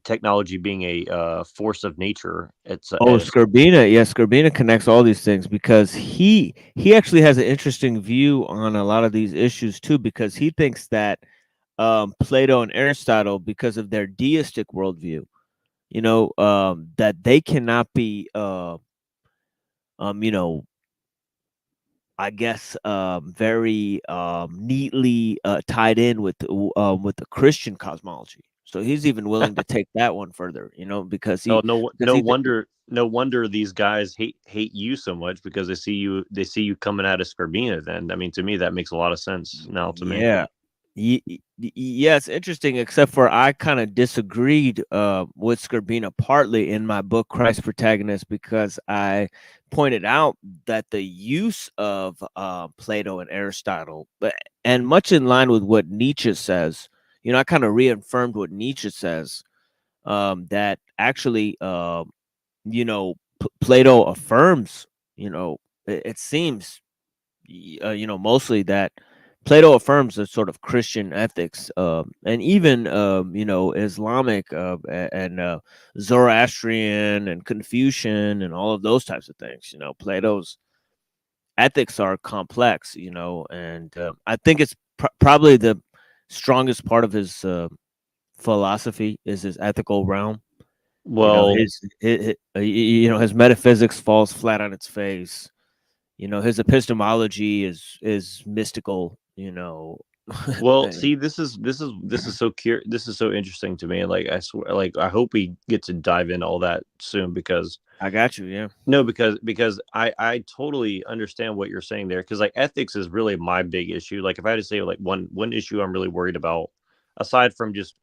technology being a force of nature. Scorbina connects all these things because he actually has an interesting view on a lot of these issues too, because he thinks that Plato and Aristotle, because of their deistic worldview, that they cannot be I guess very neatly tied in with the Christian cosmology. So he's even willing to take that one further, because no wonder these guys hate you so much, because they see you coming out of Scorbina. Then I mean, to me that makes a lot of sense now to me. Yeah. Yeah, it's interesting, except for I kind of disagreed with Scorbina partly in my book Christ Protagonist, because I pointed out that the use of Plato and Aristotle, and much in line with what Nietzsche says, I kind of reaffirmed what Nietzsche says, that actually, Plato affirms, it seems, mostly that Plato affirms a sort of Christian ethics, and even Islamic and Zoroastrian and Confucian and all of those types of things. Plato's ethics are complex, and I think it's probably the strongest part of his philosophy is his ethical realm. Well, his metaphysics falls flat on its face. His epistemology is mystical. Well, see, this is so interesting to me. Like, I swear, like, I hope we get to dive into all that soon, because I got you. Yeah. No, because I totally understand what you're saying there, because like ethics is really my big issue. Like, if I had to say like one issue I'm really worried about, aside from just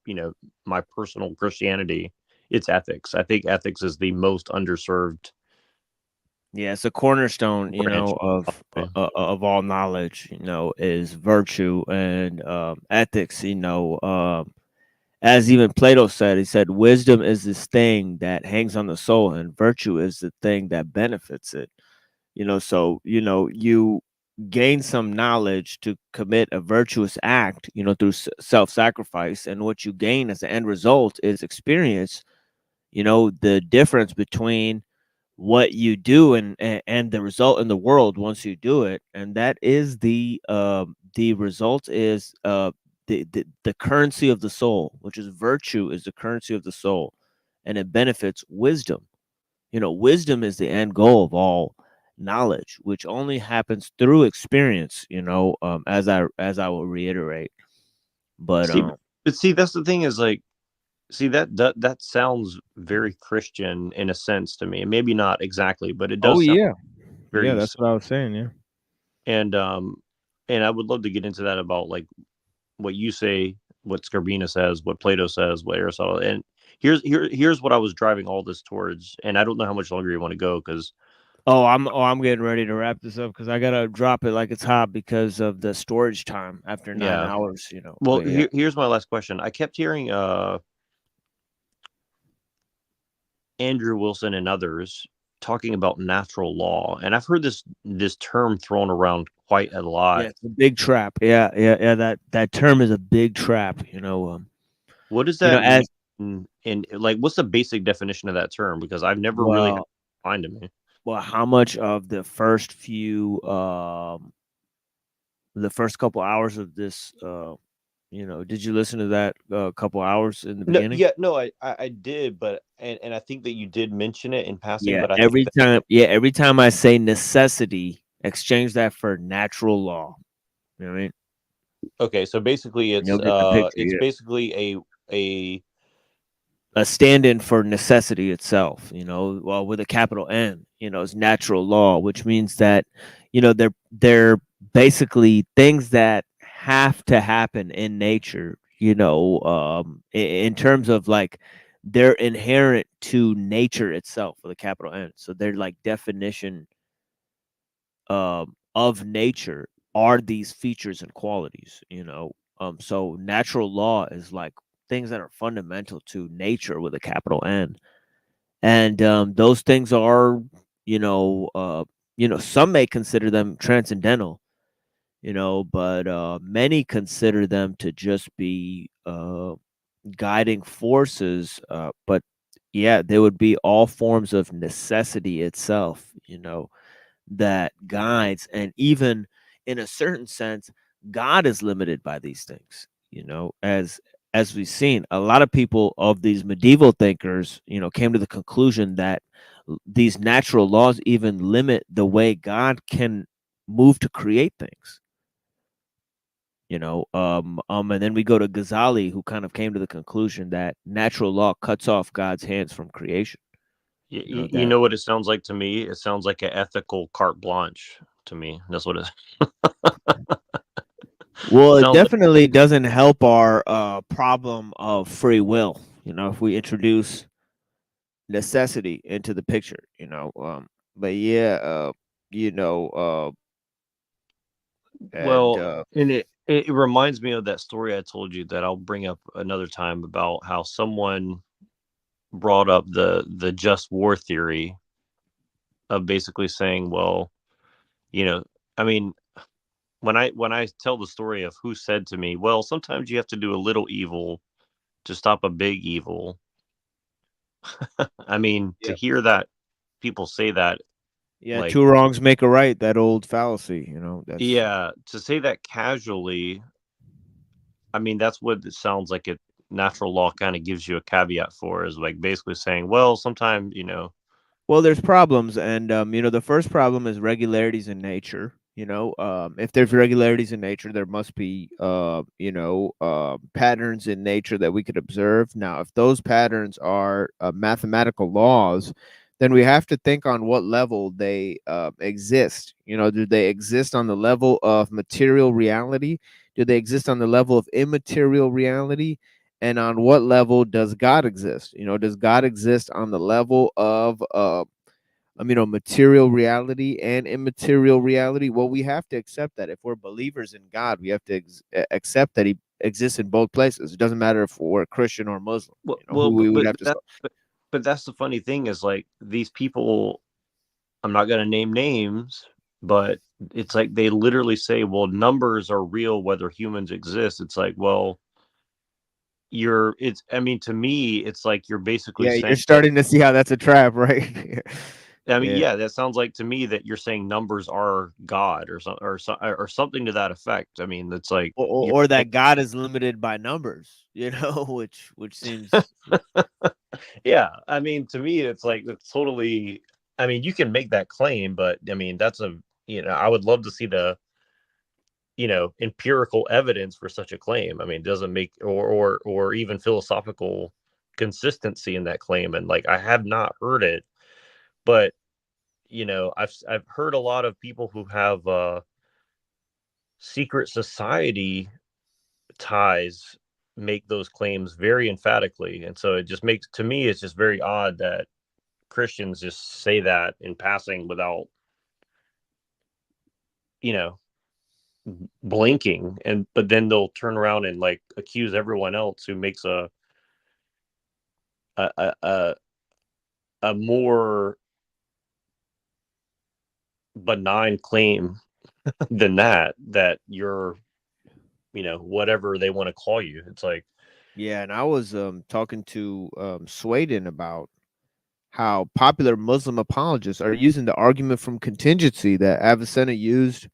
my personal Christianity, it's ethics. I think ethics is the most underserved. Yeah, it's a cornerstone, of all knowledge, is virtue and ethics, as even Plato said, he said, wisdom is this thing that hangs on the soul, and virtue is the thing that benefits it. So, you gain some knowledge to commit a virtuous act, through self-sacrifice, and what you gain as the end result is experience, the difference between what you do and the result in the world once you do it, and that is the result is the currency of the soul, which is virtue, is the currency of the soul, and it benefits wisdom. Wisdom is the end goal of all knowledge, which only happens through experience, as I will reiterate. But see, that's the thing, is like, see, that sounds very Christian in a sense to me. Maybe not exactly, but it does. Yeah, that's what I was saying. Yeah, and I would love to get into that, about like what you say, what Scorbina says, what Plato says, what Aristotle. And here's what I was driving all this towards, and I don't know how much longer you want to go, because I'm getting ready to wrap this up, because I gotta drop it like it's hot because of the storage time after 9 hours. Well, here's my last question. I kept hearing Andrew Wilson and others talking about natural law, and I've heard this term thrown around quite a lot. Yeah, it's a big trap. Yeah. That term is a big trap. What does that mean? And like, what's the basic definition of that term? Because I've never really defined it. Well, how much of the first few, the first couple hours of this You know, did you listen to that a couple hours in the beginning? I did, but and I think that you did mention it in passing, Yeah, but I think every time I say necessity, exchange that for natural law. You know what I mean? okay, so basically You'll get the picture. it's Yeah. basically A stand-in for necessity itself, you know, well, with a capital N, you know, it's natural law, which means that, you know, they're basically things that have to happen in nature, you know, in terms of like they're inherent to nature itself with a capital N. So they're like definition of nature are these features and qualities, you know. So natural law is like things that are fundamental to nature with a capital N, and those things are, you know, some may consider them transcendental, you know, but many consider them to just be guiding forces. But yeah, they would be all forms of necessity itself, you know, that guides, and even in a certain sense God is limited by these things, you know, as we've seen. A lot of people of these medieval thinkers, you know, came to the conclusion that these natural laws even limit the way God can move to create things, you know. And then we go to Ghazali, who kind of came to the conclusion that natural law cuts off God's hands from creation. you know what it sounds like to me? It sounds like an ethical carte blanche to me. That's what it is. Well, it definitely doesn't help our problem of free will, you know, if we introduce necessity into the picture, you know. But yeah, you know, Well, and it reminds me of that story I told you that I'll bring up another time about how someone brought up the just war theory of basically saying, well, you know, I mean, when I tell the story of who said to me, well, sometimes you have to do a little evil to stop a big evil. I mean, to hear that people say that, yeah, like, two wrongs make a right, that old fallacy, you know. That's yeah, to say that casually, I mean, that's what it sounds like. It natural law kind of gives you a caveat for, is like basically saying, well, sometimes, you know. Well, there's problems, and you know, the first problem is regularities in nature. You know, if there's regularities in nature, there must be you know, patterns in nature that we could observe. Now, if those patterns are mathematical laws, then we have to think on what level they exist. You know, do they exist on the level of material reality? Do they exist on the level of immaterial reality? And on what level does God exist? You know, does God exist on the level of you know, material reality and immaterial reality? Well, we have to accept that if we're believers in God, we have to accept that he exists in both places. It doesn't matter if we're Christian or Muslim. Well, you know, who we would have to but that's the funny thing, is like these people, I'm not going to name names, but it's like they literally say, well, numbers are real whether humans exist. It's like, well, I mean, to me, it's like you're basically yeah, saying you're starting to see how that's a trap, right? I mean, yeah, that sounds like to me that you're saying numbers are God or something to that effect. I mean, it's like, or that God is limited by numbers, you know, which seems yeah. I mean, to me, it's like, it's totally. I mean, you can make that claim, but I mean, that's you know, I would love to see the, you know, empirical evidence for such a claim. I mean, it doesn't make or even philosophical consistency in that claim, and like I have not heard it, but you know, I've heard a lot of people who have secret society ties make those claims very emphatically, and so it just makes, to me, it's just very odd that Christians just say that in passing without, you know, blinking, but then they'll turn around and like accuse everyone else who makes a more benign claim than that you're, you know, whatever they want to call you. It's like, yeah. And I was talking to Sweden about how popular Muslim apologists are using the argument from contingency that Avicenna used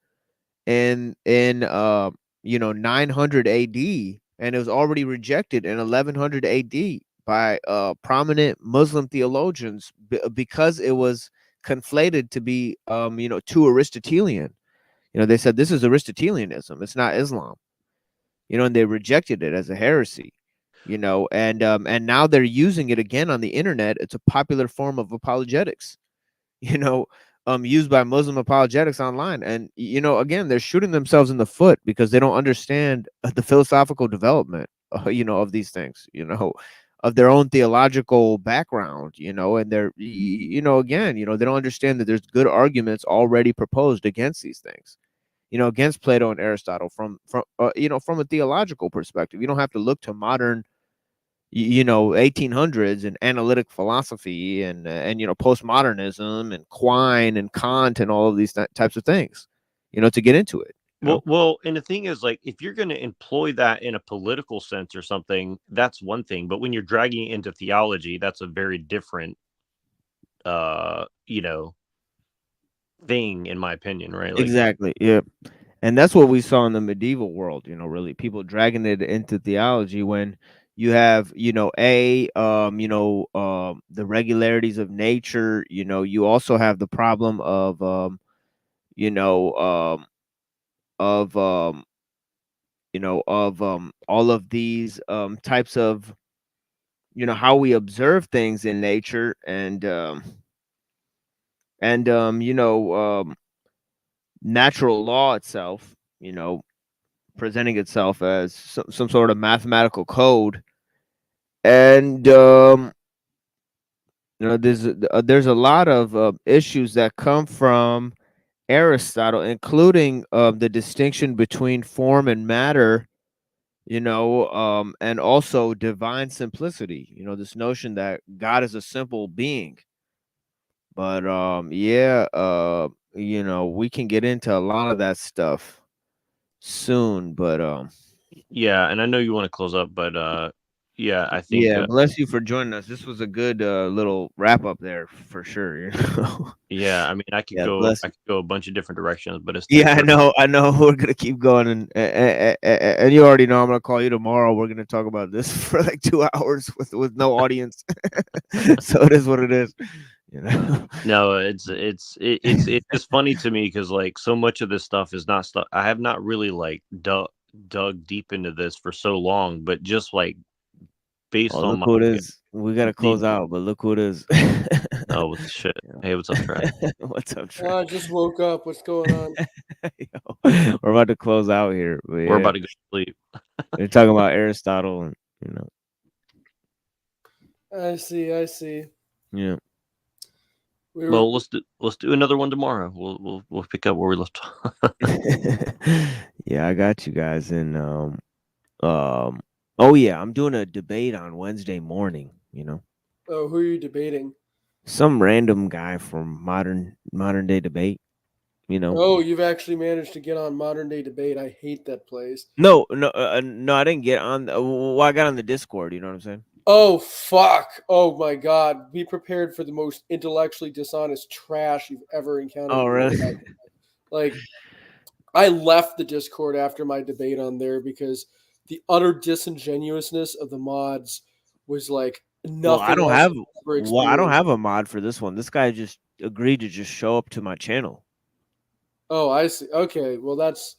in you know, 900 AD and it was already rejected in 1100 AD by prominent Muslim theologians because it was conflated to be, too Aristotelian. They said this is Aristotelianism. It's not Islam. And they rejected it as a heresy. And now they're using it again on the internet. It's a popular form of apologetics. Used by Muslim apologetics online. And, again, they're shooting themselves in the foot because they don't understand the philosophical development, of these things, of their own theological background, and they're, again, they don't understand that there's good arguments already proposed against these things, against Plato and Aristotle from a theological perspective. You don't have to look to modern 1800s and analytic philosophy and postmodernism and Quine and Kant and all of these types of things, to get into it. Well, and the thing is, like, if you're going to employ that in a political sense or something, that's one thing. But when you're dragging it into theology, that's a very different, thing, in my opinion, right? Like, exactly. Yeah. And that's what we saw in the medieval world, really people dragging it into theology when you have, the regularities of nature, you also have the problem of, all of these types of, how we observe things in nature and natural law itself, presenting itself as some sort of mathematical code. And there's a lot of issues that come from Aristotle, including the distinction between form and matter, and also divine simplicity, this notion that God is a simple being. But we can get into a lot of that stuff soon, but yeah, and I know you want to close up, but yeah, I think yeah, bless you for joining us. This was a good little wrap up there for sure. yeah, I mean, I could Yeah, go bless I could go a bunch of different directions, but it's Yeah, 10:30. I know. We're gonna keep going, and you already know I'm gonna call you tomorrow. We're gonna talk about this for like 2 hours with no audience. So it is what it is, No, it's just funny to me because, like, so much of this stuff is not stuff I have not really like dug deep into this for so long, but just like based Oh, on look my who it is. We gotta the close out, but look who it is. oh, what the shit. Hey, what's up, Trey? What's up, Trey? I just woke up. What's going on? We're about to close out here. But We're yeah, about to go to sleep. We're talking about Aristotle, and I see. yeah. Well, let's do another one tomorrow. We'll pick up where we left off. Yeah, I got you guys. And oh yeah, I'm doing a debate on Wednesday morning, Oh, who are you debating? some random guy from modern day debate, Oh, you've actually managed to get on Modern Day Debate. I hate that place. No, I didn't get on. Well, I got on the Discord. You know what I'm saying? Oh, fuck. Oh, my God. Be prepared for the most intellectually dishonest trash you've ever encountered. Oh, really? Like, I left the Discord after my debate on there because the utter disingenuousness of the mods was like nothing. Well, I don't have. Well, I don't have a mod for this one. This guy just agreed to just show up to my channel. Oh, I see. Okay, well that's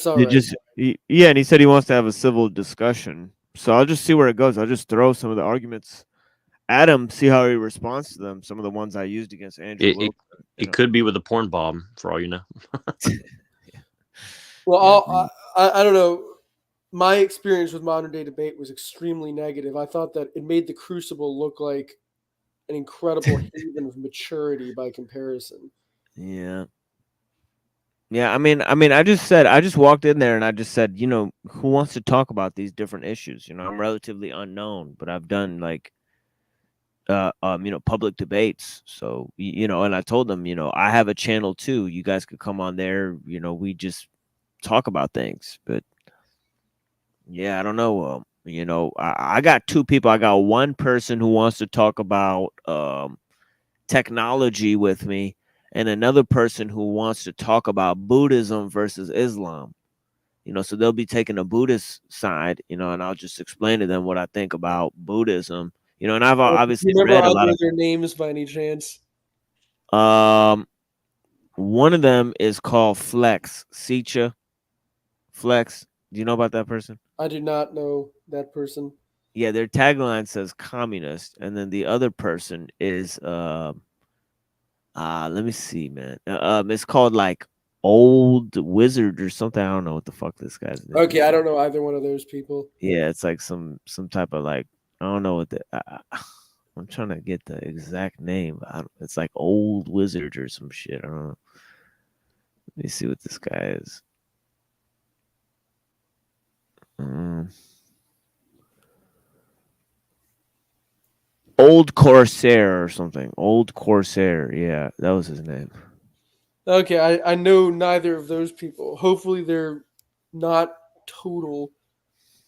all He right. Yeah, and he said he wants to have a civil discussion. So I'll just see where it goes. I'll just throw some of the arguments at him, see how he responds to them. Some of the ones I used against Andrew. It could be with a porn bomb, for all you know. Well, I don't know. My experience with Modern Day Debate was extremely negative. I thought that it made the Crucible look like an incredible haven of maturity by comparison. Yeah. Yeah, I mean, I just walked in there and I just said, who wants to talk about these different issues? I'm relatively unknown, but I've done like, public debates. So, and I told them, I have a channel too. You guys could come on there. We just talk about things. But yeah, I don't know. I got two people. I got one person who wants to talk about technology with me, and another person who wants to talk about Buddhism versus Islam. You know, so they'll be taking a Buddhist side, you know, and I'll just explain to them what I think about Buddhism, you know, and I've obviously Remember read a lot of their names by any chance? one of them is called Flex, Sicha Flex. Do you know about that person? I do not know that person. Yeah, their tagline says communist, and then the other person is let me see, man. It's called like Old Wizard or something. I don't know what the fuck this guy's name. Okay, I don't know either one of those people. Yeah, it's like some type of like, I don't know what the I'm trying to get the exact name. It's like Old Wizard or some shit. I don't know. Let me see what this guy is. Old Corsair or something. Old Corsair. Yeah, that was his name. Okay, I know neither of those people. Hopefully they're not total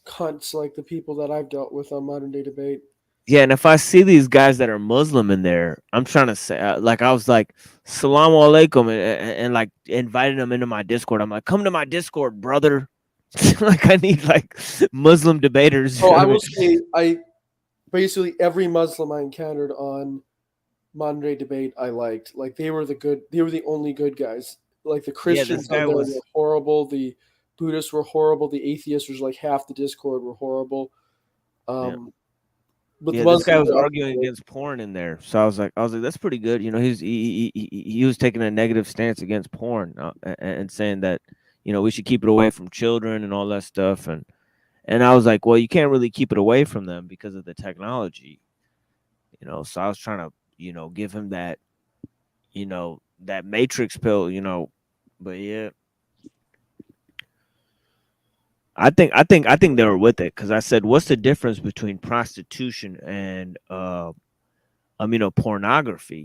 cunts like the people that I've dealt with on Modern Day Debate. Yeah, and if I see these guys that are Muslim in there, I'm trying to say, like, I was like, Salaam alaikum, and like inviting them into my Discord. I'm like, come to my Discord, brother. Like, I need like Muslim debaters. Oh, I will say, basically every Muslim I encountered on Modern Day Debate I liked. Like, they were the only good guys. Like, the Christians on there were horrible. The Buddhists were horrible. The atheists, was like half the Discord, were horrible. But yeah, this guy was arguing against porn in there, so I was like, that's pretty good. You know, he was taking a negative stance against porn and saying that, you know, we should keep it away from children and all that stuff, and I was like, well, you can't really keep it away from them because of the technology, you know. So I was trying to, you know, give him that, you know, that matrix pill, you know, but yeah. I think they were with it because I said, what's the difference between prostitution and pornography,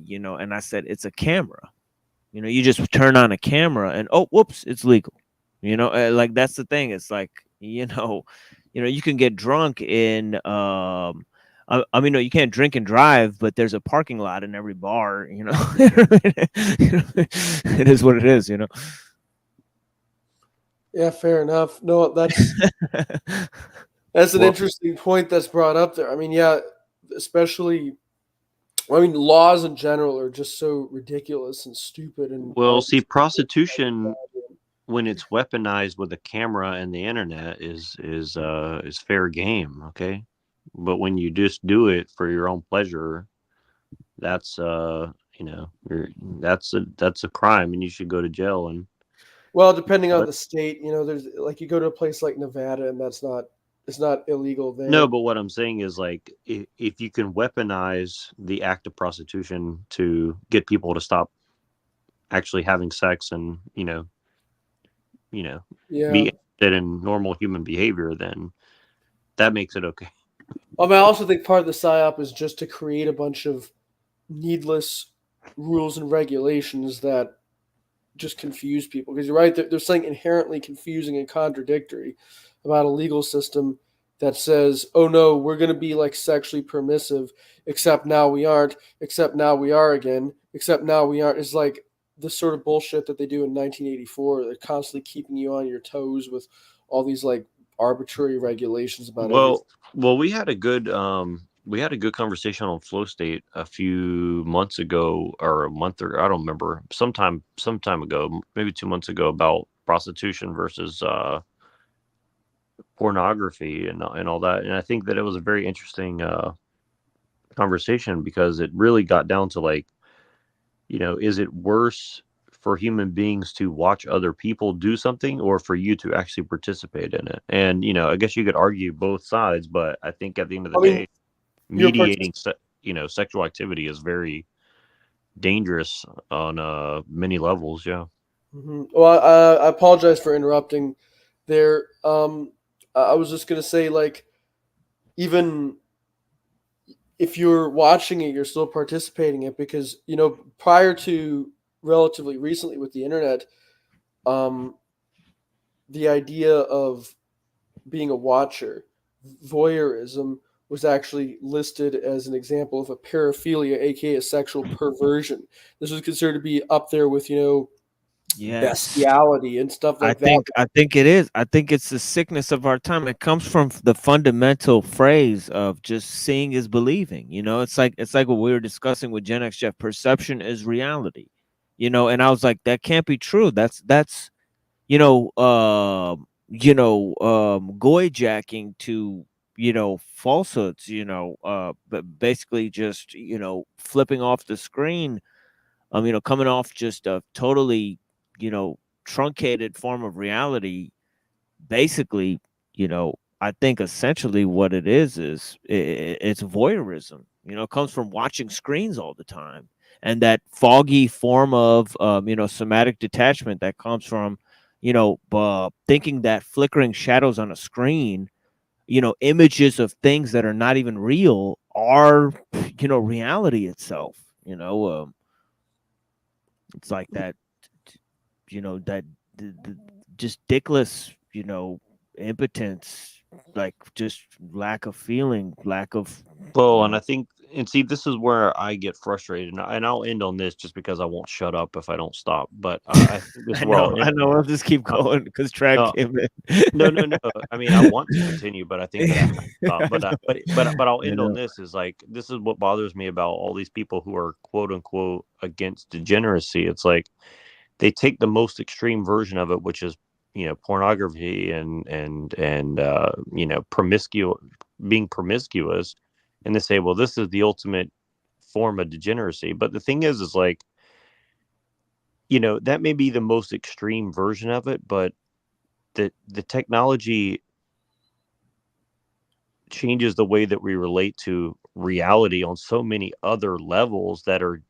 you know? And I said, it's a camera. You know, you just turn on a camera and oh, whoops, it's legal. You know, like that's the thing. It's like, you know, you can get drunk in no, you can't drink and drive, but there's a parking lot in every bar, you know. It is what it is, you know. Yeah, fair enough. No, that's an interesting point that's brought up there. I mean, yeah, especially, I mean, laws in general are just so ridiculous and stupid. And well, see, prostitution, when it's weaponized with a camera and the internet, is fair game, okay? But when you just do it for your own pleasure, that's that's a crime, and you should go to jail. And well, depending on the state, you know, there's like you go to a place like Nevada, and it's not illegal there. No, but what I'm saying is, like, if you can weaponize the act of prostitution to get people to stop actually having sex and be interested in normal human behavior, then that makes it okay. I mean, I also think part of the PSYOP is just to create a bunch of needless rules and regulations that just confuse people, because you're right, there's something inherently confusing and contradictory about a legal system that says, oh no, we're going to be like sexually permissive, except now we aren't, except now we are again, except now we aren't. It's like the sort of bullshit that they do in 1984. They're constantly keeping you on your toes with all these like arbitrary regulations about everything. Well, we had a good conversation on Flow State a few months ago, or a month, or I don't remember, sometime ago, maybe 2 months ago, about prostitution versus pornography and all that. And I think that it was a very interesting conversation, because it really got down to, like, you know, is it worse for human beings to watch other people do something, or for you to actually participate in it? And, you know, I guess you could argue both sides, but I think at the end of the day, mediating sexual activity is very dangerous on many levels. Yeah. Mm-hmm. Well, I apologize for interrupting there. I was just going to say, like, even if you're watching it, you're still participating in it, because, you know, prior to relatively recently with the internet, the idea of being a watcher, voyeurism, was actually listed as an example of a paraphilia, aka a sexual perversion. This was considered to be up there with, you know, Yes. bestiality and stuff like that. I think it is. I think it's the sickness of our time. It comes from the fundamental phrase of just seeing is believing. You know, it's like what we were discussing with Gen X Jeff. Perception is reality. You know, and I was like, that can't be true. That's goy jacking to falsehoods. But basically just flipping off the screen. Coming off just a totally truncated form of reality. Basically, I think essentially what it is it's voyeurism. It comes from watching screens all the time, and that foggy form of somatic detachment that comes from thinking that flickering shadows on a screen, images of things that are not even real are reality itself. It's like that, that just dickless, impotence, like just lack of feeling, lack of. Well, and I think, and see, this is where I get frustrated, and I'll end on this just because I won't shut up if I don't stop. But I think this is where I know. I'll just keep going because track came in. No. I mean, I want to continue, but I think that I have to stop. But I'll end on this. Is like, this is what bothers me about all these people who are quote unquote against degeneracy. It's like they take the most extreme version of it, which is pornography and being promiscuous, and they say, well, this is the ultimate form of degeneracy. But the thing is like, that may be the most extreme version of it, but the technology changes the way that we relate to reality on so many other levels that are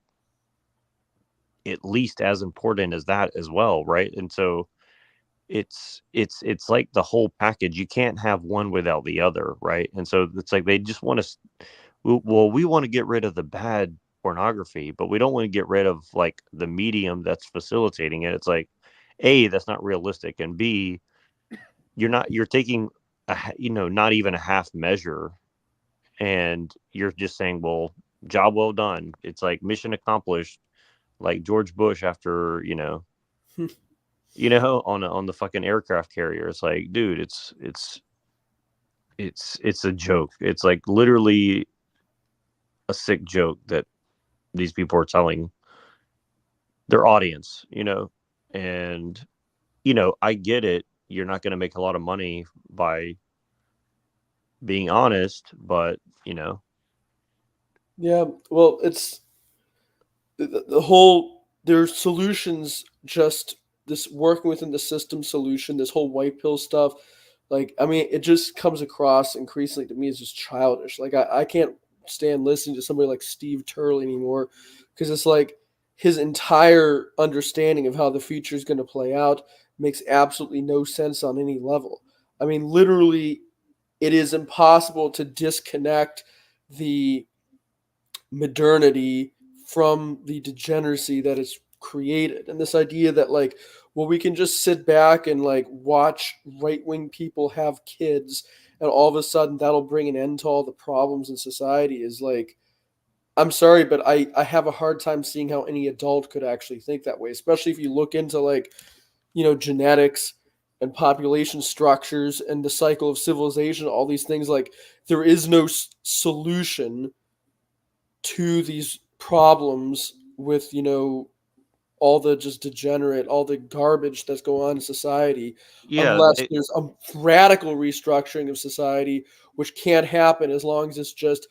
at least as important as that as well, right? And so it's like the whole package. You can't have one without the other, right? And so it's like they just want to, we want to get rid of the bad pornography, but we don't want to get rid of like the medium that's facilitating it. It's like, A, that's not realistic, and B, you're taking not even a half measure, and you're just saying, well, job well done. It's like mission accomplished, like George Bush after on the fucking aircraft carrier. It's like, dude, it's a joke. It's like literally a sick joke that these people are telling their audience, and I get it. You're not going to make a lot of money by being honest, but Yeah, well, it's the whole, there's solutions, just this working within the system solution, this whole white pill stuff. Like, I mean, it just comes across increasingly to me as just childish. Like, I can't stand listening to somebody like Steve Turley anymore, because it's like his entire understanding of how the future is going to play out makes absolutely no sense on any level. I mean, literally, it is impossible to disconnect the modernity from the degeneracy that is created. And this idea that like, well, we can just sit back and like watch right-wing people have kids and all of a sudden that'll bring an end to all the problems in society is like, I'm sorry, but I have a hard time seeing how any adult could actually think that way, especially if you look into like, genetics and population structures and the cycle of civilization, all these things. Like, there is no solution to these problems with all the just degenerate, all the garbage that's going on in society, unless there's a radical restructuring of society, which can't happen as long as it's just,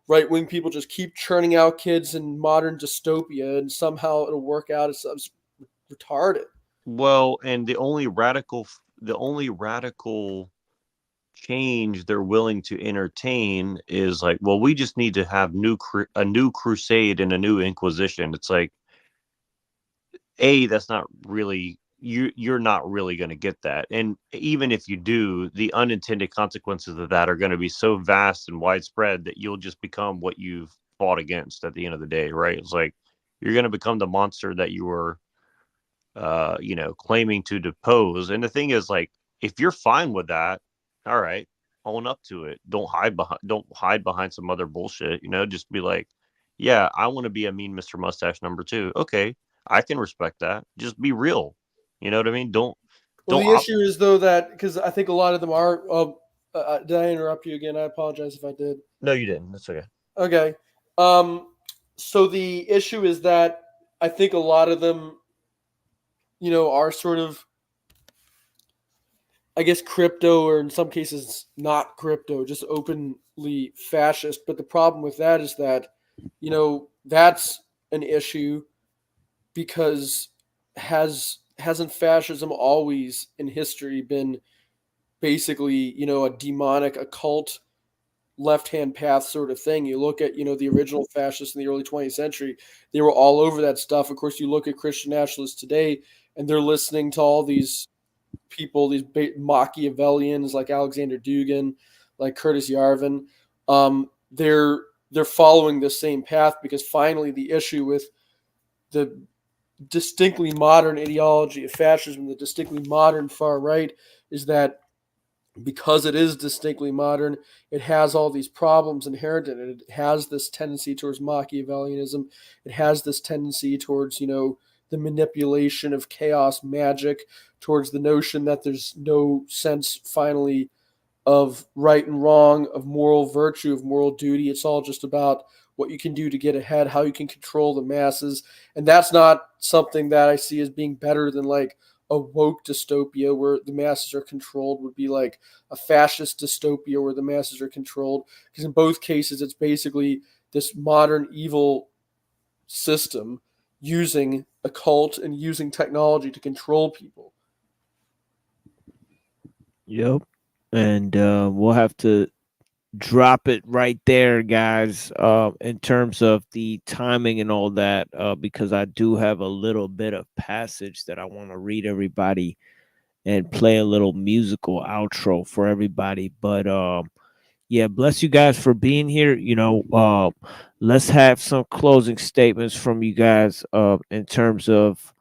right-wing people just keep churning out kids in modern dystopia and somehow it'll work out. It's retarded. Well, and the only radical change they're willing to entertain is like, well, we just need to have a new crusade and a new inquisition. It's like, that's not really, you're not really going to get that. And even if you do, the unintended consequences of that are going to be so vast and widespread that you'll just become what you've fought against at the end of the day, right? It's like you're going to become the monster that you were claiming to depose. And the thing is, like, if you're fine with that, all right, own up to it. Don't hide behind some other bullshit. Just be like, yeah, I want to be a mean Mr. Mustache number 2. Okay, I can respect that. Just be real. You know what I mean? Well, Don't the issue is though that because I think a lot of them are. Did I interrupt you again? I apologize if I did. No, you didn't. That's okay. Okay. So the issue is that I think a lot of them, are sort of, I guess, crypto, or in some cases not crypto, just openly fascist. But the problem with that is that, that's an issue because hasn't fascism always in history been basically, a demonic occult left-hand path sort of thing? You look at, the original fascists in the early 20th century, they were all over that stuff. Of course, you look at Christian nationalists today, and they're listening to all these people, these Machiavellians like Alexander Dugin, like Curtis Yarvin. They're following the same path because finally the issue with the distinctly modern ideology of fascism, the distinctly modern far right, is that because it is distinctly modern, it has all these problems inherent in it. It has this tendency towards Machiavellianism. It has this tendency towards, the manipulation of chaos magic, towards the notion that there's no sense, finally, of right and wrong, of moral virtue, of moral duty. It's all just about what you can do to get ahead, how you can control the masses. And that's not something that I see as being better than like a woke dystopia where the masses are controlled, would be like a fascist dystopia where the masses are controlled. Because in both cases, it's basically this modern evil system using occult and using technology to control people. Yep. And we'll have to drop it right there, guys, in terms of the timing and all that, because I do have a little bit of passage that I want to read everybody and play a little musical outro for everybody. But yeah, bless you guys for being here. Let's have some closing statements from you guys in terms of,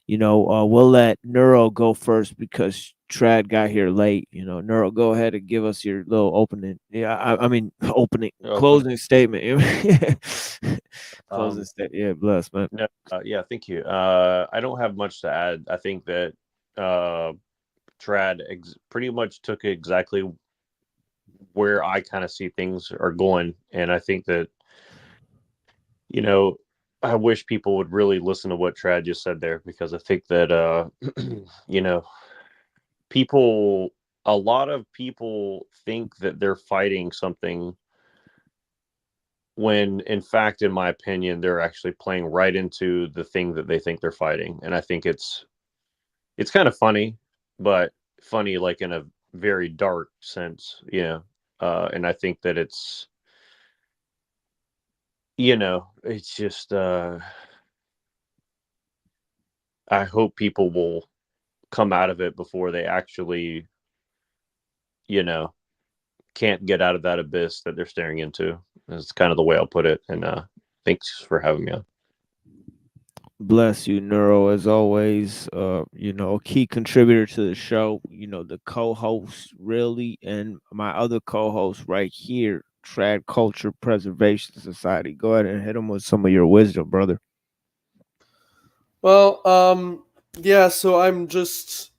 we'll let Neuro go first because Trad got here late. Neuro, go ahead and give us your little opening. Yeah, I mean, closing statement. Closing statement. Yeah, bless, man. No, yeah, thank you. I don't have much to add. I think that Trad pretty much took exactly where I kind of see things are going, and I think that I wish people would really listen to what Trad just said there, because I think that a lot of people think that they're fighting something when in fact, in my opinion, they're actually playing right into the thing that they think they're fighting. And I think it's kind of funny, but funny like in a very dark sense, and I think that it's just I hope people will come out of it before they actually can't get out of that abyss that they're staring into. That's kind of the way I'll put it. And thanks for having me on. Bless you, Neuro, as always. A key contributor to the show, the co-host really, and my other co-host right here, Trad Culture Preservation Society. Go ahead and hit them with some of your wisdom, brother. Well, yeah, so I'm just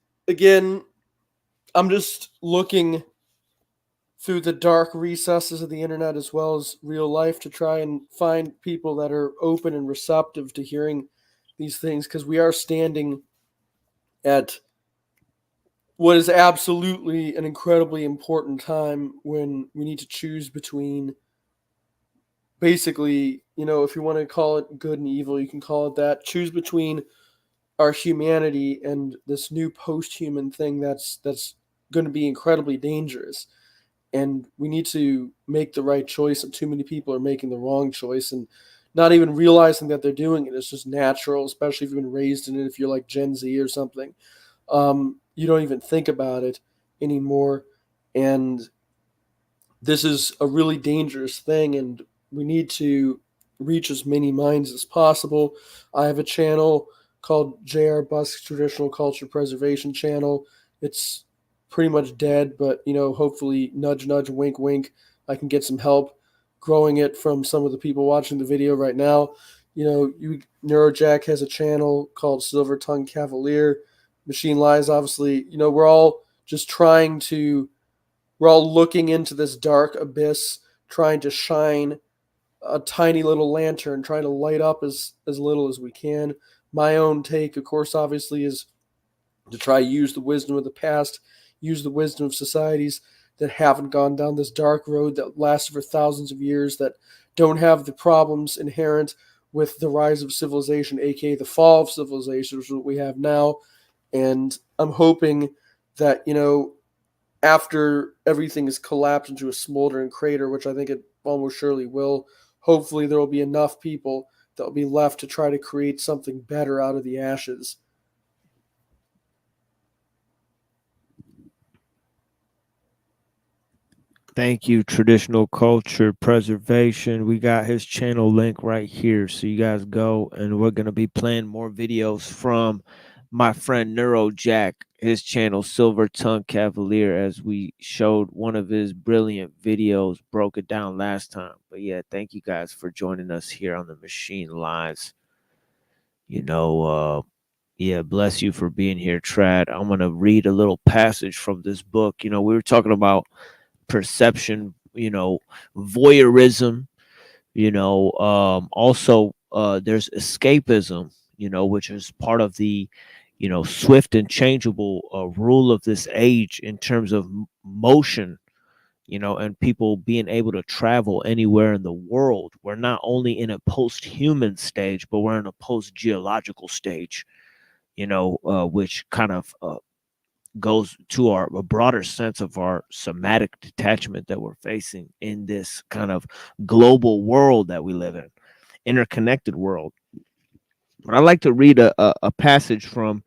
looking through the dark recesses of the internet as well as real life to try and find people that are open and receptive to hearing these things, because we are standing at what is absolutely an incredibly important time when we need to choose between basically, if you want to call it good and evil, you can call it that. Choose between our humanity and this new post-human thing that's going to be incredibly dangerous. And we need to make the right choice, and too many people are making the wrong choice and not even realizing that they're doing it. It's just natural, especially if you've been raised in it. If you're like Gen Z or something, you don't even think about it anymore. And this is a really dangerous thing, and we need to reach as many minds as possible. I have a channel called J.R. Busk's Traditional Culture Preservation Channel. It's pretty much dead, but hopefully, nudge nudge, wink wink, I can get some help growing it from some of the people watching the video right now. Neurojack has a channel called Silver Tongue Cavalier. Machine Lies, obviously, we're all just we're all looking into this dark abyss, trying to shine a tiny little lantern, trying to light up as little as we can. My own take, of course, obviously, is to try to use the wisdom of the past, use the wisdom of societies that haven't gone down this dark road that lasted for thousands of years, that don't have the problems inherent with the rise of civilization, aka the fall of civilization, which is what we have now. And I'm hoping that, after everything is collapsed into a smoldering crater, which I think it almost surely will, hopefully there will be enough people that will be left to try to create something better out of the ashes. Thank you, Traditional Culture Preservation. We got his channel link right here. So you guys go, and we're going to be playing more videos from my friend Neurojack, his channel Silver Tongue Cavalier, as we showed one of his brilliant videos, broke it down last time. But yeah, thank you guys for joining us here on the Machine Lies. Yeah, bless you for being here, Trad. I'm going to read a little passage from this book. We were talking about perception, voyeurism, also there's escapism, which is part of the, swift and changeable rule of this age in terms of motion, and people being able to travel anywhere in the world. We're not only in a post-human stage, but we're in a post-geological stage, which kind of goes to a broader sense of our somatic detachment that we're facing in this kind of global world that we live in, interconnected world. But I'd like to read a passage from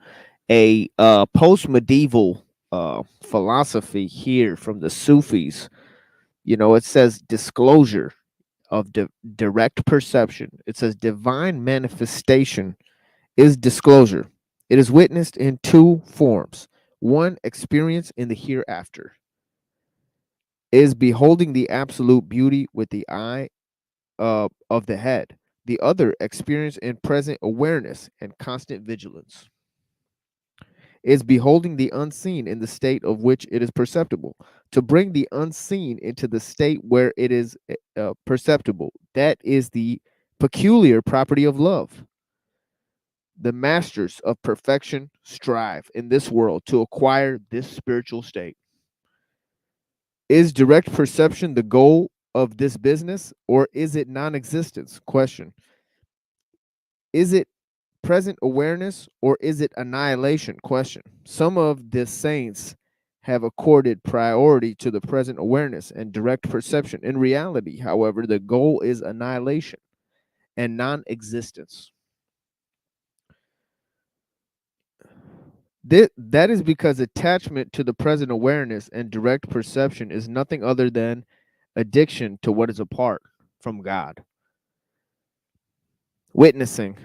a post-medieval philosophy here from the Sufis. It says disclosure of direct perception. It says divine manifestation is disclosure. It is witnessed in two forms. One, experience in the hereafter, is beholding the absolute beauty with the eye of the head. The other, experience in present awareness and constant vigilance, is beholding the unseen in the state of which it is perceptible. To bring the unseen into the state where it is perceptible, that is the peculiar property of love. The masters of perfection strive in this world to acquire this spiritual state. Is direct perception the goal of this business, or is it non-existence? Question. Is it present awareness, or is it annihilation? Question. Some of the saints have accorded priority to the present awareness and direct perception. In reality, however, the goal is annihilation and non-existence. That is because attachment to the present awareness and direct perception is nothing other than addiction to what is apart from God. Witnessing.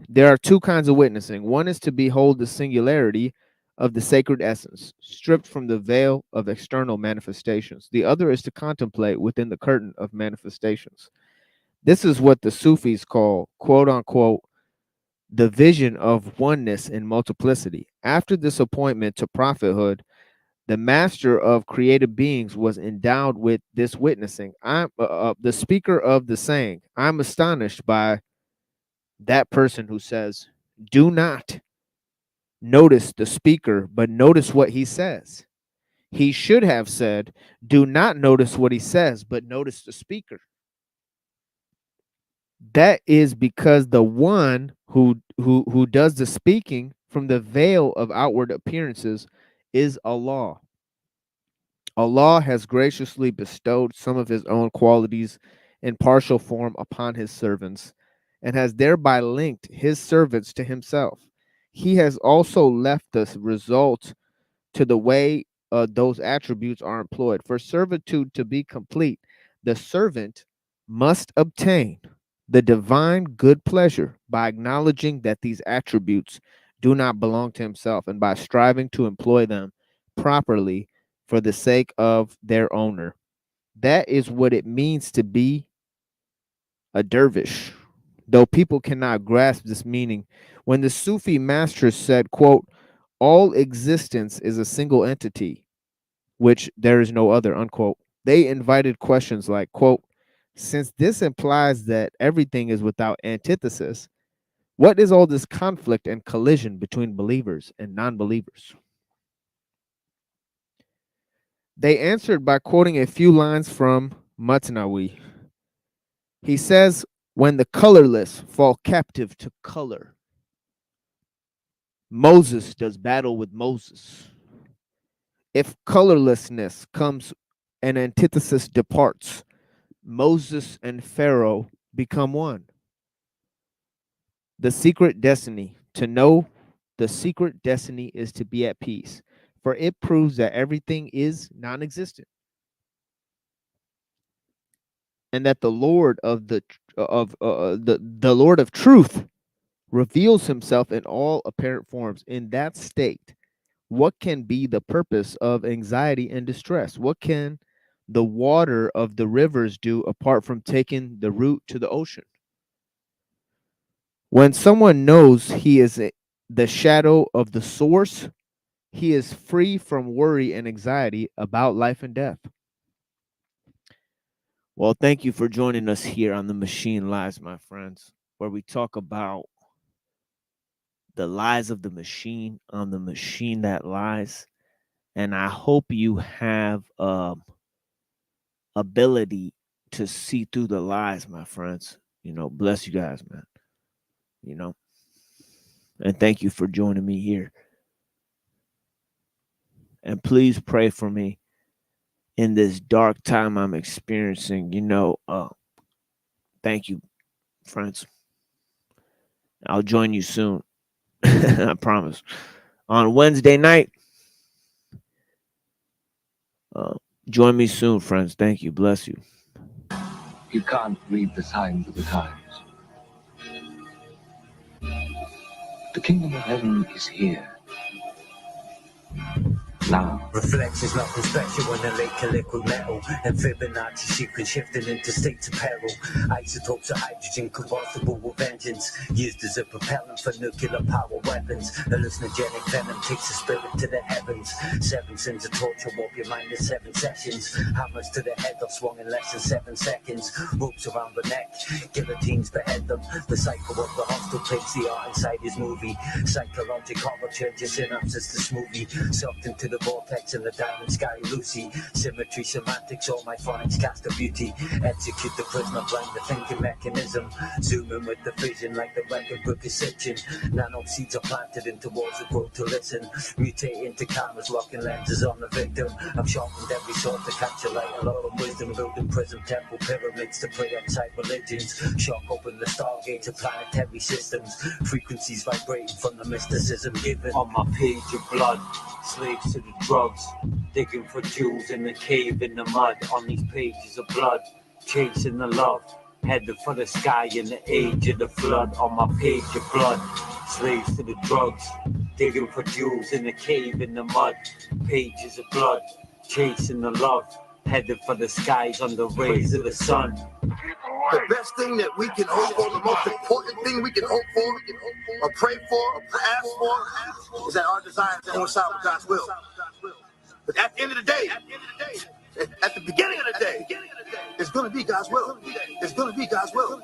There are two kinds of witnessing. One is to behold the singularity of the sacred essence, stripped from the veil of external manifestations. The other is to contemplate within the curtain of manifestations. This is what the Sufis call, quote unquote, the vision of oneness in multiplicity. After this appointment to prophethood, the master of created beings was endowed with this witnessing. I'm the speaker of the saying. I'm astonished by that person who says, do not notice the speaker, but notice what he says. He should have said, do not notice what he says, but notice the speaker. That is because the one who does the speaking from the veil of outward appearances is Allah. Allah has graciously bestowed some of his own qualities in partial form upon his servants, and has thereby linked his servants to himself. He has also left the result to the way those attributes are employed. For servitude to be complete, the servant must obtain the divine good pleasure by acknowledging that these attributes do not belong to himself, and by striving to employ them properly for the sake of their owner. That is what it means to be a dervish. though people cannot grasp this meaning. When the Sufi masters said, quote, all existence is a single entity, which there is no other, unquote, they invited questions like, quote, since this implies that everything is without antithesis, what is all this conflict and collision between believers and non-believers? They answered by quoting a few lines from Matnawi. He says, when the colorless fall captive to color, Moses does battle with Moses. If colorlessness comes and antithesis departs, Moses and Pharaoh become one. The secret destiny, to know the secret destiny is to be at peace, for it proves that everything is non-existent, and that the Lord of the Lord of truth reveals himself in all apparent forms. In that state, what can be the purpose of anxiety and distress? What can the water of the rivers do apart from taking the route to the ocean? When someone knows he is the shadow of the source, he is free from worry and anxiety about life and death. Well, thank you for joining us here on The Machine Lies, my friends, where we talk about the lies of the machine on the machine that lies. And I hope you have ability to see through the lies, my friends. You know, bless you guys, man. You know, and thank you for joining me here. And please pray for me in this dark time I'm experiencing. You know, thank you, friends. I'll join you soon. I promise. On Wednesday night. Join me soon, friends. Thank you. Bless you. You can't read the signs of the times. The kingdom of heaven is here. Now. Reflections, nothing special when they lake to liquid metal. And Fibonacci sequence shifting into states of peril. Isotopes of hydrogen combustible with vengeance. Used as a propellant for nuclear power weapons. Hallucinogenic venom takes the spirit to the heavens. 7 sins of torture warp your mind in 7 sessions. Hammers to the head are swung in less than 7 seconds. Ropes around the neck, guillotines behead them. The cycle of the hostile takes the art inside his movie. Psychological horror changes synapses to smoothie. Sucked into the vortex in the diamond sky, Lucy. Symmetry, semantics, all my phonics cast a beauty. Execute the prisoner, blind the thinking mechanism. Zoom in with the vision like the record book is itching. Nano seeds are planted into walls that grow to listen. Mutate into cameras, locking lenses on the victim. I've sharpened every sword to capture light, a lot of wisdom. Building prison temple pyramids to pray outside religions. Shock open the stargates of planetary systems. Frequencies vibrating from the mysticism given. On my page of blood, slaves to the drugs, digging for jewels in the cave in the mud. On these pages of blood, chasing the love, headed for the sky in the age of the flood. On my page of blood, slaves to the drugs, digging for jewels in the cave in the mud. Pages of blood, chasing the love, headed for the skies on the rays of the sun. The best thing that we can hope for, the most important thing we can hope for, or pray for, or ask for, is that our desires coincide with God's will. But at the end of the day, at the beginning of the day, it's going to be God's will. It's going to be God's will.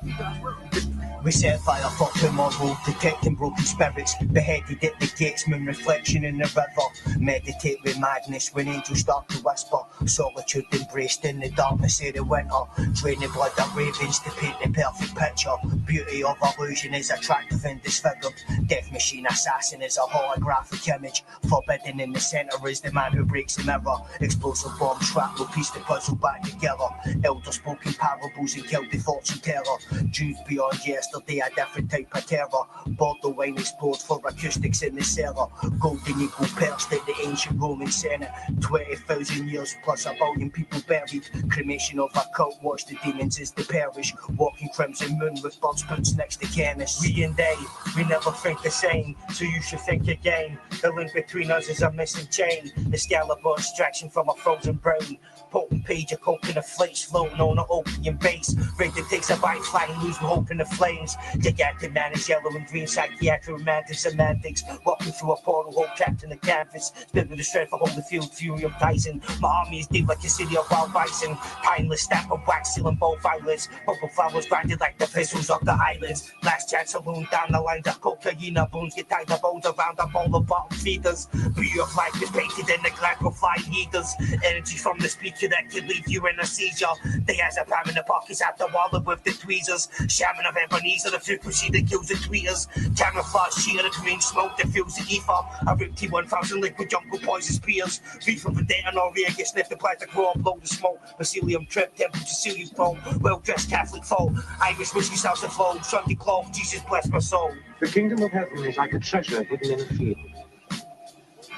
We set fire for tomorrow, detecting broken spirits, beheaded at the gates, moon reflection in the river. Meditate with madness when angels start to whisper. Solitude embraced in the darkness of the winter. Draining blood of ravens to paint the perfect picture. Beauty of illusion is attractive and disfigured. Death machine assassin is a holographic image. Forbidden in the center is the man who breaks the mirror. Explosive bomb shrapnel piece the puzzle back together. Elder spoken parables and killed the thoughts of terror. Jews beyond yesterday, a different type of terror. Bottle wine explodes for acoustics in the cellar. Golden eagle perched at the ancient Roman Senate. 20,000 years plus a billion people buried. Cremation of a cult, watch the demons as they perish. Walking crimson moon with blood spoons next to Canis. We and they, we never think the same, so you should think again. The link between us is a missing chain. Excalibur extraction from a frozen brain. Potent page, a coke in a flakes floating on an opium base. Rated takes a bite, flying loose with hope in the flames. Gigantic man is yellow and green, psychiatric romantic semantics. Walking through a portal, hole trapped in the canvas. Spit with the strength of holy field, fury of Tyson. My army is deep like a city of wild bison. Pineless stamp of wax sealing both eyelids. Purple flowers grinded like the pistols of the islands. Last chance saloon down the line, the cocaine bones get tied the bones around a bowl of bottom feeders. View of life is painted in the glycophyte heaters. Energy from the speaker that could leave you in a seizure. They has a palm in the pockets out the wallet with the tweezers. Shaman of Ebenezer, the frequency that kills the tweeters. Camouflage sheet of the green smoke that fills the ether. I rip T1000 liquid jungle poison spears. Beef from Vendetta and Aurea get sniffed the plastic raw, blow the smoke. Mycelium trip, temperature Sicilian foam. Well dressed Catholic foe. Irish whiskey south of flow. Sunday clove, Jesus bless my soul. The kingdom of heaven is like a treasure hidden in a field.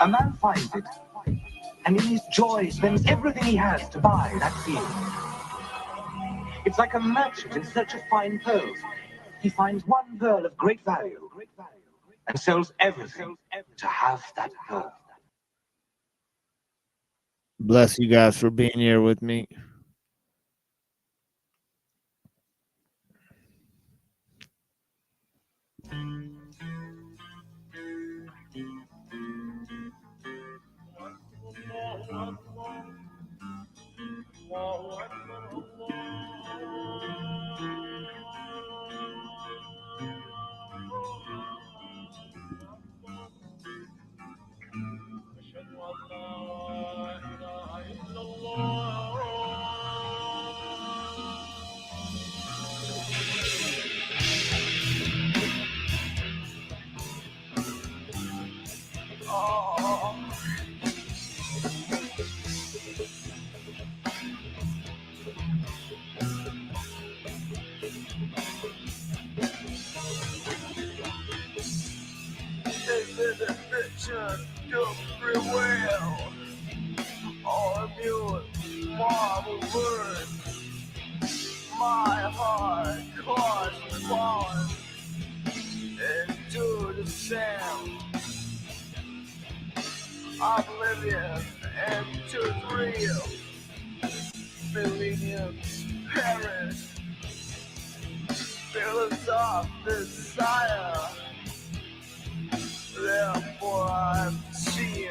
A man finds it, and in his joy spends everything he has to buy that field. It's like a merchant in search of fine pearls. He finds one pearl of great value and sells everything to have that pearl. Bless you guys for being here with me. Do free will, all immune, marvel word. My heart caused fallen into the sound. Oblivion into real. Millennium perish. Philosoph desire. Therefore I'm seeing.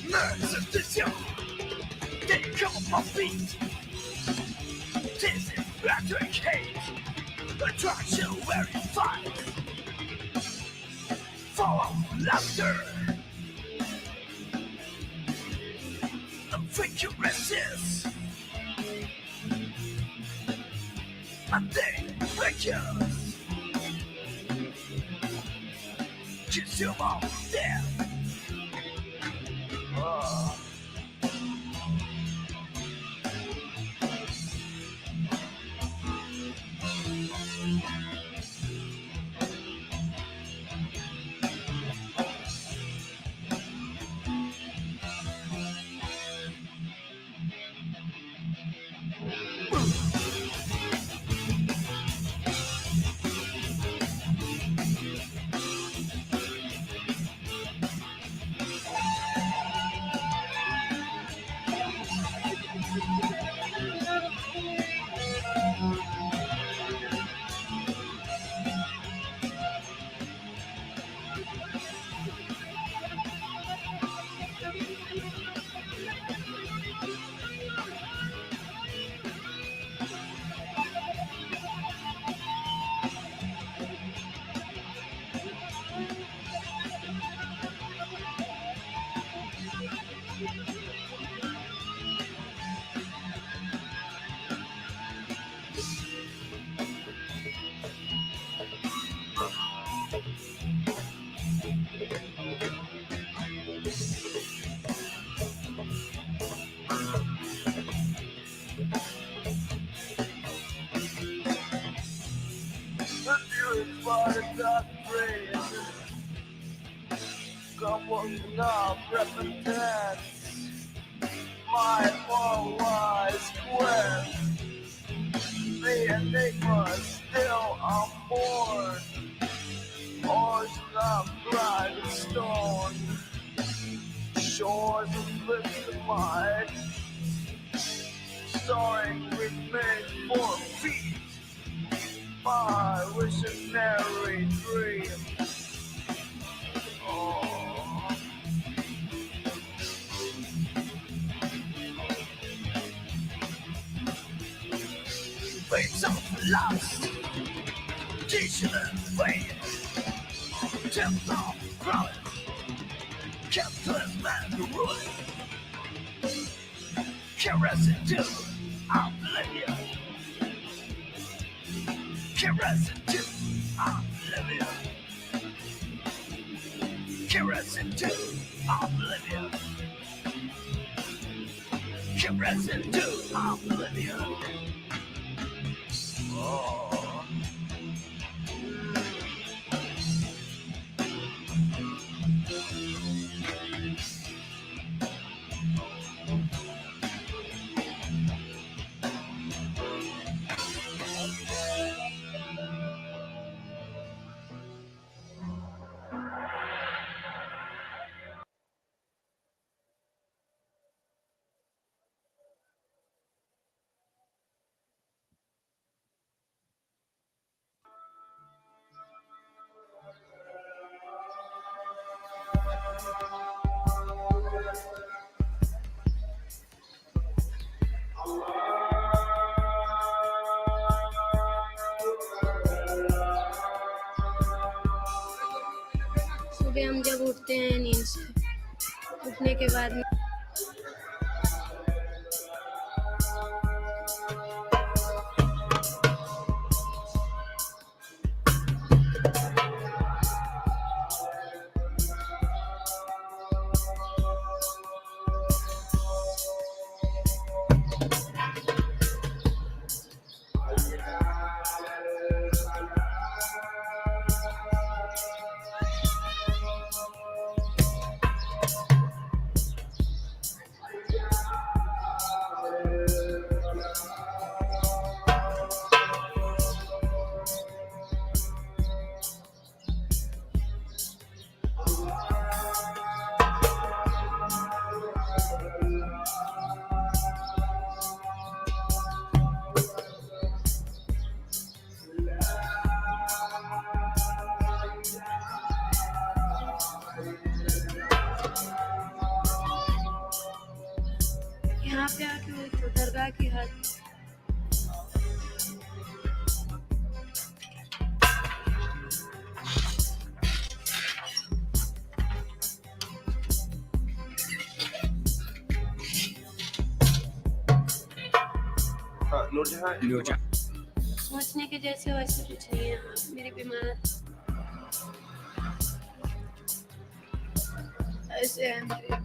Nerds of this young, they come off my feet. This is Patrick Hayes, a sanctuary fight. Follow laughter. Think you resist, and they break us. Consume all death. someone of repentance. My all-wise quest, the enigma still unborn. Origin of grinding stone, shores of lifted light, soaring remain 4 feet. My visionary dream. Oh. Waves of lust, teaching and faith. Temples of crowd, capitalist man to rule. Kerosene to oblivion. Kerosene to oblivion. Kerosene to oblivion. Kerosene to oblivion. Oh. सुबह हम जब उठते हैं नींद से, उठने के बाद यहाँ पे आके तो दरगाह की हद सोचने के जैसे वैसे कुछ नहीं है। मेरी बीमार ऐसे है मेरी।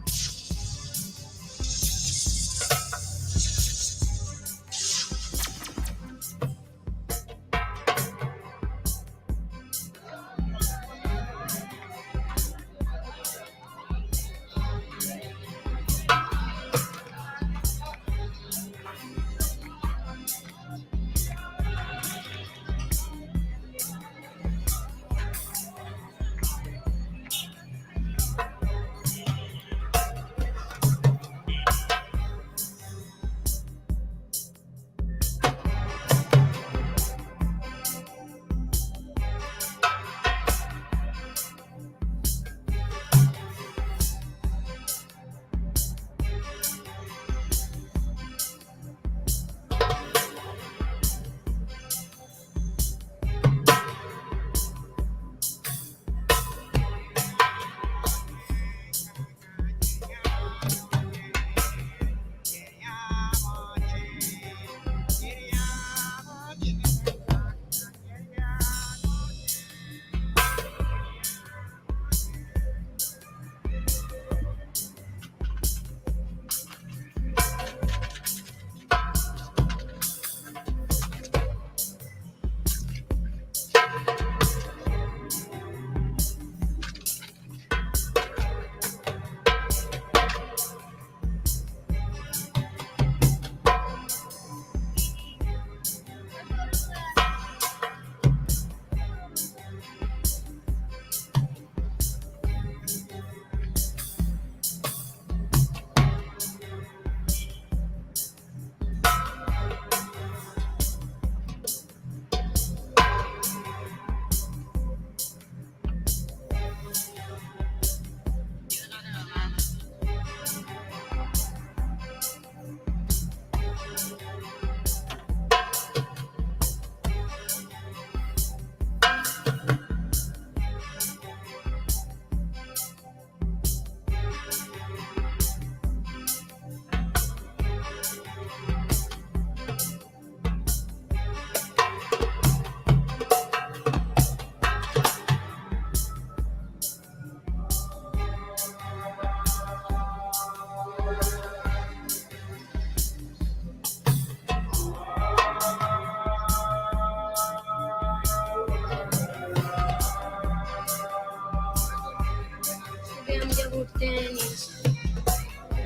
tenis,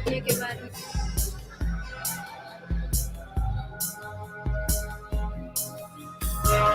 tenía que llevar